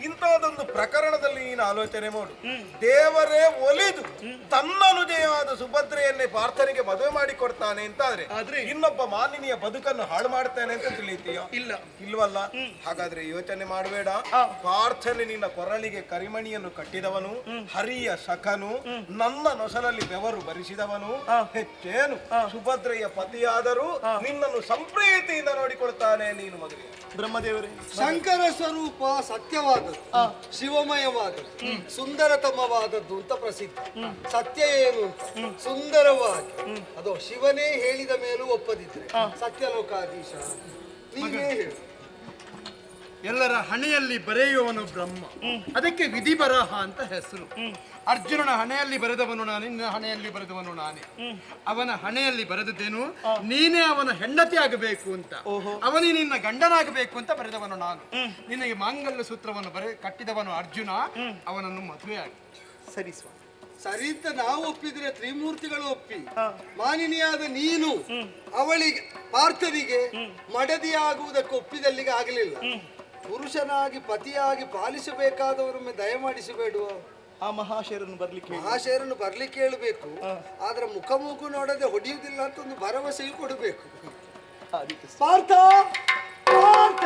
ಇಂತಹದೊಂದು ಪ್ರಕರಣದಲ್ಲಿ ನೀನು ಆಲೋಚನೆ ಮಾಡು. ದೇವರೇ ಒಲಿದು ತನ್ನನುಜೆಯಾದ ಸುಭದ್ರೆಯನ್ನೇ ಪಾರ್ಥನಿಗೆ ಮದುವೆ ಮಾಡಿಕೊಡ್ತಾನೆ ಅಂತಾದ್ರೆ ಇನ್ನೊಬ್ಬ ಮಾಲಿನಿಯ ಬದುಕನ್ನು ಹಾಳು ಮಾಡ್ತೇನೆ ಅಂತ ತಿಳಿತೀಯ? ಇಲ್ವಲ್ಲ. ಹಾಗಾದ್ರೆ ಯೋಚನೆ ಮಾಡಬೇಡ. ಪಾರ್ಥನೆ ನಿನ್ನ ಕೊರಳಿಗೆ ಕರಿಮಣಿಯನ್ನು ಕಟ್ಟಿದವನು, ಹರಿಯ ಸಖನು, ನನ್ನ ನೊಸಲಲ್ಲಿ ಬೆವರು ಬರಿಸಿದವನು. ಹೆಚ್ಚೇನು ಸುಭದ್ರೆಯ ಪತಿಯಾದರೂ ನಿನ್ನನ್ನು ಸಂಪ್ರೀತಿಯಿಂದ ನೋಡಿಕೊಳ್ತಾನೆ ನೀನು ಮದುವೆ. ಬ್ರಹ್ಮದೇವರೇ, ಶಂಕರ ಸ್ವರೂಪ ಸತ್ಯವಾದದ್ದು, ಶಿವಮಯವಾದದ್ದು, ಸುಂದರತಮವಾದದ್ದು ಅಂತ ಪ್ರಸಿದ್ಧ. ಸತ್ಯ ಏನು ಅಂತ ಸುಂದರವಾಗಿ ಅದು ಶಿವನೇ ಹೇಳಿದ ಮೇಲೂ ಒಪ್ಪದಿದ್ರೆ ಸತ್ಯಲೋಕಾಧೀಶ ನೀನೇ ಹೇಳು. ಎಲ್ಲರ ಹಣೆಯಲ್ಲಿ ಬರೆಯುವವನು ಬ್ರಹ್ಮ, ಅದಕ್ಕೆ ವಿಧಿ ಬರಹ ಅಂತ ಹೆಸರು. ಅರ್ಜುನನ ಹಣೆಯಲ್ಲಿ ಬರೆದವನು ನಾನು, ನಿನ್ನ ಹಣೆಯಲ್ಲಿ ಬರೆದವನು ನಾನೇ. ಅವನ ಹಣೆಯಲ್ಲಿ ಬರೆದದ್ದೇನು, ನೀನೇ ಅವನ ಹೆಂಡತಿ ಆಗಬೇಕು ಅಂತ, ಅವನೇ ನಿನ್ನ ಗಂಡನಾಗಬೇಕು ಅಂತ ಬರೆದವನು ನಾನು. ನಿನಗೆ ಮಾಂಗಲ್ಯ ಸೂತ್ರವನ್ನು ಕಟ್ಟಿದವನು ಅರ್ಜುನ, ಅವನನ್ನು ಮದುವೆ ಆಗಿ. ಸರಿ ಸ್ವಾಮಿ, ಸರಿ ಅಂತ ನಾವು ಒಪ್ಪಿದ್ರೆ ತ್ರಿಮೂರ್ತಿಗಳು ಒಪ್ಪಿ, ಮಾನಿನಿಯಾದ ನೀನು ಅವಳಿಗೆ ಪಾರ್ಥನಿಗೆ ಮಡದಿಯಾಗುವುದಕ್ಕೆ ಒಪ್ಪಿದಲ್ಲಿಗೆ ಆಗಲಿಲ್ಲ. ಪುರುಷನಾಗಿ ಪತಿಯಾಗಿ ಪಾಲಿಸಬೇಕಾದವರೊಮ್ಮೆ ದಯಮಾಡಿಸಬೇಡುವ. ಆ ಮಹಾಶಯರನ್ನು ಬರ್ಲಿಕ್ಕೆ ಹೇಳಬೇಕು. ಆದ್ರೆ ಮುಖ ಮೂಗು ನೋಡದೆ ಹೊಡೆಯುವುದಿಲ್ಲ ಅಂತ ಒಂದು ಭರವಸೆಯು ಕೊಡಬೇಕು. ಪಾರ್ಥ ಪಾರ್ಥ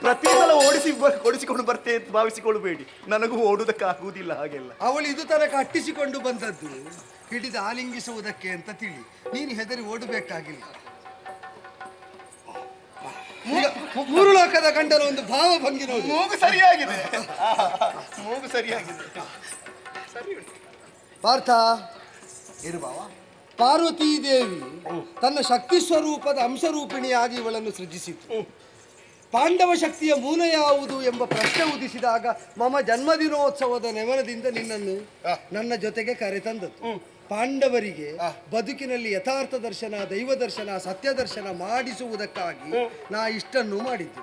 ಪ್ರತಿ ಸಲ ಓಡಿಸಿಕೊಂಡು ಬರ್ತೇ ಅಂತ ಭಾವಿಸಿಕೊಳ್ಳಬೇಡಿ, ನನಗೂ ಓಡುವುದಕ್ಕಾಗುವುದಿಲ್ಲ ಹಾಗೆಲ್ಲ. ಅವಳು ಇದು ತನಕ ಅಟ್ಟಿಸಿಕೊಂಡು ಬಂದದ್ದು ಹಿಡಿದು ಆಲಿಂಗಿಸುವುದಕ್ಕೆ ಅಂತ ತಿಳಿ. ನೀನು ಹೆದರಿ ಓಡಬೇಕಾಗಿಲ್ಲ. ಮೂರು ಲೋಕದ ಗಂಡನ ಒಂದು ಭಾವಭಂಗಿ ನೋಡಿ. ಮೂಗು ಸರಿಯಾಗಿದೆ, ಮೂಗು ಸರಿಯಾಗಿದೆ. ಪಾರ್ಥ ಇರುಬಾವ, ಪಾರ್ವತೀ ದೇವಿ ತನ್ನ ಶಕ್ತಿ ಸ್ವರೂಪದ ಅಂಶರೂಪಿಣಿಯಾಗಿ ಇವಳನ್ನು ಸೃಜಿಸಿತು. ಪಾಂಡವ ಶಕ್ತಿಯ ಮೂಲ ಯಾವುದು ಎಂಬ ಪ್ರಶ್ನೆ ಉದಿಸಿದಾಗ ಮಮ ಜನ್ಮದಿನೋತ್ಸವದ ನೆವನದಿಂದ ನಿನ್ನನ್ನು ನನ್ನ ಜೊತೆಗೆ ಕರೆತಂದದ್ದು. ಪಾಂಡವರಿಗೆ ಬದುಕಿನಲ್ಲಿ ಯಥಾರ್ಥ ದರ್ಶನ, ದೈವ ದರ್ಶನ, ಸತ್ಯ ದರ್ಶನ ಮಾಡಿಸುವುದಕ್ಕಾಗಿ ನಾ ಇಷ್ಟನ್ನು ಮಾಡಿದ್ದು.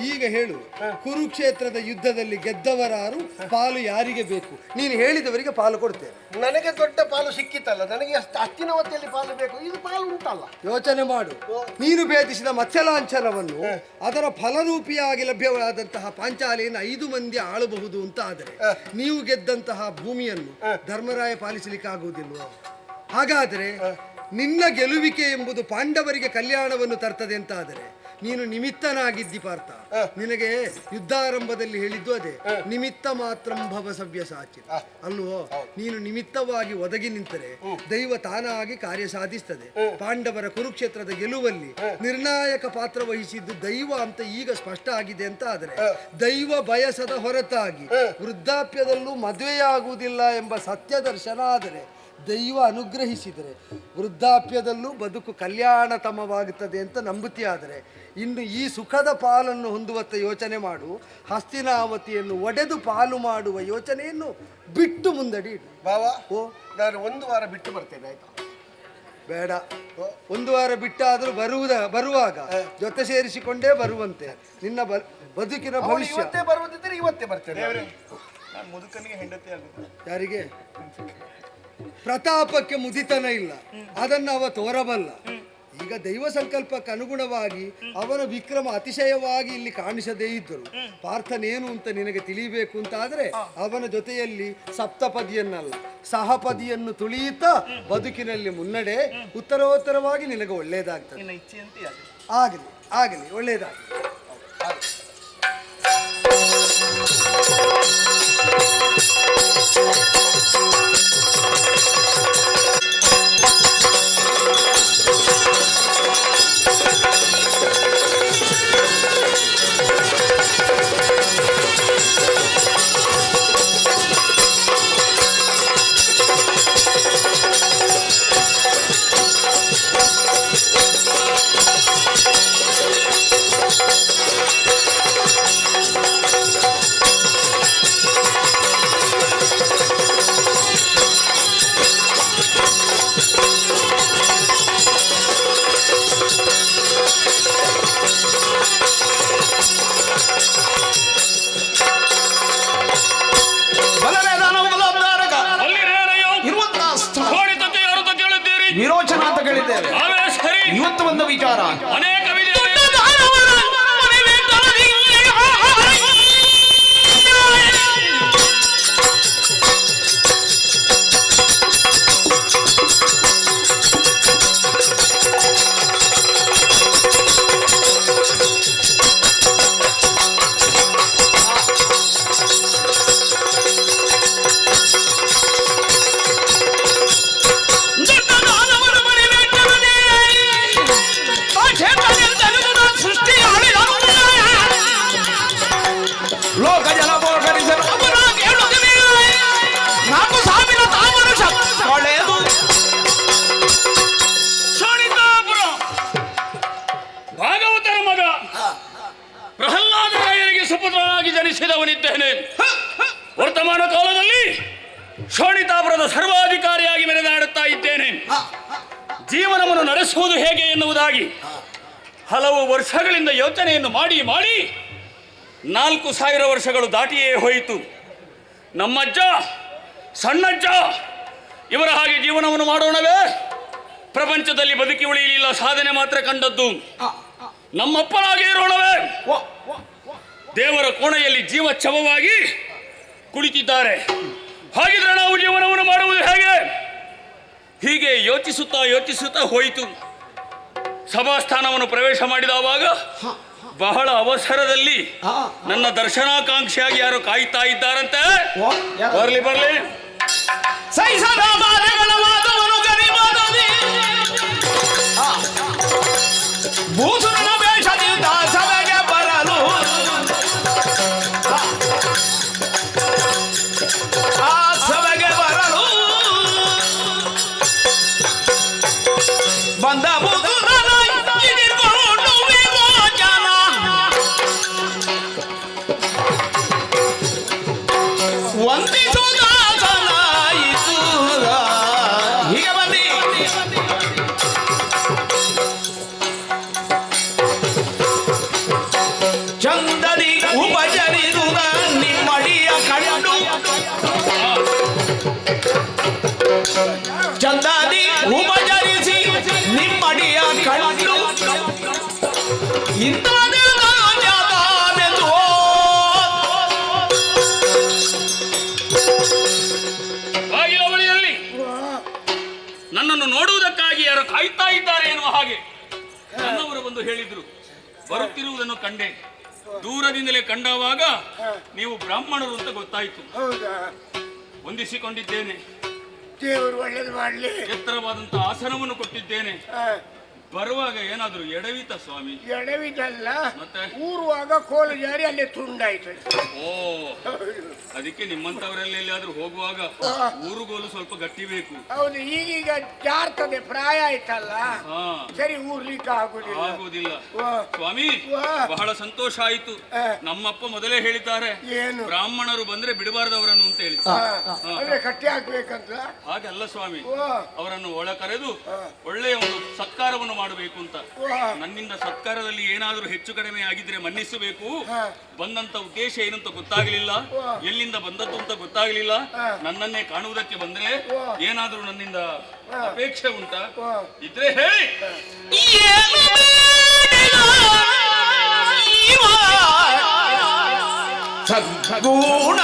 ಈಗ ಹೇಳು, ಕುರುಕ್ಷೇತ್ರದ ಯುದ್ಧದಲ್ಲಿ ಗೆದ್ದವರಾರು, ಪಾಲು ಯಾರಿಗೆ ಬೇಕು? ನೀನು ಹೇಳಿದವರಿಗೆ ಪಾಲು ಕೊಡ್ತೇನೆ. ನನಗೆ ದೊಡ್ಡ ಪಾಲು ಸಿಕ್ಕಿತ್ತಲ್ಲ, ನನಗೆ ಹಸ್ತಿನಾವತಿಯಲ್ಲಿ ಪಾಲು ಬೇಕು, ಇದು ಪಾಲು ಉಂಟಲ್ಲ. ಯೋಚನೆ ಮಾಡು. ನೀನು ಭೇದಿಸಿದ ಮತ್ಸ್ಯಲಾಂಛನವನ್ನು ಅದರ ಫಲರೂಪಿಯಾಗಿ ಲಭ್ಯವಾದಂತಹ ಪಾಂಚಾಲಿಯನ್ನು 5 ಮಂದಿ ಆಳಬಹುದು ಅಂತ ಆದರೆ, ನೀವು ಗೆದ್ದಂತಹ ಭೂಮಿಯನ್ನು ಧರ್ಮರಾಯ ಪಾಲಿಸಲಿಕ್ಕೆ ಆಗುವುದಿಲ್ವ? ಹಾಗಾದರೆ ನಿನ್ನ ಗೆಲುವಿಕೆ ಎಂಬುದು ಪಾಂಡವರಿಗೆ ಕಲ್ಯಾಣವನ್ನು ತರ್ತದೆ ಅಂತ ಆದರೆ ನೀನು ನಿಮಿತ್ತನಾಗಿದ್ದಿ ಪಾರ್ಥ. ನಿನಗೆ ಯುದ್ಧಾರಂಭದಲ್ಲಿ ಹೇಳಿದ್ದು ಅದೇ, ನಿಮಿತ್ತ ಮಾತ್ರ ಭವ ಸವ್ಯಸಾಚಿ ಅಲ್ವೋ? ನೀನು ನಿಮಿತ್ತವಾಗಿ ಒದಗಿ ನಿಂತರೆ ದೈವ ತಾನಾಗಿ ಕಾರ್ಯ ಸಾಧಿಸ್ತದೆ. ಪಾಂಡವರ ಕುರುಕ್ಷೇತ್ರದ ಗೆಲುವಲ್ಲಿ ನಿರ್ಣಾಯಕ ಪಾತ್ರ ವಹಿಸಿದ್ದು ದೈವ ಅಂತ ಈಗ ಸ್ಪಷ್ಟ ಆಗಿದೆ ಅಂತ ಆದರೆ, ದೈವ ಬಯಸದ ಹೊರತಾಗಿ ವೃದ್ಧಾಪ್ಯದಲ್ಲೂ ಮದುವೆಯಾಗುವುದಿಲ್ಲ ಎಂಬ ಸತ್ಯ ದರ್ಶನ ಆದರೆ, ದೈವ ಅನುಗ್ರಹಿಸಿದರೆ ವೃದ್ಧಾಪ್ಯದಲ್ಲೂ ಬದುಕು ಕಲ್ಯಾಣತಮವಾಗುತ್ತದೆ ಅಂತ ನಂಬುತ್ತಿಯಾದರೆ, ಇನ್ನು ಈ ಸುಖದ ಪಾಲನ್ನು ಹೊಂದುವತ್ತ ಯೋಚನೆ ಮಾಡು. ಹಸ್ತಿನಾವತಿಯನ್ನು ಒಡೆದು ಪಾಲು ಮಾಡುವ ಯೋಚನೆಯನ್ನು ಬಿಟ್ಟು ಮುಂದಡಿ. ಬಾವಾ, ನಾನು 1 ವಾರ ಬಿಟ್ಟು ಬರ್ತೇನೆ, ಆಯ್ತಾ? ಬೇಡ, 1 ವಾರ ಬಿಟ್ಟಾದರೂ ಬರುವಾಗ ಜೊತೆ ಸೇರಿಸಿಕೊಂಡೇ ಬರುವಂತೆ. ನಿನ್ನ ಬದುಕಿನ ಭವಿಷ್ಯ ಇವತ್ತೇ ಬರುವುದಿದ್ದರೆ ಇವತ್ತೇ ಬರ್ತೇನೆ. ನಾನು ಮುದುಕನಿಗೆ ಹೆಂಡತಿ ಆಗುತ್ತೆ. ಯಾರಿಗೆ? ಪ್ರತಾಪಕ್ಕೆ ಮುದಿತನ ಇಲ್ಲ, ಅದನ್ನು ಅವ ತೋರಬಲ್ಲ. ಈಗ ದೈವ ಸಂಕಲ್ಪಕ್ಕೆ ಅನುಗುಣವಾಗಿ ಅವನ ವಿಕ್ರಮ ಅತಿಶಯವಾಗಿ ಇಲ್ಲಿ ಕಾಣಿಸದೇ ಇದ್ದರು. ಪಾರ್ಥನೇನು ಅಂತ ನಿನಗೆ ತಿಳಿಯಬೇಕು ಅಂತ ಆದರೆ, ಅವನ ಜೊತೆಯಲ್ಲಿ ಸಪ್ತಪದಿಯನ್ನಲ್ಲ ಸಹಪದಿಯನ್ನು ತುಳಿಯುತ್ತಾ ಬದುಕಿನಲ್ಲಿ ಮುನ್ನಡೆ. ಉತ್ತರೋತ್ತರವಾಗಿ ನಿನಗೆ ಒಳ್ಳೆಯದಾಗ್ತದೆ. ಆಗಲಿ ಆಗಲಿ, ಒಳ್ಳೆಯದಾಗಲಿ. ವಿರೋಚನ ಅಂತ ಕೇಳಿದ್ದೇವೆ. ಇವತ್ತು ಬಂದ ವಿಚಾರ ಅನೇಕ ಕ್ಷೇತ್ರ ವರ್ತಮಾನ ಕಾಲದಲ್ಲಿ ಶೋಣಿತಾಪುರದ ಸರ್ವಾಧಿಕಾರಿಯಾಗಿ ಮೆರೆದಾಡುತ್ತಾ ಇದ್ದೇನೆ. ಜೀವನವನ್ನು ನಡೆಸುವುದು ಹೇಗೆ ಎನ್ನುವುದಾಗಿ ಹಲವು ವರ್ಷಗಳಿಂದ ಯೋಚನೆಯನ್ನು ಮಾಡಿ 4,000 ವರ್ಷಗಳು ದಾಟಿಯೇ ಹೋಯಿತು. ನಮ್ಮಜ್ಜ ಸಣ್ಣಜ್ಜ ಇವರ ಹಾಗೆ ಜೀವನವನ್ನು ಮಾಡೋಣವೇ? ಪ್ರಪಂಚದಲ್ಲಿ ಬದುಕಿ ಉಳಿಯಲಿಲ್ಲ, ಸಾಧನೆ ಮಾತ್ರ ಕಂಡದ್ದು. ನಮ್ಮಪ್ಪನಾಗೆ ಇರೋಣವೇ? ದೇವರ ಕೋಣೆಯಲ್ಲಿ ಜೀವಚ್ಛವವಾಗಿ ಕುಳಿತಿದ್ದಾರೆ. ಹಾಗಿದ್ರೆ ನಾವು ಜೀವನವನ್ನು ಮಾಡುವುದು ಹೇಗೆ? ಹೀಗೆ ಯೋಚಿಸುತ್ತಾ ಹೋಯಿತು. ಸಭಾಸ್ಥಾನವನ್ನು ಪ್ರವೇಶ ಮಾಡಿದವಾಗ ಬಹಳ ಅವಸರದಲ್ಲಿ ನನ್ನ ದರ್ಶನಾಕಾಂಕ್ಷಿಯಾಗಿ ಯಾರು ಕಾಯ್ತಾ ಇದ್ದಾರಂತೆ. ಬರ್ಲಿ ಭೂಸುರನ ವೇಷದಿಂದ ಸಭೆಗೆ ಬರಲು ಆ ಸಭೆಗೆ ಬರಲು ಬಂದ ವಂದಿಸುವುದಾಯಿತು. ಹೀಗೆ ಬನ್ನಿ. ಚಂದದಿ ಉಪಚರಿಸುವ ನಿಮ್ಮಡಿಯ ಕಂಡು ಚಂದದಿ ಉಪಚರಿಸಿ ನಿಮ್ಮಡಿಯ ಕಂಡು ಇಂಥ ನನ್ನನ್ನು ನೋಡುವುದಕ್ಕಾಗಿ ಯಾರು ಕಾಯ್ತಾ ಇದ್ದಾರೆ ಎನ್ನುವ ಹಾಗೆ ನನ್ನವರು ಬಂದು ಹೇಳಿದ್ರು. ಬರುತ್ತಿರುವುದನ್ನು ಕಂಡೆ. ದೂರದಿಂದಲೇ ಕಂಡವಾಗ ನೀವು ಬ್ರಾಹ್ಮಣರು ಅಂತ ಗೊತ್ತಾಯಿತು. ವಂದಿಸಿಕೊಂಡಿದ್ದೇನೆ. ದೇವರು ಒಳ್ಳೇದು ಮಾಡಲಿ. ಎತ್ತರವಾದಂತ ಆಸನವನ್ನು ಕೊಟ್ಟಿದ್ದೇನೆ. ಬರುವಾಗ ಏನಾದ್ರು ಎಡವಿತ ಸ್ವಾಮಿ? ಎಡವಿದಲ್ಲ, ಮತ್ತೆ ಊರುವಾಗ ಕೋಲು ಜಾರಿ ಅಲ್ಲೇ ತುಂಡಾಯ್ತು. ಓ, ಅದಕ್ಕೆ ನಿಮ್ಮಂತವರೆಲ್ಲ ಎಲ್ಲಿಯಾದ್ರೂ ಹೋಗುವಾಗ ಊರುಗೋಲು ಸ್ವಲ್ಪ ಗಟ್ಟಿ ಬೇಕು. ಹೌದು, ಈಗೀಗ ಜಾರ್ತದೆ, ಪ್ರಾಯ ಆಯ್ತಲ್ಲ, ಸರಿ ಊರ್ಲಿಕ್ಕೆ ಆಗುವುದಿಲ್ಲ. ಸ್ವಾಮಿ, ಬಹಳ ಸಂತೋಷ ಆಯ್ತು. ನಮ್ಮಪ್ಪ ಮೊದಲೇ ಹೇಳಿದ್ದಾರೆ, ಏನು ಬ್ರಾಹ್ಮಣರು ಬಂದ್ರೆ ಬಿಡಬಾರ್ದವರನ್ನು ಅಂತ ಹೇಳಿ. ಕಟ್ಟಿ ಹಾಕ್ಬೇಕಂತ. ಹಾಗಲ್ಲ ಸ್ವಾಮಿ, ಅವರನ್ನು ಒಳ ಕರೆದು ಒಳ್ಳೆಯ ಒಂದು ಸತ್ಕಾರವನ್ನು ಮಾಡಬೇಕು ಅಂತ. ನನ್ನಿಂದ ಸತ್ಕಾರದಲ್ಲಿ ಏನಾದರೂ ಹೆಚ್ಚು ಕಡಿಮೆ ಆಗಿದ್ರೆ ಮನ್ನಿಸಬೇಕು. ಬಂದಂತ ಉದ್ದೇಶ ಏನಂತ ಗೊತ್ತಾಗಲಿಲ್ಲ, ಎಲ್ಲಿಂದ ಬಂದದ್ದು ಅಂತ ಗೊತ್ತಾಗಲಿಲ್ಲ. ನನ್ನನ್ನೇ ಕಾಣುವುದಕ್ಕೆ ಬಂದ್ರೆ ಏನಾದರೂ ನನ್ನಿಂದ ಅಪೇಕ್ಷೆ ಉಂಟಾ? ಇದ್ರೆ ಹೇಳಿ. ಸದ್ಗುಣ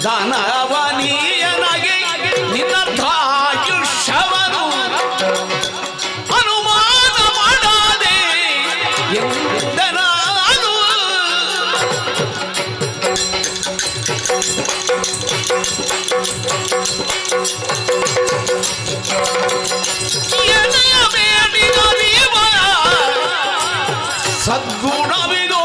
ದಾನವನಿಯನಗೆ ನಿನ್ನರ್ಥಾಯುಷ್ಯವನ್ನು ಅನುಮಾನ ಮಾಡದೆ ಎಂದನು ಸದ್ಗುಣವಿದೋ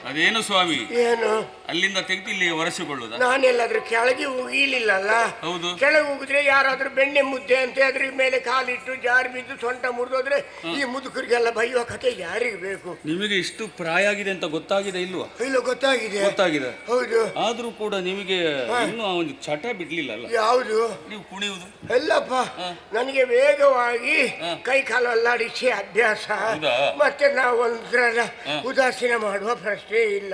ಅದೇನು ಸ್ವಾಮಿ, ಏನು ಅಲ್ಲಿಂದ ತೆಗೆದು ಇಲ್ಲಿ ಒರೆಸಿಕೊಳ್ಳುದ? ನಾನೆಲ್ಲಾದ್ರೂ ಕೆಳಗೆ ಉಗಿಲಿಲ್ಲಲ್ಲ. ಹೌದು. ಕೆಳಗೆ ಉಗಿದ್ರೆ ಯಾರಾದ್ರೂ ಬೆಣ್ಣೆ ಮುದ್ದೆ ಅಂತ ಅದ್ರ ಮೇಲೆ ಕಾಲಿಟ್ಟು ಜಾರಿ ಬಿದ್ದು ಸೊಂಟ ಮುರಿದೋದ್ರೆ ಈ ಮುದುಕರಿಗೆಲ್ಲ ಬೈಯುವ ಕಥೆ ಯಾರಿಗೆ ಬೇಕು? ನಿಮಗೆ ಇಷ್ಟು ಪ್ರಾಯ ಆಗಿದೆ ಅಂತ ಗೊತ್ತಾಗಿದೆ ಇಲ್ವಾ? ಇಲ್ಲ, ಗೊತ್ತಾಗಿದೆ. ಗೊತ್ತಾಗಿದೆ. ಹೌದು. ಆದ್ರೂ ಕೂಡ ನಿಮಗೆ ಇನ್ನೂ ಆ ಒಂದು ಚಟ ಬಿಡ್ಲಿಲ್ಲ ಅಲ್ಲ? ಯಾವುದು? ನೀವು ಕುಣಿಯುವುದು? ಎಲ್ಲಪ್ಪ, ನನಗೆ ವೇಗವಾಗಿ ಕೈ ಕಾಲು ಅಲ್ಲಾಡಿಸಿ ಅಭ್ಯಾಸ. ಮತ್ತೆ ನಾವು ಒಂದ್ರಲ್ಲ ಉದಾಸೀನ ಮಾಡುವ ಪ್ರಶ್ನೆ ಇಲ್ಲ.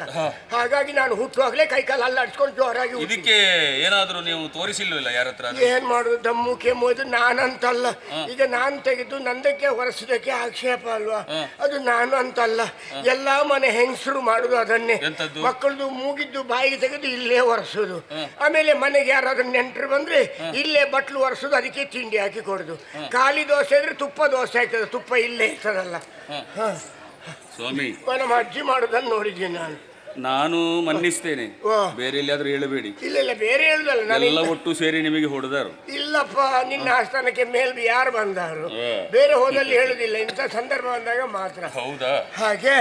ಹಾಗಾಗಿ ನಾನು ಹುಟ್ಟುವಾಗಲೇ ಕೈ ಕಾಲು ಅಲ್ಲಾಡಿಸ್ಕೊಂಡು ಜೋರಾಗಿ. ಇದಕ್ಕೆ ಏನಾದ್ರೂ ನೀವು ತೋರಿಸಿಲ್ವಿಲ್ಲ ಯಾರ ಹತ್ರ? ಏನ್ ಮಾಡುದು, ದಮ್ಮು ಕೆಮ್ಮೋದು ನಾನಂತಲ್ಲ. ಈಗ ನಾನು ತೆಗೆದು ನಂದಕ್ಕೆ ಹೊರಸದಕ್ಕೆ ಆಕ್ಷೇಪ ಅಲ್ವಾ? ಅದು ನಾನು ಅಂತಲ್ಲ, ಎಲ್ಲಾ ಮನೆ ಹೆಂಗಸರು ಮಾಡುದು ಅದನ್ನೇ. ಮಕ್ಕಳದು ಮೂಗಿದ್ದು ಬಾಯಿಗೆ ತೆಗೆದು ಇಲ್ಲೇ ಒರೆಸೋದು. ಆಮೇಲೆ ಮನೆಗೆ ಯಾರಾದ್ರೂ ನೆಂಟರು ಬಂದ್ರೆ ಇಲ್ಲೇ ಬಟ್ಲು ಒರೆಸೋದು, ಅದಕ್ಕೆ ತಿಂಡಿ ಹಾಕಿ ಕೊಡುದು. ಖಾಲಿ ದೋಸೆ ಇದ್ರೆ ತುಪ್ಪ ದೋಸೆ ಆಗ್ತದೆ, ತುಪ್ಪ ಇಲ್ಲೇ ಇರ್ತದಲ್ಲ. ಸ್ವಾಮಿ, ನಮ್ಮ ಅಜ್ಜಿ ಮಾಡೋದನ್ನು ನೋಡಿದ್ದೀನಿ ನಾನು ಮನ್ನಿಸ್ತೇನೆ, ಬೇರೆ ಎಲ್ಲಿಯಾದ್ರೂ ಹೇಳಬೇಡಿ. ಇಲ್ಲ, ಬೇರೆ ಹೇಳುದಲ್ಲ, ಎಲ್ಲ ಒಟ್ಟು ಸೇರಿ ನಿಮಗೆ ಹೊಡೆದಾರು. ಇಲ್ಲಪ್ಪ, ನಿನ್ನ ಆಸ್ಥಾನಕ್ಕೆ ಮೇಲ್ ಯಾರು ಬಂದಾರು? ಬೇರೆ ಹೋದಲ್ಲಿ ಹೇಳುದಿಲ್ಲ, ಇಂಥ ಸಂದರ್ಭ ಬಂದಾಗ ಮಾತ್ರ. ಹೌದಾ? ಹಾಗೆ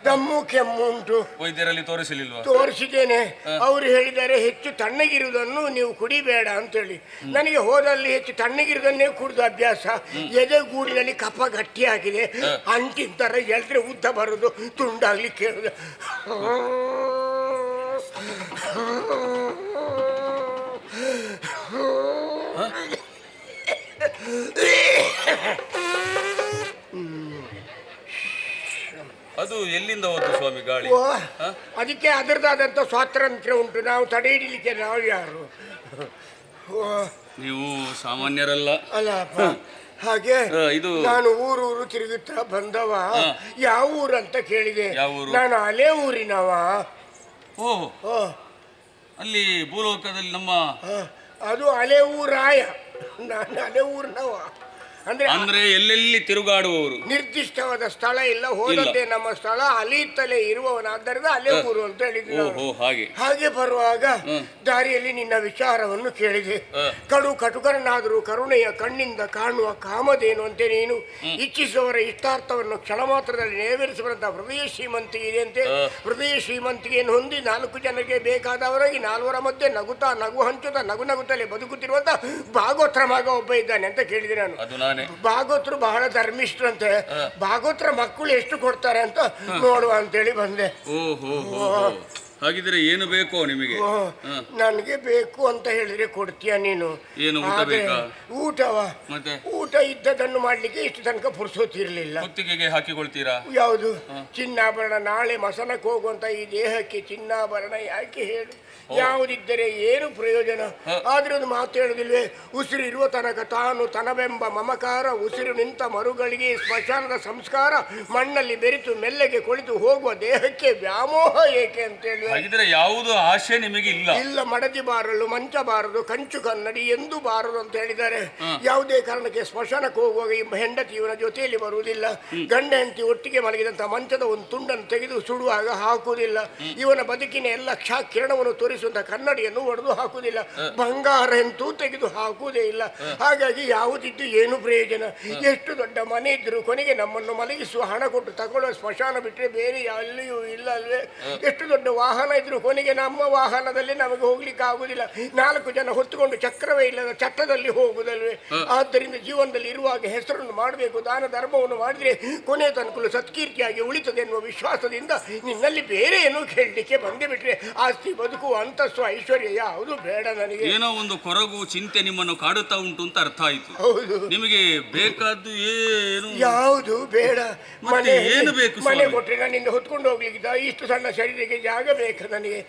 ದಮ್ಮು ಕೆಮ್ಮು ಉಂಟು. ವೈದ್ಯರಲ್ಲಿ ತೋರಿಸಲಿಲ್ವಾ? ತೋರಿಸಿದ್ದೇನೆ. ಅವರು ಹೇಳಿದ್ದಾರೆ ಹೆಚ್ಚು ತಣ್ಣಗಿರುವುದನ್ನು ನೀವು ಕುಡಿಬೇಡ ಅಂತೇಳಿ. ನನಗೆ ಹೋದಲ್ಲಿ ಹೆಚ್ಚು ತಣ್ಣಗಿರುವುದನ್ನೇ ಕುಡಿದು ಅಭ್ಯಾಸ. ಎದೆ ಗೂಡಿನಲ್ಲಿ ಕಫ ಗಟ್ಟಿ ಆಗಿದೆ, ಅಂಟಿನ ತರ ಎಲ್ದ್ರೆ ಉದ್ದ ಬರುದು, ತುಂಡಾಗ್ಲಿ ಕೇಳುದು. ಅದು ಎಲ್ಲಿಂದ ಹೋದ್ದು ಸ್ವಾಮಿ ಗಾಳಿ? ಅದಕ್ಕೆ ಅದರದಾದಂತ ಸ್ವಾತಂತ್ರ್ಯ ಉಂಟು, ನಾವು ತಡೆ ಹಿಡಿಲಿಕ್ಕೆ ನಾವು ಯಾರು? ನೀವು ಸಾಮಾನ್ಯರಲ್ಲ ಅಲ್ಲಪ್ಪ. ಹಾಗೆ ನಾನು ಊರು ತಿರುಗುತ್ತಾ ಬಂದವ. ಯಾವ ಊರು ಅಂತ ಕೇಳಿದೆ. ನಾನು ಅಲೆ ಊರಿನವ. ಓಹೋ, ಅಲ್ಲಿ ಭೂಲೋಕದಲ್ಲಿ ನಮ್ಮ ಅದು ಅಲೆ ಊರಾಯ, ನಾನು ಅಲೆ ಊರಿನವ. ಅಂದ್ರೆ ಎಲ್ಲೆಲ್ಲಿ ತಿರುಗಾಡುವವರು, ನಿರ್ದಿಷ್ಟವಾದ ಸ್ಥಳ ಇಲ್ಲ, ಹೋದಂತೆ ನಮ್ಮ ಸ್ಥಳ ಅಲಿಯುತ್ತಲೇ ಇರುವವನಾದ್ದರಿಂದ ಅಲೆ ಊರು ಅಂತ ಹೇಳಿದ್ರು. ಹಾಗೆ ಬರುವಾಗ ದಾರಿಯಲ್ಲಿ ನಿನ್ನ ವಿಚಾರವನ್ನು ಕೇಳಿದೆ. ಕಟುಕರನಾದರೂ ಕರುಣೆಯ ಕಣ್ಣಿಂದ ಕಾಣುವ ಕಾಮಧೇನು ಅಂತೆ ನೀನು. ಇಚ್ಛಿಸುವವರ ಇಷ್ಟಾರ್ಥವನ್ನು ಕ್ಷಣ ಮಾತ್ರದಲ್ಲಿ ನೆರವೇರಿಸುವಂತ ಹೃದಯ ಶ್ರೀಮಂತಿಗೆ ಇದೆ ಅಂತೆ. ಹೃದಯ ಶ್ರೀಮಂತಿಗೆಯನ್ನು ಹೊಂದಿ 4 ಜನರಿಗೆ ಬೇಕಾದವರಾಗಿ 4ರ ಮಧ್ಯೆ ನಗುತ್ತಾ ನಗು ಹಂಚುತ್ತಾ ನಗುತ್ತಲೇ ಬದುಕುತ್ತಿರುವಂತ ಭಾಗವತ್ರ ಮಗ ಒಬ್ಬ ಇದ್ದಾನೆ ಅಂತ ಕೇಳಿದೆ ನಾನು. ಭಾಗವತರು ಬಹಳ ಧರ್ಮಿಷ್ಠರಂತೆ. ಭಾಗವತರ ಮಕ್ಕಳು ಎಷ್ಟು ಕೊಡ್ತಾರೆ ಅಂತ ನೋಡುವ ಅಂತೇಳಿ ಬಂದೆ. ಹಾಗಿದ್ರೆ ಏನು ಬೇಕೋ ನಿಮಗೆ? ನನಗೆ ಬೇಕು ಅಂತ ಹೇಳಿದ್ರೆ ಕೊಡ್ತೀಯ ನೀನು? ಏನು ಊಟ ಬೇಕಾ? ಊಟವ? ಮತ್ತೆ ಊಟ ಇದ್ದದನ್ನು ಮಾಡ್ಲಿಕ್ಕೆ ಇಷ್ಟು ತನಕ ಪುರ್ಸೋತಿರ್ಲಿಲ್ಲ. ಕುತ್ತಿಗೆಗೆ ಹಾಕಿಕೊಳ್ತೀರಾ? ಯಾವುದು? ಚಿನ್ನಾಭರಣ. ನಾಳೆ ಮಸನಕ್ಕೆ ಹೋಗುವಂತ ಈ ದೇಹಕ್ಕೆ ಚಿನ್ನಾಭರಣ ಯಾಕೆ ಹೇಳು? ಯಾವುದಿದ್ದರೆ ಏನು ಪ್ರಯೋಜನ? ಆದ್ರೆ ಒಂದು ಮಾತು ಹೇಳುದಿಲ್ವೇ, ಉಸಿರು ಇರುವ ತನಕ ತಾನು ತನವೆಂಬ ಮಮಕಾರ, ಉಸಿರು ನಿಂತ ಮರುಗಳಿಗೆ ಸ್ಮಶಾನದ ಸಂಸ್ಕಾರ, ಮಣ್ಣಲ್ಲಿ ಬೆರೆತು ಮೆಲ್ಲಗೆ ಕುಳಿತು ಹೋಗುವ ದೇಹಕ್ಕೆ ವ್ಯಾಮೋಹ ಏಕೆ ಅಂತೇಳಿ. ಹಾಗಿದ್ರೆ ಯಾವುದು ಆಶೆ ನಿಮಗೆ ಇಲ್ಲ? ಇಲ್ಲ, ಮಡದಿ ಬಾರಲು, ಮಂಚ ಬಾರದು, ಕಂಚು ಕನ್ನಡಿ ಎಂದು ಬಾರದು ಅಂತ ಹೇಳಿದ್ದಾರೆ. ಯಾವುದೇ ಕಾರಣಕ್ಕೆ ಸ್ಮಶಾನಕ್ಕೆ ಹೋಗುವಾಗ ಈ ಹೆಂಡತಿ ಇವನ ಜೊತೆಯಲ್ಲಿ ಬರುವುದಿಲ್ಲ. ಗಂಡ ಹೆಂಡತಿ ಒಟ್ಟಿಗೆ ಮಲಗಿದಂತ ಮಂಚದ ಒಂದು ತುಂಡನ್ನು ತೆಗೆದು ಸುಡುವಾಗ ಹಾಕುವುದಿಲ್ಲ. ಇವನ ಬದುಕಿನ ಎಲ್ಲ ಕಿರಣವನ್ನು ತೋರಿಸುವಂತ ಕನ್ನಡಿಯನ್ನು ಒಡೆದು ಹಾಕುವುದಿಲ್ಲ. ಬಂಗಾರ ಅಂತೂ ತೆಗೆದು ಹಾಕುವುದೇ ಇಲ್ಲ. ಹಾಗಾಗಿ ಯಾವುದಿದ್ದು ಏನು ಪ್ರಯೋಜನ? ಎಷ್ಟು ದೊಡ್ಡ ಮನೆ ಇದ್ರು ಕೊನೆಗೆ ನಮ್ಮನ್ನು ಮಲಗಿಸುವ ಹಣ ಕೊಟ್ಟು ತಗೊಳ್ಳುವ ಸ್ಮಶಾನ ಬಿಟ್ಟರೆ ಬೇರೆ ಎಲ್ಲಿಯೂ ಇಲ್ಲ ಅಲ್ವೇ? ಎಷ್ಟು ದೊಡ್ಡ ವಾಹನ ಇದ್ರು ಕೊನೆಗೆ ನಮ್ಮ ವಾಹನದಲ್ಲಿ ನಮಗೆ ಹೋಗ್ಲಿಕ್ಕೆ ಆಗುದಿಲ್ಲ. 4 ಜನ ಹೊತ್ತುಕೊಂಡು ಚಕ್ರವೇ ಇಲ್ಲದ ಚಟ್ಟದಲ್ಲಿ ಹೋಗುದಲ್ವೇ? ಆದ್ದರಿಂದ ಜೀವನದಲ್ಲಿ ಇರುವಾಗ ಹೆಸರನ್ನು ಮಾಡಬೇಕು, ದಾನ ಧರ್ಮವನ್ನು ಮಾಡಿದ್ರೆ ಕೊನೆ ತನಕ ಸತ್ಕೀರ್ತಿಯಾಗಿ ಉಳಿತದೆ ಎನ್ನುವ ವಿಶ್ವಾಸದಿಂದ ನಿನ್ನಲ್ಲಿ ಬೇರೆ ಏನೋ ಕೇಳಲಿಕ್ಕೆ ಬಂದೇ ಬಿಟ್ರೆ ಆಸ್ತಿ, ಬದುಕು, ಅಂತಸ್ತು, ಐಶ್ವರ್ಯ ಯಾವುದು ಬೇಡ ನನಗೆ. ಏನೋ ಒಂದು ಕೊರಗು ಚಿಂತೆ ನಿಮ್ಮನ್ನು ಕಾಡುತ್ತಾ ಉಂಟು ಅಂತ ಅರ್ಥ ಆಯ್ತು. ಹೌದು. ನಿಮಗೆ ಬೇಕಾದ್ದು ಏನು? ಯಾವುದು ಬೇಡ. ಮನೆ ಏನು ಬೇಕು? ಮನೆ ಕೊಟ್ಟರೆ ನನ್ನಿಂದ ಹೊತ್ಕೊಂಡು ಹೋಗ್ಲಿಕ್ಕೆ ಇಷ್ಟು ಸಣ್ಣ ಶರೀರಕ್ಕೆ ಜಾಗ ಬೇಕು ನನಗೆ.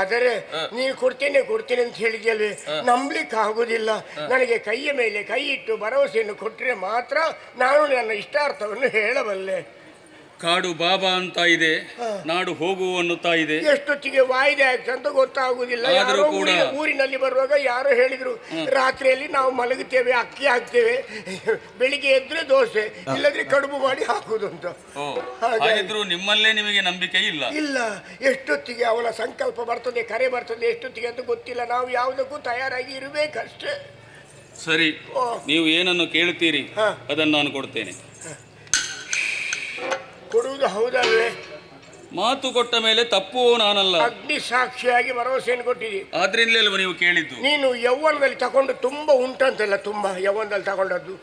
ಆದರೆ ನೀವು ಕೊಡ್ತೇನೆ ಅಂತ ಹೇಳಿದ್ಯಲ್ವೇ, ನಂಬಲಿಕ್ಕೆ ಆಗುದಿಲ್ಲ. ನನಗೆ ಕೈಯ ಮೇಲೆ ಕೈ ಇಟ್ಟು ಭರವಸೆಯನ್ನು ಕೊಟ್ಟರೆ ಮಾತ್ರ ನಾನು ನನ್ನ ಇಷ್ಟಾರ್ಥವನ್ನು ಹೇಳಬಲ್ಲೆ. ಕಾಡು ಬಾಬಾ ಅಂತ ಇದೆ, ನಾಡು ಹೋಗು ಅನ್ನುತ್ತಾ ಇದೆ. ಎಷ್ಟೊತ್ತಿಗೆ ವಾಯ್ದೆ ಆಗ್ತದೆ ಅಂತ ಗೊತ್ತಾಗುದಿಲ್ಲ. ಯಾರೋ ಊರಿನಲ್ಲಿ ಬರುವಾಗ ಯಾರೋ ಹೇಳಿದ್ರು, ರಾತ್ರಿಯಲ್ಲಿ ನಾವು ಮಲಗುತ್ತೇವೆ, ಅಕ್ಕಿ ಹಾಕ್ತೇವೆ, ಬೆಳಿಗ್ಗೆ ಎದ್ರೆ ದೋಸೆ, ಇಲ್ಲದ್ರೆ ಕಡುಬು ಮಾಡಿ ಹಾಕುದು ಅಂತ. ಹಾಗಿದ್ರು ನಿಮ್ಮಲ್ಲೇ ನಿಮಗೆ ನಂಬಿಕೆ ಇಲ್ಲ? ಇಲ್ಲ. ಎಷ್ಟೊತ್ತಿಗೆ ಅವನ ಸಂಕಲ್ಪ ಬರ್ತದೆ, ಕರೆ ಬರ್ತದೆ, ಎಷ್ಟೊತ್ತಿಗೆ ಅಂತ ಗೊತ್ತಿಲ್ಲ. ನಾವು ಯಾವುದಕ್ಕೂ ತಯಾರಾಗಿ ಇರಬೇಕಷ್ಟೇ. ಸರಿ, ನೀವು ಏನನ್ನು ಕೇಳ್ತೀರಿ ಅದನ್ನು ನಾನು ಕೊಡ್ತೇನೆ. ಕೊಡುವುದು ಹೌದಲ್ವೇ? ಮಾತು ಕೊಟ್ಟ ಮೇಲೆ ತಪ್ಪುವೋ ನಾನಲ್ಲ. ಅಗ್ನಿ ಸಾಕ್ಷಿಯಾಗಿ ಭರವಸೆಯನ್ನು ಕೊಟ್ಟಿದ್ದೀವಿ. ಆದ್ರಿಂದಲೇ ಅಲ್ವ ನೀವು ಕೇಳಿದ್ದು. ನೀನು ಯೌವನದಲ್ಲಿ ತಗೊಂಡು ತುಂಬಾ ಉಂಟಂತೆಲ್ಲ, ತುಂಬಾ ಯೌವನದಲ್ಲಿ ತಗೊಂಡದ್ದು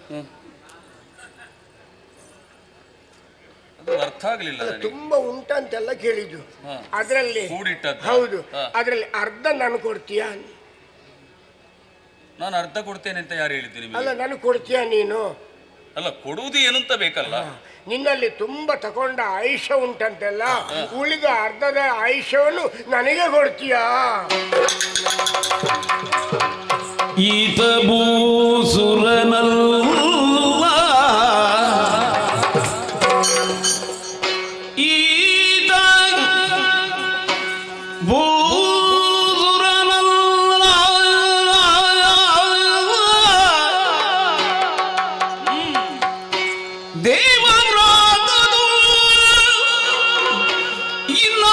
ಅರ್ಥ ಆಗ್ಲಿಲ್ಲ. ತುಂಬಾ ಉಂಟಂತೆಲ್ಲ ಕೇಳಿದ್ದು. ಅದ್ರಲ್ಲಿ ಹೌದು, ಅದ್ರಲ್ಲಿ ಅರ್ಧ ನಾನು ಕೊಡ್ತೀಯಾ? ನಾನು ಅರ್ಧ ಕೊಡ್ತೇನೆ ಅಂತ ಯಾರು ಹೇಳಿದ್ದು ನಿಮಗೆ? ಅಲ್ಲ, ನಾನು ಕೊಡ್ತೀಯಾ ನೀನು? ಅಲ್ಲ, ಕೊಡುವುದು ಏನಂತ ಬೇಕಲ್ಲ. ನಿನ್ನಲ್ಲಿ ತುಂಬಾ ತಗೊಂಡ ಆಯುಷ್ಯ ಉಂಟಂತೆಲ್ಲ, ಉಳಿದ ಅರ್ಧದ ಆಯುಷ್ಯವನ್ನು ನನಗೆ ಕೊಡ್ತೀಯಾ? ಈತ ಭೂಸುರನಲ್ಲ, ಈತ ಭೂಸುರನಲ್ಲ, ದೇವರಾದದು ಇಲ್ಲ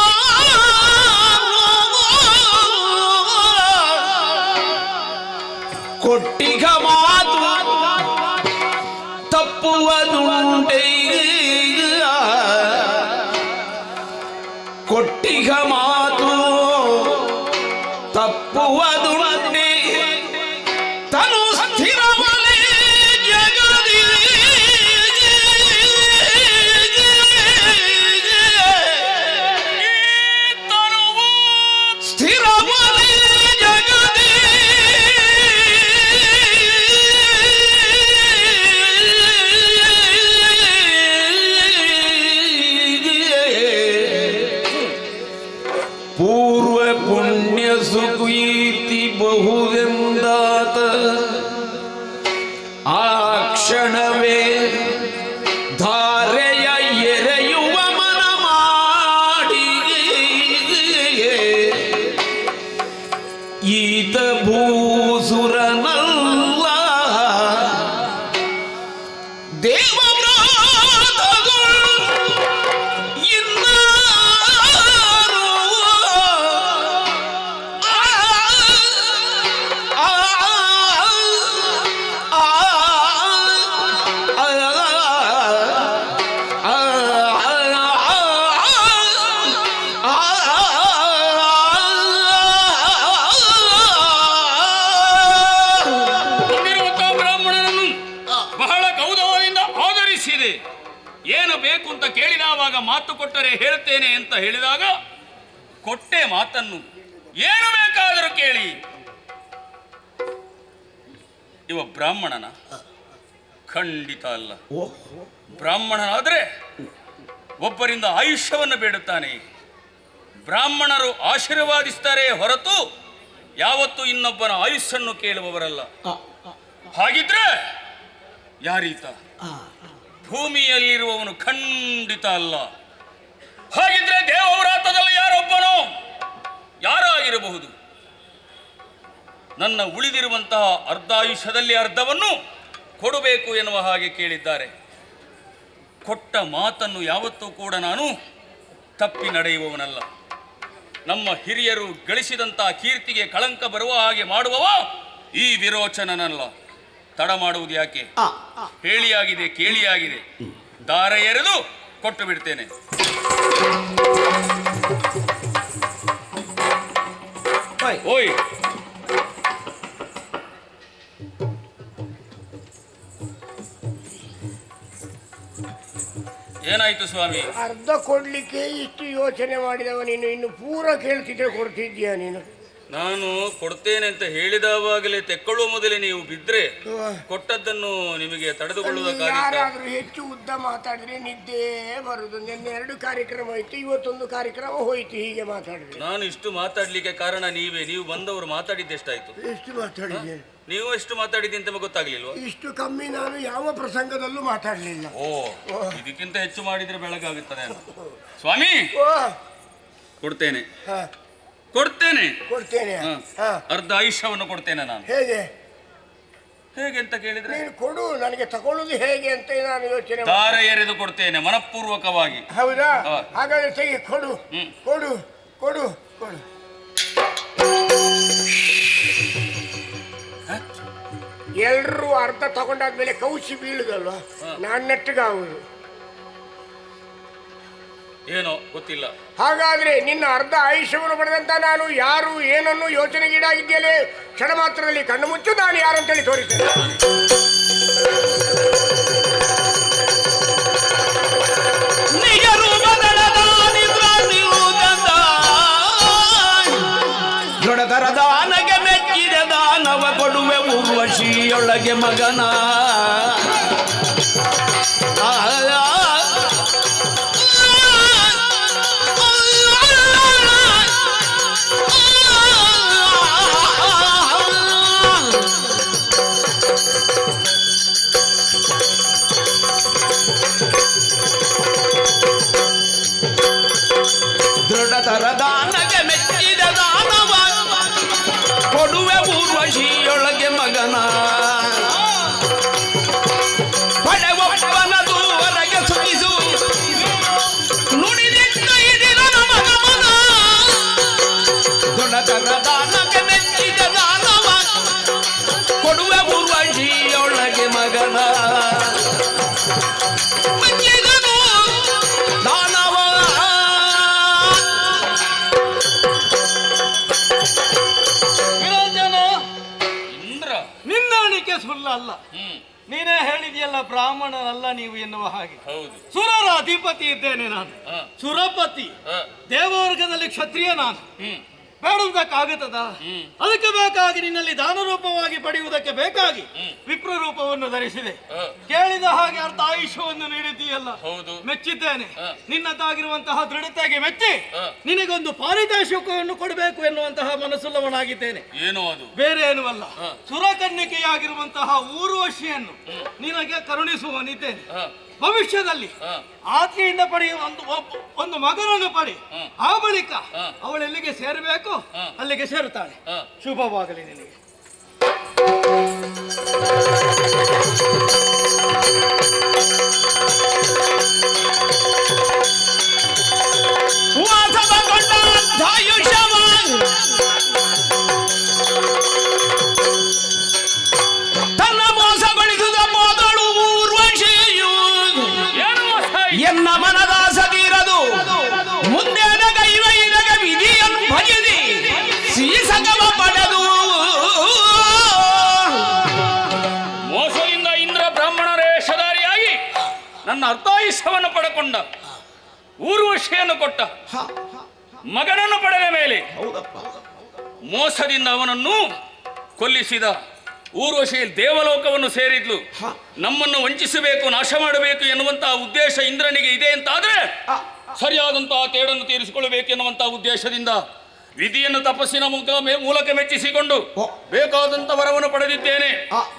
ಕೊಟ್ಟಿಗ ಮಾತು ತಪ್ಪುವುದುಂಟೆ, ಕೊಟ್ಟಿಗ ಮಾತು ತಪ್ಪುವುದುಂಟೆ, ತನು ಸ್ಥಿರವಲೇ ಜಗದಿ, ತನುವು ಸ್ಥಿರವಲೇ ಜಗದಿ, ಪೂರ್ವ ಪುಣ್ಯ ಸುಕೀರ್ತಿ ಬಹುವೆಂದಾತ ಆ ಕ್ಷಣವೇ ಧಾರೆಯ ಎರೆಯುವ ಮನ ಮಾಡಿ, ಈತ ಭೂಸುರನಲ್ಲ, ದೇವವ್ರಾತಗಳು ಇನ್ನಾರು, ಬಂದಿರುವಂತಹ ಬ್ರಾಹ್ಮಣನನ್ನು ಬಹಳ ಗೌರವದಿಂದ ಆದರಿಸಿದೆ. ಏನು ಬೇಕು ಅಂತ ಕೇಳಿದವಾಗ ಮಾತು ಕೊಟ್ಟರೆ ಹೇಳುತ್ತೇನೆ ಅಂತ ಹೇಳಿದಾಗ ಕೊಟ್ಟೆ ಮಾತನ್ನು. ಏನು ಬೇಕಾದರೂ ಕೇಳಿ. ಇವ ಬ್ರಾಹ್ಮಣನ? ಖಂಡಿತ ಅಲ್ಲ. ಬ್ರಾಹ್ಮಣನಾದ್ರೆ ಒಬ್ಬರಿಂದ ಆಯುಷ್ಯವನ್ನು ಬೇಡುತ್ತಾನೆ. ಬ್ರಾಹ್ಮಣರು ಆಶೀರ್ವಾದಿಸ್ತಾರೆ ಹೊರತು ಯಾವತ್ತು ಇನ್ನೊಬ್ಬನ ಆಯುಷ್ಯನ್ನು ಕೇಳುವವರಲ್ಲ. ಹಾಗಿದ್ರೆ ಯಾರೀತ? ಭೂಮಿಯಲ್ಲಿರುವವನು ಖಂಡಿತ ಅಲ್ಲ. ಹಾಗಿದ್ರೆ ದೇವವ್ರಾತದಲ್ಲಿ ಯಾರೊಬ್ಬನೋ ಯಾರಾಗಿರಬಹುದು. ನನ್ನ ಉಳಿದಿರುವಂತಹ ಅರ್ಧಾಯುಷ್ಯದಲ್ಲಿ ಅರ್ಧವನ್ನು ಕೊಡಬೇಕು ಎನ್ನುವ ಹಾಗೆ ಕೇಳಿದ್ದಾರೆ. ಕೊಟ್ಟ ಮಾತನ್ನು ಯಾವತ್ತೂ ಕೂಡ ನಾನು ತಪ್ಪಿ ನಡೆಯುವವನಲ್ಲ. ನಮ್ಮ ಹಿರಿಯರು ಗಳಿಸಿದಂತಹ ಕೀರ್ತಿಗೆ ಕಳಂಕ ಬರುವ ಹಾಗೆ ಮಾಡುವವ ಈ ವಿರೋಚನನಲ್ಲ. ತಡ ಮಾಡುವುದು ಯಾಕೆ? ಹೇಳಿಯಾಗಿದೆ, ಕೇಳಿಯಾಗಿದೆ. ದಾರ ಎರೆದು ಕೊಟ್ಟು ಬಿಡ್ತೇನೆ. ಓಯ್, ಏನಾಯ್ತು ಸ್ವಾಮಿ? ಅರ್ಧ ಕೊಡ್ಲಿಕ್ಕೆ ಇಷ್ಟು ಯೋಚನೆ ಮಾಡಿದವ ನೀನು, ಇನ್ನು ಪೂರ ಕೇಳ್ತಿದ್ರೆ ಕೊಡ್ತಿದ್ಯಾ ನೀನು? ನಾನು ಕೊಡ್ತೇನೆ ಅಂತ ಹೇಳಿದವಾಗಲೇ ತೆಕ್ಕೊಳ್ಳುವ ಮೊದಲೇ ನೀವು ಬಿದ್ರೆ ಕೊಟ್ಟದ್ದನ್ನು ನಿಮಗೆ ತಡೆದುಕೊಳ್ಳುವುದಕ್ಕಾಗಿ. ಯಾರಾದ್ರೂ ಹೆಚ್ಚು ಉದ್ದ ಮಾತಾಡಿದ್ರೆ ನಿದ್ದೆ ಬರುದು. ನಿನ್ನೆ 2 ಕಾರ್ಯಕ್ರಮ ಹೋಯ್ತು, ಇವತ್ತೊಂದು ಕಾರ್ಯಕ್ರಮ ಹೋಯ್ತು. ಹೀಗೆ ಮಾತಾಡಿದ್ರೆ ನಾನು ಇಷ್ಟು ಮಾತಾಡ್ಲಿಕ್ಕೆ ಕಾರಣ ನೀವೇ. ನೀವು ಬಂದವರು ಮಾತಾಡಿದ್ದೆಷ್ಟಾಯ್ತು? ಎಷ್ಟು ಮಾತಾಡಿದ್ದೆ? ನೀವು ಎಷ್ಟು ಮಾತಾಡಿದ್ದೆ ಅಂತ ಗೊತ್ತಾಗ್ಲಿಲ್ವಾ? ಇಷ್ಟು ಕಮ್ಮಿ ನಾನು ಯಾವ ಪ್ರಸಂಗದಲ್ಲೂ ಮಾತಾಡ್ಲಿಲ್ಲ. ಓ, ಇದಕ್ಕಿಂತ ಹೆಚ್ಚು ಮಾಡಿದ್ರೆ ಬೆಳಗಾಗುತ್ತದೆ ಸ್ವಾಮಿ. ಕೊಡ್ತೇನೆ, ಕೊಡ್ತೇನೆ, ಕೊಡ್ತೇನೆ. ಅರ್ಧ ಆಯುಷ್ಯವನ್ನು ಕೊಡ್ತೇನೆ ನಾನು. ಹೇಗೆ? ಹೇಗೆ ಅಂತ ಕೇಳಿದ್ರೆ ನೀನು ಕೊಡು, ನನಗೆ ತಗೊಳ್ಳುದು ಹೇಗೆ ಅಂತ ನಾನು ಯೋಚನೆ. ದಾರ ಎರೆದು ಕೊಡ್ತೇನೆ ಮನಪೂರ್ವಕವಾಗಿ. ಹೌದಾ? ಹಾಗಾದ್ರೆ ತೆಗಿ, ಕೊಡು ಕೊಡು ಕೊಡು ಕೊಡು. ಎಲ್ರು ಅರ್ಧ ತಗೊಂಡಾದ್ಮೇಲೆ ಕೌಚಿ ಬೀಳುದಲ್ವಾ, ನಾನು ನೆಟ್ಟಗಾಗುದು. ಏನೋ ಗೊತ್ತಿಲ್ಲ. ಹಾಗಾದ್ರೆ ನಿನ್ನ ಅರ್ಧ ಆಯುಷ್ಯವನ್ನು ಪಡೆದಂತ ನಾನು ಯಾರು ಏನನ್ನು ಯೋಚನೆಗೀಡಾಗಿದ್ದೇನೆ. ಕ್ಷಣ ಮಾತ್ರದಲ್ಲಿ ಕಣ್ಣು ಮುಚ್ಚು, ನಾನು ಯಾರು ಅಂತೇಳಿ ತೋರಿಸ್ತೇನೆ. ದೃಢತರದ ಆನಗೆ ಮೆಚ್ಚಿದ ದಾನವ ಕೊಡುವೆ ಊರ್ವಶಿಯೊಳಗೆ ಮಗನ. ದೃಢತರದಾನಗೆ ಮೆಚ್ಚಿದ ದಾನವ ಕೊಡುವೆ ಊರ್ವಶಿಯೊಳಗೆ ಮಗನ. ಪಡೆವಪ್ಪನದು ಹೊರಗೆ ಸುರಿಸು ನುಡಿದಿಟ್ಟು ಇದಿರ ಮಗಮನ. ದೃಢತರದಾನಗೆ ಮೆಚ್ಚಿದ ದಾನವ ಕೊಡುವೆ ಊರ್ವಶಿಯೊಳಗೆ ಮಗನ. ಮೆಚ್ಚಿದನು ದಾನವ ನಿನ್ನಣಿಕೆ ಸುಳ್ಳಲ್ಲ. ನೀನೇ ಹೇಳಿದೆಯಲ್ಲ, ಬ್ರಾಹ್ಮಣನಲ್ಲ ನೀವು ಎನ್ನುವ ಹಾಗೆ. ಸುರರ ಅಧಿಪತಿ ಇದ್ದೇನೆ ನಾನು, ಸುರಪತಿ. ದೇವವರ್ಗದಲ್ಲಿ ಕ್ಷತ್ರಿಯ ನಾನು. ಬೇಡುವುದಕ್ಕಾಗುತ್ತದ? ಅದಕ್ಕೆ ಬೇಕಾಗಿ ನಿನ್ನಲ್ಲಿ ದಾನ ರೂಪವಾಗಿ ಪಡೆಯುವುದಕ್ಕೆ ಬೇಕಾಗಿ ವಿಪ್ರ ರೂಪವನ್ನು ಧರಿಸಿದೆ. ಕೇಳಿದ ಹಾಗೆ ಅರ್ಧ ಆಯುಷ್ಯವನ್ನು ನೀಡಿದ್ದೀಯಲ್ಲ, ಮೆಚ್ಚಿದ್ದೇನೆ. ನಿನ್ನದಾಗಿರುವಂತಹ ದೃಢತೆಗೆ ಮೆಚ್ಚಿ ನಿನಗೊಂದು ಪಾರಿತೋಷಿಕವನ್ನು ಕೊಡಬೇಕು ಎನ್ನುವಂತಹ ಮನಸ್ಸುಳ್ಳವನಾಗಿದ್ದೇನೆ. ಏನೋ ಅದು ಬೇರೆ ಏನೂ ಅಲ್ಲ, ಸುರಕನ್ನಿಕೆಯಾಗಿರುವಂತಹ ಊರ್ವಶಿಯನ್ನು ನಿನಗೆ ಕರುಣಿಸುವನಿದ್ದೇನೆ. ಭವಿಷ್ಯದಲ್ಲಿ ಆಕೆಯಿಂದ ಪಡೆಯುವ ಒಂದು ಮಗನನ್ನು ಪಡಿ. ಆ ಬಳಿಕ ಅವಳೆಲ್ಲಿಗೆ ಸೇರಬೇಕು ಅಲ್ಲಿಗೆ ಸೇರುತ್ತಾಳೆ. ಶುಭವಾಗಲಿ ನಿನಗೆ. ತನ್ನ ಮೋಸಗೊಳಿಸಿದ ಮೊದಲು ಊರ್ವಶಿಯು ಎನ್ನ ಮನದಾಸದಿರದು. ಮುಂದೇನ ಗೈವ ಇದಗ ವಿಧಿಯನ್ನು ಭಜಿಸಿ ಸೀಸಗವ ಪಡೆದು. ಮೋಸದಿಂದ ಇಂದ್ರ ಬ್ರಾಹ್ಮಣರ ವೇಷಧಾರಿಯಾಗಿ ನನ್ನ ಅರ್ಧಾಯುಷ್ಯವನ್ನು ಪಡೆಕೊಂಡ ಊರ್ವಶಿಯನ್ನು ಕೊಟ್ಟ ಮಗನನ್ನು ಪಡೆದ ಮೇಲೆ ಮೋಸದಿಂದ ಅವನನ್ನು ಕೊಲ್ಲಿಸಿದ ಊರ್ವಶಿ ದೇವಲೋಕವನ್ನು ಸೇರಿದ್ಲು. ನಮ್ಮನ್ನು ವಂಚಿಸಬೇಕು, ನಾಶ ಮಾಡಬೇಕು ಎನ್ನುವಂತಹ ಉದ್ದೇಶ ಇಂದ್ರನಿಗೆ ಇದೆ ಅಂತಾದ್ರೆ ಸರಿಯಾದಂತಹ ತೇಡನ್ನು ತೀರಿಸಿಕೊಳ್ಳಬೇಕು ಎನ್ನುವಂತಹ ಉದ್ದೇಶದಿಂದ ವಿಧಿಯನ್ನು ತಪಸ್ಸಿನ ಮೂಲಕ ಮೆಚ್ಚಿಸಿಕೊಂಡು ಬೇಕಾದಂತ ವರವನ್ನು ಪಡೆದಿದ್ದೇನೆ.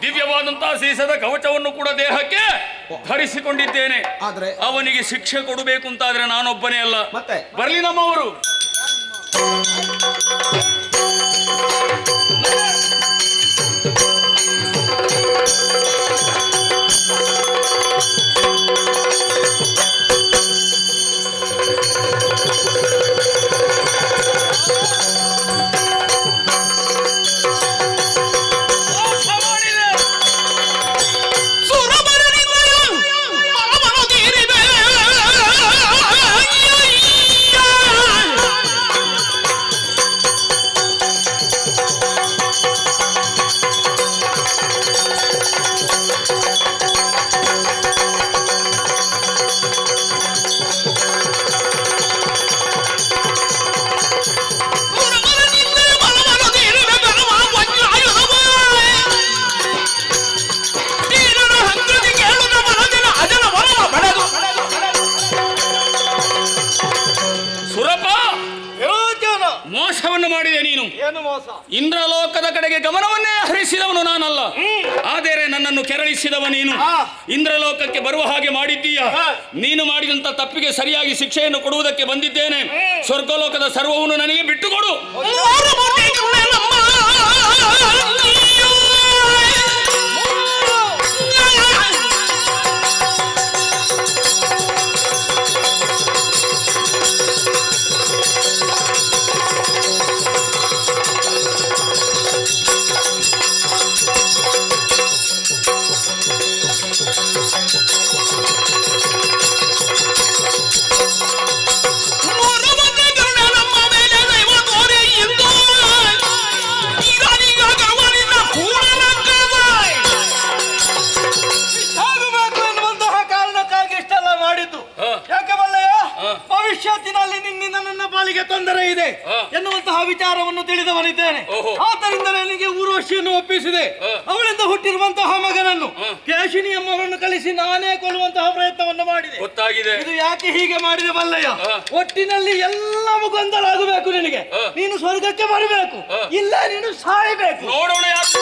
ದಿವ್ಯವಾದಂತಹ ಸೀಸದ ಕವಚವನ್ನು ಕೂಡ ದೇಹಕ್ಕೆ ಧರಿಸಿಕೊಂಡಿದ್ದೇನೆ. ಅವನಿಗೆ ಶಿಕ್ಷೆ ಕೊಡಬೇಕು ಅಂತಾದ್ರೆ ನಾನೊಬ್ಬನೇ ಅಲ್ಲ, ಬರ್ಲಿ ನಮ್ಮವರು. ಇಂದ್ರಲೋಕದ ಕಡೆಗೆ ಗಮನವನ್ನೇ ಹರಿಸಿದವನು ನಾನಲ್ಲ, ಆದರೆ ನನ್ನನ್ನು ಕೆರಳಿಸಿದವ ನೀನು. ಇಂದ್ರಲೋಕಕ್ಕೆ ಬರುವ ಹಾಗೆ ಮಾಡಿದ್ದೀಯ. ನೀನು ಮಾಡಿದಂತ ತಪ್ಪಿಗೆ ಸರಿಯಾಗಿ ಶಿಕ್ಷೆಯನ್ನು ಕೊಡುವುದಕ್ಕೆ ಬಂದಿದ್ದೇನೆ. ಸ್ವರ್ಗಲೋಕದ ಸರ್ವವನ್ನು ನನಗೆ ಬಿಟ್ಟುಕೊಡು. ತೊಂದರೆ ಇದೆ ಎನ್ನುವಂತಹ ವಿಚಾರವನ್ನು ತಿಳಿದವನಿದ್ದೇನೆ. ಆದ್ದರಿಂದ ನನಗೆ ಊರ್ವಶಿಯನ್ನು ಒಪ್ಪಿಸಿದೆ. ಅವಳಿಂದ ಹುಟ್ಟಿರುವಂತಹ ಮಗನನ್ನು ಕೇಶಿನಿ ಎಂಬವರನ್ನು ಕಳಿಸಿ ನಾನೇ ಕೊಲ್ಲುವಂತಹ ಪ್ರಯತ್ನವನ್ನು ಮಾಡಿದೆ. ಗೊತ್ತಾಗಿದೆ. ಇದು ಯಾಕೆ ಹೀಗೆ ಮಾಡಿದೆ ಬಲ್ಲಯ್ಯ? ಒಟ್ಟಿನಲ್ಲಿ ಎಲ್ಲವೂ ಗೊಂದಲ ಆಗಬೇಕು ನಿನಗೆ. ನೀನು ಸ್ವರ್ಗಕ್ಕೆ ಬರಬೇಕು, ಇಲ್ಲ ನೀನು ಸಾಯಬೇಕು. ನೋಡೋಣ ಯಾಕೆ.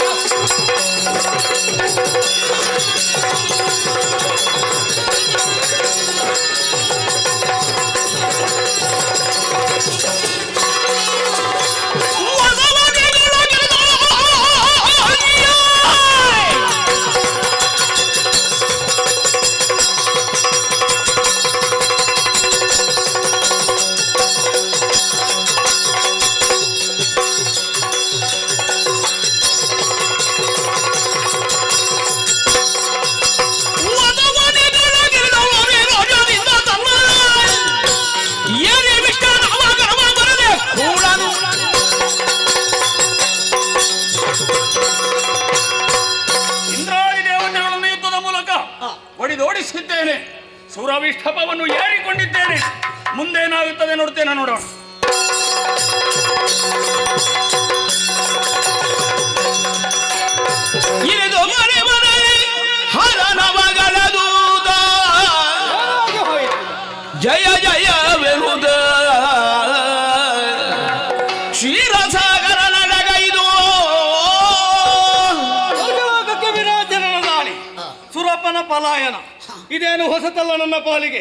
ಹೊಡೆದೋಡಿಸಿದ್ದೇನೆ, ಸುರವಿಷ್ಠಪವನ್ನು ಏರಿಕೊಂಡಿದ್ದೇನೆ. ಮುಂದೇನಾಗುತ್ತದೆ ನೋಡ್ತೇನೆ, ನೋಡೋಣ. ಇರಿದು ಮನೆ ಮನೆ ಹರನವಗಳದೂದ ಜಯ ಜಯವೆರುದ ಕ್ಷೀರಸಾಗರ ನಡೆಗೈದು ವಿರಾಜನ ದಾಳಿ, ಸುರಪ್ಪನ ಪಲಾಯನ ಇದೇನು ಹೊಸತಲ್ಲ ನನ್ನ ಪಾಲಿಗೆ.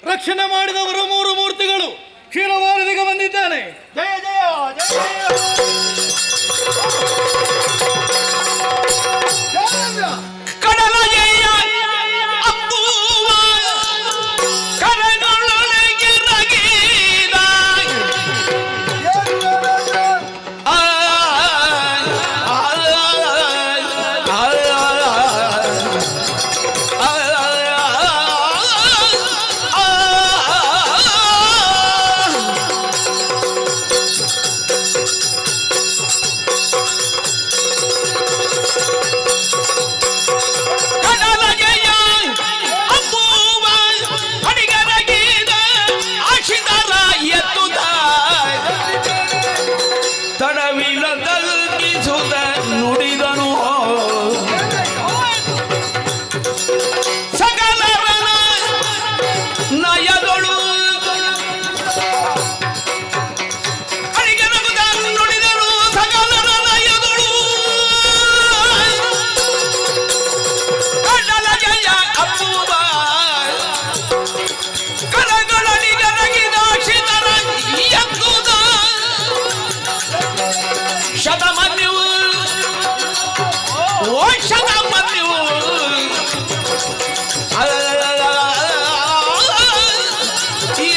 ರಕ್ಷಣೆ ಮಾಡಿದವರು 3 ಮೂರ್ತಿಗಳು ಕ್ಷೀರವಾರದಿಗೆ ಬಂದಿದ್ದಾನೆ. ಜಯ ಜಯ ಜಯ ಕಡಲ ಜಯ ಅಪ್ಪುವ ಕರಗಳೊಳಗೆ ರಗೀದ ತಡವಿಲ್ಲದಲ್ಗಿಸುತ್ತ ನುಡಿದನು ಸಕಲರನ ನಯದೊಳು ಅಡಿಗೆ ನಗುತ್ತ ನುಡಿದನು ಸಕಲರ ನಯದೊಳು ಕಡಲ ಜಯ ಅಪ್ಪುವ ಕರಗಳನಿಗೆ ರಗಿದ ಶಿತರ ಎತ್ತುದ ಶತಮನ್ಯವು ಓ ಶತಮನ್ಯವು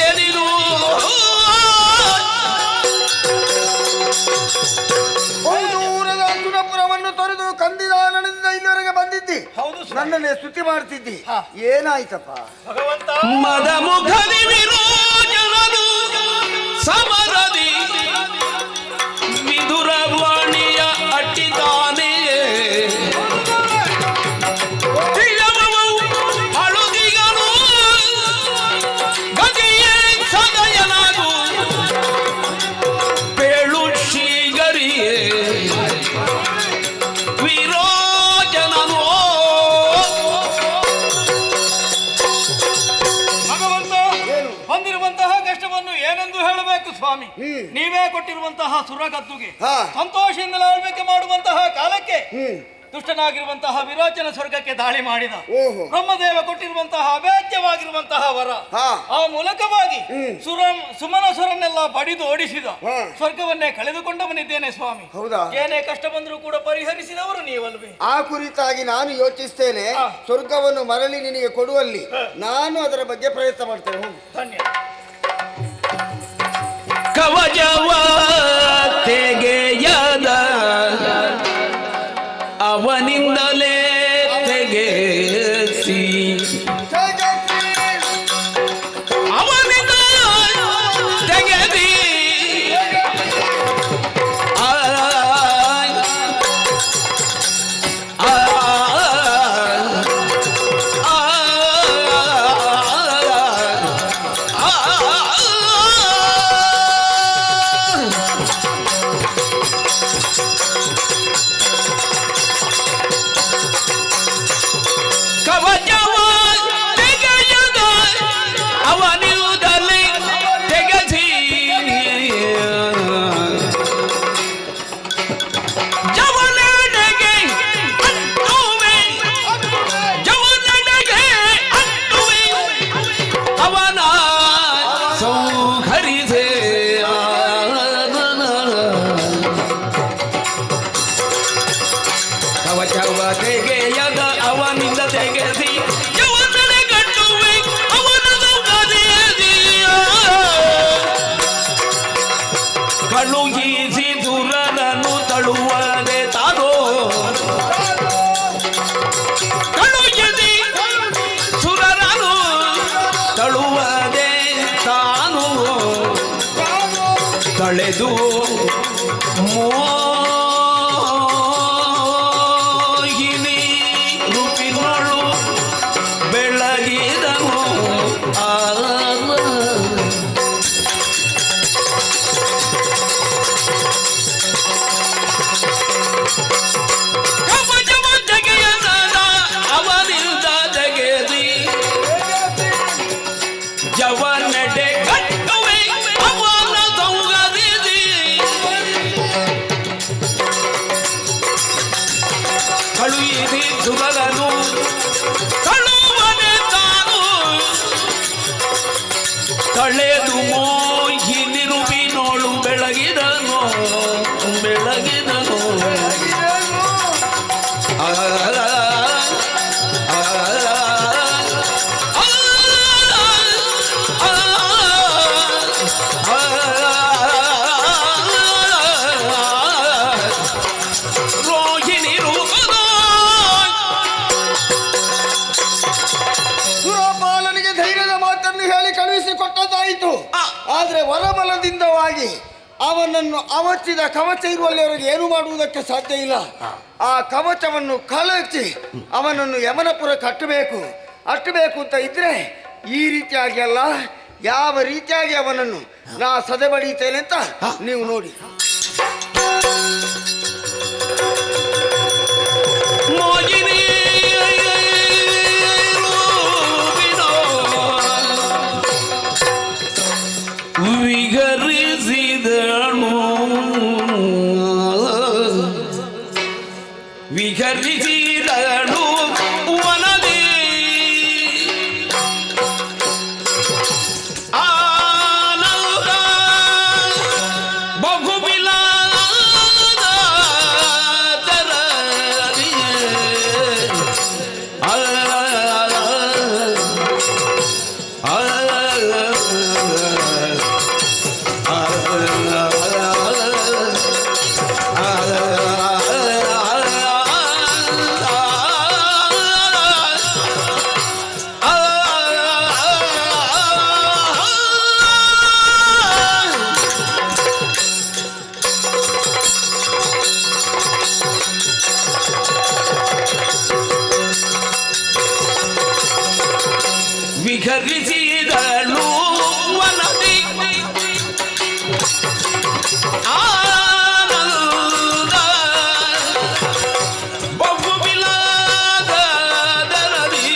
ಏನಿದು ದೂರದ ಸುರಪುರವನ್ನು ತೊರೆದು ಕಂದಿದಾನದಿಂದ ಇಲ್ಲಿವರೆಗೆ ಬಂದಿದ್ದಿ. ನನ್ನನ್ನೇ ಸ್ತುತಿ ಮಾಡ್ತಿದ್ದಿ, ಏನಾಯ್ತಪ್ಪ? ಮದ ಮುಖದಿ ವಿರೋಚನನು ಸಮರದಿ ವಿದುರವಾಣಿಯ ಅಟ್ಟಿತಾನೆ ಅಳುದಿಗನು ಗದಿಯೇ ಸದಯನಾಗು ಬೇಳು ಶ್ರೀಗರಿಯೇ ವಿರೋಚನನು ಭಗವಂತ ಬಂದಿರುವಂತಹ ಕಷ್ಟವನ್ನು ಏನೆಂದು ಹೇಳಬೇಕು ಸ್ವಾಮಿ? ನೀವೇ ಕೊಟ್ಟಿರುವಂತಹ ಸುರಗದ್ದುಗೆ ಸಂತೋಷದಿಂದ ಆಳ್ವಿಕೆ ಮಾಡುವಂತಹ ಕಾಲಕ್ಕೆ ದುಷ್ಟನಾಗಿರುವಂತಹ ವಿರೋಚನ ಸ್ವರ್ಗಕ್ಕೆ ದಾಳಿ ಮಾಡಿದ. ಬ್ರಹ್ಮದೇವ ಕೊಟ್ಟಿರುವಂತಹ ಅವೇದ್ಯವಾಗಿರುವಂತಹ ವರ, ಆ ಮೂಲಕವಾಗಿ ಸುಮನಸುರನ್ನೆಲ್ಲ ಬಡಿದು ಓಡಿಸಿದ. ಸ್ವರ್ಗವನ್ನೇ ಕಳೆದುಕೊಂಡವನಿದ್ದೇನೆ ಸ್ವಾಮಿ. ಏನೇ ಕಷ್ಟ ಬಂದರೂ ಕೂಡ ಪರಿಹರಿಸಿದವರು ನೀವಲ್ವೇ? ಆ ಕುರಿತಾಗಿ ನಾನು ಯೋಚಿಸ್ತೇನೆ. ಸ್ವರ್ಗವನ್ನು ಮರಳಿ ನಿನಗೆ ಕೊಡುವಲ್ಲಿ ನಾನು ಅದರ ಬಗ್ಗೆ ಪ್ರಯತ್ನ ಮಾಡ್ತೇನೆ. ಧನ್ಯ. ಕವಚವ ತೆಗೆಯದ ಅವನಿಂದಲೇ ತೆಗೆಸಿ ಅವನಿಂದ ತೆಗೆದಿ ತಳುವದೆ ತಾನು ತಳೆದು ಮೋಹಿನಿ ರೂಪಿನೊಳು ಬೆಳಗಿದನು ಕವಚವ ಜಗೆಯದ ಅವನಿಂದ ಜಗೆದಿ ಜವನಡೆ ಕಟ್ಟುವೆ ಅವನ ಸೌಗರಿದಿ ಕಳುಹಿಸಿ ಸುಗಲನು ಕಳುವನೆ ತಾನು ತಳೆದು ಮೋಹಿನಿ ರೂಪಿನೋಳು ಬೆಳಗಿದನು ಬೆಳಗಿದನು ರೋಹಿಣಿ ರೂಪದ ಸುರಪಾಲನಿಗೆ ಧೈರ್ಯದ ಮಾತನ್ನು ಹೇಳಿ ಕಳುಹಿಸಿಕೊಟ್ಟದ್ದಾಯಿತು. ಆದ್ರೆ ವರಬಲದಿಂದವಾಗಿ ಅವನನ್ನು ಅವಚಿದ ಕವಚ ಇರುವಲ್ಲಿವರೆಗೆ ಏನು ಮಾಡುವುದಕ್ಕೆ ಸಾಧ್ಯ ಇಲ್ಲ. ಆ ಕವಚವನ್ನು ಕಳಚಿ ಅವನನ್ನು ಯಮನಪುರ ಕಟ್ಟಬೇಕು ಅಂತ ಇದ್ರೆ ಈ ರೀತಿಯಾಗಿ ಅಲ್ಲ, ಯಾವ ರೀತಿಯಾಗಿ ಅವನನ್ನು ನಾ ಸದೆಬಡಿಯುತ್ತೇನೆ ಅಂತ ನೀವು ನೋಡಿ. ಮೋಹಿನಿ ವಿಹರಿಸಿದನು ವಿಹರಿಸಿದನು ವನದಿ ಆನಂದ ಬಹುಬಿಲಾದ ವಿಹರಿಸಿದಳು ವನದಿ ಆನಂದ ಬಹುಬಿಲಾದ ದರದಿ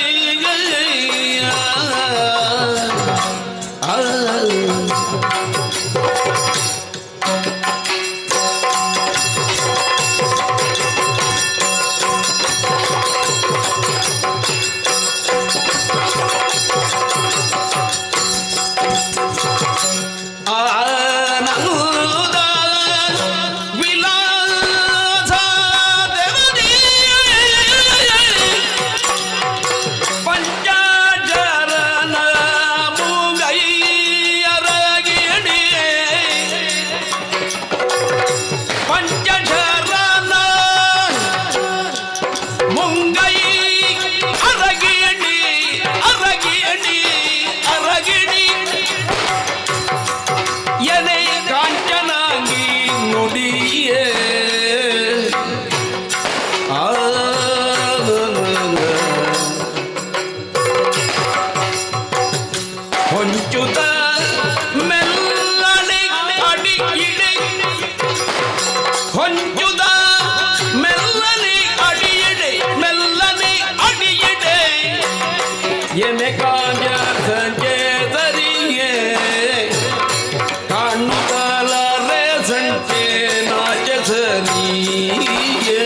ಹೊಂಚುತ ಮೆಲ್ಲನೆ ಅಡಿಯಿಡೆ ಹೊಂಚುತ ಮೆಲ್ಲನೆ ಅಡಿಯಿಡೆ ಮೆಲ್ಲನೆ ಅಡಿಯಿಡೆ ಎನೆ ಕಾಂಜ ಸಂಜೆದರಿಯೇ ಕಾಣುತ್ತಲರೆ ಸಂಚೆ ನಾಚಸರಿಯೇ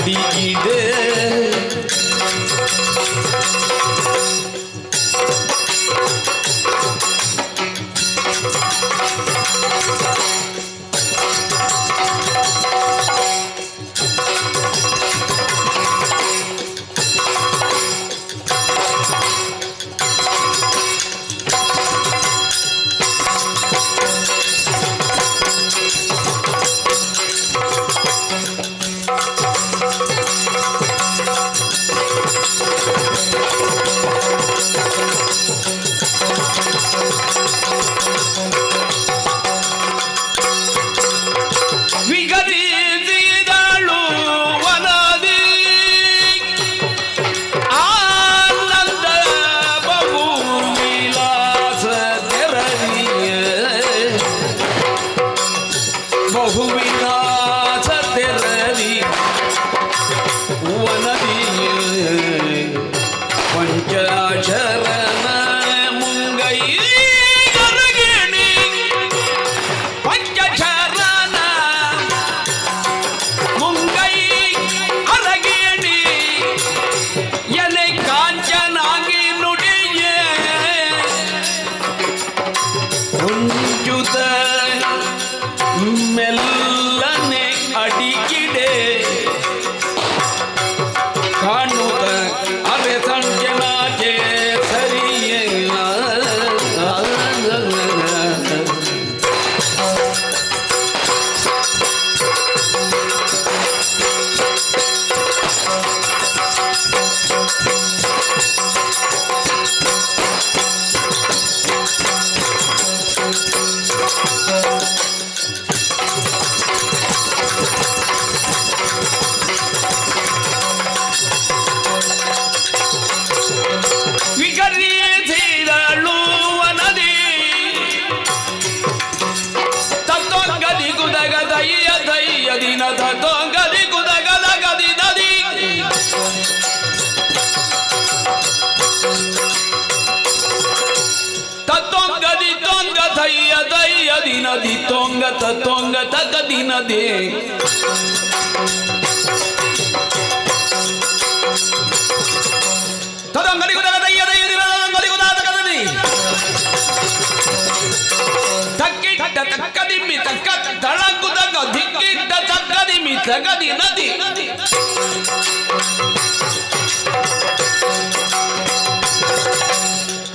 ಅಡಿಯಿಡೆ ವಿಗರಿಸಿದಳು ವನದಿ ಆನಂದ ಬಹು ವಿಲಾಸ ತೆರಳಿಯ ಬಹು ವಿಲಾಸ ತೆರಳಿ ವನದಿ ಪಂಚಾಕ್ಷರನ ಮುಂಗೈ ಗರಗಿಣಿ ಪಂಚಾಕ್ಷರನ ಮುಂಗೈ ಅರಗಿಣಿ ಎಲೆ ಕಾಂಚನಾಗಿ ನುಡಿಯೇ ಕುಂಜುತ ಮೆಲ್ಲನೆ ಅಡಿಗಿಡೆ ಕಾಣುತ್ತ ಅರೆ ಸಂಜನಾಚೆ ಸರಿಯಲ್ಲ ವಿಗರಿಸಿದಳು ವನದಿ ತತ್ತೊಂಗದಿ ಗುದಗ ದಯ್ಯ ದಯ್ಯ ದಿನ ತತ್ತೊಂಗದಿ ಗುದಗದ ಗದಿ ನದಿ ತತ್ತೊಂಗದಿ ತೊಂಗ ದಯ್ಯ ದಯ್ಯ ದಿನ ದಿ ತೊಂಗ ತತ್ತೊಂಗ ತಗ ದಿನ ದೇ ತದಂಗದಿ ಗುದಗ ದಯ್ಯ ದಯ್ಯ ದಿನ ತದಂಗದಿ ಗುದಾದ ಗದಿ ತಕ್ಕಿಟ್ಟ ತಕ್ಕದಿಮ್ಮಿ ತಕ್ಕ ತಳಗುದಗ ದಿಕ್ಕಿಟ್ಟ ತಕ್ಕದಿಮ್ಮಿ ತಗದಿ ನದಿ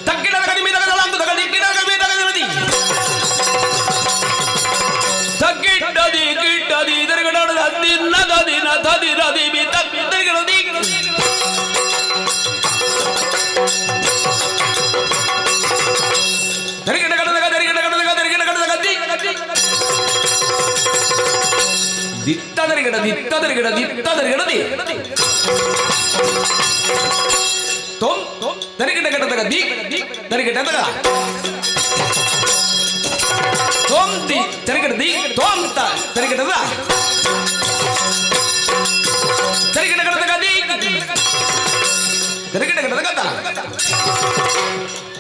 ತಕ್ಕಿಟ ತಗದಿಮ್ಮಿ ತಗದಳಂದು ತಗ ದಿಕ್ಕಿಟ ತಗದಿ ತಗದಿ ನದಿ ತಕ್ಕಿಟ್ಟದಿ ಕಿಟ್ಟದಿ ಇದರಗಡ ದಿನ ದಿನ ತದಿ ನದಿ ಬಿ ತಕ್ಕಿಟದಿ ದಿತ್ತದರಿಗಡ ದಿತ್ತದರಿಗಡ ದಿತ್ತದರಿಗಡದಿ ತೊಂ ತರಿಗಡ ಗಡದಗ ದಿ ತರಿಗಡ ತಗ ತೊಂ ದಿ ತರಿಗಡ ದಿ ತೊಂ ತ ತರಿಗಡದ ತರಿಗಡ ಗಡದಗ ದಿ ತರಿಗಡ ಗಡದಗ ತ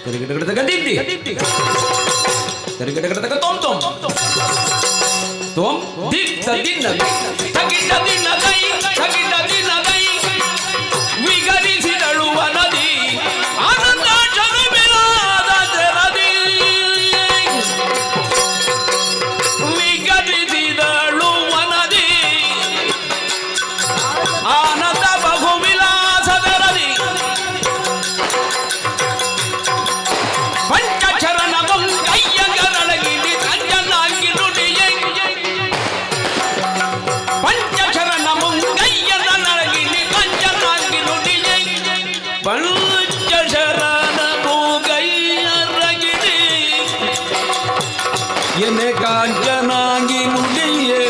ತರಿಗಡ ಗಡದಗ ದಿ ತರಿಗಡ ಗಡದಗ ತೊಂ ತೊಂ ತೊಂ ದಿ ತದಿನ ತಗಿಡ ದಿನ ದೈ ತಗಿಡ ದಿನ ದೈ ವಿಗರಿಸಿದಳು ವನದಿ ಆನಂದ ಚರುಬಿಲಾದ ತೆರದಿ ವಿಗರಿಸಿದಳು ವನದಿ ಆನಂದ ಬಹು ವಿಲಾಸ ತೆರದಿ ಪಂಚಚರಣ ಮುಂಗಯ್ಯ ಗರಳಗಿಲಿ ಕಂಜನಾಗಿ ನುಡಿಯೇ ಪಂಚಚರಣ ಮುಂಗಯ್ಯ ಗರಳಗಿಲಿ ಕಂಜನಾಗಿ ನುಡಿಯೇ ಪಂಚಶರಣ ಮೂಗೈಯರಗಿರಿ ಎನೆ ಕಾಂಚನಾಗಿ ನುಡಿಯೇ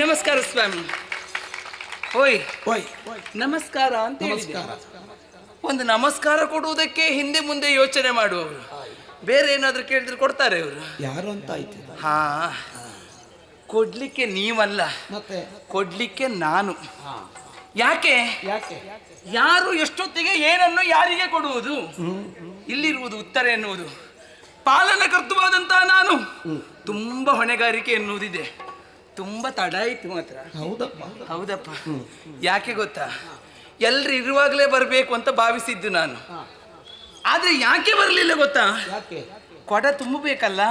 ನಮಸ್ಕಾರ ಸ್ವಾಮಿ. ಓಯ್ ನಮಸ್ಕಾರ ಅಂತ ಒಂದು ನಮಸ್ಕಾರ ಕೊಡುವುದಕ್ಕೆ ಹಿಂದೆ ಮುಂದೆ ಯೋಚನೆ ಮಾಡುವವರು, ಬೇರೆ ಏನಾದ್ರೂ ಕೇಳಿದ್ರೆ ಕೊಡ್ತಾರೆ ಇವರು. ಯಾರು ಅಂತ ಆಯ್ತು? ಹಾ, ಕೊಡ್ಲಿಕ್ಕೆ ನೀವಲ್ಲ, ಮತ್ತೆ ಕೊಡ್ಲಿಕ್ಕೆ ನಾನು. ಯಾಕೆ ಯಾರು ಎಷ್ಟೊತ್ತಿಗೆ ಏನನ್ನು ಯಾರಿಗೆ ಕೊಡುವುದು? ಇಲ್ಲಿರುವುದು ಉತ್ತರ ಎನ್ನುವುದು. ಪಾಲನಕರ್ತವಾದಂತಹ ನಾನು ತುಂಬಾ ಹೊಣೆಗಾರಿಕೆ ಎನ್ನುವುದಿದೆ. ತುಂಬಾ ತಡ ಆಯ್ತು ಮಾತ್ರ. ಹೌದಪ್ಪ. ಯಾಕೆ ಗೊತ್ತಾ, ಎಲ್ರು ಇರುವಾಗಲೇ ಬರಬೇಕು ಅಂತ ಭಾವಿಸಿದ್ದು ನಾನು. ಆದ್ರೆ ಯಾಕೆ ಬರಲಿಲ್ಲ ಗೊತ್ತಾ? ಕೊಡ ತುಂಬಬೇಕಲ್ಲ.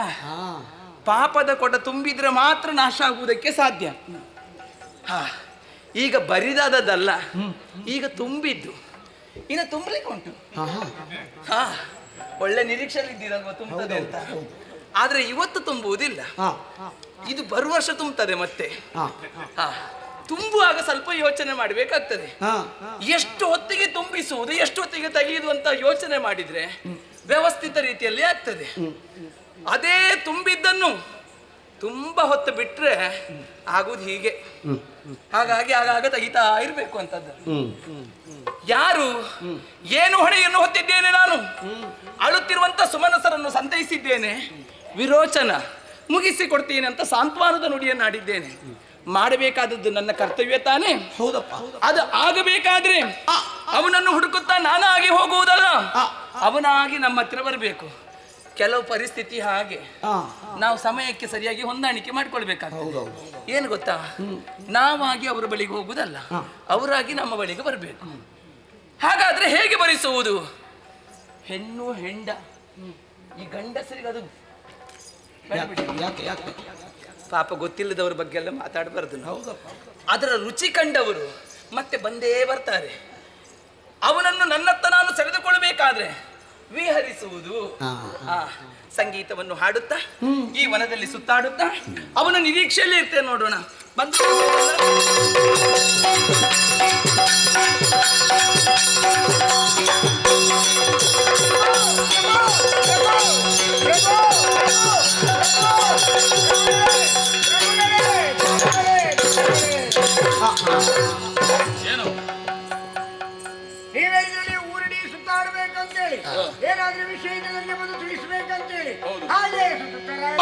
ಪಾಪದ ಕೊಡ ತುಂಬಿದ್ರೆ ಮಾತ್ರ ನಾಶ ಆಗುವುದಕ್ಕೆ ಸಾಧ್ಯ. ಹಾ, ಈಗ ಬರಿದಾದದ್ದಲ್ಲ, ಈಗ ತುಂಬಿದ್ದು. ಇನ್ನು ತುಂಬಲಿಕ್ಕೆ ಉಂಟು. ಹಾ, ಒಳ್ಳೆ ನಿರೀಕ್ಷೆಯಲ್ಲಿ ಇದ್ದೀರಲ್ವ ತುಂಬುತ್ತದೆ ಅಂತ. ಆದ್ರೆ ಇವತ್ತು ತುಂಬುವುದಿಲ್ಲ, ಇದು ಬರುವ ವರ್ಷ ತುಂಬುತ್ತದೆ ಮತ್ತೆ. ತುಂಬುವಾಗ ಸ್ವಲ್ಪ ಯೋಚನೆ ಮಾಡಬೇಕಾಗ್ತದೆ. ಎಷ್ಟು ಹೊತ್ತಿಗೆ ತುಂಬಿಸುವುದು, ಎಷ್ಟು ಹೊತ್ತಿಗೆ ತೆಗೆಯುವುದು ಅಂತ ಯೋಚನೆ ಮಾಡಿದ್ರೆ ವ್ಯವಸ್ಥಿತ ರೀತಿಯಲ್ಲಿ ಆಗ್ತದೆ. ಅದೇ ತುಂಬಿದ್ದನ್ನು ತುಂಬಾ ಹೊತ್ತು ಬಿಟ್ರೆ ಆಗುದು ಹೀಗೆ. ಹಾಗಾಗಿ ಆಗಾಗ ತೆಗಿತಾ ಇರ್ಬೇಕು ಅಂತದ್ದು. ಯಾರು ಏನು ಹೊಣೆಯನ್ನು ಹೊತ್ತಿದ್ದೇನೆ ನಾನು. ಅಳುತ್ತಿರುವಂತ ಸುಮನಸರನ್ನು ಸಂತೈಸಿದ್ದೇನೆ. ವಿರೋಚನ ಮುಗಿಸಿ ಕೊಡ್ತೀನಿ ಅಂತ ಸಾಂತ್ವನದ ನುಡಿಯನ್ನು ಆಡಿದ್ದೇನೆ. ಮಾಡಬೇಕಾದದ್ದು ನನ್ನ ಕರ್ತವ್ಯ ತಾನೇ. ಹೌದಪ್ಪ. ಅದು ಆಗಬೇಕಾದ್ರೆ ಅವನನ್ನು ಹುಡುಕುತ್ತಾ ನಾನಾಗಿ ಹೋಗುವುದಲ್ಲ, ಅವನಾಗಿ ನಮ್ಮ ಹತ್ರ ಬರಬೇಕು. ಕೆಲವು ಪರಿಸ್ಥಿತಿ ಹಾಗೆ ನಾವು ಸಮಯಕ್ಕೆ ಸರಿಯಾಗಿ ಹೊಂದಾಣಿಕೆ ಮಾಡ್ಕೊಳ್ಬೇಕಾಗ್ತದೆ. ಏನು ಗೊತ್ತಾ, ನಾವಾಗಿ ಅವರ ಬಳಿಗೆ ಹೋಗುವುದಲ್ಲ, ಅವರಾಗಿ ನಮ್ಮ ಬಳಿಗೆ ಬರಬೇಕು. ಹಾಗಾದ್ರೆ ಹೇಗೆ ಭರಿಸುವುದು? ಹೆಣ್ಣು ಹೆಂಡ ಈ ಗಂಡಸರಿಗೆ ಅದು ಪಾಪ ಗೊತ್ತಿಲ್ಲದವ್ರ ಬಗ್ಗೆ ಎಲ್ಲ ಮಾತಾಡಬಾರ್ದು. ಅದರ ರುಚಿ ಕಂಡವರು ಮತ್ತೆ ಬಂದೇ ಬರ್ತಾರೆ. ಅವನನ್ನು ನನ್ನತ್ತ ನಾನು ಸೆಳೆದುಕೊಳ್ಳಬೇಕಾದ್ರೆ ವಿಹರಿಸುವುದು, ಸಂಗೀತವನ್ನು ಹಾಡುತ್ತಾ ಈ ವನದಲ್ಲಿ ಸುತ್ತಾಡುತ್ತಾ ಅವನ ನಿರೀಕ್ಷೆಯಲ್ಲಿ ಇರ್ತೇನೆ. ನೋಡೋಣ ಬಂದು ಪ್ರಭು ಏನು ನೀವೇಳಿ ಊರಿಡೀ ಸುತ್ತಾಡ್ಬೇಕಂತೇಳಿ ಏನಾದ್ರೂ ವಿಷಯ ಇದೆ ನನಗೆ ಬಂದು ತಿಳಿಸ್ಬೇಕಂತೇಳಿ ಹಾಗೆ ಸುತ್ತಾರೆ.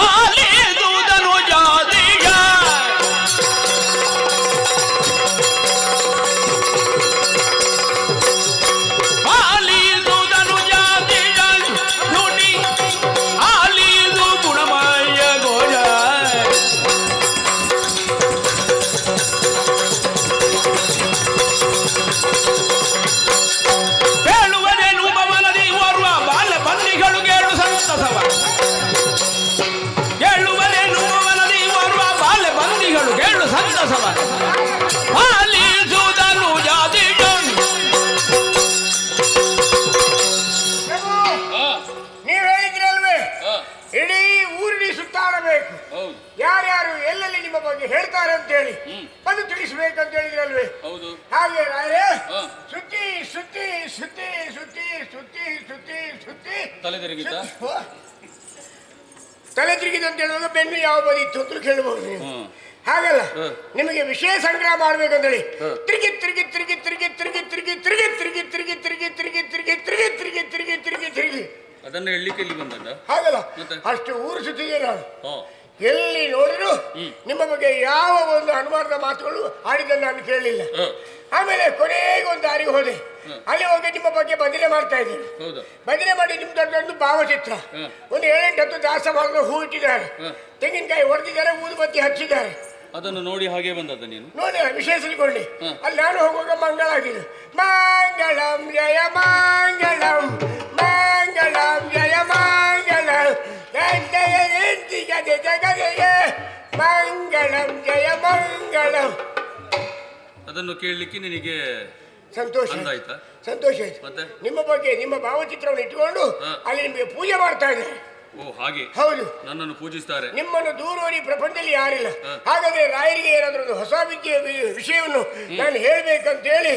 ನೀವ್ ಹೇಳಿದ್ರಲ್ವೇ ಇಡೀ ಊರಿಡೀ ಸುತ್ತಾಡಬೇಕು, ಯಾರ್ಯಾರು ಎಲ್ಲೆಲ್ಲಿ ನಿಮ್ಮ ಬಗ್ಗೆ ಹೇಳ್ತಾರೆ ಅಂತ ಹೇಳಿ ಅದು ತಿಳಿಸ್ಬೇಕಂತ ಹೇಳಿದ್ರಲ್ವೇ. ಹಾಗೆ ರಾಯರೇ ಸುತ್ತಿ ಸುತ್ತಿ ಸುತ್ತಿ ಸುತ್ತಿ ಸುತ್ತಿ ಸುತ್ತಿ ಸುತ್ತಿ ತಲೆ ತಿರುಗಿತ ತಲೆ ತಿರುಗಿದೆ ಅಂತ ಹೇಳುವಾಗ ಬೆನ್ನು ಯಾವ ಬದಿ ಇತ್ತು ಅಂತ ಕೇಳಬಹುದು ನೀವು. ಹಾಗಲ್ಲ, ನಿಮಗೆ ವಿಷಯ ಸಂಗ್ರಹ ಮಾಡ್ಬೇಕಂತೇಳಿ ತಿರುಗಿ ತಿರುಗಿ ತಿರುಗಿ ತಿರುಗಿ ತಿರುಗಿ ತಿರುಗಿ ತಿರುಗಿ ತಿರುಗಿ ತಿರುಗಿ ತಿರುಗಿ ತಿರುಗಿ ತಿರುಗಿ ತಿರುಗಿ ತಿರುಗಿ ತಿರುಗಿ ತಿರುಗಿ ತಿರುಗಿ ಅದನ್ನ ಹೇಳಲಿಕ್ಕೆ ಇಲ್ಲಿ ಬಂದದ್ದ ಹಾಗಲ್ಲ, ಅಷ್ಟು ಊರು ಸುತ್ತಿದೆ ನಾನು. ಎಲ್ಲಿ ನೋಡಿದ್ರು ನಿಮ್ಮ ಬಗ್ಗೆ ಯಾವ ಒಂದು ಅನುಮಾನದ ಮಾತುಗಳು ಆಡಿದ್ದನ್ನು ನಾನು ಕೇಳಲಿಲ್ಲ. ಆಮೇಲೆ ಕೊನೆಗೆ ಒಂದು ದಾರಿಗೆ ಹೋದೆ, ಅಲ್ಲಿ ಹೋಗಿ ನಿಮ್ಮ ಬಗ್ಗೆ ಭಜನೆ ಮಾಡ್ತಾ ಇದ್ದೀನಿ. ಭಜನೆ ಮಾಡಿ ನಿಮ್ದೊಂದು ಭಾವಚಿತ್ರ, ಒಂದು 7-10 ದಾಸವಾದ ಹೂ ಇಟ್ಟಿದ್ದಾರೆ, ತೆಂಗಿನಕಾಯಿ ಹೊಡೆದಿದ್ದಾರೆ, ಊದುಬತ್ತಿ ಹಚ್ಚಿದ್ದಾರೆ. ಅದನ್ನು ನೋಡಿ ಹಾಗೆ ಬಂದದ್ದ ನೀನು? ನೋಡಿ ವಿಷಯ ತಿಳ್ಕೊಳ್ಳಿ. ಅಲ್ಲಿ ನಾನು ಹೋಗುವಾಗ ಮಂಗಳ ಆಗಿದೆ, ಮಂಗಳಂ ಜಯ ಮಂಗಳಂ ಮಂಗಳಂ ಜಯ ಮಂಗಳಂ ಜಗದಯ ಮಂಗಳಂ ಜಯ ಮಂಗಳಂ. ಅದನ್ನು ಕೇಳಲಿಕ್ಕೆ ನಿನಗೆ ಸಂತೋಷ ಆಯ್ತಾ? ಸಂತೋಷ ಆಯ್ತು. ನಿಮ್ಮ ಬಗ್ಗೆ ನಿಮ್ಮ ಭಾವಚಿತ್ರವನ್ನು ಇಟ್ಟುಕೊಂಡು ಅಲ್ಲಿ ನಿಮಗೆ ಪೂಜೆ ಮಾಡ್ತಾ ಇದ್ದಾರೆ. ಓ ಹಾಗೆ? ಹೌದು, ನನ್ನನ್ನು ಪೂಜಿಸ್ತಾರೆ. ನಿಮ್ಮನ್ನು ದೂರವರಿ ಪ್ರಪಂಚದಲ್ಲಿ ಯಾರಿಲ್ಲ. ಹಾಗಾದ್ರೆ ರಾಯರಿಗೆ ಏನಾದರೂ ಒಂದು ಹೊಸ ವಿಷಯವನ್ನು ನಾನು ಹೇಳ್ಬೇಕಂತ ಹೇಳಿ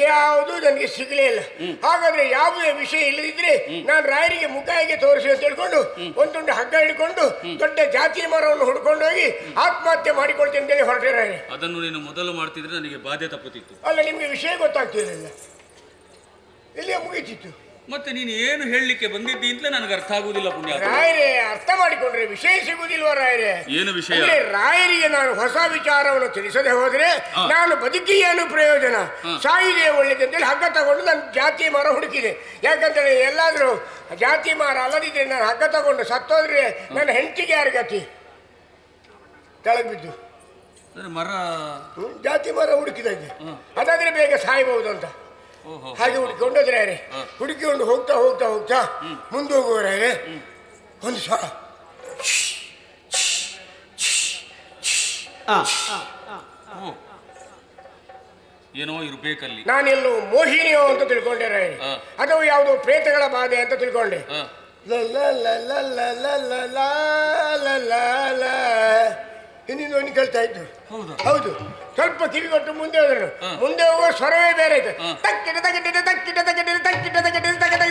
ಯಾವುದು ನನಗೆ ಸಿಗಲೇ ಇಲ್ಲ. ಹಾಗಾದ್ರೆ ಯಾವುದೇ ವಿಷಯ ಇಲ್ಲದಿದ್ರೆ ನಾನು ರಾಯರಿಗೆ ಮುಖ ಹೇಗೆ ತೋರಿಸಿ ಅಂತ ಹೇಳ್ಕೊಂಡು ಒಂದೊಂದು ಹಗ್ಗ ಹಿಡ್ಕೊಂಡು ದೊಡ್ಡ ಜಾತಿಯ ಮರವನ್ನು ಹುಡ್ಕೊಂಡು ಹೋಗಿ ಆತ್ಮಹತ್ಯೆ ಮಾಡಿಕೊಳ್ತೇನೆ ಅಂತೇಳಿ ಹೊರಟೆ ರಾಯ. ಅದನ್ನು ನೀನು ಮೊದಲು ಮಾಡ್ತಿದ್ರೆ ನನಗೆ ಬಾಧೆ ತಪ್ಪುತ್ತಿತ್ತು. ಅಲ್ಲ, ನಿಮ್ಗೆ ವಿಷಯ ಗೊತ್ತಾಗ್ತಿರಲಿಲ್ಲ, ಇಲ್ಲಿಯೇ ಮುಗೀತಿತ್ತು. ಮತ್ತೆ ನೀನು ಏನು ಹೇಳಲಿಕ್ಕೆ ಬಂದಿದ್ದಿ ಅಂತಲೇ ನನಗೆ ಅರ್ಥ ಆಗುದಿಲ್ಲ. ಪುಣ್ಯ ರಾಯರೇ, ಅರ್ಥ ಮಾಡಿಕೊಂಡ್ರೆ ವಿಷಯ ಸಿಗುದಿಲ್ವ ರಾಯರೇ? ಏನು ವಿಷಯ? ರಾಯರಿಗೆ ನಾನು ಹೊಸ ವಿಚಾರವನ್ನು ತಿಳಿಸದೆ ಹೋದ್ರೆ ನಾನು ಬದುಕಿ ಏನು ಪ್ರಯೋಜನ, ಸಾಯಿದೆ ಒಳ್ಳೇದಂತೇಳಿ ಹಗ್ಗ ತಗೊಂಡು ನಾನು ಜಾತಿ ಮರ ಹುಡುಕಿದೆ. ಯಾಕಂತೇಳಿ ಎಲ್ಲಾದ್ರೂ ಜಾತಿ ಮರ ಅಲ್ಲದಿದ್ರೆ ನಾನು ಹಗ್ಗ ತಗೊಂಡು ಸತ್ತೋದ್ರೆ ನನ್ನ ಹೆಂಡತಿಗೆ ಯಾರ ಗತಿ? ಕೆಳಗೆ ಬಿದ್ದು ಮರ ಜಾತಿ ಮರ ಹುಡುಕಿದ ಅದಾದ್ರೆ ಬೇಗ ಸಾಯ್ಬಹುದು ಅಂತ ಹಾಗೆ ಹುಡುಕೊಂಡೋದ್ರೆ ಹುಡುಕಿಕೊಂಡು ಹೋಗ್ತಾ ಹೋಗ್ತಾ ಹೋಗ್ತಾ ಮುಂದೆ ಹೋಗುವವರೇ ಒಂದು ಸ್ವರ ಏನೋ ಇರ್ಬೇಕಲ್ಲಿ. ನಾನೆಲ್ಲೋ ಮೋಹಿನಿಯೋ ಅಂತ ತಿಳ್ಕೊಂಡೆ ರಾಯ್, ಅಥವಾ ಯಾವುದೋ ಪ್ರೇತಗಳ ಬಾಧೆ ಅಂತ ತಿಳ್ಕೊಂಡೆ. ಹಿಂದಿನ ಒಂದು ಕೇಳ್ತಾ ಇದ್ದು. ಹೌದು, ಸ್ವಲ್ಪ ಕಿವಿಗೊಟ್ಟು ಮುಂದೆ ಹೋದ್ರು, ಮುಂದೆ ಹೋಗುವ ಸ್ವರವೇ ಬೇರೆ ಇದೆ. ತಕ್ಕಿಟ ತಗಿಟಿಟ ತಕ್ಕಿಟ ತಗಿಟಿಟ ತಕ್ಕಿಟ ತಗಿಟಿಟ ತಗದೈ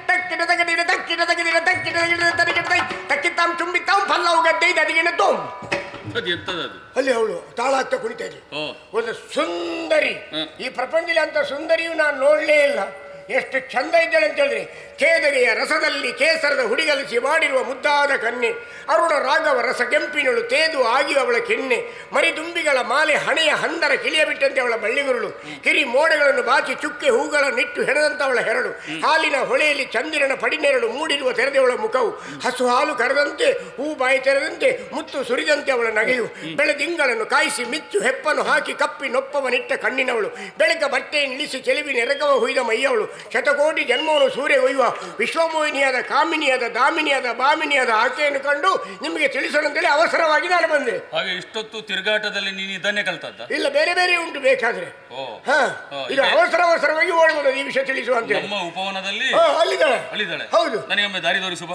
ತಕ್ಕಿಟ ತಗಿಟಿಟ ತಕ್ಕಿಟ ತಗಿಟಿಟ ತಕ್ಕಿಟ ತಗಿಟಿಟ ತಗಿಟಿಟ ತಕ್ಕಿತಾಂ ಚುಂಬಿತಾಂ ಫಲ್ಲವು ಗದ್ದೈ ದದಿಗಿನ ತೋಂ. ಅಲ್ಲಿ ಅವಳು ತಾಳ ಆಗ್ತಾ ಕುಣಿತಾ ಇದ್ಲು. ಒಂದು ಸುಂದರಿ, ಈ ಪ್ರಪಂಚದಲ್ಲಿ ಅಂತ ಸುಂದರಿಯು ನಾನು ನೋಡ್ಲೇ ಇಲ್ಲ. ಎಷ್ಟು ಚಂದ ಇದ್ದಾಳೆ ಅಂತ ಹೇಳಿದ್ರೆ, ಕೇದಗೆಯ ರಸದಲ್ಲಿ ಕೇಸರದ ಹುಡಿಗಲಿಸಿ ಮಾಡಿರುವ ಮುದ್ದಾದ ಕನ್ನೆ, ಅರುಣ ರಾಘವ ರಸ ಕೆಂಪಿನಳು ತೇದು ಆಗಿ ಅವಳ ಕೆನ್ನೆ, ಮರಿದುಂಬಿಗಳ ಮಾಲೆ ಹಣೆಯ ಹಂದರ ಕಿಳಿಯ ಬಿಟ್ಟಂತೆ ಅವಳ ಬಳ್ಳಿಗುರುಳು, ಕಿರಿ ಮೋಡಗಳನ್ನು ಬಾಚಿ ಚುಕ್ಕೆ ಹೂಗಳನ್ನಿಟ್ಟು ಹೆಣದಂತ ಅವಳ ಹೆರಳು, ಹಾಲಿನ ಹೊಳೆಯಲ್ಲಿ ಚಂದಿರನ ಪಡಿನೆರಳು ಮೂಡಿರುವ ತೆರೆದವಳ ಮುಖವು, ಹಸು ಹಾಲು ಕರೆದಂತೆ ಹೂ ಬಾಯಿ ತೆರೆದಂತೆ ಮುತ್ತು ಸುರಿದಂತೆ ಅವಳ ನಗೆಯು, ಬೆಳೆದಿಂಗಳನ್ನು ಕಾಯಿಸಿ ಮಿಚ್ಚು ಹೆಪ್ಪನ್ನು ಹಾಕಿ ಕಪ್ಪಿ ನೊಪ್ಪವನಿಟ್ಟ ಕಣ್ಣಿನವಳು, ಬೆಳಕ ಬಟ್ಟೆಯನ್ನು ಇಳಿಸಿ ಚೆಲುವಿನ ಎರಗವ ಹುಯ್ದ ಮೈಯವಳು, ಶತಕೋಟಿ ಜನ್ಮವನ್ನು ಸೂರ್ಯ ಒಯ್ಯುವ ವಿಶ್ವಮೋಹಿನಿಯಾದ ಕಾಮಿನಿಯಾದ ದಾಮಿನಿಯಾದ ಬಾಮಿನಿಯಾದ ಆಕೆಯನ್ನು ಕಂಡು ನಿಮಗೆ ತಿಳಿಸೋಣಂತೇಳಿ ಅವಸರವಾಗಿ ನಾನು ಬಂದೆ. ಹಾಗೆ ಇಷ್ಟೊತ್ತು ತಿರುಗಾಟದಲ್ಲಿ ನೀನು ಇದನ್ನೇ ಕಲ್ತದ್ದ? ಇಲ್ಲ, ಬೇರೆ ಬೇರೆ ಉಂಟು ಬೇಕಾದ್ರೆ. ಇದು ಅವಸರವಾಗಿ ಓಡಬಹುದು ಈ ವಿಷಯ ತಿಳಿಸುವಂತೆ. ನಮ್ಮ ಉಪವನದಲ್ಲಿ ಅಲ್ಲಿದ್ದಾಳೆ. ಹೌದು, ನನಗೊಮ್ಮೆ ದಾರಿ ತೋರಿಸುವ.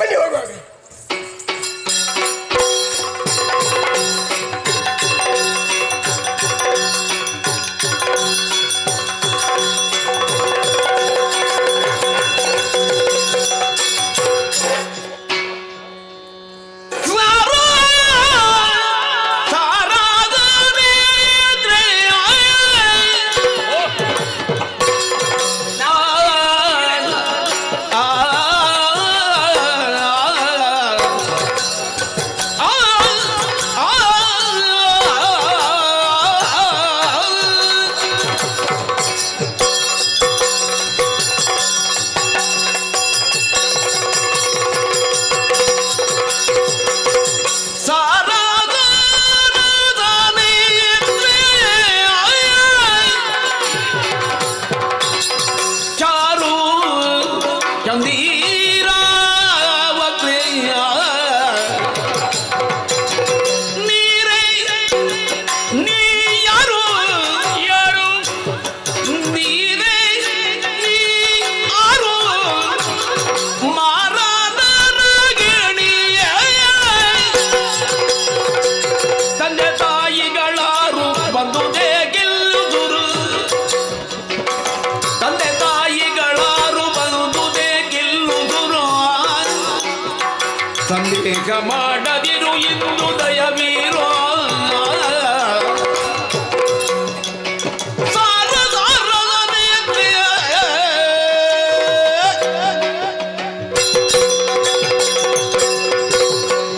ಇಂದು ದಯವೀರೋ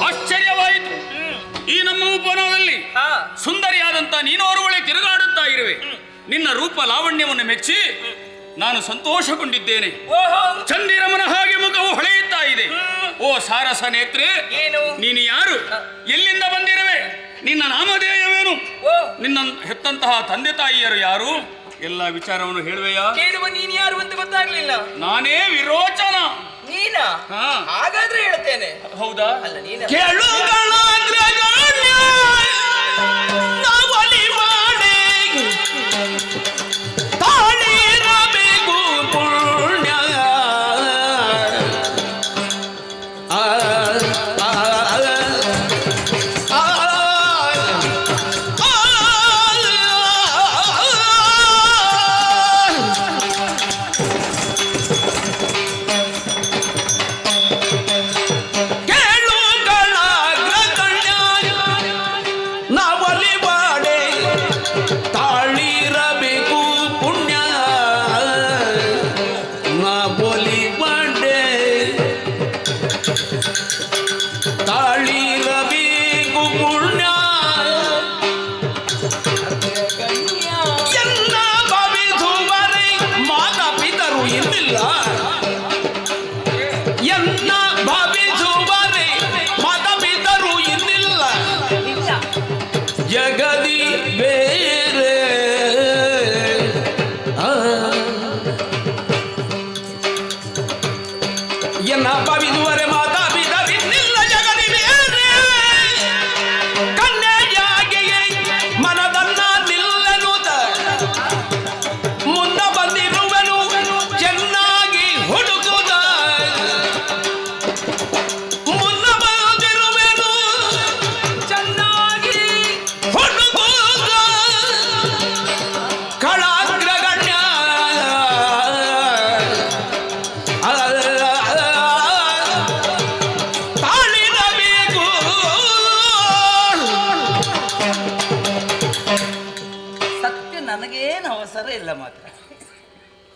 ಆಶ್ಚರ್ಯವಾಯಿತು. ಈ ನಮ್ಮ ಉಪವನದಲ್ಲಿ ಸುಂದರಿಯಾದಂತ ನೀನೋರ್ವಳೆ ತಿರುಗಾಡುತ್ತಾ ಇರುವೆ. ನಿನ್ನ ರೂಪ ಲಾವಣ್ಯವನ್ನು ಮೆಚ್ಚಿ ನಾನು ಸಂತೋಷಗೊಂಡಿದ್ದೇನೆ. ಚಂದಿರಮನ ಹಾಗೆ ಮುಖವು ಹೊಳೆಯುತ್ತಾ ಇದೆ. ಓ ಸಾರಸ ನೇತ್ರೆ, ನೀನು ಯಾರು? ಎಲ್ಲಿಂದ ಬಂದಿರುವೆ? ನಿನ್ನ ನಾಮಧೇಯವೇನು? ನಿನ್ನ ಹೆತ್ತಂತಹ ತಂದೆ ತಾಯಿಯರು ಯಾರು? ಎಲ್ಲ ವಿಚಾರವನ್ನು ಹೇಳುವೆಯಾ? ಕೇಳುವ ನೀನು ಯಾರು ಅಂತ ಗೊತ್ತಾಗ್ಲಿಲ್ಲ. ನಾನೇ ವಿರೋಚನ. ನೀನಾ? ಹಾಗಾದ್ರೆ ಹೇಳ್ತೇನೆ. ಹೌದಾ? ಅಲ್ಲ ನೀನ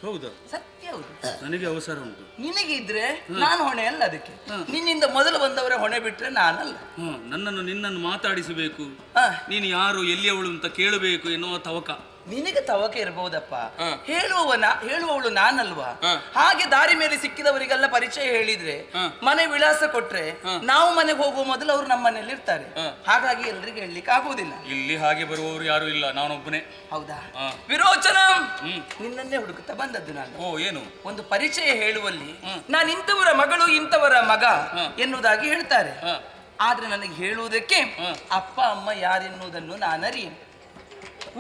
ಹೌದು, ಸತ್ಯ ಹೌದು. ನನಗೆ ಅವಸರ ಉಂಟು. ನಿನಗಿದ್ರೆ ನಾನು ಹೊಣೆ ಅಲ್ಲ ಅದಕ್ಕೆ. ನಿನ್ನಿಂದ ಮೊದಲು ಬಂದವರ ಹೊಣೆ ಬಿಟ್ರೆ ನಾನಲ್ಲ. ನನ್ನನ್ನು ನಿನ್ನನ್ನು ಮಾತಾಡಿಸಬೇಕು. ನೀನು ಯಾರು, ಎಲ್ಲಿಯವಳು ಅಂತ ಕೇಳಬೇಕು ಎನ್ನುವ ತವಕ. ನಿನಗೆ ತವಕ ಇರಬಹುದಪ್ಪ. ಹೇಳುವವಳು ನಾನಲ್ವಾ? ಹಾಗೆ ದಾರಿ ಮೇಲೆ ಸಿಕ್ಕಿದವರಿಗೆಲ್ಲ ಪರಿಚಯ ಹೇಳಿದ್ರೆ, ಮನೆ ವಿಳಾಸ ಕೊಟ್ರೆ ನಾವು ಮನೆಗೆ ಹೋಗುವ ಮೊದಲು ಅವರು ನಮ್ಮ ಮನೆಯಲ್ಲಿ ಇರ್ತಾರೆ. ಹಾಗಾಗಿ ಎಲ್ರಿಗೆ ಹೇಳಲಿಕ್ಕೆ ಆಗುವುದಿಲ್ಲ. ಇಲ್ಲಿ ಹಾಗೆ ಬರುವವರು ಯಾರು ಇಲ್ಲ, ನಾನೊಬ್ಬನೇ. ಹೌದಾ? ವಿರೋಚನ, ನಿನ್ನನ್ನೇ ಹುಡುಕುತ್ತಾ ಬಂದದ್ದು ನಾನು. ಓ, ಏನು? ಒಂದು ಪರಿಚಯ ಹೇಳುವಲ್ಲಿ ನಾನು ಇಂಥವರ ಮಗಳು ಇಂಥವರ ಮಗ ಎನ್ನುವುದಾಗಿ ಹೇಳ್ತಾರೆ. ಆದ್ರೆ ನನಗೆ ಹೇಳುವುದಕ್ಕೆ ಅಪ್ಪ ಅಮ್ಮ ಯಾರೆನ್ನುವುದನ್ನು ನಾನು ಅರಿಯೇನೆ.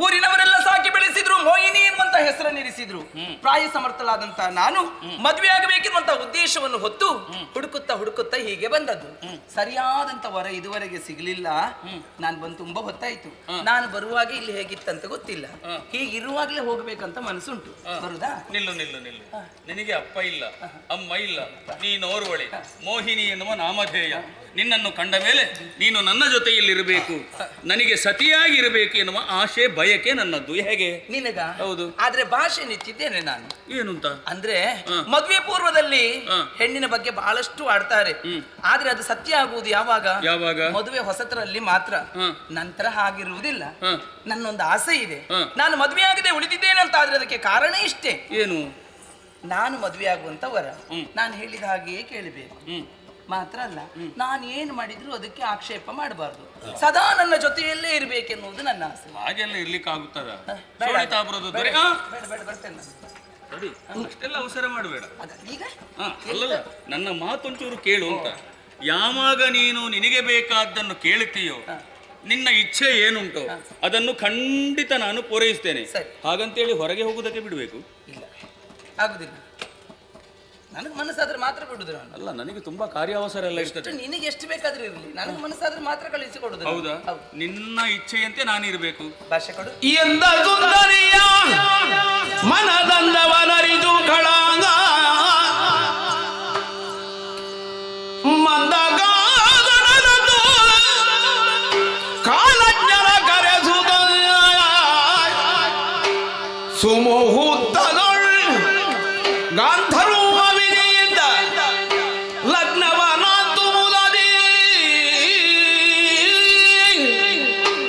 ಊರಿನವರೆಲ್ಲ ಸಾಕಿ ಬೆಳೆಸಿದ್ರು, ಮೋಹಿನಿ ಎನ್ನುವಂತ ಹೆಸರನ್ನಿರಿಸಿದ್ರು. ಪ್ರಾಯ ಸಮರ್ಥಳಾದಂತ ನಾನು ಮದುವೆ ಆಗಬೇಕೆನ್ನುವಂತ ಉದ್ದೇಶವನ್ನು ಹೊತ್ತು ಹುಡುಕುತ್ತಾ ಹೀಗೆ ಬಂದದ್ದು. ಸರಿಯಾದಂತ ವರ ಇದುವರೆಗೆ ಸಿಗಲಿಲ್ಲ. ನಾನು ಬಂದು ತುಂಬಾ ಹೊತ್ತಾಯ್ತು. ನಾನು ಬರುವಾಗ ಇಲ್ಲಿ ಹೇಗಿತ್ತಂತ ಗೊತ್ತಿಲ್ಲ. ಹೀಗಿರುವಾಗ್ಲೇ ಹೋಗ್ಬೇಕಂತ ಮನಸ್ಸುಂಟು. ಬರುದಾ? ನಿಲ್ಲು. ನಿನಗೆ ಅಪ್ಪ ಇಲ್ಲ, ಅಮ್ಮ ಇಲ್ಲ, ನೀನೋರ್ವಳೆ ಮೋಹಿನಿ ಎನ್ನುವ ನಾಮಧೇಯ. ನಿನ್ನನ್ನು ಕಂಡ ಮೇಲೆ ನೀನು ನನ್ನ ಜೊತೆಯಲ್ಲಿರಬೇಕು, ನನಗೆ ಸತಿಯಾಗಿರಬೇಕು ಎನ್ನುವ ಆಶೆ ಬಯಕೆ ನನ್ನದ್ದು. ಹೇಗೆ ನಿನಗ? ಹೌದು. ಆದ್ರೆ ಭಾಷೆ ನಿಂತಿದ್ದೇನೆ ನಾನು. ಏನಂತ? ಅಂದ್ರೆ ಮದುವೆ ಪೂರ್ವದಲ್ಲಿ ಹೆಣ್ಣಿನ ಬಗ್ಗೆ ಬಹಳಷ್ಟು ಆಡ್ತಾರೆ. ಆದ್ರೆ ಅದು ಸತ್ಯ ಆಗುವುದು ಯಾವಾಗ? ಮದುವೆ ಹೊಸತರಲ್ಲಿ ಮಾತ್ರ. ನಂತರ ಹಾಗಿರುವುದಿಲ್ಲ. ನನ್ನೊಂದು ಆಸೆ ಇದೆ. ನಾನು ಮದುವೆ ಆಗದೆ ಉಳಿದಿದ್ದೇನೆ ಅಂತ ಆದ್ರೆ ಅದಕ್ಕೆ ಕಾರಣ ಇಷ್ಟೇ. ಏನು? ನಾನು ಮದುವೆ ಆಗುವಂತವರ ನಾನು ಹೇಳಿದ ಹಾಗೆಯೇ ಕೇಳಬೇಕು. ಮಾತ್ರ ಅಲ್ಲ, ನಾನು ಏನು ಮಾಡಿದ್ರು ಅದಕ್ಕೆ ಆಕ್ಷೇಪ ಮಾಡಬಾರ್ದು. ಸದಾ ನನ್ನ ಜೊತೆಯಲ್ಲೇ ಇರಬೇಕೆನ್ನುವುದು ನನ್ನ ಆಸೆ. ಹಾಗೆಲ್ಲ ಇರ್ಲಿಕ್ಕೆ ಆಗುತ್ತದ? ಬರ್ತೇನೆ. ಅಷ್ಟೆಲ್ಲ ಅವಸರ ಮಾಡಬೇಡ. ಅಲ್ಲಲ್ಲ, ನನ್ನ ಮಾತೊಂಚೂರು ಕೇಳು ಅಂತ. ಯಾವಾಗ ನೀನು ನಿನಗೆ ಬೇಕಾದ್ದನ್ನು ಕೇಳುತ್ತೀಯೋ, ನಿನ್ನ ಇಚ್ಛೆ ಏನುಂಟೋ ಅದನ್ನು ಖಂಡಿತ ನಾನು ಪೂರೈಸ್ತೇನೆ. ಹಾಗಂತೇಳಿ ಹೊರಗೆ ಹೋಗುವುದಕ್ಕೆ ಬಿಡಬೇಕು ಇಲ್ಲ, ಆಗುದಿಲ್ಲ. ನನಗೆ ಮನಸ್ಸಾದ್ರೆ ಮಾತ್ರ ಬಿಡುದು ನಾನು. ಅಲ್ಲ, ನನಗೆ ತುಂಬಾ ಕಾರ್ಯಾವಸರ ಎಲ್ಲ ಇರ್ತದೆ. ನಿನಗೆ ಎಷ್ಟು ಬೇಕಾದ್ರೂ ಇರಲಿ, ನನಗೆ ಮನಸ್ಸಾದ್ರೆ ಮಾತ್ರ ಕಳಿಸಿಕೊಡುದು. ಹೌದಾ? ನಿನ್ನ ಇಚ್ಛೆಯಂತೆ ನಾನಿರ್ಬೇಕು. ಭಾಷೆ ಕೊಡು. ಎಂದ ಸುಂದರಿಯ ಮನದಂದವನರಿದು ಕಳಾಂಗ ಮಂದಗಾದನದು ಸುಮುಹೂರ್ತದೊಳ್ ಗಾಂಧರ್ವ ವಿಧಿಯಿಂದ ಲಗ್ನವನಾತು ಮುದದಿ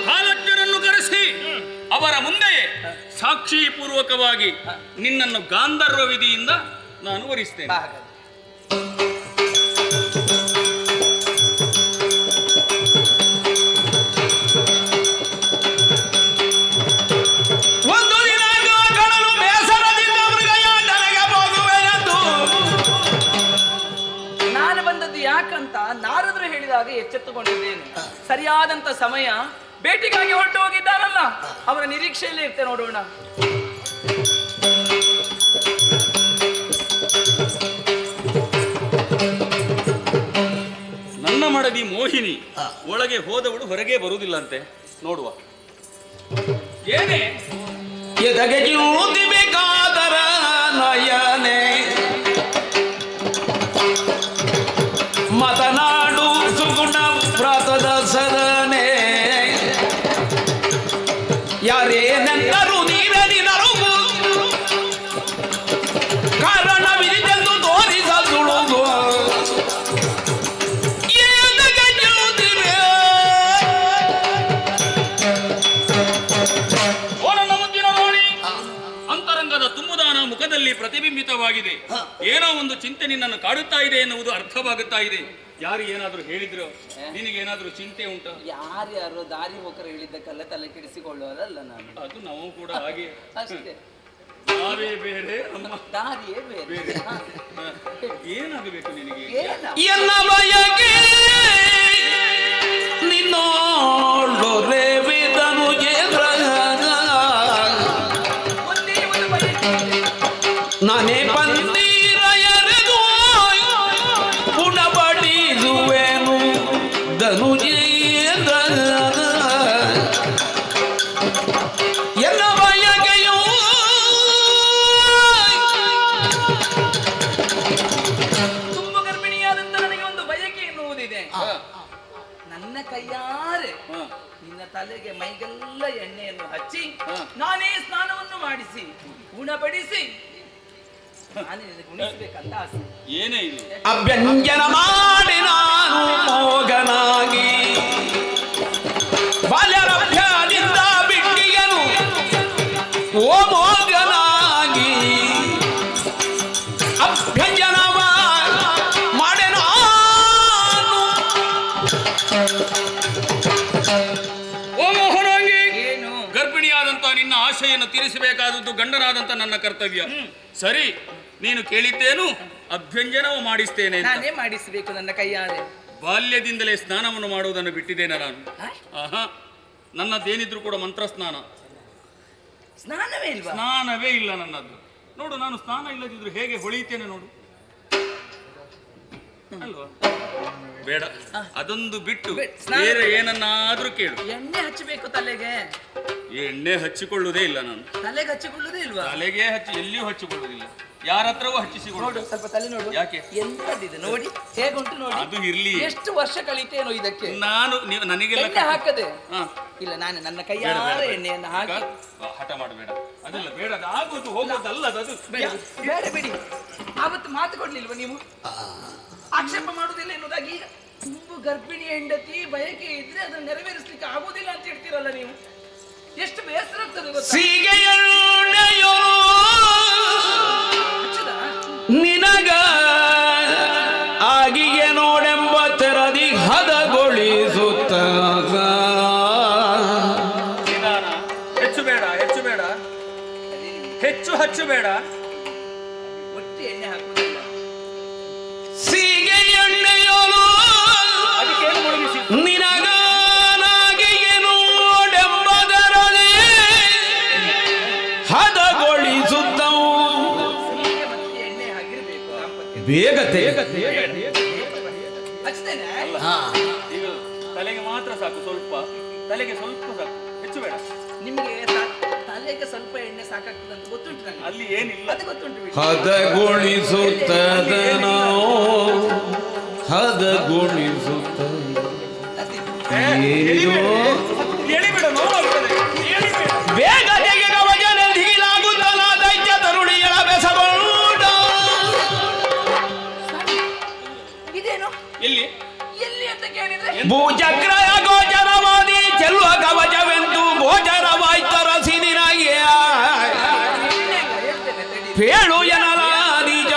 ಕಾಲಜ್ಞರನ್ನು ಕರೆಸಿ ಅವರ ಮುಂದೆಯೇ ಸಾಕ್ಷಿ ಪೂರ್ವಕವಾಗಿ ನಿನ್ನನ್ನು ಗಾಂಧರ್ವ ವಿಧಿಯಿಂದ ನಾನು ವರಿಸ್ತೇನೆ. ಒಂದು ದಿನ ಗಳಲು ಬೇಸರದಿಂದ ಮೃಗಯಾಟನೆಗೆ ಹೋಗುವೆನೆಂದು ನಾನು ಬಂದದ್ದು ಯಾಕಂತ ನಾರದರು ಹೇಳಿದಾಗ ಎಚ್ಚೆತ್ತುಕೊಂಡಿದ್ದೇನೆ. ಸರಿಯಾದಂತ ಸಮಯ ಭೇಟಿಗಾಗಿ ಹೊರಟು ಹೋಗಿದ್ದಾರಲ್ಲ, ಅವರ ನಿರೀಕ್ಷೆಯಲ್ಲೇ ಇರ್ತೇನೆ. ನೋಡೋಣ. ನನ್ನ ಮಡದಿ ಮೋಹಿನಿ ಒಳಗೆ ಹೋದವಳು ಹೊರಗೆ ಬರುವುದಿಲ್ಲಂತೆ. ನೋಡುವ. ಏನೇ ಎದಗೆ ಜ್ಯೋತಿ ಬೇಕಾದರ ನಯನೆ ಮತನಾಡು ಸುಗುಣ ವ್ರತದ ಸದನೆ ಯಾರೇನೆಂದರು ನೀರನಿದರು ಕಾರಣವಿದೆಂದು ತೋರಿಸ ಸುಳುಗು ಅಂತರಂಗದ ತುಂಬುದಾನ ಮುಖದಲ್ಲಿ ಪ್ರತಿಬಿಂಬಿತವಾಗಿದೆ. ಏನೋ ಒಂದು ಚಿಂತೆ ನಿನ್ನನ್ನು ಕಾಡುತ್ತಾ ಇದೆ ಎನ್ನುವುದು ಅರ್ಥವಾಗುತ್ತಾ ಇದೆ. ಯಾರು ಏನಾದ್ರೂ ಹೇಳಿದ್ರು? ನಿನಗೇನಾದ್ರೂ ಚಿಂತೆ ಉಂಟಾ? ಯಾರ್ಯಾರೋ ದಾರಿ ಹೋಕರು ಹೇಳಿದ್ದಕ್ಕೆಲ್ಲ ತಲೆ ಕೆಡಿಸಿಕೊಳ್ಳುವರಲ್ಲ ನಾನು. ಅದು ನಾವು ಕೂಡ ಹಾಗೆ ಅಷ್ಟೇ. ನಾವೇ ಬೇರೆ ನಮ್ಮ ದಾರಿಯೇ ಬೇರೆ. ಏನಾಗಬೇಕು ನಿನಗೆ? ಎನ್ನ ಬಯಕೆ ನಿನ್ನೋಳೊರೆವಿದನು ನಾನೇ ಬಂದೀರ ಎರೆದು ಪುಣಬಡಿಸುವೆನು ಧನುಜೇಂದ್ರ ಎನ್ನ ಬಯಕೆಯು ತುಂಬ ಗರ್ಭಿಣಿಯಾದಂತ ನನಗೆ ಒಂದು ಬಯಕೆ ಎನ್ನುವುದಿದೆ. ನನ್ನ ಕೈಯಾರೆ ನಿನ್ನ ತಲೆಗೆ ಮೈಗೆಲ್ಲ ಎಣ್ಣೆಯನ್ನು ಹಚ್ಚಿ ನಾನೇ ಸ್ನಾನವನ್ನು ಮಾಡಿಸಿ ಗುಣಪಡಿಸಿ ನಾನೇ ನಿನಗೆ ಗುಣಿಸಬೇಕಂತ ಆಸೆ. ಏನೇ ಇದು? ಅಭ್ಯಂಜನ ಮಾಡಿ ನಾನು ಮೋಗನಾಗಿ ಬಾಲ್ಯರಭ್ಯದಿಂದ ಬಿಟ್ಟಿಯನು ಓ ಮೋಗನಾಗಿ ಅಭ್ಯಂಜನವ ಮಾಡಿ ನಾನು ಓ ಮೋಹನಾಂಗಿ, ಗರ್ಭಿಣಿಯಾದಂತ ನಿನ್ನ ಆಶೆಯನ್ನು ತೀರಿಸಬೇಕಾದದ್ದು ಗಂಡನಾದಂತ ನನ್ನ ಕರ್ತವ್ಯ. ಸರಿ, ನೀನು ಕೇಳಿದ್ದೇನು? ಅಭ್ಯಂಜನವು ಮಾಡಿಸ್ತೇನೆ ಅಂತ. ನಾನೇ ಮಾಡಿಸಬೇಕು ನನ್ನ ಕೈಯಾರೆ. ಬಾಲ್ಯದಿಂದಲೇ ಸ್ನಾನವನ್ನು ಮಾಡುವುದನ್ನು ಬಿಟ್ಟಿದ್ದೇನೆ ನಾನು. ಆಹಾ, ನನ್ನದೇನಿದ್ರು ಕೂಡ ಮಂತ್ರ ಸ್ನಾನ. ಸ್ನಾನವೇ ಇಲ್ವಾ? ಸ್ನಾನವೇ ಇಲ್ಲ ನನ್ನದ್ದು. ನೋಡು, ನಾನು ಸ್ನಾನ ಇಲ್ಲದಿದ್ರು ಹೇಗೆ ಹೊಳಿತೇನೆ ನೋಡು. ಅಲ್ವಾ? ಬೇಡ, ಅದೊಂದು ಬಿಟ್ಟು ಬೇರೆ ಏನನ್ನಾದ್ರೂ ಕೇಳು. ಎಣ್ಣೆ ಹಚ್ಚಬೇಕು ತಲೆಗೆ. ಎಣ್ಣೆ ಹಚ್ಚಿಕೊಳ್ಳುವುದೇ ಇಲ್ಲ ನಾನು. ತಲೆಗೆ ಹಚ್ಚಿಕೊಳ್ಳುವುದೇ ಇಲ್ವಾ? ತಲೆಗೆ ಎಲ್ಲಿಯೂ ಹಚ್ಚಿಕೊಳ್ಳುವುದಿಲ್ಲ, ಯಾರ ಹತ್ರವೂ ಹಚ್ಚಿಸಿಕೊಳ್ಳೋದು. ಸ್ವಲ್ಪ ತಲೆ ನೋಡು. ಯಾಕೆ? ಎಂತದಿದೆ ನೋಡಿ, ಹೇಗುಂಟು ನೋಡಿ. ಅದು ಇರ್ಲಿ. ಎಷ್ಟು ವರ್ಷ ಕಳೀತೇನೋ ಇದಕ್ಕೆ. ನಾನು ನನಗೆಲ್ಲ ಎಣ್ಣೆ ಹಾಕದೆ ಇಲ್ಲ, ನಾನು ನನ್ನ ಕೈಯಾರೆ ಎಣ್ಣೆಯನ್ನು ಹಾಕಿ. ಹಠ ಮಾಡಬೇಡ, ಅದೆಲ್ಲ ಬೇಡ, ಆಗೋದು ಹೋಗೋದಲ್ಲ ಅದು. ಬೇಡ ಬಿಡಿ. ಆವತ್ತು ಮಾತು ಕೊಡ್ಲಿಲ್ವಾ ನೀವು? ಆಕ್ಷೇಪ ಮಾಡುವುದಿಲ್ಲ ಎನ್ನುವುದಾಗಿ ಈಗ ತುಂಬು ಗರ್ಭಿಣಿ ಹೆಂಡತಿ ಬಯಕೆ ಇದ್ರೆ ಅದನ್ನು ನೆರವೇರಿಸಲಿಕ್ಕೆ ಆಗುವುದಿಲ್ಲ ಅಂತ ಹೇಳ್ತೀರಲ್ಲ ನೀವು. ಎಷ್ಟು ಬೇಸರ ಆಗ್ತದೆ ಗೊತ್ತಾ? ನಿನಗ ಆಗಿಗೆ ನೋಡೆಂಬ ತೆರದಿ ಹದಗೊಳಿಸುತ್ತ ಹೆಚ್ಚು ಬೇಡ, ಹೆಚ್ಚು ಬೇಡ, ಹೆಚ್ಚು ಹಚ್ಚು ಬೇಡ. ಒಟ್ಟು ಎಣ್ಣೆ ಹಾಕುವುದಿಲ್ಲ. ಸೀಗೆ ಎಣ್ಣೆಯೋಲು ನಿನಗಾಗಿಗೆ ನೋಡೆಂಬದರದಿ ಹದಗೊಳಿಸುತ್ತವು. ಬೇಗ ಈಗ ತಲೆಗೆ ಮಾತ್ರ ಸಾಕು, ಸ್ವಲ್ಪ ತಲೆಗೆ ಸ್ವಲ್ಪ ಸಾಕು, ಹೆಚ್ಚು ಬೇಡ. ನಿಮಗೆ ತಲೆಗೆ ಸ್ವಲ್ಪ ಎಣ್ಣೆ ಸಾಕಾಗ್ತದೆ ಅಂತ ಗೊತ್ತುಂಟು ನನಗೆ. ಅಲ್ಲಿ ಏನಿಲ್ಲ, ಅದು ಗೊತ್ತುಂಟು. ಹದಗೊಳಿಸುತ್ತದೆ ನಾವು ಹದಗೊಳಿಸುತ್ತ ಬೇಗ ತೆಗೆಗವಜನೆ ಧೀಲಾಗುತ್ತ ಭೂಚಕ್ರಯ ಗೋಚರವಾದಿ ಚೆಲ್ಲುವ ಕವಚವೆಂದು ಗೋಚರವಾಯ್ತರಸಿ ನಿನಗೆ ಪೇಳು ಎನಲ ನಿಜ.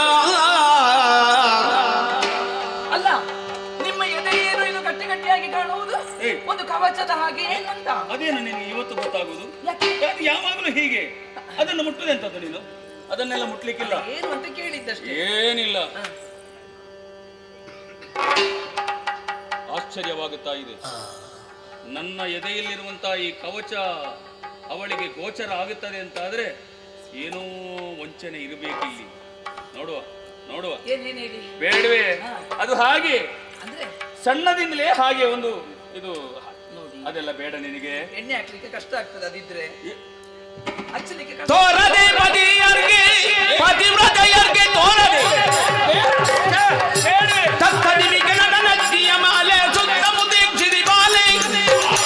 ಅಲ್ಲ, ನಿಮ್ಮ ಎದೆ ಏನು ಇದು ಗಟ್ಟಿ ಗಟ್ಟಿಯಾಗಿ ಕಾಣುವುದು? ಒಂದು ಕವಚದ ಹಾಗೆ ಏನಂತ? ಅದೇನು ನಿನಗೆ ಇವತ್ತು ಗೊತ್ತಾಗುವುದು? ಯಾವಾಗಲೂ ಹೀಗೆ ಅದನ್ನು ಮುಟ್ಟುದೆಂತದ್ದು ನೀನು? ಅದನ್ನೆಲ್ಲ ಮುಟ್ಲಿಕ್ಕಿಲ್ಲ. ಏನು ಅಂತ ಕೇಳಿದ್ದಷ್ಟೇ. ಏನಿಲ್ಲ. ಆಶ್ಚರ್ಯವಾಗುತ್ತಾ ಇದೆ. ನನ್ನ ಎದೆಯಲ್ಲಿರುವಂತಹ ಈ ಕವಚ ಅವಳಿಗೆ ಗೋಚರ ಆಗುತ್ತದೆ ಅಂತ ಆದ್ರೆ ಏನೋ ವಂಚನೆ ಇರಬೇಕಿಲ್ಲಿ. ನೋಡುವ ನೋಡುವ. ಬೇಡವೇ? ಅದು ಹಾಗೆ ಸಣ್ಣದಿಂದಲೇ ಹಾಗೆ ಒಂದು ಇದು ಅದೆಲ್ಲ ಬೇಡ ನಿನಗೆ. ಎಣ್ಣೆ ಹಾಕ್ಲಿಕ್ಕೆ ಕಷ್ಟ ಆಗ್ತದೆ, ಅದಿದ್ರೆ ಹಚ್ಚಲಿಕ್ಕೆ ತೋರದೆ ಪತಿಯರ್ಗೆ ಪತಿವ್ರತೆಯರ್ಗೆ ತೋರದೆ ತಕ್ಕದಿಮಿಗಳ ನನ್ನಜ್ಜಿಯ ಮಾಲೆ ಸುತ್ತ ಮುದೀಕ್ಷಿಸಿ ಬಾಲೆ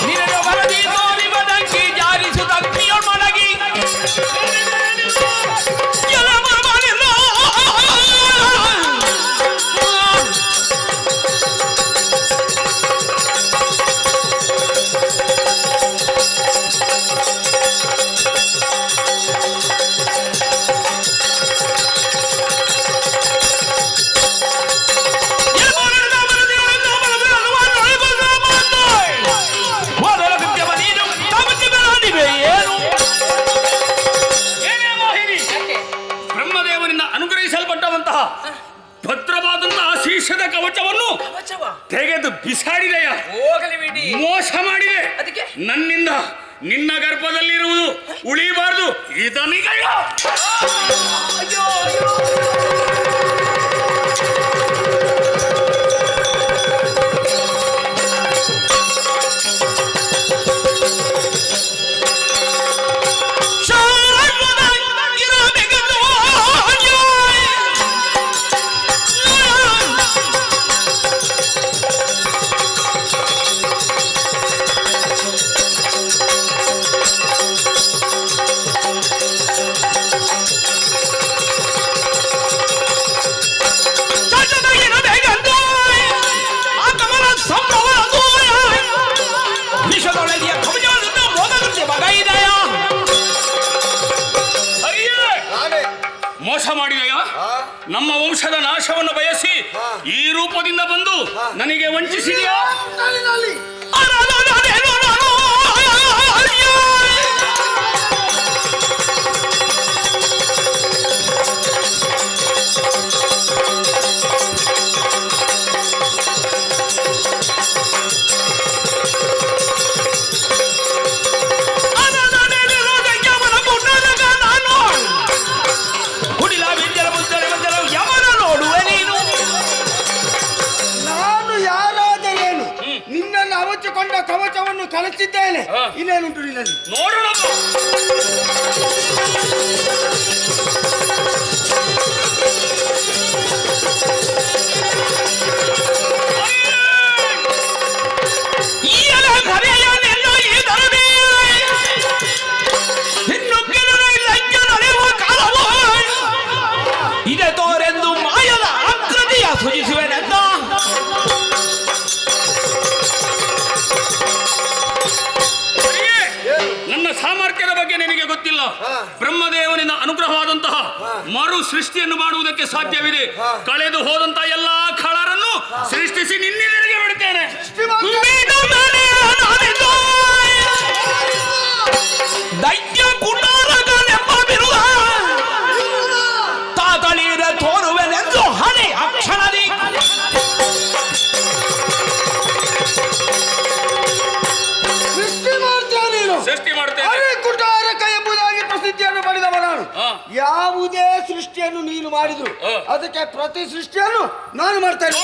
ನಿನ್ನ ವರದಿ ತೋರಿ ಬದಕ್ಕಿ ಜಾರಿಸುತ್ತ ಅಗ್ನಿಯೊಳ್ ಮಡಗಿ ಭದ್ರವಾದಂತಹ ಶೀರ್ಷದ ಕವಚವನ್ನು ತೆಗೆದು ಬಿಸಾಡಿದೆಯ? ಮೋಸ ಮಾಡಿದೆ. ನನ್ನಿಂದ ನಿನ್ನ ಗರ್ಭದಲ್ಲಿರುವುದು ಉಳಿಬಾರದು. ಇದನಿಗಯ್ಯ. ಮೋಸ ಮಾಡಿದೆಯಾ? ನಮ್ಮ ವಂಶದ ನಾಶವನ್ನು ಬಯಸಿ ಈ ರೂಪದಿಂದ ಬಂದು ನನಗೆ ವಂಚಿಸಿದೆಯಾ? ಕವಚವನ್ನು ಕಲಿಸಿದ್ದೇನೆ. ಇನ್ನೇನುಂಟು ನಿನ್ನಲ್ಲಿ? ನೋಡೋಣ. ಇದೇ ತೋರೆಂದು ಮಾಯದ ಆಕೃತಿಯ ಸೂಚಿಸುವೆನೆಂದ ನನ್ನ ಸಾಮರ್ಥ್ಯದ ಬಗ್ಗೆ ನಿನಗೆ ಗೊತ್ತಿಲ್ಲ. ಬ್ರಹ್ಮದೇವನಿಂದ ಅನುಗ್ರಹವಾದಂತಹ ಮರು ಸೃಷ್ಟಿಯನ್ನು ಮಾಡುವುದಕ್ಕೆ ಸಾಧ್ಯವಿದೆ. ಕಳೆದು ಹೋದಂತಹ ಎಲ್ಲಾ ಖಳರನ್ನು ಸೃಷ್ಟಿಸಿ ನಿನ್ನೆಡೆಗೆ ಬಿಡುತ್ತೇನೆ. ದೈತ್ಯ ಕುಂಡಾರಗಳೆಂಬ ಬಿರುದ ತಾತಳೀರ ತೋರುವೆನೆಂದು ಹಣೆ ಅಕ್ಷರದಿ ಸೃಷ್ಟಿ ಮಾಡುತ್ತೇನೆ. ಕುಟಾರಕ ಎಂಬುದಾಗಿ ಪ್ರಸಿದ್ಧಿಯನ್ನು ಪಡೆದವ ನಾನು. ಯಾವುದೇ ಸೃಷ್ಟಿಯನ್ನು ನೀನು ಮಾಡಿದ್ರು ಅದಕ್ಕೆ ಪ್ರತಿ ಸೃಷ್ಟಿಯನ್ನು ನಾನು ಮಾಡ್ತೇನೆ.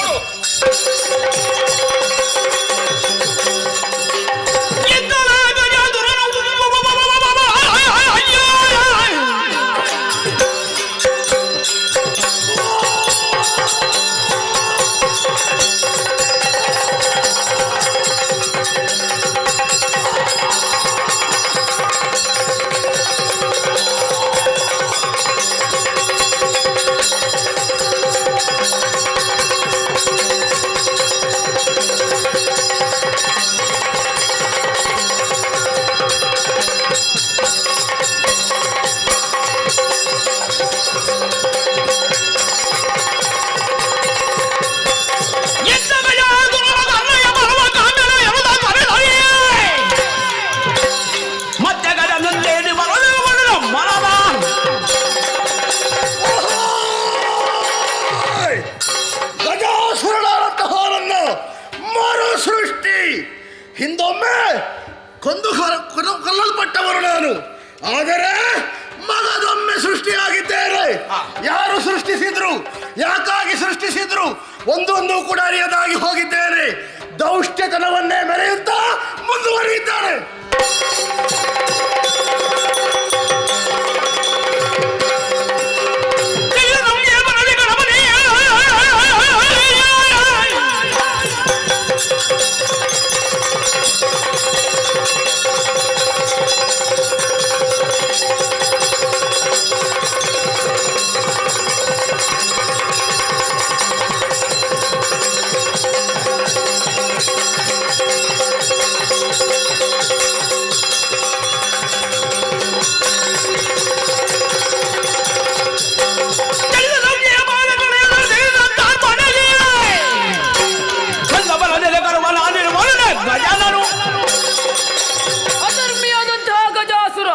ಹಿಂದೊಮ್ಮೆ ಕೊಲ್ಲಲ್ಪಟ್ಟವರು ನಾನು. ಆದರೆ ಮಗದೊಮ್ಮೆ ಸೃಷ್ಟಿಯಾಗಿದ್ದೇನೆ. ಯಾರು ಸೃಷ್ಟಿಸಿದ್ರು, ಯಾಕಾಗಿ ಸೃಷ್ಟಿಸಿದ್ರು, ಒಂದೊಂದು ಕೂಡ ಅರಿಯದಾಗಿ ಹೋಗಿದ್ದೇನೆ. ದೌಷ್ಟ್ಯತನವನ್ನೇ ಮೆರೆಯುತ್ತಾ ಮುಂದುವರಿಯುತ್ತಾನೆ. ಅಧರ್ಮಿಯಾದಂತಹ ಗಜಾಸುರ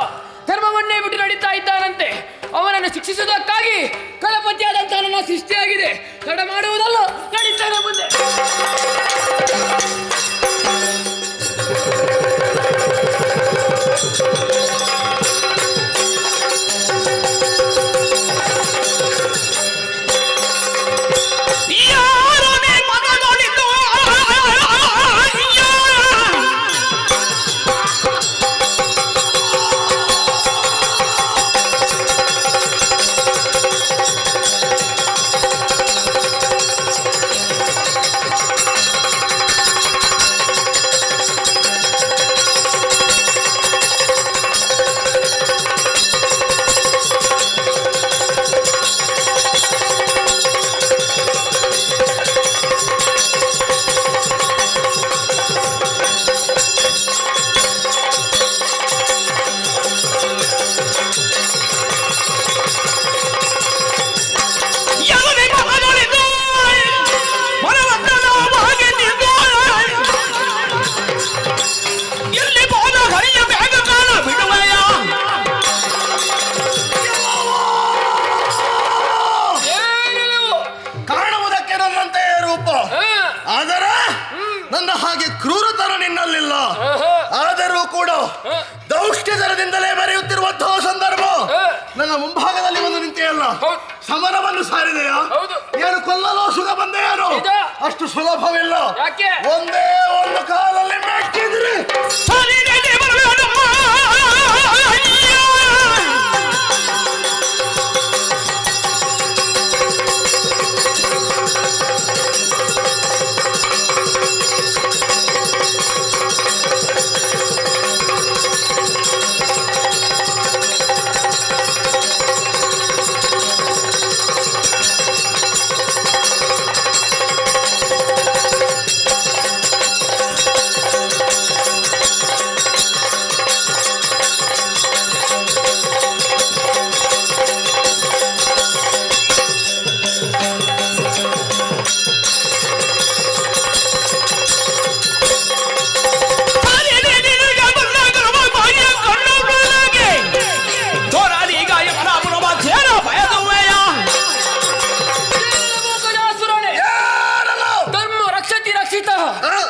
ಧರ್ಮವನ್ನೇ ಬಿಟ್ಟು ನಡೀತಾ ಇದ್ದಾನಂತೆ. ಅವನನ್ನು ಶಿಕ್ಷಿಸುವುದಕ್ಕಾಗಿ ಕಳಪತಿಯಾದಂತಹ ನನ್ನ ಸೃಷ್ಟಿಯಾಗಿದೆ. ತಡ ಮಾಡುವುದಲ್ಲ, ನಡೀತಾನೆ ಮುಂದೆ. ನನ್ನ ಹಾಗೆ ಕ್ರೂರತನ ನಿನ್ನಲ್ಲಿಲ್ಲ. ಆದರೂ ಕೂಡ ದೌಷ್ಟ್ಯತನದಿಂದಲೇ ಮೆರೆಯುತ್ತಿರುವಂತಹ ಸಂದರ್ಭ ನನ್ನ ಮುಂಭಾಗದಲ್ಲಿ ಒಂದು ನಿಂತೆಯಲ್ಲ, ಸಮರವನ್ನು ಸಾರಿದೆಯಾ? ಏನು ಕೊಲ್ಲಲು ಸುಖ ಬಂದೆಯೇನು? ಅಷ್ಟು ಸುಲಭವಿಲ್ಲ. ಒಂದೇ ಒಂದು ಕಾಲಲ್ಲಿ ಮೆಟ್ಟಿದ್ರೆ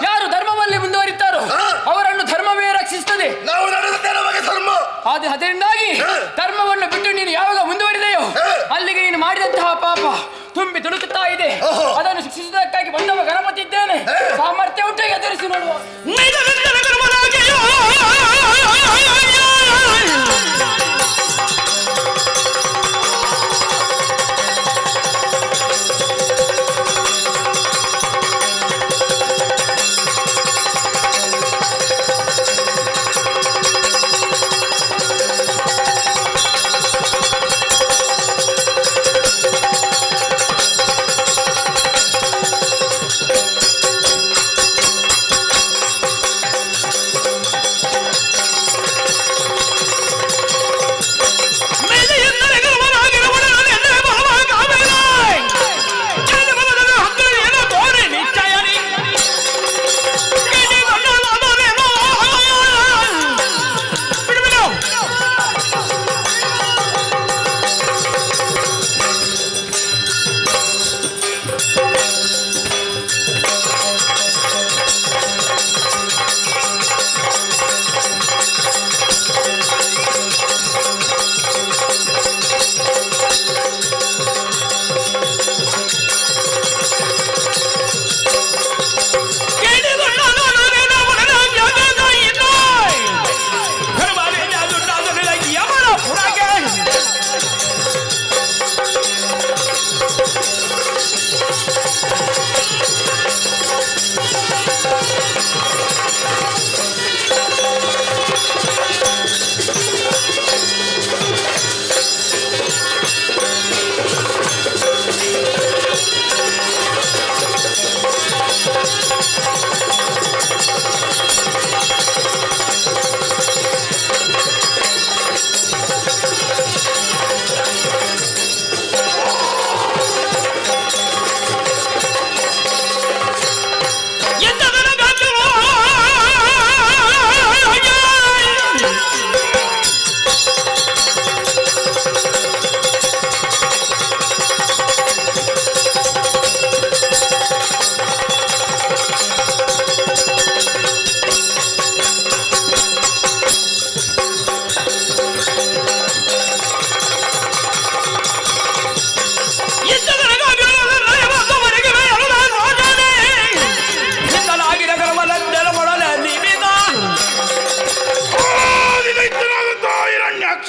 ಯಾರು ಧರ್ಮದಲ್ಲಿ ಮುಂದುವರಿತಾರೋ ಅವರನ್ನು ಧರ್ಮವೇ ರಕ್ಷಿಸುತ್ತದೆ. ಅದರಿಂದಾಗಿ ಧರ್ಮವನ್ನು ಬಿಟ್ಟು ನೀನು ಯಾವಾಗ ಮುಂದುವರಿದೆಯೋ ಅಲ್ಲಿಗೆ ನೀನು ಮಾಡಿದಂತಹ ಪಾಪ ತುಂಬಿ ತುಳುಕುತ್ತಾ ಇದೆ. ಅದನ್ನು ಶಿಕ್ಷಿಸುವುದಕ್ಕಾಗಿ ಬಂದವ ಗಣಪತಿ ಇದ್ದೇನೆ. ಸಾಮರ್ಥ್ಯ ಉಂಟು, ಎದುರಿಸಿ ನೋಡುವ.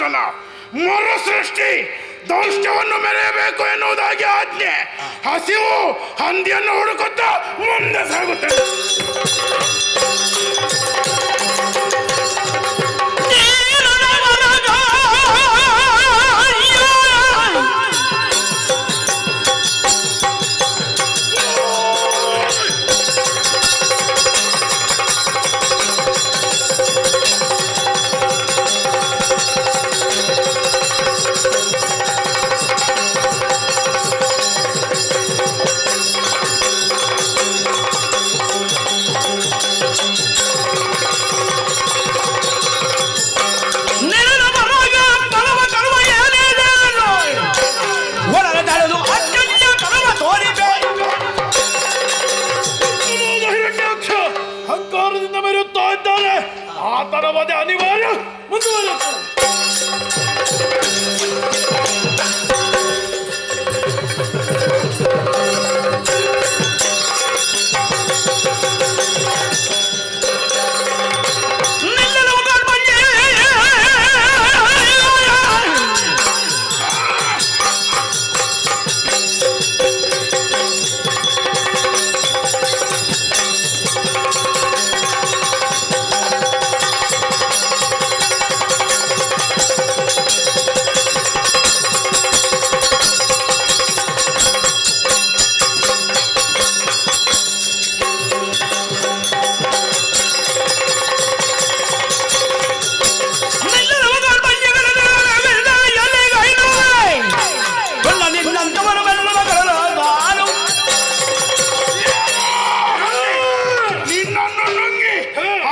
ಶಾಸನ, ಮರು ಸೃಷ್ಟಿ, ದೌಷ್ಟ್ಯವನ್ನು ಮೆರೆಯಬೇಕು ಎನ್ನುವುದಾಗಿ ಆಜ್ಞೆ. ಹಸಿವು ಹಂದಿಯನ್ನು ಹುಡುಕುತ್ತಾ ಮುಂದೆ ಸಾಗುತ್ತದೆ. ಹಂಕಾರದಿಂದ ಮೆರೆಯುತ್ತಾ ಇದ್ದಾನೆ. ಆತನ ವಧೆ ಅನಿವಾರ್ಯ. ಮುಂದುವರಿಯುತ್ತದೆ.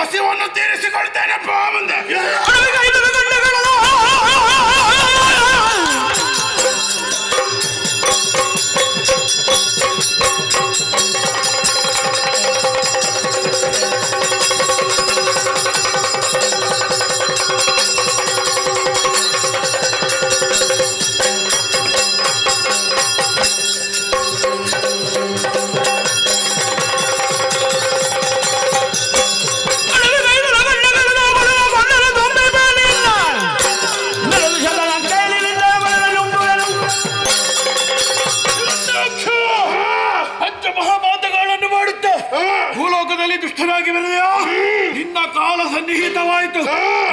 ಹಸಿವನ್ನು ತೀರಿಸಿಕೊಳ್ತೇನಪ್ಪ ಮುಂದೆ. ಭೂಲೋಕದಲ್ಲಿ ದುಷ್ಟನಾಗಿ ಬೆಳೆದೆಯಾ? ನಿನ್ನ ಕಾಲ ಸನ್ನಿಹಿತವಾಯಿತು.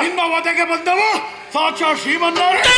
ನಿನ್ನ ವಧೆಗೆ ಬಂದವ ಸಾಕ್ಷಾತ್ ಶ್ರೀಮನ್ನಾರಾಯಣ.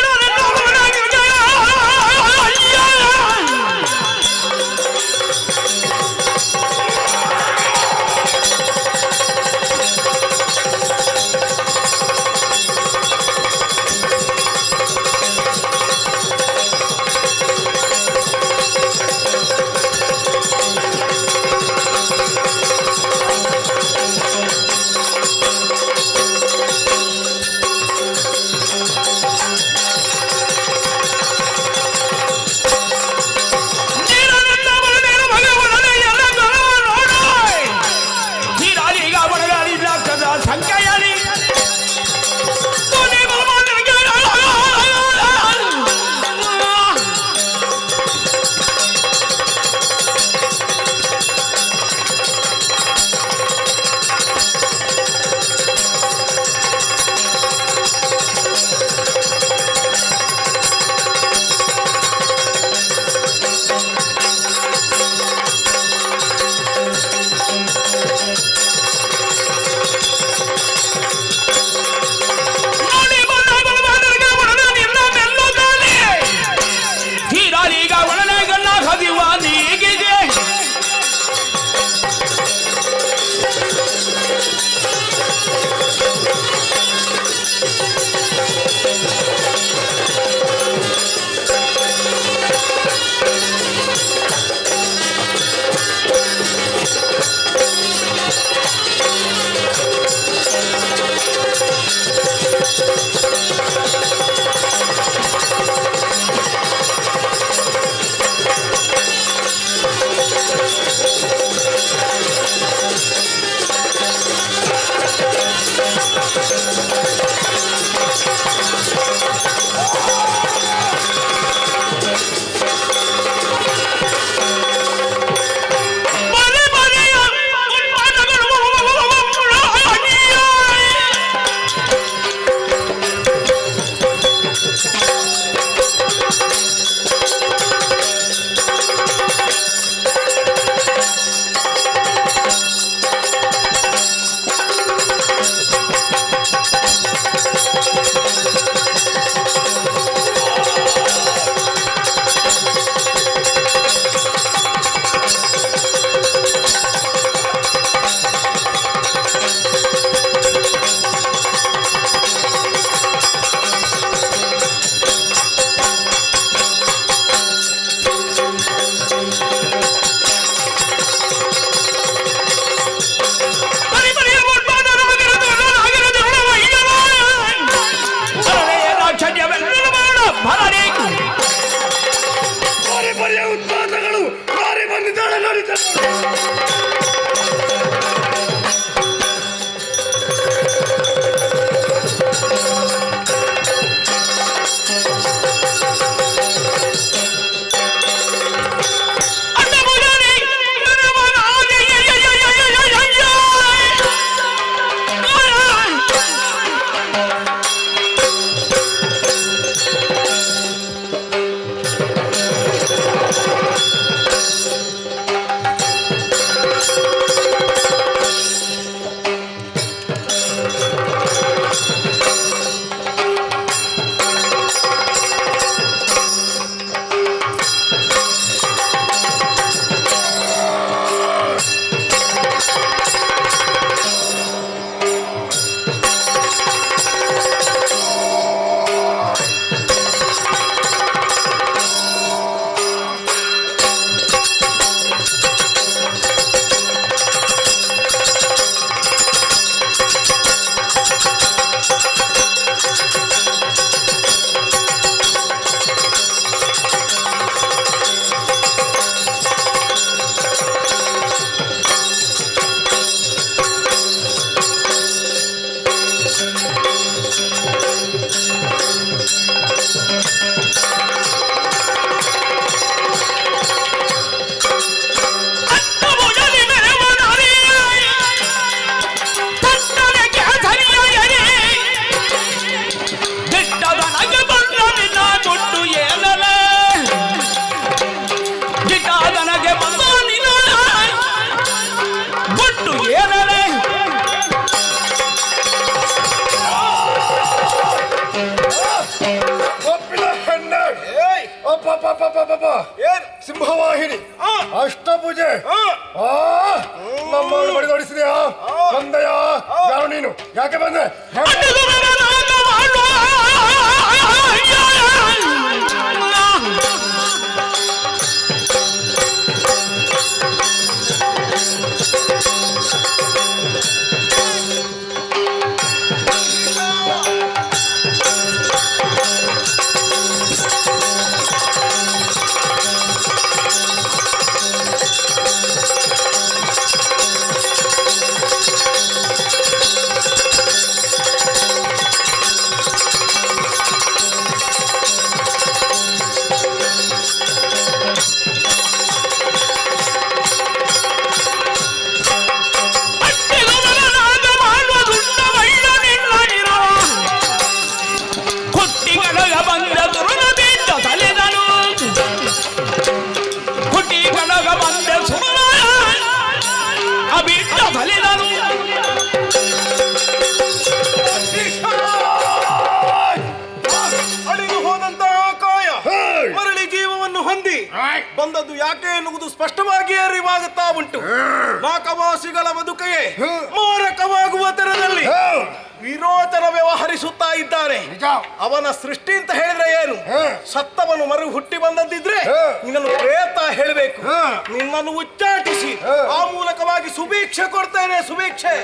ಸಿಂಹವಾಹಿನಿ ಅಷ್ಟಪೂಜೆ ನಮ್ಮನ್ನು ಬಡಿದೋಡಿಸಿದೆಯಾ ಬಂದೆಯಾ? ಯಾರು ನೀನು? ಯಾಕೆ ಬಂದೆ? ಬಂದದ್ದು ಯಾಕೆ ಎನ್ನುವುದು ಸ್ಪಷ್ಟವಾಗಿ ಅರಿವಾಗುತ್ತಾ ಉಂಟು. ಮಾಕವಾಸಿಗಳ ಬದುಕೆಯೇ ಮಾರಕವಾಗುವ ತರದಲ್ಲಿ ವಿರೋಚನ ವ್ಯವಹರಿಸುತ್ತಾ ಇದ್ದಾರೆ. ಅವನ ಸೃಷ್ಟಿ ಅಂತ ಹೇಳಿದ್ರೆ ಏನು? ಸತ್ತವನು ಮರು ಹುಟ್ಟಿ ಬಂದದ್ದಿದ್ರೆ ನಿನ್ನನ್ನು ಪ್ರೇತ ಹೇಳಬೇಕು. ನಿನ್ನನ್ನು ಉಚ್ಚಾಟಿಸಿ ಆ ಮೂಲಕವಾಗಿ ಸುಭೀಕ್ಷೆ ಕೊಡ್ತೇನೆ. ಸುಭೀಕ್ಷೆ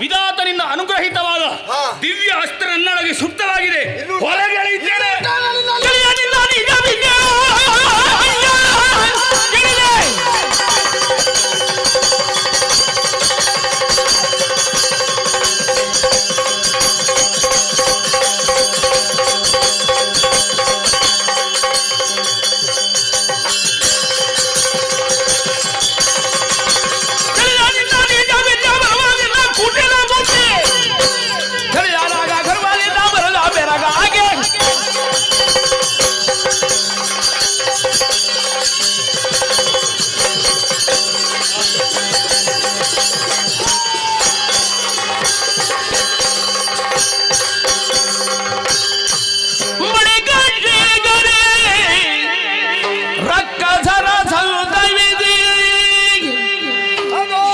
ವಿಧಾತನಿಂದ ಅನುಗ್ರಹಿತವಾದ ದಿವ್ಯ ಅಸ್ತ್ರ ನನ್ನೊಳಗೆ ಸುಪ್ತವಾಗಿದೆ. ಹೊರಗೆ ಎಳೆಯುತ್ತೇನೆ.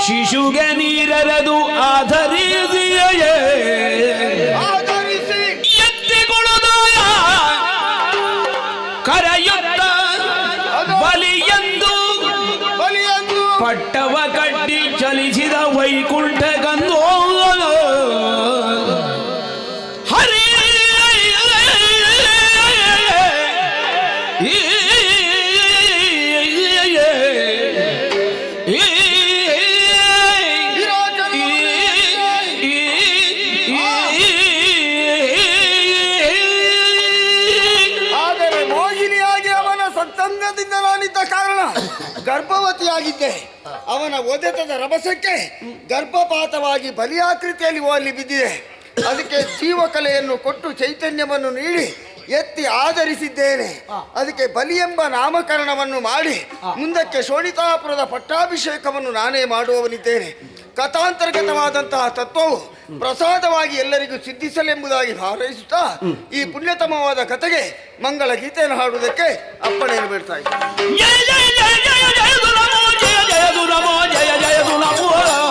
ಶಿಶುಗೆ ನೀರರೆದು ಆಧರಿಸಿಯೇ ಎತ್ತಿಕೊಳ್ಳುದಾಯ ಕರೆಯುತ್ತ ಬಲಿಯೆಂದು ಪಟ್ಟವ ಕಟ್ಟಿ ಚಲಿಸಿದ ವೈಕುಂಠ ಗಂಧೋ ಹರಿ ಗರ್ಭವತಿಯಾಗಿದ್ದೆ. ಅವನ ಒದೆತದ ರಭಸಕ್ಕೆ ಗರ್ಭಪಾತವಾಗಿ ಬಲಿಯಾಕೃತಿಯಲ್ಲಿ ಓಲಿ ಬಿದ್ದಿದೆ. ಅದಕ್ಕೆ ಜೀವಕಲೆಯನ್ನು ಕೊಟ್ಟು ಚೈತನ್ಯವನ್ನು ನೀಡಿ ಎತ್ತಿ ಆಧರಿಸಿದ್ದೇನೆ. ಅದಕ್ಕೆ ಬಲಿ ಎಂಬ ನಾಮಕರಣವನ್ನು ಮಾಡಿ ಮುಂದಕ್ಕೆ ಶೋಣಿತಾಪುರದ ಪಟ್ಟಾಭಿಷೇಕವನ್ನು ನಾನೇ ಮಾಡುವವನಿದ್ದೇನೆ. ಕಥಾಂತರ್ಗತವಾದಂತಹ ತತ್ವವು ಪ್ರಸಾದವಾಗಿ ಎಲ್ಲರಿಗೂ ಸಿದ್ಧಿಸಲೆಂಬುದಾಗಿ ಹಾರೈಸುತ್ತಾ ಈ ಪುಣ್ಯತಮವಾದ ಕಥೆಗೆ ಮಂಗಳ ಗೀತೆಯನ್ನು ಹಾಡುವುದಕ್ಕೆ ಅಪ್ಪಣೆಯನ್ನು ಬೇಡ್ತಾ ಇದ್ದೇನೆ. ಜಯ ಜಯ ಜಯ ಜಯ ಜಯ ದುನಮೋ ಜಯ ಜಯ ದುನಮೋ ಜಯ ಜಯ ದುನಮೋ